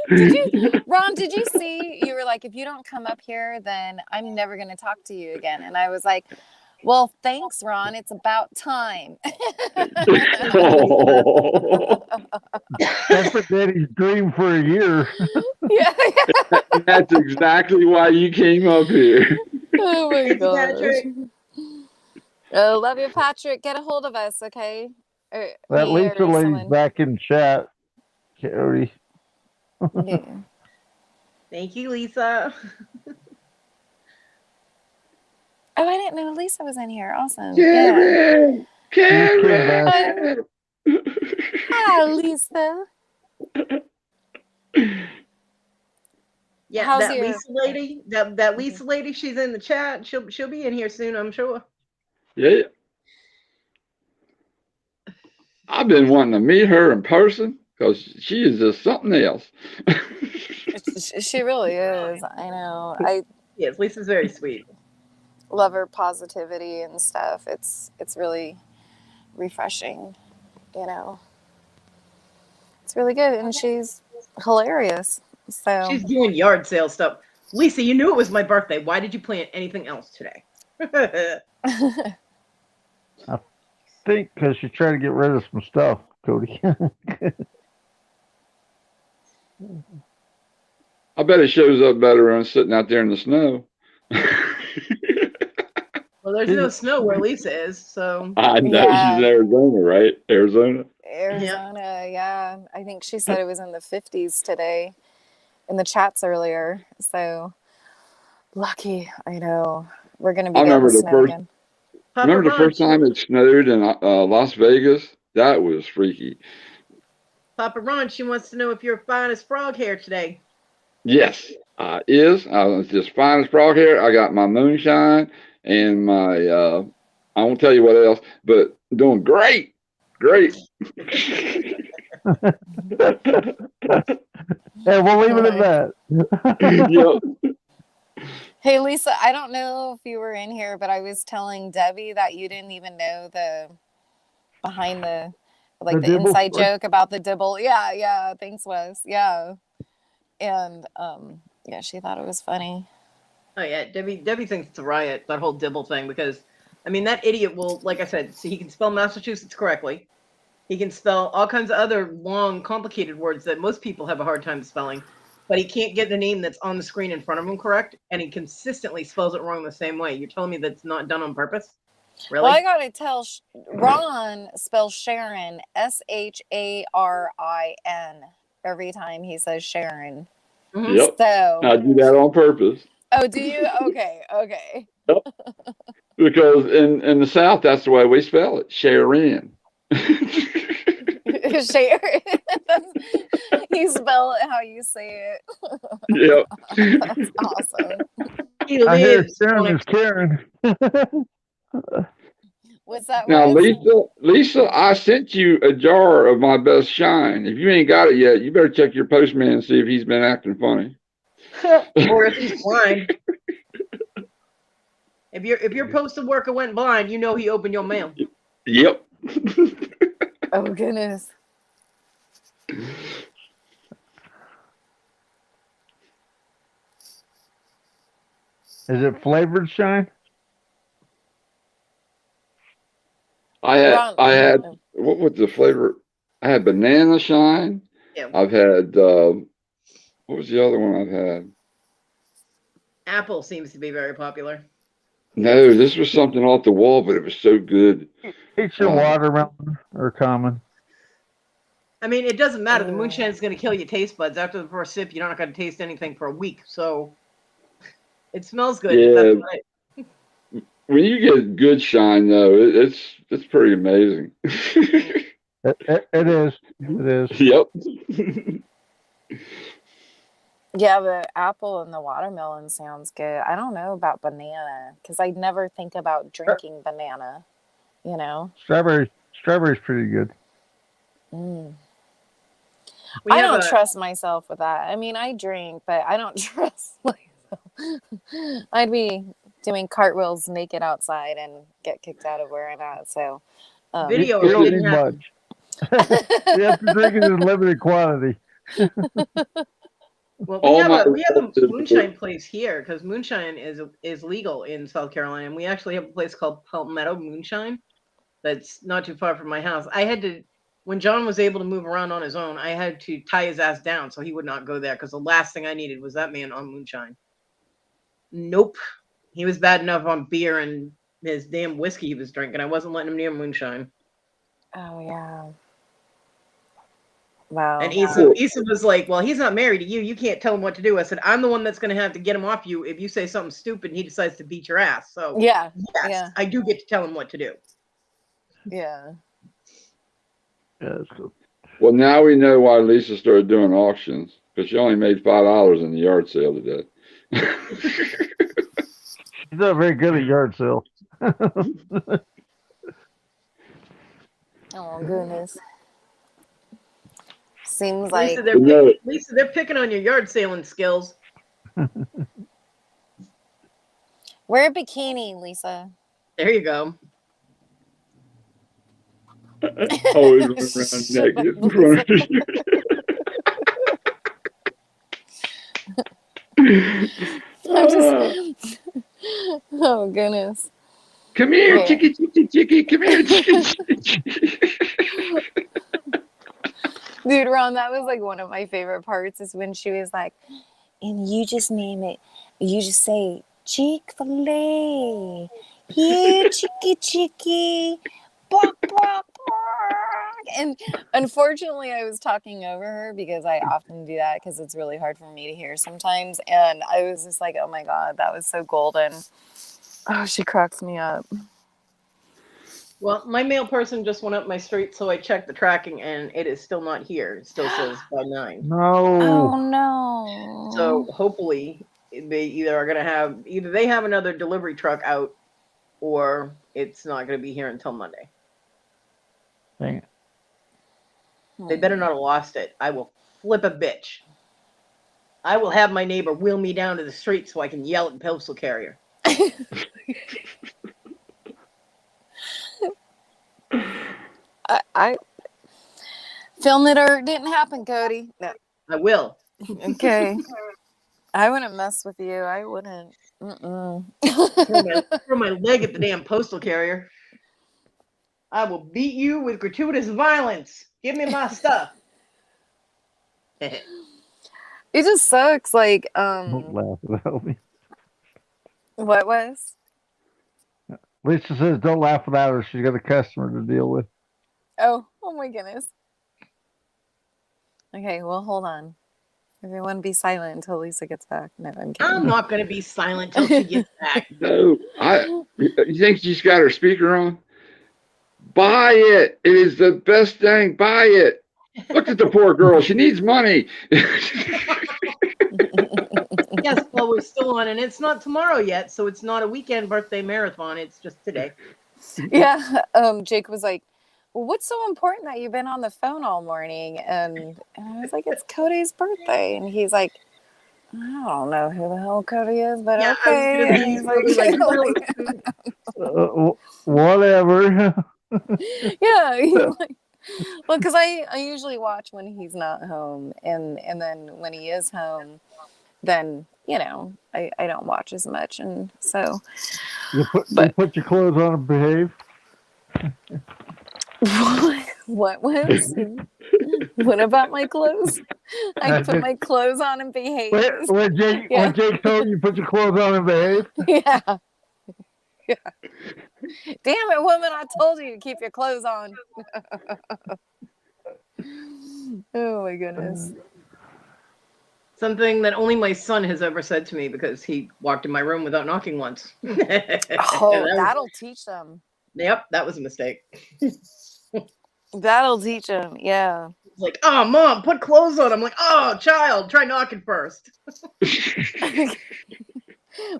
Ron, did you see? You were like, if you don't come up here, then I'm never going to talk to you again. And I was like, well, thanks, Ron. It's about time. That's what Daddy's dream for a year. Yeah. That's exactly why you came up here. Oh my Thanks, gosh. Patrick. Oh, love you, Patrick. Get a hold of us, okay? Or That me Lisa or lady's someone. back in chat. Kodi. Yeah. Thank you, Lisa. Oh, I didn't know Lisa was in here. Awesome. Yeah. Karen! Hi, Lisa. Yeah, How's that your- Lisa lady, that Lisa lady, she's in the chat. She'll be in here soon, I'm sure. Yeah. I've been wanting to meet her in person because she is just something else. She really is. I know. I Yes, Lisa's very sweet. love her positivity and stuff. It's really refreshing, you know. It's really good, and she's hilarious. So She's doing yard sale stuff. Lisa, you knew it was my birthday. Why did you plan anything else today? I think because she's trying to get rid of some stuff, Kodi. I bet it shows up better when sitting out there in the snow. Well, there's no snow where Lisa is, so. I know she's in Arizona, right? Arizona. Arizona, yeah. I think she said it was in the 50s today in the chats earlier. So lucky. I know. We're going to be I getting remember the snow first. again. Remember the first time it snowed in Las Vegas? That was freaky. Papa Ron, she wants to know if you're fine as frog hair today. Yes, I was just fine as frog hair. I got my moonshine and my I won't tell you what else, but doing great. Great. Yeah, we'll leave it at that. Yep. Hey, Lisa, I don't know if you were in here, but I was telling Debbie that you didn't even know the behind the The the dibble inside story? joke about the dibble. Yeah, yeah. Thanks, Wes. Yeah. And yeah, she thought it was funny. Oh yeah, Debbie thinks it's a riot, that whole Dibble thing, because I mean that idiot will, like I said, see, he can spell Massachusetts correctly. He can spell all kinds of other long, complicated words that most people have a hard time spelling, but he can't get the name that's on the screen in front of him correct, and he consistently spells it wrong the same way. You're telling me that's not done on purpose? Really? Well, I gotta tell, Ron spells Sharon Sharin every time he says Sharon. Yep. So I do that on purpose. Oh, do you? Okay, okay. Yep. Because in the South, that's the way we spell it. Sharon. Sharon. You spell it how you say it. Yep. That's awesome. I hear Sharon is Karen. What's that? Now, Wes? Lisa, I sent you a jar of my best shine. If you ain't got it yet, you better check your postman and see if he's been acting funny. Or if he's blind. If your postal worker went blind, you know he opened your mail. Yep. Oh goodness. Is it flavored shine? I had what was the flavor? I had banana shine. Yeah. I've had what was the other one I've had? Apple seems to be very popular. No, this was something off the wall, but it was so good. Peach and watermelon are common. I mean, it doesn't matter. The moonshine is going to kill your taste buds. After the first sip, you're not going to taste anything for a week. So it smells good. Yeah. That's right. When you get good shine, though, it's pretty amazing. It is. It is. Yep. Yeah, the apple and the watermelon sounds good. I don't know about banana because I never think about drinking banana, you know? Strawberry's pretty good. Mm. We I have don't a- trust myself with that. I mean, I drink, but I don't trust myself. I'd be doing cartwheels naked outside and get kicked out of where I'm at. So, Video You don't didn't need happen. much. You have to drink it in limited quantity. Well, All my we have a relatives moonshine place here because moonshine is legal in South Carolina, and we actually have a place called Palmetto Moonshine that's not too far from my house. I had to, when John was able to move around on his own, I had to tie his ass down so he would not go there because the last thing I needed was that man on moonshine. Nope, he was bad enough on beer and his damn whiskey he was drinking. I wasn't letting him near moonshine. Oh yeah. Wow. And Issa was like, well, he's not married to you. You can't tell him what to do. I said, I'm the one that's going to have to get him off you if you say something stupid and he decides to beat your ass. So, Yeah. yes, Yeah. I do get to tell him what to do. Yeah. Yeah, that's cool. Well, now we know why Lisa started doing auctions, because she only made $5 in the yard sale today. She's not very good at yard sale. Oh goodness. Seems Lisa, like they're picking on your yard selling skills. wear a bikini, Lisa. There you go. Always around naked in front of you. Oh goodness. Come here, Yeah. chicky, chicky, chicky. Come here, chicky, chicky. Dude, Ron, that was like one of my favorite parts is when she was like, and you just name it, you just say Chick-fil-A. Here, chicky, chicky. Bark, bark, bark. And unfortunately, I was talking over her because I often do that because it's really hard for me to hear sometimes. And I was just like, oh my God, that was so golden. Oh, she cracks me up. Well, my mail person just went up my street, so I checked the tracking, and it is still not here. It still says by 9. No. Oh no. So hopefully they either they have another delivery truck out, or it's not going to be here until Monday. Dang it. They better not have lost it. I will flip a bitch. I will have my neighbor wheel me down to the street so I can yell at the postal carrier. I film it or it didn't happen, Kodi. No. I will. Okay. I wouldn't mess with you. I wouldn't. Mm-mm. Throw my leg at the damn postal carrier. I will beat you with gratuitous violence. Give me my stuff. It just sucks. Like, Don't laugh without me. what was? Lisa says don't laugh without her. She's got a customer to deal with. Oh my goodness. Okay, well, hold on. Everyone be silent until Lisa gets back. No, I'm kidding. I'm not going to be silent till she gets back. No, you think she's got her speaker on? Buy it. It is the best thing. Buy it. Look at the poor girl. She needs money. Yes, well, we're still on, and it's not tomorrow yet, so it's not a weekend birthday marathon. It's just today. Yeah. Jake was like, well, what's so important that you've been on the phone all morning? And I was like, it's Cody's birthday. And he's like, I don't know who the hell Cody is, but Yeah, okay. And he's Whatever. yeah. He's like, well, because I usually watch when he's not home. And then when he is home, then, you know, I don't watch as much. And so. You put your clothes on and behave. What was? What about my clothes? I put my clothes on and behave. When Jake told you put your clothes on and behave? Yeah. Damn it, woman, I told you to keep your clothes on. Oh my goodness. Something that only my son has ever said to me because he walked in my room without knocking once. Oh, that'll teach them. Yep, that was a mistake. That'll teach them, yeah. Like, oh, Mom, put clothes on. I'm like, oh, child, try knocking first.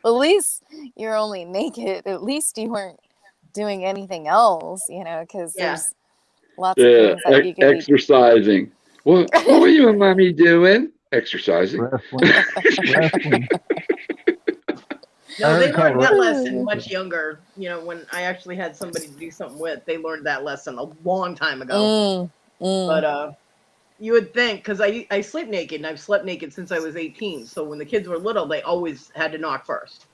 Well, at least you're only naked. At least you weren't doing anything else, you know, because there's lots of things that you can exercising. What were you and Mommy doing? Exercising. Wrestling. No, they learned that lesson much younger. You know, when I actually had somebody to do something with, they learned that lesson a long time ago. But You would think, because I sleep naked, and I've slept naked since I was 18. So when the kids were little, they always had to knock first,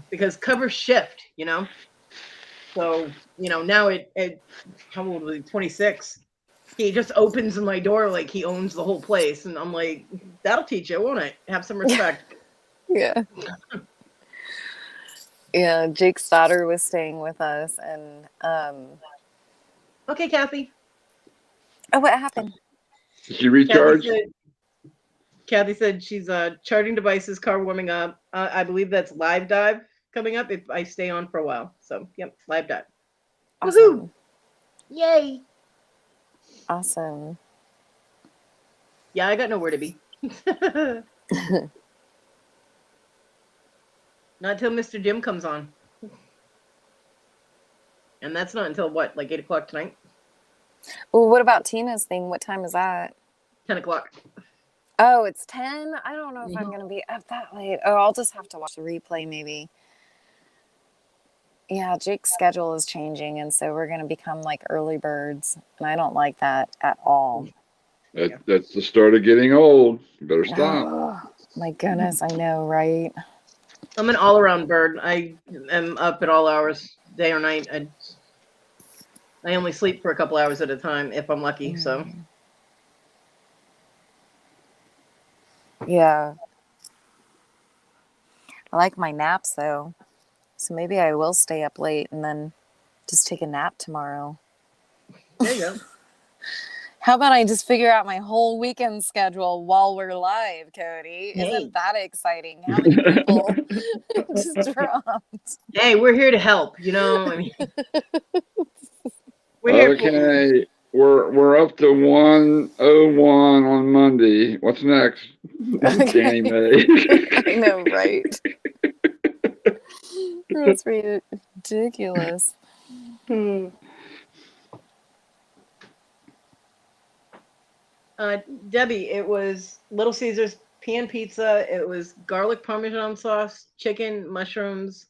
because covers shift, you know. So now how old was he? 26. He just opens my door like he owns the whole place, and I'm like, that'll teach you, won't it? Have some respect. Yeah. Yeah, Jake's daughter was staying with us, and Okay, Kathy. oh, what happened? Did you recharge? Kathy said she's charging devices, car warming up. I believe that's live dive coming up if I stay on for a while. So, yep, live dive. Awesome. Woohoo! Yay! Awesome. Yeah, I got nowhere to be. Not till Mr. Jim comes on. And that's not until what, like 8 o'clock tonight? Well, what about Tina's thing? What time is that? 10 o'clock. Oh, it's 10? I don't know if I'm going to be up that late. Oh, I'll just have to watch the replay maybe. Yeah, Jake's schedule is changing, and so we're going to become like early birds, and I don't like that at all. That's the start of getting old. You better stop. Oh, my goodness, I know, right? I'm an all-around bird. I am up at all hours, day or night. I only sleep for a couple hours at a time if I'm lucky. So yeah, I like my naps though, so maybe I will stay up late and then just take a nap tomorrow. There you go. How about I just figure out my whole weekend schedule while we're live, Cody? Hey. Isn't that exciting? How many people just dropped? Hey, we're here to help. I mean, we're here for Okay, we're up to 101 on Monday. What's next? Danny May. I know, right? That's ridiculous. Debbie, it was Little Caesars pan pizza. It was garlic parmesan sauce, chicken, mushrooms,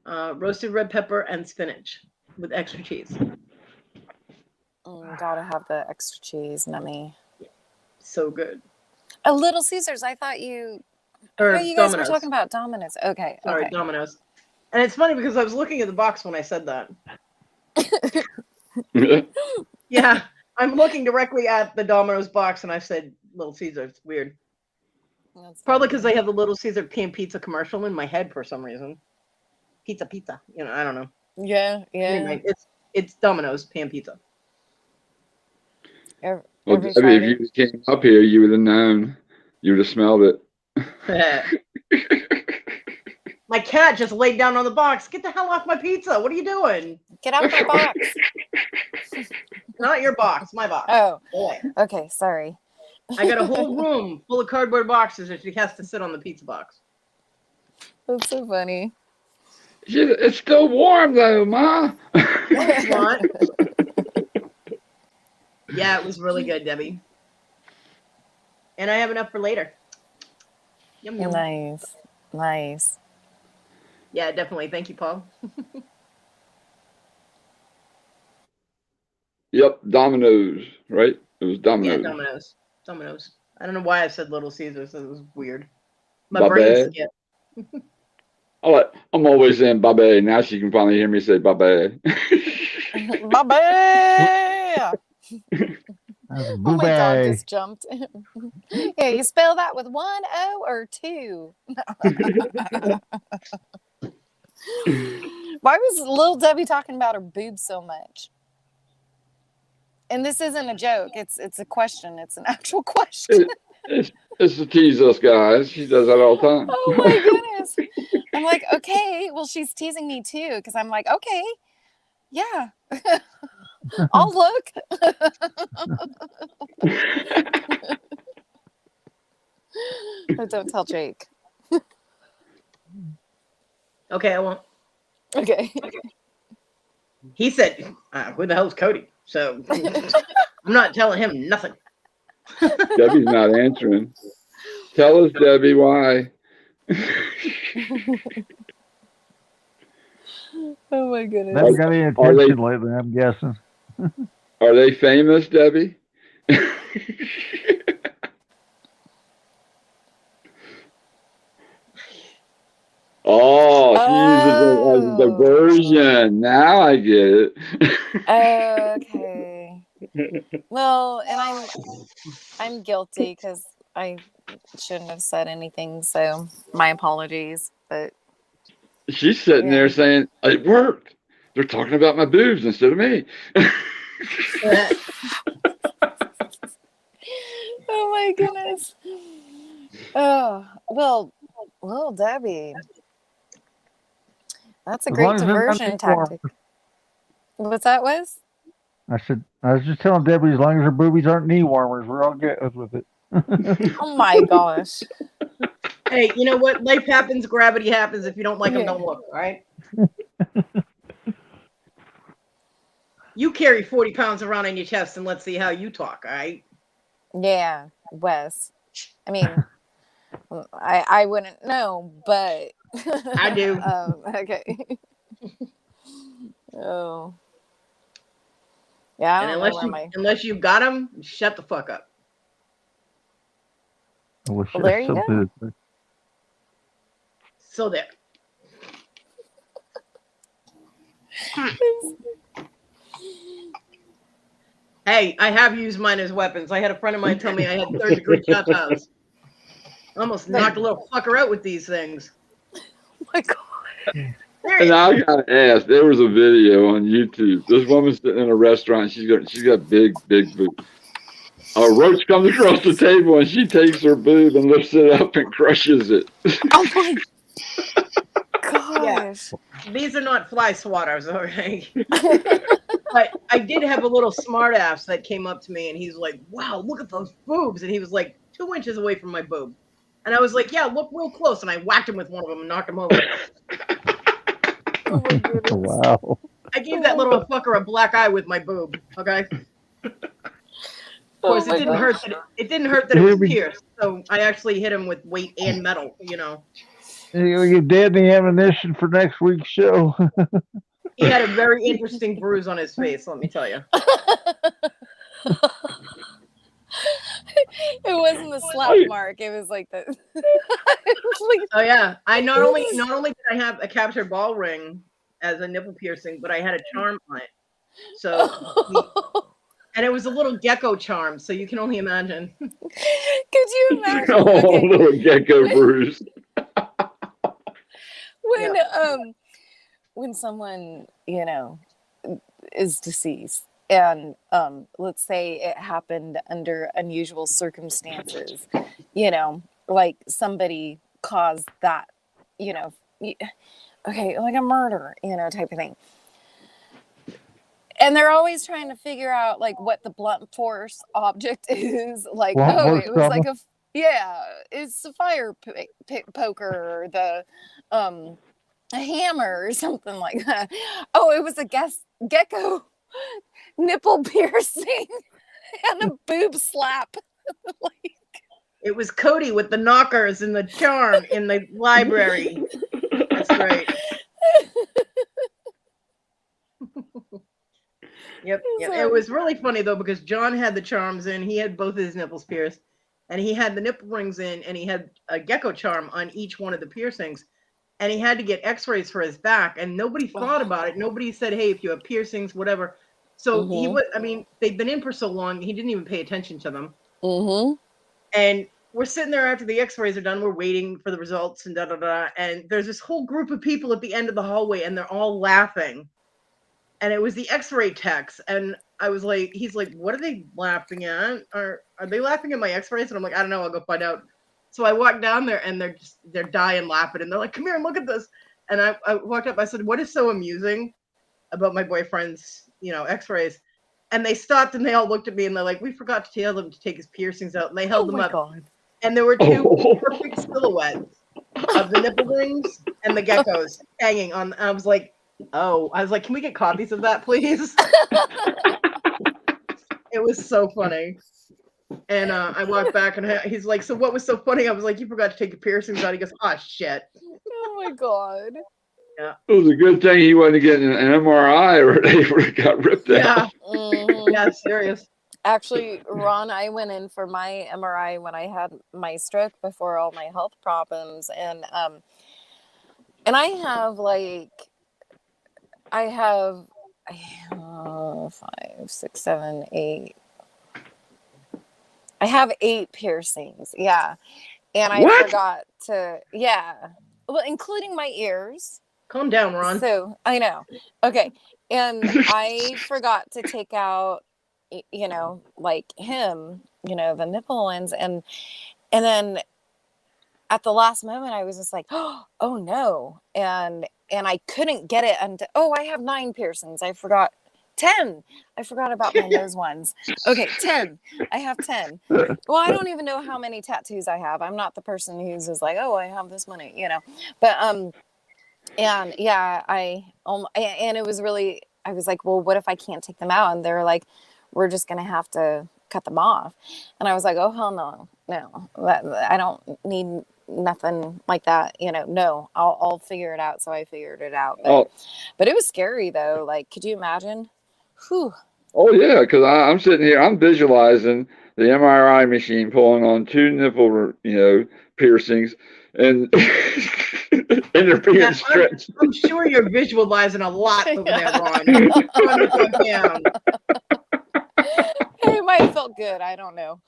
roasted red pepper, and spinach with extra cheese. Gotta have the extra cheese, nummy. So good. A Little Caesars. I thought you. Or you guys Domino's. were talking about Domino's. Okay. Sorry, okay. Domino's. And it's funny because I was looking at the box when I said that. Yeah, I'm looking directly at the Domino's box, and I said Little Caesars. It's weird. That's Probably because I have the Little Caesar pan pizza commercial in my head for some reason. Pizza. I don't know. Yeah. Anyway, it's Domino's pan pizza. Well, Debbie, if you came up here, you would have known. You would have smelled it. My cat just laid down on the box. Get the hell off my pizza. What are you doing? Get out of my box. Not your box, my box. Oh, Boy. okay. Sorry. I got a whole room full of cardboard boxes and she has to sit on the pizza box. That's so funny. It's still warm though, Ma. It's not. Yeah, it was really good, Debbie. And I have enough for later. Yum, yum. Nice. Yeah, definitely. Thank you, Paul. Yep, Domino's, right? It was Domino's. Yeah, Domino's. I don't know why I said Little Caesars. It was weird. My Bye brain bye. skipped. I'm always saying bye-bye. Now she can finally hear me say bye-bye. Bye-bye. Oh, my dog just jumped. Yeah, you spell that with 1 O or 2? Why was little Debbie talking about her boobs so much? And this isn't a joke. It's a question. It's an actual question. It's to tease us guys. She does that all the time. Oh my goodness. I'm like, okay, well, she's teasing me too. Because I'm like, okay, yeah. I'll look. Oh, don't tell Jake. Okay, I won't. Okay. He said, who the hell's Kodi? So I'm not telling him nothing. Debbie's not answering. Tell us, Debbie, why. Oh my goodness. Never got any attention lately, I'm guessing. Are they famous, Debbie? Oh, she uses it as a diversion. Now I get it. Okay. Well, and I'm guilty because I shouldn't have said anything. So my apologies. But She's sitting there yeah. saying, "It worked. They're talking about my boobs instead of me." Oh my goodness. Oh well, Debbie, that's a As great long as they're not diversion knee warmers. tactic. What's that, Wes? I said, I was just telling Debbie, as long as her boobies aren't knee warmers, we're all good with it. Oh my gosh. Hey, you know what? Life happens, gravity happens. If you don't like them, don't look, all right? You carry 40 pounds around on your chest, and let's see how you talk, all right? Yeah, Wes. I mean, I wouldn't know, but I do. Okay. Oh. Yeah, I And don't know where unless you've got them, shut the fuck up. Well, there you go. So there. Hey, I have used mine as weapons. I had a friend of mine tell me I had 3rd-degree tatas. Almost knocked a little fucker out with these things. Oh my God. And I gotta ask, there was a video on YouTube. This woman's sitting in a restaurant. She's got big boobs. A roach comes across the table and she takes her boob and lifts it up and crushes it. Oh my gosh. Yeah. These are not fly swatters, okay? But I did have a little smart ass that came up to me and he's like, wow, look at those boobs. And he was like 2 inches away from my boob. And I was like, yeah, look real close. And I whacked him with one of them and knocked him over. Oh my goodness. Wow. I gave that little fucker a black eye with my boob, okay? Of course, it didn't hurt. It didn't hurt that it was pierced. So I actually hit him with weight and metal, you know. You'll give Dad the ammunition for next week's show. He had a very interesting bruise on his face, let me tell you. It wasn't the slap mark. It was like the. Oh yeah, I not only did I have a captured ball ring as a nipple piercing, but I had a charm on it. So, and it was a little gecko charm, so you can only imagine. Could you imagine? Oh, Okay. little gecko bruise. When someone, you know, is deceased and let's say it happened under unusual circumstances, you know, like somebody caused that, you know, okay, like a murder, you know, type of thing. And they're always trying to figure out like what the blunt force object is. Like, it was like it's a fire poker or the a hammer or something like that. Oh, it was a gecko nipple piercing and a boob slap. It was Kodi with the knockers and the charm in the library. That's right. Yep. It was really funny though because John had the charms in. He had both his nipples pierced, and he had the nipple rings in, and he had a gecko charm on each one of the piercings. And he had to get X-rays for his back, and nobody thought about it. Nobody said, "Hey, if you have piercings, whatever." So he was. I mean, they've been in for so long, he didn't even pay attention to them. And we're sitting there after the X-rays are done. We're waiting for the results and And there's this whole group of people at the end of the hallway, and they're all laughing. And it was the X-ray techs, and I was like, he's like, "What are they laughing at? Are they laughing at my X-rays?" And I'm like, "I don't know. I'll go find out." So I walked down there, and they're dying laughing, and they're like, "Come here and look at this." And I walked up. I said, "What is so amusing about my boyfriend's, you know, X-rays?" And they stopped, and they all looked at me, and they're like, "We forgot to tell him to take his piercings out." And they held them up, and there were two perfect silhouettes of the nipple rings and the geckos hanging on. I was like, "Can we get copies of that, please?" It was so funny. And I walked back, and he's like, "So what was so funny?" I was like, "You forgot to take your piercings out." He goes, "Oh shit." Oh my god. Yeah. It was a good thing he wasn't getting an MRI or they would have got ripped out. Yeah, serious. Actually, Ron, I went in for my MRI when I had my stroke before all my health problems, and I have I have 5, 6, 7, 8. I have 8 piercings. Yeah. And I What? forgot to, well, including my ears. Calm down, Ron. So I know. Okay. And I forgot to take out, like him, the nipple ones. And then at the last moment, I was just like, oh no. And I couldn't get it until, I have 9 piercings. I forgot 10. I forgot about my nose ones. Okay, 10. I have 10. Well, I don't even know how many tattoos I have. I'm not the person who's just like, I have this many, But and yeah, and it was really, I was like, well, what if I can't take them out? And they're like, we're just gonna have to cut them off. And I was like, oh hell no, I don't need nothing like that, no, I'll figure it out. So I figured it out, but it was scary though. Like, could you imagine? Whew. Oh yeah, because I'm sitting here, I'm visualizing the MRI machine pulling on 2 nipple, piercings, and and they're being stretched. I'm sure you're visualizing a lot over there, Ron. Calm the fuck down. Hey, it might have felt good. I don't know.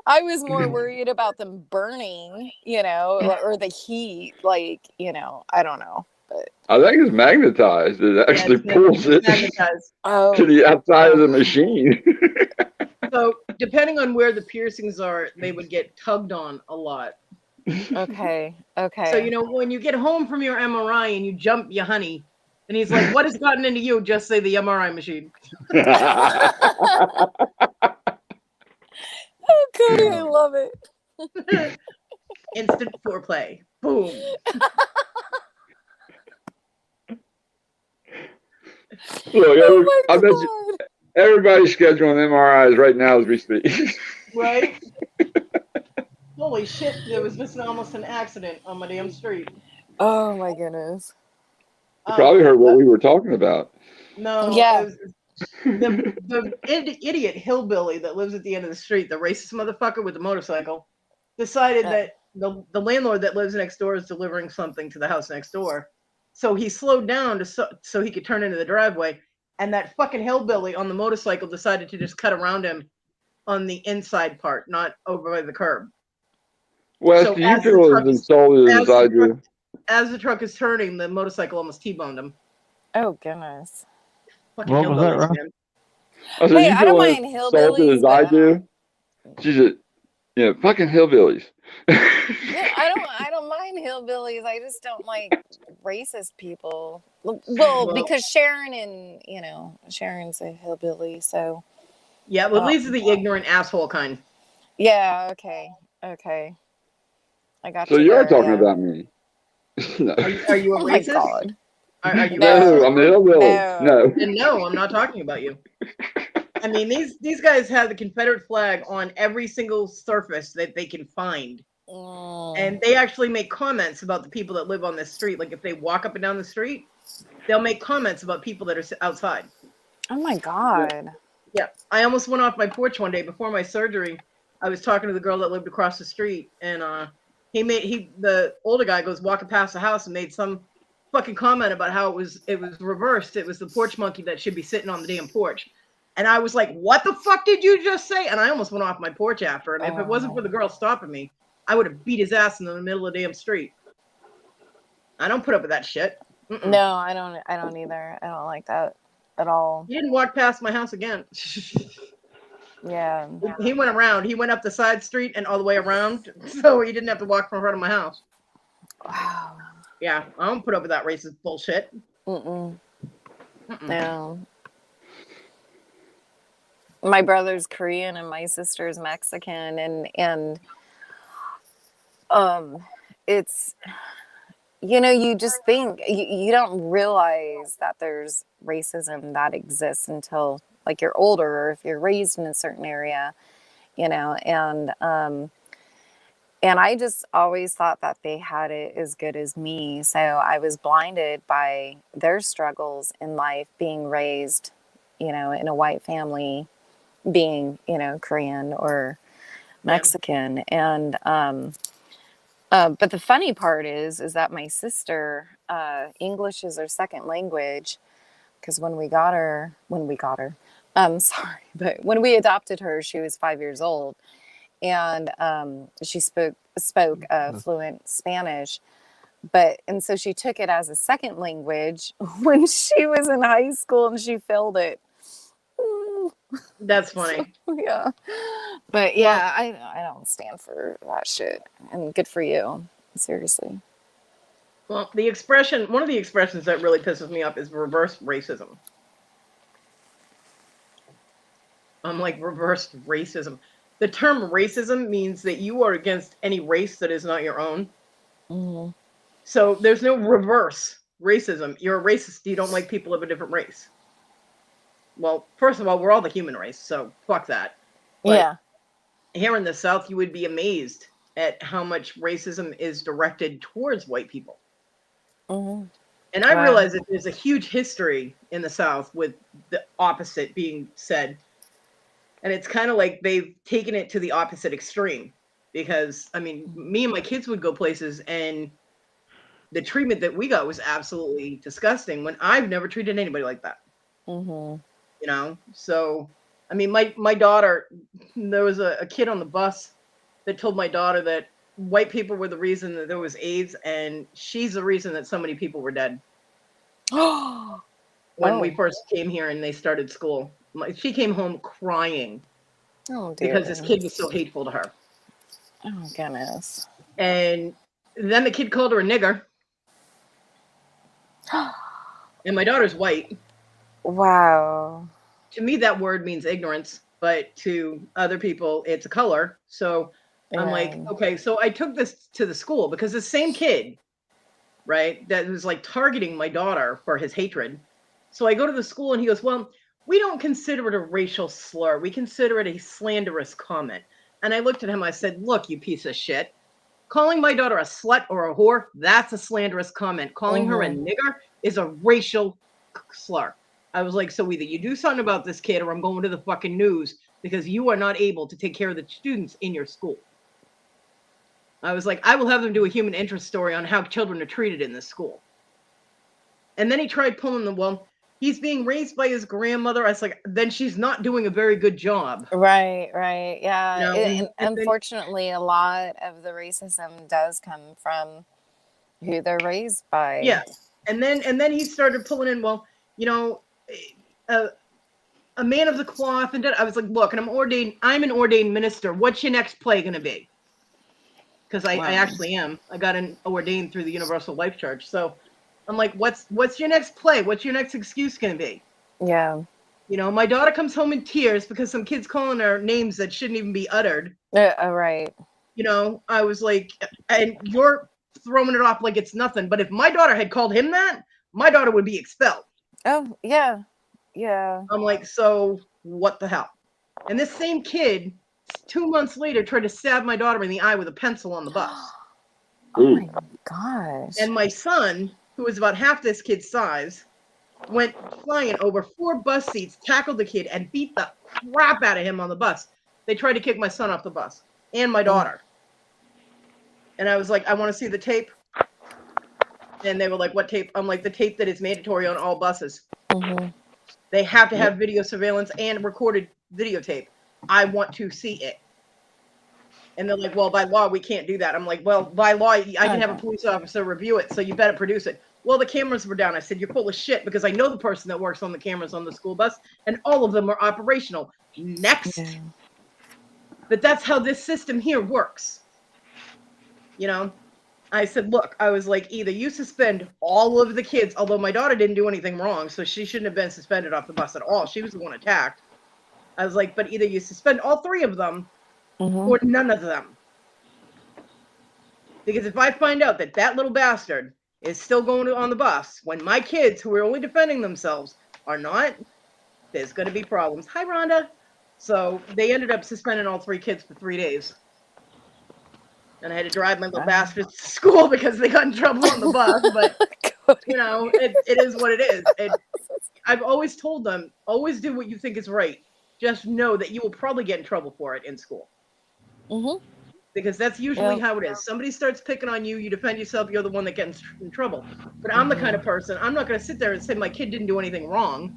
I was more worried about them burning, or the heat, like, I don't know. But I think it's magnetized. It actually pulls it to the outside of the machine. So depending on where the piercings are, they would get tugged on a lot. Okay. So, when you get home from your MRI and you jump your honey, and he's like, what has gotten into you? Just say the MRI machine. Oh, Kodi, I love it. Instant foreplay. Boom. Look, I bet you everybody's scheduling MRIs right now as we speak. Right? Holy shit, there was just almost an accident on my damn street. Oh my goodness. You probably heard what we were talking about. No, yeah. The idiot hillbilly that lives at the end of the street, the racist motherfucker with the motorcycle, decided that the landlord that lives next door is delivering something to the house next door. So he slowed down so he could turn into the driveway. And that fucking hillbilly on the motorcycle decided to just cut around him on the inside part, not over by the curb. Wes, do you feel as insulted as I do? As the truck is turning, the motorcycle almost T-boned him. Oh, goodness. Fucking What was that, hillbillies, Ron? man. I said, Wait, you I don't feel as mind insulted hillbillies, as I do? She said, fucking hillbillies. Yeah, I don't mind hillbillies. I just don't like racist people. Well, because Sharon and Sharon's a hillbilly, so yeah. Well, these are the ignorant asshole kind. Yeah. Okay. I got so you. You're there, talking yeah. about me. No. Are you a Oh my racist? God. Are you No, I'm a hillbilly. No. And no, I'm not talking about you. I mean, these guys have the Confederate flag on every single surface that they can find. And they actually make comments about the people that live on this street. Like if they walk up and down the street, they'll make comments about people that are outside. Oh my God. Yeah. I almost went off my porch one day before my surgery. I was talking to the girl that lived across the street, and the older guy goes walking past the house and made some fucking comment about how it was reversed. It was the porch monkey that should be sitting on the damn porch. And I was like, what the fuck did you just say? And I almost went off my porch after. And if it wasn't for the girl stopping me, I would have beat his ass in the middle of the damn street. I don't put up with that shit. Mm-mm. No, I don't either. I don't like that at all. He didn't walk past my house again. Yeah. He went around. He went up the side street and all the way around. So he didn't have to walk from front of my house. Wow. Yeah, I don't put up with that racist bullshit. Mm-mm. No. My brother's Korean and my sister's Mexican, and it's, you just think you don't realize that there's racism that exists until like you're older, or if you're raised in a certain area, and I just always thought that they had it as good as me. So I was blinded by their struggles in life, being raised you know, in a white family being, you know, Korean or Mexican. And but the funny part is that my sister, English is her second language, because when we got her, sorry, but when we adopted her, she was 5 years old, and she spoke fluent Spanish. And so she took it as a second language when she was in high school, and she failed it. That's funny. So, yeah. But yeah, I don't stand for that shit. And good for you. Seriously. Well, one of the expressions that really pisses me off is reverse racism. I'm like, reverse racism. The term racism means that you are against any race that is not your own. Mm-hmm. So there's no reverse racism. You're a racist. You don't like people of a different race. Well, first of all, we're all the human race, so fuck that. But yeah. Here in the South, you would be amazed at how much racism is directed towards white people. Mm-hmm. And I realize that there's a huge history in the South with the opposite being said. And it's kind of like they've taken it to the opposite extreme. Because, I mean, me and my kids would go places and the treatment that we got was absolutely disgusting when I've never treated anybody like that. Mm-hmm. You know? So, I mean, my daughter, there was a kid on the bus that told my daughter that white people were the reason that there was AIDS, and she's the reason that so many people were dead. When we first came here and they started school. She came home crying because this kid was so hateful to her. Oh, goodness. And then the kid called her a nigger. And my daughter's white. Wow. To me, that word means ignorance, but to other people, it's a color. So I'm like, okay, so I took this to the school because the same kid, right, that was like targeting my daughter for his hatred. So I go to the school and he goes, well, we don't consider it a racial slur. We consider it a slanderous comment. And I looked at him, I said, look, you piece of shit. Calling my daughter a slut or a whore, that's a slanderous comment. Calling her a nigger is a racial slur. I was like, so either you do something about this kid or I'm going to the fucking news because you are not able to take care of the students in your school. I was like, I will have them do a human interest story on how children are treated in this school. And then he tried pulling the, well, he's being raised by his grandmother. I was like, then she's not doing a very good job. Right. Yeah. You know, And unfortunately, a lot of the racism does come from who they're raised by. Yeah. And then he started pulling in, well, you know, a man of the cloth. And I was like, look, and I'm an ordained minister. What's your next play going to be? Because I actually am. I got ordained through the Universal Life Church. So I'm like, what's your next play? What's your next excuse going to be? Yeah. You know, my daughter comes home in tears because some kid's calling her names that shouldn't even be uttered. Right. You know, I was like, and you're throwing it off like it's nothing. But if my daughter had called him that, my daughter would be expelled. Oh, yeah. Yeah. I'm like, so what the hell? And this same kid, 2 months later, tried to stab my daughter in the eye with a pencil on the bus. Oh my gosh. And my son, who was about half this kid's size, went flying over 4 bus seats, tackled the kid, and beat the crap out of him on the bus. They tried to kick my son off the bus and my daughter. And I was like, I want to see the tape. And they were like, what tape? I'm like, the tape that is mandatory on all buses. They have to have video surveillance and recorded videotape. I want to see it. And they're like, well, by law, we can't do that. I'm like, well, by law, I can have a police officer review it, so you better produce it. Well, the cameras were down. I said, you're full of shit because I know the person that works on the cameras on the school bus, and all of them are operational. Next. But that's how this system here works. You know? I said, look, I was like, either you suspend all of the kids, although my daughter didn't do anything wrong, so she shouldn't have been suspended off the bus at all. She was the one attacked. I was like, but either you suspend all 3 of them or none of them. Because if I find out that that little bastard is still going on the bus when my kids, who are only defending themselves, are not, there's going to be problems. Hi, Rhonda. So they ended up suspending all 3 kids for 3 days. And I had to drive my little bastards to school because they got in trouble on the bus. But, you know, it is what it is. I've always told them, always do what you think is right. Just know that you will probably get in trouble for it in school. Mm-hmm. Because that's usually Yep. how it is. Somebody starts picking on you, you defend yourself, you're the one that gets in trouble. But I'm the kind of person, I'm not going to sit there and say my kid didn't do anything wrong.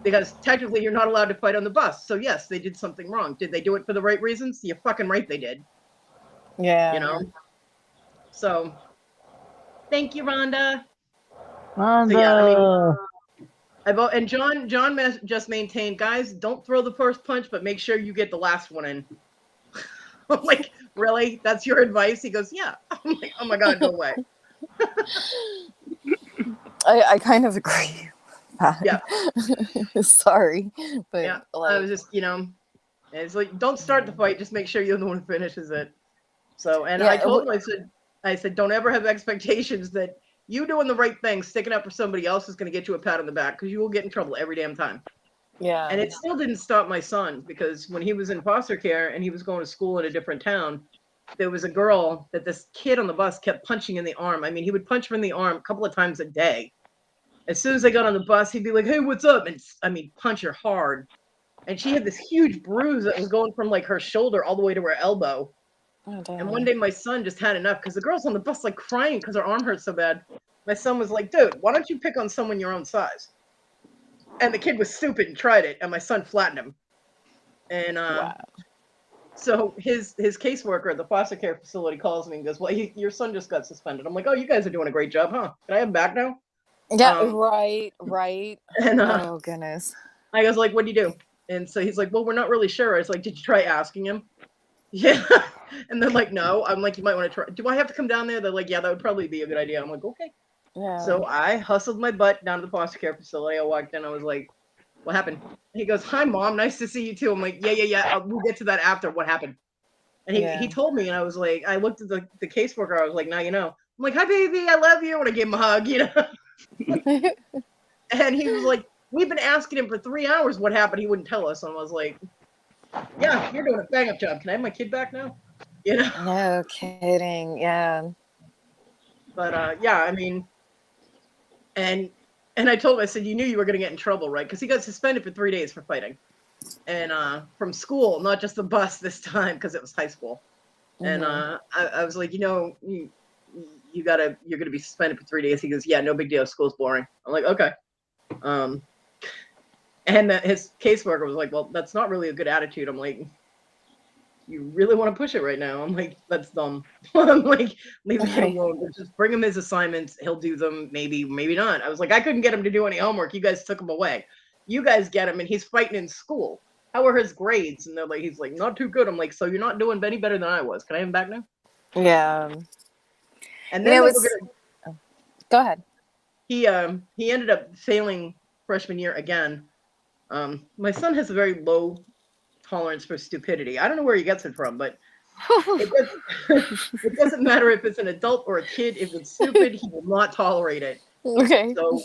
Because technically you're not allowed to fight on the bus. So yes, they did something wrong. Did they do it for the right reasons? You're fucking right they did. Yeah. You know? So, thank you, Rhonda. Rhonda. So yeah, I mean, and John just maintained, guys, don't throw the first punch, but make sure you get the last one in. I'm like, really? That's your advice? He goes, yeah. I'm like, oh my God, no way. I kind of agree with that. Yeah. Sorry. But yeah. like, I was just, it's like, don't start the fight, just make sure you're the one who finishes it. So, and Yeah, I told him, I said, don't ever have expectations that you doing the right thing, sticking up for somebody else is going to get you a pat on the back, because you will get in trouble every damn time. yeah. And it still didn't stop my son, because when he was in foster care and he was going to school in a different town, there was a girl that this kid on the bus kept punching in the arm. I mean, he would punch her in the arm a couple of times a day. As soon as I got on the bus, he'd be like, hey, what's up? And I mean, punch her hard. And she had this huge bruise that was going from like her shoulder all the way to her elbow. Oh, damn. And one day my son just had enough, because the girl's on the bus like crying because her arm hurt so bad. My son was like, dude, why don't you pick on someone your own size? And the kid was stupid and tried it, and my son flattened him. And Wow. so his caseworker at the foster care facility calls me and goes, well, your son just got suspended. I'm like, oh, you guys are doing a great job, huh? Can I have him back now? Yeah, right. And oh, goodness. I was like, what'd you do? And so he's like, well, we're not really sure. I was like, did you try asking him? Yeah. And they're like, no. I'm like, you might want to try. Do I have to come down there? They're like, yeah, that would probably be a good idea. I'm like, okay. Yeah. So I hustled my butt down to the foster care facility. I walked in. I was like, what happened? He goes, hi, Mom. Nice to see you, too. I'm like, yeah. We'll get to that after. What happened? And he told me, and I was like, I looked at the caseworker. I was like, now you know. I'm like, hi, baby. I love you. And I gave him a hug, And he was like, we've been asking him for 3 hours what happened. He wouldn't tell us. And I was like, yeah, you're doing a bang-up job. Can I have my kid back now? No kidding. Yeah. But yeah, I mean, and I told him, I said, you knew you were going to get in trouble, right? Because he got suspended for 3 days for fighting, and from school, not just the bus this time, because it was high school. And I was like, you're going to be suspended for 3 days. He goes, yeah, no big deal. School's boring. I'm like, okay. And his caseworker was like, well, that's not really a good attitude. I'm like, you really want to push it right now? I'm like, that's dumb. I'm like, leave the kid alone. Just bring him his assignments. He'll do them. Maybe not. I was like, I couldn't get him to do any homework. You guys took him away. You guys get him, and he's fighting in school. How are his grades? And he's like, not too good. I'm like, so you're not doing any better than I was. Can I have him back now? Yeah. And then go ahead. He ended up failing freshman year again. My son has a very low tolerance for stupidity. I don't know where he gets it from, but it doesn't matter if it's an adult or a kid. If it's stupid, he will not tolerate it. Okay. So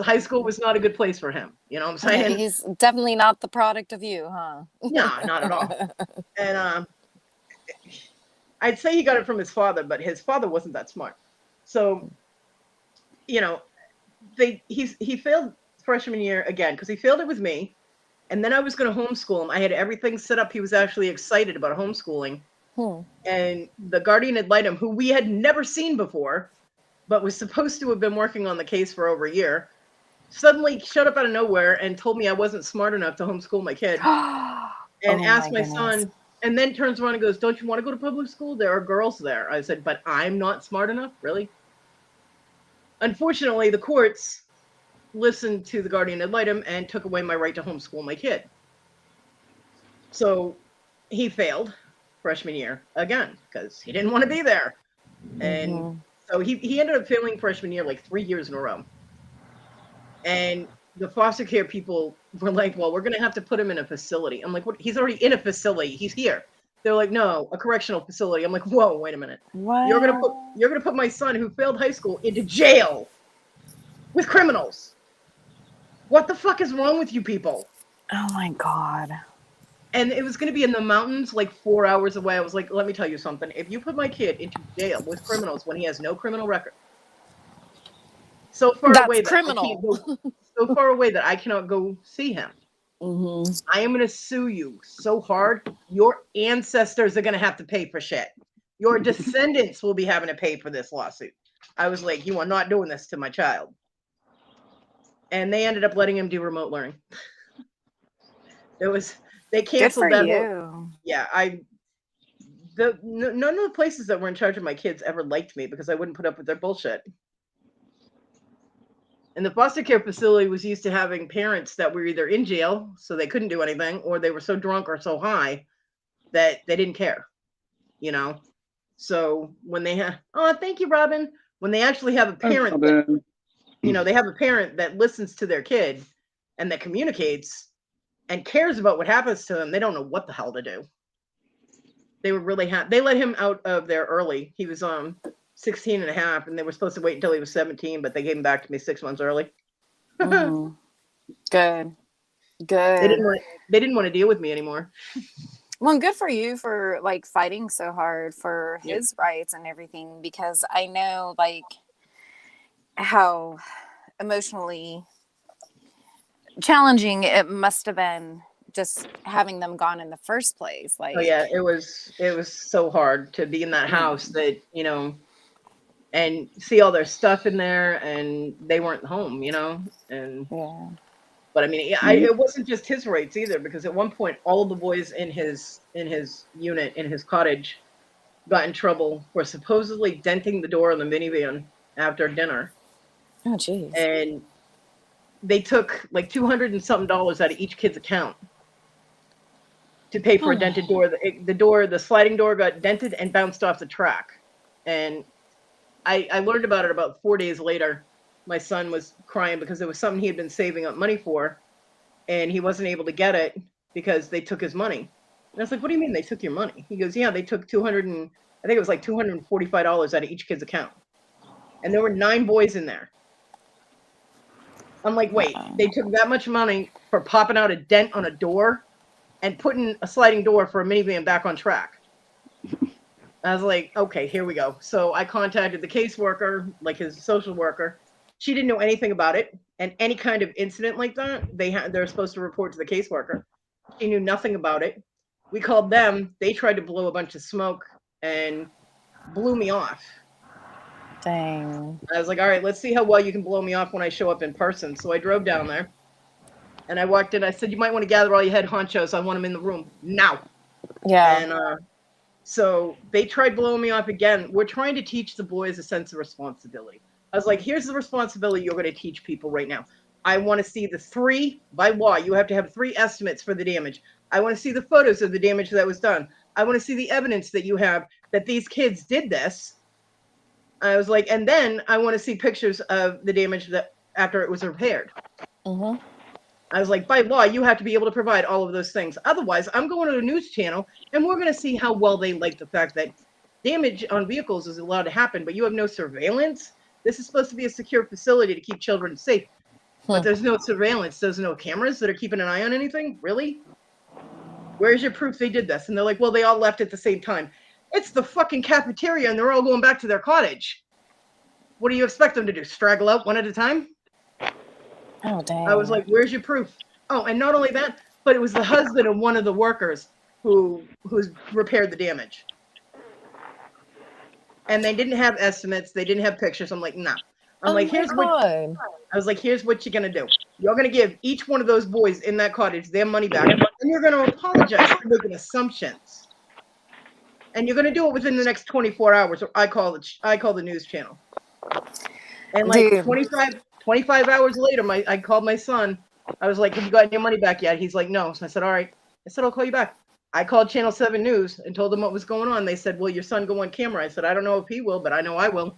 high school was not a good place for him. You know what I'm saying? Okay, he's definitely not the product of you, huh? No, not at all. And I'd say he got it from his father, but his father wasn't that smart. So, he failed freshman year again because he failed it with me. And then I was going to homeschool him. I had everything set up. He was actually excited about homeschooling. And the guardian ad litem, who we had never seen before, but was supposed to have been working on the case for over a year, suddenly showed up out of nowhere and told me I wasn't smart enough to homeschool my kid. And asked my son, and then turns around and goes, don't you want to go to public school? There are girls there. I said, but I'm not smart enough? Really? Unfortunately, the courts listened to the guardian ad litem and took away my right to homeschool my kid. So he failed freshman year again because he didn't want to be there. And so he ended up failing freshman year like 3 years in a row. And the foster care people were like, well, we're going to have to put him in a facility. I'm like, what? He's already in a facility. He's here. They're like, no, a correctional facility. I'm like, whoa, wait a minute. Wow. You're gonna put my son who failed high school into jail with criminals. What the fuck is wrong with you people? Oh my God. And it was going to be in the mountains, like 4 hours away. I was like, let me tell you something. If you put my kid into jail with criminals when he has no criminal record, so far That's away, criminal. so far away that I cannot go see him. I am going to sue you so hard. Your ancestors are going to have to pay for shit. Your descendants will be having to pay for this lawsuit. I was like, you are not doing this to my child. And they ended up letting him do remote learning. They canceled that whole, yeah, none of the places that were in charge of my kids ever liked me because I wouldn't put up with their bullshit. And the foster care facility was used to having parents that were either in jail, so they couldn't do anything, or they were so drunk or so high that they didn't care, you know? So when they have, oh, thank you, Robin. When they actually have a parent, that, you know, they have a parent that listens to their kid and that communicates and cares about what happens to them, they don't know what the hell to do. They were really happy. They let him out of there early. He was 16 and a half, and they were supposed to wait until he was 17, but they gave him back to me 6 months early. Good. Good. They didn't want to deal with me anymore. Well, and good for you for like fighting so hard for his rights and everything, because I know like how emotionally challenging it must have been just having them gone in the first place. Like, oh yeah, it was so hard to be in that house that, you know, and see all their stuff in there, and they weren't home, you know, and but I mean, it wasn't just his rights either, because at one point all of the boys in his unit, in his cottage, got in trouble for supposedly denting the door on the minivan after dinner. Oh, geez. And they took like $200 and something out of each kid's account to pay for a dented door. The sliding door got dented and bounced off the track. And I learned about it about 4 days later. My son was crying because it was something he had been saving up money for, and he wasn't able to get it because they took his money. And I was like, what do you mean they took your money? He goes, yeah, they took $245 out of each kid's account. And there were 9 boys in there. I'm like, wait, they took that much money for popping out a dent on a door and putting a sliding door for a minivan back on track. I was like, okay, here we go. So I contacted the caseworker, like his social worker. She didn't know anything about it. And any kind of incident like that, they're supposed to report to the caseworker. She knew nothing about it. We called them. They tried to blow a bunch of smoke and blew me off. Dang. I was like, all right, let's see how well you can blow me off when I show up in person. So I drove down there and I walked in. I said, you might want to gather all your head honchos. I want them in the room now. Yeah. And so they tried blowing me off again. We're trying to teach the boys a sense of responsibility. I was like, here's the responsibility you're going to teach people right now. I want to see the 3, by law, you have to have 3 estimates for the damage. I want to see the photos of the damage that was done. I want to see the evidence that you have that these kids did this. I was like, and then I want to see pictures of the damage that after it was repaired. I was like, by law, you have to be able to provide all of those things. Otherwise, I'm going to a news channel and we're going to see how well they like the fact that damage on vehicles is allowed to happen, but you have no surveillance. This is supposed to be a secure facility to keep children safe, but there's no surveillance. There's no cameras that are keeping an eye on anything. Really? Where's your proof they did this? And they're like, well, they all left at the same time. It's the fucking cafeteria and they're all going back to their cottage. What do you expect them to do? Straggle out one at a time? Oh, dang. I was like, where's your proof? Oh, and not only that, but it was the husband of one of the workers who's repaired the damage. And they didn't have estimates. They didn't have pictures. I'm like, nah. I was like, here's what you're going to do. You're going to give each one of those boys in that cottage their money back. And you're going to apologize for making assumptions. And you're going to do it within the next 24 hours. Or I call the news channel. And like 25 hours later, I called my son. I was like, have you gotten your money back yet? He's like, no. So I said, all right. I said, I'll call you back. I called Channel 7 News and told them what was going on. They said, will your son go on camera? I said, I don't know if he will, but I know I will.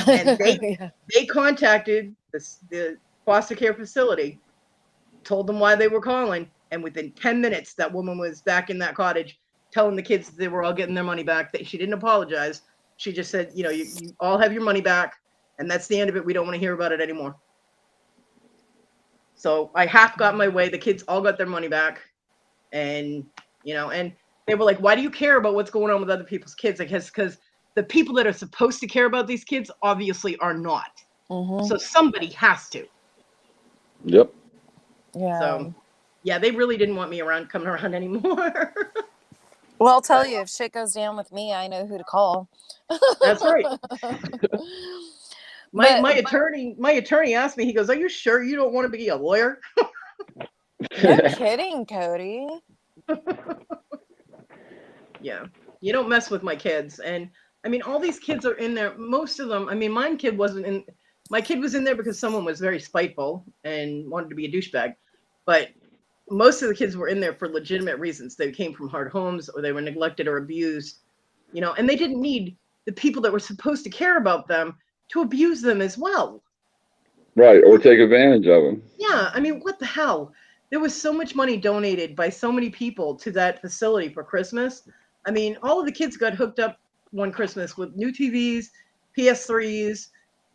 And they contacted the foster care facility, told them why they were calling. And within 10 minutes, that woman was back in that cottage telling the kids that they were all getting their money back. She didn't apologize. She just said, you know, you all have your money back. And that's the end of it. We don't want to hear about it anymore. So I half got my way. The kids all got their money back. And, you know, and they were like, why do you care about what's going on with other people's kids? I guess because the people that are supposed to care about these kids obviously are not. So somebody has to. Yep. Yeah. So, yeah, they really didn't want me coming around anymore. Well, I'll tell you, if shit goes down with me, I know who to call. That's right. But My attorney asked me, he goes, "Are you sure you don't want to be a lawyer?" no kidding, Cody. Yeah. You don't mess with my kids. And I mean, all these kids are in there. Most of them, I mean, my kid was in there because someone was very spiteful and wanted to be a douchebag. But most of the kids were in there for legitimate reasons. They came from hard homes, or they were neglected or abused, and they didn't need the people that were supposed to care about them to abuse them as well. Right, or take advantage of them. Yeah, I mean, what the hell? There was so much money donated by so many people to that facility for Christmas. I mean, all of the kids got hooked up one Christmas with new TVs, PS3s,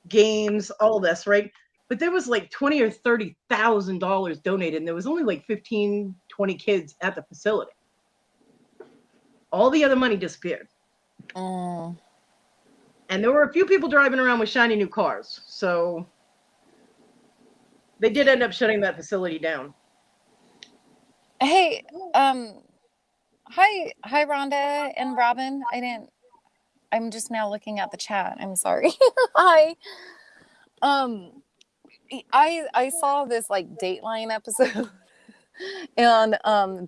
games, all this, right? But there was like $20,000 or $30,000 donated, and there was only like 15, 20 kids at the facility. All the other money disappeared. Mm. And there were a few people driving around with shiny new cars. So they did end up shutting that facility down. Hey, hi, Rhonda and Robin. I'm just now looking at the chat. I'm sorry. Hi. I saw this like Dateline episode, and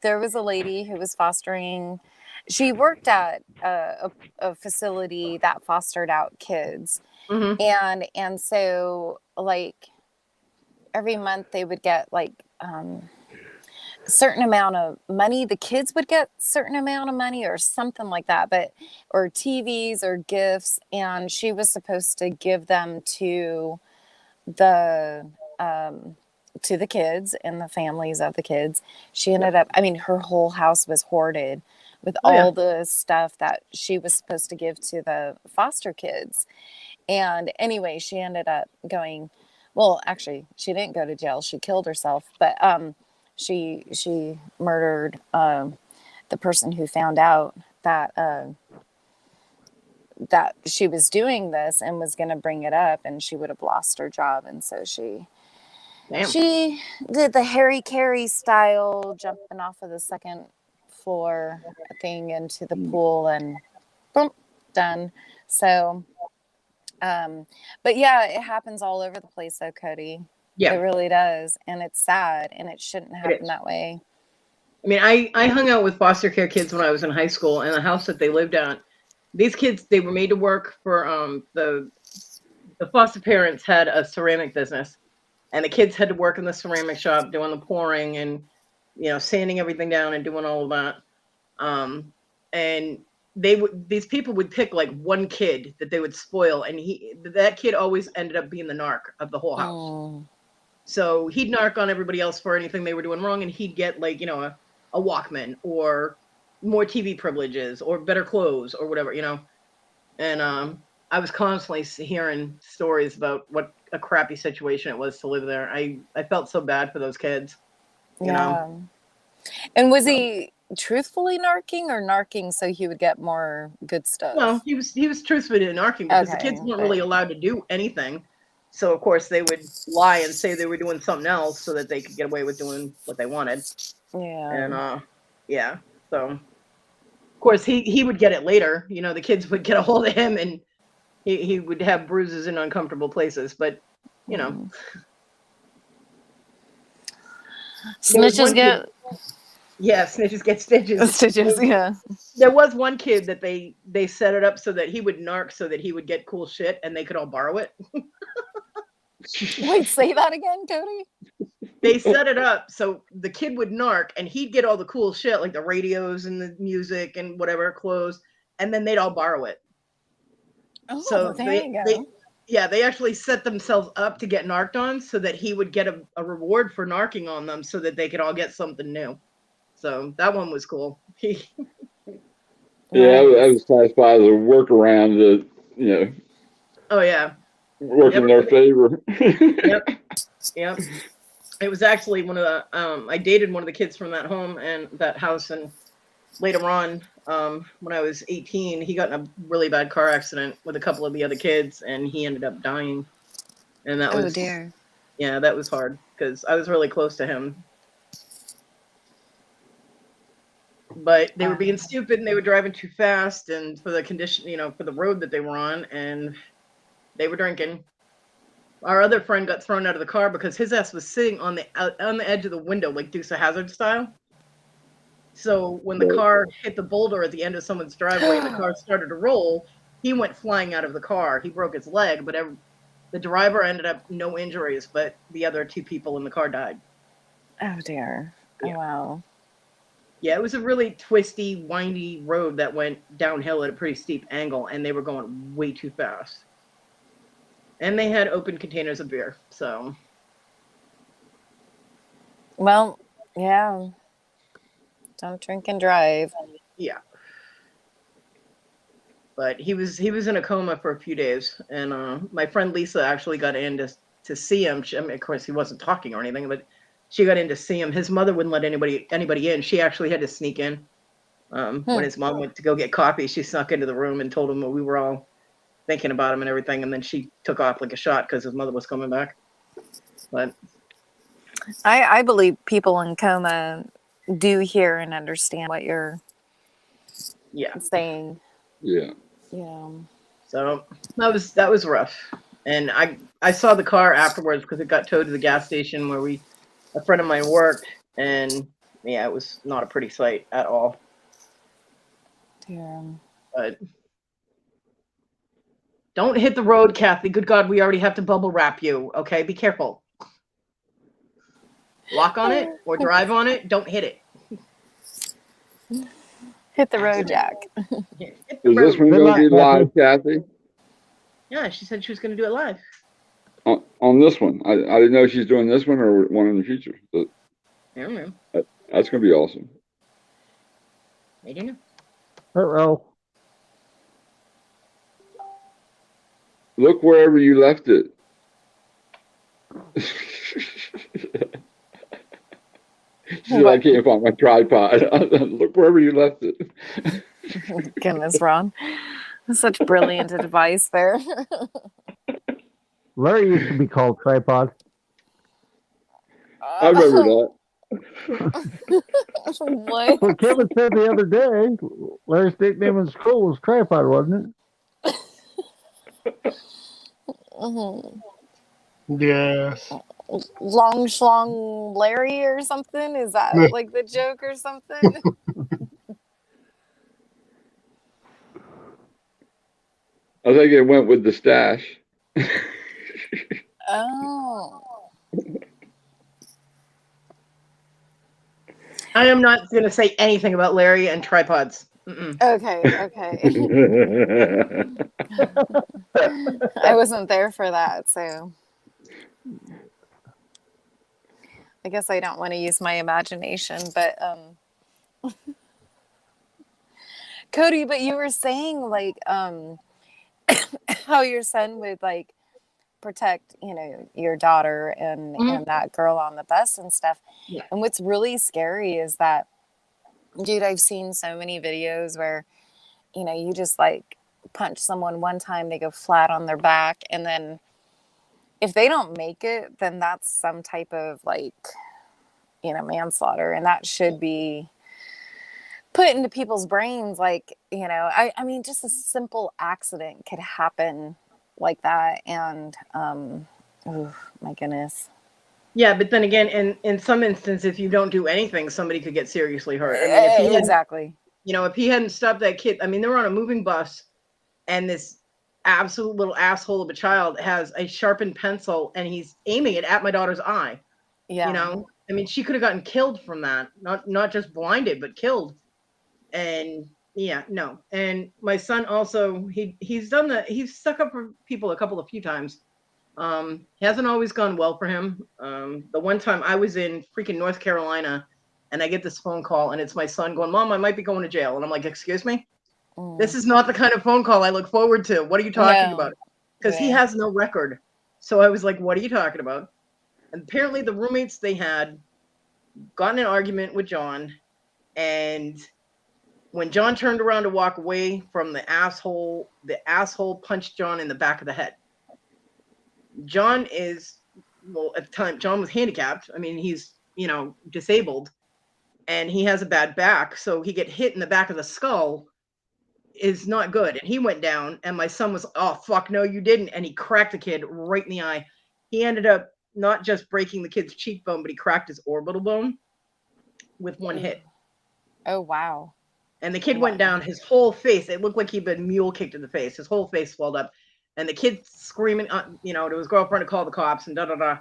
there was a lady who was fostering. She worked at a facility that fostered out kids, and so like every month they would get like certain amount of money. The kids would get certain amount of money or something like that, or TVs or gifts, and she was supposed to give them to the kids and the families of the kids. She ended up, I mean, her whole house was hoarded with all the stuff that she was supposed to give to the foster kids. And anyway, she ended up going, well, actually, she didn't go to jail. She killed herself, but she murdered the person who found out that that she was doing this and was going to bring it up, and she would have lost her job. And so she did the Harry Carey style, jumping off of the second floor thing into the pool, and boom, done. So, but yeah, it happens all over the place though, Cody. Yeah. It really does. And it's sad, and it shouldn't happen that way. I mean, I hung out with foster care kids when I was in high school, and the house that they lived at, these kids, they were made to work for the foster parents had a ceramic business, and the kids had to work in the ceramic shop doing the pouring and sanding everything down and doing all of that. And these people would pick like one kid that they would spoil, and that kid always ended up being the narc of the whole house. Oh. So he'd narc on everybody else for anything they were doing wrong, and he'd get like a Walkman or more TV privileges or better clothes or whatever, and I was constantly hearing stories about what a crappy situation it was to live there. I felt so bad for those kids, you know. And was he truthfully narking or narking so he would get more good stuff? No, he was truthfully narking because the kids weren't really allowed to do anything. So of course they would lie and say they were doing something else so that they could get away with doing what they wanted. Yeah. And so of course he would get it later. The kids would get a hold of him, and he would have bruises in uncomfortable places. But snitches get. Yeah, snitches get stitches. Stitches, yeah. There was one kid that they set it up so that he would narc so that he would get cool shit and they could all borrow it. Wait, say that again, Cody? They set it up so the kid would narc and he'd get all the cool shit like the radios and the music and whatever clothes, and then they'd all borrow it. Oh, so there you go. They actually set themselves up to get narked on so that he would get a reward for narking on them so that they could all get something new. So that one was cool. Yeah, I was satisfied as a workaround to, Oh yeah. Work in their favor. Yep. It was actually one of the I dated one of the kids from that home and that house, and later on, when I was 18, he got in a really bad car accident with a couple of the other kids, and he ended up dying. And that was dear. Yeah, that was hard. because I was really close to him. But they were being stupid and they were driving too fast, and for the condition, for the road that they were on, and they were drinking. Our other friend got thrown out of the car because his ass was sitting on the edge of the window, like Dukes of Hazzard style. So when the car hit the boulder at the end of someone's driveway and the car started to roll, he went flying out of the car. He broke his leg, but the driver ended up no injuries, but the other 2 people in the car died. Oh dear. Yeah. Oh, wow. Yeah, it was a really twisty, windy road that went downhill at a pretty steep angle, and they were going way too fast. And they had open containers of beer, so. Well, yeah. Don't drink and drive. Yeah. But he was in a coma for a few days, and my friend Lisa actually got in to see him. I mean, of course, he wasn't talking or anything, but she got in to see him. His mother wouldn't let anybody in. She actually had to sneak in. When his mom went to go get coffee, she snuck into the room and told him we were all thinking about him and everything, and then she took off like a shot because his mother was coming back. But I believe people in coma do hear and understand what you're saying. Yeah. Yeah. So that was rough. And I saw the car afterwards because it got towed to the gas station where a friend of mine worked, and yeah, it was not a pretty sight at all. Yeah. But don't hit the road, Kathy. Good God, we already have to bubble wrap you. Okay, be careful. Walk on it or drive on it. Don't hit it. Hit the road, Jack. Hit the Is this road. one going to be live, Kathy? Yeah, she said she was going to do it live. On this one. I didn't know she's doing this one or one in the future. But I don't know. that's going to be awesome. I don't know. Uh-oh. Look wherever you left it. She said, I can't find my tripod. Look wherever you left it. Goodness, Ron. Such brilliant advice there. Larry used to be called Tripod. I remember that. What? Well, Kevin said the other day, Larry's nickname in school was Tripod, wasn't it? Yes. Long Schlong Larry or something? Is that like the joke or something? I think it went with the stash. Oh. I am not going to say anything about Larry and tripods. Okay. I wasn't there for that, so I guess I don't want to use my imagination, but Kodi, but you were saying like how your son would like protect, your daughter and that girl on the bus and stuff. Yeah. And what's really scary is that, dude, I've seen so many videos where, you just like punch someone one time, they go flat on their back, and then if they don't make it, then that's some type of like, manslaughter, and that should be put into people's brains. Like, I mean, just a simple accident could happen like that, and oh my goodness. Yeah, but then again, in some instances, if you don't do anything, somebody could get seriously hurt. I mean, if he exactly. If he hadn't stopped that kid, I mean, they were on a moving bus, and this absolute little asshole of a child has a sharpened pencil, and he's aiming it at my daughter's eye. Yeah. I mean, she could have gotten killed from that, not just blinded, but killed. And yeah, no. And my son also, he's done that. He's stuck up for people a few times. Hasn't always gone well for him. The one time I was in freaking North Carolina, and I get this phone call, and it's my son going, "Mom, I might be going to jail." And I'm like, "Excuse me? This is not the kind of phone call I look forward to. What are you talking about?" Because he has no record. So I was like, "What are you talking about?" And apparently the roommates they had got in an argument with John, and when John turned around to walk away from the asshole punched John in the back of the head. John is well, at the time, John was handicapped. I mean, he's, disabled, and he has a bad back. So he get hit in the back of the skull is not good. And he went down, and my son was, oh, fuck, no, you didn't. And he cracked the kid right in the eye. He ended up not just breaking the kid's cheekbone, but he cracked his orbital bone with one hit. Oh, wow. And the kid went down, his whole face, it looked like he'd been mule kicked in the face. His whole face swelled up. And the kid screaming, to his girlfriend to call the cops and da-da-da.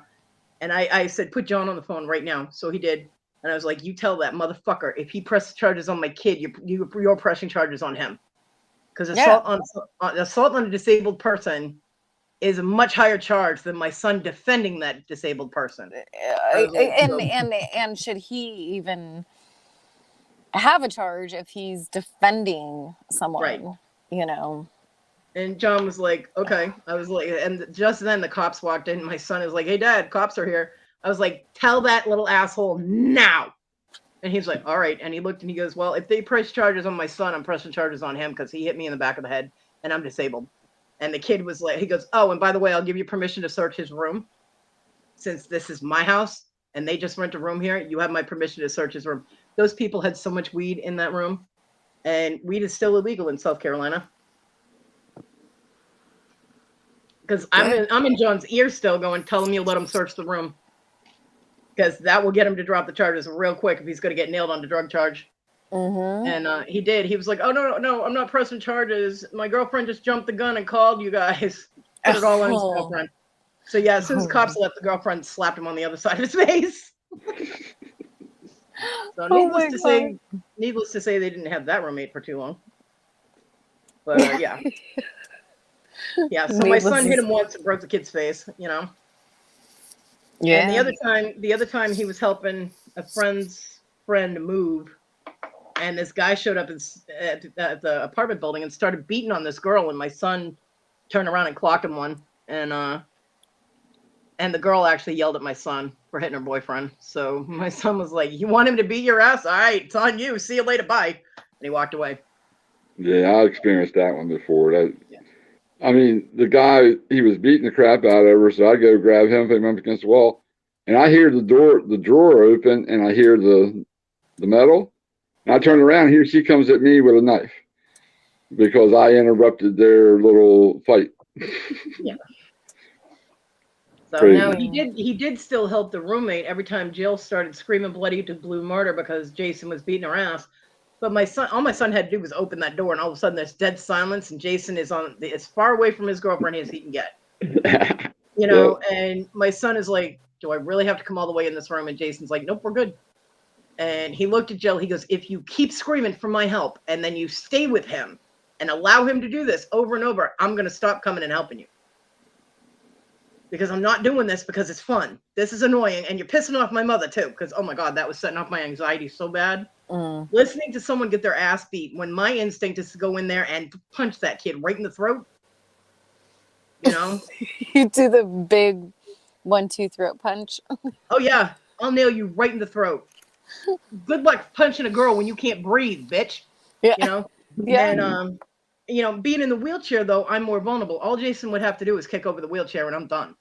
And I said, put John on the phone right now. So he did. And I was like, you tell that motherfucker, if he presses charges on my kid, you're pressing charges on him. Because assault on a disabled person is a much higher charge than my son defending that disabled person. And should he even have a charge if he's defending someone? Right. And John was like, okay. I was like, and just then the cops walked in. My son is like, hey, Dad, cops are here. I was like, tell that little asshole now. And he's like, all right. And he looked and he goes, well, if they press charges on my son, I'm pressing charges on him because he hit me in the back of the head and I'm disabled. And the kid was like, he goes, oh, and by the way, I'll give you permission to search his room. Since this is my house and they just rent a room here, you have my permission to search his room. Those people had so much weed in that room, and weed is still illegal in South Carolina. Because I'm in John's ear still going, tell him you let him search the room. Because that will get him to drop the charges real quick if he's going to get nailed on the drug charge. And he did. He was like, oh, no, I'm not pressing charges. My girlfriend just jumped the gun and called you guys. Put it all on his girlfriend. So, yeah, as soon as the cops left, the girlfriend slapped him on the other side of his face. So needless to say, they didn't have that roommate for too long. But, yeah. Yeah, so my son hit him once and broke the kid's face, Yeah. And the other time he was helping a friend's friend move, and this guy showed up at the apartment building and started beating on this girl, and my son turned around and clocked him one, and the girl actually yelled at my son for hitting her boyfriend. So my son was like, you want him to beat your ass? All right, it's on you. See you later. Bye. And he walked away. Yeah, I experienced that one before. I mean, the guy, he was beating the crap out of her, so I go grab him, put him up against the wall, and I hear the drawer open, and I hear the metal, and I turn around, here she comes at me with a knife because I interrupted their little fight. Yeah. So now he did still help the roommate every time Jill started screaming bloody to blue murder because Jason was beating her ass. But all my son had to do was open that door, and all of a sudden there's dead silence, and Jason is as far away from his girlfriend as he can get. And my son is like, do I really have to come all the way in this room? And Jason's like, nope, we're good. And he looked at Jill. He goes, if you keep screaming for my help and then you stay with him and allow him to do this over and over, I'm going to stop coming and helping you. Because I'm not doing this because it's fun. This is annoying. And you're pissing off my mother, too. Because, oh, my God, that was setting off my anxiety so bad. Listening to someone get their ass beat when my instinct is to go in there and punch that kid right in the throat. You do the big 1-2 throat punch. Oh, yeah. I'll nail you right in the throat. Good luck punching a girl when you can't breathe, bitch. Yeah. And, being in the wheelchair, though, I'm more vulnerable. All Jason would have to do is kick over the wheelchair and I'm done.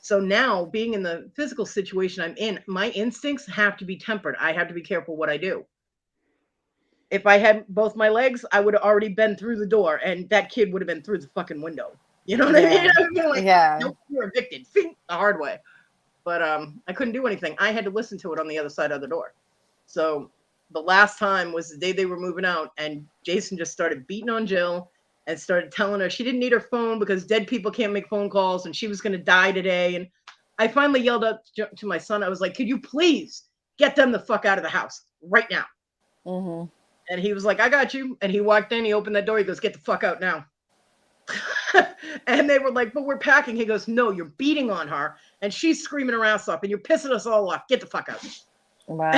So now, being in the physical situation I'm in, my instincts have to be tempered. I have to be careful what I do. If I had both my legs, I would have already been through the door, and that kid would have been through the fucking window. You know what I mean? I would be like, nope, you're evicted. The hard way. But I couldn't do anything. I had to listen to it on the other side of the door. So the last time was the day they were moving out, and Jason just started beating on Jill and started telling her she didn't need her phone because dead people can't make phone calls and she was going to die today. And I finally yelled up to my son. I was like, could you please get them the fuck out of the house right now? And he was like, I got you. And he walked in, he opened that door. He goes, get the fuck out now. And they were like, but we're packing. He goes, no, you're beating on her and she's screaming her ass off and you're pissing us all off. Get the fuck out. Wow.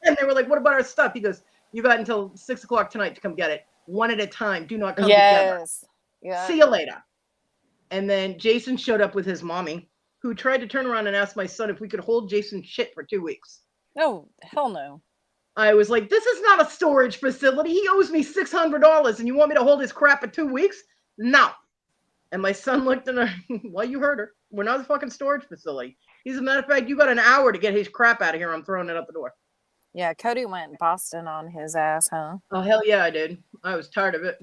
And they were like, what about our stuff? He goes, you got until 6 o'clock tonight to come get it. One at a time. Do not come together. Yeah. See you later. And then Jason showed up with his mommy, who tried to turn around and ask my son if we could hold Jason's shit for 2 weeks. Oh, hell no. I was like, this is not a storage facility. He owes me $600 and you want me to hold his crap for 2 weeks? No. And my son looked at her. Well, you heard her. We're not a fucking storage facility. As a matter of fact, you got an hour to get his crap out of here. I'm throwing it out the door. Yeah, Kodi went Boston on his ass, huh? Oh, hell yeah, I did. I was tired of it.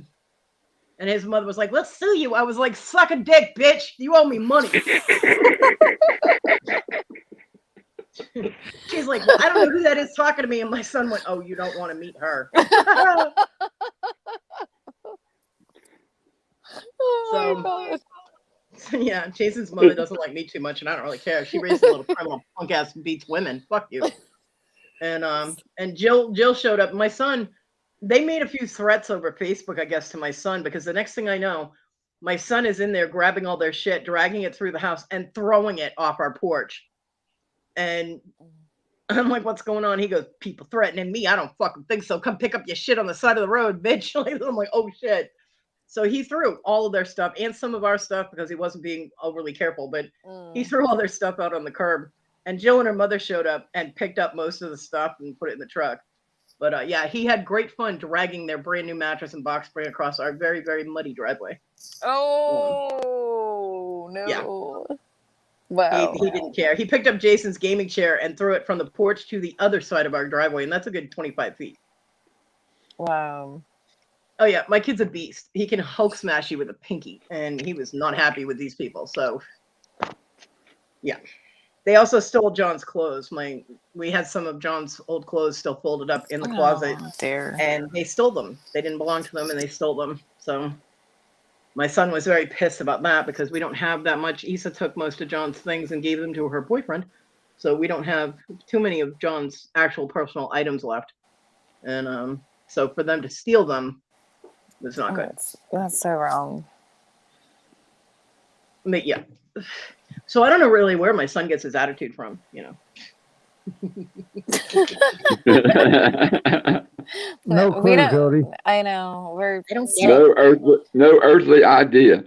And his mother was like, let's sue you. I was like, suck a dick, bitch. You owe me money. She's like, well, I don't know who that is talking to me. And my son went, oh, you don't want to meet her. Oh my God. Yeah, Jason's mother doesn't like me too much, and I don't really care. She raised a little criminal punk ass and beats women. Fuck you. And Jill showed up. My son, they made a few threats over Facebook, I guess, to my son, because the next thing I know, my son is in there grabbing all their shit, dragging it through the house, and throwing it off our porch. And I'm like, what's going on? He goes, people threatening me. I don't fucking think so. Come pick up your shit on the side of the road, bitch. I'm like, oh shit. So he threw all of their stuff and some of our stuff because he wasn't being overly careful, but he threw all their stuff out on the curb. And Jill and her mother showed up and picked up most of the stuff and put it in the truck. But yeah, he had great fun dragging their brand new mattress and box spring across our very, very muddy driveway. Oh, no. Yeah. Wow. He didn't care. He picked up Jason's gaming chair and threw it from the porch to the other side of our driveway, and that's a good 25 feet. Wow. Oh yeah, my kid's a beast. He can Hulk smash you with a pinky, and he was not happy with these people. So, yeah. They also stole John's clothes. We had some of John's old clothes still folded up in the closet, and they stole them. They didn't belong to them, and they stole them. So, my son was very pissed about that because we don't have that much. Issa took most of John's things and gave them to her boyfriend, so we don't have too many of John's actual personal items left. And so for them to steal them. It's not good. That's so wrong. But yeah. So I don't know really where my son gets his attitude from, you know. No clue, Kodi. I know. No earthly idea.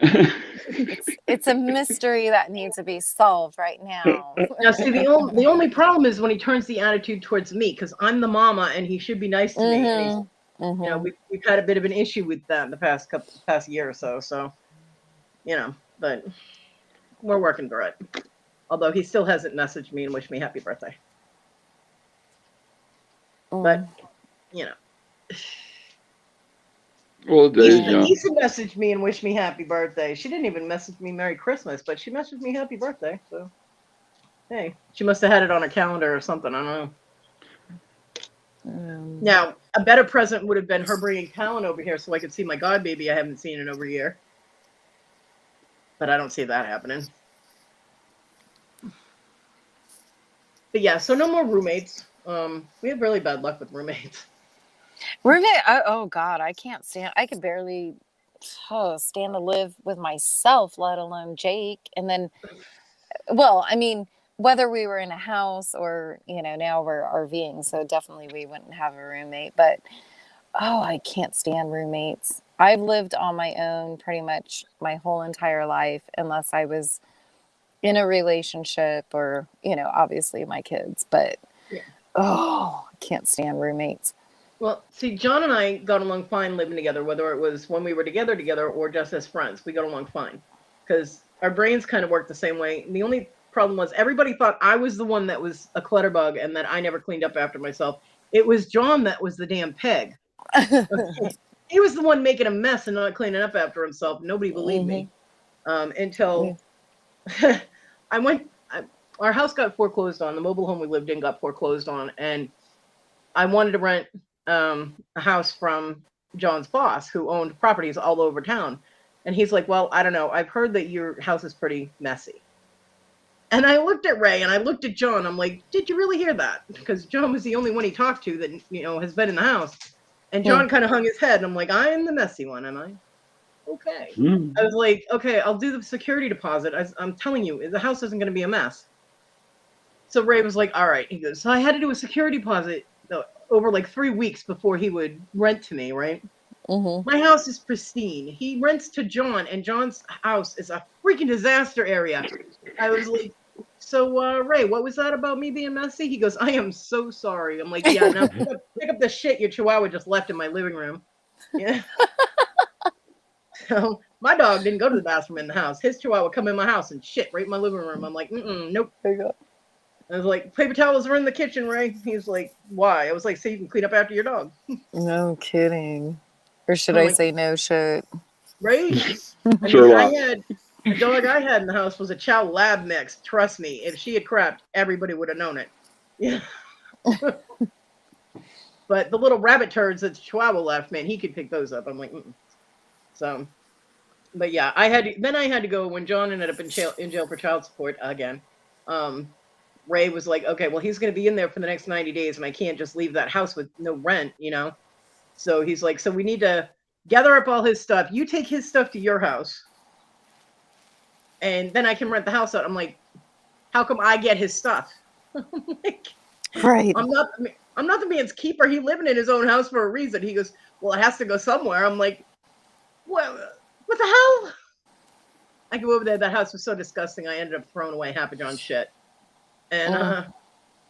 It's a mystery that needs to be solved right now. Now, see, the only problem is when he turns the attitude towards me, because I'm the mama and he should be nice to me. And he's, you know, we've had a bit of an issue with that in the past year or so. So, you know, but we're working through it. Although he still hasn't messaged me and wished me happy birthday. But, you know. Well, Issa messaged me and wished me happy birthday. She didn't even message me Merry Christmas, but she messaged me happy birthday. So, hey, she must have had it on her calendar or something. I don't know. Now, a better present would have been her bringing Callan over here so I could see my godbaby I haven't seen in over a year. But I don't see that happening. But yeah, so no more roommates. We have really bad luck with roommates. Oh God, I can't stand. I could barely stand to live with myself, let alone Jake. And then, well, I mean, whether we were in a house or, you know, now we're RVing, so definitely we wouldn't have a roommate. But I can't stand roommates. I've lived on my own pretty much my whole entire life, unless I was in a relationship or, you know, obviously my kids. But I can't stand roommates. Well, see, John and I got along fine living together, whether it was when we were together or just as friends. We got along fine because our brains kind of worked the same way. And the only problem was everybody thought I was the one that was a clutterbug and that I never cleaned up after myself. It was John that was the damn pig. He was the one making a mess and not cleaning up after himself. Nobody believed me until our house got foreclosed on. The mobile home we lived in got foreclosed on, and I wanted to rent a house from John's boss, who owned properties all over town. And he's like, well, I don't know. I've heard that your house is pretty messy. And I looked at Ray and I looked at John. I'm like, did you really hear that? Because John was the only one he talked to that, you know, has been in the house. And John kind of hung his head. And I'm like, I'm the messy one, am I? Okay. I was like, okay, I'll do the security deposit. I'm telling you, the house isn't going to be a mess. So Ray was like, all right. He goes, so I had to do a security deposit over like 3 weeks before he would rent to me, right? My house is pristine. He rents to John, and John's house is a freaking disaster area. I was like, so Ray, what was that about me being messy? He goes, I am so sorry. I'm like, yeah, now pick up the shit your chihuahua just left in my living room. Yeah. So My dog didn't go to the bathroom in the house. His Chihuahua come in my house and shit right in my living room. I'm like, nope. There you go. I was like, paper towels are in the kitchen, Ray. He's like, why? I was like, so you can clean up after your dog. No kidding. Or should I'm I like, say no shit? Right? I Sure mean, lot. the dog I had in the house was a Chow Lab mix. Trust me, if she had crapped, everybody would have known it. Yeah. But the little rabbit turds that Chihuahua left, man, he could pick those up. I'm like, So, but yeah, I had to go when John ended up in jail for child support again. Ray was like, okay, well, he's going to be in there for the next 90 days, and I can't just leave that house with no rent, So he's like, so we need to gather up all his stuff. You take his stuff to your house, and then I can rent the house out. I'm like, how come I get his stuff? Like, right. I'm not the man's keeper. He living in his own house for a reason. He goes, well, it has to go somewhere. I'm like, what the hell? I go over there. That house was so disgusting. I ended up throwing away half of John's shit. And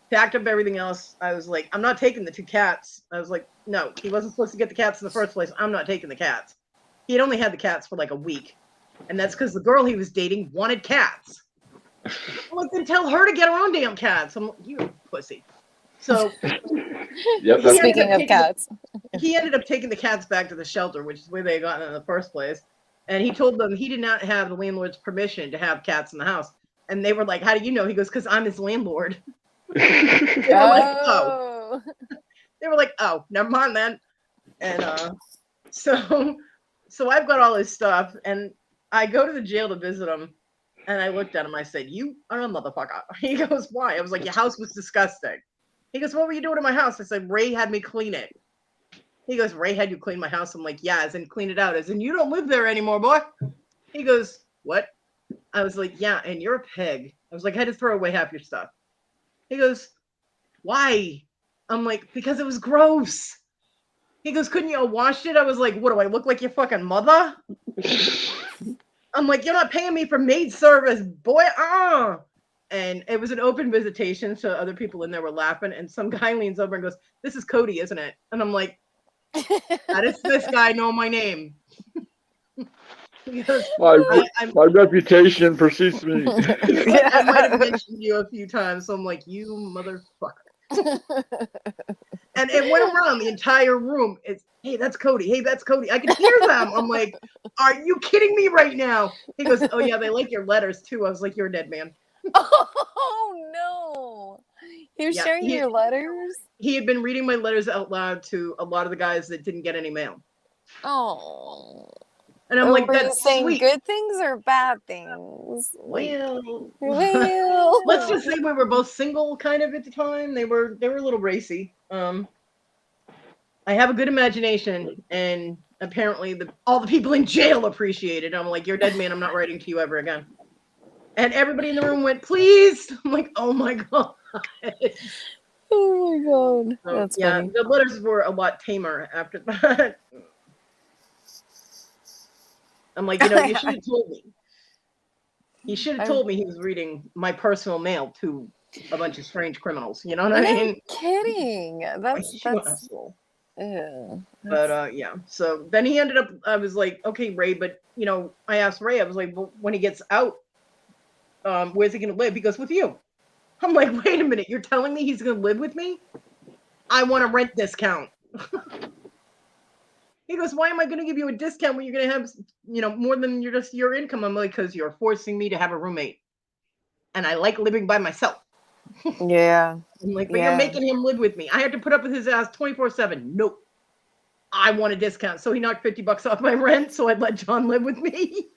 packed up everything else. I was like, I'm not taking the 2 cats. I was like, no, he wasn't supposed to get the cats in the first place. I'm not taking the cats. He had only had the cats for like a week. And that's because the girl he was dating wanted cats. I'm like, then tell her to get her own damn cats. I'm like, you pussy. So Yep. Speaking of cats. He ended up taking the cats back to the shelter, which is where they got in the first place. And he told them he did not have the landlord's permission to have cats in the house. And they were like, how do you know? He goes, because I'm his landlord. They were like, oh. They were like, oh, never mind then. And so I've got all his stuff, and I go to the jail to visit him, and I looked at him. I said, you are a motherfucker. He goes, why? I was like, your house was disgusting. He goes, what were you doing in my house? I said, Ray had me clean it. He goes, Ray had you clean my house? I'm like, yeah, as in clean it out. As in, you don't live there anymore, boy. He goes, what? I was like, yeah, and you're a pig. I was like, I had to throw away half your stuff. He goes, why? I'm like, because it was gross. He goes, couldn't you have washed it? I was like, what, do I look like your fucking mother? I'm like, you're not paying me for maid service, boy. And it was an open visitation, so other people in there were laughing, and some guy leans over and goes, this is Kodi, isn't it? And I'm like, how does this guy know my name? He goes, my reputation precedes me. I might have mentioned you a few times, so I'm like, you motherfucker. And it went around the entire room. It's, hey, that's Kodi. Hey, that's Kodi. I could hear them. I'm like, are you kidding me right now? He goes, oh yeah, they like your letters too. I was like, you're a dead man. Oh no. He was sharing your letters? He had been reading my letters out loud to a lot of the guys that didn't get any mail. Oh. And I'm like, were you that's saying sweet. good things or bad things? Well, let's just say we were both single kind of at the time. They were a little racy. I have a good imagination, and apparently all the people in jail appreciate it. I'm like, you're a dead man. I'm not writing to you ever again. And everybody in the room went, please. I'm like, oh my God. Oh my God. So, that's yeah, funny. the letters were a lot tamer after that. I'm like, you should have told me. He should have told me he was reading my personal mail to a bunch of strange criminals. You know what I mean? Kidding. That's ew. But yeah. So then he ended up. I was like, okay, Ray, but I asked Ray. I was like, well, when he gets out, where's he gonna live? He goes, with you. I'm like, wait a minute. You're telling me he's gonna live with me? I want a rent discount. He goes, why am I going to give you a discount when you're going to have, more than your income? I'm like, because you're forcing me to have a roommate. And I like living by myself. Yeah. I'm like, but you're making him live with me. I had to put up with his ass 24/7. Nope. I want a discount. So he knocked $50 off my rent, so I'd let John live with me.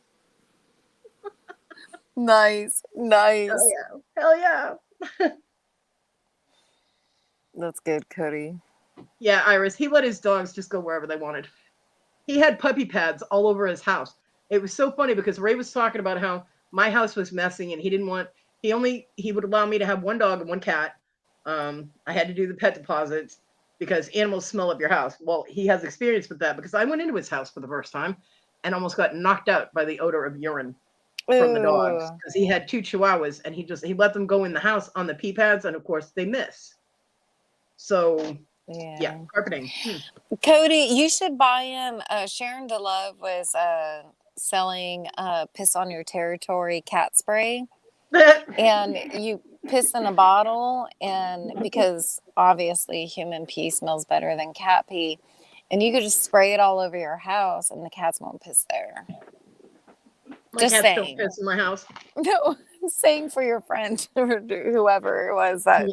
Nice. Hell yeah. That's good, Kodi. Yeah, Iris, he let his dogs just go wherever they wanted. He had puppy pads all over his house. It was so funny because Ray was talking about how my house was messy and he would allow me to have one dog and one cat. I had to do the pet deposits because animals smell up your house. Well, he has experience with that because I went into his house for the first time and almost got knocked out by the odor of urine from the dogs because he had 2 Chihuahuas and he let them go in the house on the pee pads and of course they miss. So yeah, carpeting. Kodi, you should buy him. Sharon DeLove was selling piss on your territory cat spray. And you piss in a bottle, and because obviously human pee smells better than cat pee, and you could just spray it all over your house and the cats won't piss there. My Just cats saying. don't piss in my house. No, I'm saying for your friend or whoever it was that.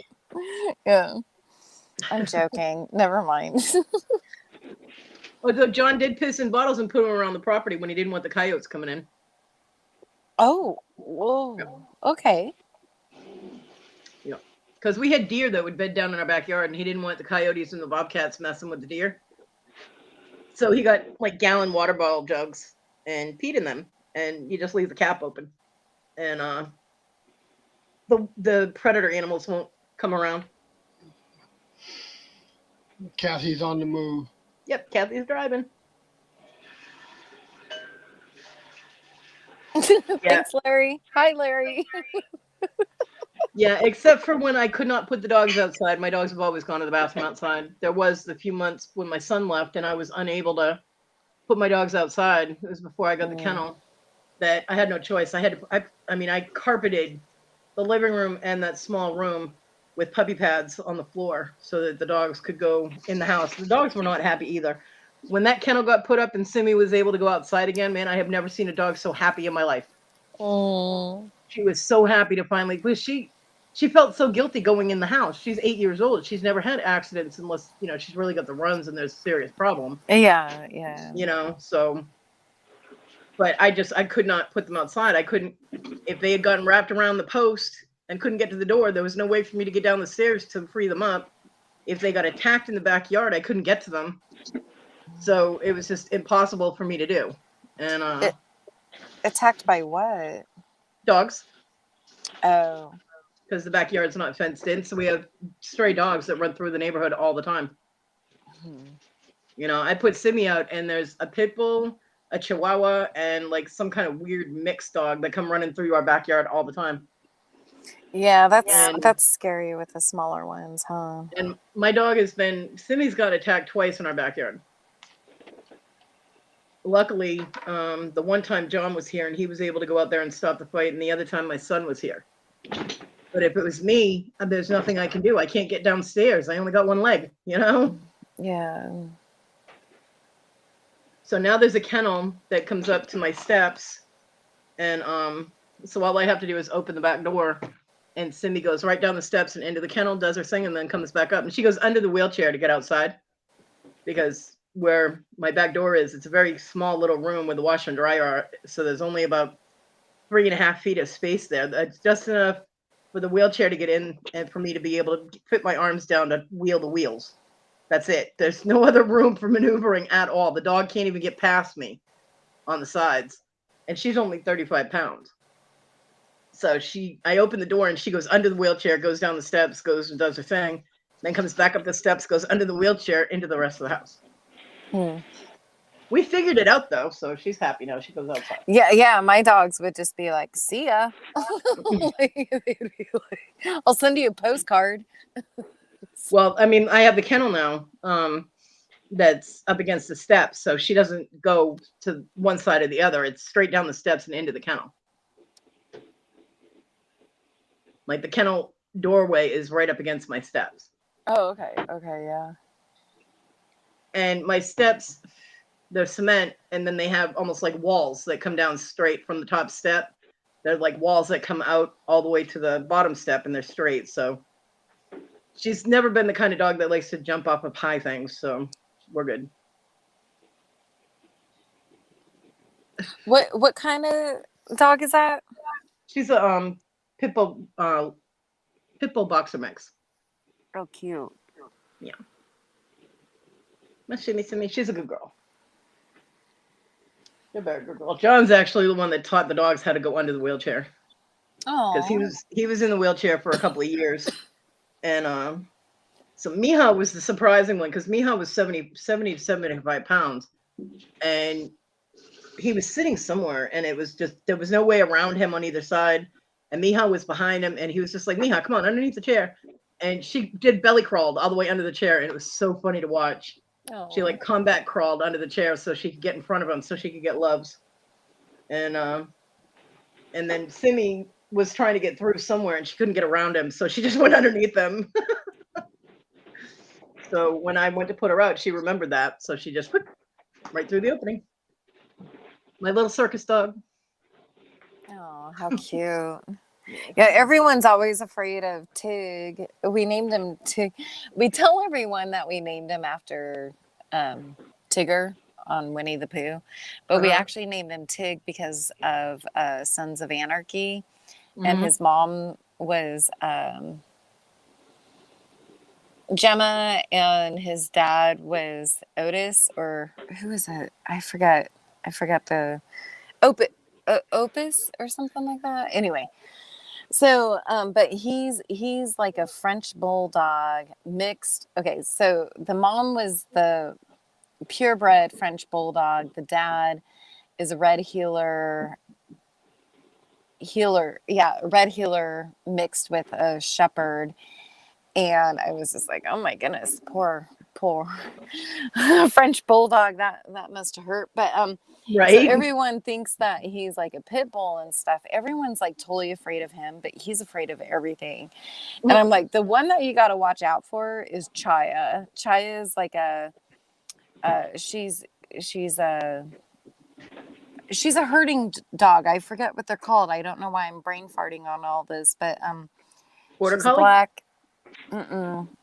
Yeah, I'm joking. Never mind. Although John did piss in bottles and put them around the property when he didn't want the coyotes coming in. Oh, whoa. Okay. Yeah. Because we had deer that would bed down in our backyard, and he didn't want the coyotes and the bobcats messing with the deer. So he got like gallon water bottle jugs and peed in them, and you just leave the cap open, and the predator animals won't come around. Kathy's on the move. Yep, Kathy's driving. Thanks, Larry. Hi, Larry. Yeah, except for when I could not put the dogs outside. My dogs have always gone to the bathroom outside. There was the few months when my son left and I was unable to put my dogs outside. It was before I got the kennel that I had no choice. I carpeted the living room and that small room with puppy pads on the floor so that the dogs could go in the house. The dogs were not happy either. When that kennel got put up and Simi was able to go outside again, man, I have never seen a dog so happy in my life. Oh. She was so happy to finally, because she felt so guilty going in the house. She's 8 years old. She's never had accidents unless, she's really got the runs and there's a serious problem. Yeah. So, but I could not put them outside. I couldn't, if they had gotten wrapped around the post and couldn't get to the door, there was no way for me to get down the stairs to free them up. If they got attacked in the backyard, I couldn't get to them. So it was just impossible for me to do. And attacked by what? Dogs. Oh. Because the backyard's not fenced in, so we have stray dogs that run through the neighborhood all the time. I put Simi out, and there's a pit bull, a chihuahua, and like some kind of weird mixed dog that come running through our backyard all the time. Yeah, that's scary with the smaller ones, huh? And my dog Simi's got attacked twice in our backyard. Luckily, the one time John was here and he was able to go out there and stop the fight, and the other time my son was here. But if it was me, there's nothing I can do. I can't get downstairs. I only got one leg, Yeah. So now there's a kennel that comes up to my steps, and so all I have to do is open the back door, and Cindy goes right down the steps and into the kennel, does her thing, and then comes back up. And she goes under the wheelchair to get outside, because where my back door is, it's a very small little room where the washer and dryer are. So there's only about 3.5 feet of space there. That's just enough for the wheelchair to get in and for me to be able to fit my arms down to wheel the wheels. That's it. There's no other room for maneuvering at all. The dog can't even get past me on the sides. And she's only 35 pounds. So I open the door and she goes under the wheelchair, goes down the steps, goes and does her thing, then comes back up the steps, goes under the wheelchair into the rest of the house. We figured it out though, so she's happy now. She goes outside. Yeah. My dogs would just be like, "See ya." I'll send you a postcard. Well, I have the kennel now that's up against the steps, so she doesn't go to one side or the other. It's straight down the steps and into the kennel. Like the kennel doorway is right up against my steps. Oh, okay, yeah. And my steps, they're cement, and then they have almost like walls that come down straight from the top step. They're like walls that come out all the way to the bottom step, and they're straight. So she's never been the kind of dog that likes to jump off of high things, so we're good. What kind of dog is that? She's a pit bull boxer mix. Oh, cute. Yeah. She's a good girl. You're a very good girl. John's actually the one that taught the dogs how to go under the wheelchair. Oh. Because he was in the wheelchair for a couple of years. And so Miha was the surprising one, because Miha was 70 to 75 pounds. And he was sitting somewhere, and it was just, there was no way around him on either side. And Miha was behind him, and he was just like, "Miha, come on, underneath the chair." And she did belly crawled all the way under the chair, and it was so funny to watch. Oh. She like combat crawled under the chair so she could get in front of him so she could get loves. and then Simi was trying to get through somewhere and she couldn't get around him, so she just went underneath them. So when I went to put her out, she remembered that, so she just whoop, right through the opening. My little circus dog. Oh, how cute. Yeah, everyone's always afraid of Tig. We named him Tig. We tell everyone that we named him after Tigger on Winnie the Pooh, but we actually named him Tig because of Sons of Anarchy, and his mom was Gemma, and his dad was Otis, or who was it? I forget the Opus or something like that. Anyway. So, but he's like a French bulldog mixed. Okay, so the mom was the purebred French bulldog. The dad is a red heeler, red heeler mixed with a shepherd. And I was just like, oh my goodness, poor French bulldog. That must have hurt. But right. So everyone thinks that he's like a pit bull and stuff. Everyone's like totally afraid of him, but he's afraid of everything. And I'm like, the one that you got to watch out for is Chaya. Chaya is like she's a herding dog. I forget what they're called. I don't know why I'm brain farting on all this, but Border she's collie? black.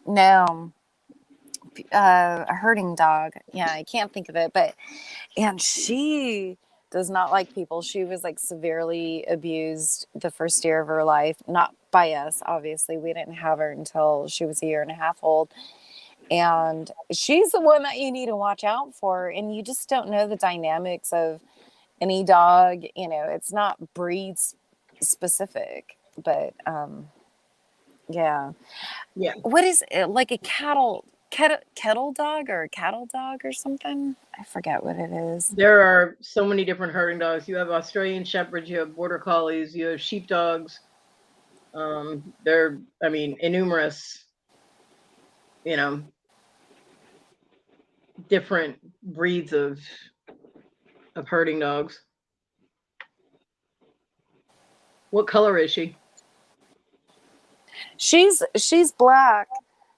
No. A herding dog. Yeah, I can't think of it, and she does not like people. She was like severely abused the first year of her life, not by us, obviously. We didn't have her until she was 1.5 years old. And she's the one that you need to watch out for. And you just don't know the dynamics of any dog. You know, it's not breed specific, but yeah. What is it, like a kettle dog or a cattle dog or something? I forget what it is. There are so many different herding dogs. You have Australian Shepherds, you have Border Collies, you have sheepdogs. They're, I mean, innumerous, different breeds of herding dogs. What color is she? She's black.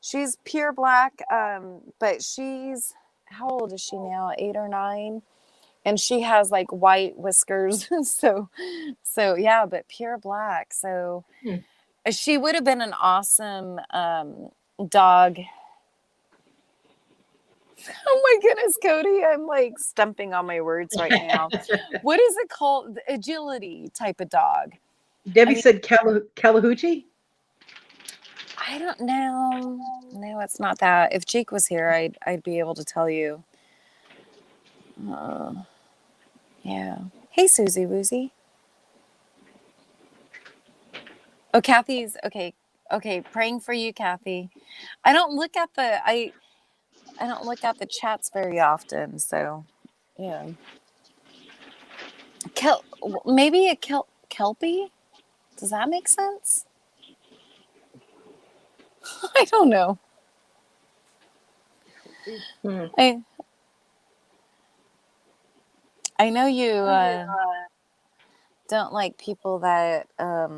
She's pure black. But she's, how old is she now? 8 or 9, and she has like white whiskers. so yeah, but pure black. So she would have been an awesome dog. Oh my goodness, Kodi, I'm like stumping on my words right now. What is it called? The agility type of dog. Debbie said Calahoochee? I don't know. No, it's not that. If Jake was here, I'd be able to tell you. Yeah. Hey, Susie Woozy. Oh, Kathy's okay. Okay, praying for you, Kathy. I don't look at the chats very often, so yeah. Maybe a Kelpie? Does that make sense? I don't know. I know you don't like people that are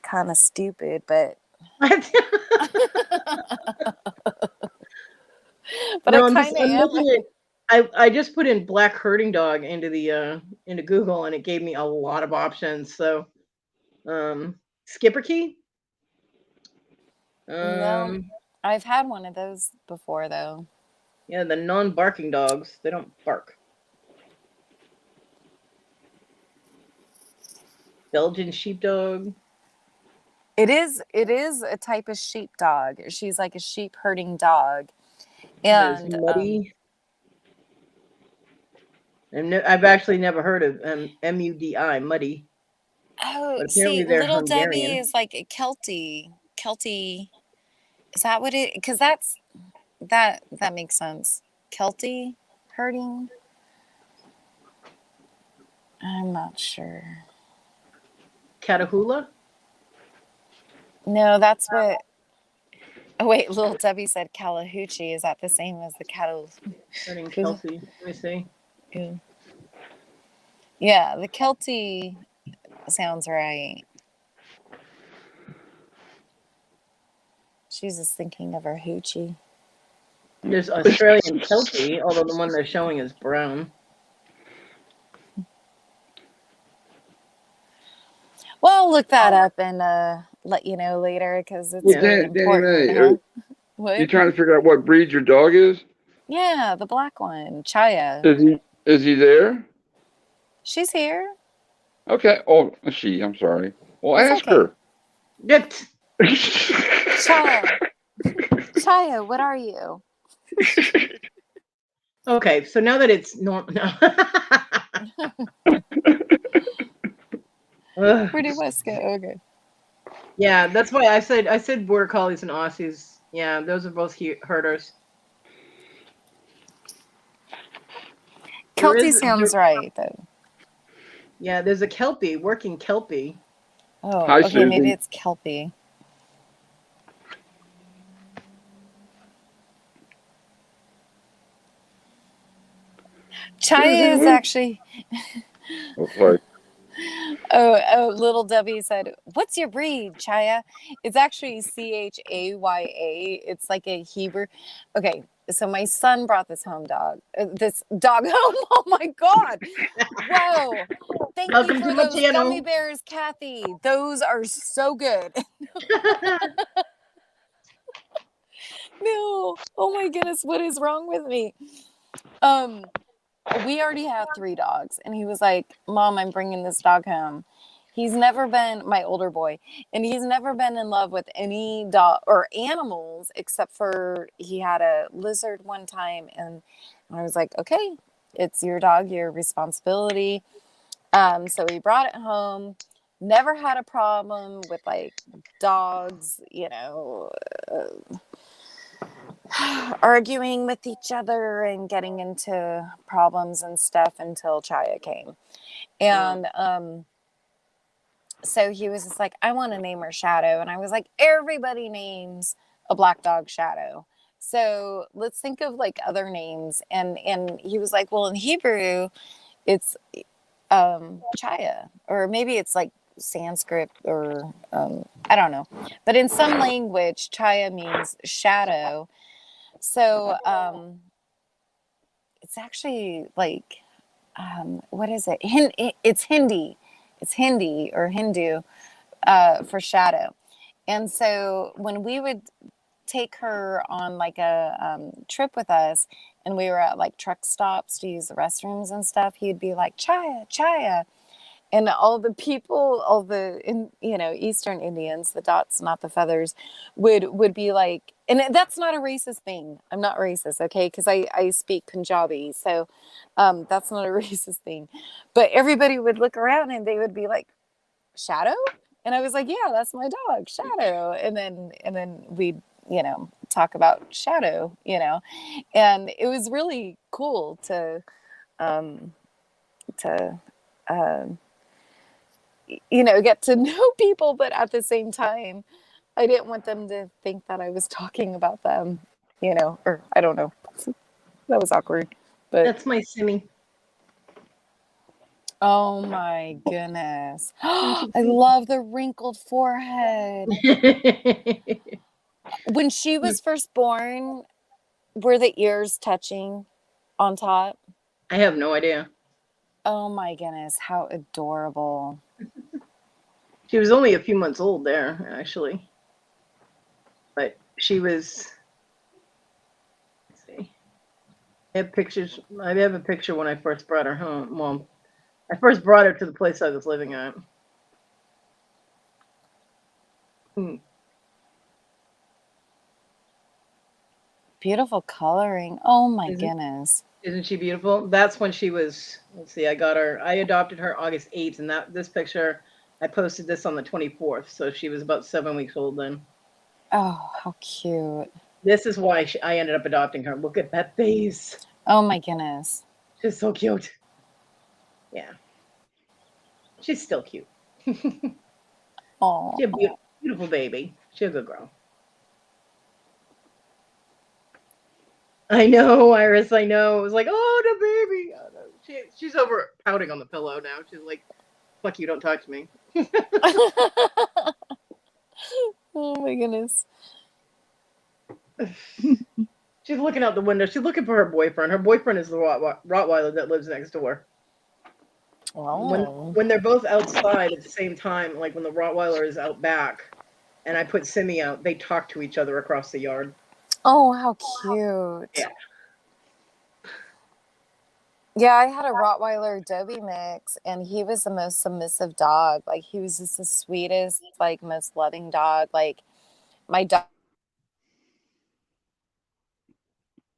kind of stupid, but but no, I kind of am. I just put in black herding dog into the into Google, and it gave me a lot of options. So Skipperkey. No, I've had one of those before though. Yeah, the non-barking dogs, they don't bark. Belgian sheepdog. It is a type of sheepdog. She's like a sheep herding dog. And Muddy. And I've actually never heard of MUDI, Muddy. Oh, But see, little Hungarian. Debbie is like a Keltie. Is that what it? Because that makes sense. Keltie herding. I'm not sure. Catahoula? No, that's what. Oh wait, little Debbie said Calahoochee. Is that the same as the cattle? Herding Kelsey. Let me see. Yeah. Yeah, the Keltie sounds right. She's just thinking of her hoochie. There's Australian Kelpie, although the one they're showing is brown. Well, I'll look that up and let you know later because it's Well, very Danny important. Mae, Huh? you What? trying to figure out what breed your dog is? Yeah, the black one, Chaya. Is he there? She's here. Okay. Oh, she. I'm sorry. Well, It's ask okay. her. Chaya. Chaya, what are you? Okay, so now that it's normal, no. Where did West go? Okay. Yeah, that's why I said border collies and Aussies. Yeah, those are both herders. Keltie sounds right though. Yeah, there's a Kelpie, working Kelpie. Oh, Hi, okay, maybe Susan. it's Kelpie. Chaya is actually. Oh, sorry. Oh, little Debbie said, "What's your breed, Chaya?" It's actually Chaya. It's like a Hebrew. Okay, so my son brought this dog home. Oh my God! Whoa! Thank you Welcome for to my those channel. gummy bears, Kathy. Those are so good. No, oh my goodness, what is wrong with me? We already have 3 dogs, and he was like, "Mom, I'm bringing this dog home." He's never been my older boy, and he's never been in love with any dog or animals except for he had a lizard one time, and I was like, "Okay, it's your dog, your responsibility." So we brought it home. Never had a problem with like dogs, arguing with each other and getting into problems and stuff until Chaya came. And so he was just like, "I want to name her Shadow." And I was like, everybody names a black dog Shadow. So let's think of like other names. And he was like, "Well, in Hebrew, it's Chaya, or maybe it's like Sanskrit, or I don't know. But in some language, Chaya means shadow." So it's actually like, what is it? It's Hindi. It's Hindi or Hindu for shadow. And so when we would take her on like a trip with us, and we were at like truck stops to use the restrooms and stuff, he'd be like, "Chaya, Chaya." And all the people, all the Eastern Indians, the dots, not the feathers, would be like, and that's not a racist thing. I'm not racist, okay? Because I speak Punjabi, so that's not a racist thing. But everybody would look around and they would be like, "Shadow?" And I was like, "Yeah, that's my dog, Shadow." And then we'd talk about Shadow, and it was really cool to get to know people, but at the same time, I didn't want them to think that I was talking about them, or I don't know. That was awkward. But That's my Simmy. oh my goodness. I love the wrinkled forehead. When she was first born, were the ears touching on top? I have no idea. Oh my goodness, how adorable. She was only a few months old there, actually. But she was, let's see. I have pictures. I have a picture when I first brought her home. Well, I first brought her to the place I was living at. Beautiful coloring. Oh my goodness. Isn't she beautiful? That's when she was, let's see, I adopted her August 8th, and this picture, I posted this on the 24th, so she was about 7 weeks old then. Oh, how cute. This is why I ended up adopting her. Look at that face. Oh my goodness. She's so cute. Yeah. She's still cute. Oh. She's a beautiful baby. She's a good girl. I know, Iris, I know. It was like, oh, the baby. Oh, no. She's over pouting on the pillow now. She's like, "Fuck you! Don't talk to me." Oh my goodness. She's looking out the window. She's looking for her boyfriend. Her boyfriend is the Rottweiler that lives next door. Oh. When they're both outside at the same time, like when the Rottweiler is out back, and I put Simi out, they talk to each other across the yard. Oh, how cute. Yeah. Yeah, I had a Rottweiler Dobie mix, and he was the most submissive dog. Like, he was just the sweetest, like, most loving dog. Like, my dog.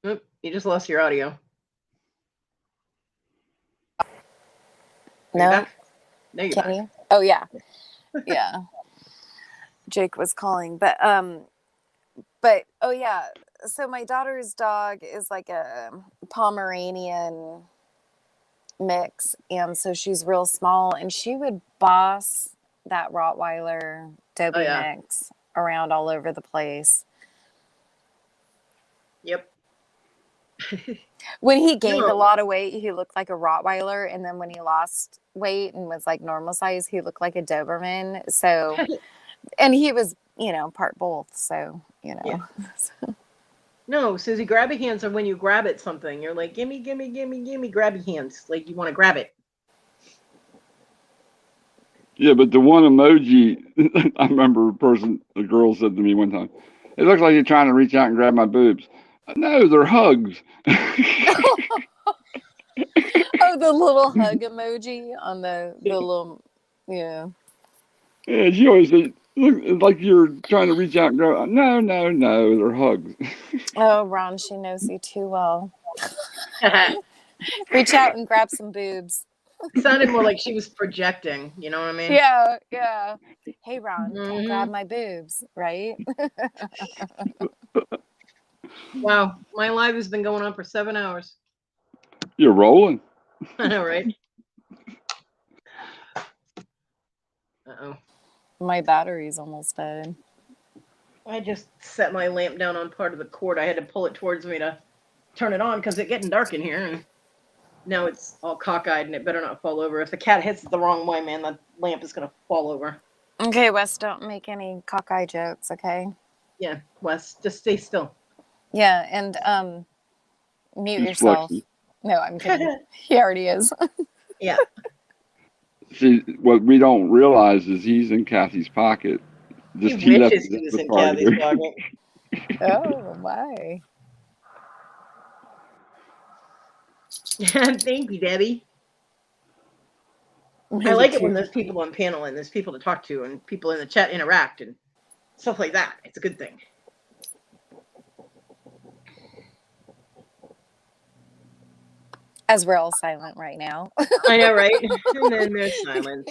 Oop, you just lost your audio. No. No, you're Can back. you? Oh, yeah. Yeah. Jake was calling. But, oh, yeah. So, my daughter's dog is like a Pomeranian mix, and so she's real small, and she would boss that Rottweiler Dobie mix around all over the place. Yep. When he gained a lot of weight, he looked like a Rottweiler, and then when he lost weight and was like normal size, he looked like a Doberman. So, and he was, part both. So, Yeah. No, Susie, grabby hands are when you grab at something. You're like, gimme, gimme, gimme, gimme, grabby hands. Like you want to grab it. Yeah, but the one emoji, I remember a girl said to me one time, "It looks like you're trying to reach out and grab my boobs." No, they're hugs. Oh, the little hug emoji on the little, yeah. Yeah, she always said, "Look, it's like you're trying to reach out and grab." No, they're hugs. Oh, Ron, she knows you too well. Reach out and grab some boobs. It sounded more like she was projecting. You know what I mean? Yeah, yeah. Hey, Ron, come grab my boobs, right? Wow, my live has been going on for 7 hours. You're rolling. I know, right? Uh-oh. My battery's almost dead. I just set my lamp down on part of the cord. I had to pull it towards me to turn it on because it's getting dark in here. And now it's all cockeyed and it better not fall over. If the cat hits it the wrong way, man, the lamp is going to fall over. Okay, Wes, don't make any cockeye jokes, okay? Yeah, Wes, just stay still. Yeah, and mute He's yourself. flexing. No, I'm kidding. He already is. Yeah. See, what we don't realize is he's in Kathy's pocket. He wishes he was in Kathy's pocket. Oh, why? Thank you, Debbie. I like it when there's people on panel and there's people to talk to and people in the chat interact and stuff like that. It's a good thing. As we're all silent right now. I know, right? And then there's silence.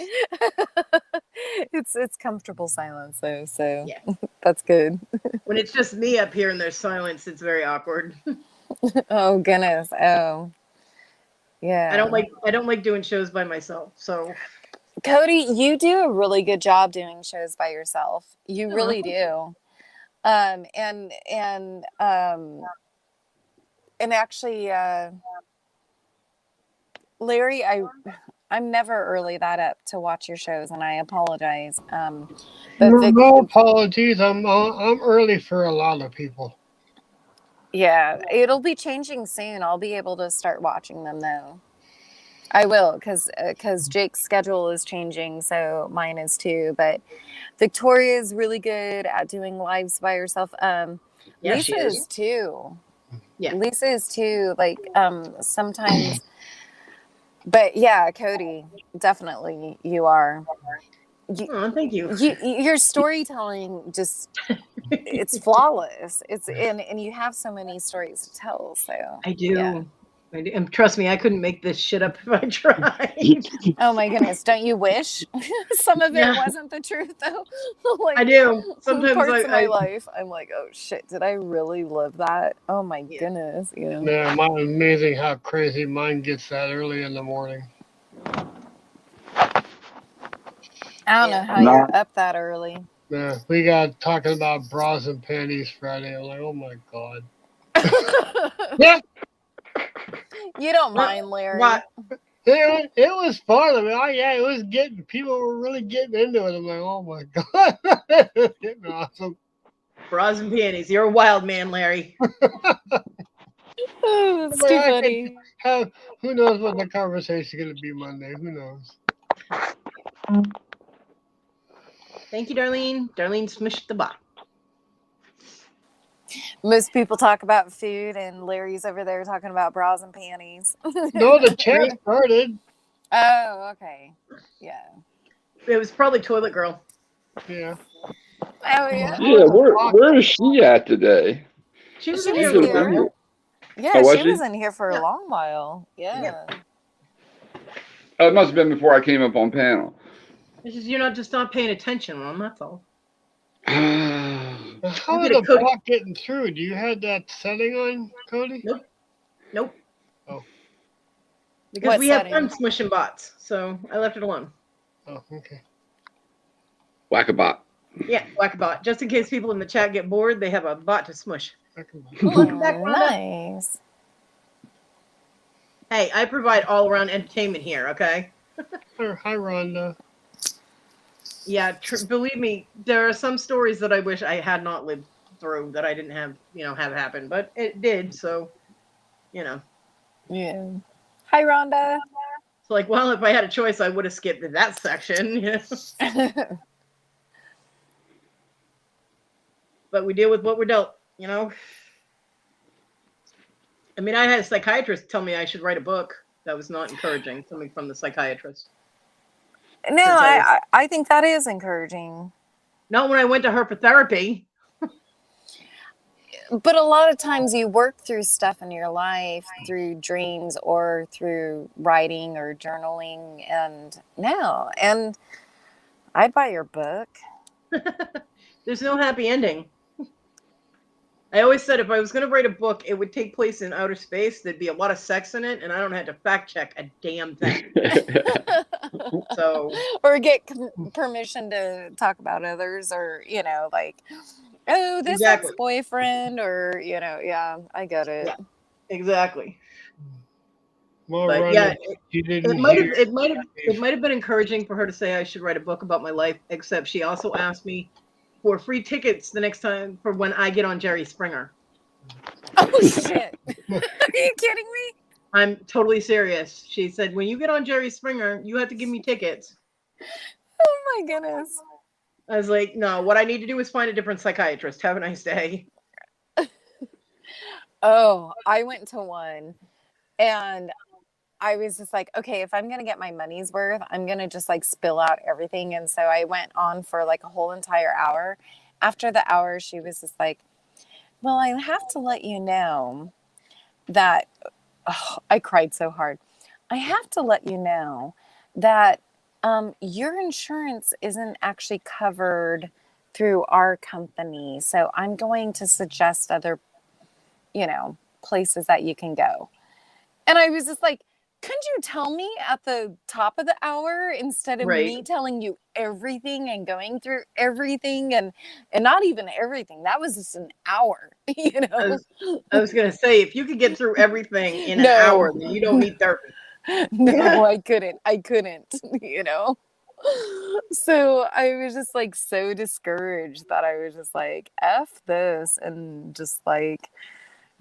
It's comfortable silence, though, so yeah. That's good. When it's just me up here and there's silence, it's very awkward. Oh goodness. Oh. Yeah. I don't like doing shows by myself. So Kodi, you do a really good job doing shows by yourself. You really do. And actually Larry, I'm never early that up to watch your shows, and I apologize. But no apologies. I'm early for a lot of people. Yeah, it'll be changing soon. I'll be able to start watching them though. I will, because Jake's schedule is changing, so mine is too. But Victoria is really good at doing lives by herself. Yeah, Lisa is too. Yeah, Lisa is too. Like sometimes. But yeah, Kodi, definitely you are. Thank you. Your storytelling it's flawless. And you have so many stories to tell. So I do. Yeah. And trust me, I couldn't make this shit up if I tried. Oh my goodness, don't you wish? Some of it wasn't the truth though. Like, I do. Sometimes parts of my life, I'm like, oh shit, did I really live that? Oh my goodness. Yeah. Yeah, amazing how crazy mine gets that early in the morning. I don't know how you're up that early. Yeah, we got talking about bras and panties Friday. I'm like, oh my god. Yeah. You don't mind, Larry. What? It was fun. I mean, it was getting, people were really getting into it. I'm like, oh my God. It was getting awesome. Bras and panties. You're a wild man, Larry. Oh, it's too funny. Who knows what the conversation is going to be Monday? Who knows? Thank you, Darlene. Darlene smushed the bot. Most people talk about food, and Larry's over there talking about bras and panties. No, the chat started. Oh, okay. Yeah. It was probably Toilet Girl. Yeah. Oh, yeah. Yeah, where is she at today? She was She in was here. here. Yeah, Oh, was she she? was in here for a long while. Yeah. Oh, it must have been before I came up on panel. It's just you're not paying attention, Mom. That's all. How is the block getting through? Do you have that setting on, Cody? Nope. Oh. Because What we have setting? fun smushing bots, so I left it alone. Oh, okay. Whack a bot. Yeah, whack a bot. Just in case people in the chat get bored, they have a bot to smush. Oh, nice. Hey, I provide all-around entertainment here, okay? Hi, Rhonda. Yeah, believe me, there are some stories that I wish I had not lived through that I didn't have happen, but it did, so, Yeah. Hi, Rhonda. It's like, well, if I had a choice, I would have skipped that section, you know? But we deal with what we're dealt, you know? I mean, I had a psychiatrist tell me I should write a book. That was not encouraging, coming from the psychiatrist. No, I think that is encouraging. Not when I went to her for therapy. But a lot of times you work through stuff in your life through dreams or through writing or journaling, and I'd buy your book. There's no happy ending. I always said if I was going to write a book, it would take place in outer space. There'd be a lot of sex in it, and I don't have to fact check a damn thing. So, or get permission to talk about others, or like, oh, this Exactly. ex-boyfriend, or yeah, I get it. Yeah, exactly. Well, But Rhonda, yeah, it might have been encouraging for her to say I should write a book about my life. Except she also asked me for free tickets the next time for when I get on Jerry Springer. Oh shit! Are you kidding me? I'm totally serious. She said, when you get on Jerry Springer, you have to give me tickets. Oh my goodness. I was like, no, what I need to do is find a different psychiatrist. Have a nice day. Oh, I went to one and I was just like, okay, if I'm going to get my money's worth, I'm going to just like spill out everything. And so I went on for like a whole entire hour. After the hour, she was just like, well, I have to let you know that I cried so hard. I have to let you know that your insurance isn't actually covered through our company. So I'm going to suggest other, places that you can go. And I was just like, couldn't you tell me at the top of the hour instead of me telling you everything and going through everything and not even everything? That was just an hour, I was going to say, if you could get through everything in an hour, then you don't need therapy. No, I couldn't, So I was just like so discouraged that I was just like, F this, and just like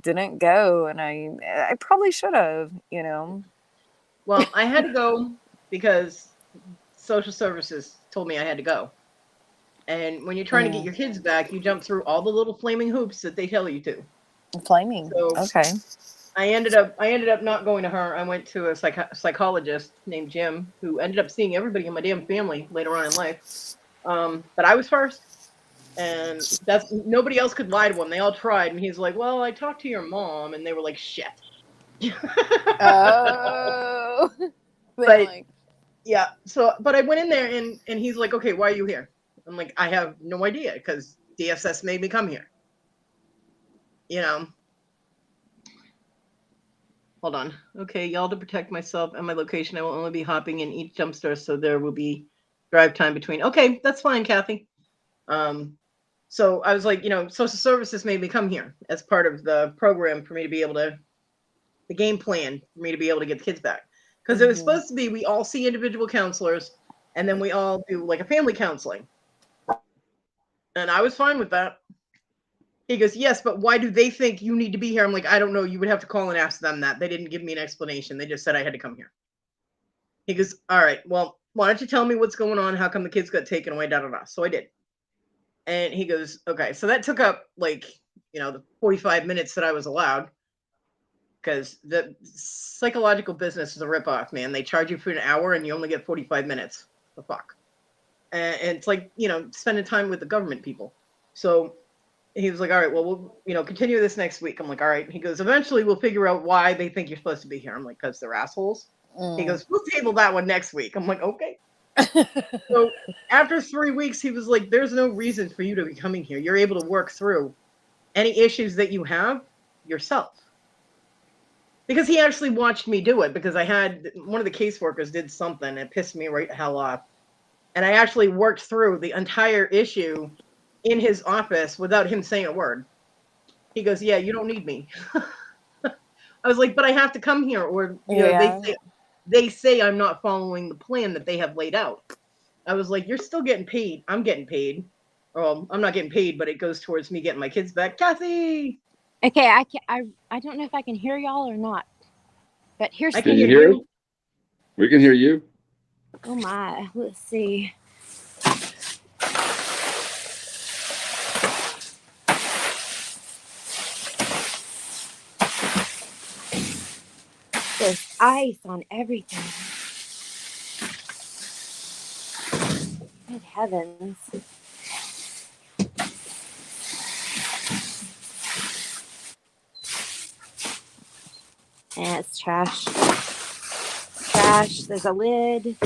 didn't go. And I probably should have, Well, I had to go because social services told me I had to go. And when you're trying to get your kids back, you jump through all the little flaming hoops that they tell you to. Flaming. So okay. I ended up not going to her. I went to a psychologist named Jim, who ended up seeing everybody in my damn family later on in life. But I was first, and that's nobody else could lie to him. They all tried, and he's like, "Well, I talked to your mom," and they were like, "Shit." Oh. But yeah, but I went in there and he's like, "Okay, why are you here?" I'm like, "I have no idea, because DSS made me come here." Hold on. Okay, y'all, to protect myself and my location, I will only be hopping in each dumpster, so there will be drive time between. Okay, that's fine, Kathy. So I was like, social services made me come here as part of the program for me to be able to the game plan for me to be able to get the kids back. Because it was supposed to be we all see individual counselors and then we all do like a family counseling. And I was fine with that. He goes, yes, but why do they think you need to be here? I'm like, I don't know. You would have to call and ask them that. They didn't give me an explanation. They just said I had to come here. He goes, all right, well, why don't you tell me what's going on? How come the kids got taken away? Da, da, da. So I did. And he goes, okay. So that took up like, the 45 minutes that I was allowed. Because the psychological business is a ripoff, man. They charge you for an hour and you only get 45 minutes. The fuck? And it's like, spending time with the government people. So he was like, all right, well, we'll, continue this next week. I'm like, all right. He goes, eventually we'll figure out why they think you're supposed to be here. I'm like, because they're assholes. He goes, we'll table that one next week. I'm like, okay. So after 3 weeks, he was like, there's no reason for you to be coming here. You're able to work through any issues that you have yourself. Because he actually watched me do it, because I had one of the caseworkers did something that pissed me right the hell off. And I actually worked through the entire issue in his office without him saying a word. He goes, yeah, you don't need me. I was like, but I have to come here, or they say I'm not following the plan that they have laid out. I was like, you're still getting paid. I'm getting paid. Well, I'm not getting paid, but it goes towards me getting my kids back. Kathy! Okay, I don't know if I can hear y'all or not, but here's Can you hear us? We can hear you. Oh my, let's see. There's ice on everything. Good heavens. And it's trash. Trash. There's a lid.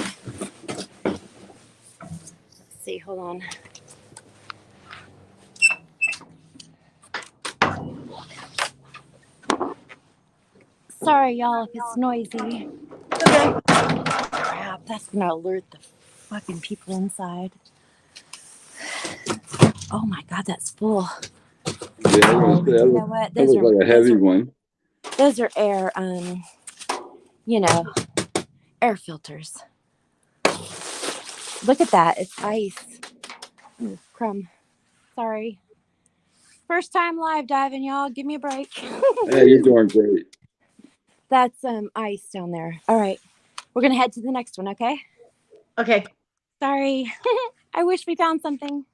Let's see, hold on. Sorry, y'all, if it's noisy. Okay. Crap, that's gonna alert the fucking people inside. Oh my god, that's full. Yeah, You know what? That was like a heavy one. Those are air, air filters. Look at that. It's ice. Ooh, crumb. Sorry. First time live diving, y'all. Give me a break. Hey, you're doing great. That's ice down there. All right. We're going to head to the next one, okay? Okay. Sorry. I wish we found something.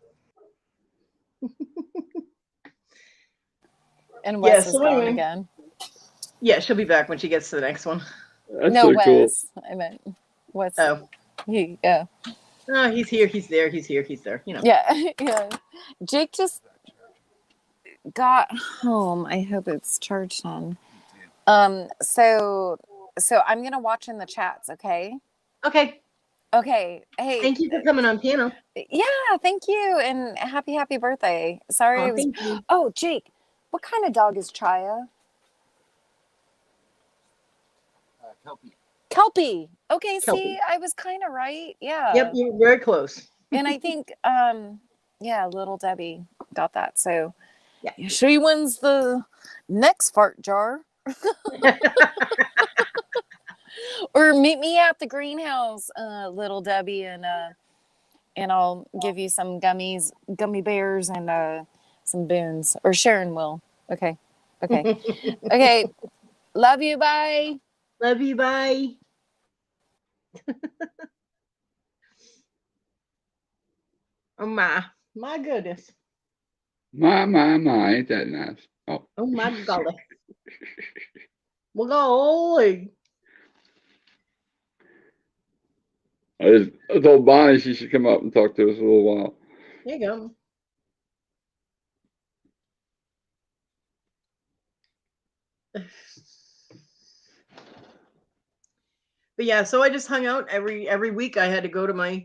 And Wes is gone again. Yeah, she'll be back when she gets to the next one. That's no, so cool. Wes. I meant Wes. Oh. Yeah. Oh, he's here, he's there, he's here, he's there. Yeah, yeah. Jake just got home. I hope it's charged on. So I'm gonna watch in the chats, okay? Okay. Okay. Hey. Thank you for coming on piano. Yeah, thank you. And happy birthday. Sorry. Thank you. Oh, Jake, what kind of dog is Chaya? Kelpie. Okay, Kelpie. see, I was kind of right. Yeah. Yep, you were very close. And I think little Debbie got that. So yeah, she wins the next fart jar. Or meet me at the greenhouse, little Debbie, and I'll give you some gummy bears, and some boons. Or Sharon will. Okay. Okay. Love you. Bye. Love you. Bye. Oh my goodness. My, ain't that nice? Oh my golly. Well, golly. I told Bonnie she should come up and talk to us a little while. There you go. But yeah, so I just hung out every week. I had to go to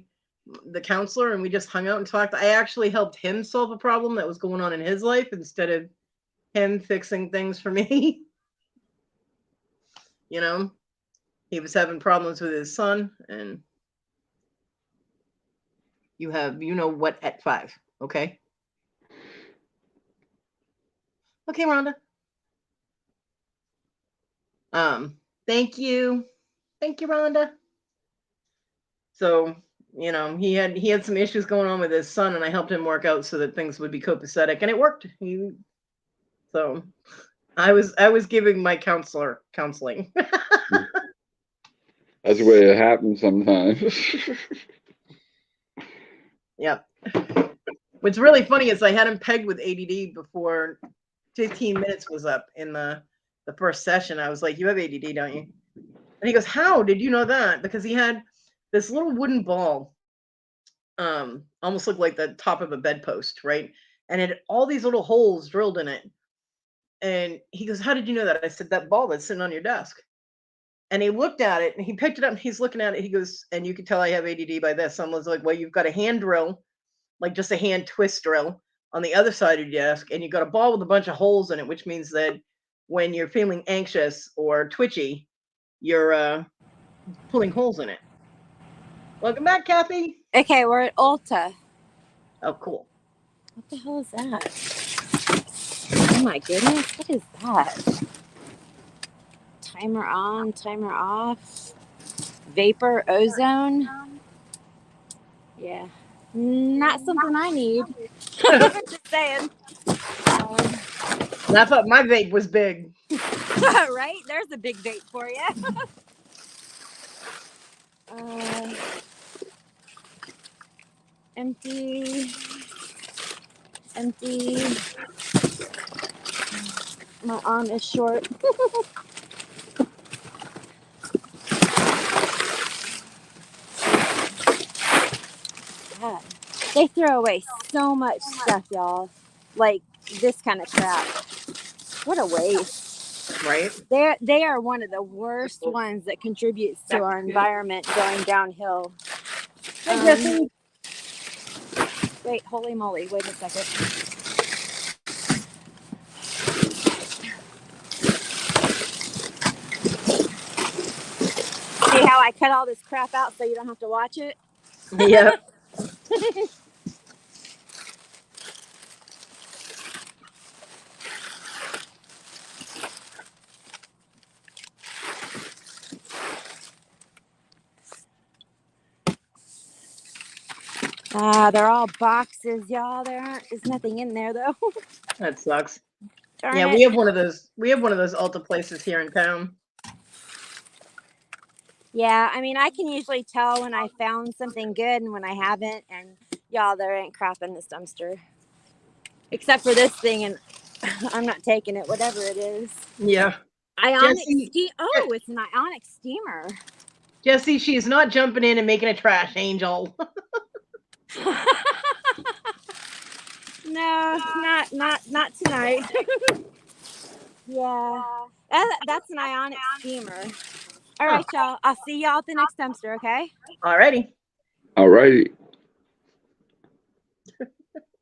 the counselor, and we just hung out and talked. I actually helped him solve a problem that was going on in his life instead of him fixing things for me. He was having problems with his son, and you have what at 5, okay? Okay, Rhonda. Thank you, Rhonda. So he had some issues going on with his son, and I helped him work out so that things would be copacetic, and it worked. So I was giving my counseling. That's the way it happens sometimes. Yep. What's really funny is I had him pegged with ADD before 15 minutes was up in the first session. I was like, "You have ADD, don't you?" And he goes, "How did you know that?" Because he had this little wooden ball, almost looked like the top of a bedpost, right? And it had all these little holes drilled in it. And he goes, "How did you know that?" I said, "That ball that's sitting on your desk." And he looked at it and he picked it up and he's looking at it. He goes, "And you can tell I have ADD by this." Someone's like, "Well, you've got a hand drill, like just a hand twist drill on the other side of your desk, and you've got a ball with a bunch of holes in it, which means that when you're feeling anxious or twitchy, you're pulling holes in it." Welcome back, Kathy. Okay, we're at Ulta. Oh, cool. What the hell is that? Oh my goodness, what is that? Timer on, timer off. Vapor ozone. Yeah, not something I need. Just saying. And I thought my vape was big. Right? There's a big vape for you. Empty. Empty. My arm is short. God. They throw away so much stuff, y'all. Like this kind of crap. What a waste. Right? They are one of the worst ones that contributes to our environment going downhill. Hey, Jesse. Wait, holy moly. Wait a second. See how I cut all this crap out so you don't have to watch it? Yep. They're all boxes, y'all. There's nothing in there though. That sucks. Darn Yeah, it. we have one of those Ulta places here in town. Yeah, I mean, I can usually tell when I found something good and when I haven't. And y'all, there ain't crap in this dumpster. Except for this thing, and I'm not taking it, whatever it is. Yeah. Ionic Jesse, Oh, it's an ionic steamer. Jesse, she's not jumping in and making a trash angel. No, not tonight. Yeah, that's an ionic steamer. All right, y'all. I'll see y'all at the next dumpster. Okay. Alrighty. All righty.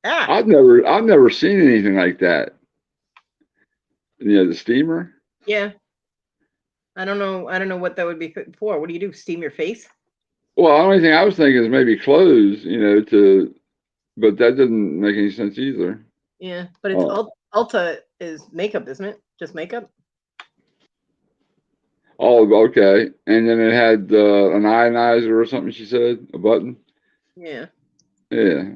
I've never seen anything like that. The steamer. Yeah. I don't know what that would be for. What do you do? Steam your face? Well, the only thing I was thinking is maybe clothes, but that doesn't make any sense either. Yeah, but it's Ulta is makeup, isn't it? Just makeup? Oh, okay. And then it had an ionizer or something, she said, a button. Yeah. Yeah.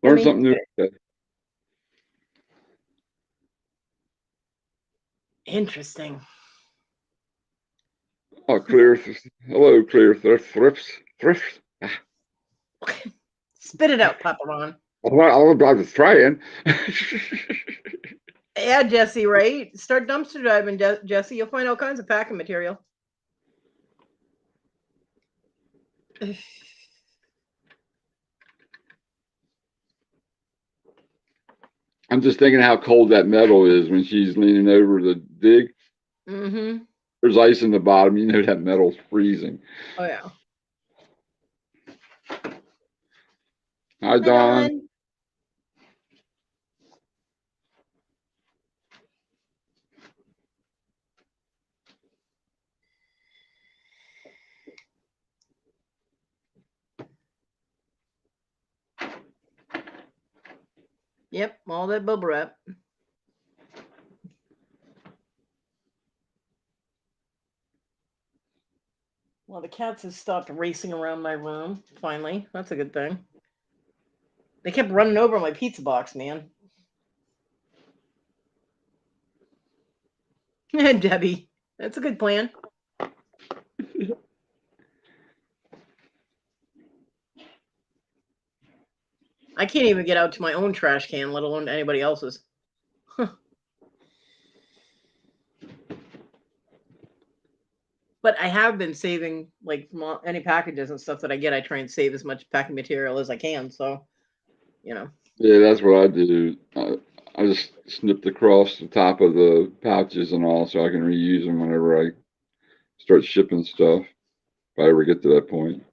Learn something new today. Interesting. Oh, hello, clear thrifts. Spit it out, Papa Ron. I was trying. Yeah, Jesse, right? Start dumpster diving, Jesse. You'll find all kinds of packing material. I'm just thinking how cold that metal is when she's leaning over to dig. Mm-hmm. There's ice in the bottom. That metal's freezing. Oh, yeah. Hi, Don. Yep, all that bubble wrap. Well, the cats have stopped racing around my room, finally. That's a good thing. They kept running over my pizza box, man. Debbie, that's a good plan. I can't even get out to my own trash can, let alone anybody else's. But I have been saving, like, from any packages and stuff that I get. I try and save as much packing material as I can. So, you know. Yeah, that's what I do. I just snipped across the top of the pouches and all, so I can reuse them whenever I start shipping stuff. If I ever get to that point.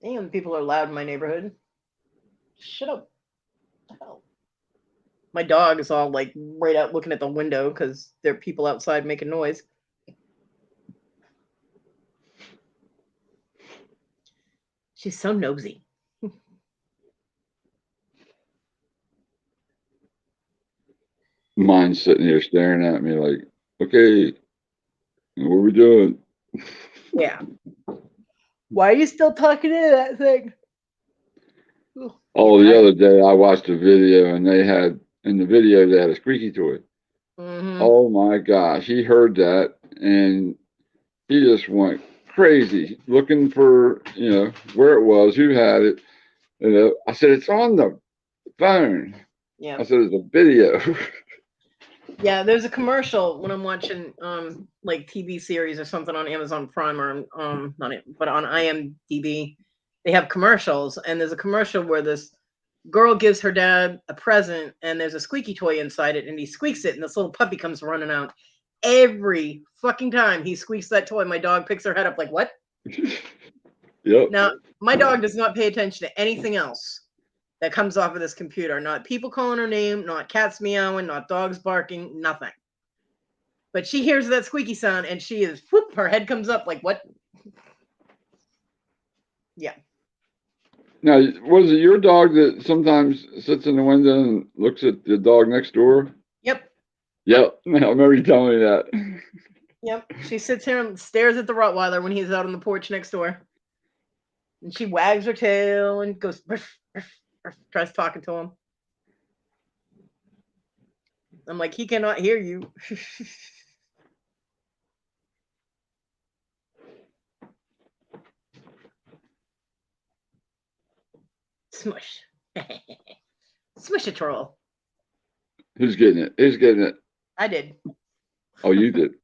Damn, people are loud in my neighborhood. Shut up. What the hell? My dog is all like right out looking at the window because there are people outside making noise. She's so nosy. Mine's sitting here staring at me like, okay, what are we doing? Yeah. Why are you still talking to that thing? Oh, the other day I watched a video and they had, in the video, they had a squeaky toy. Mm-hmm. Oh my gosh, he heard that and he just went crazy looking for, where it was, who had it. I said, it's on the phone. Yeah. I said, it's a video. Yeah, there's a commercial when I'm watching like TV series or something on Amazon Prime or not it, but on IMDb, they have commercials, and there's a commercial where this girl gives her dad a present and there's a squeaky toy inside it and he squeaks it and this little puppy comes running out. Every fucking time he squeaks that toy, my dog picks her head up like, what? Yep. Now, my dog does not pay attention to anything else that comes off of this computer. Not people calling her name, not cats meowing, not dogs barking, nothing. But she hears that squeaky sound and she is, whoop, her head comes up like, what? Yeah. Now, was it your dog that sometimes sits in the window and looks at the dog next door? Yep. Yep. I remember you telling me that. Yep. She sits here and stares at the Rottweiler when he's out on the porch next door. And she wags her tail and goes, ruff, ruff, ruff, tries talking to him. I'm like, he cannot hear you. Smush. Smush a troll. Who's getting it? Who's getting it? I did. Oh, you did.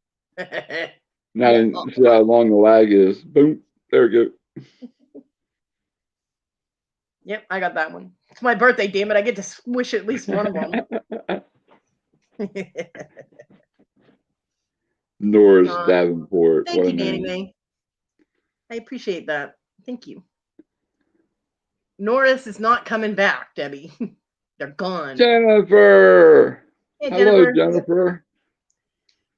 Now, Yeah. see how long the lag is. Boom. There we go. Yep, I got that one. It's my birthday, damn it. I get to squish at least one of them. Norris Davenport. Thank What you, a Danny name. May. I appreciate that. Thank you. Norris is not coming back, Debbie. They're gone. Jennifer. Hey, Hello, Jennifer. Jennifer.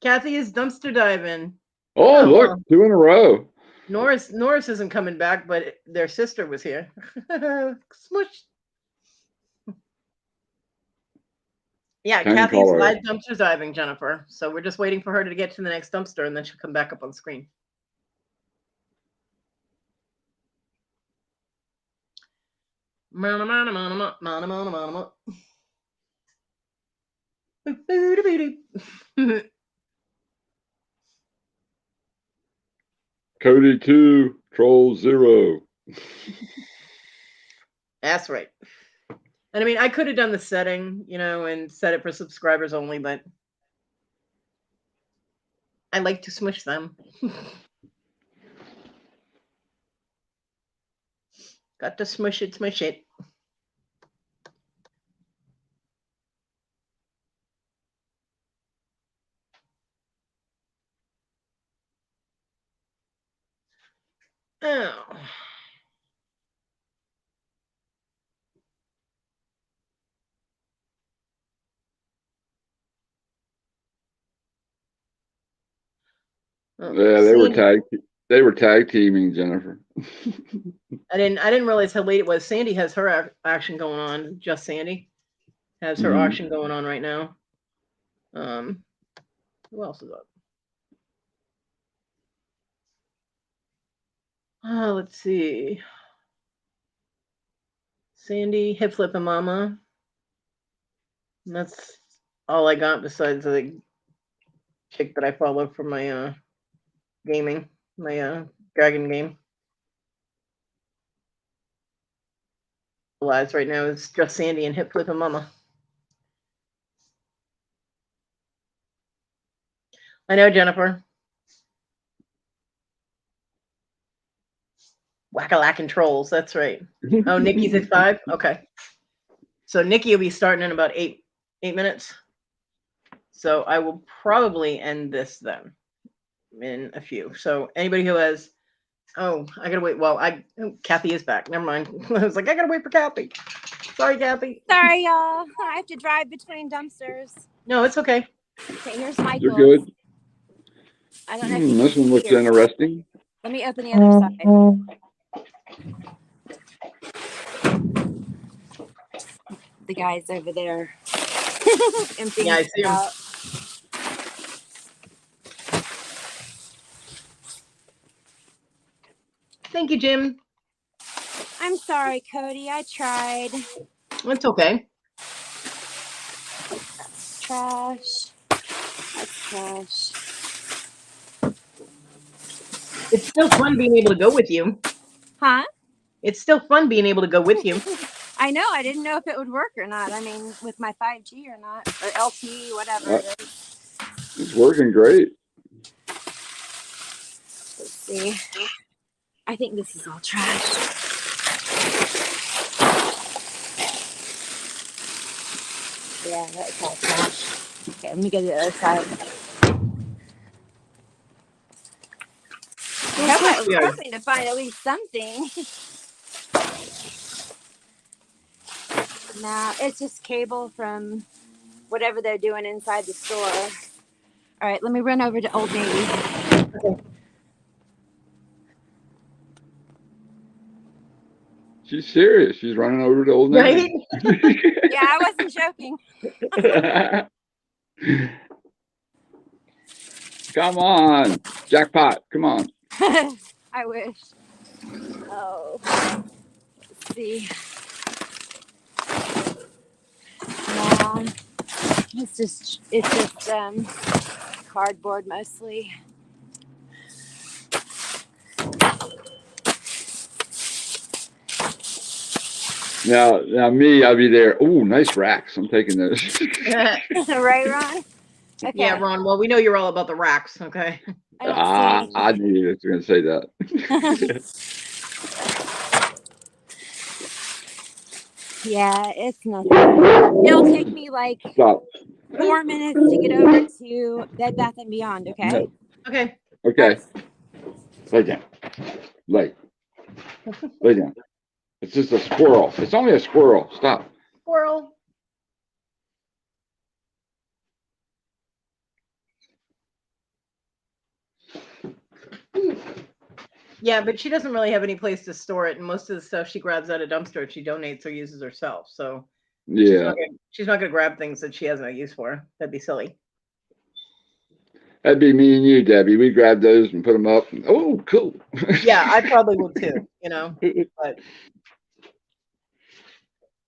Kathy is dumpster diving. Oh, look, well, 2 in a row. Norris isn't coming back, but their sister was here. Smush. Yeah, Ken Kathy's Collar. live dumpster diving, Jennifer. So we're just waiting for her to get to the next dumpster, and then she'll come back up on screen. Kodi 2, Troll 0. That's right. And I mean, I could have done the setting, and set it for subscribers only, but I like to smush them. Got to smush it, smush it. Oh. Yeah, they were tag teaming, Jennifer. I didn't realize how late it was. Sandy has her action going on. Just Sandy. has her Mhm. auction going on right now. Who else is up? Let's see. Sandy, Hip Flip and Mama. And that's all I got besides the chick that I follow for my gaming, my dragon game. Lives right now is just Sandy and Hip Flip and Mama. I know, Jennifer. Whack-a-lackin' trolls. That's right. Oh, Nikki's at 5. Okay. So Nikki will be starting in about 8 minutes. So I will probably end this then in a few. So anybody who has, I gotta wait. Well, Kathy is back. Never mind. I was like, I gotta wait for Kathy. Sorry, Kathy. Sorry, y'all. I have to drive between dumpsters. No, it's okay. Okay, here's You're Michael's. good. I don't know if you This can one looks see it. interesting. Let me open the other side. The guy's over there emptying Yeah, I it see him. out. Thank you, Jim. I'm sorry, Kodi. I tried. It's okay. Trash. That's trash. It's still fun being able to go with you. Huh? It's still fun being able to go with you. I know. I didn't know if it would work or not. I mean, with my 5G or not, or LTE, whatever it is. It's working great. Let's see. I think this is all trash. Yeah, that's all trash. Okay, let me go to the other side. I was hoping to find at least something. No, it's just cable from whatever they're doing inside the store. All right, let me run over to Old Navy. Okay. She's serious. She's running over to Old Navy. Right? Yeah, I wasn't joking. Come on. Jackpot. Come on. I wish. Oh, let's see. No, it's just cardboard mostly. Now me, I'll be there. Oh, nice racks. I'm taking those. Right, Ron? Okay. Yeah, Ron. Well, we know you're all about the racks, okay? I don't see I knew you were going to say that. Yeah, it's nothing. It'll take me like Stop. 4 minutes to get over to Bed Bath & Beyond, okay? No. Okay. Okay. Lay down. Lay down. It's just a squirrel. It's only a squirrel. Stop. Squirrel. Yeah, but she doesn't really have any place to store it, and most of the stuff she grabs out of dumpster, she donates or uses herself. So Yeah. she's not gonna grab things that she has no use for. That'd be silly. That'd be me and you, Debbie. We grab those and put them up. Oh, cool. Yeah, I probably would too. But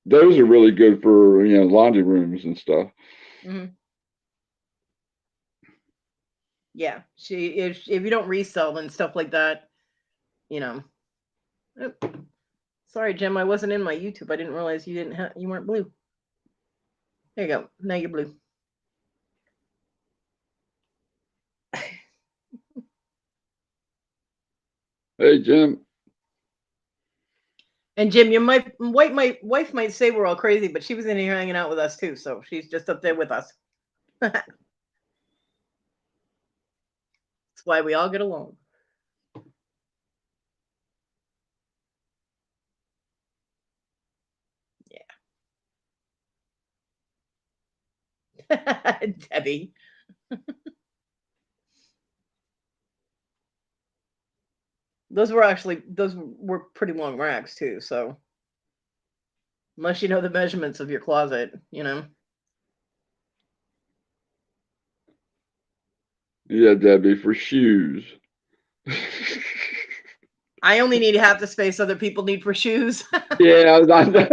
Those are really good for laundry rooms and stuff. yeah, if you don't resell and stuff like that, Oh, sorry, Jim, I wasn't in my YouTube. I didn't realize you weren't blue. There you go. Now you're blue. Hey, Jim. And Jim, my wife might say we're all crazy, but she was in here hanging out with us too, so she's just up there with us. That's why we all get along. Yeah. Debbie. Those were pretty long racks too, so unless you know the measurements of your closet, you know. Yeah, Debbie, for shoes. I only need half the space other people need for shoes. Yeah, I know.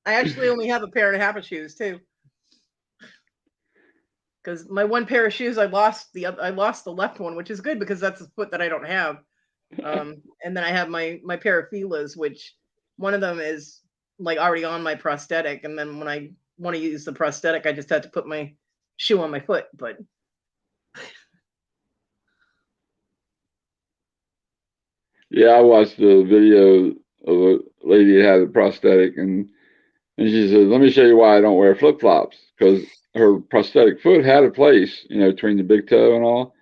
I actually only have a pair and a half of shoes too. Because my one pair of shoes, I lost the left one, which is good because that's a foot that I don't have. And then I have my pair of Fila's, which one of them is like already on my prosthetic, and then when I want to use the prosthetic, I just have to put my shoe on my foot. But Yeah, I watched a video of a lady that had a prosthetic, and she said, "Let me show you why I don't wear flip flops, because her prosthetic foot had a place, between the big toe and all."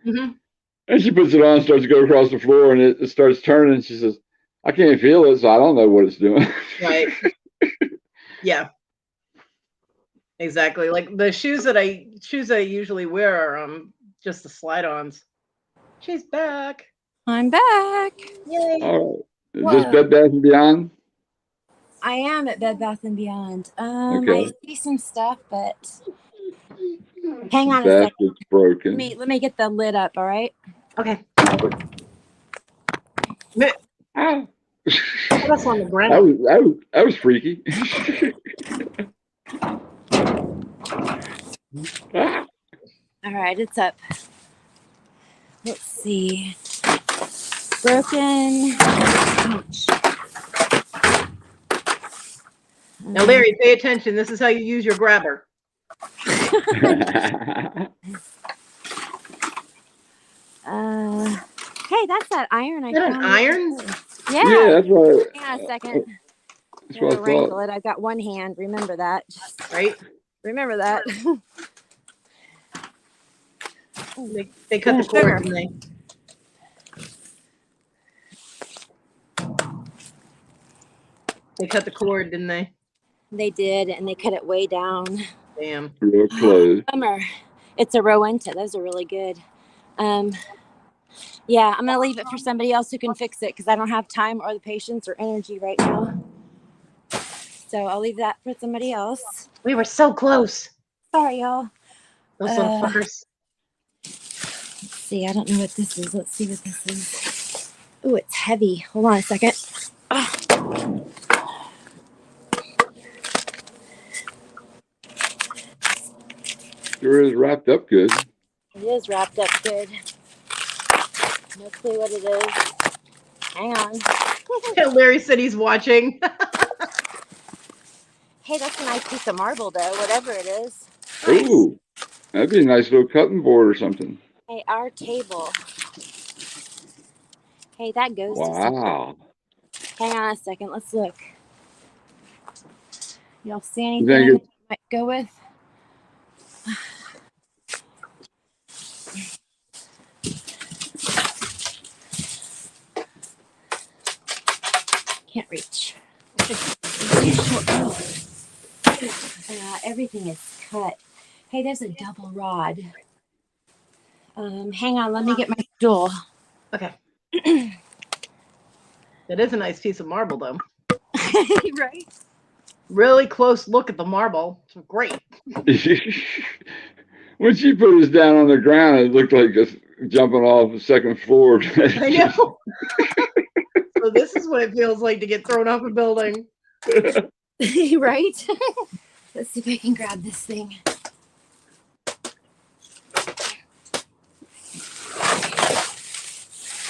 And she puts it on, starts to go across the floor, and it starts turning. She says, "I can't feel it, so I don't know what it's doing." right, yeah, exactly. Like the shoes that I usually wear are just the slide-ons. She's back. I'm back. Yay! All right. Is Whoa. this Bed Bath & Beyond? I am at Bed Bath & Beyond. Okay. I see some stuff, but hang on a second. Basket's broken. Let me get the lid up, all right? Okay. Ah. That's on the ground. That was freaky. All right, it's up. Let's see. Broken. Ouch. Now, Larry, pay attention. This is how you use your grabber. Hey, that's that iron I Is that found. an iron? Yeah. Yeah, that's right. Hang on a second. That's what I Wrinkle thought. it. I've got one hand. Remember that. Right? Remember that. They cut the cord, didn't they? They cut the cord, didn't they? They did, and they cut it way down. Damn. Real close. Bummer. It's a Rowenta. Those are really good. Yeah, I'm gonna leave it for somebody else who can fix it because I don't have time or the patience or energy right now. So I'll leave that for somebody else. We were so close. Sorry, y'all. Those little fuckers. Let's see. I don't know what this is. Let's see what this is. Oh, it's heavy. Hold on a second. Sure is wrapped up good. It is wrapped up good. No clue what it is. Hang on. Larry said he's watching. Hey, that's a nice piece of marble, though, whatever it is. Ooh, that'd be a nice little cutting board or something. Hey, our table. Hey, that goes to Wow. Hang on a second. Let's look. Y'all see You think anything it- I might go with? Can't reach. Everything is cut. Hey, there's a double rod. Hang on, let me get my stool. Okay. That is a nice piece of marble, though. Right? Really close look at the marble. It's great. When she put us down on the ground, it looked like us jumping off the second floor. I know. So this is what it feels like to get thrown off a building. Right? Let's see if I can grab this thing.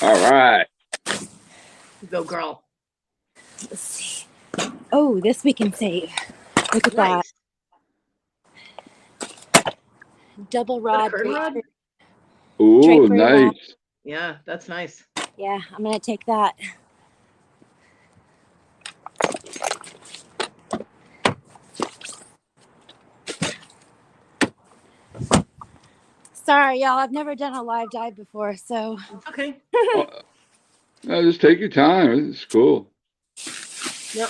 All right. Go, girl. Let's see. Oh, this we can save. Look at that. Double rod. Curtain rod? Ooh, nice. Yeah, that's nice. Yeah, I'm going to take that. Sorry, y'all. I've never done a live dive before, so. Okay. No, just take your time. It's cool. Now,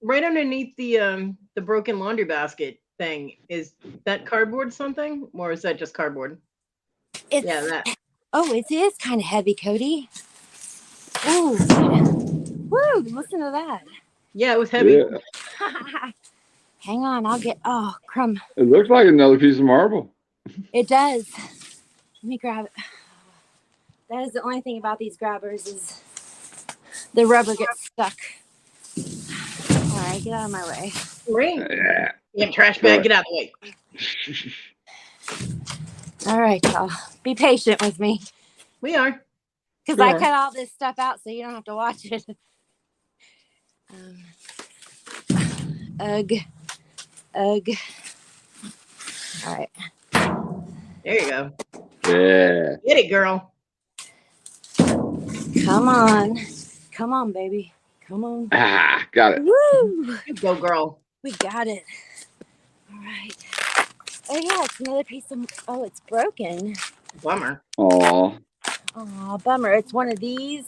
right underneath the broken laundry basket thing, is that cardboard something, or is that just cardboard? It's, yeah, that. Oh, it is kind of heavy, Kodi. Oh, Woo! Listen to that. Yeah, it was heavy. Yeah. Hang on, I'll get. Oh, crumb. It looks like another piece of marble. It does. Let me grab it. That is the only thing about these grabbers is the rubber gets stuck. All right, get out of my way. Ring. Yeah. Damn trash bag, get out of the way. All right, y'all. Be patient with me. We are. Because Yeah. I cut all this stuff out so you don't have to watch it. Ugh. Ugh. All right. There you go. Yeah. Get it, girl. Come on. Come on, baby. Come on. Ah, got it. Woo! You go, girl. We got it. All right. Oh, yeah, it's another piece of. Oh, it's broken. Bummer. Aw. Oh, bummer. It's one of these,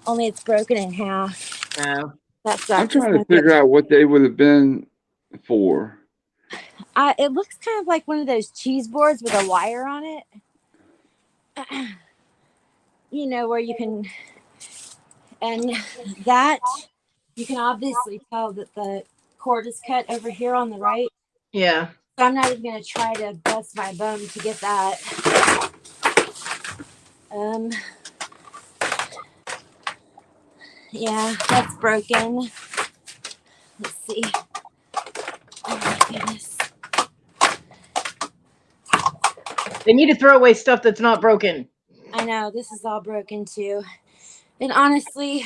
only it's broken in half. No. That sucks. I'm trying to figure out what they would have been for. It looks kind of like one of those cheese boards with a wire on it. You know, where you can, and that, you can obviously tell that the cord is cut over here on the right. Yeah. So I'm not even going to try to bust my bum to get that. Yeah, that's broken. Let's see. Oh my goodness. They need to throw away stuff that's not broken. I know, this is all broken too. And honestly,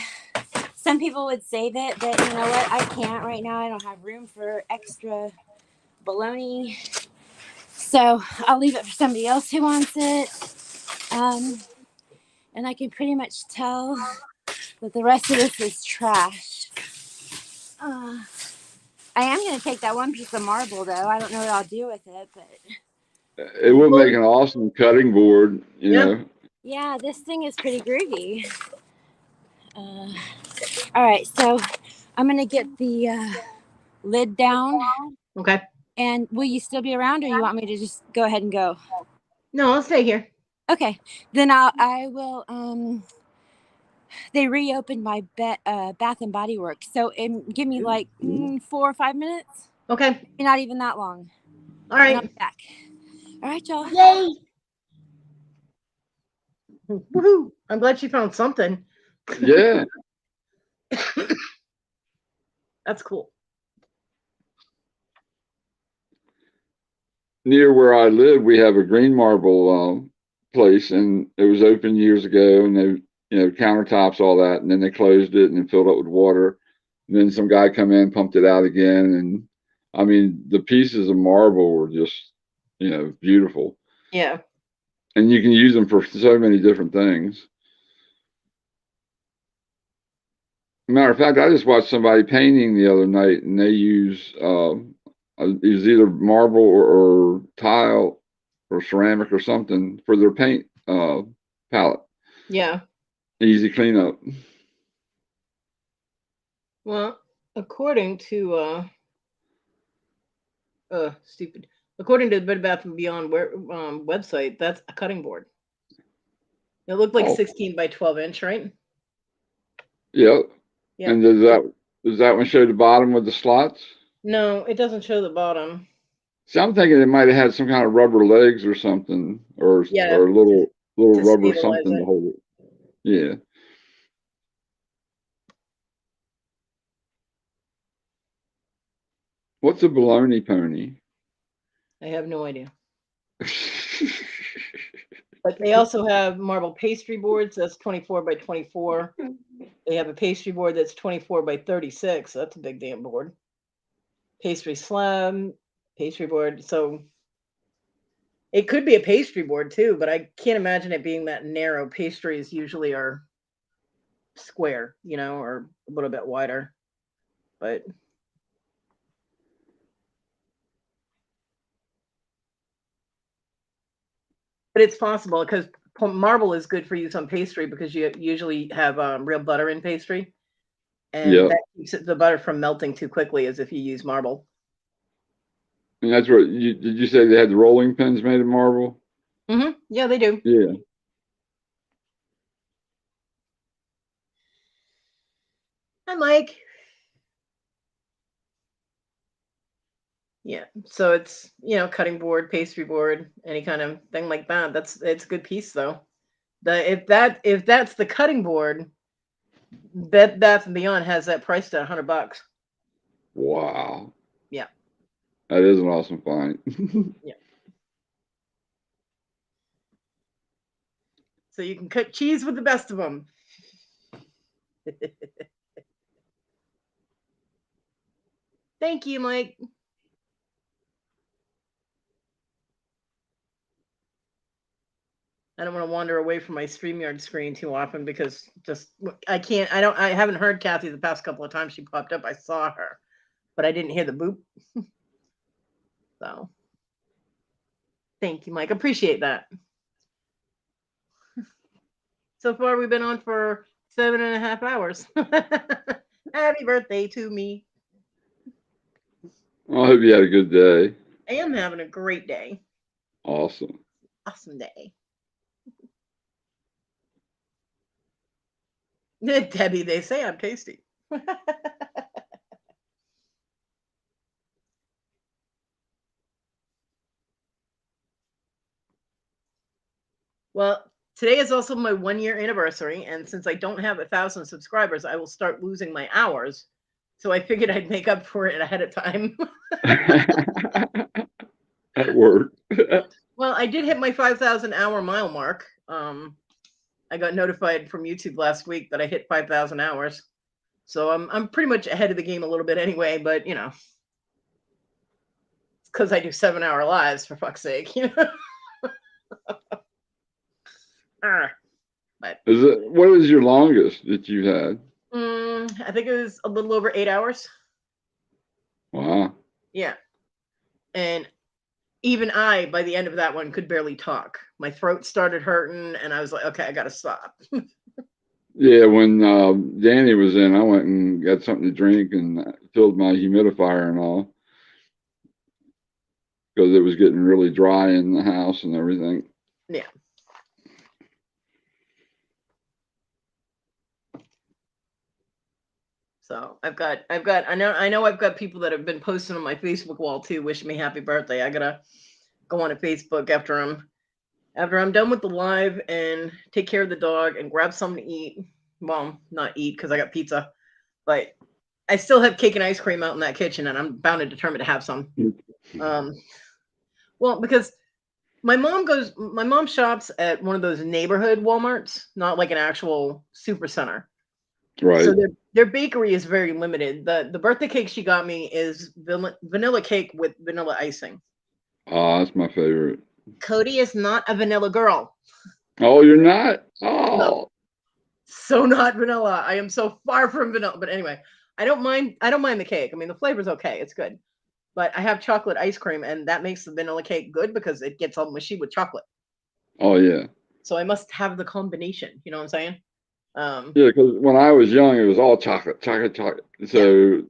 some people would save it, but you know what? I can't right now. I don't have room for extra bologna. So I'll leave it for somebody else who wants it. And I can pretty much tell that the rest of this is trash. I am going to take that one piece of marble, though. I don't know what I'll do with it, but... It would make an awesome cutting board, you know. Yeah, this thing is pretty groovy. All right, so I'm going to get the lid down. Okay. And will you still be around, or you want me to just go ahead and go? No, I'll stay here. Okay, then I will. They reopened my Bath and Body Works, so give me like 4 or 5 minutes. Okay. Not even that long. All right. And I'll be back. All right, y'all. Yay! Woohoo! I'm glad she found something. Yeah. That's cool. Near where I live, we have a green marble place, and it was open years ago, and they, countertops, all that, and then they closed it and then filled it with water. And then some guy come in, pumped it out again, and I mean, the pieces of marble were just, beautiful. Yeah. And you can use them for so many different things. Matter of fact, I just watched somebody painting the other night, and they use either marble or tile or ceramic or something for their paint palette. Yeah. Easy cleanup. Well, according to according to the Bed Bath & Beyond website, that's a cutting board. It looked like 16 by 12 inch, right? Yep. Yeah. And does that one show the bottom with the slots? No, it doesn't show the bottom. See, I'm thinking it might have had some kind of rubber legs or something, or little rubber something to hold it. Yeah. What's a baloney pony? I have no idea. But they also have marble pastry boards. That's 24 by 24. They have a pastry board that's 24 by 36. That's a big damn board. Pastry slab, pastry board. So it could be a pastry board too, but I can't imagine it being that narrow. Pastries usually are square, or a little bit wider. But it's possible because marble is good for use on pastry because you usually have real butter in pastry. And that keeps the butter from melting too quickly as if you use marble. And that's what did you say they had the rolling pins made of marble? Mm-hmm. Yeah, they do. Yeah. Hi, Mike. Yeah, so it's, cutting board, pastry board, any kind of thing like that. It's a good piece though. If that's the cutting board, Bed Bath and Beyond has that priced at $100. Wow. Yeah. That is an awesome find. Yeah. So you can cut cheese with the best of them. Thank you, Mike. I don't want to wander away from my StreamYard screen too often because I haven't heard Kathy the past couple of times she popped up. I saw her, but I didn't hear the boop. So thank you, Mike. Appreciate that. So far, we've been on for 7.5 hours. Happy birthday to me. I hope you had a good day. I am having a great day. Awesome. Awesome day. Debbie, they say I'm tasty. Well, today is also my 1-year anniversary, and since I don't have 1,000 subscribers, I will start losing my hours. So I figured I'd make up for it ahead of time. That worked. Well, I did hit my 5,000 hour mile mark. I got notified from YouTube last week that I hit 5,000 hours. So I'm pretty much ahead of the game a little bit anyway, but it's because I do 7-hour lives, for fuck's sake. But What is your longest that you had? I think it was a little over 8 hours. Wow. Yeah. And even I, by the end of that one, could barely talk. My throat started hurting, and I was like, okay, I got to stop. Yeah, when Danny was in, I went and got something to drink and filled my humidifier and all because it was getting really dry in the house and everything. Yeah. So I know I've got people that have been posting on my Facebook wall too, wishing me happy birthday. I gotta go on to Facebook after I'm done with the live and take care of the dog and grab something to eat. Well, not eat because I got pizza, but I still have cake and ice cream out in that kitchen, and I'm bound and determined to have some. Well, because my mom shops at one of those neighborhood Walmarts, not like an actual super center. Right. So their bakery is very limited. The birthday cake she got me is vanilla cake with vanilla icing. Oh, that's my favorite. Kodi is not a vanilla girl. Oh, you're not? Oh. No. So not vanilla. I am so far from vanilla. But anyway, I don't mind the cake. I mean, the flavor's okay. It's good. But I have chocolate ice cream, and that makes the vanilla cake good because it gets all mushy with chocolate. Oh, yeah. So I must have the combination. You know what I'm saying? Yeah, because when I was young, it was all chocolate. So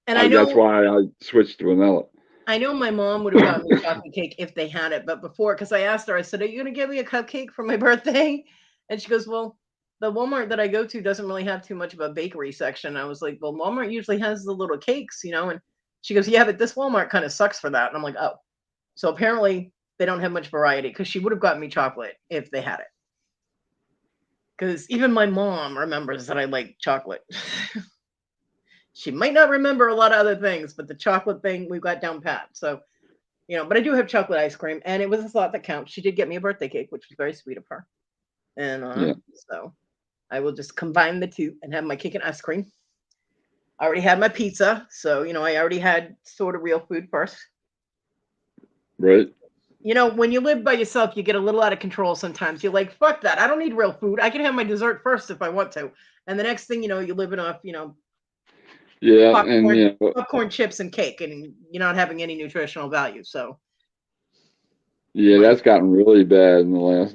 and I know that's why I switched to vanilla. I know my mom would have gotten me chocolate cake if they had it, but before, because I asked her, I said, "Are you going to give me a cupcake for my birthday?" And she goes, "Well, the Walmart that I go to doesn't really have too much of a bakery section." I was like, "Well, Walmart usually has the little cakes, And she goes, "Yeah, but this Walmart kind of sucks for that." And I'm like, "Oh, so apparently they don't have much variety." Because she would have gotten me chocolate if they had it. Because even my mom remembers that I like chocolate. She might not remember a lot of other things, but the chocolate thing we've got down pat. So, but I do have chocolate ice cream, and it was a thought that counts. She did get me a birthday cake, which was very sweet of her. And so I will just combine the two and have my cake and ice cream. I already had my pizza, so I already had sort of real food first. Right. When you live by yourself, you get a little out of control sometimes. You're like, fuck that. I don't need real food. I can have my dessert first if I want to. And the next thing you know, you're living off, Yeah, popcorn, chips, and cake, and you're not having any nutritional value. So, yeah, that's gotten really bad in the last,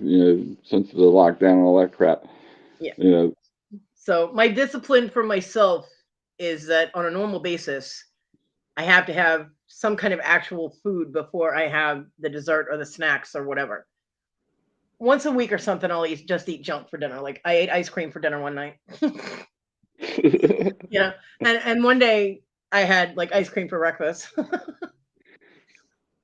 since the lockdown and all that crap. Yeah. So my discipline for myself is that on a normal basis, I have to have some kind of actual food before I have the dessert or the snacks or whatever. Once a week or something, I'll just eat junk for dinner. Like I ate ice cream for dinner one night. Yeah. And one day I had like ice cream for breakfast.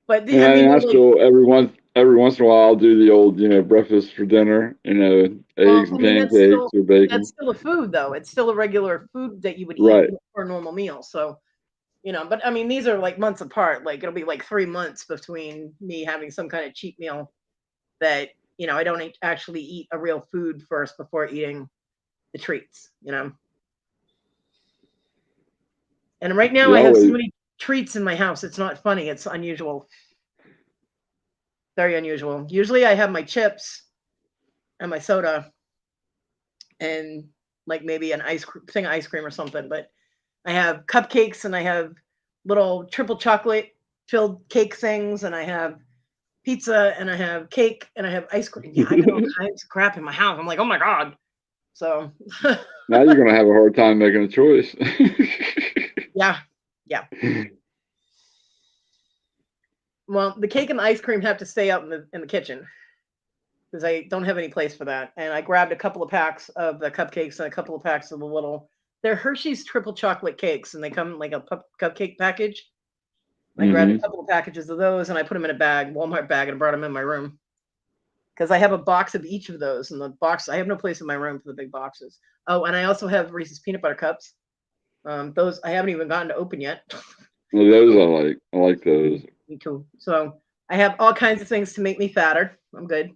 But And I mean, I like, still every once in a while I'll do the old, breakfast for dinner, well, eggs I and mean, pancakes or bacon. that's still a food though. It's still a regular food that you would eat Right. for a normal meal. So, but I mean, these are like months apart. Like it'll be like 3 months between me having some kind of cheat meal that, I don't actually eat a real food first before eating the treats, And right now Yeah, I have so always. many treats in my house. It's not funny. It's unusual. Very unusual. Usually I have my chips and my soda and like maybe an thing of ice cream or something, but I have cupcakes and I have little triple chocolate filled cake things and I have pizza and I have cake and I have ice cream. Yeah, I got all kinds of crap in my house. I'm like, oh my God. So Now you're gonna have a hard time making a choice. yeah. Well, the cake and the ice cream have to stay out in the kitchen because I don't have any place for that. And I grabbed a couple of packs of the cupcakes and a couple of packs of the they're Hershey's triple chocolate cakes and they come in like a cupcake package. I grabbed a couple of packages of those and I put them in a bag, Walmart bag, and brought them in my room because I have a box of each of those. And the box, I have no place in my room for the big boxes. Oh, and I also have Reese's peanut butter cups. Those I haven't even gotten to open yet. Well, those I like. I like those. Me too. So I have all kinds of things to make me fatter. I'm good.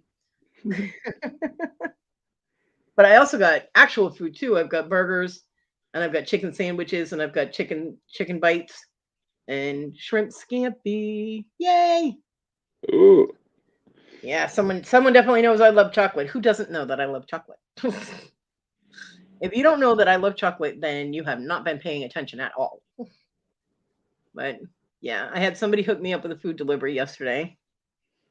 But I also got actual food too. I've got burgers and I've got chicken sandwiches and I've got chicken bites and shrimp scampi. Yay! Ooh. Yeah, someone definitely knows I love chocolate. Who doesn't know that I love chocolate? If you don't know that I love chocolate, then you have not been paying attention at all. But yeah, I had somebody hook me up with a food delivery yesterday.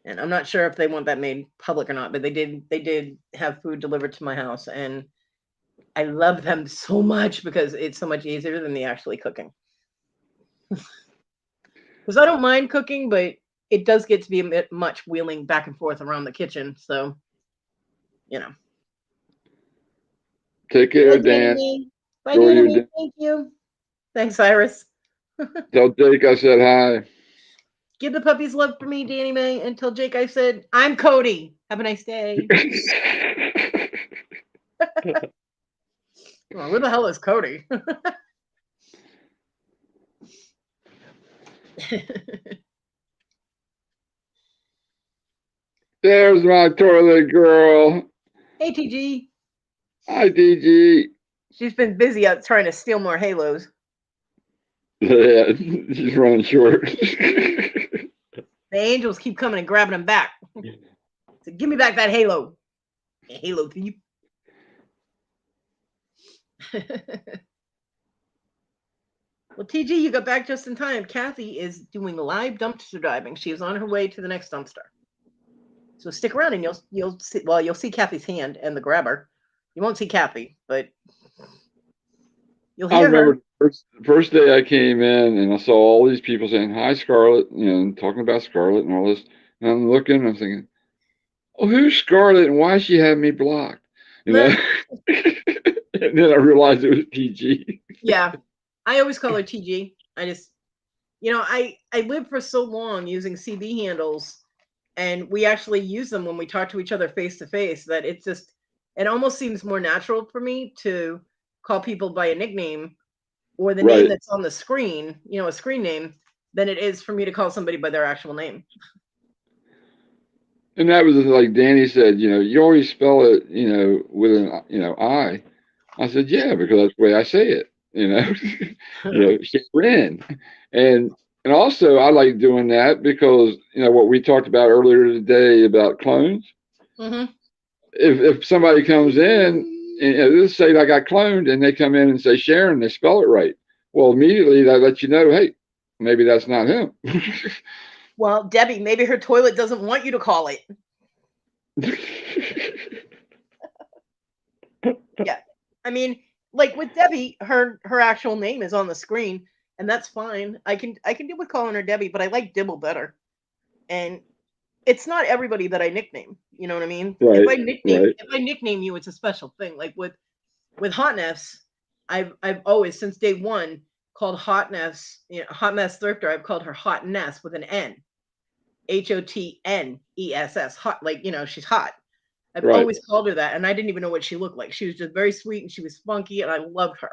And I'm not sure if they want that made public or not, but they did have food delivered to my house. And I love them so much because it's so much easier than the actually cooking. Because I don't mind cooking, but it does get to be a bit much wheeling back and forth around the kitchen. So, Take care, Dan. Bye, Enjoy your Danny. dinner. Thank you. Thanks, Iris. Tell Jake I said hi. Give the puppies love for me, Danny Mae, and tell Jake I said, I'm Kodi. Have a nice day. Well, where the hell is Kodi? There's my toilet girl. Hey, TG. Hi, DG. She's been busy out trying to steal more halos. Yeah, she's running short. The angels keep coming and grabbing them back. So give me back that halo. Halo thief. Well, TG, you got back just in time. Kathy is doing live dumpster diving. She is on her way to the next dumpster. So stick around and you'll see. Well, you'll see Kathy's hand and the grabber. You won't see Kathy, but you'll hear I remember her. the first day I came in and I saw all these people saying, hi, Scarlett, talking about Scarlett and all this. And I'm looking and I'm thinking, oh, who's Scarlett and why she had me blocked? And then I realized it was TG. Yeah, I always call her TG. I just, I lived for so long using CB handles, and we actually use them when we talk to each other face to face that it almost seems more natural for me to call people by a nickname or the name that's on the screen, a screen name, than it is for me to call somebody by their actual name. And that was like Danny said, you always spell it, with an I. I said, yeah, because that's the way I say it, Sharon. And also I like doing that because, what we talked about earlier today about clones. Mm-hmm. If somebody comes in and let's say I got cloned and they come in and say Sharon, they spell it right. Well, immediately that lets you know, hey, maybe that's not him. Well, Debbie, maybe her toilet doesn't want you to call it. Yeah. I mean, like with Debbie, her actual name is on the screen, and that's fine. I can deal with calling her Debbie, but I like Dibble better. And it's not everybody that I nickname. You know what I mean? Right, If I nickname you, it's a special thing. Like with Hotness, I've always, since day one, called Hot Mess, Hot Mess Thrifter. I've called her Hot Ness with an N, HOTNESS, hot, like, she's hot. I've Right. always called her that, and I didn't even know what she looked like. She was just very sweet, and she was funky, and I loved her.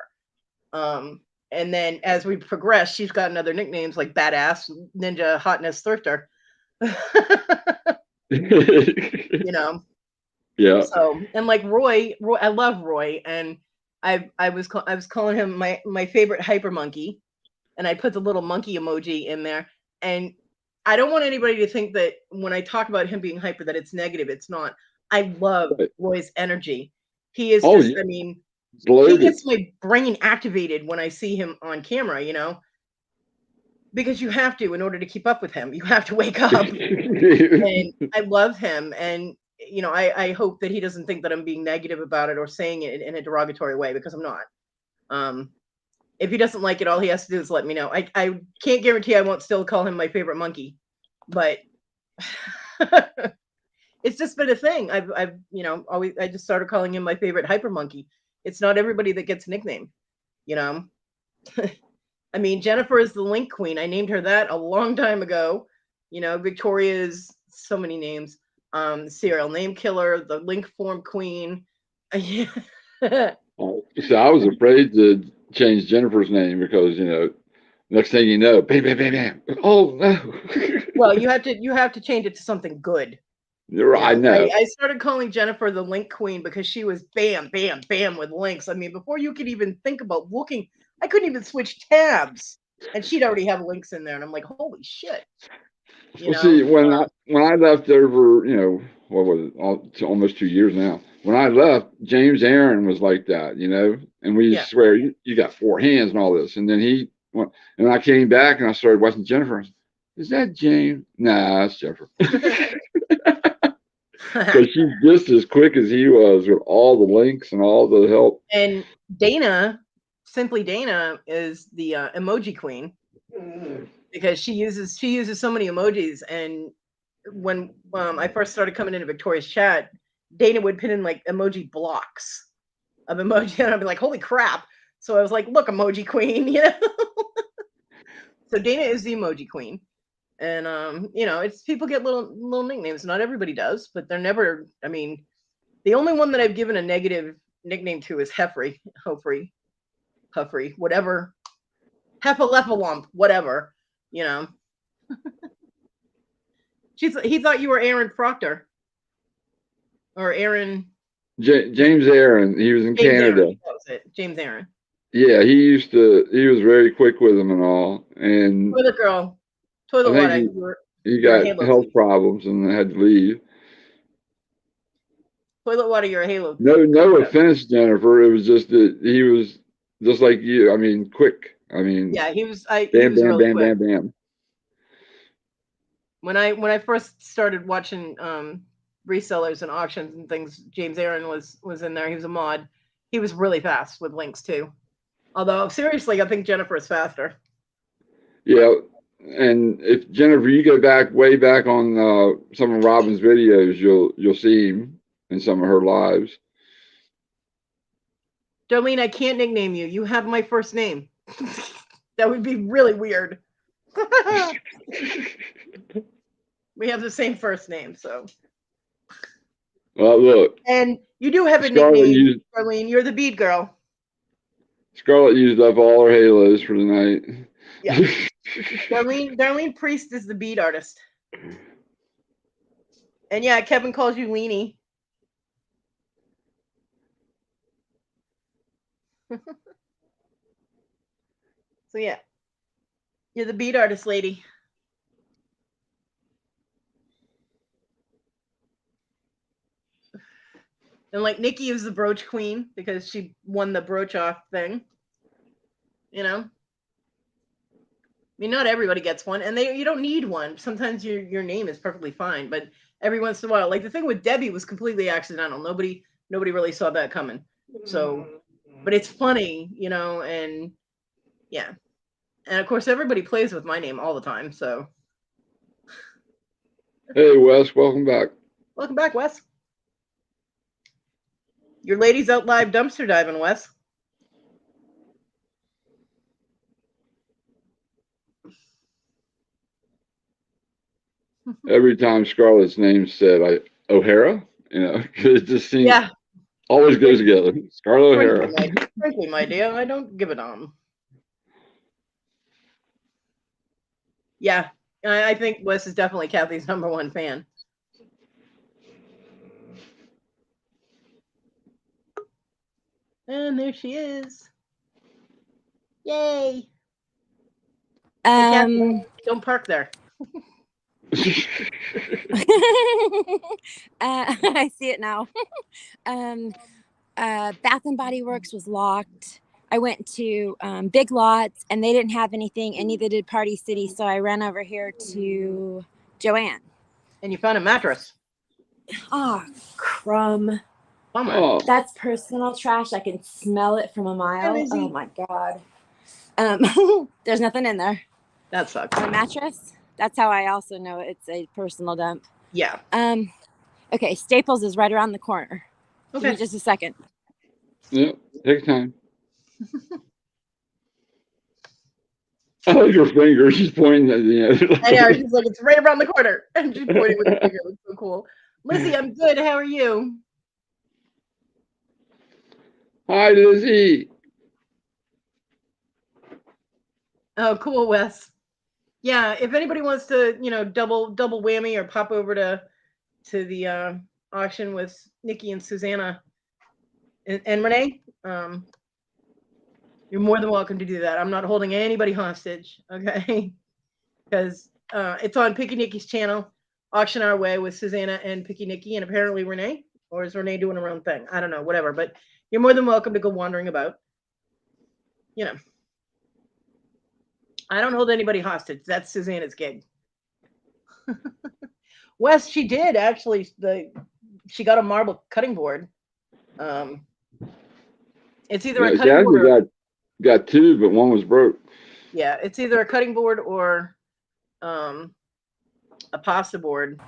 And then as we progressed, she's gotten other nicknames like Badass, Ninja, Hotness Thrifter. Yeah. So, and like Roy, I love Roy, and I was calling him my favorite hyper monkey, and I put the little monkey emoji in there. And I don't want anybody to think that when I talk about him being hyper that it's negative. It's not. I love Roy's energy. He is just, yeah. I mean, Loaded. he gets my brain activated when I see him on camera, because you have to in order to keep up with him. You have to wake up. And I love him. And, I hope that he doesn't think that I'm being negative about it or saying it in a derogatory way, because I'm not. If he doesn't like it, all he has to do is let me know. I can't guarantee I won't still call him my favorite monkey, but it's just been a thing. I've always, I just started calling him my favorite hyper monkey. It's not everybody that gets a nickname, I mean, Jennifer is the link queen. I named her that a long time ago. Victoria is so many names. Serial name killer, the link form queen. So I was afraid to change Jennifer's name because, next thing you know, bam, bam, bam, bam. Oh no. Well, you have to change it to something good. I know. I started calling Jennifer the link queen because she was bam, bam, bam with links. I mean, before you could even think about looking, I couldn't even switch tabs, and she'd already have links in there, and I'm like, holy shit. See, when I left over, what was it, almost 2 years now. When I left, James Aaron was like that, and we swear you got 4 hands and all this, and then he went, and I came back and I started watching Jennifer. Is that James? Nah, that's Jennifer. Because she's just as quick as he was with all the links and all the help. And Dana, simply Dana, is the emoji queen because she uses so many emojis. And when I first started coming into Victoria's chat, Dana would put in like emoji blocks of emoji, and I'd be like, holy crap. So I was like, look, emoji queen, So Dana is the emoji queen. And it's people get little nicknames. Not everybody does, but they're never, I mean, the only one that I've given a negative nickname to is Heffrey, Huffrey, whatever. Heffalefalump, whatever, He thought you were Aaron Proctor. Or Aaron. James Aaron, he was in Canada. Aaron, that was it. James Aaron. Yeah, he was very quick with them and all. And Toilet girl. Toilet water. He got health problems and had to leave. Toilet water, you're a Halo. No offense, Jennifer. It was just that he was just like you. I mean, quick. I mean, yeah, he was. Bam, he was bam, really bam, quick. bam, bam. When I first started watching resellers and auctions and things, James Aaron was in there. He was a mod. He was really fast with links too. Although seriously, I think Jennifer is faster. Yeah, and if Jennifer, you go way back on some of Robin's videos, you'll see him in some of her lives. Darlene, I can't nickname you. You have my first name. That would be really weird. We have the same first name, so. Well, look. And you do have a nickname, Darlene. You're the bead girl. Scarlett used up all her halos for the night. Yeah. Darlene Priest is the bead artist. And yeah, Kevin calls you Leanie. So yeah, you're the bead artist lady. And like Nikki is the brooch queen because she won the brooch off thing. I mean, not everybody gets one, and you don't need one. Sometimes your name is perfectly fine, but every once in a while, like the thing with Debbie was completely accidental. Nobody really saw that coming. So, but it's funny, and yeah. And of course, everybody plays with my name all the time. So, hey, Wes, welcome back. Welcome back, Wes. Your ladies out live dumpster diving, Wes. every time Scarlett's name said, O'Hara, you know, 'cause it just seems Yeah. always goes together. Scarlett O'Hara. Frankly, my dear, I don't give a damn. Yeah, I think Wes is definitely Kathy's #1 fan. And there she is. Yay. Hey, Kathy, don't park there. I see it now. Bath and Body Works was locked. I went to Big Lots and they didn't have anything, and neither did Party City. So I ran over here to Joanne. And you found a mattress. Oh, crumb. Bummer. Oh, That's personal trash. I can smell it from a mile. Lizzie. Oh my God. There's nothing in there. That sucks. A mattress. That's how I also know it's a personal dump. Yeah. Okay, Staples is right around the corner. Okay. Give me just a second. yeah, take time. I like her finger. She's pointing at the end. I know. She's like, it's right around the corner. And she's pointing with her finger. It's so cool. Lizzie, I'm good. How are you? Hi, Lizzie. Oh, cool, Wes. Yeah, if anybody wants to, you know, double whammy or pop over to the auction with Nikki and Susanna and Renee, you're more than welcome to do that. I'm not holding anybody hostage, okay? Because it's on Picky Nikki's channel, Auction Our Way with Susanna and Picky Nikki, and apparently Renee, or is Renee doing her own thing? I don't know, whatever. But you're more than welcome to go wandering about. You know, I don't hold anybody hostage. That's Susanna's gig. Wes, she did actually. She got a marble cutting board. It's either a cutting board. Or, got two, but one was broke. yeah, it's either a cutting board or a pasta board.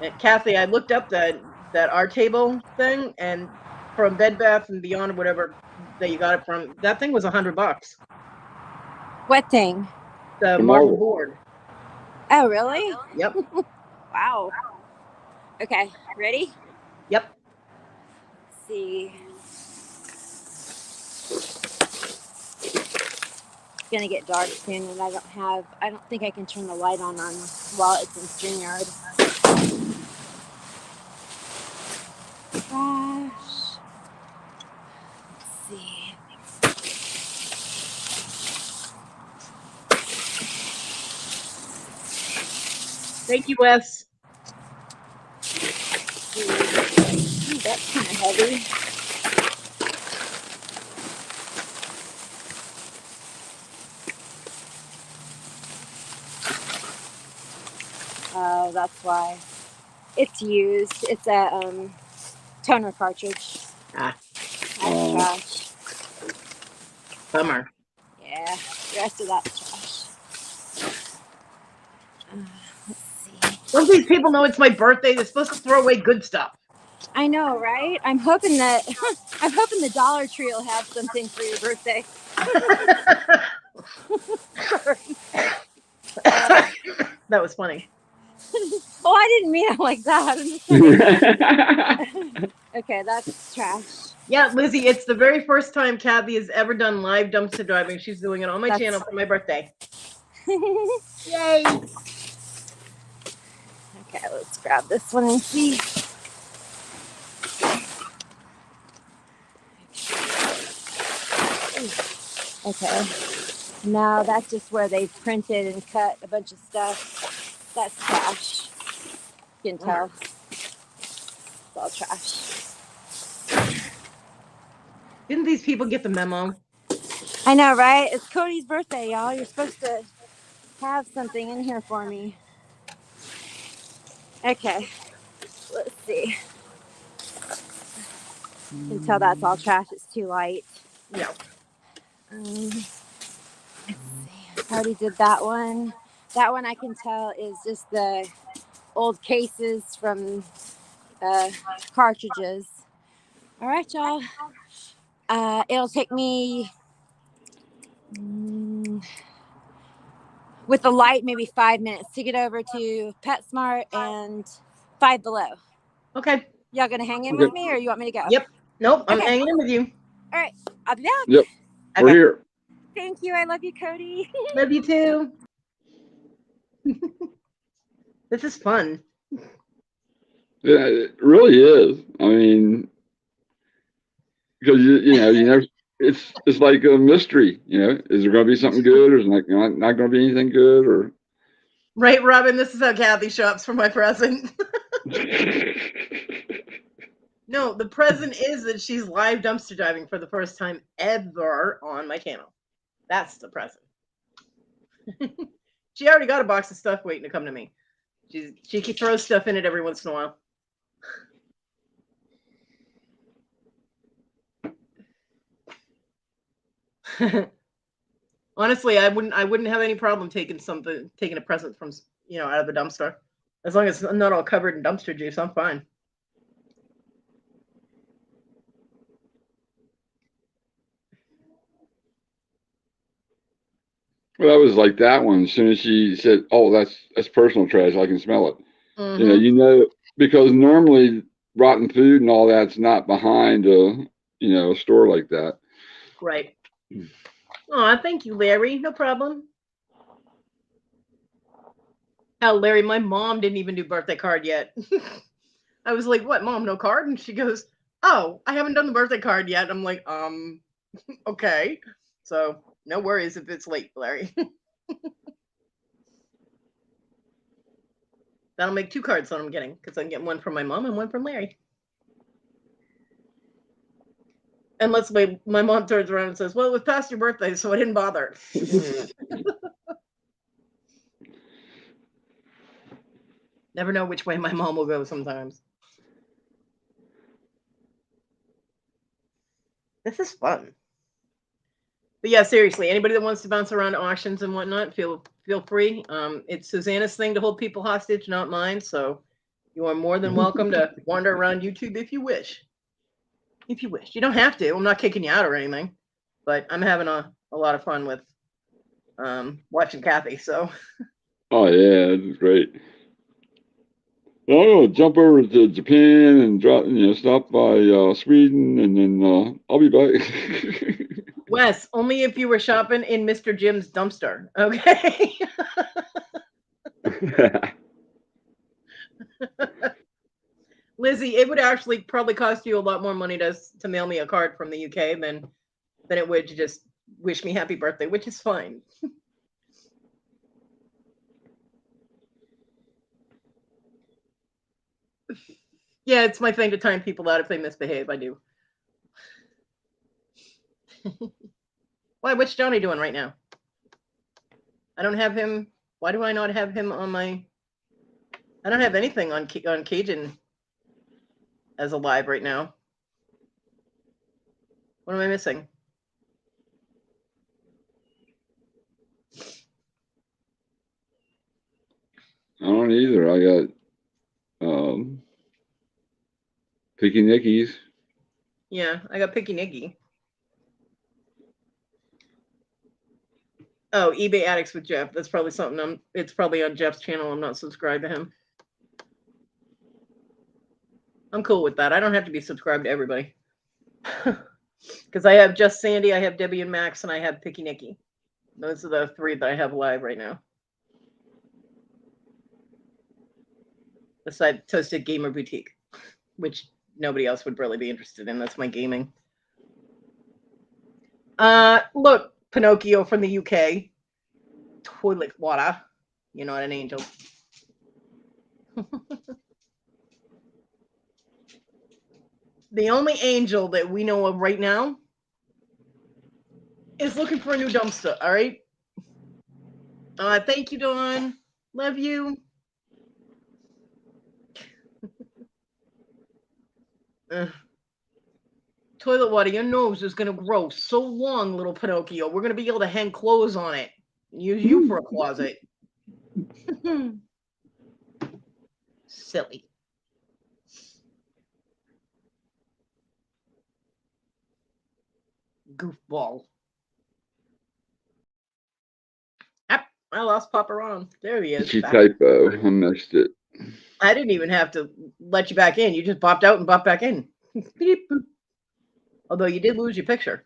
And Kathy, I looked up that our table thing, and from Bed Bath and Beyond, whatever that you got it from, that thing was $100. What thing? The marble board. Oh, really? Yep. Wow. Okay, ready? Yep. Let's see. It's gonna get dark soon, and I don't think I can turn the light on while it's in StreamYard. Gosh. Let's see. Thank you, Wes. Ooh, that's kind of heavy. Oh, that's why. It's used. It's a toner cartridge. Ah. That's trash. Bummer. Yeah, the rest of that's trash. Let's see. Don't these people know it's my birthday? They're supposed to throw away good stuff. I know, right? I'm hoping the Dollar Tree will have something for your birthday. That was funny. Oh, I didn't mean it like that. Okay, that's trash. Yeah, Lizzie, it's the very first time Kathy has ever done live dumpster driving. She's doing it on my channel for my birthday. Yay! Okay, let's grab this one and see. Okay. Now that's just where they've printed and cut a bunch of stuff. That's trash. You can tell. It's all trash. Didn't these people get the memo? I know, right? It's Cody's birthday, y'all. You're supposed to have something in here for me. Okay. Let's see. You can tell that's all trash. It's too light. Yeah. Let's see. I already did that one. That one I can tell is just the old cases from cartridges. All right, y'all. It'll take me with the light, maybe 5 minutes to get over to PetSmart and Five Below. Okay. Y'all gonna hang in Okay. with me, or you want me to go? Yep. Nope. I'm Okay. hanging in with you. All right. I'll be back. Yep. We're Okay. here. Thank you. I love you, Kodi. Love you too. This is fun. Yeah, it really is. I mean, because you know, it's like a mystery. You know, is there going to be something good, or is it not going to be anything good, or? Right, Robin? This is how Kathy shops for my present. No, the present is that she's live dumpster diving for the first time ever on my channel. That's the present. She already got a box of stuff waiting to come to me. She can throw stuff in it every once in a while. Honestly, I wouldn't have any problem taking a present from out of the dumpster, as long as it's not all covered in dumpster juice. I'm fine. Well, that was like that one. As soon as she said, "Oh, that's personal trash," I can smell it. Mm-hmm. You know, because normally rotten food and all that's not behind a store like that. Right. Oh, thank you, Larry. No problem. Hell, Larry, my mom didn't even do birthday card yet. I was like, "What, Mom? No card?" And she goes, "Oh, I haven't done the birthday card yet." I'm like, okay. So no worries if it's late, Larry. That'll make 2 cards that I'm getting, because I'm getting one from my mom and one from Larry. Unless my mom turns around and says, "Well, it was past your birthday, so I didn't bother." Never know which way my mom will go sometimes. This is fun. But yeah, seriously, anybody that wants to bounce around auctions and whatnot, feel free. It's Susanna's thing to hold people hostage, not mine. So you are more than welcome to wander around YouTube if you wish. If you wish. You don't have to. I'm not kicking you out or anything. But I'm having a lot of fun with watching Kathy. So Oh yeah, it's great. I'm gonna jump over to Japan and stop by Sweden, and then I'll be back. Wes, only if you were shopping in Mr. Jim's dumpster. Okay. Lizzie, it would actually probably cost you a lot more money to mail me a card from the UK than it would to just wish me happy birthday, which is fine. Yeah, it's my thing to time people out if they misbehave. I do. Why? What's Johnny doing right now? I don't have him. Why do I not have him on my? I don't have anything on Cajun as a live right now. What am I missing? I don't either. I got Picky Nickies. Yeah, I got Picky Nicky. Oh, eBay Addicts with Jeff. That's probably something it's probably on Jeff's channel. I'm not subscribed to him. I'm cool with that. I don't have to be subscribed to everybody. Because I have Just Sandy, I have Debbie and Max, and I have Picky Nicky. Those are the 3 that I have live right now. Besides Toasted Gamer Boutique, which nobody else would really be interested in. That's my gaming. Look, Pinocchio from the UK. Toilet water. You're not an angel. The only angel that we know of right now is looking for a new dumpster, all right? Thank you, Dawn. Love you. Toilet water, your nose is going to grow so long, little Pinocchio. We're going to be able to hang clothes on it. Use you for a closet. Silly. Goofball. I lost Papa Ron. There he is. It's a Back. typo. I missed it. I didn't even have to let you back in. You just popped out and popped back in. Beep, boop. Although you did lose your picture.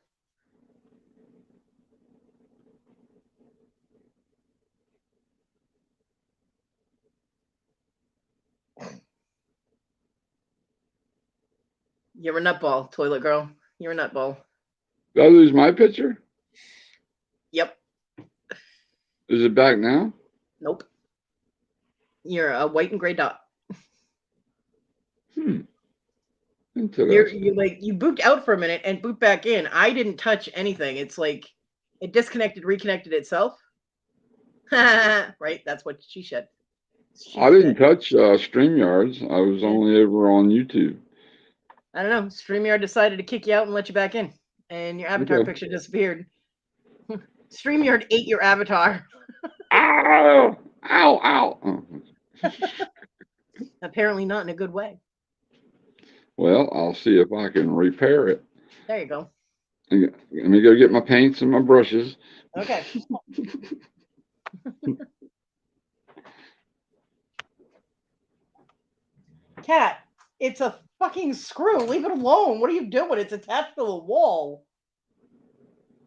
You're a nutball, toilet girl. You're a nutball. Did I lose my picture? Yep. Is it back now? Nope. You're a white and gray dot. Interesting. You booped out for a minute and booped back in. I didn't touch anything. It's like it disconnected, reconnected itself. Right? That's what she said. I didn't touch StreamYards. I was only over on YouTube. I don't know. StreamYard decided to kick you out and let you back in, and your avatar Okay. picture disappeared. StreamYard ate your avatar. Ow! Ow! Ow! Oh. Apparently not in a good way. Well, I'll see if I can repair it. There you go. Let me go get my paints and my brushes. Okay. Cat, it's a fucking screw. Leave it alone. What are you doing? It's attached to the wall.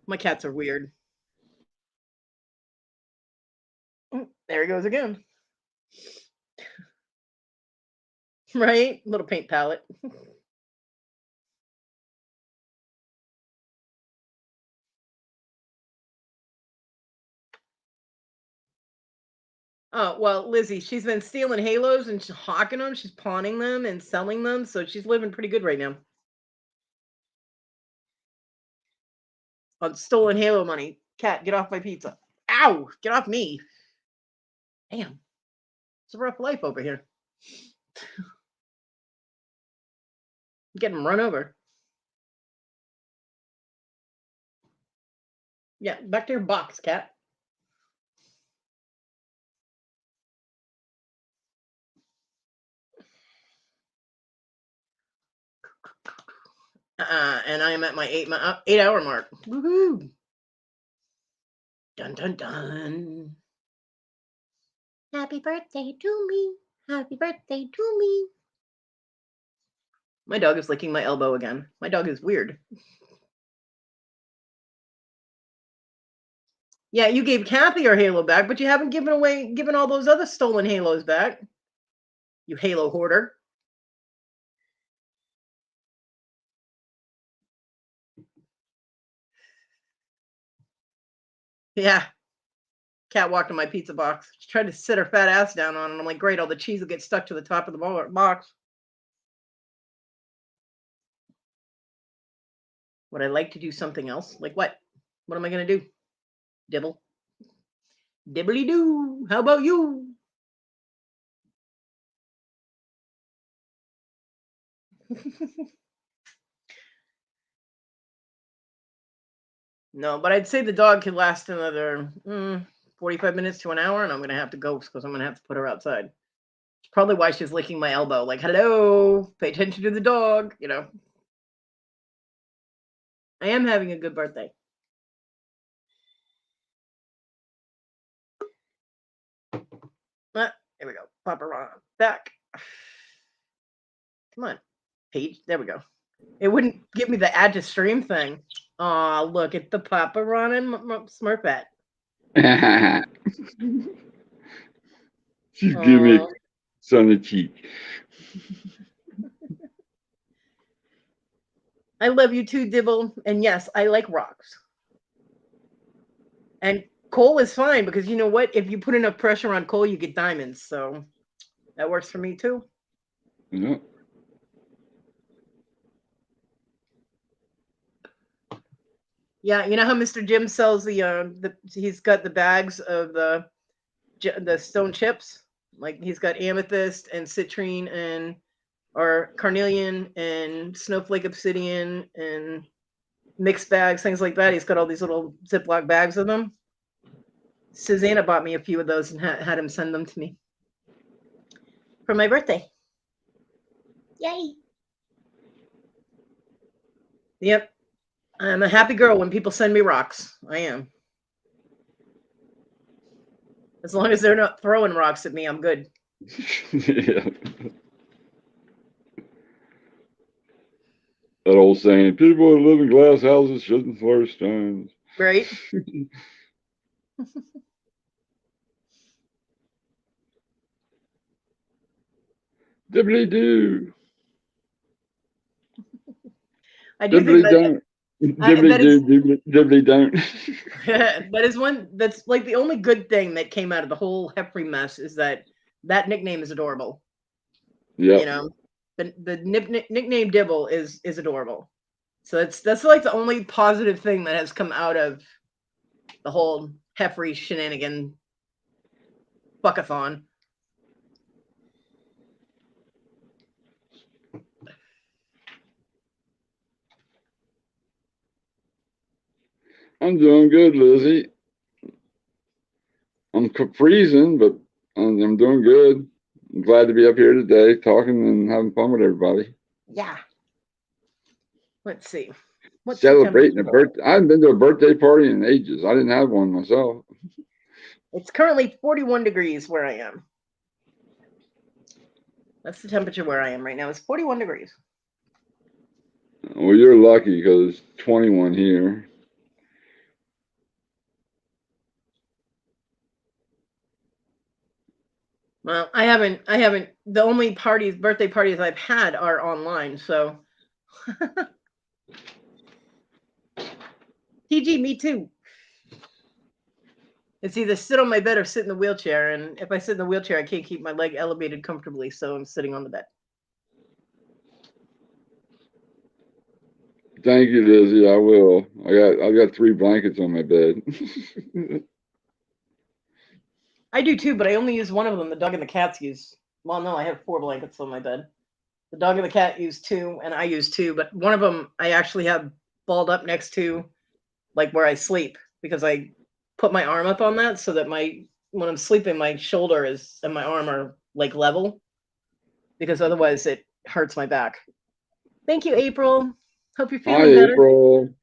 My cats are weird. There he goes again. Right? Little paint palette. Oh, well, Lizzie, she's been stealing halos and she's hawking them. She's pawning them and selling them. So she's living pretty good right now. On stolen halo money. Cat, get off my pizza. Ow! Get off me. Damn. It's a rough life over here. Getting run over. Yeah, back to your box, Cat. And I am at my 8-hour mark. Woohoo! Dun dun dun. Happy birthday to me. Happy birthday to me. My dog is licking my elbow again. My dog is weird. Yeah, you gave Kathy her halo back, but you haven't given all those other stolen halos back. You halo hoarder. Yeah. Cat walked in my pizza box. She tried to sit her fat ass down on it. And I'm like, great, all the cheese will get stuck to the top of the box. Would I like to do something else? Like what? What am I going to do? Dibble. Dibbly doo. How about you? No, but I'd say the dog could last another 45 minutes to an hour, and I'm going to have to go because I'm going to have to put her outside. It's probably why she's licking my elbow. Like, hello, pay attention to the dog, you know. I am having a good birthday. Here we go. Papa Ron. Back. Come on. Page. There we go. It wouldn't give me the add to stream thing. Aw, look at the Papa Ron and Smurfette. She's giving me a kiss on the cheek. I love you too, Dibble. And yes, I like rocks. And coal is fine because you know what? If you put enough pressure on coal, you get diamonds. So that works for me too. Yeah. Yeah, you know how Mr. Jim sells he's got the bags of the stone chips? Like he's got amethyst and citrine and or carnelian and snowflake obsidian and mixed bags, things like that. He's got all these little Ziploc bags of them. Susanna bought me a few of those and had him send them to me for my birthday. Yay. Yep. I'm a happy girl when people send me rocks. I am. As long as they're not throwing rocks at me, I'm good. Yeah. That old saying, people who live in glass houses shouldn't throw stones. Right? Dibbly do. I do Dibbly think don't. Dibbly that is do. Dibbly don't. that is one that's like the only good thing that came out of the whole Heffrey mess is that nickname is adorable. Yep. You know, the nickname Dibble is adorable. So that's like the only positive thing that has come out of the whole Heffrey shenanigan fuckathon. I'm doing good, Lizzie. I'm freezing, but I'm doing good. I'm glad to be up here today talking and having fun with everybody. Yeah. Let's see. What's Celebrating a birthday. I haven't been to a birthday party in ages. I didn't have one myself. It's currently 41 degrees where I am. That's the temperature where I am right now. It's 41 degrees. Well, you're lucky because it's 21 here. Well, I haven't, the only birthday parties I've had are online, so. TG, me too. It's either sit on my bed or sit in the wheelchair, and if I sit in the wheelchair, I can't keep my leg elevated comfortably, so I'm sitting on the bed. Thank you, Lizzie. I will. I got 3 blankets on my bed. I do too, but I only use one of them. The dog and the cats use. Well, no, I have 4 blankets on my bed. The dog and the cat use 2, and I use 2. But one of them I actually have balled up next to, like where I sleep, because I put my arm up on that so that when I'm sleeping, my shoulder and my arm are like level, because otherwise it hurts my back. Thank you, April. Hope you're feeling better. Hi, April.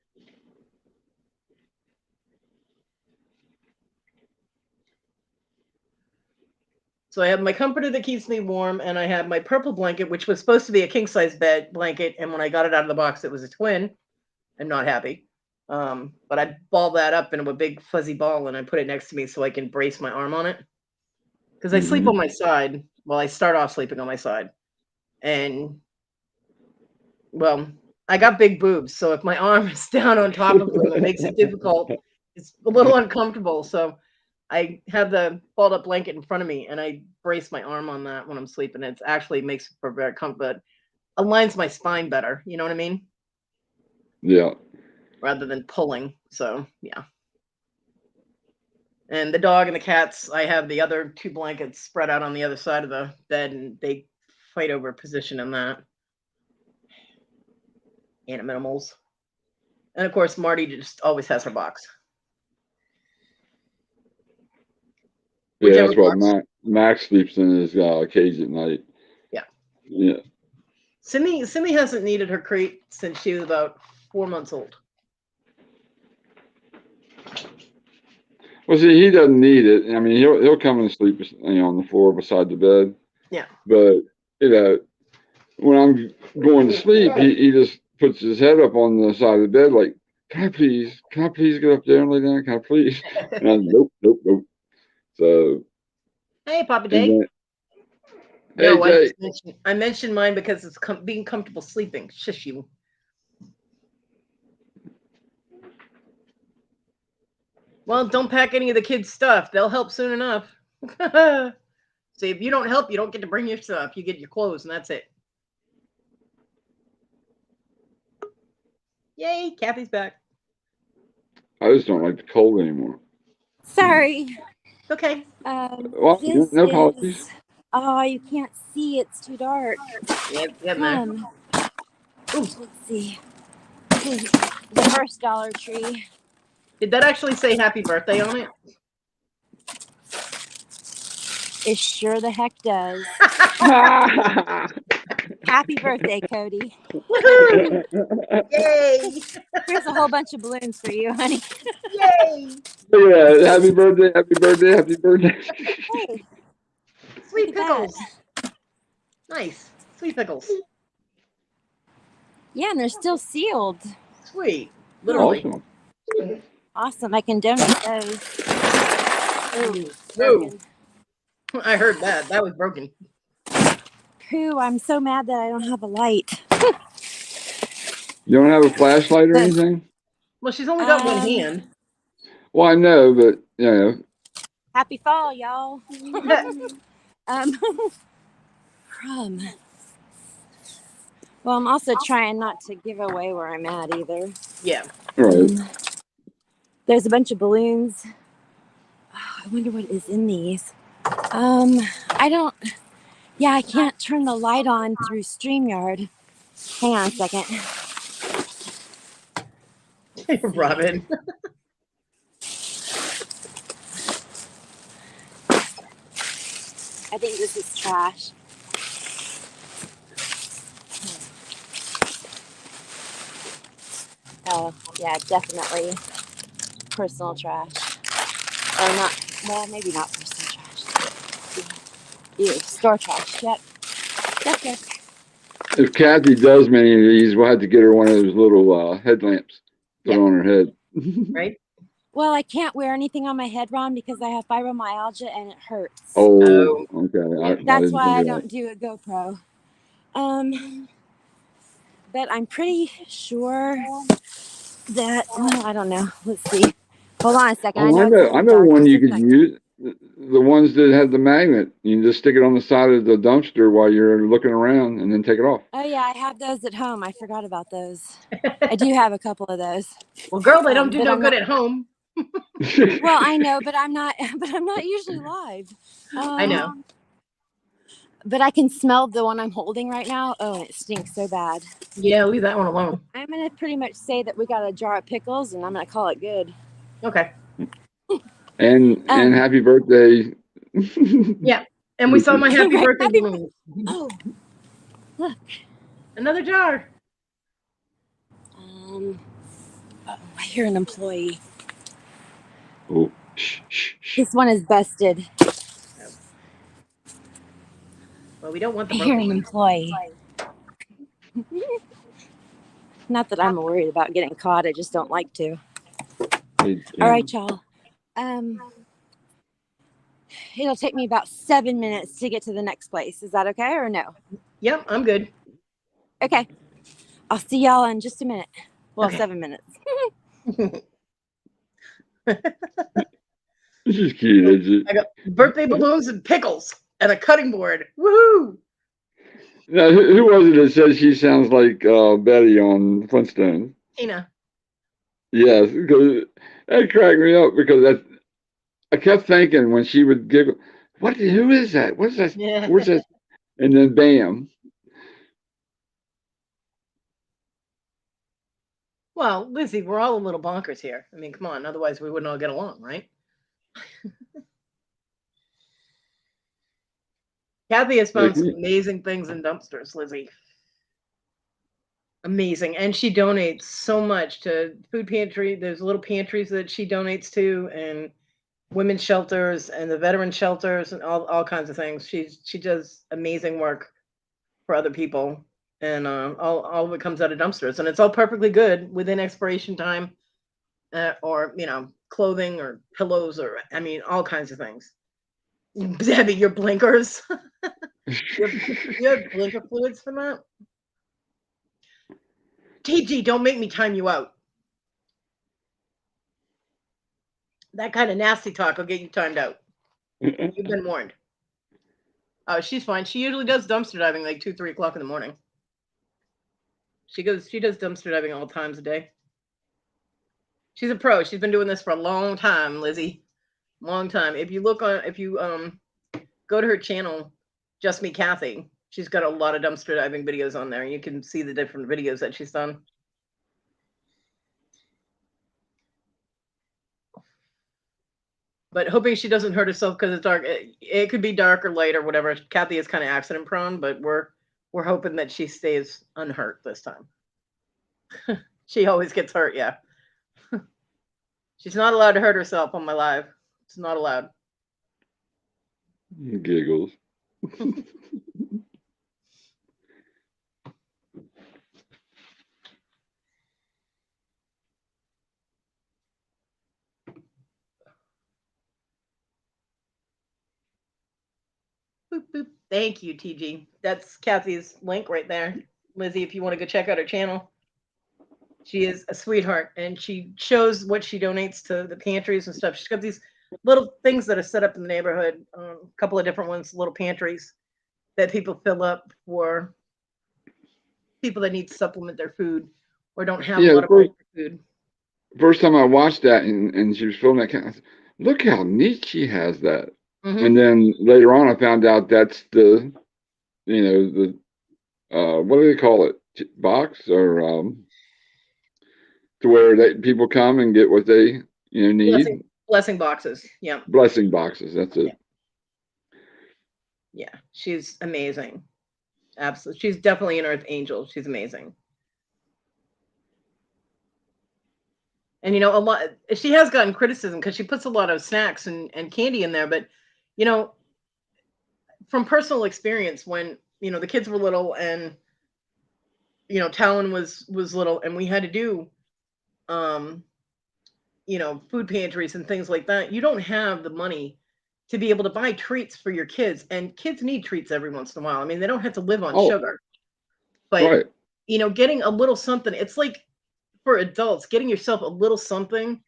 So I have my comforter that keeps me warm, and I have my purple blanket, which was supposed to be a king-size bed blanket, and when I got it out of the box, it was a twin. I'm not happy. But I balled that up into a big fuzzy ball, and I put it next to me so I can brace my arm on it. Because I sleep on my side. Well, I start off sleeping on my side. And, well, I got big boobs, so if my arm is down on top of them, it makes it difficult. It's a little uncomfortable, so I have the balled up blanket in front of me, and I brace my arm on that when I'm sleeping. It actually makes it for very comfort. Aligns my spine better. You know what I mean? Yeah. Rather than pulling. So, yeah. And the dog and the cats, I have the other 2 blankets spread out on the other side of the bed, and they fight over position in that. Animals. And of course, Marty just always has her box. Yeah, that's what Max sleeps in his cage at night. Yeah. Yeah. Simi hasn't needed her crate since she was about 4 months old. Well, see, he doesn't need it. I mean, he'll come and sleep, on the floor beside the bed. Yeah. But when I'm going to sleep, he just puts his head up on the side of the bed, like, can I please get up there and lay down? Can I please? And I'm nope. So. Hey, Papa Jay. Hey, No, Jay. I mentioned mine because it's being comfortable sleeping. Shush you. Well, don't pack any of the kids' stuff. They'll help soon enough. See, if you don't help, you don't get to bring your stuff. You get your clothes, and that's it. Yay, Kathy's back. I just don't like the cold anymore. Sorry. Okay. Well, This no apologies. Oh, you can't see. It's too dark. Yep, Let's see. This is the first Dollar Tree. Did that actually say happy birthday on it? It sure the heck does. Happy birthday, Kodi. Woohoo! Yay! Here's a whole bunch of balloons for you, honey. Yay! Look at that. Happy birthday, happy birthday, happy birthday. Hey, Sweet look at that. pickles. Nice. Sweet pickles. Yeah, and they're still sealed. Sweet. Literally. Awesome. Awesome. I can donate those. Whoa. Broken. I heard that. That was broken. Pooh, I'm so mad that I don't have a light. You don't have a flashlight or anything? Well, she's only got one hand. Well, I know, but you know. Happy fall, y'all. Crumb. Well, I'm also trying not to give away where I'm at either. Yeah. Right. There's a bunch of balloons. Oh, I wonder what is in these. I don't. Yeah, I can't turn the light on through StreamYard. Hang on a second. Robin. I think this is trash. Oh, yeah, definitely personal trash. Or not, well, maybe not personal trash. Ew, store trash, yep. Yep. If Kathy does many of these, we'll have to get her one of those little headlamps put on her head. Right? Well, I can't wear anything on my head, Ron, because I have fibromyalgia and it hurts. Oh, okay. That's why I don't do a GoPro. But I'm pretty sure that, well, I don't know. Let's see. Hold on a second. Oh, I know one you could use. The ones that have the magnet. You can just stick it on the side of the dumpster while you're looking around and then take it off. Oh, yeah, I have those at home. I forgot about those. I do have a couple of those. Well, girl, they don't do but no I'm good not- at home. Well, I know, but I'm not usually live. I know. But I can smell the one I'm holding right now. Oh, and it stinks so bad. Yeah, leave that one alone. I'm going to pretty much say that we got a jar of pickles, and I'm going to call it good. Okay. And happy birthday. Yeah. And we saw my happy Right, birthday happy balloons. Oh, look. Another jar. Oh, I hear an employee. Oh, shh. This one is busted. Well, we don't want the I hear broken an one. employee. Not that I'm worried about getting caught. I just don't like to. Hey, All right, y'all. It'll take me about 7 minutes to get to the next place. Is that okay or no? Yep, I'm good. Okay. I'll see y'all in just a minute. Well, Okay. 7 minutes. This is cute, isn't it? I got birthday balloons and pickles and a cutting board. Woohoo! Now, who was it that said she sounds like Betty on Flintstones? Tina. Yes, because that cracked me up because I kept thinking when she would giggle, who is that? What's that? Yeah. Where's that? And then bam. Well, Lizzie, we're all a little bonkers here. I mean, come on. Otherwise, we wouldn't all get along, right? Kathy has found some amazing things in dumpsters, Lizzie. Amazing. And she donates so much to food pantry. There's little pantries that she donates to, and women's shelters and the veteran shelters and all kinds of things. She does amazing work for other people. And all of it comes out of dumpsters, and it's all perfectly good within expiration time, or clothing or pillows, or I mean all kinds of things. Debbie, your blinkers. you have blinker fluids for that? TG, don't make me time you out. That kind of nasty talk will get you timed out. You've been warned. Oh, she's fine. She usually does dumpster diving like 2-3 o'clock in the morning. She does dumpster diving all times a day. She's a pro. She's been doing this for a long time, Lizzie. Long time. If you go to her channel, Just Me Kathy, she's got a lot of dumpster diving videos on there. You can see the different videos that she's done. But hoping she doesn't hurt herself because it's dark. It could be dark or light or whatever. Kathy is kind of accident prone, but we're hoping that she stays unhurt this time. She always gets hurt, yeah. She's not allowed to hurt herself on my live. It's not allowed. Giggles. Boop, boop. Thank you, TG. That's Kathy's link right there. Lizzie, if you want to go check out her channel. She is a sweetheart, and she shows what she donates to the pantries and stuff. She's got these little things that are set up in the neighborhood, a couple of different ones, little pantries that people fill up for people that need to supplement their food or don't have a lot of money for food. First time I watched that and she was filming that, I said, look how neat she has that. Mm-hmm. And then later on, I found out that's the, what do they call it? Box or to where people come and get what they need. Blessing boxes. Yeah. Blessing boxes. That's it. Yeah, she's amazing. Absolutely. She's definitely an earth angel. She's amazing. And a lot, she has gotten criticism because she puts a lot of snacks and candy in there, but from personal experience, when the kids were little and Talon was little and we had to do food pantries and things like that, you don't have the money to be able to buy treats for your kids, and kids need treats every once in a while. I mean, they don't have to live on sugar, but getting a little something, it's like for adults, getting yourself a little something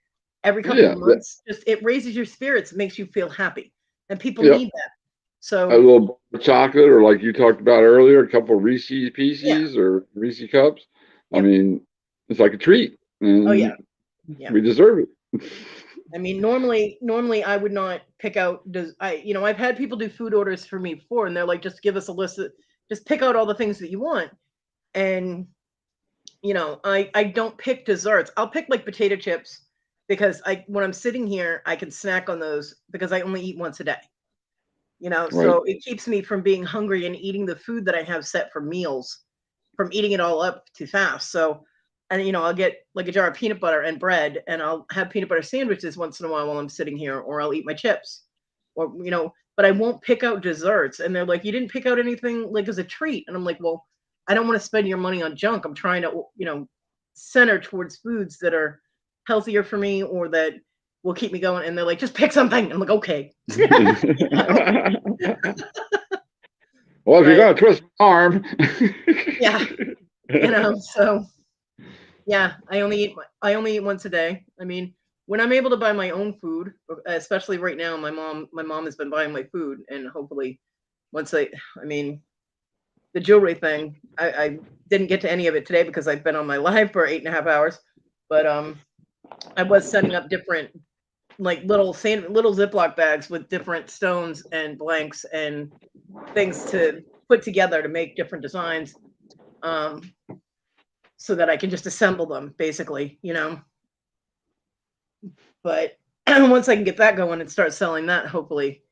every couple of months, it raises your spirits, makes you feel happy, and people need that. So a little bar of chocolate, or like you talked about earlier, a couple of Reese's Pieces or Reese cups. I mean, it's like a treat. And we deserve it. I mean, normally I would not pick out. I've had people do food orders for me before, and they're like, just give us a list just pick out all the things that you want. And I don't pick desserts. I'll pick like potato chips because when I'm sitting here, I can snack on those because I only eat once a day. So it keeps me from being hungry and eating the food that I have set for meals, from eating it all up too fast. So, and I'll get like a jar of peanut butter and bread, and I'll have peanut butter sandwiches once in a while I'm sitting here, or I'll eat my chips, or but I won't pick out desserts. And they're like, you didn't pick out anything like as a treat, and I'm like, well, I don't want to spend your money on junk. I'm trying to center towards foods that are healthier for me or that will keep me going. And they're like, just pick something. I'm like, okay. Well, if you're gonna twist my arm. Yeah. So yeah, I only eat once a day. I mean, when I'm able to buy my own food, especially right now, my mom has been buying my food, and hopefully once the jewelry thing, I didn't get to any of it today because I've been on my live for 8.5 hours, but I was setting up different like little Ziploc bags with different stones and blanks and things to put together to make different designs, so that I can just assemble them basically, but once I can get that going and start selling that, hopefully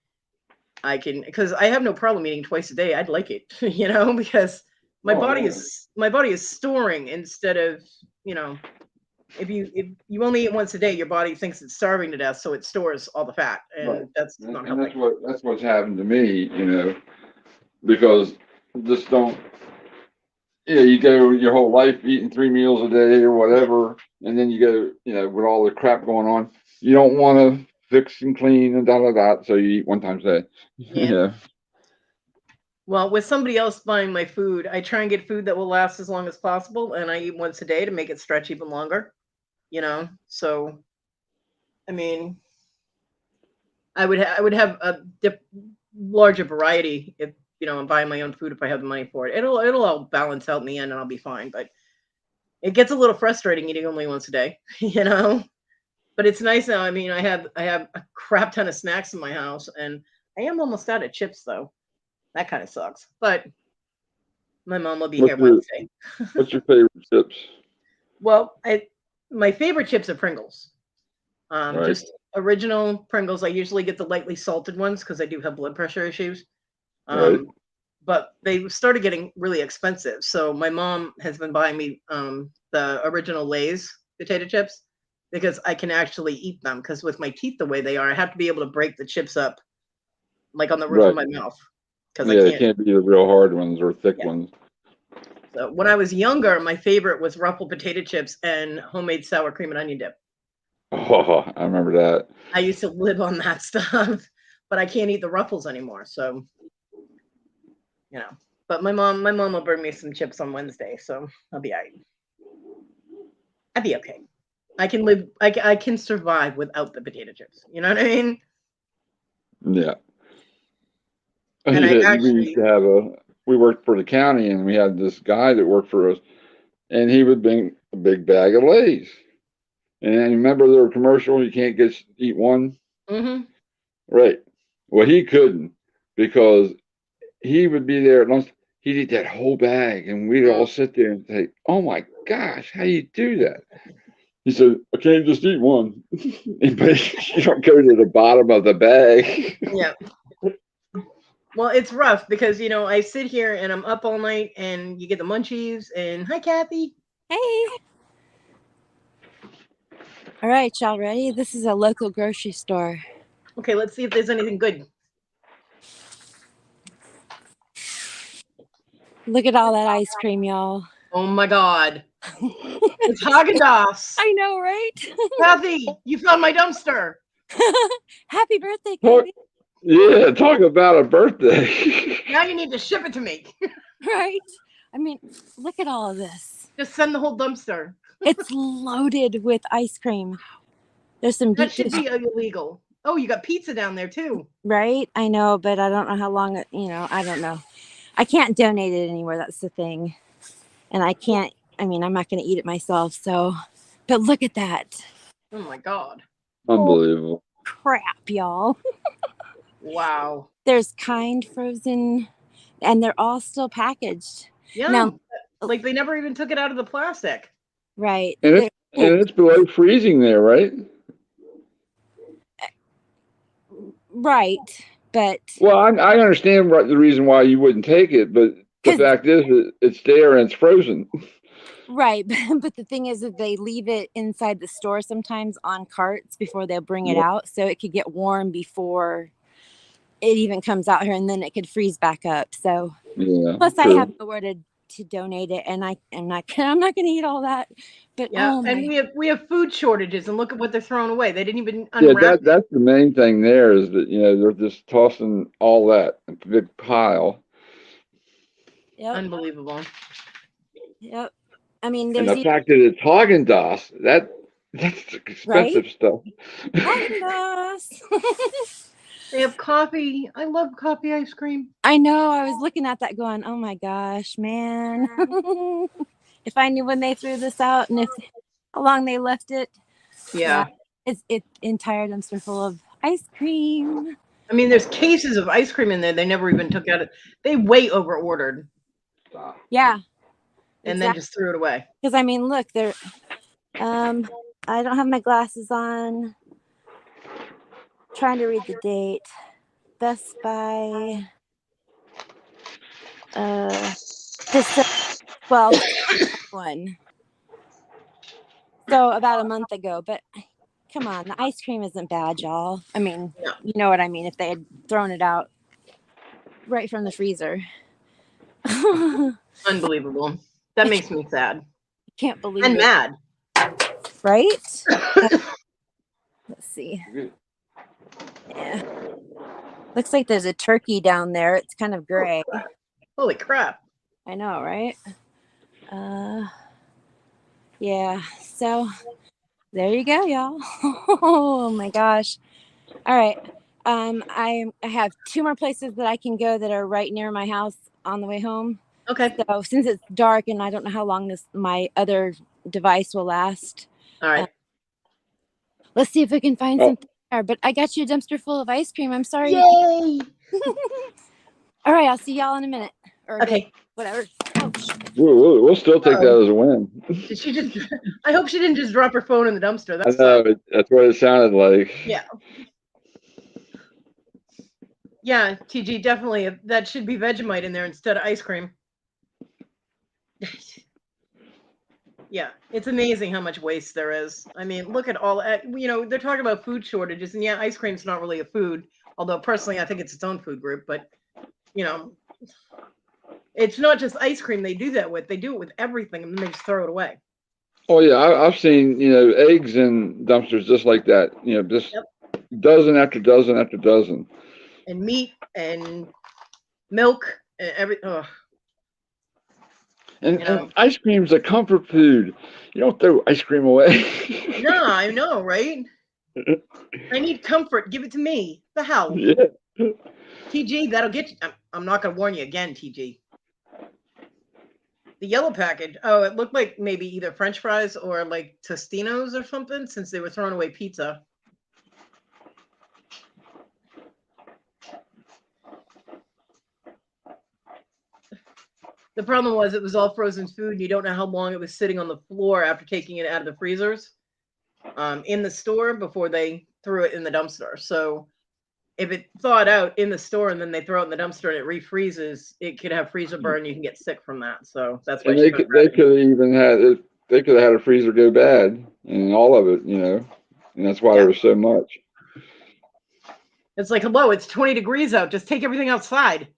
I can, because I have no problem eating twice a day. I'd like it, because my body is storing instead of, if you only eat once a day, your body thinks it's starving to death, so it stores all the fat, and that's not healthy. That's what's happened to me, because just don't. You go your whole life eating 3 meals a day or whatever, and then you go, with all the crap going on, you don't want to fix and clean and so you eat 1 time a day. Yeah. Well, with somebody else buying my food, I try and get food that will last as long as possible, and I eat once a day to make it stretch even longer. So, I mean, I would have a larger variety if I'm buying my own food if I have the money for it. It'll all balance out in the end, and I'll be fine. But it gets a little frustrating eating only once a day, But it's nice now. I mean, I have a crap ton of snacks in my house, and I am almost out of chips though. That kind of sucks. But my mom will be here Wednesday. What's your favorite chips? Well, my favorite chips are Pringles. Just original Pringles. I usually get the lightly salted ones because I do have blood pressure issues. But they started getting really expensive. So my mom has been buying me the original Lay's potato chips. because I can actually eat them. Because with my teeth the way they are, I have to be able to break the chips up, like on the roof of my mouth. Because Yeah, I it can't. can't be the real hard ones or thick ones. So when I was younger, my favorite was Ruffle potato chips and homemade sour cream and onion dip. Oh, I remember that. I used to live on that stuff, but I can't eat the Ruffles anymore. So, you know. But my mom will bring me some chips on Wednesday, so I'll be all right. I'll be okay. I can live. I can survive without the potato chips. You know what I mean? Yeah. And I actually, We worked for the county and we had this guy that worked for us and he would bring a big bag of Lay's. And remember their commercial, you can't eat one? mm-hmm. Right. Well, he couldn't because he would be there at lunch. He'd eat that whole bag and we'd all sit there and say, oh my gosh, how do you do that? He said, I can't just eat one. But you don't go to the bottom of the bag. Yeah. Well, it's rough because, you know, I sit here and I'm up all night and you get the munchies and hi, Kathy. Hey. All right, y'all ready? This is a local grocery store. Okay, let's see if there's anything good. Look at all that ice cream, y'all. Oh my God. It's Haagen-Dazs. I know, right? Kathy, you found my dumpster. Happy birthday, Kodi. Yeah, talk about a birthday. Now you need to ship it to me. Right? I mean, look at all of this. Just send the whole dumpster. It's loaded with ice cream. There's some That should be illegal. Oh, you got pizza down there too. Right? I know, but I don't know how long I don't know. I can't donate it anywhere. That's the thing. And I'm not going to eat it myself. So, but look at that. Oh my God. Unbelievable. Crap, y'all. Wow. There's Kind frozen, and they're all still packaged. Yeah. Now, like they never even took it out of the plastic. Right. And it's below freezing there, right? Right. But well, I understand the reason why you wouldn't take it, but the fact is it's there and it's frozen. Right. But the thing is that they leave it inside the store sometimes on carts before they'll bring it out. So it could get warm before it even comes out here, and then it could freeze back up. So plus I have nowhere to donate it, and I'm not going to eat all that. But yeah, and we have food shortages, and look at what they're throwing away. They didn't even unwrap that's the main thing there is that they're just tossing all that in a big pile. Yep. Unbelievable. Yep. I mean, and the fact that it's Haagen-Dazs, that's expensive stuff. Haagen-Dazs. They have coffee. I love coffee ice cream. I know. I was looking at that going, oh my gosh, man. If I knew when they threw this out and how long they left it. Yeah. It's entire dumpster full of ice cream. I mean, there's cases of ice cream in there. They never even took out. They way over ordered. Yeah. And then just threw it away. Because I mean, look, they're I don't have my glasses on. Trying to read the date. Best Buy. December 12th one. So about a month ago, but come on, the ice cream isn't bad, y'all. I mean, you know what I mean, if they had thrown it out right from the freezer. Unbelievable. That makes me sad. Can't believe and it. mad. Right? Let's see. Yeah. Looks like there's a turkey down there. It's kind of gray. Holy crap. I know, right? Yeah. So there you go, y'all. Oh my gosh. All right. I have 2 more places that I can go that are right near my house on the way home. Okay. So since it's dark and I don't know how long my other device will last. All right. Let's see if we can find something there. But I got you a dumpster full of ice cream. I'm sorry. Yay! All right. I'll see y'all in a minute. Or okay. Whatever. Oh, we'll still take that as a win. Did she just? I hope she didn't just drop her phone in the dumpster. I know, that's what it sounded like. Yeah. Yeah, TG, definitely. That should be Vegemite in there instead of ice cream. Yeah, it's amazing how much waste there is. I mean, look at all, they're talking about food shortages, and yeah, ice cream's not really a food, although personally I think it's its own food group, but, you know, it's not just ice cream they do that with. They do it with everything, and then they just throw it away. Oh yeah, I've seen eggs in dumpsters just like that. Just Yep. dozen after dozen after dozen. And meat and milk and And ice cream's a comfort food. You don't throw ice cream away. No, I know, right? I need comfort. Give it to me. The hell? Yeah. TG, that'll get you. I'm not going to warn you again, TG. The yellow package. Oh, it looked like maybe either French fries or like Tostinos or something, since they were throwing away pizza. The problem was it was all frozen food, and you don't know how long it was sitting on the floor after taking it out of the freezers in the store before they threw it in the dumpster. So if it thawed out in the store and then they throw it in the dumpster and it refreezes, it could have freezer burn. You can get sick from that. So that's why And they could have even had it. They could have had a freezer go bad and all of it, and that's why there was so much. It's like, hello, it's 20 degrees out. Just take everything outside.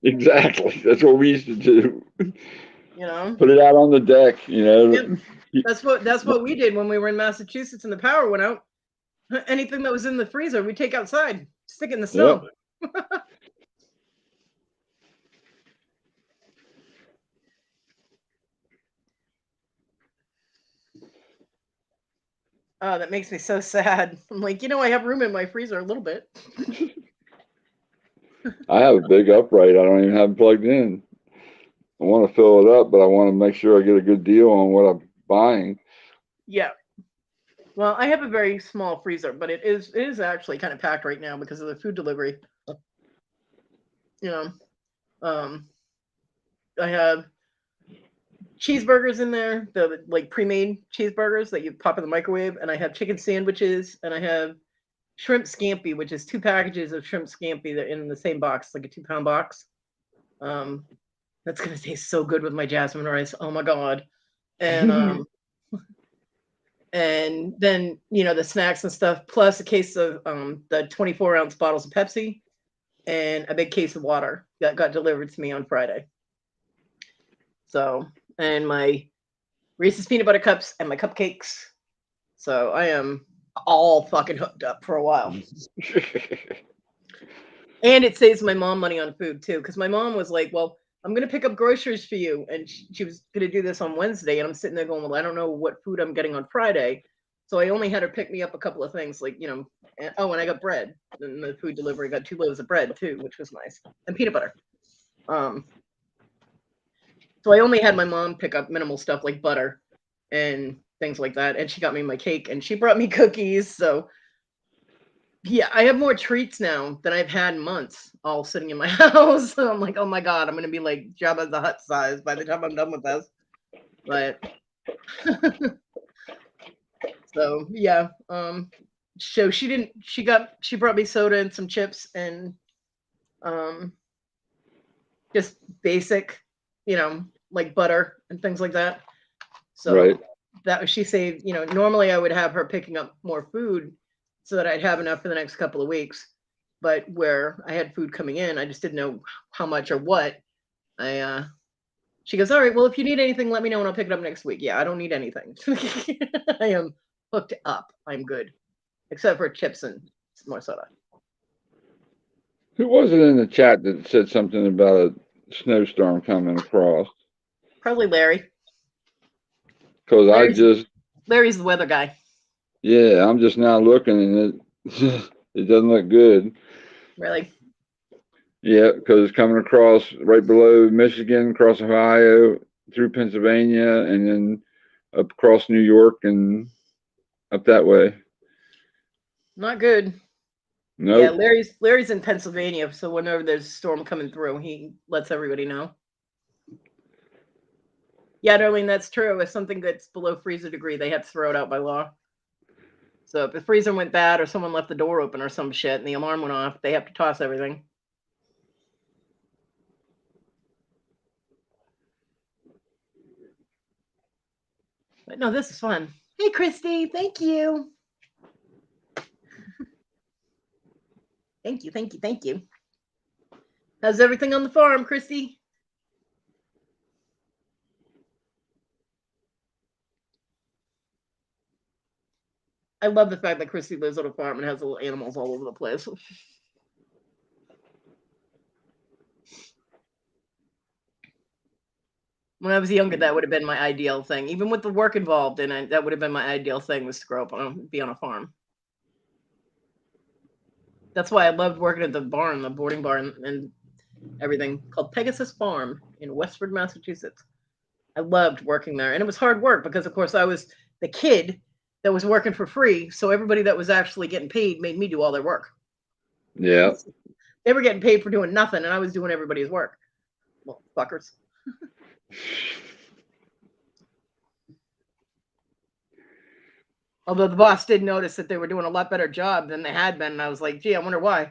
Exactly. That's what we used to do. Put it out on the deck, Yep. That's what we did when we were in Massachusetts and the power went out. Anything that was in the freezer, we take outside, stick it in the snow. Yep. Oh, that makes me so sad. I'm like, I have room in my freezer a little bit. I have a big upright. I don't even have it plugged in. I want to fill it up, but I want to make sure I get a good deal on what I'm buying. Yeah. Well, I have a very small freezer, but it is actually kind of packed right now because of the food delivery. I have cheeseburgers in there, the like pre-made cheeseburgers that you pop in the microwave, and I have chicken sandwiches, and I have shrimp scampi, which is 2 packages of shrimp scampi that in the same box, like a 2-pound box. That's gonna taste so good with my jasmine rice. Oh my god. And and then the snacks and stuff, plus a case of the 24-ounce bottles of Pepsi and a big case of water that got delivered to me on Friday. So, and my Reese's peanut butter cups and my cupcakes. So I am all fucking hooked up for a while. And it saves my mom money on food too, because my mom was like, well, I'm going to pick up groceries for you. And she was going to do this on Wednesday. And I'm sitting there going, well, I don't know what food I'm getting on Friday. So I only had her pick me up a couple of things like, and I got bread. And the food delivery got 2 loaves of bread too, which was nice. And peanut butter. So I only had my mom pick up minimal stuff like butter and things like that. And she got me my cake and she brought me cookies. So yeah, I have more treats now than I've had in months, all sitting in my house. So I'm like, oh my god, I'm gonna be like Jabba the Hutt size by the time I'm done with this. But so yeah, so she brought me soda and some chips and just basic, like butter and things like that. So right. That she saved. Normally I would have her picking up more food so that I'd have enough for the next couple of weeks. But where I had food coming in, I just didn't know how much or what. She goes, all right, well, if you need anything, let me know and I'll pick it up next week. Yeah, I don't need anything. I am hooked up. I'm good. Except for chips and more soda. Who was it in the chat that said something about a snowstorm coming across? Probably Larry. Because Larry's the weather guy. Yeah, I'm just now looking and it doesn't look good. Really? Yeah, because it's coming across right below Michigan, across Ohio, through Pennsylvania, and then up across New York and up that way. Not good. No. Nope. Yeah, Larry's in Pennsylvania, so whenever there's a storm coming through, he lets everybody know. Yeah, Darlene, that's true. If something gets below freezer degree, they have to throw it out by law. So if the freezer went bad or someone left the door open or some shit and the alarm went off, they have to toss everything. But no, this is fun. Hey, Christy, thank you. Thank you, thank you, thank you. How's everything on the farm, Christy? I love the fact that Christy lives on a farm and has little animals all over the place. When I was younger, that would have been my ideal thing. Even with the work involved in it, that would have been my ideal thing, was to grow up be on a farm. That's why I loved working at the barn, the boarding barn and everything, called Pegasus Farm in Westford, Massachusetts. I loved working there. And it was hard work because, of course, I was the kid that was working for free. So everybody that was actually getting paid made me do all their work. Yeah. They were getting paid for doing nothing, and I was doing everybody's work. Well, fuckers. Although the boss did notice that they were doing a lot better job than they had been, and I was like, gee, I wonder why.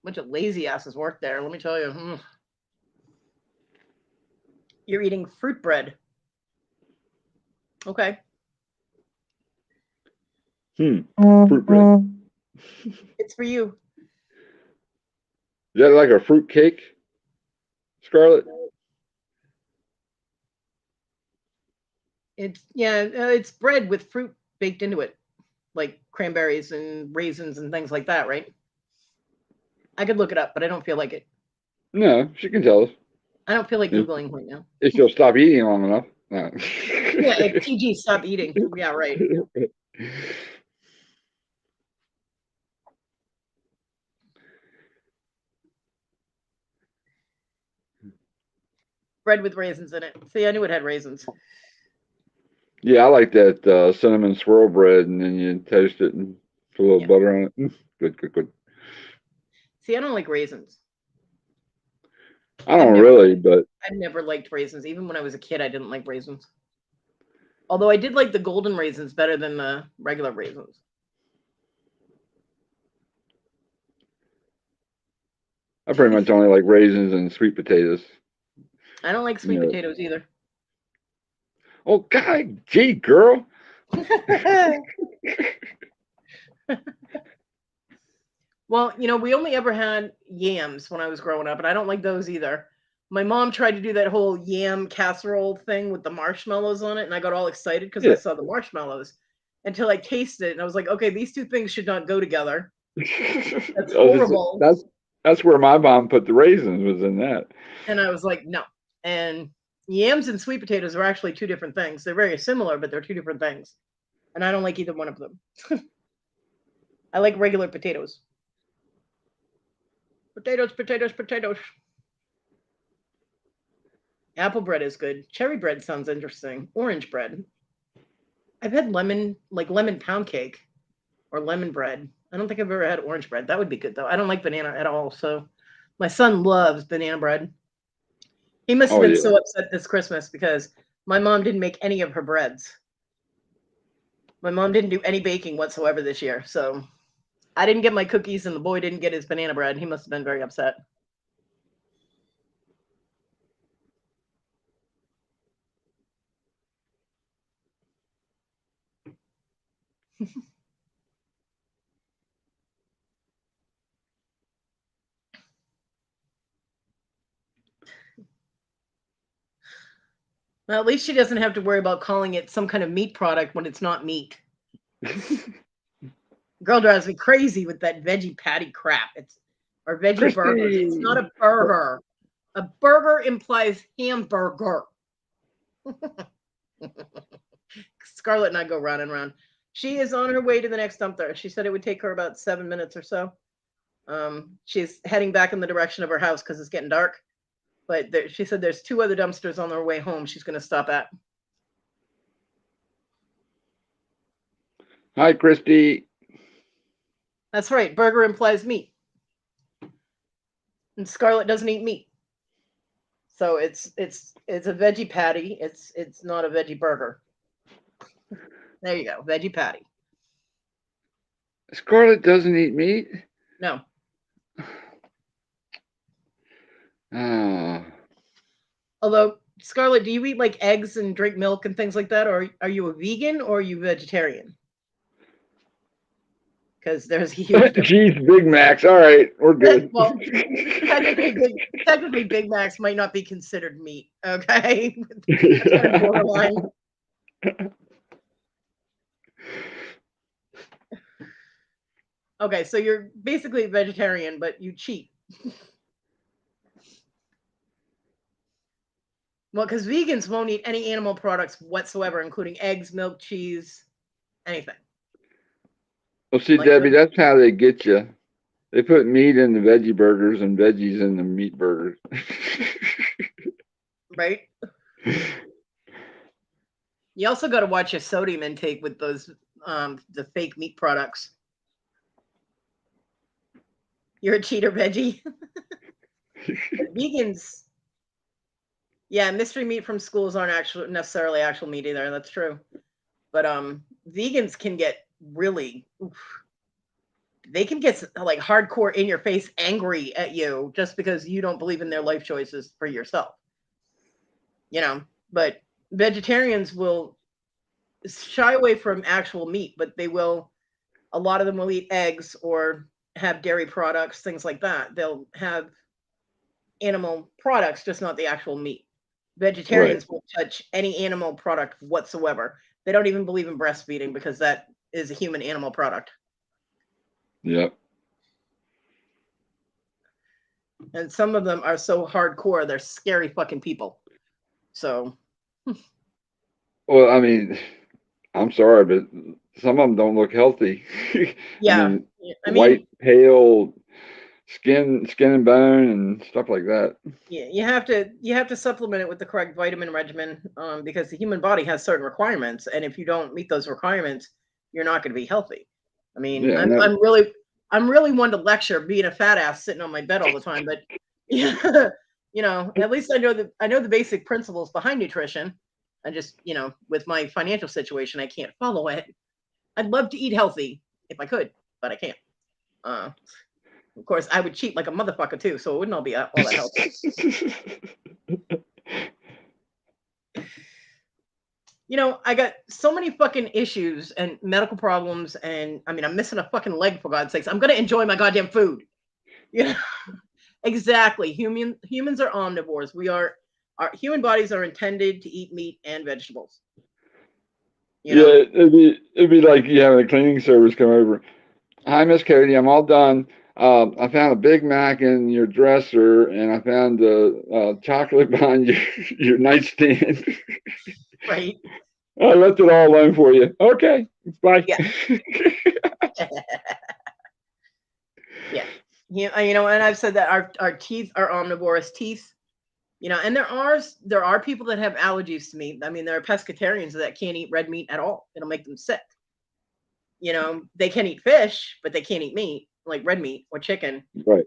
Bunch of lazy asses work there, let me tell you. You're eating fruit bread. Okay. Fruit bread. It's for you. Is that like a fruit cake, Scarlett? It's bread with fruit baked into it, like cranberries and raisins and things like that, right? I could look it up, but I don't feel like it. No, she can tell us. I don't feel like Googling right now. If she'll stop eating long enough. No. Yeah, if TG stop eating. Yeah, right. Bread with raisins in it. See, I knew it had raisins. Yeah, I like that cinnamon swirl bread, and then you toast it and put a little butter on it. Good, good, good. See, I don't like raisins. I don't really, but I've never liked raisins. Even when I was a kid, I didn't like raisins. Although I did like the golden raisins better than the regular raisins. I pretty much only like raisins and sweet potatoes. I don't like sweet potatoes either. Oh, God, gee, girl. Well, we only ever had yams when I was growing up, and I don't like those either. My mom tried to do that whole yam casserole thing with the marshmallows on it, and I got all excited because I saw the marshmallows until I tasted it, and I was like, okay, these two things should not go together. That's horrible. That's where my mom put the raisins, was in that. And I was like, no. And yams and sweet potatoes are actually two different things. They're very similar, but they're two different things. And I don't like either one of them. I like regular potatoes. Potatoes, potatoes, potatoes. Apple bread is good. Cherry bread sounds interesting. Orange bread. I've had lemon pound cake or lemon bread. I don't think I've ever had orange bread. That would be good, though. I don't like banana at all. So my son loves banana bread. He must have been so upset this Christmas because my mom didn't make any of her breads. My mom didn't do any baking whatsoever this year. So I didn't get my cookies and the boy didn't get his banana bread. He must have been very upset. Well, at least she doesn't have to worry about calling it some kind of meat product when it's not meat. Girl drives me crazy with that veggie patty crap. Or veggie burgers. It's not a burger. A burger implies hamburger. Scarlett and I go round and round. She is on her way to the next dumpster. She said it would take her about 7 minutes or so. She's heading back in the direction of her house because it's getting dark. But she said there's 2 other dumpsters on their way home she's going to stop at. Hi, Christy. That's right. Burger implies meat. And Scarlett doesn't eat meat. So it's a veggie patty. It's not a veggie burger. There you go. Veggie patty. Scarlett doesn't eat meat? No. Oh. Although Scarlett, do you eat like eggs and drink milk and things like that, or are you a vegan or are you vegetarian? Because there's a huge difference. Cheese Big Macs. All right, we're good. Well, technically, Big Macs might not be considered meat. Okay, that's kind of borderline. Okay, so you're basically vegetarian, but you cheat. Well, because vegans won't eat any animal products whatsoever, including eggs, milk, cheese, anything. Well, see, Like- Debbie, that's how they get you. They put meat in the veggie burgers and veggies in the meat burgers. Right? You also got to watch your sodium intake with those the fake meat products. You're a cheater veggie. Vegans, yeah, mystery meat from schools aren't necessarily actual meat either. That's true. But vegans can get really, they can get like hardcore in your face angry at you just because you don't believe in their life choices for yourself. You know, but vegetarians will shy away from actual meat, but they will, a lot of them will eat eggs or have dairy products, things like that. They'll have animal products, just not the actual meat. Vegetarians won't touch any animal product whatsoever. They don't even believe in breastfeeding because that is a human animal product. Yep. And some of them are so hardcore, they're scary fucking people. So. Well, I mean, I'm sorry, but some of them don't look healthy. Yeah. I mean, white, pale skin and bone and stuff like that. Yeah, you have to supplement it with the correct vitamin regimen because the human body has certain requirements, and if you don't meet those requirements, you're not going to be healthy. I mean, Yeah, I'm really one to lecture being a fat ass sitting on my bed all the time, but yeah, you know, at least I know the basic principles behind nutrition. I just, you know, with my financial situation, I can't follow it. I'd love to eat healthy if I could, but I can't. Of course, I would cheat like a motherfucker too, so it wouldn't all be all that healthy. You know, I got so many fucking issues and medical problems, and I mean, I'm missing a fucking leg for God's sakes. I'm gonna enjoy my goddamn food. You know, exactly. Humans are omnivores. Our human bodies are intended to eat meat and vegetables. You know? Yeah, it'd be like you having a cleaning service come over. Hi, Miss Kodi, I'm all done. I found a Big Mac in your dresser, and I found the chocolate behind your nightstand. Right. I left it all alone for you. Okay, bye. Yeah. Yeah. You know, and I've said that our teeth are omnivorous teeth. You know, and there are people that have allergies to meat. I mean, there are pescatarians that can't eat red meat at all. It'll make them sick. You know, they can eat fish, but they can't eat meat, like red meat or chicken. Right.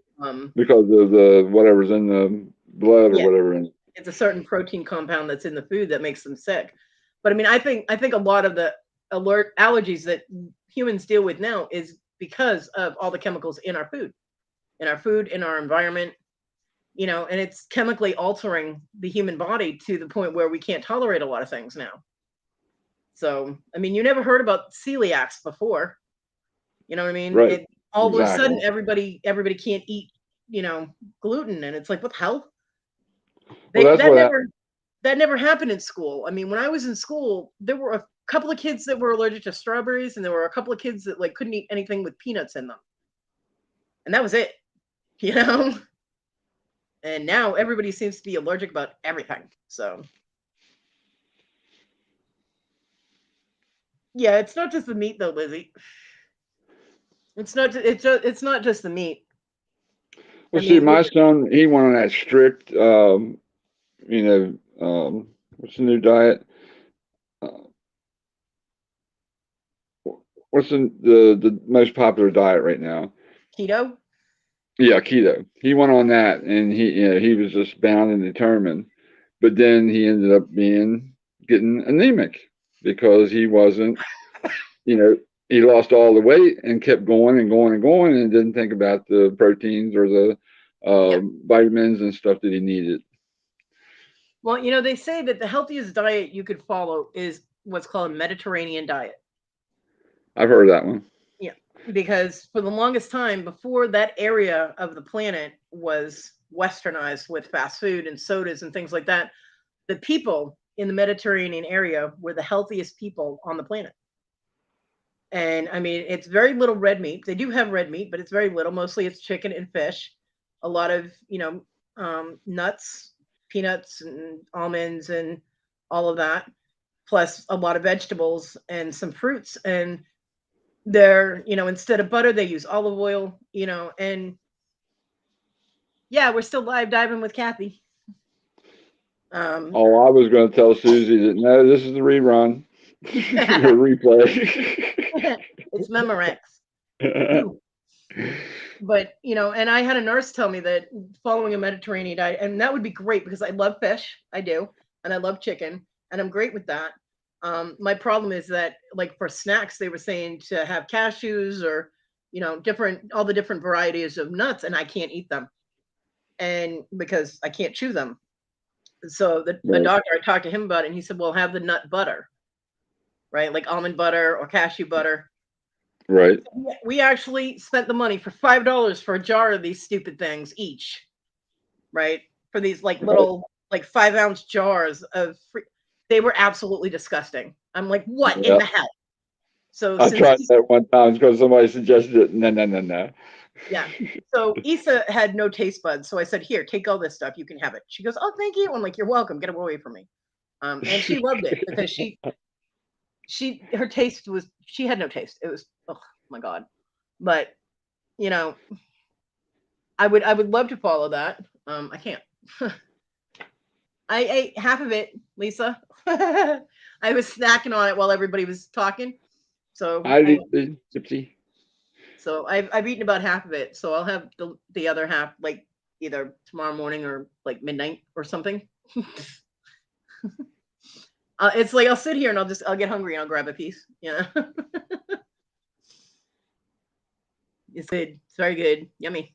Because of the whatever's in the blood or whatever in it. It's a certain protein compound that's in the food that makes them sick. But I mean, I think a lot of the allergies that humans deal with now is because of all the chemicals in our food, in our environment. You know, and it's chemically altering the human body to the point where we can't tolerate a lot of things now. So, I mean, you never heard about celiacs before. You know what I mean? Right. All of a sudden, everybody can't eat, you know, gluten, and it's like, what the hell? That never happened in school. I mean, when I was in school, there were a couple of kids that were allergic to strawberries, and there were a couple of kids that like couldn't eat anything with peanuts in them, and that was it. You know. And now everybody seems to be allergic about everything. So, yeah, it's not just the meat, though, Lizzie. It's not just the meat. Well, see, my son, he went on that strict, you know, what's the new diet? What's the most popular diet right now? Keto. Yeah, keto. He went on that, and he was just bound and determined. But then he ended up getting anemic because he wasn't, you know, he lost all the weight and kept going and going and going, and didn't think about the proteins or the vitamins and stuff that he needed. Well, you know, they say that the healthiest diet you could follow is what's called a Mediterranean diet. I've heard that one. Yeah, because for the longest time before that area of the planet was westernized with fast food and sodas and things like that, the people in the Mediterranean area were the healthiest people on the planet. And I mean, it's very little red meat. They do have red meat, but it's very little. Mostly it's chicken and fish. A lot of, nuts, peanuts and almonds and all of that, plus a lot of vegetables and some fruits. And they're, instead of butter, they use olive oil, and yeah, we're still live diving with Kathy. Oh, I was going to tell Susie that no, this is the rerun. The replay. It's Memorex. But, and I had a nurse tell me that following a Mediterranean diet, and that would be great because I love fish. I do. And I love chicken. And I'm great with that. My problem is that, like, for snacks, they were saying to have cashews or, all the different varieties of nuts, and I can't eat them. And because I can't chew them. So the doctor, I talked to him about it, and he said, well, have the nut butter, right? Like almond butter or cashew butter. Right. We actually spent the money for $5 for a jar of these stupid things each, right? For these like little, like 5-ounce jars of free. They were absolutely disgusting. I'm like, what in the hell? So I tried that one time because somebody suggested it. No. Yeah. So Issa had no taste buds. So I said, here, take all this stuff. You can have it. She goes, oh, thank you. I'm like, you're welcome. Get away from me. And she loved it because her taste was, she had no taste. It was, oh my God. But, I would love to follow that. I can't. I ate half of it, Lisa. I was snacking on it while everybody was talking. So I've eaten about half of it. So I'll have the other half like either tomorrow morning or like midnight or something. It's like I'll sit here and I'll get hungry and I'll grab a piece. Yeah. It's good. It's very good. Yummy.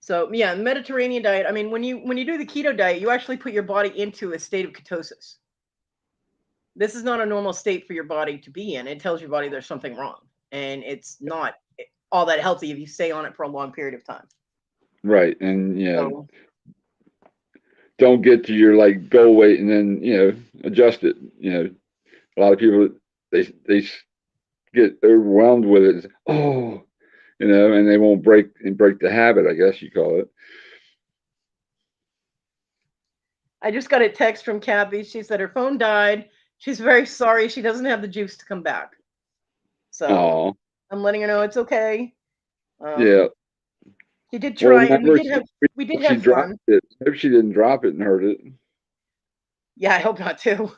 So yeah, Mediterranean diet. I mean, when you do the keto diet, you actually put your body into a state of ketosis. This is not a normal state for your body to be in. It tells your body there's something wrong, and it's not all that healthy if you stay on it for a long period of time. Right, and don't get to your like goal weight and then adjust it. A lot of people they get overwhelmed with it. Oh, and they won't break the habit, I guess you call it. I just got a text from Kathy. She said her phone died. She's very sorry. She doesn't have the juice to come back. So I'm letting her know it's okay. Yeah. She did try, and we did have fun. If she didn't drop it and hurt it. Yeah, I hope not too.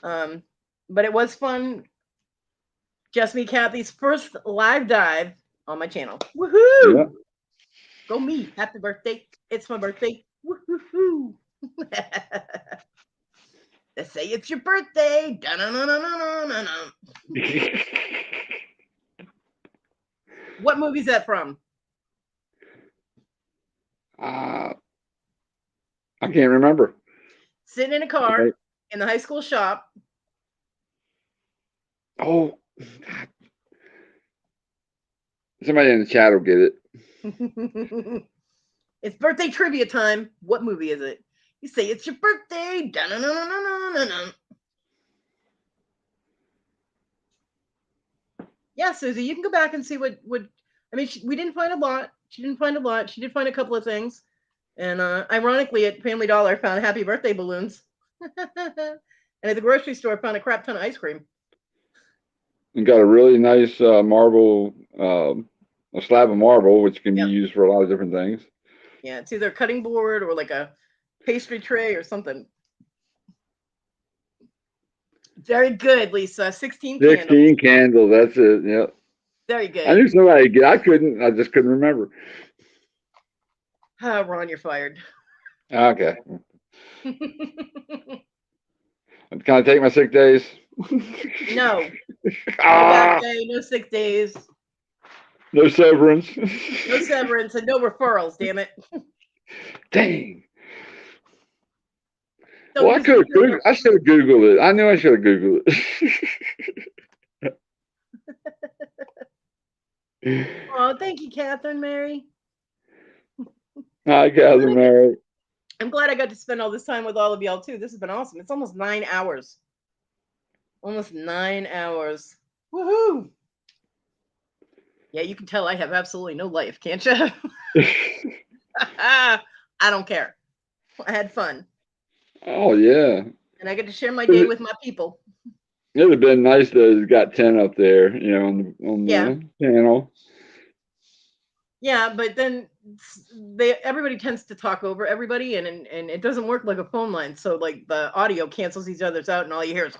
But it was fun. Just me, Kathy's first live dive on my channel. Woohoo! Yeah. Go me! Happy birthday! It's my birthday. Woohoo! Let's say it's your birthday. What movie is that from? I can't remember. Sitting in a car in the high school shop. Oh, somebody in the chat will get it. It's birthday trivia time. What movie is it? You say it's your birthday. Yeah, Susie, you can go back and see what I mean. We didn't find a lot. She didn't find a lot. She did find a couple of things. And ironically, at Family Dollar, I found happy birthday balloons. And at the grocery store, I found a crap ton of ice cream. And got a really nice marble, a slab of marble, which can be used for a lot of different things. Yeah, it's either a cutting board or like a pastry tray or something. Very good, Lisa. 16 candles. 16 candles. That's it. Yeah. Very good. I knew somebody could. I just couldn't remember. Ron, you're fired. Okay. Can I take my sick days? No. No back day, no sick days. No severance. No severance and no referrals, damn it. Dang. Don't Well, I use could have Google. Googled. I should have Googled it. I knew I should have Googled it. Oh, thank you, Catherine Mary. Hi, Catherine Mary. I'm glad I got to spend all this time with all of y'all too. This has been awesome. It's almost 9 hours. Almost 9 hours. Woohoo! Yeah, you can tell I have absolutely no life, can't you? I don't care. I had fun. Oh yeah. And I get to share my day with my people. It would have been nice to have got 10 up there, you know, on Yeah. the channel. Yeah, but then everybody tends to talk over everybody, and it doesn't work like a phone line. So like the audio cancels each other's out, and all you hear is.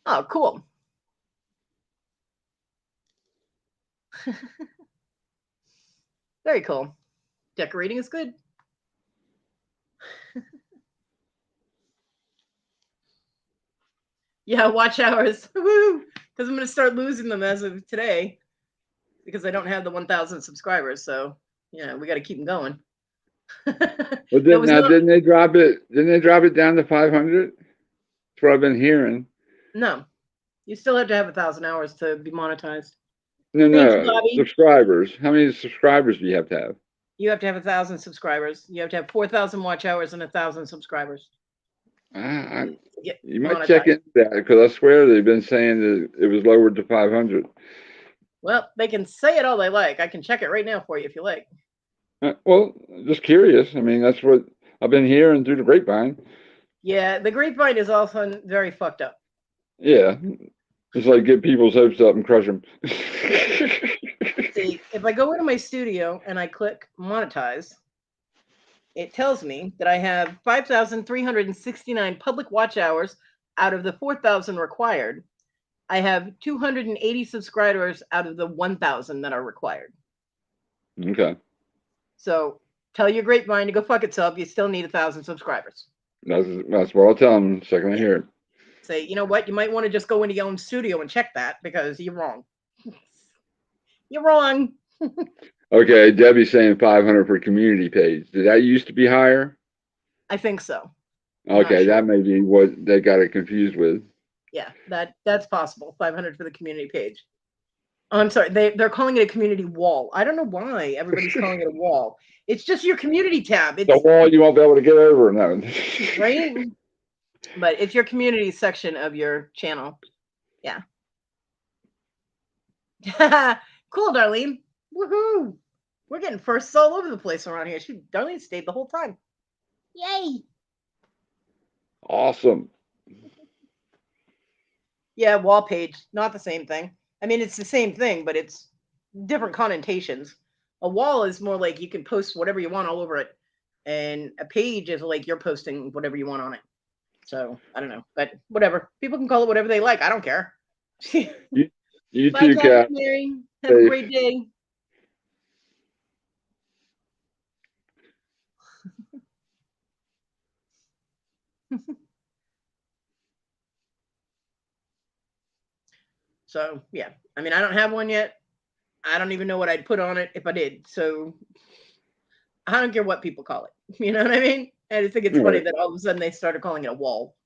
Oh, cool. Very cool. Decorating is good. Yeah, watch hours. Because I'm going to start losing them as of today because I don't have the 1,000 subscribers. So, yeah, we got to keep them going. Well, didn't they drop it? Didn't they drop it down to 500? That's what I've been hearing. No, you still have to have 1,000 hours to be monetized. No, Thank you, Bobby. subscribers. How many subscribers do you have to have? You have to have 1,000 subscribers. You have to have 4,000 watch hours and 1,000 subscribers. You might check into that because I swear they've been saying that it was lowered to 500. Well, they can say it all they like. I can check it right now for you if you like. Well, just curious. I mean, that's what I've been hearing through the grapevine. Yeah, the grapevine is often very fucked up. Yeah, it's like get people's hopes up and crush them. See, if I go into my studio and I click monetize, it tells me that I have 5,369 public watch hours out of the 4,000 required. I have 280 subscribers out of the 1,000 that are required. Okay. So tell your grapevine to go fuck itself. You still need 1,000 subscribers. That's what I'll tell them the second I hear it. Say, you know what? You might want to just go into your own studio and check that because you're wrong. You're wrong. Okay, Debbie's saying 500 for community page. Did that used to be higher? I think so. Okay, that may be what they got it confused with. Yeah, that's possible. 500 for the community page. Oh, I'm sorry. They're calling it a community wall. I don't know why everybody's calling it a wall. It's just your community tab. It's the wall you won't be able to get over now. right. But it's your community section of your channel. Yeah. Cool, Darlene. Woohoo! We're getting firsts all over the place around here. Darlene stayed the whole time. Yay! Awesome. Yeah, wall page, not the same thing. I mean, it's the same thing, but it's different connotations. A wall is more like you can post whatever you want all over it, and a page is like you're posting whatever you want on it. So I don't know, but whatever. People can call it whatever they like. I don't care. You Bye, too, Kat. Mary. Have a great day. So yeah, I mean, I don't have one yet. I don't even know what I'd put on it if I did. So I don't care what people call it. You know what I mean? I just think it's funny that all of a sudden they started calling it a wall.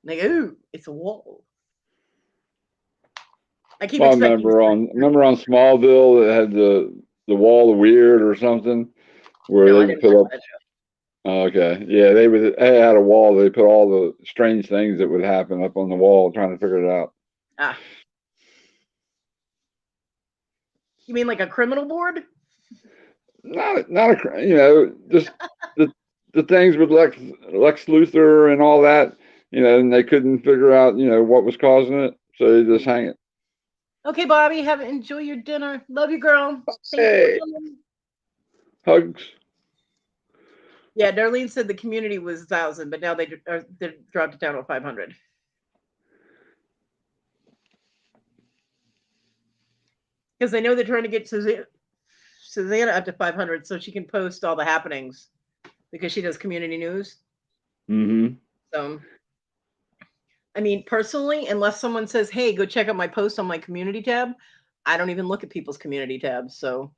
Like, ooh, it's a wall. I keep expecting. Remember on Smallville that had the wall of weird or something where No, they I would didn't put watch up. that show. Oh, okay, yeah, they had a wall. They put all the strange things that would happen up on the wall, trying to figure it out. Ah, you mean like a criminal board? Not just the things with Lex Luthor and all that, and they couldn't figure out, what was causing it, so they just hang it. Okay, Bobby, enjoy your dinner. Love you, girl. Hey. Hugs. Yeah, Darlene said the community was 1,000, but now they dropped it down to 500. Because they know they're trying to get Susanna up to 500 so she can post all the happenings because she does community news. Mm-hmm. So, I mean, personally, unless someone says, hey, go check out my post on my community tab, I don't even look at people's community tabs. So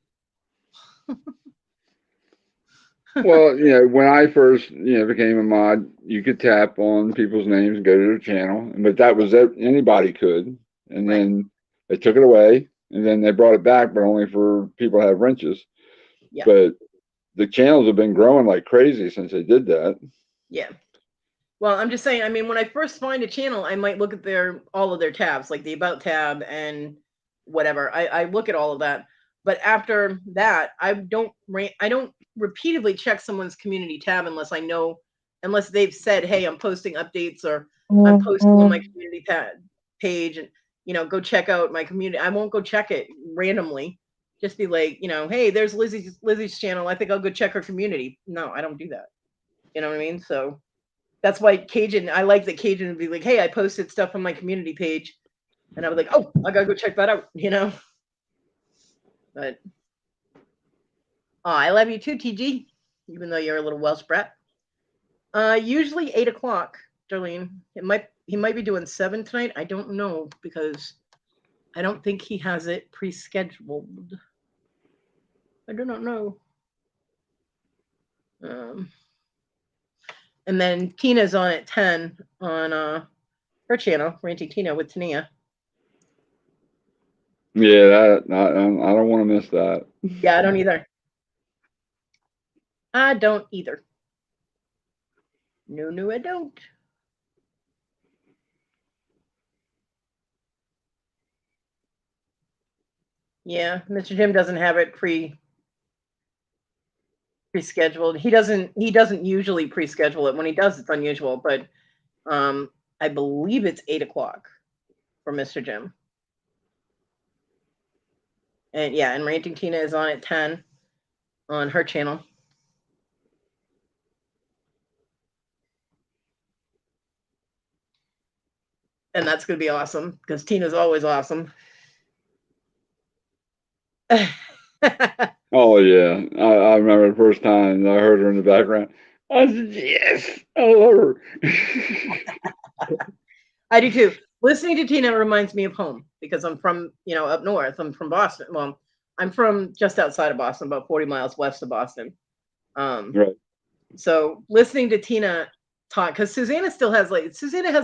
Well, when I first, became a mod, you could tap on people's names and go to their channel, but that was it. Anybody could. And then they took it away, and then they brought it back, but only for people that have wrenches. Yeah. But the channels have been growing like crazy since they did that. Yeah. Well, I'm just saying, I mean, when I first find a channel, I might look at all of their tabs, like the About tab and whatever. I look at all of that. But after that, I don't repeatedly check someone's community tab unless they've said, hey, I'm posting updates or I'm posting on my community page and, go check out my community. I won't go check it randomly. Just be like, hey, there's Lizzie's channel. I think I'll go check her community. No, I don't do that. You know what I mean? So that's why I like that Cajun would be like, hey, I posted stuff on my community page. And I was like, oh, I gotta go check that out, But I love you too, TG, even though you're a little Welsh brat. Usually 8 o'clock, Darlene. He might be doing 7 tonight. I don't know because I don't think he has it pre-scheduled. I do not know. And then Tina's on at 10 on her channel, Ranting Tina with Tania. Yeah, I don't want to miss that. Yeah, I don't either. I don't either. No, I don't. Yeah, Mr. Jim doesn't have it pre-scheduled. He doesn't usually pre-schedule it. When he does, it's unusual, but I believe it's 8 o'clock for Mr. Jim. And yeah, and Ranting Tina is on at 10 on her channel. And that's going to be awesome because Tina's always awesome. Oh, yeah. I remember the first time I heard her in the background. I said, yes, I love her. I do too. Listening to Tina reminds me of home because I'm from, up north. I'm from Boston. Well, I'm from just outside of Boston, about 40 miles west of Boston. Right. So listening to Tina talk, because Susanna has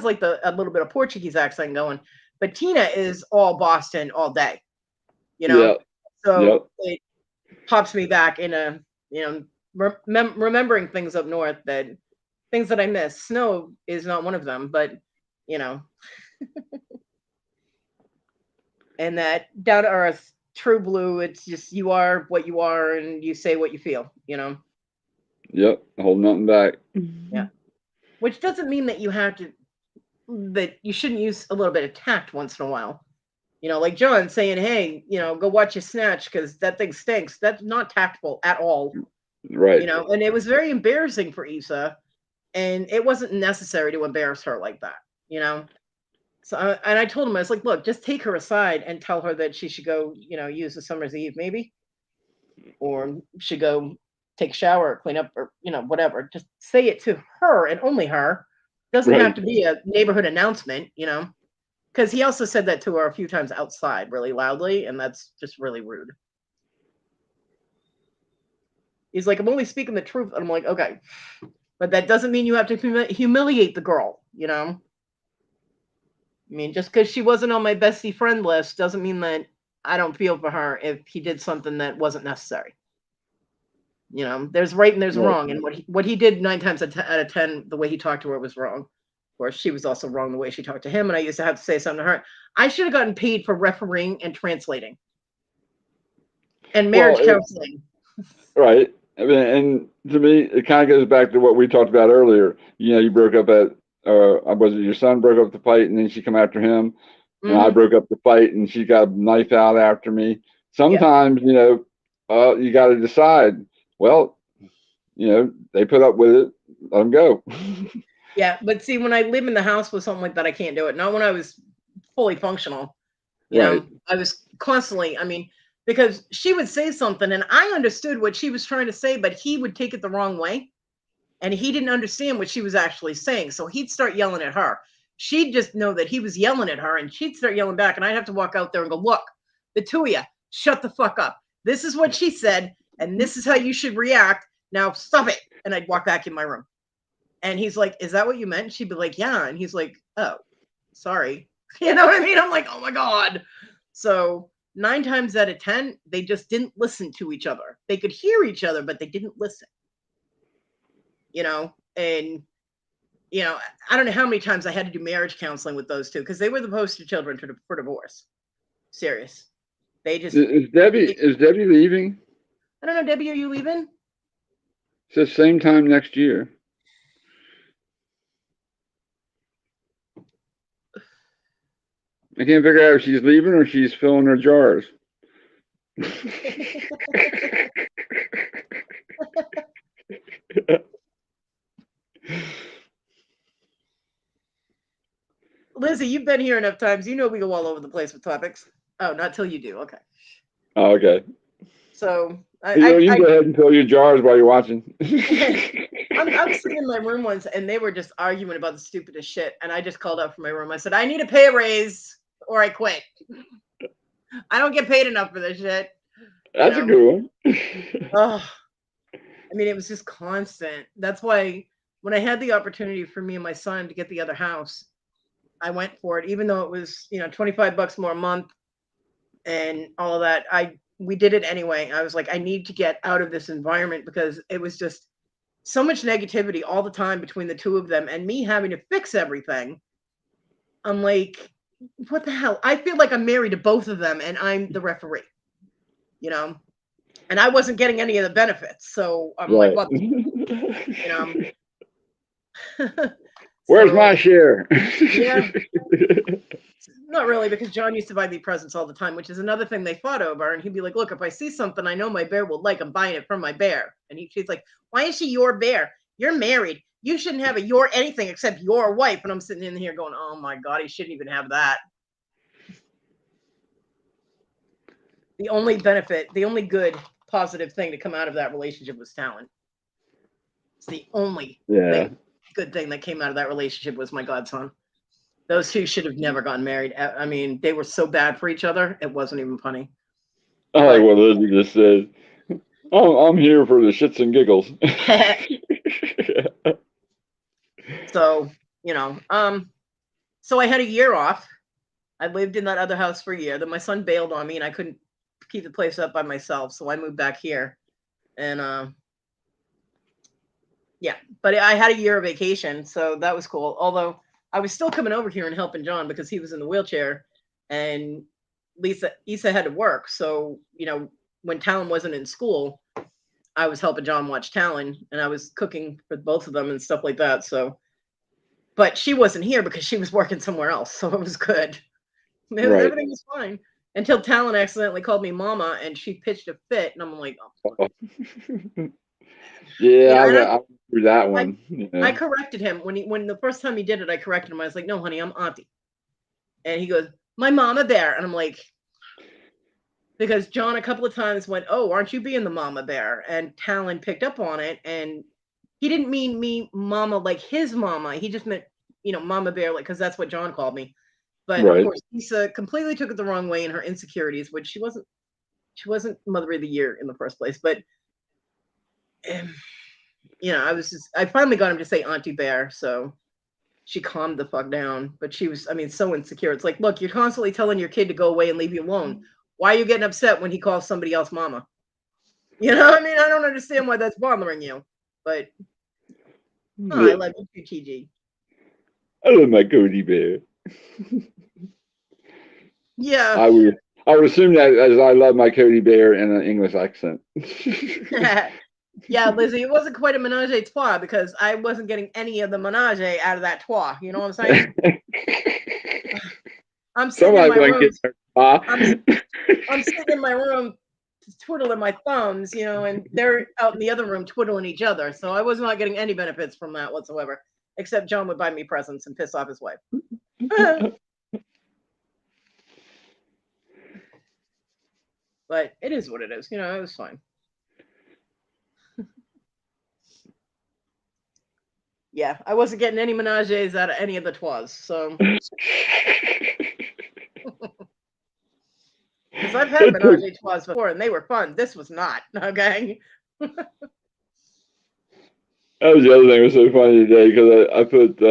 like a little bit of Portuguese accent going, but Tina is all Boston all day, Yep. So it pops me back in remembering things up north, things that I miss. Snow is not one of them, but and that down to earth, true blue. It's just you are what you are, and you say what you feel. Yep. Hold nothing back. Yeah. Which doesn't mean that that you shouldn't use a little bit of tact once in a while. Like John saying, hey, go watch your snatch because that thing stinks. That's not tactful at all. Right. And it was very embarrassing for Issa, and it wasn't necessary to embarrass her like that, So, and I told him, I was like, look, just take her aside and tell her that she should go, use the summer's eve maybe, or should go take a shower, clean up, or, whatever. Just say it to her and only her. Doesn't have to be a neighborhood announcement, because he also said that to her a few times outside really loudly, and that's just really rude. He's like, I'm only speaking the truth. And I'm like, okay, but that doesn't mean you have to humiliate the girl, I mean, just because she wasn't on my bestie friend list doesn't mean that I don't feel for her if he did something that wasn't necessary. There's right and there's wrong. And what he did 9 times out of 10, the way he talked to her was wrong. Of course, she was also wrong the way she talked to him. And I used to have to say something to her. I should have gotten paid for refereeing and translating and marriage counseling. Right. I mean, and to me, it kind of goes back to what we talked about earlier. You broke up was it your son broke up the fight and then she come after him? And I broke up the fight and she got a knife out after me. Sometimes, you got to decide, well, they put up with it, let them go. Yeah. But see, when I live in the house with something like that, I can't do it. Not when I was fully functional. I was constantly, because she would say something and I understood what she was trying to say, but he would take it the wrong way. And he didn't understand what she was actually saying. So he'd start yelling at her. She'd just know that he was yelling at her and she'd start yelling back. And I'd have to walk out there and go, look, the two of you, shut the fuck up. This is what she said. And this is how you should react. now stop it. And I'd walk back in my room. And he's like, is that what you meant? She'd be like, yeah. And he's like, oh, sorry. You know what I mean? I'm like, oh my God. So 9 times out of 10, they just didn't listen to each other. They could hear each other, but they didn't listen. You know, and, you know, I don't know how many times I had to do marriage counseling with those two because they were the poster children for divorce. Serious. They just. Is Debbie leaving? I don't know, Debbie, are you leaving? It's the same time next year. I can't figure out if she's leaving or she's filling her jars. Lizzie, you've been here enough times. You know we go all over the place with topics. Oh, not till you do. Okay. Oh, okay. So you go ahead and fill your jars while you're watching. I'm sitting in my room once, and they were just arguing about the stupidest shit. And I just called out from my room. I said, I need a pay raise, or I quit. I don't get paid enough for this shit. That's a good one. Oh, I mean, it was just constant. That's why when I had the opportunity for me and my son to get the other house, I went for it, even though it was, you know, $25 more a month and all of that. We did it anyway. I was like, I need to get out of this environment because it was just so much negativity all the time between the two of them and me having to fix everything. I'm like, what the hell? I feel like I'm married to both of them and I'm the referee, you know, and I wasn't getting any of the benefits. So I'm like, what? You know, where's my share? Yeah. Not really, because John used to buy me presents all the time, which is another thing they fought over. And he'd be like, look, if I see something I know my bear will like, I'm buying it from my bear. And she's like, why is she your bear? You're married. You shouldn't have your anything except your wife. And I'm sitting in here going, oh my God, he shouldn't even have that. The only benefit, the only good positive thing to come out of that relationship was talent. It's the only good thing that came out of that relationship was my godson. Those two should have never gotten married. I mean, they were so bad for each other. It wasn't even funny. I like what Lizzie just said. Oh, I'm here for the shits and giggles. So, you know, so I had a year off. I lived in that other house for a year. Then my son bailed on me and I couldn't keep the place up by myself. So I moved back here. And yeah, but I had a year of vacation. So that was cool. Although I was still coming over here and helping John because he was in the wheelchair and Issa had to work. So, you know, when Talon wasn't in school, I was helping John watch Talon and I was cooking for both of them and stuff like that. So, but she wasn't here because she was working somewhere else. So it was good. Everything was fine until Talon accidentally called me mama and she pitched a fit. And I'm like, oh. Yeah, I went through that one. I corrected him when the first time he did it. I corrected him. I was like, "No, honey, I'm auntie." And he goes, "My mama bear," and I'm like, because John a couple of times went, "Oh, aren't you being the mama bear?" And Talon picked up on it, and he didn't mean me mama like his mama. He just meant, you know, mama bear, like because that's what John called me. But of course, Lisa completely took it the wrong way in her insecurities, which she wasn't Mother of the Year in the first place, but. You know, I finally got him to say Auntie Bear, so she calmed the fuck down. But she was, I mean, so insecure. It's like, look, you're constantly telling your kid to go away and leave you alone. Why are you getting upset when he calls somebody else mama? You know, I mean, I don't understand why that's bothering you. But I love you too, TG. I love my Kodi bear. Yeah. I would assume that as I love my Kodi bear in an English accent. Yeah, Lizzie, it wasn't quite a menage a trois because I wasn't getting any of the menage out of that trois. You know what I'm saying? I'm sitting in my room. I'm sitting in my room twiddling my thumbs, you know, and they're out in the other room twiddling each other. So I was not getting any benefits from that whatsoever, except John would buy me presents and piss off his wife. But it is what it is. You know, it was fine. Yeah, I wasn't getting any menages out of any of the trois, so. Because I've had menage a trois before, and they were fun. This was not, okay? That was the other thing that was so funny today because I put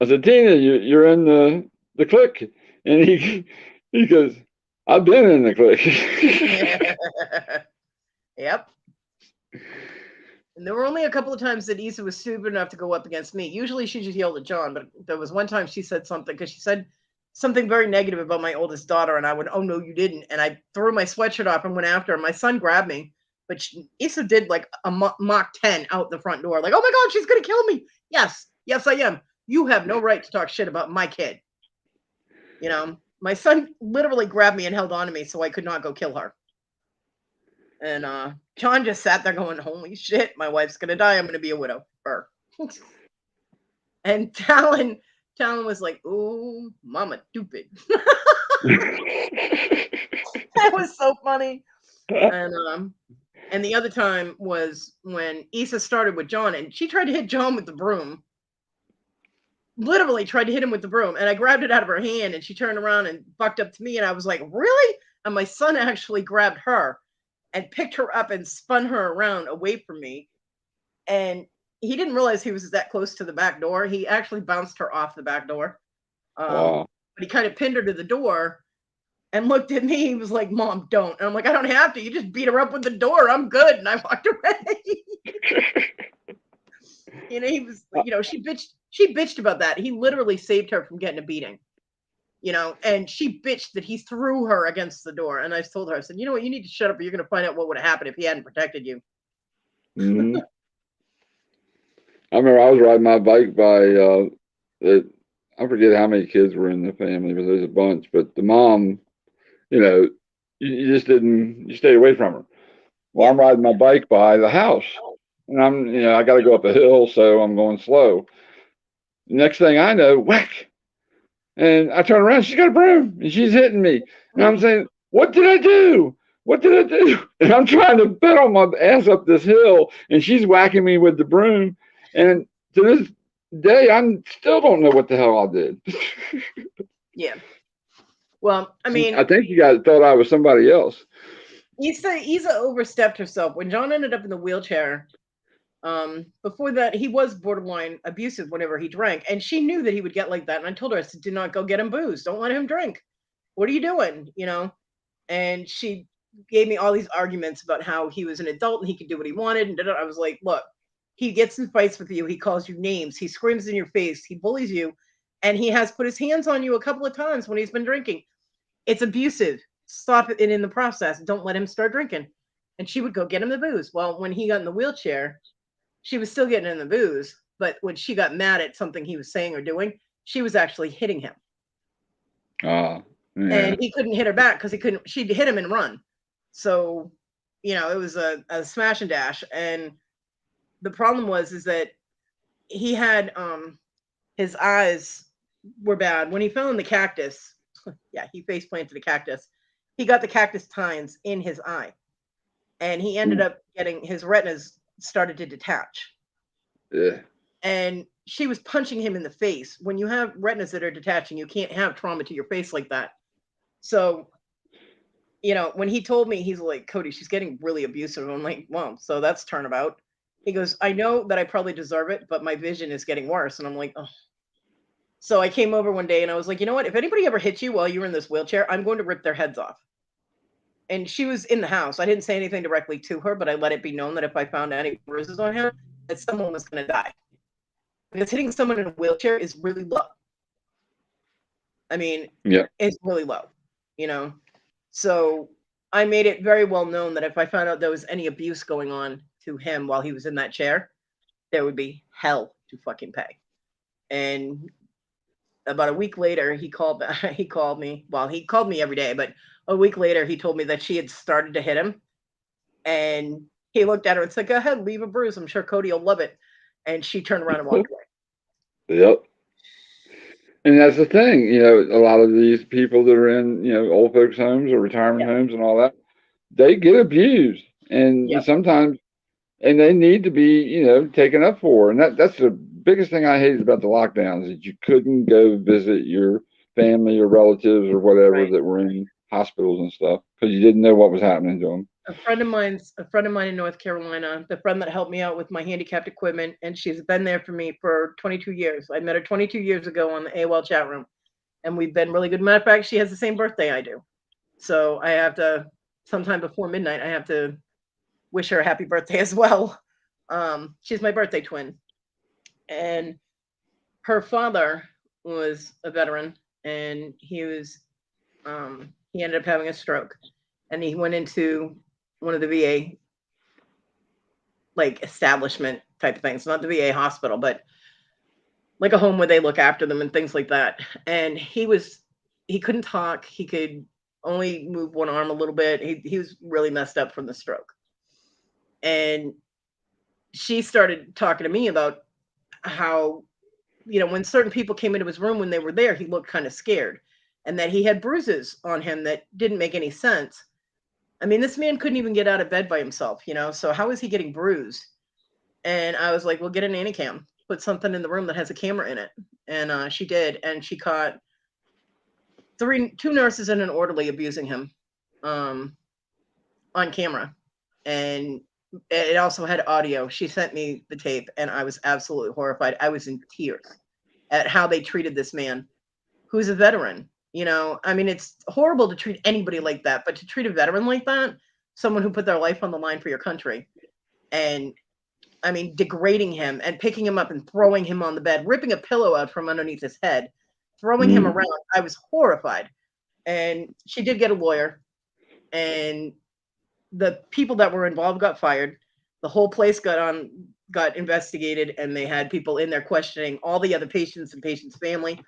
I said, Tina, you're in the clique, and he goes, I've been in the clique. Yep. And there were only a couple of times that Issa was stupid enough to go up against me. Usually she just yelled at John, but there was one time she said something because she said something very negative about my oldest daughter, and I went, "Oh no, you didn't!" And I threw my sweatshirt off and went after her. My son grabbed me, but Issa did like a Mach 10 out the front door, like, "Oh my God, she's gonna kill me!" Yes, yes, I am. You have no right to talk shit about my kid. You know, my son literally grabbed me and held on to me so I could not go kill her. And John just sat there going, "Holy shit, my wife's gonna die. I'm gonna be a widow." Her. And Talon was like, "Ooh, mama stupid." That was so funny. And the other time was when Issa started with John, and she tried to hit John with the broom. Literally tried to hit him with the broom, and I grabbed it out of her hand, and she turned around and bucked up to me, and I was like, "Really?" And my son actually grabbed her and picked her up and spun her around away from me. And he didn't realize he was that close to the back door. He actually bounced her off the back door. Wow. But he kind of pinned her to the door and looked at me. He was like, "Mom, don't." And I'm like, "I don't have to. You just beat her up with the door. I'm good." And I walked away. You know, he was, you know, she bitched about that. He literally saved her from getting a beating. You know, and she bitched that he threw her against the door. And I told her, I said, "You know what? You need to shut up or you're going to find out what would have happened if he hadn't protected you." Mm-hmm. I remember I was riding my bike by, I forget how many kids were in the family, but there's a bunch. But the mom, you know, you just didn't, you stayed away from her. Well, I'm riding my bike by the house, and I got to go up a hill, so I'm going slow. Next thing I know, whack. And I turn around, she's got a broom, and she's hitting me. And I'm saying, "What did I do? What did I do?" And I'm trying to pedal my ass up this hill, and she's whacking me with the broom. And to this day, I still don't know what the hell I did. Yeah. Well, I mean, I think you guys thought I was somebody else. Isa overstepped herself. When John ended up in the wheelchair, before that, he was borderline abusive whenever he drank. And she knew that he would get like that. And I told her, I said, "Do not go get him booze. Don't let him drink. What are you doing?" You know? And she gave me all these arguments about how he was an adult and he could do what he wanted. And I was like, "Look, he gets in fights with you. He calls you names. He screams in your face. He bullies you. And he has put his hands on you a couple of times when he's been drinking. It's abusive. Stop it in the process. Don't let him start drinking." And she would go get him the booze. Well, when he got in the wheelchair, she was still getting in the booze. But when she got mad at something he was saying or doing, she was actually hitting him. Yeah. And he couldn't hit her back because she'd hit him and run. So, you know, it was a smash and dash. And the problem is that he had his eyes were bad. When he fell in the cactus, yeah, he face planted a cactus. He got the cactus tines in his eye. And he ended up getting his retinas started to detach. Yeah. And she was punching him in the face. When you have retinas that are detaching, you can't have trauma to your face like that. So, you know, when he told me, he's like, "Kodi, she's getting really abusive." I'm like, "Well, so that's turnabout." He goes, "I know that I probably deserve it, but my vision is getting worse." And I'm like, "Oh." So I came over one day and I was like, "You know what? If anybody ever hits you while you were in this wheelchair, I'm going to rip their heads off." And she was in the house. I didn't say anything directly to her, but I let it be known that if I found any bruises on him, that someone was going to die. Because hitting someone in a wheelchair is really low. I mean, yeah, it's really low, you know? So I made it very well known that if I found out there was any abuse going on to him while he was in that chair, there would be hell to fucking pay. And about a week later, he called me. Well, he called me every day, but a week later, he told me that she had started to hit him. And he looked at her and said, "Go ahead, leave a bruise. I'm sure Kodi will love it." And she turned around and walked away. Yep. And that's the thing, a lot of these people that are in, old folks' homes or retirement homes and all that, they get abused. And sometimes, and they need to be, taken up for. And that's the biggest thing I hated about the lockdowns, is you couldn't go visit your family or relatives or whatever that were in hospitals and stuff, because you didn't know what was happening to them. a friend of mine in North Carolina, the friend that helped me out with my handicapped equipment, and she's been there for me for 22 years. I met her 22 years ago on the AOL chat room, and we've been really good. Matter of fact, she has the same birthday I do. So I have to, sometime before midnight, I have to wish her a happy birthday as well. She's my birthday twin. And her father was a veteran, and he ended up having a stroke, and he went into one of the VA like establishment type of things, not the VA hospital, but like a home where they look after them and things like that. And he couldn't talk. He could only move one arm a little bit. He was really messed up from the stroke. And she started talking to me about how, when certain people came into his room when they were there, he looked kind of scared, and that he had bruises on him that didn't make any sense. I mean, this man couldn't even get out of bed by himself, so how is he getting bruised? And I was like, well, get an Anticam, put something in the room that has a camera in it. And she did, and she caught two nurses and an orderly abusing him on camera. And it also had audio. She sent me the tape, and I was absolutely horrified. I was in tears at how they treated this man, who's a veteran. I mean, it's horrible to treat anybody like that, but to treat a veteran like that, someone who put their life on the line for your country, and I mean, degrading him and picking him up and throwing him on the bed, ripping a pillow out from underneath his head, throwing him around. I was horrified. And she did get a lawyer, and the people that were involved got fired. The whole place got investigated, and they had people in there questioning all the other patients and patients' family.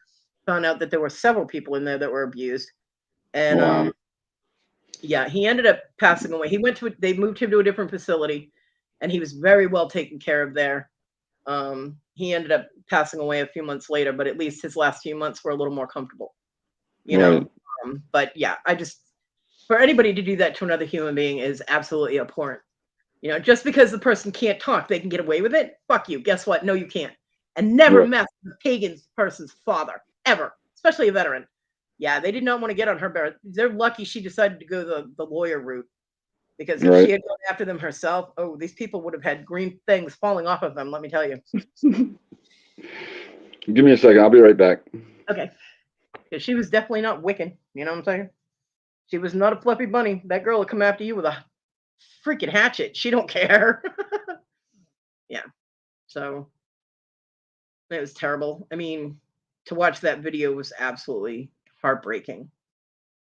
Found out that there were several people in there that were abused. And yeah, he ended up passing away. They moved him to a different facility, and he was very well taken care of there. He ended up passing away a few months later, but at least his last few months were a little more comfortable, Right. But yeah, for anybody to do that to another human being is absolutely abhorrent. Just because the person can't talk, they can get away with it. Fuck you. Guess what? No, you can't. And never Right. mess with a pagan person's father, ever, especially a veteran. Yeah, they did not want to get on her bear. They're lucky she decided to go the lawyer route, because if she Right. had gone after them herself, oh, these people would have had green things falling off of them, let me tell you. Give me a second. I'll be right back. Okay. Because she was definitely not Wiccan, you know what I'm saying? She was not a fluffy bunny. That girl will come after you with a freaking hatchet. She don't care. Yeah. So it was terrible. I mean, to watch that video was absolutely heartbreaking.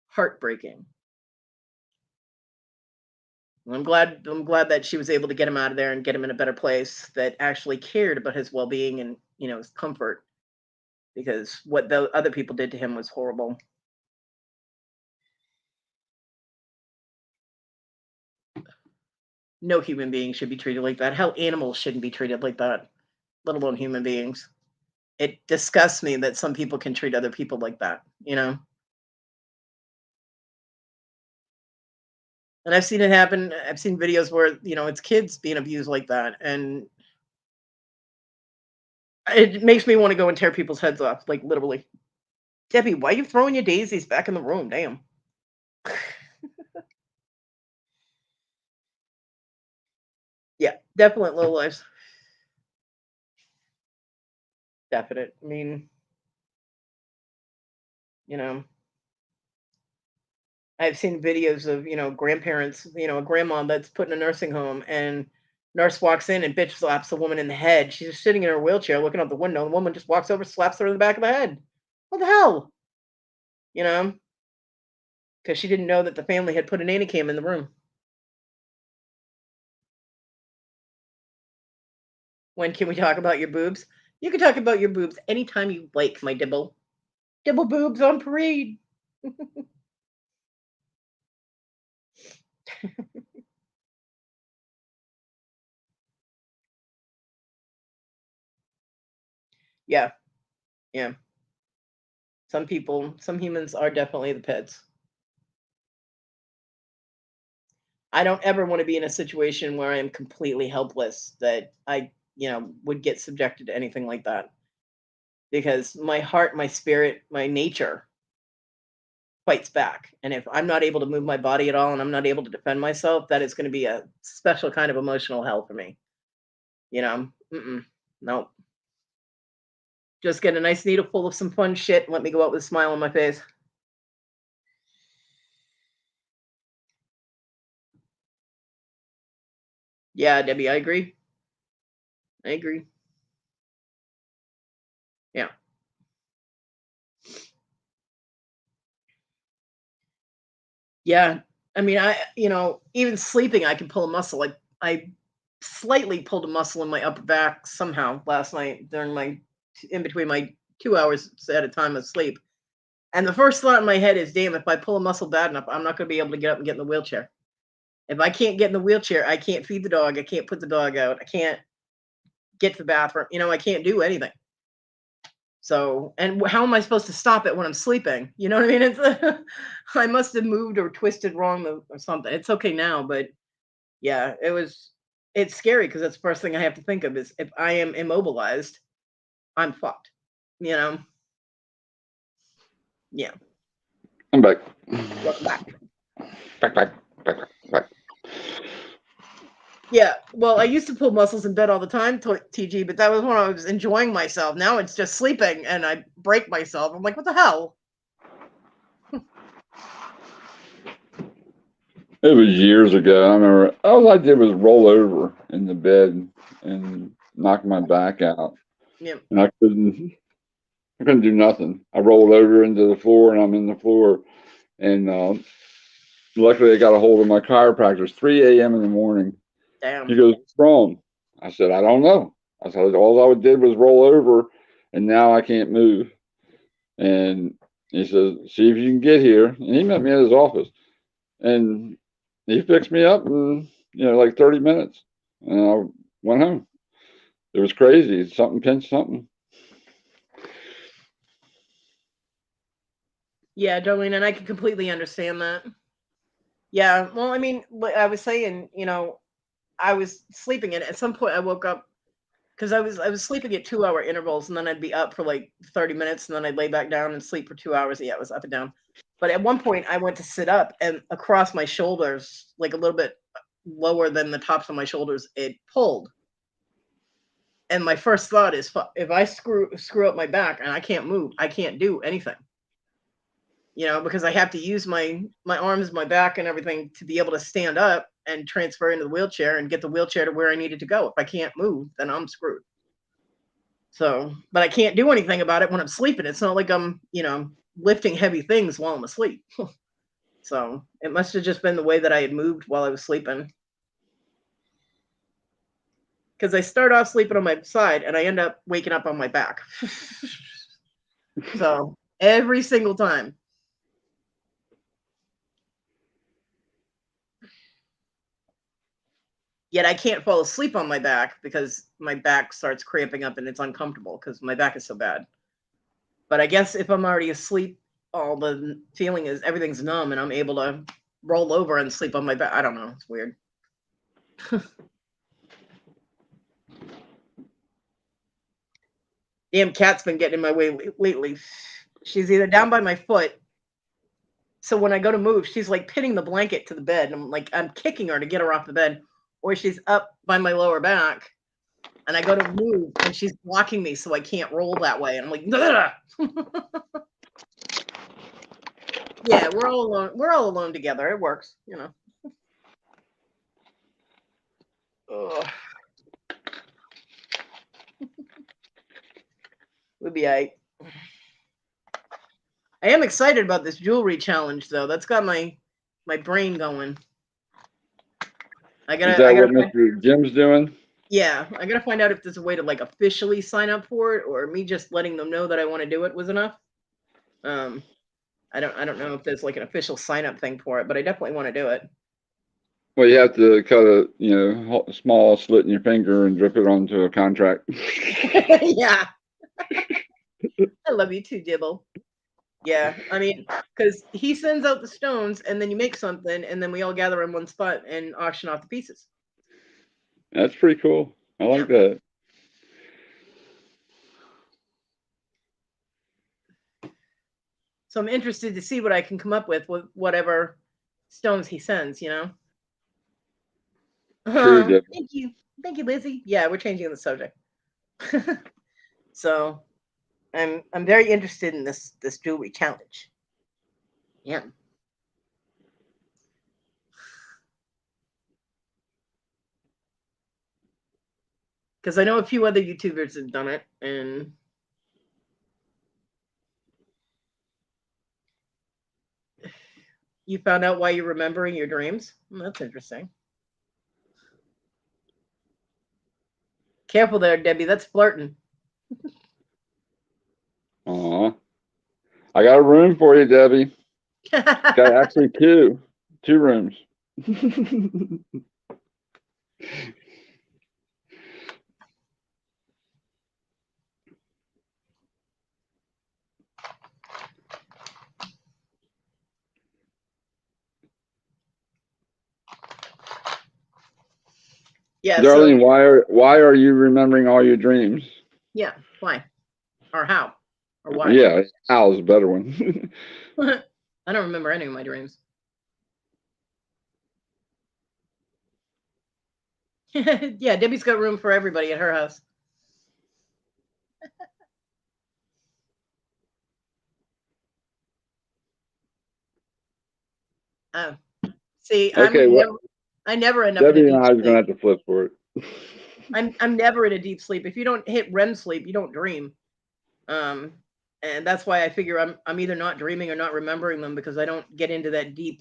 Heartbreaking. I'm glad that she was able to get him out of there and get him in a better place that actually cared about his well-being and, his comfort, because what the other people did to him was horrible. No human being should be treated like that. Hell, animals shouldn't be treated like that, let alone human beings. It disgusts me that some people can treat other people like that, And I've seen it happen. I've seen videos where, it's kids being abused like that. And it makes me want to go and tear people's heads off, like literally. Debbie, why are you throwing your daisies back in the room? Damn. Yeah, definite low lives. Definite. I mean, I've seen videos of, grandparents, a grandma that's put in a nursing home, and nurse walks in and bitch slaps the woman in the head. She's just sitting in her wheelchair looking out the window. The woman just walks over, slaps her in the back of the head. What the hell? Because she didn't know that the family had put an Anticam in the room. When can we talk about your boobs? You can talk about your boobs anytime you like, my dibble. Dibble boobs on parade. Yeah. Yeah. Some humans are definitely the pets. I don't ever want to be in a situation where I am completely helpless, that I, would get subjected to anything like that. Because my heart, my spirit, my nature fights back. And if I'm not able to move my body at all and I'm not able to defend myself, that is going to be a special kind of emotional hell for me. You know, nope. Just get a nice needle full of some fun shit and let me go out with a smile on my face. Yeah, Debbie, I agree. I agree. Yeah. Yeah. I mean, even sleeping, I can pull a muscle. I slightly pulled a muscle in my upper back somehow last night in between my 2 hours at a time of sleep. And the first thought in my head is, damn, if I pull a muscle bad enough, I'm not going to be able to get up and get in the wheelchair. If I can't get in the wheelchair, I can't feed the dog. I can't put the dog out. I can't get to the bathroom. I can't do anything. So, and how am I supposed to stop it when I'm sleeping? You know what I mean? It's I must have moved or twisted wrong or something. It's okay now, but yeah, it's scary because that's the first thing I have to think of is if I am immobilized, I'm fucked. Yeah. I'm back. Welcome back. Back. Yeah. Well, I used to pull muscles in bed all the time, TG, but that was when I was enjoying myself. Now it's just sleeping and I break myself. I'm like, what the hell? It was years ago. I remember all I did was roll over in the bed and knock my back out. Yeah. And I couldn't do nothing. I rolled over into the floor and I'm in the floor. And luckily I got a hold of my chiropractor. It's 3 a.m. in the morning. Damn. He goes, what's wrong? I said, I don't know. I said, all I did was roll over and now I can't move. And he says, see if you can get here. And he met me at his office. And he fixed me up in, like 30 minutes. And I went home. It was crazy. Something pinched something. Yeah, Jolene, and I can completely understand that. Yeah, well, I mean, like I was saying, I was sleeping, and at some point I woke up because I was sleeping at 2-hour intervals, and then I'd be up for like 30 minutes, and then I'd lay back down and sleep for 2 hours. Yeah, it was up and down. But at one point, I went to sit up, and across my shoulders, like a little bit lower than the tops of my shoulders, it pulled. And my first thought is, if I screw up my back and I can't move, I can't do anything. Because I have to use my arms, my back, and everything to be able to stand up and transfer into the wheelchair and get the wheelchair to where I needed to go. If I can't move, then I'm screwed. So, but I can't do anything about it when I'm sleeping. It's not like I'm, lifting heavy things while I'm asleep. So it must have just been the way that I had moved while I was sleeping. Because I start off sleeping on my side and I end up waking up on my back. So every single time. Yet I can't fall asleep on my back because my back starts cramping up and it's uncomfortable because my back is so bad. But I guess if I'm already asleep, all the feeling is everything's numb and I'm able to roll over and sleep on my back. I don't know. It's weird. Damn cat's been getting in my way lately. She's either down by my foot. So when I go to move, she's like pinning the blanket to the bed. And I'm kicking her to get her off the bed. Or she's up by my lower back. And I go to move and she's blocking me so I can't roll that way. And I'm like, yeah, we're all alone. We're all alone together. It works, Ugh. We'll be all right. I am excited about this jewelry challenge though. That's got my brain going. Is that what Mr. Jim's doing? Yeah, I gotta find out if there's a way to officially sign up for it, or me just letting them know that I want to do it was enough. I don't know if there's an official sign up thing for it, but I definitely want to do it. Well, you have to cut a small slit in your finger and drip it onto a contract. Yeah. I love you too, Dibble. Yeah, I mean, because he sends out the stones, and then you make something, and then we all gather in one spot and auction off the pieces. That's pretty cool. I like that. So I'm interested to see what I can come up with whatever stones he sends, you know? True, Debbie. Thank you. Thank you, Lizzie. Yeah, we're changing the subject. So I'm very interested in this jewelry challenge. Yeah. Because I know a few other YouTubers have done it, and you found out why you're remembering your dreams. That's interesting. Careful there, Debbie. That's flirting. Aw. I got a room for you, Debbie. Got actually two rooms. Yeah, Darlene, why are you remembering all your dreams? Yeah, why? Or how? Or why? Yeah, how's a better one. I don't remember any of my dreams. Yeah, Debbie's got room for everybody at her house. Oh, see, Okay, I never end up Debbie in a and deep I was sleep. gonna have to flip for it. I'm never in a deep sleep. If you don't hit REM sleep, you don't dream. And that's why I figure I'm either not dreaming or not remembering them, because I don't get into that deep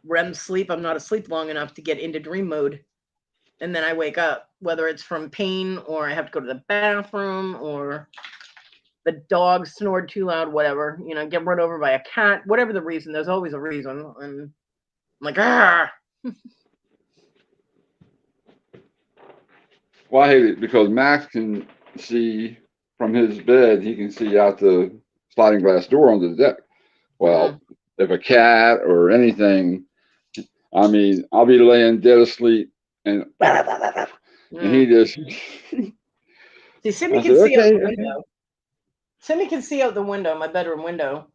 REM sleep. I'm not asleep long enough to get into dream mode. And then I wake up, whether it's from pain or I have to go to the bathroom or the dog snored too loud, whatever, you know, get run over by a cat, whatever the reason. There's always a reason. And I'm like, ah. Well, I hate it because Max can see from his bed. He can see out the sliding glass door onto the deck. Well, if a cat or anything, I mean, I'll be laying dead asleep and he just. See, Simi I can said, see out okay, the window. Simi can see out the window, my bedroom window.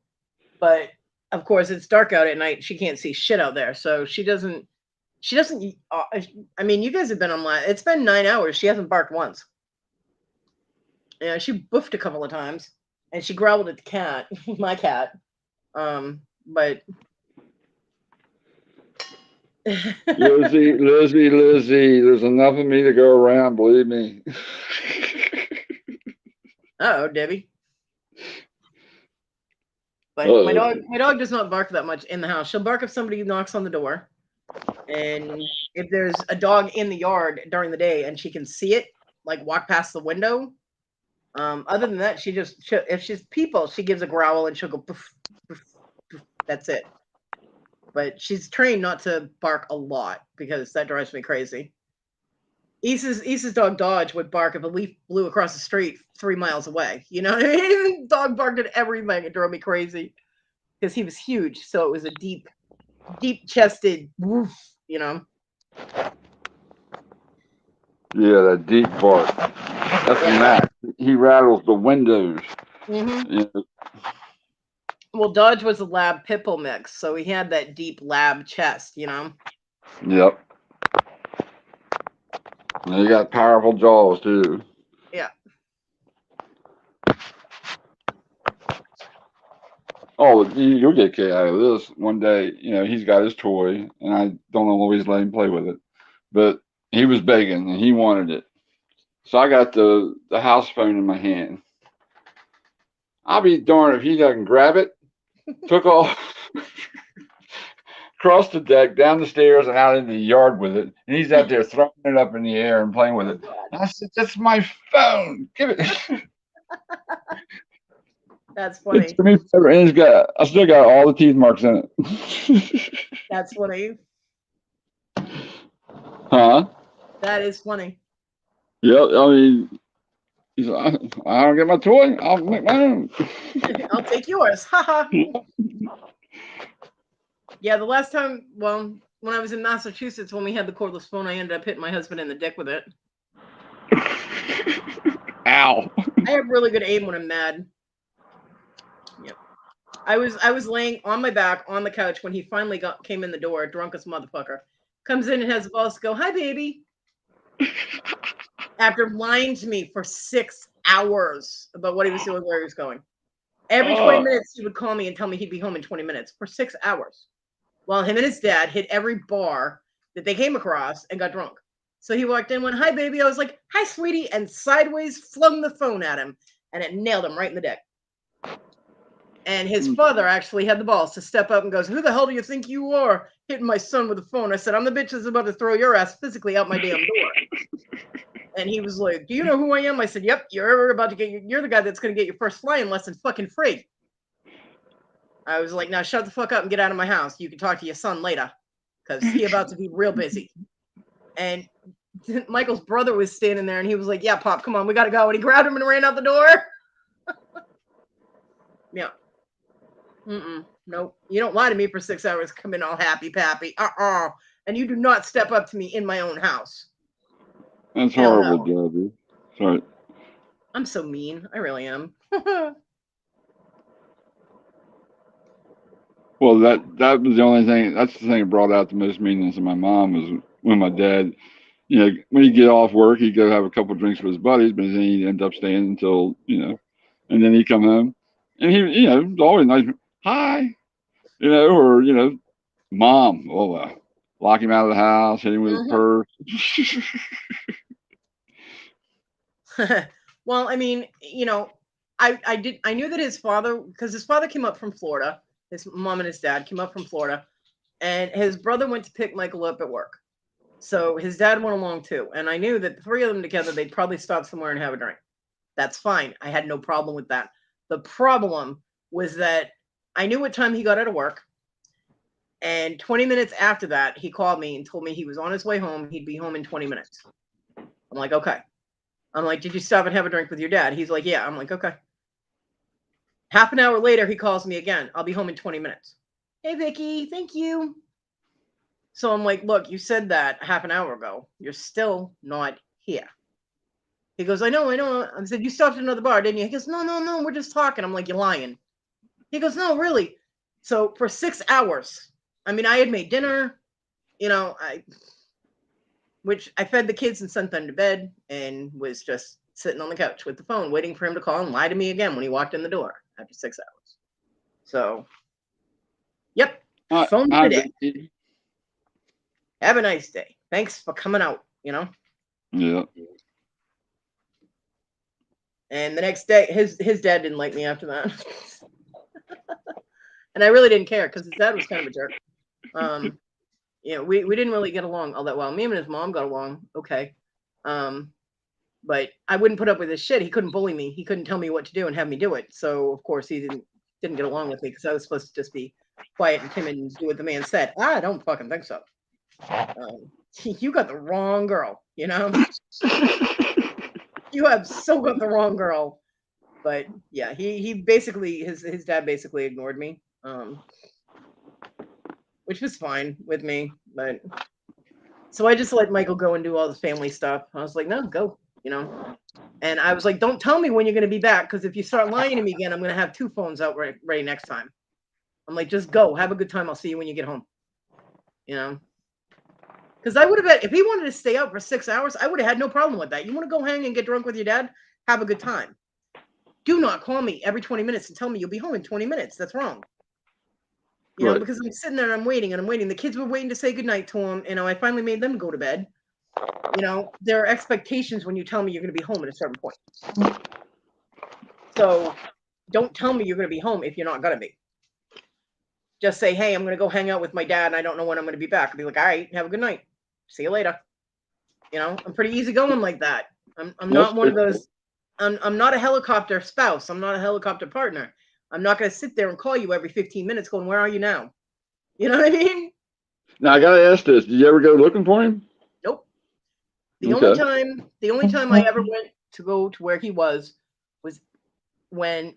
But of course, it's dark out at night. She can't see shit out there. So she doesn't. I mean, you guys have been online. It's been 9 hours. She hasn't barked once. Yeah, she boofed a couple of times, and she growled at the cat, my cat. But Lizzie, there's enough of me to go around, believe me. Uh-oh, Debbie. But my dog does not bark that much in the house. She'll bark if somebody knocks on the door. And if there's a dog in the yard during the day and she can see it, like walk past the window. Other than that, if she's people, she gives a growl and she'll go poof, poof, poof. That's it. But she's trained not to bark a lot because that drives me crazy. Isa's dog Dodge would bark if a leaf blew across the street 3 miles away. You know what I mean? Dog barked at everything. It drove me crazy because he was huge. So it was a deep chested woof, you know. Yeah, that deep bark. That's Max. He rattles the windows. Mm-hmm. You know. Well, Dodge was a lab pit bull mix, so he had that deep lab chest, you know. Yep. And he got powerful jaws too. Yeah. Oh, you'll get a kick out of this one day. You know, he's got his toy, and I don't always let him play with it. But he was begging, and he wanted it. So I got the house phone in my hand. I'll be darned if he doesn't grab it, took off, crossed the deck, down the stairs, and out into the yard with it. And he's out there throwing it up in the air and playing with it. And I said, "That's my phone. Give it." That's funny. It's me forever, and I still got all the teeth marks in it. That's funny. Huh? That is funny. Yep. I mean, he's like, I don't get my toy. I'll make my own. I'll take yours. Haha. Yeah, the last time, well, when I was in Massachusetts, when we had the cordless phone, I ended up hitting my husband in the dick with it. Ow. I have really good aim when I'm mad. Yep. I was laying on my back on the couch when he finally came in the door, drunk as motherfucker. Comes in and has the balls to go, "Hi, baby." After lying to me for 6 hours about what he was doing, where he was going. Every 20 minutes, he would call me and tell me he'd be home in 20 minutes for 6 hours. While him and his dad hit every bar that they came across and got drunk. So he walked in, went, "Hi, baby." I was like, "Hi, sweetie," and sideways flung the phone at him, and it nailed him right in the dick. And his father actually had the balls to step up and goes, "Who the hell do you think you are hitting my son with the phone?" I said, "I'm the bitch that's about to throw your ass physically out my damn door." And he was like, "Do you know who I am?" I said, "Yep, you're the guy that's going to get your first flying lesson fucking free." I was like, "Now shut the fuck up and get out of my house. You can talk to your son later because he about to be real busy." And Michael's brother was standing there and he was like, "Yeah, Pop, come on, we got to go." And he grabbed him and ran out the door. Yeah. Nope. You don't lie to me for 6 hours, come in all happy pappy. And you do not step up to me in my own house. That's Hell horrible, no. Debbie. Sorry. I'm so mean. I really am. Well, that was the only thing. That's the thing that brought out the most meanness of my mom was when my dad, when he'd get off work, he'd go have a couple of drinks with his buddies, but then he'd end up staying until, and then he'd come home, and he, was always nice. Hi, or Mom. Oh, lock him out of the house, hit him with his purse. Well, I mean, I knew that his father, because his father came up from Florida. His mom and his dad came up from Florida, and his brother went to pick Michael up at work. So his dad went along too. And I knew that the three of them together, they'd probably stop somewhere and have a drink. That's fine. I had no problem with that. The problem was that I knew what time he got out of work. And 20 minutes after that, he called me and told me he was on his way home. He'd be home in 20 minutes. I'm like, okay. I'm like, "Did you stop and have a drink with your dad?" He's like, "Yeah." I'm like, okay. Half an hour later, he calls me again. "I'll be home in 20 minutes. "Hey, Vicky, thank you." So I'm like, "Look, you said that half an hour ago. You're still not here." He goes, I know. I said, "You stopped at another bar, didn't you?" He goes, No, we're just talking." I'm like, "You're lying." He goes, "No, really." So for 6 hours, I mean, I had made dinner, which I fed the kids and sent them to bed and was just sitting on the couch with the phone, waiting for him to call and lie to me again when he walked in the door after 6 hours. So, yep, phone of the day. Have a nice day. Thanks for coming out, Yeah. And the next day, his dad didn't like me after that. And I really didn't care because his dad was kind of a jerk. We didn't really get along all that well. Me and his mom got along okay. But I wouldn't put up with his shit. He couldn't bully me. He couldn't tell me what to do and have me do it. So of course he didn't get along with me because I was supposed to just be quiet and timid and do what the man said. I don't fucking think so. You got the wrong girl, You have so got the wrong girl. But yeah, he basically his dad basically ignored me. Which was fine with me, but so I just let Michael go and do all the family stuff. I was like, "No, go," And I was like, "Don't tell me when you're going to be back, because if you start lying to me again, I'm going to have 2 phones out ready next time." I'm like, "Just go, have a good time. I'll see you when you get home." Because I would have bet if he wanted to stay out for 6 hours, I would have had no problem with that. You want to go hang and get drunk with your dad? Have a good time. Do not call me every 20 minutes and tell me you'll be home in 20 minutes. That's wrong. Right. Because I'm sitting there and I'm waiting. The kids were waiting to say goodnight to him. I finally made them go to bed. There are expectations when you tell me you're going to be home at a certain point. So don't tell me you're going to be home if you're not going to be. Just say, "Hey, I'm going to go hang out with my dad and I don't know when I'm going to be back." I'll be like, "All right, have a good night. See you later." I'm pretty easygoing like that. I'm not one of those. I'm not a helicopter spouse. I'm not a helicopter partner. I'm not going to sit there and call you every 15 minutes going, "Where are you now?" You know what I mean? Now I gotta ask this: did you ever go looking for him? Nope. The only time I ever went to go to where he was when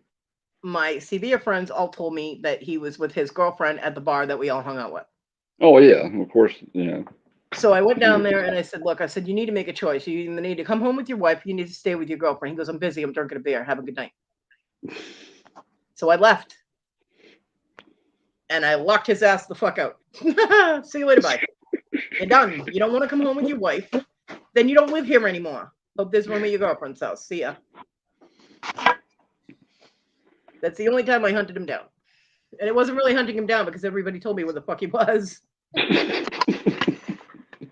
my severe friends all told me that he was with his girlfriend at the bar that we all hung out with. Oh yeah, of course, yeah. So I went down there and I said, "Look," I said, "you need to make a choice. You either need to come home with your wife, or you need to stay with your girlfriend." He goes, "I'm busy. I'm drinking a beer. Have a good night." So I left. And I locked his ass the fuck out. See you later, bye. You're done. You don't want to come home with your wife. Then you don't live here anymore. Hope this room at your girlfriend's house. See ya. That's the only time I hunted him down. And it wasn't really hunting him down because everybody told me where the fuck he was.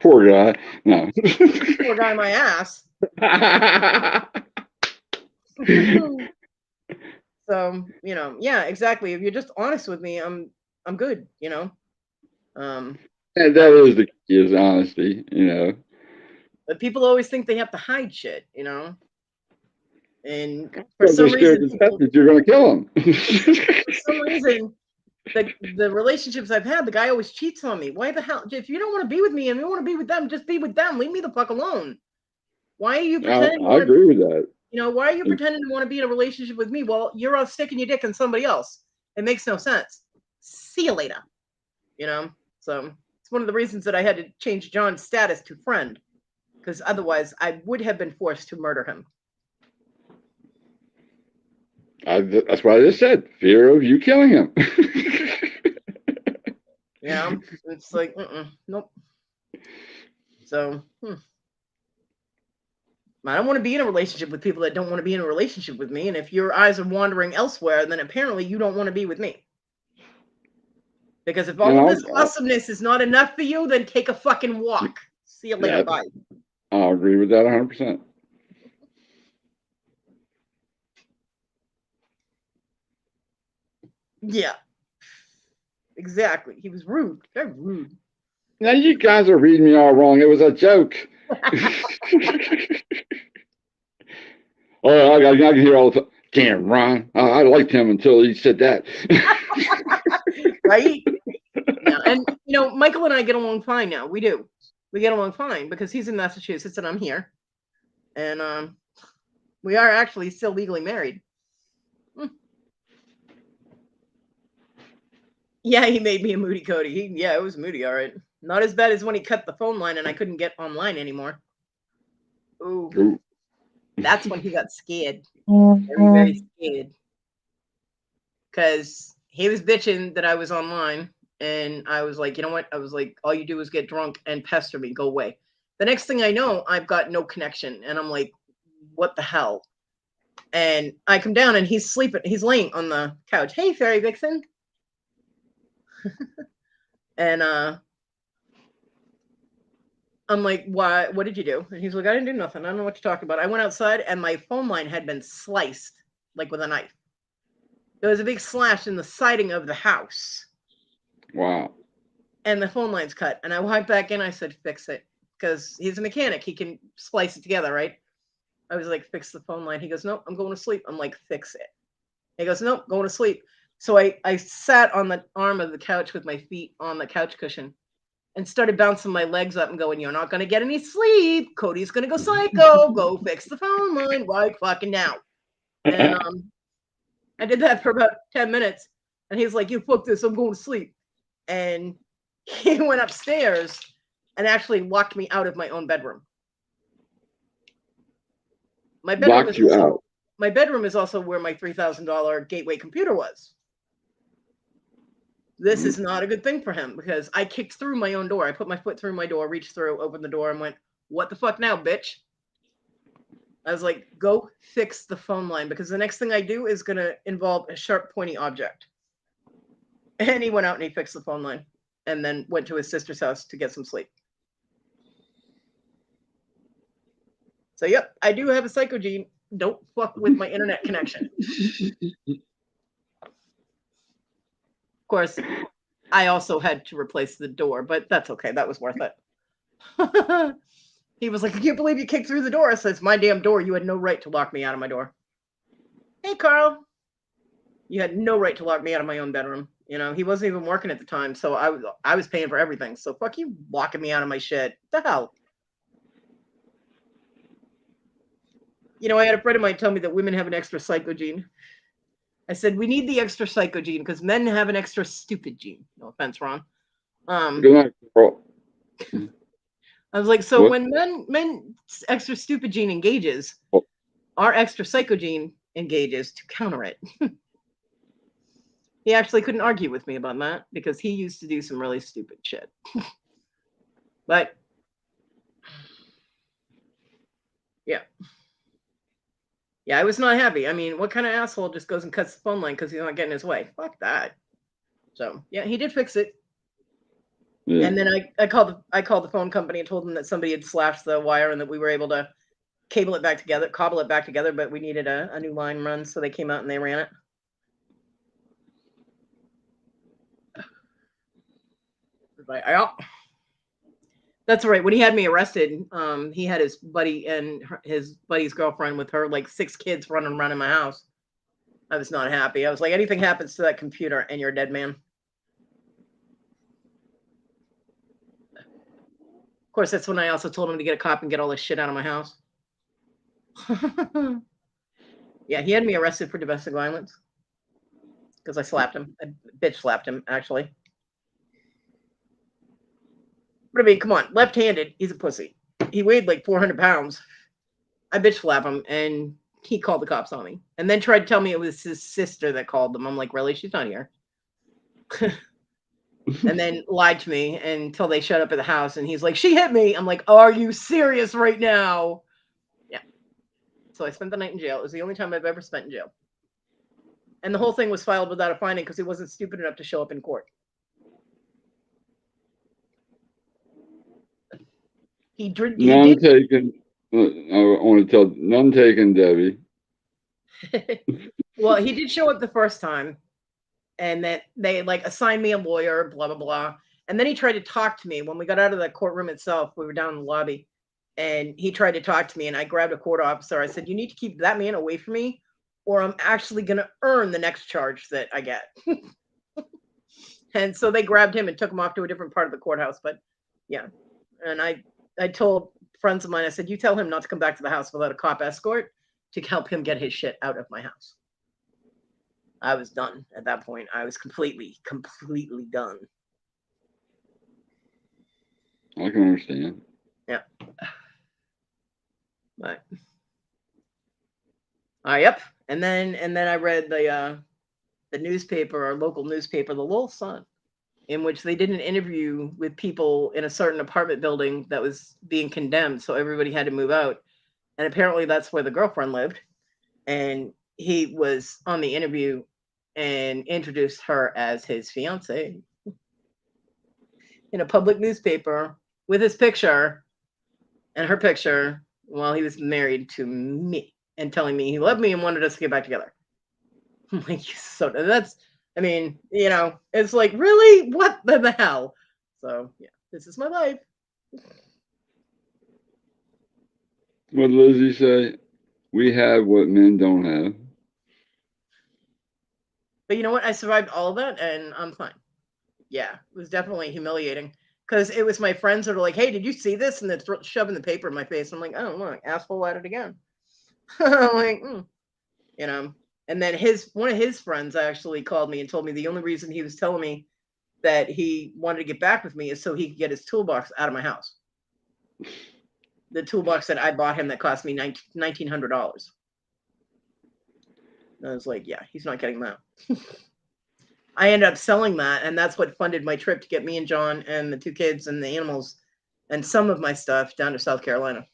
Poor guy. No. Poor guy, my ass. So, you know, yeah, exactly. If you're just honest with me, I'm good, you know. And that is the key, is honesty, you know. But people always think they have to hide shit, you know. And for Well, some they're scared reason, to death that you're going to kill them. for some reason, the relationships I've had, the guy always cheats on me. Why the hell? If you don't want to be with me and you want to be with them, just be with them. Leave me the fuck alone. Why are you pretending? I agree with that. You know, why are you pretending to want to be in a relationship with me? Well, you're all sticking your dick in somebody else. It makes no sense. See you later. You know, so it's one of the reasons that I had to change John's status to friend, because otherwise I would have been forced to murder him. That's what I just said. Fear of you killing him. You know, it's like, nope. So, I don't want to be in a relationship with people that don't want to be in a relationship with me. And if your eyes are wandering elsewhere, then apparently you don't want to be with me. Because if all of this awesomeness is not enough for you, then take a fucking walk. See you later. Bye. I'll agree with that 100%. Yeah. Exactly. He was rude. Very rude. Now you guys are reading me all wrong. It was a joke. Oh, I can hear all the time. Damn, Ron. I liked him until he said that. Right? Yeah. And, you know, Michael and I get along fine now. We do. We get along fine because he's in Massachusetts and I'm here. And we are actually still legally married. Yeah, he made me a moody Kodi. Yeah, it was moody, all right. Not as bad as when he cut the phone line and I couldn't get online anymore. Ooh. That's when he got scared. Very, very scared. Because he was bitching that I was online. And I was like, you know what? I was like, all you do is get drunk and pester me. Go away. The next thing I know, I've got no connection. And I'm like, what the hell? And I come down and he's sleeping. He's laying on the couch. Hey, Fairy Vixen. And I'm like, why? What did you do? And he's like, I didn't do nothing. I don't know what you're talking about. I went outside and my phone line had been sliced, like with a knife. There was a big slash in the siding of the house. Wow. And the phone line's cut. And I walked back in. I said, fix it. Because he's a mechanic. He can splice it together, right? I was like, fix the phone line. He goes, nope, I'm going to sleep. I'm like, fix it. He goes, nope, going to sleep. So I sat on the arm of the couch with my feet on the couch cushion and started bouncing my legs up and going, you're not going to get any sleep. Cody's going to go psycho. Go fix the phone line right fucking now. And I did that for about 10 minutes. And he's like, you fuck this. I'm going to sleep. And he went upstairs and actually locked me out of my own bedroom. My bedroom is also where my $3,000 gateway computer was. This is not a good thing for him because I kicked through my own door. I put my foot through my door, reached through, opened the door, and went, what the fuck now, bitch? I was like, go fix the phone line because the next thing I do is going to involve a sharp, pointy object. And he went out and he fixed the phone line and then went to his sister's house to get some sleep. So, yep, I do have a psycho gene. Don't fuck with my internet connection. Of course, I also had to replace the door, but that's okay. That was worth it. He was like, I can't believe you kicked through the door. I said, it's my damn door. You had no right to lock me out of my door. Hey, Carl. You had no right to lock me out of my own bedroom. You know, he wasn't even working at the time, so I was paying for everything. So fuck you locking me out of my shit. What the hell? You know, I had a friend of mine tell me that women have an extra psycho gene. I said, we need the extra psycho gene because men have an extra stupid gene. No offense, Ron. Good night, Carl. I was like, so when men's extra stupid gene engages, our extra psycho gene engages to counter it. He actually couldn't argue with me about that because he used to do some really stupid shit. But yeah. Yeah, I was not happy. I mean, what kind of asshole just goes and cuts the phone line because he's not getting his way? Fuck that. So yeah, he did fix it. Yeah. And then I called the phone company and told them that somebody had slashed the wire and that we were able to cobble it back together, but we needed a new line run, so they came out and they ran it. Like, yeah. That's right. When he had me arrested, he had his buddy and his buddy's girlfriend with her like 6 kids running around in my house. I was not happy. I was like, anything happens to that computer and you're a dead man. Of course, that's when I also told him to get a cop and get all this shit out of my house. Yeah, he had me arrested for domestic violence because I slapped him. I bitch slapped him, actually. But I mean, come on, left-handed, he's a pussy. He weighed like 400 pounds. I bitch slap him, and he called the cops on me. And then tried to tell me it was his sister that called them. I'm like, really? She's not here. And then lied to me until they showed up at the house, and he's like, she hit me. I'm like, are you serious right now? Yeah. So I spent the night in jail. It was the only time I've ever spent in jail. And the whole thing was filed without a finding because he wasn't stupid enough to show up in court. None taken. I want to tell none taken, Debbie. Well, he did show up the first time, and that they like assigned me a lawyer, blah blah blah. And then he tried to talk to me when we got out of the courtroom itself. We were down in the lobby, and he tried to talk to me, and I grabbed a court officer. I said, "You need to keep that man away from me, or I'm actually going to earn the next charge that I get." And so they grabbed him and took him off to a different part of the courthouse. But yeah, and I told friends of mine, I said, you tell him not to come back to the house without a cop escort to help him get his shit out of my house. I was done at that point. I was completely done. I can understand. Yeah. But yep. And then I read the newspaper, our local newspaper, the Lowell Sun, in which they did an interview with people in a certain apartment building that was being condemned. So everybody had to move out. And apparently that's where the girlfriend lived. And he was on the interview and introduced her as his fiance in a public newspaper with his picture and her picture while he was married to me and telling me he loved me and wanted us to get back together. I'm like, so that's, I mean, you know, it's like, really? What the hell? So yeah, this is my life. What did Lizzie say? We have what men don't have. But you know what? I survived all of that and I'm fine. Yeah, it was definitely humiliating because it was my friends that were like, hey, did you see this? And they're shoving the paper in my face. I'm like, oh, look, asshole at it again. I'm like, you know. And then one of his friends actually called me and told me the only reason he was telling me that he wanted to get back with me is so he could get his toolbox out of my house. The toolbox that I bought him that cost me $1,900. I was like, yeah, he's not getting that. I ended up selling that, and that's what funded my trip to get me and John and the 2 kids and the animals and some of my stuff down to South Carolina.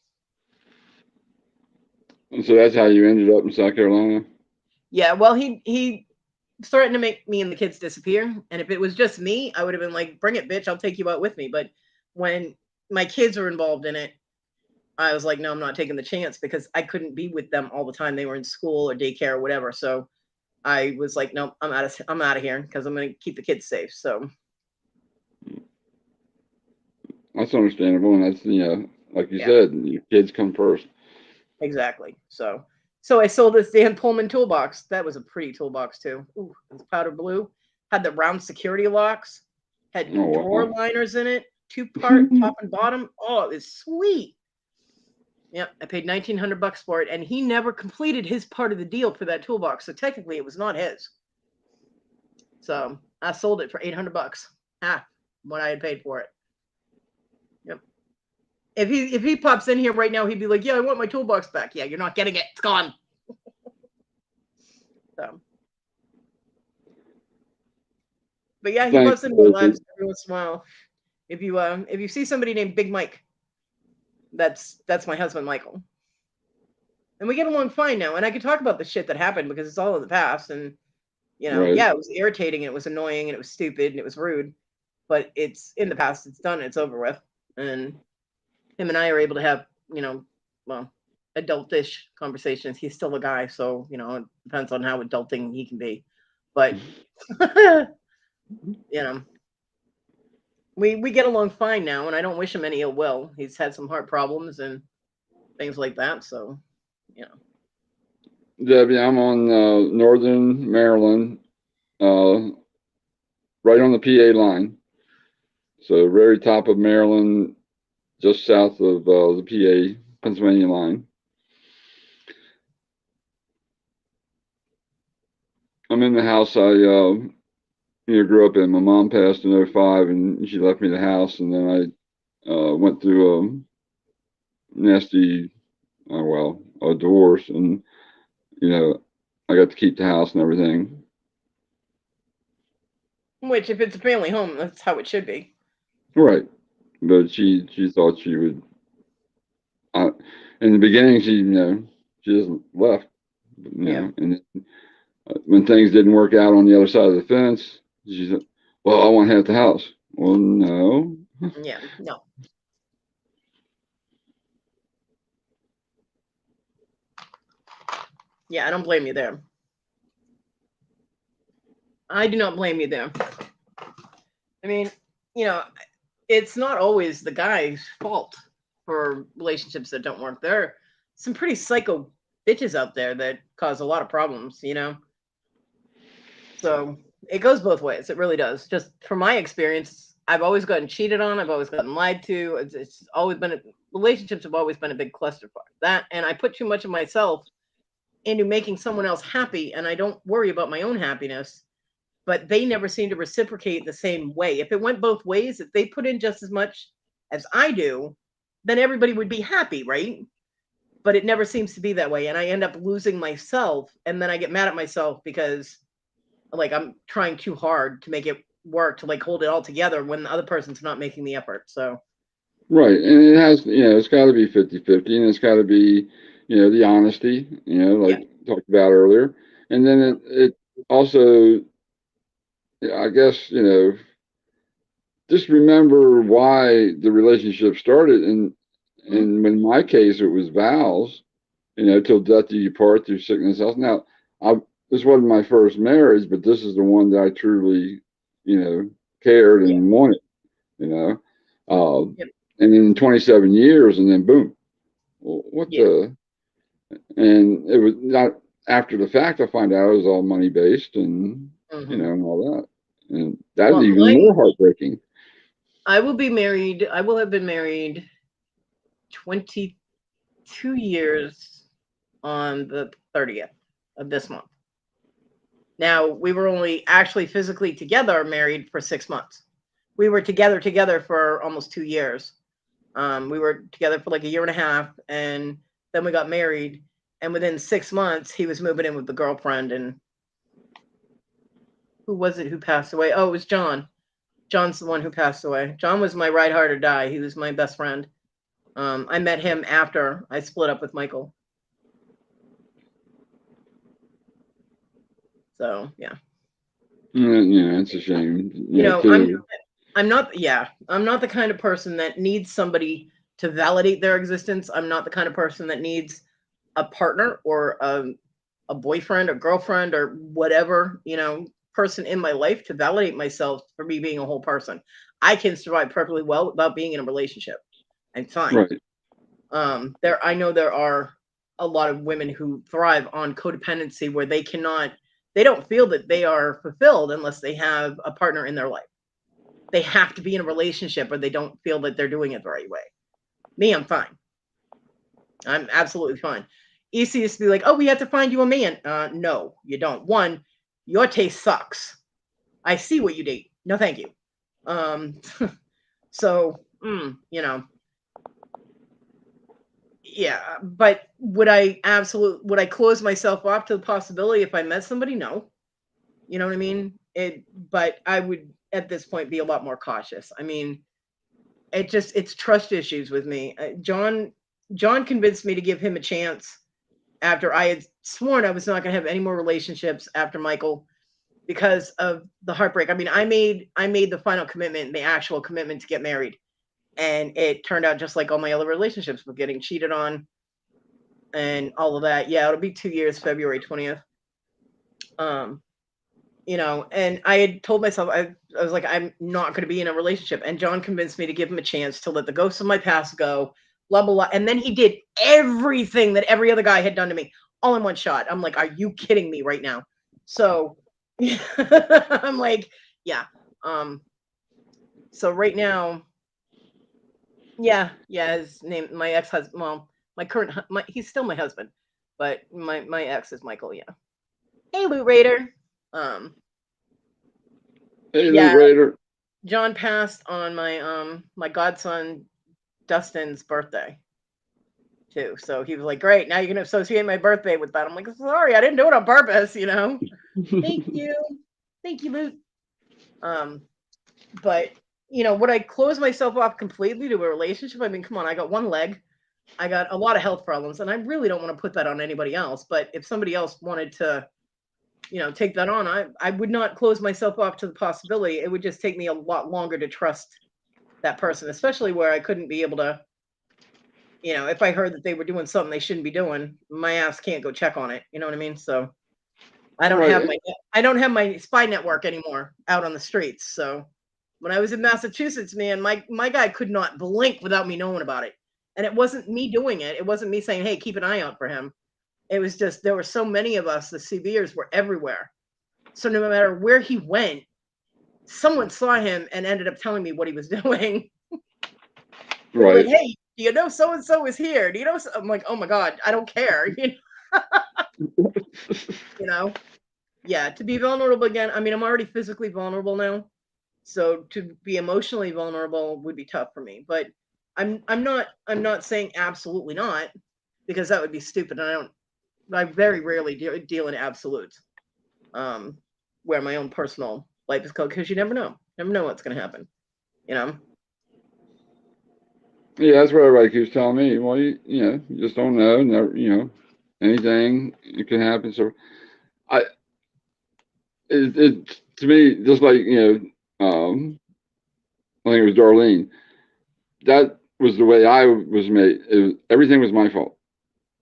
And so that's how you ended up in South Carolina? Yeah, well, he threatened to make me and the kids disappear. And if it was just me, I would have been like, bring it, bitch, I'll take you out with me. But when my kids were involved in it, I was like, no, I'm not taking the chance because I couldn't be with them all the time. They were in school or daycare or whatever. So I was like, no, I'm out of here because I'm going to keep the kids safe. So that's understandable. And that's, you know, like you said, your kids come first. Exactly. So I sold this Dan Pullman toolbox. That was a pretty toolbox too. Ooh, it was powder blue. Had the round security locks. Had drawer liners in it. 2-part top and bottom. Oh, it was sweet. Yep, I paid $1,900 for it, and he never completed his part of the deal for that toolbox. So technically, it was not his. So I sold it for $800, half what I had paid for it. Yep. If he pops in here right now, he'd be like, "Yeah, I want my toolbox back." Yeah, you're not getting it. It's gone. So. But yeah, he Thanks, busts into our David. lives every once in a while. If you see somebody named Big Mike, that's my husband Michael. And we get along fine now. And I can talk about the shit that happened because it's all in the past. And Right. yeah, it was irritating and it was annoying and it was stupid and it was rude. But it's in the past, it's done, it's over with. And him and I are able to have, well, adultish conversations. He's still a guy, so it depends on how adulting he can be. But we get along fine now, and I don't wish him any ill will. He's had some heart problems and things like that, so Debbie, I'm on Northern Maryland, right on the PA line. So very top of Maryland, just south of the PA, Pennsylvania line. I'm in the house I grew up in. My mom passed in 2005, and she left me the house, and then I went through a nasty, a divorce, and I got to keep the house and everything. which, if it's a family home, that's how it should be. Right, but she thought she would. In the beginning, she just left, and when things didn't work out on the other side of the fence, she said, "Well, I want to have the house." Well, no. Yeah, no. Yeah, I don't blame you there. I do not blame you there. I mean, it's not always the guy's fault for relationships that don't work. There are some pretty psycho bitches out there that cause a lot of problems, So it goes both ways. It really does. Just from my experience, I've always gotten cheated on. I've always gotten lied to. It's always been relationships have always been a big clusterfuck. That, and I put too much of myself into making someone else happy, and I don't worry about my own happiness. But they never seem to reciprocate the same way. If it went both ways, if they put in just as much as I do, then everybody would be happy, right? But it never seems to be that way. And I end up losing myself. And then I get mad at myself because I'm trying too hard to make it work, to hold it all together when the other person's not making the effort. So. Right. And it has, it's got to be 50-50, and it's got to be, the honesty, talked about earlier. And then it also, I guess, just remember why the relationship started. And in my case, it was vows, till death do you part, through sickness, health. Now, this wasn't my first marriage, but this is the one that I truly, cared and wanted, And then 27 years, and then boom, what the? And it was not after the fact. I find out it was all money based, and and all that, and that's even more heartbreaking. I will be married. I will have been married 22 years on the 30th of this month. Now, we were only actually physically together married for 6 months. We were together for almost 2 years. We were together for a year and a half, and then we got married. And within 6 months, he was moving in with the girlfriend. And who was it who passed away? Oh, it was John. John's the one who passed away. John was my ride hard or die. He was my best friend. I met him after I split up with Michael. So yeah. Yeah, it's a shame. I'm not the kind of person that needs somebody to validate their existence. I'm not the kind of person that needs a partner or a boyfriend or girlfriend or whatever, person in my life to validate myself for me being a whole person. I can survive perfectly well without being in a relationship. I'm fine. Right. I know there are a lot of women who thrive on codependency where they don't feel that they are fulfilled unless they have a partner in their life. They have to be in a relationship or they don't feel that they're doing it the right way. Me, I'm fine. I'm absolutely fine. Easy used to be like, oh, we have to find you a man. No, you don't. One, your taste sucks. I see what you date. No, thank you. So, yeah, but would I close myself off to the possibility if I met somebody? No. You know what I mean? But I would at this point be a lot more cautious. I mean, it's trust issues with me. John convinced me to give him a chance after I had sworn I was not going to have any more relationships after Michael because of the heartbreak. I mean, I made the final commitment, the actual commitment to get married, and it turned out just like all my other relationships with getting cheated on and all of that. Yeah, it'll be 2 years, February 20th. You know, and I had told myself, I was like, I'm not going to be in a relationship. And John convinced me to give him a chance to let the ghosts of my past go, blah, blah, blah. And then he did everything that every other guy had done to me all in one shot. I'm like, are you kidding me right now? So I'm like, yeah. So right now, yeah, his name, my ex-husband, well, my current, he's still my husband, but my ex is Michael, yeah. Hey, Loot Raider. Hey, Yeah, Loot Raider. John passed on my my godson Dustin's birthday too. So he was like, "Great, now you can associate my birthday with that." I'm like, "Sorry, I didn't do it on purpose, you know." Thank you, Luke. But you know, would I close myself off completely to a relationship? I mean, come on, I got one leg, I got a lot of health problems, and I really don't want to put that on anybody else. But if somebody else wanted to, you know, take that on, I would not close myself off to the possibility. It would just take me a lot longer to trust that person, especially where I couldn't be able to, you know, if I heard that they were doing something they shouldn't be doing, my ass can't go check on it. You know what I mean? So I don't have my spy network anymore out on the streets. So when I was in Massachusetts, man, my guy could not blink without me knowing about it. And it wasn't me doing it. It wasn't me saying, "Hey, keep an eye out for him." It was just, there were so many of us, the CVers were everywhere. So no matter where he went, someone saw him and ended up telling me what he was doing. They're like, "Hey, do you know so-and-so is here? Do you know?" I'm like, "Oh my God, I don't care." You know? Yeah, to be vulnerable again. I mean, I'm already physically vulnerable now. So to be emotionally vulnerable would be tough for me. But I'm not saying absolutely not, because that would be stupid. And I very rarely deal in absolutes. Where my own personal life is called, because you never know what's going to happen, you know. Yeah, that's what everybody keeps telling me. Well, you know, you just don't know. Never, you know, anything it can happen. So, it to me, just like, you know, I think it was Darlene. That was the way I was made. Everything was my fault.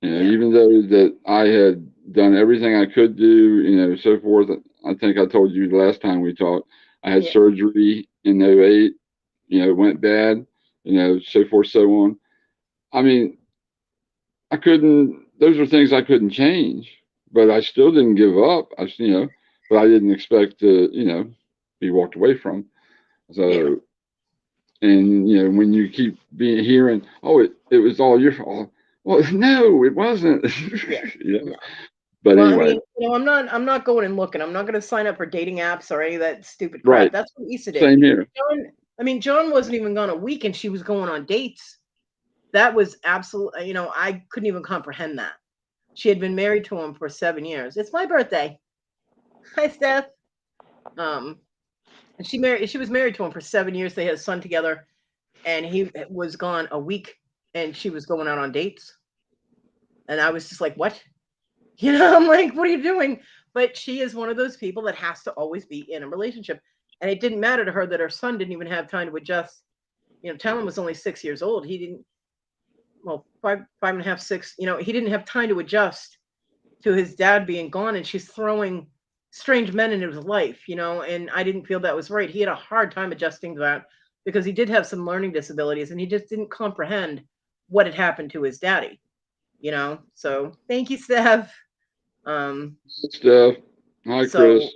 You know, even though that I had done everything I could do, you know, so forth. I think I told you the last time we talked, I had surgery in 08, you know, it went bad, you know, so forth, so on. I mean, those are things I couldn't change, but I still didn't give up. You know, but I didn't expect to, you know, be walked away from. So, and, you know, when you keep hearing, "Oh, it was all your fault." Well, no, it wasn't. You know? But well, anyway. I mean, you know, I'm not going and looking. I'm not going to sign up for dating apps or any of that stupid crap. Right. That's what Lisa did. Same here. John wasn't even gone a week and she was going on dates. That was absolutely, you know, I couldn't even comprehend that. She had been married to him for 7 years. It's my birthday. Hi, Steph. And she was married to him for 7 years. They had a son together, and he was gone a week, and she was going out on dates. And I was just like, what? You know, I'm like, what are you doing? But she is one of those people that has to always be in a relationship. And it didn't matter to her that her son didn't even have time to adjust. You know, Talon was only 6 years old. He didn't, well, five and a half, 6, you know, he didn't have time to adjust to his dad being gone. And she's throwing strange men into his life, you know, and I didn't feel that was right. He had a hard time adjusting to that because he did have some learning disabilities and he just didn't comprehend what had happened to his daddy, you know. So thank you, Steph. Steph. Hi, so Chris.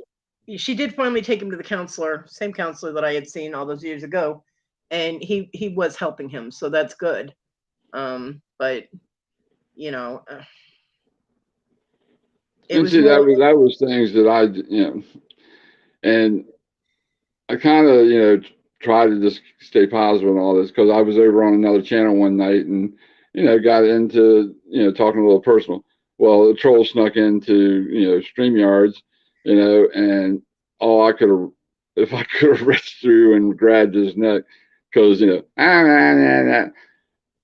She did finally take him to the counselor, same counselor that I had seen all those years ago, and he was helping him, so that's good. But you know, and see, that was things that I, you know, and I kind of, you know, try to just stay positive and all this, because I was over on another channel one night and, you know, got into, you know, talking a little personal. Well, the troll snuck into, you know, StreamYards you know, and oh, I could have, if I could have reached through and grabbed his neck, because, you know,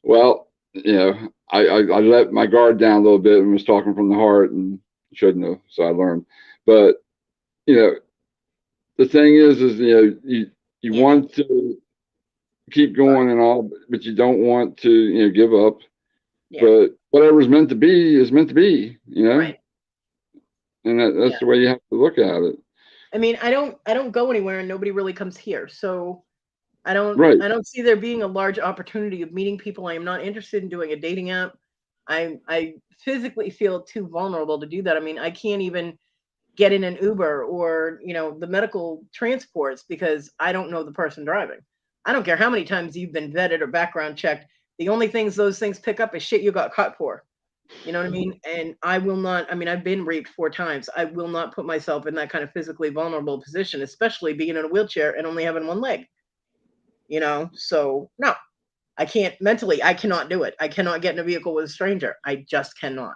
well, you know, I let my guard down a little bit and was talking from the heart and shouldn't have, so I learned. But, you know, the thing is, you know, you want to keep going and all, but you don't want to, you know, give up. Yeah. But whatever's meant to be is meant to be, you know. Right. And that's Yeah. the way you have to look at it. I mean, I don't go anywhere and nobody really comes here. So I Right. don't see there being a large opportunity of meeting people. I am not interested in doing a dating app. I physically feel too vulnerable to do that. I mean, I can't even get in an Uber or, you know, the medical transports because I don't know the person driving. I don't care how many times you've been vetted or background checked. The only things those things pick up is shit you got caught for. You know what I mean? And I will not, I mean, I've been raped 4 times. I will not put myself in that kind of physically vulnerable position, especially being in a wheelchair and only having one leg. You know, so no, I can't mentally, I cannot do it. I cannot get in a vehicle with a stranger. I just cannot.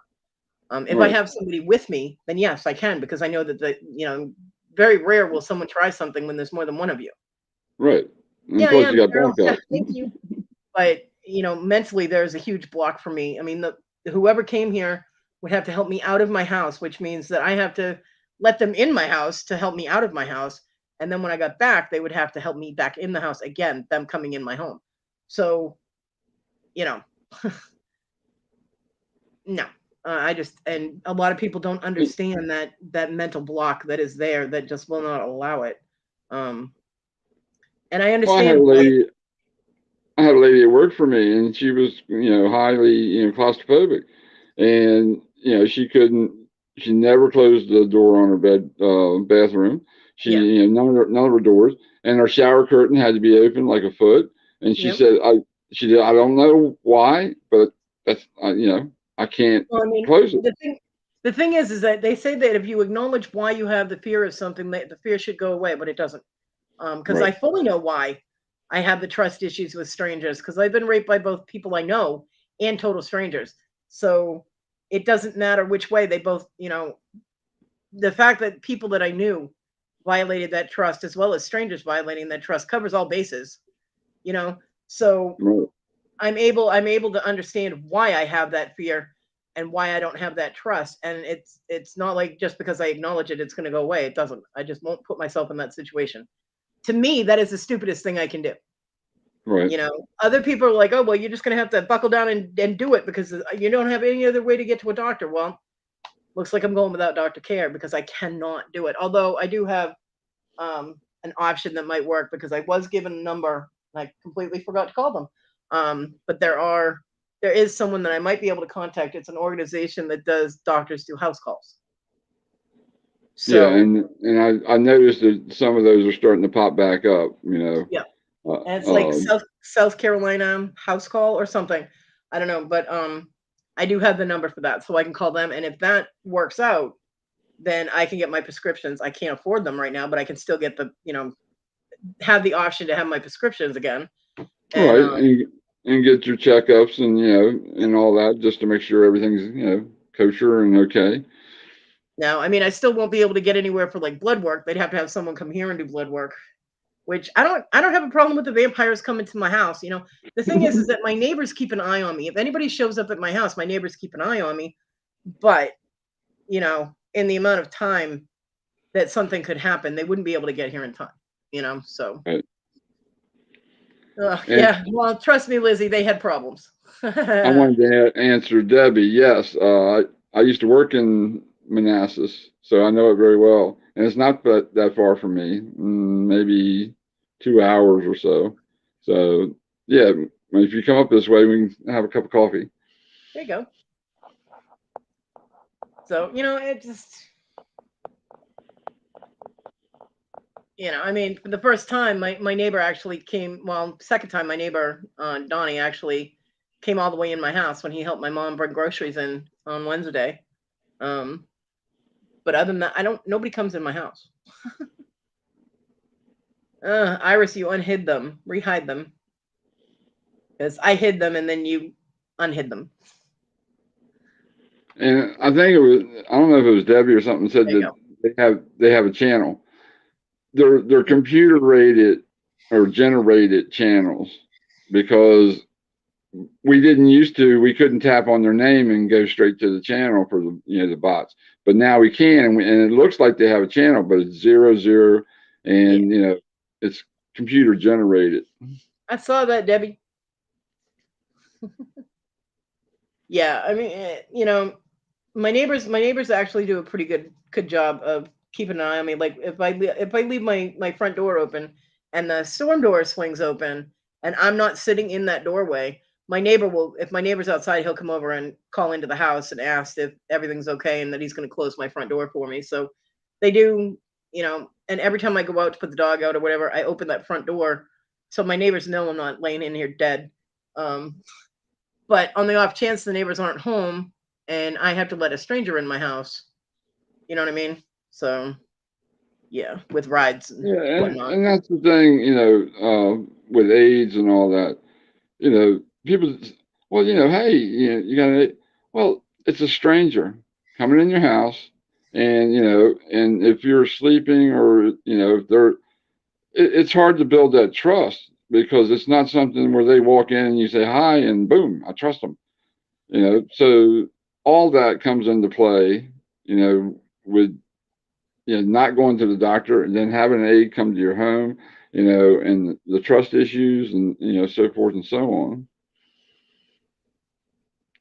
If I Right. have somebody with me, then yes, I can, because I know that you know, very rare will someone try something when there's more than one of you. Right. And Yeah, I plus am, you got Carol. Yeah, backup. thank you. But you know, mentally, there's a huge block for me. I mean, whoever came here would have to help me out of my house, which means that I have to let them in my house to help me out of my house. And then when I got back, they would have to help me back in the house again, them coming in my home. So, you know, no, I just, and a lot of people don't understand that mental block that is there that just will not allow it. And I Well, understand why. I had a lady that worked for me, and she was, you know, highly, you know, claustrophobic, and you know, she never closed the door on her bathroom. She, Yeah. you know, none of her doors, and her shower curtain had to be open like a foot. And she Yep. said, she said, I don't know why, but that's, you know, I can't Well, I mean, close it. the thing is that they say that if you acknowledge why you have the fear of something, that the fear should go away, but it doesn't. Because I Right. fully know why I have the trust issues with strangers, because I've been raped by both people I know and total strangers. So it doesn't matter which way they both, you know, the fact that people that I knew violated that trust as well as strangers violating that trust covers all bases, you know. So Right. I'm able to understand why I have that fear and why I don't have that trust. And it's not like just because I acknowledge it, it's going to go away. It doesn't. I just won't put myself in that situation. To me, that is the stupidest thing I can do. Right. You know, other people are like, oh, well, you're just going to have to buckle down and do it because you don't have any other way to get to a doctor. Well, looks like I'm going without doctor care because I cannot do it. Although I do have an option that might work because I was given a number and I completely forgot to call them. But there is someone that I might be able to contact. It's an organization that does doctors do house calls. Yeah, So and I noticed that some of those are starting to pop back up, you know. yeah, and it's like South Carolina house call or something. I don't know, but I do have the number for that, so I can call them. And if that works out, then I can get my prescriptions. I can't afford them right now, but I can still get the, you know, have the option to have my prescriptions again. And Right, and get your checkups and, you know, and all that, just to make sure everything's, you know, kosher and okay. now, I mean, I still won't be able to get anywhere for like blood work. They'd have to have someone come here and do blood work, which I don't have a problem with the vampires coming to my house. You know, the thing is that my neighbors keep an eye on me. If anybody shows up at my house, my neighbors keep an eye on me. But, you know, in the amount of time that something could happen, they wouldn't be able to get here in time, you know, so. Right. And Yeah, well, trust me, Lizzie, they had problems. I wanted to answer Debbie. Yes, I used to work in Manassas, so I know it very well, and it's not that far from me, maybe 2 hours or so. So yeah, if you come up this way, we can have a cup of coffee. There you go. So, you know, it just, you know, I mean, for the first time, my neighbor actually came, well, second time, my neighbor, Donnie, actually came all the way in my house when he helped my mom bring groceries in on Wednesday. But other than that, nobody comes in my house. Iris, you unhid them, rehide them. Because I hid them and then you unhid them. And I think it was, I don't know if it was Debbie or something said There you that go. they have a channel. They're computer rated or generated channels because we couldn't tap on their name and go straight to the channel for the bots, but now we can, and it looks like they have a channel, but it's 00, and it's computer generated. I saw that, Debbie. Yeah, I mean, my neighbors actually do a pretty good job of keeping an eye on me. Like if I leave my front door open and the storm door swings open and I'm not sitting in that doorway, if my neighbor's outside, he'll come over and call into the house and ask if everything's okay and that he's going to close my front door for me. So they do, and every time I go out to put the dog out or whatever, I open that front door so my neighbors know I'm not laying in here dead. But on the off chance the neighbors aren't home and I have to let a stranger in my house, you know what I mean? So, yeah, with rides and whatnot. And that's the thing, with AIDS and all that. People, well, hey, you got well, it's a stranger coming in your house, and and if you're sleeping or if it's hard to build that trust because it's not something where they walk in and you say hi and boom, I trust them. So all that comes into play, with not going to the doctor and then having an aide come to your home, and the trust issues and so forth and so on.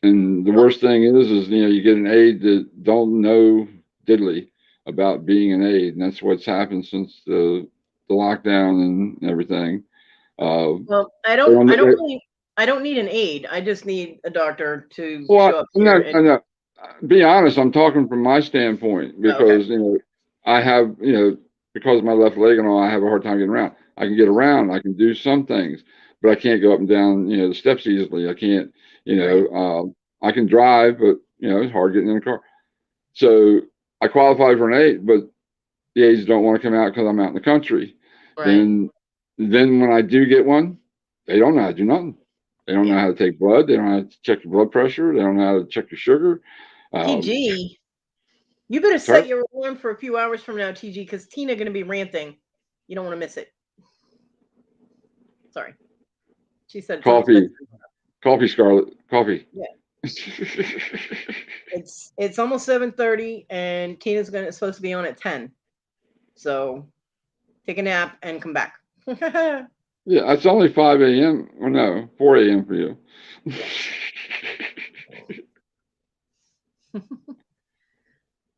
And the worst thing is you get an aide that don't know diddly about being an aide, and that's what's happened since the lockdown and everything. Well, I don't need an aide. I just need a doctor to show up here. No. Be honest, I'm talking from my standpoint because I have because of my left leg and all, I have a hard time getting around. I can get around, I can do some things, but I can't go up and down the steps easily. I can't I can drive, but it's hard getting in a car. So I qualify for an aide, but the aides don't want to come out because I'm out in the country. Right. Then when I do get one, they don't know how to do nothing. They don't know how to take blood. They don't know how to check your blood pressure. They don't know how to check your sugar. TG, you better set your alarm for a few hours from now, TG, because Tina going to be ranting. You don't want to miss it. Sorry. She said coffee, Scarlett, coffee. Yeah. It's almost 7:30 and Tina's supposed to be on at 10. So take a nap and come back. Yeah, it's only 5 a.m. Or no, 4 a.m. for you.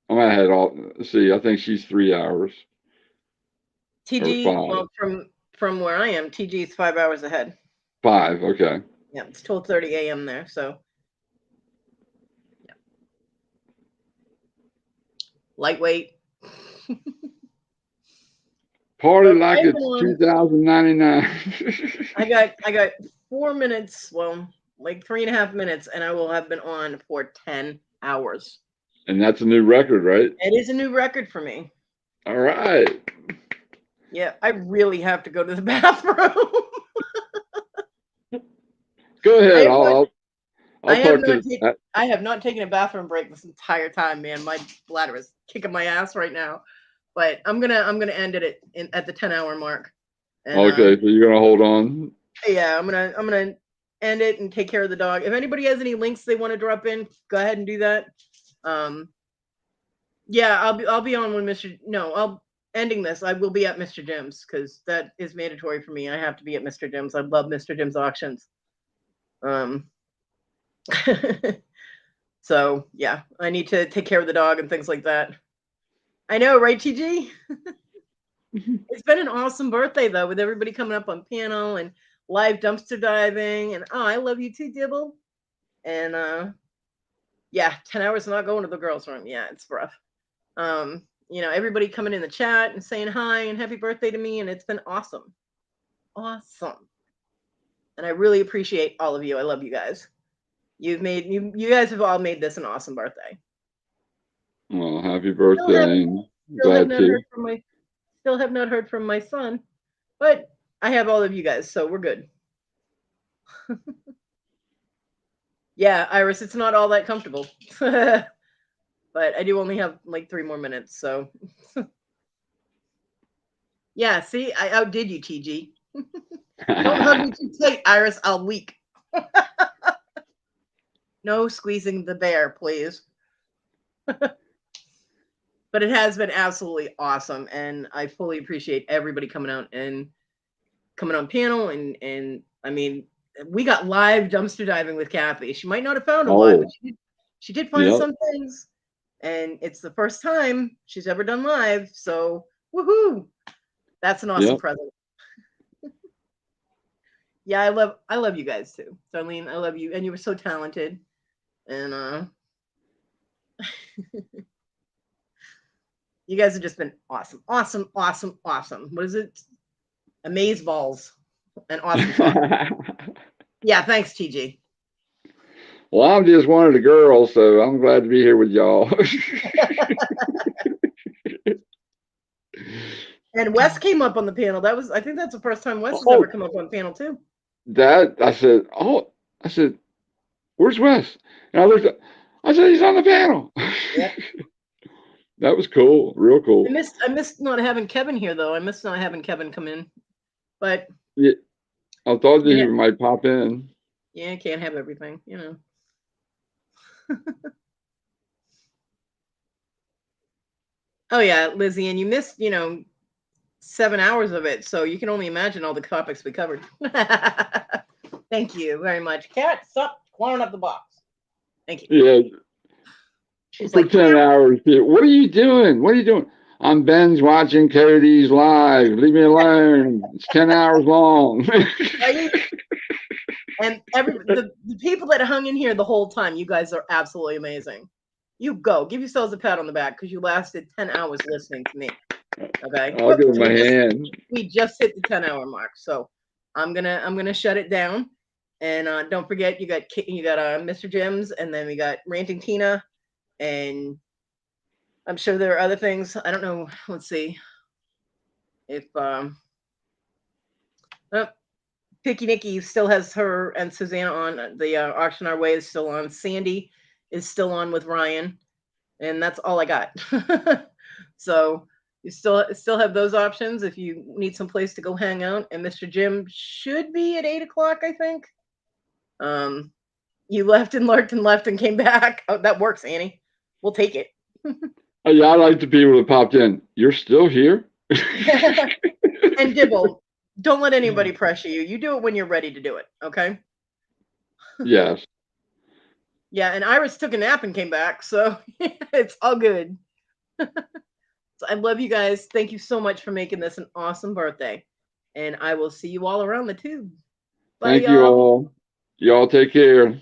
I'm ahead I think she's 3 hours. TG, well, from where I am, TG is 5 hours ahead. 5, okay. Yeah, it's 12:30 a.m. there, so yeah. Lightweight. Party like it's 2099. I got 4 minutes, well, like 3.5 minutes, and I will have been on for 10 hours. And that's a new record, right? It is a new record for me. All right. Yeah, I really have to go to the bathroom. Go ahead. I have not taken a bathroom break this entire time, man. My bladder is kicking my ass right now. But I'm gonna end it at the 10-hour mark. And, okay, so you're gonna hold on. Yeah, I'm gonna end it and take care of the dog. If anybody has any links they want to drop in, go ahead and do that. Yeah, I'll be on when I'll ending this. I will be at Mr. Jim's because that is mandatory for me. I have to be at Mr. Jim's. I love Mr. Jim's auctions. So yeah, I need to take care of the dog and things like that. I know, right, TG? It's been an awesome birthday though, with everybody coming up on panel and live dumpster diving, and I love you too, Dibble. And yeah, 10 hours not going to the girls' room. Yeah, it's rough. Everybody coming in the chat and saying hi and happy birthday to me, and it's been awesome. Awesome. And I really appreciate all of you. I love you guys. You guys have all made this an awesome birthday. Well, happy birthday. Still have not heard from my son, but I have all of you guys, so we're good. Yeah, Iris, it's not all that comfortable. but I do only have like 3 more minutes. So yeah, see, I outdid you, TG. Don't hug me too tight, Iris. I'll weak. No squeezing the bear, please. But it has been absolutely awesome, and I fully appreciate everybody coming out and coming on panel. And I mean, we got live dumpster diving with Kathy. She might not have found a lot, but she did find Yep. some things, and it's the first time she's ever done live. So woohoo! That's an awesome Yep. present. Yeah, I love you guys too, Darlene. I love you, and you were so talented, and you guys have just been awesome. What is it? Amaze balls and awesome sauce. Yeah, thanks, TG. Well, I'm just one of the girls, so I'm glad to be here with y'all. And Wes came up on the panel. I think that's the first time Wes has ever come up on panel too. I said, where's Wes? And I looked up, I said, he's on the panel. Yep. That was cool, real cool. I missed not having Kevin here though. I missed not having Kevin come in. But yeah, I thought that he might pop in. Yeah, can't have everything, you know. Oh yeah, Lizzie, and you missed, 7 hours of it, so you can only imagine all the topics we covered. Thank you very much. Kat, stop clawing up the box. Thank you. Yeah. She's For like, 10 hours. What are you doing? What are you doing? I'm binge watching Kodi's live. Leave me alone. It's 10 hours long. Right? And the people that hung in here the whole time, you guys are absolutely amazing. You go. Give yourselves a pat on the back because you lasted 10 hours listening to me. Okay. I'll give him my hand. We just hit the 10-hour mark. So I'm gonna shut it down. And don't forget you got Mr. Jim's, and then we got Ranting Tina, and I'm sure there are other things. I don't know. Let's see. If Picky Nikki still has her and Susanna on. The Auction Our Way is still on. Sandy is still on with Ryan, and that's all I got. So you still have those options if you need some place to go hang out. And Mr. Jim should be at 8 o'clock, I think. You left and lurked and left and came back. Oh, that works, Annie. We'll take it. Yeah, I like the people that popped in. You're still here? And Dibble, don't let anybody pressure you. You do it when you're ready to do it, okay? Yes. Yeah, and Iris took a nap and came back, so it's all good. So I love you guys. Thank you so much for making this an awesome birthday. And I will see you all around the tube. Bye, Thank you all. Y'all take care.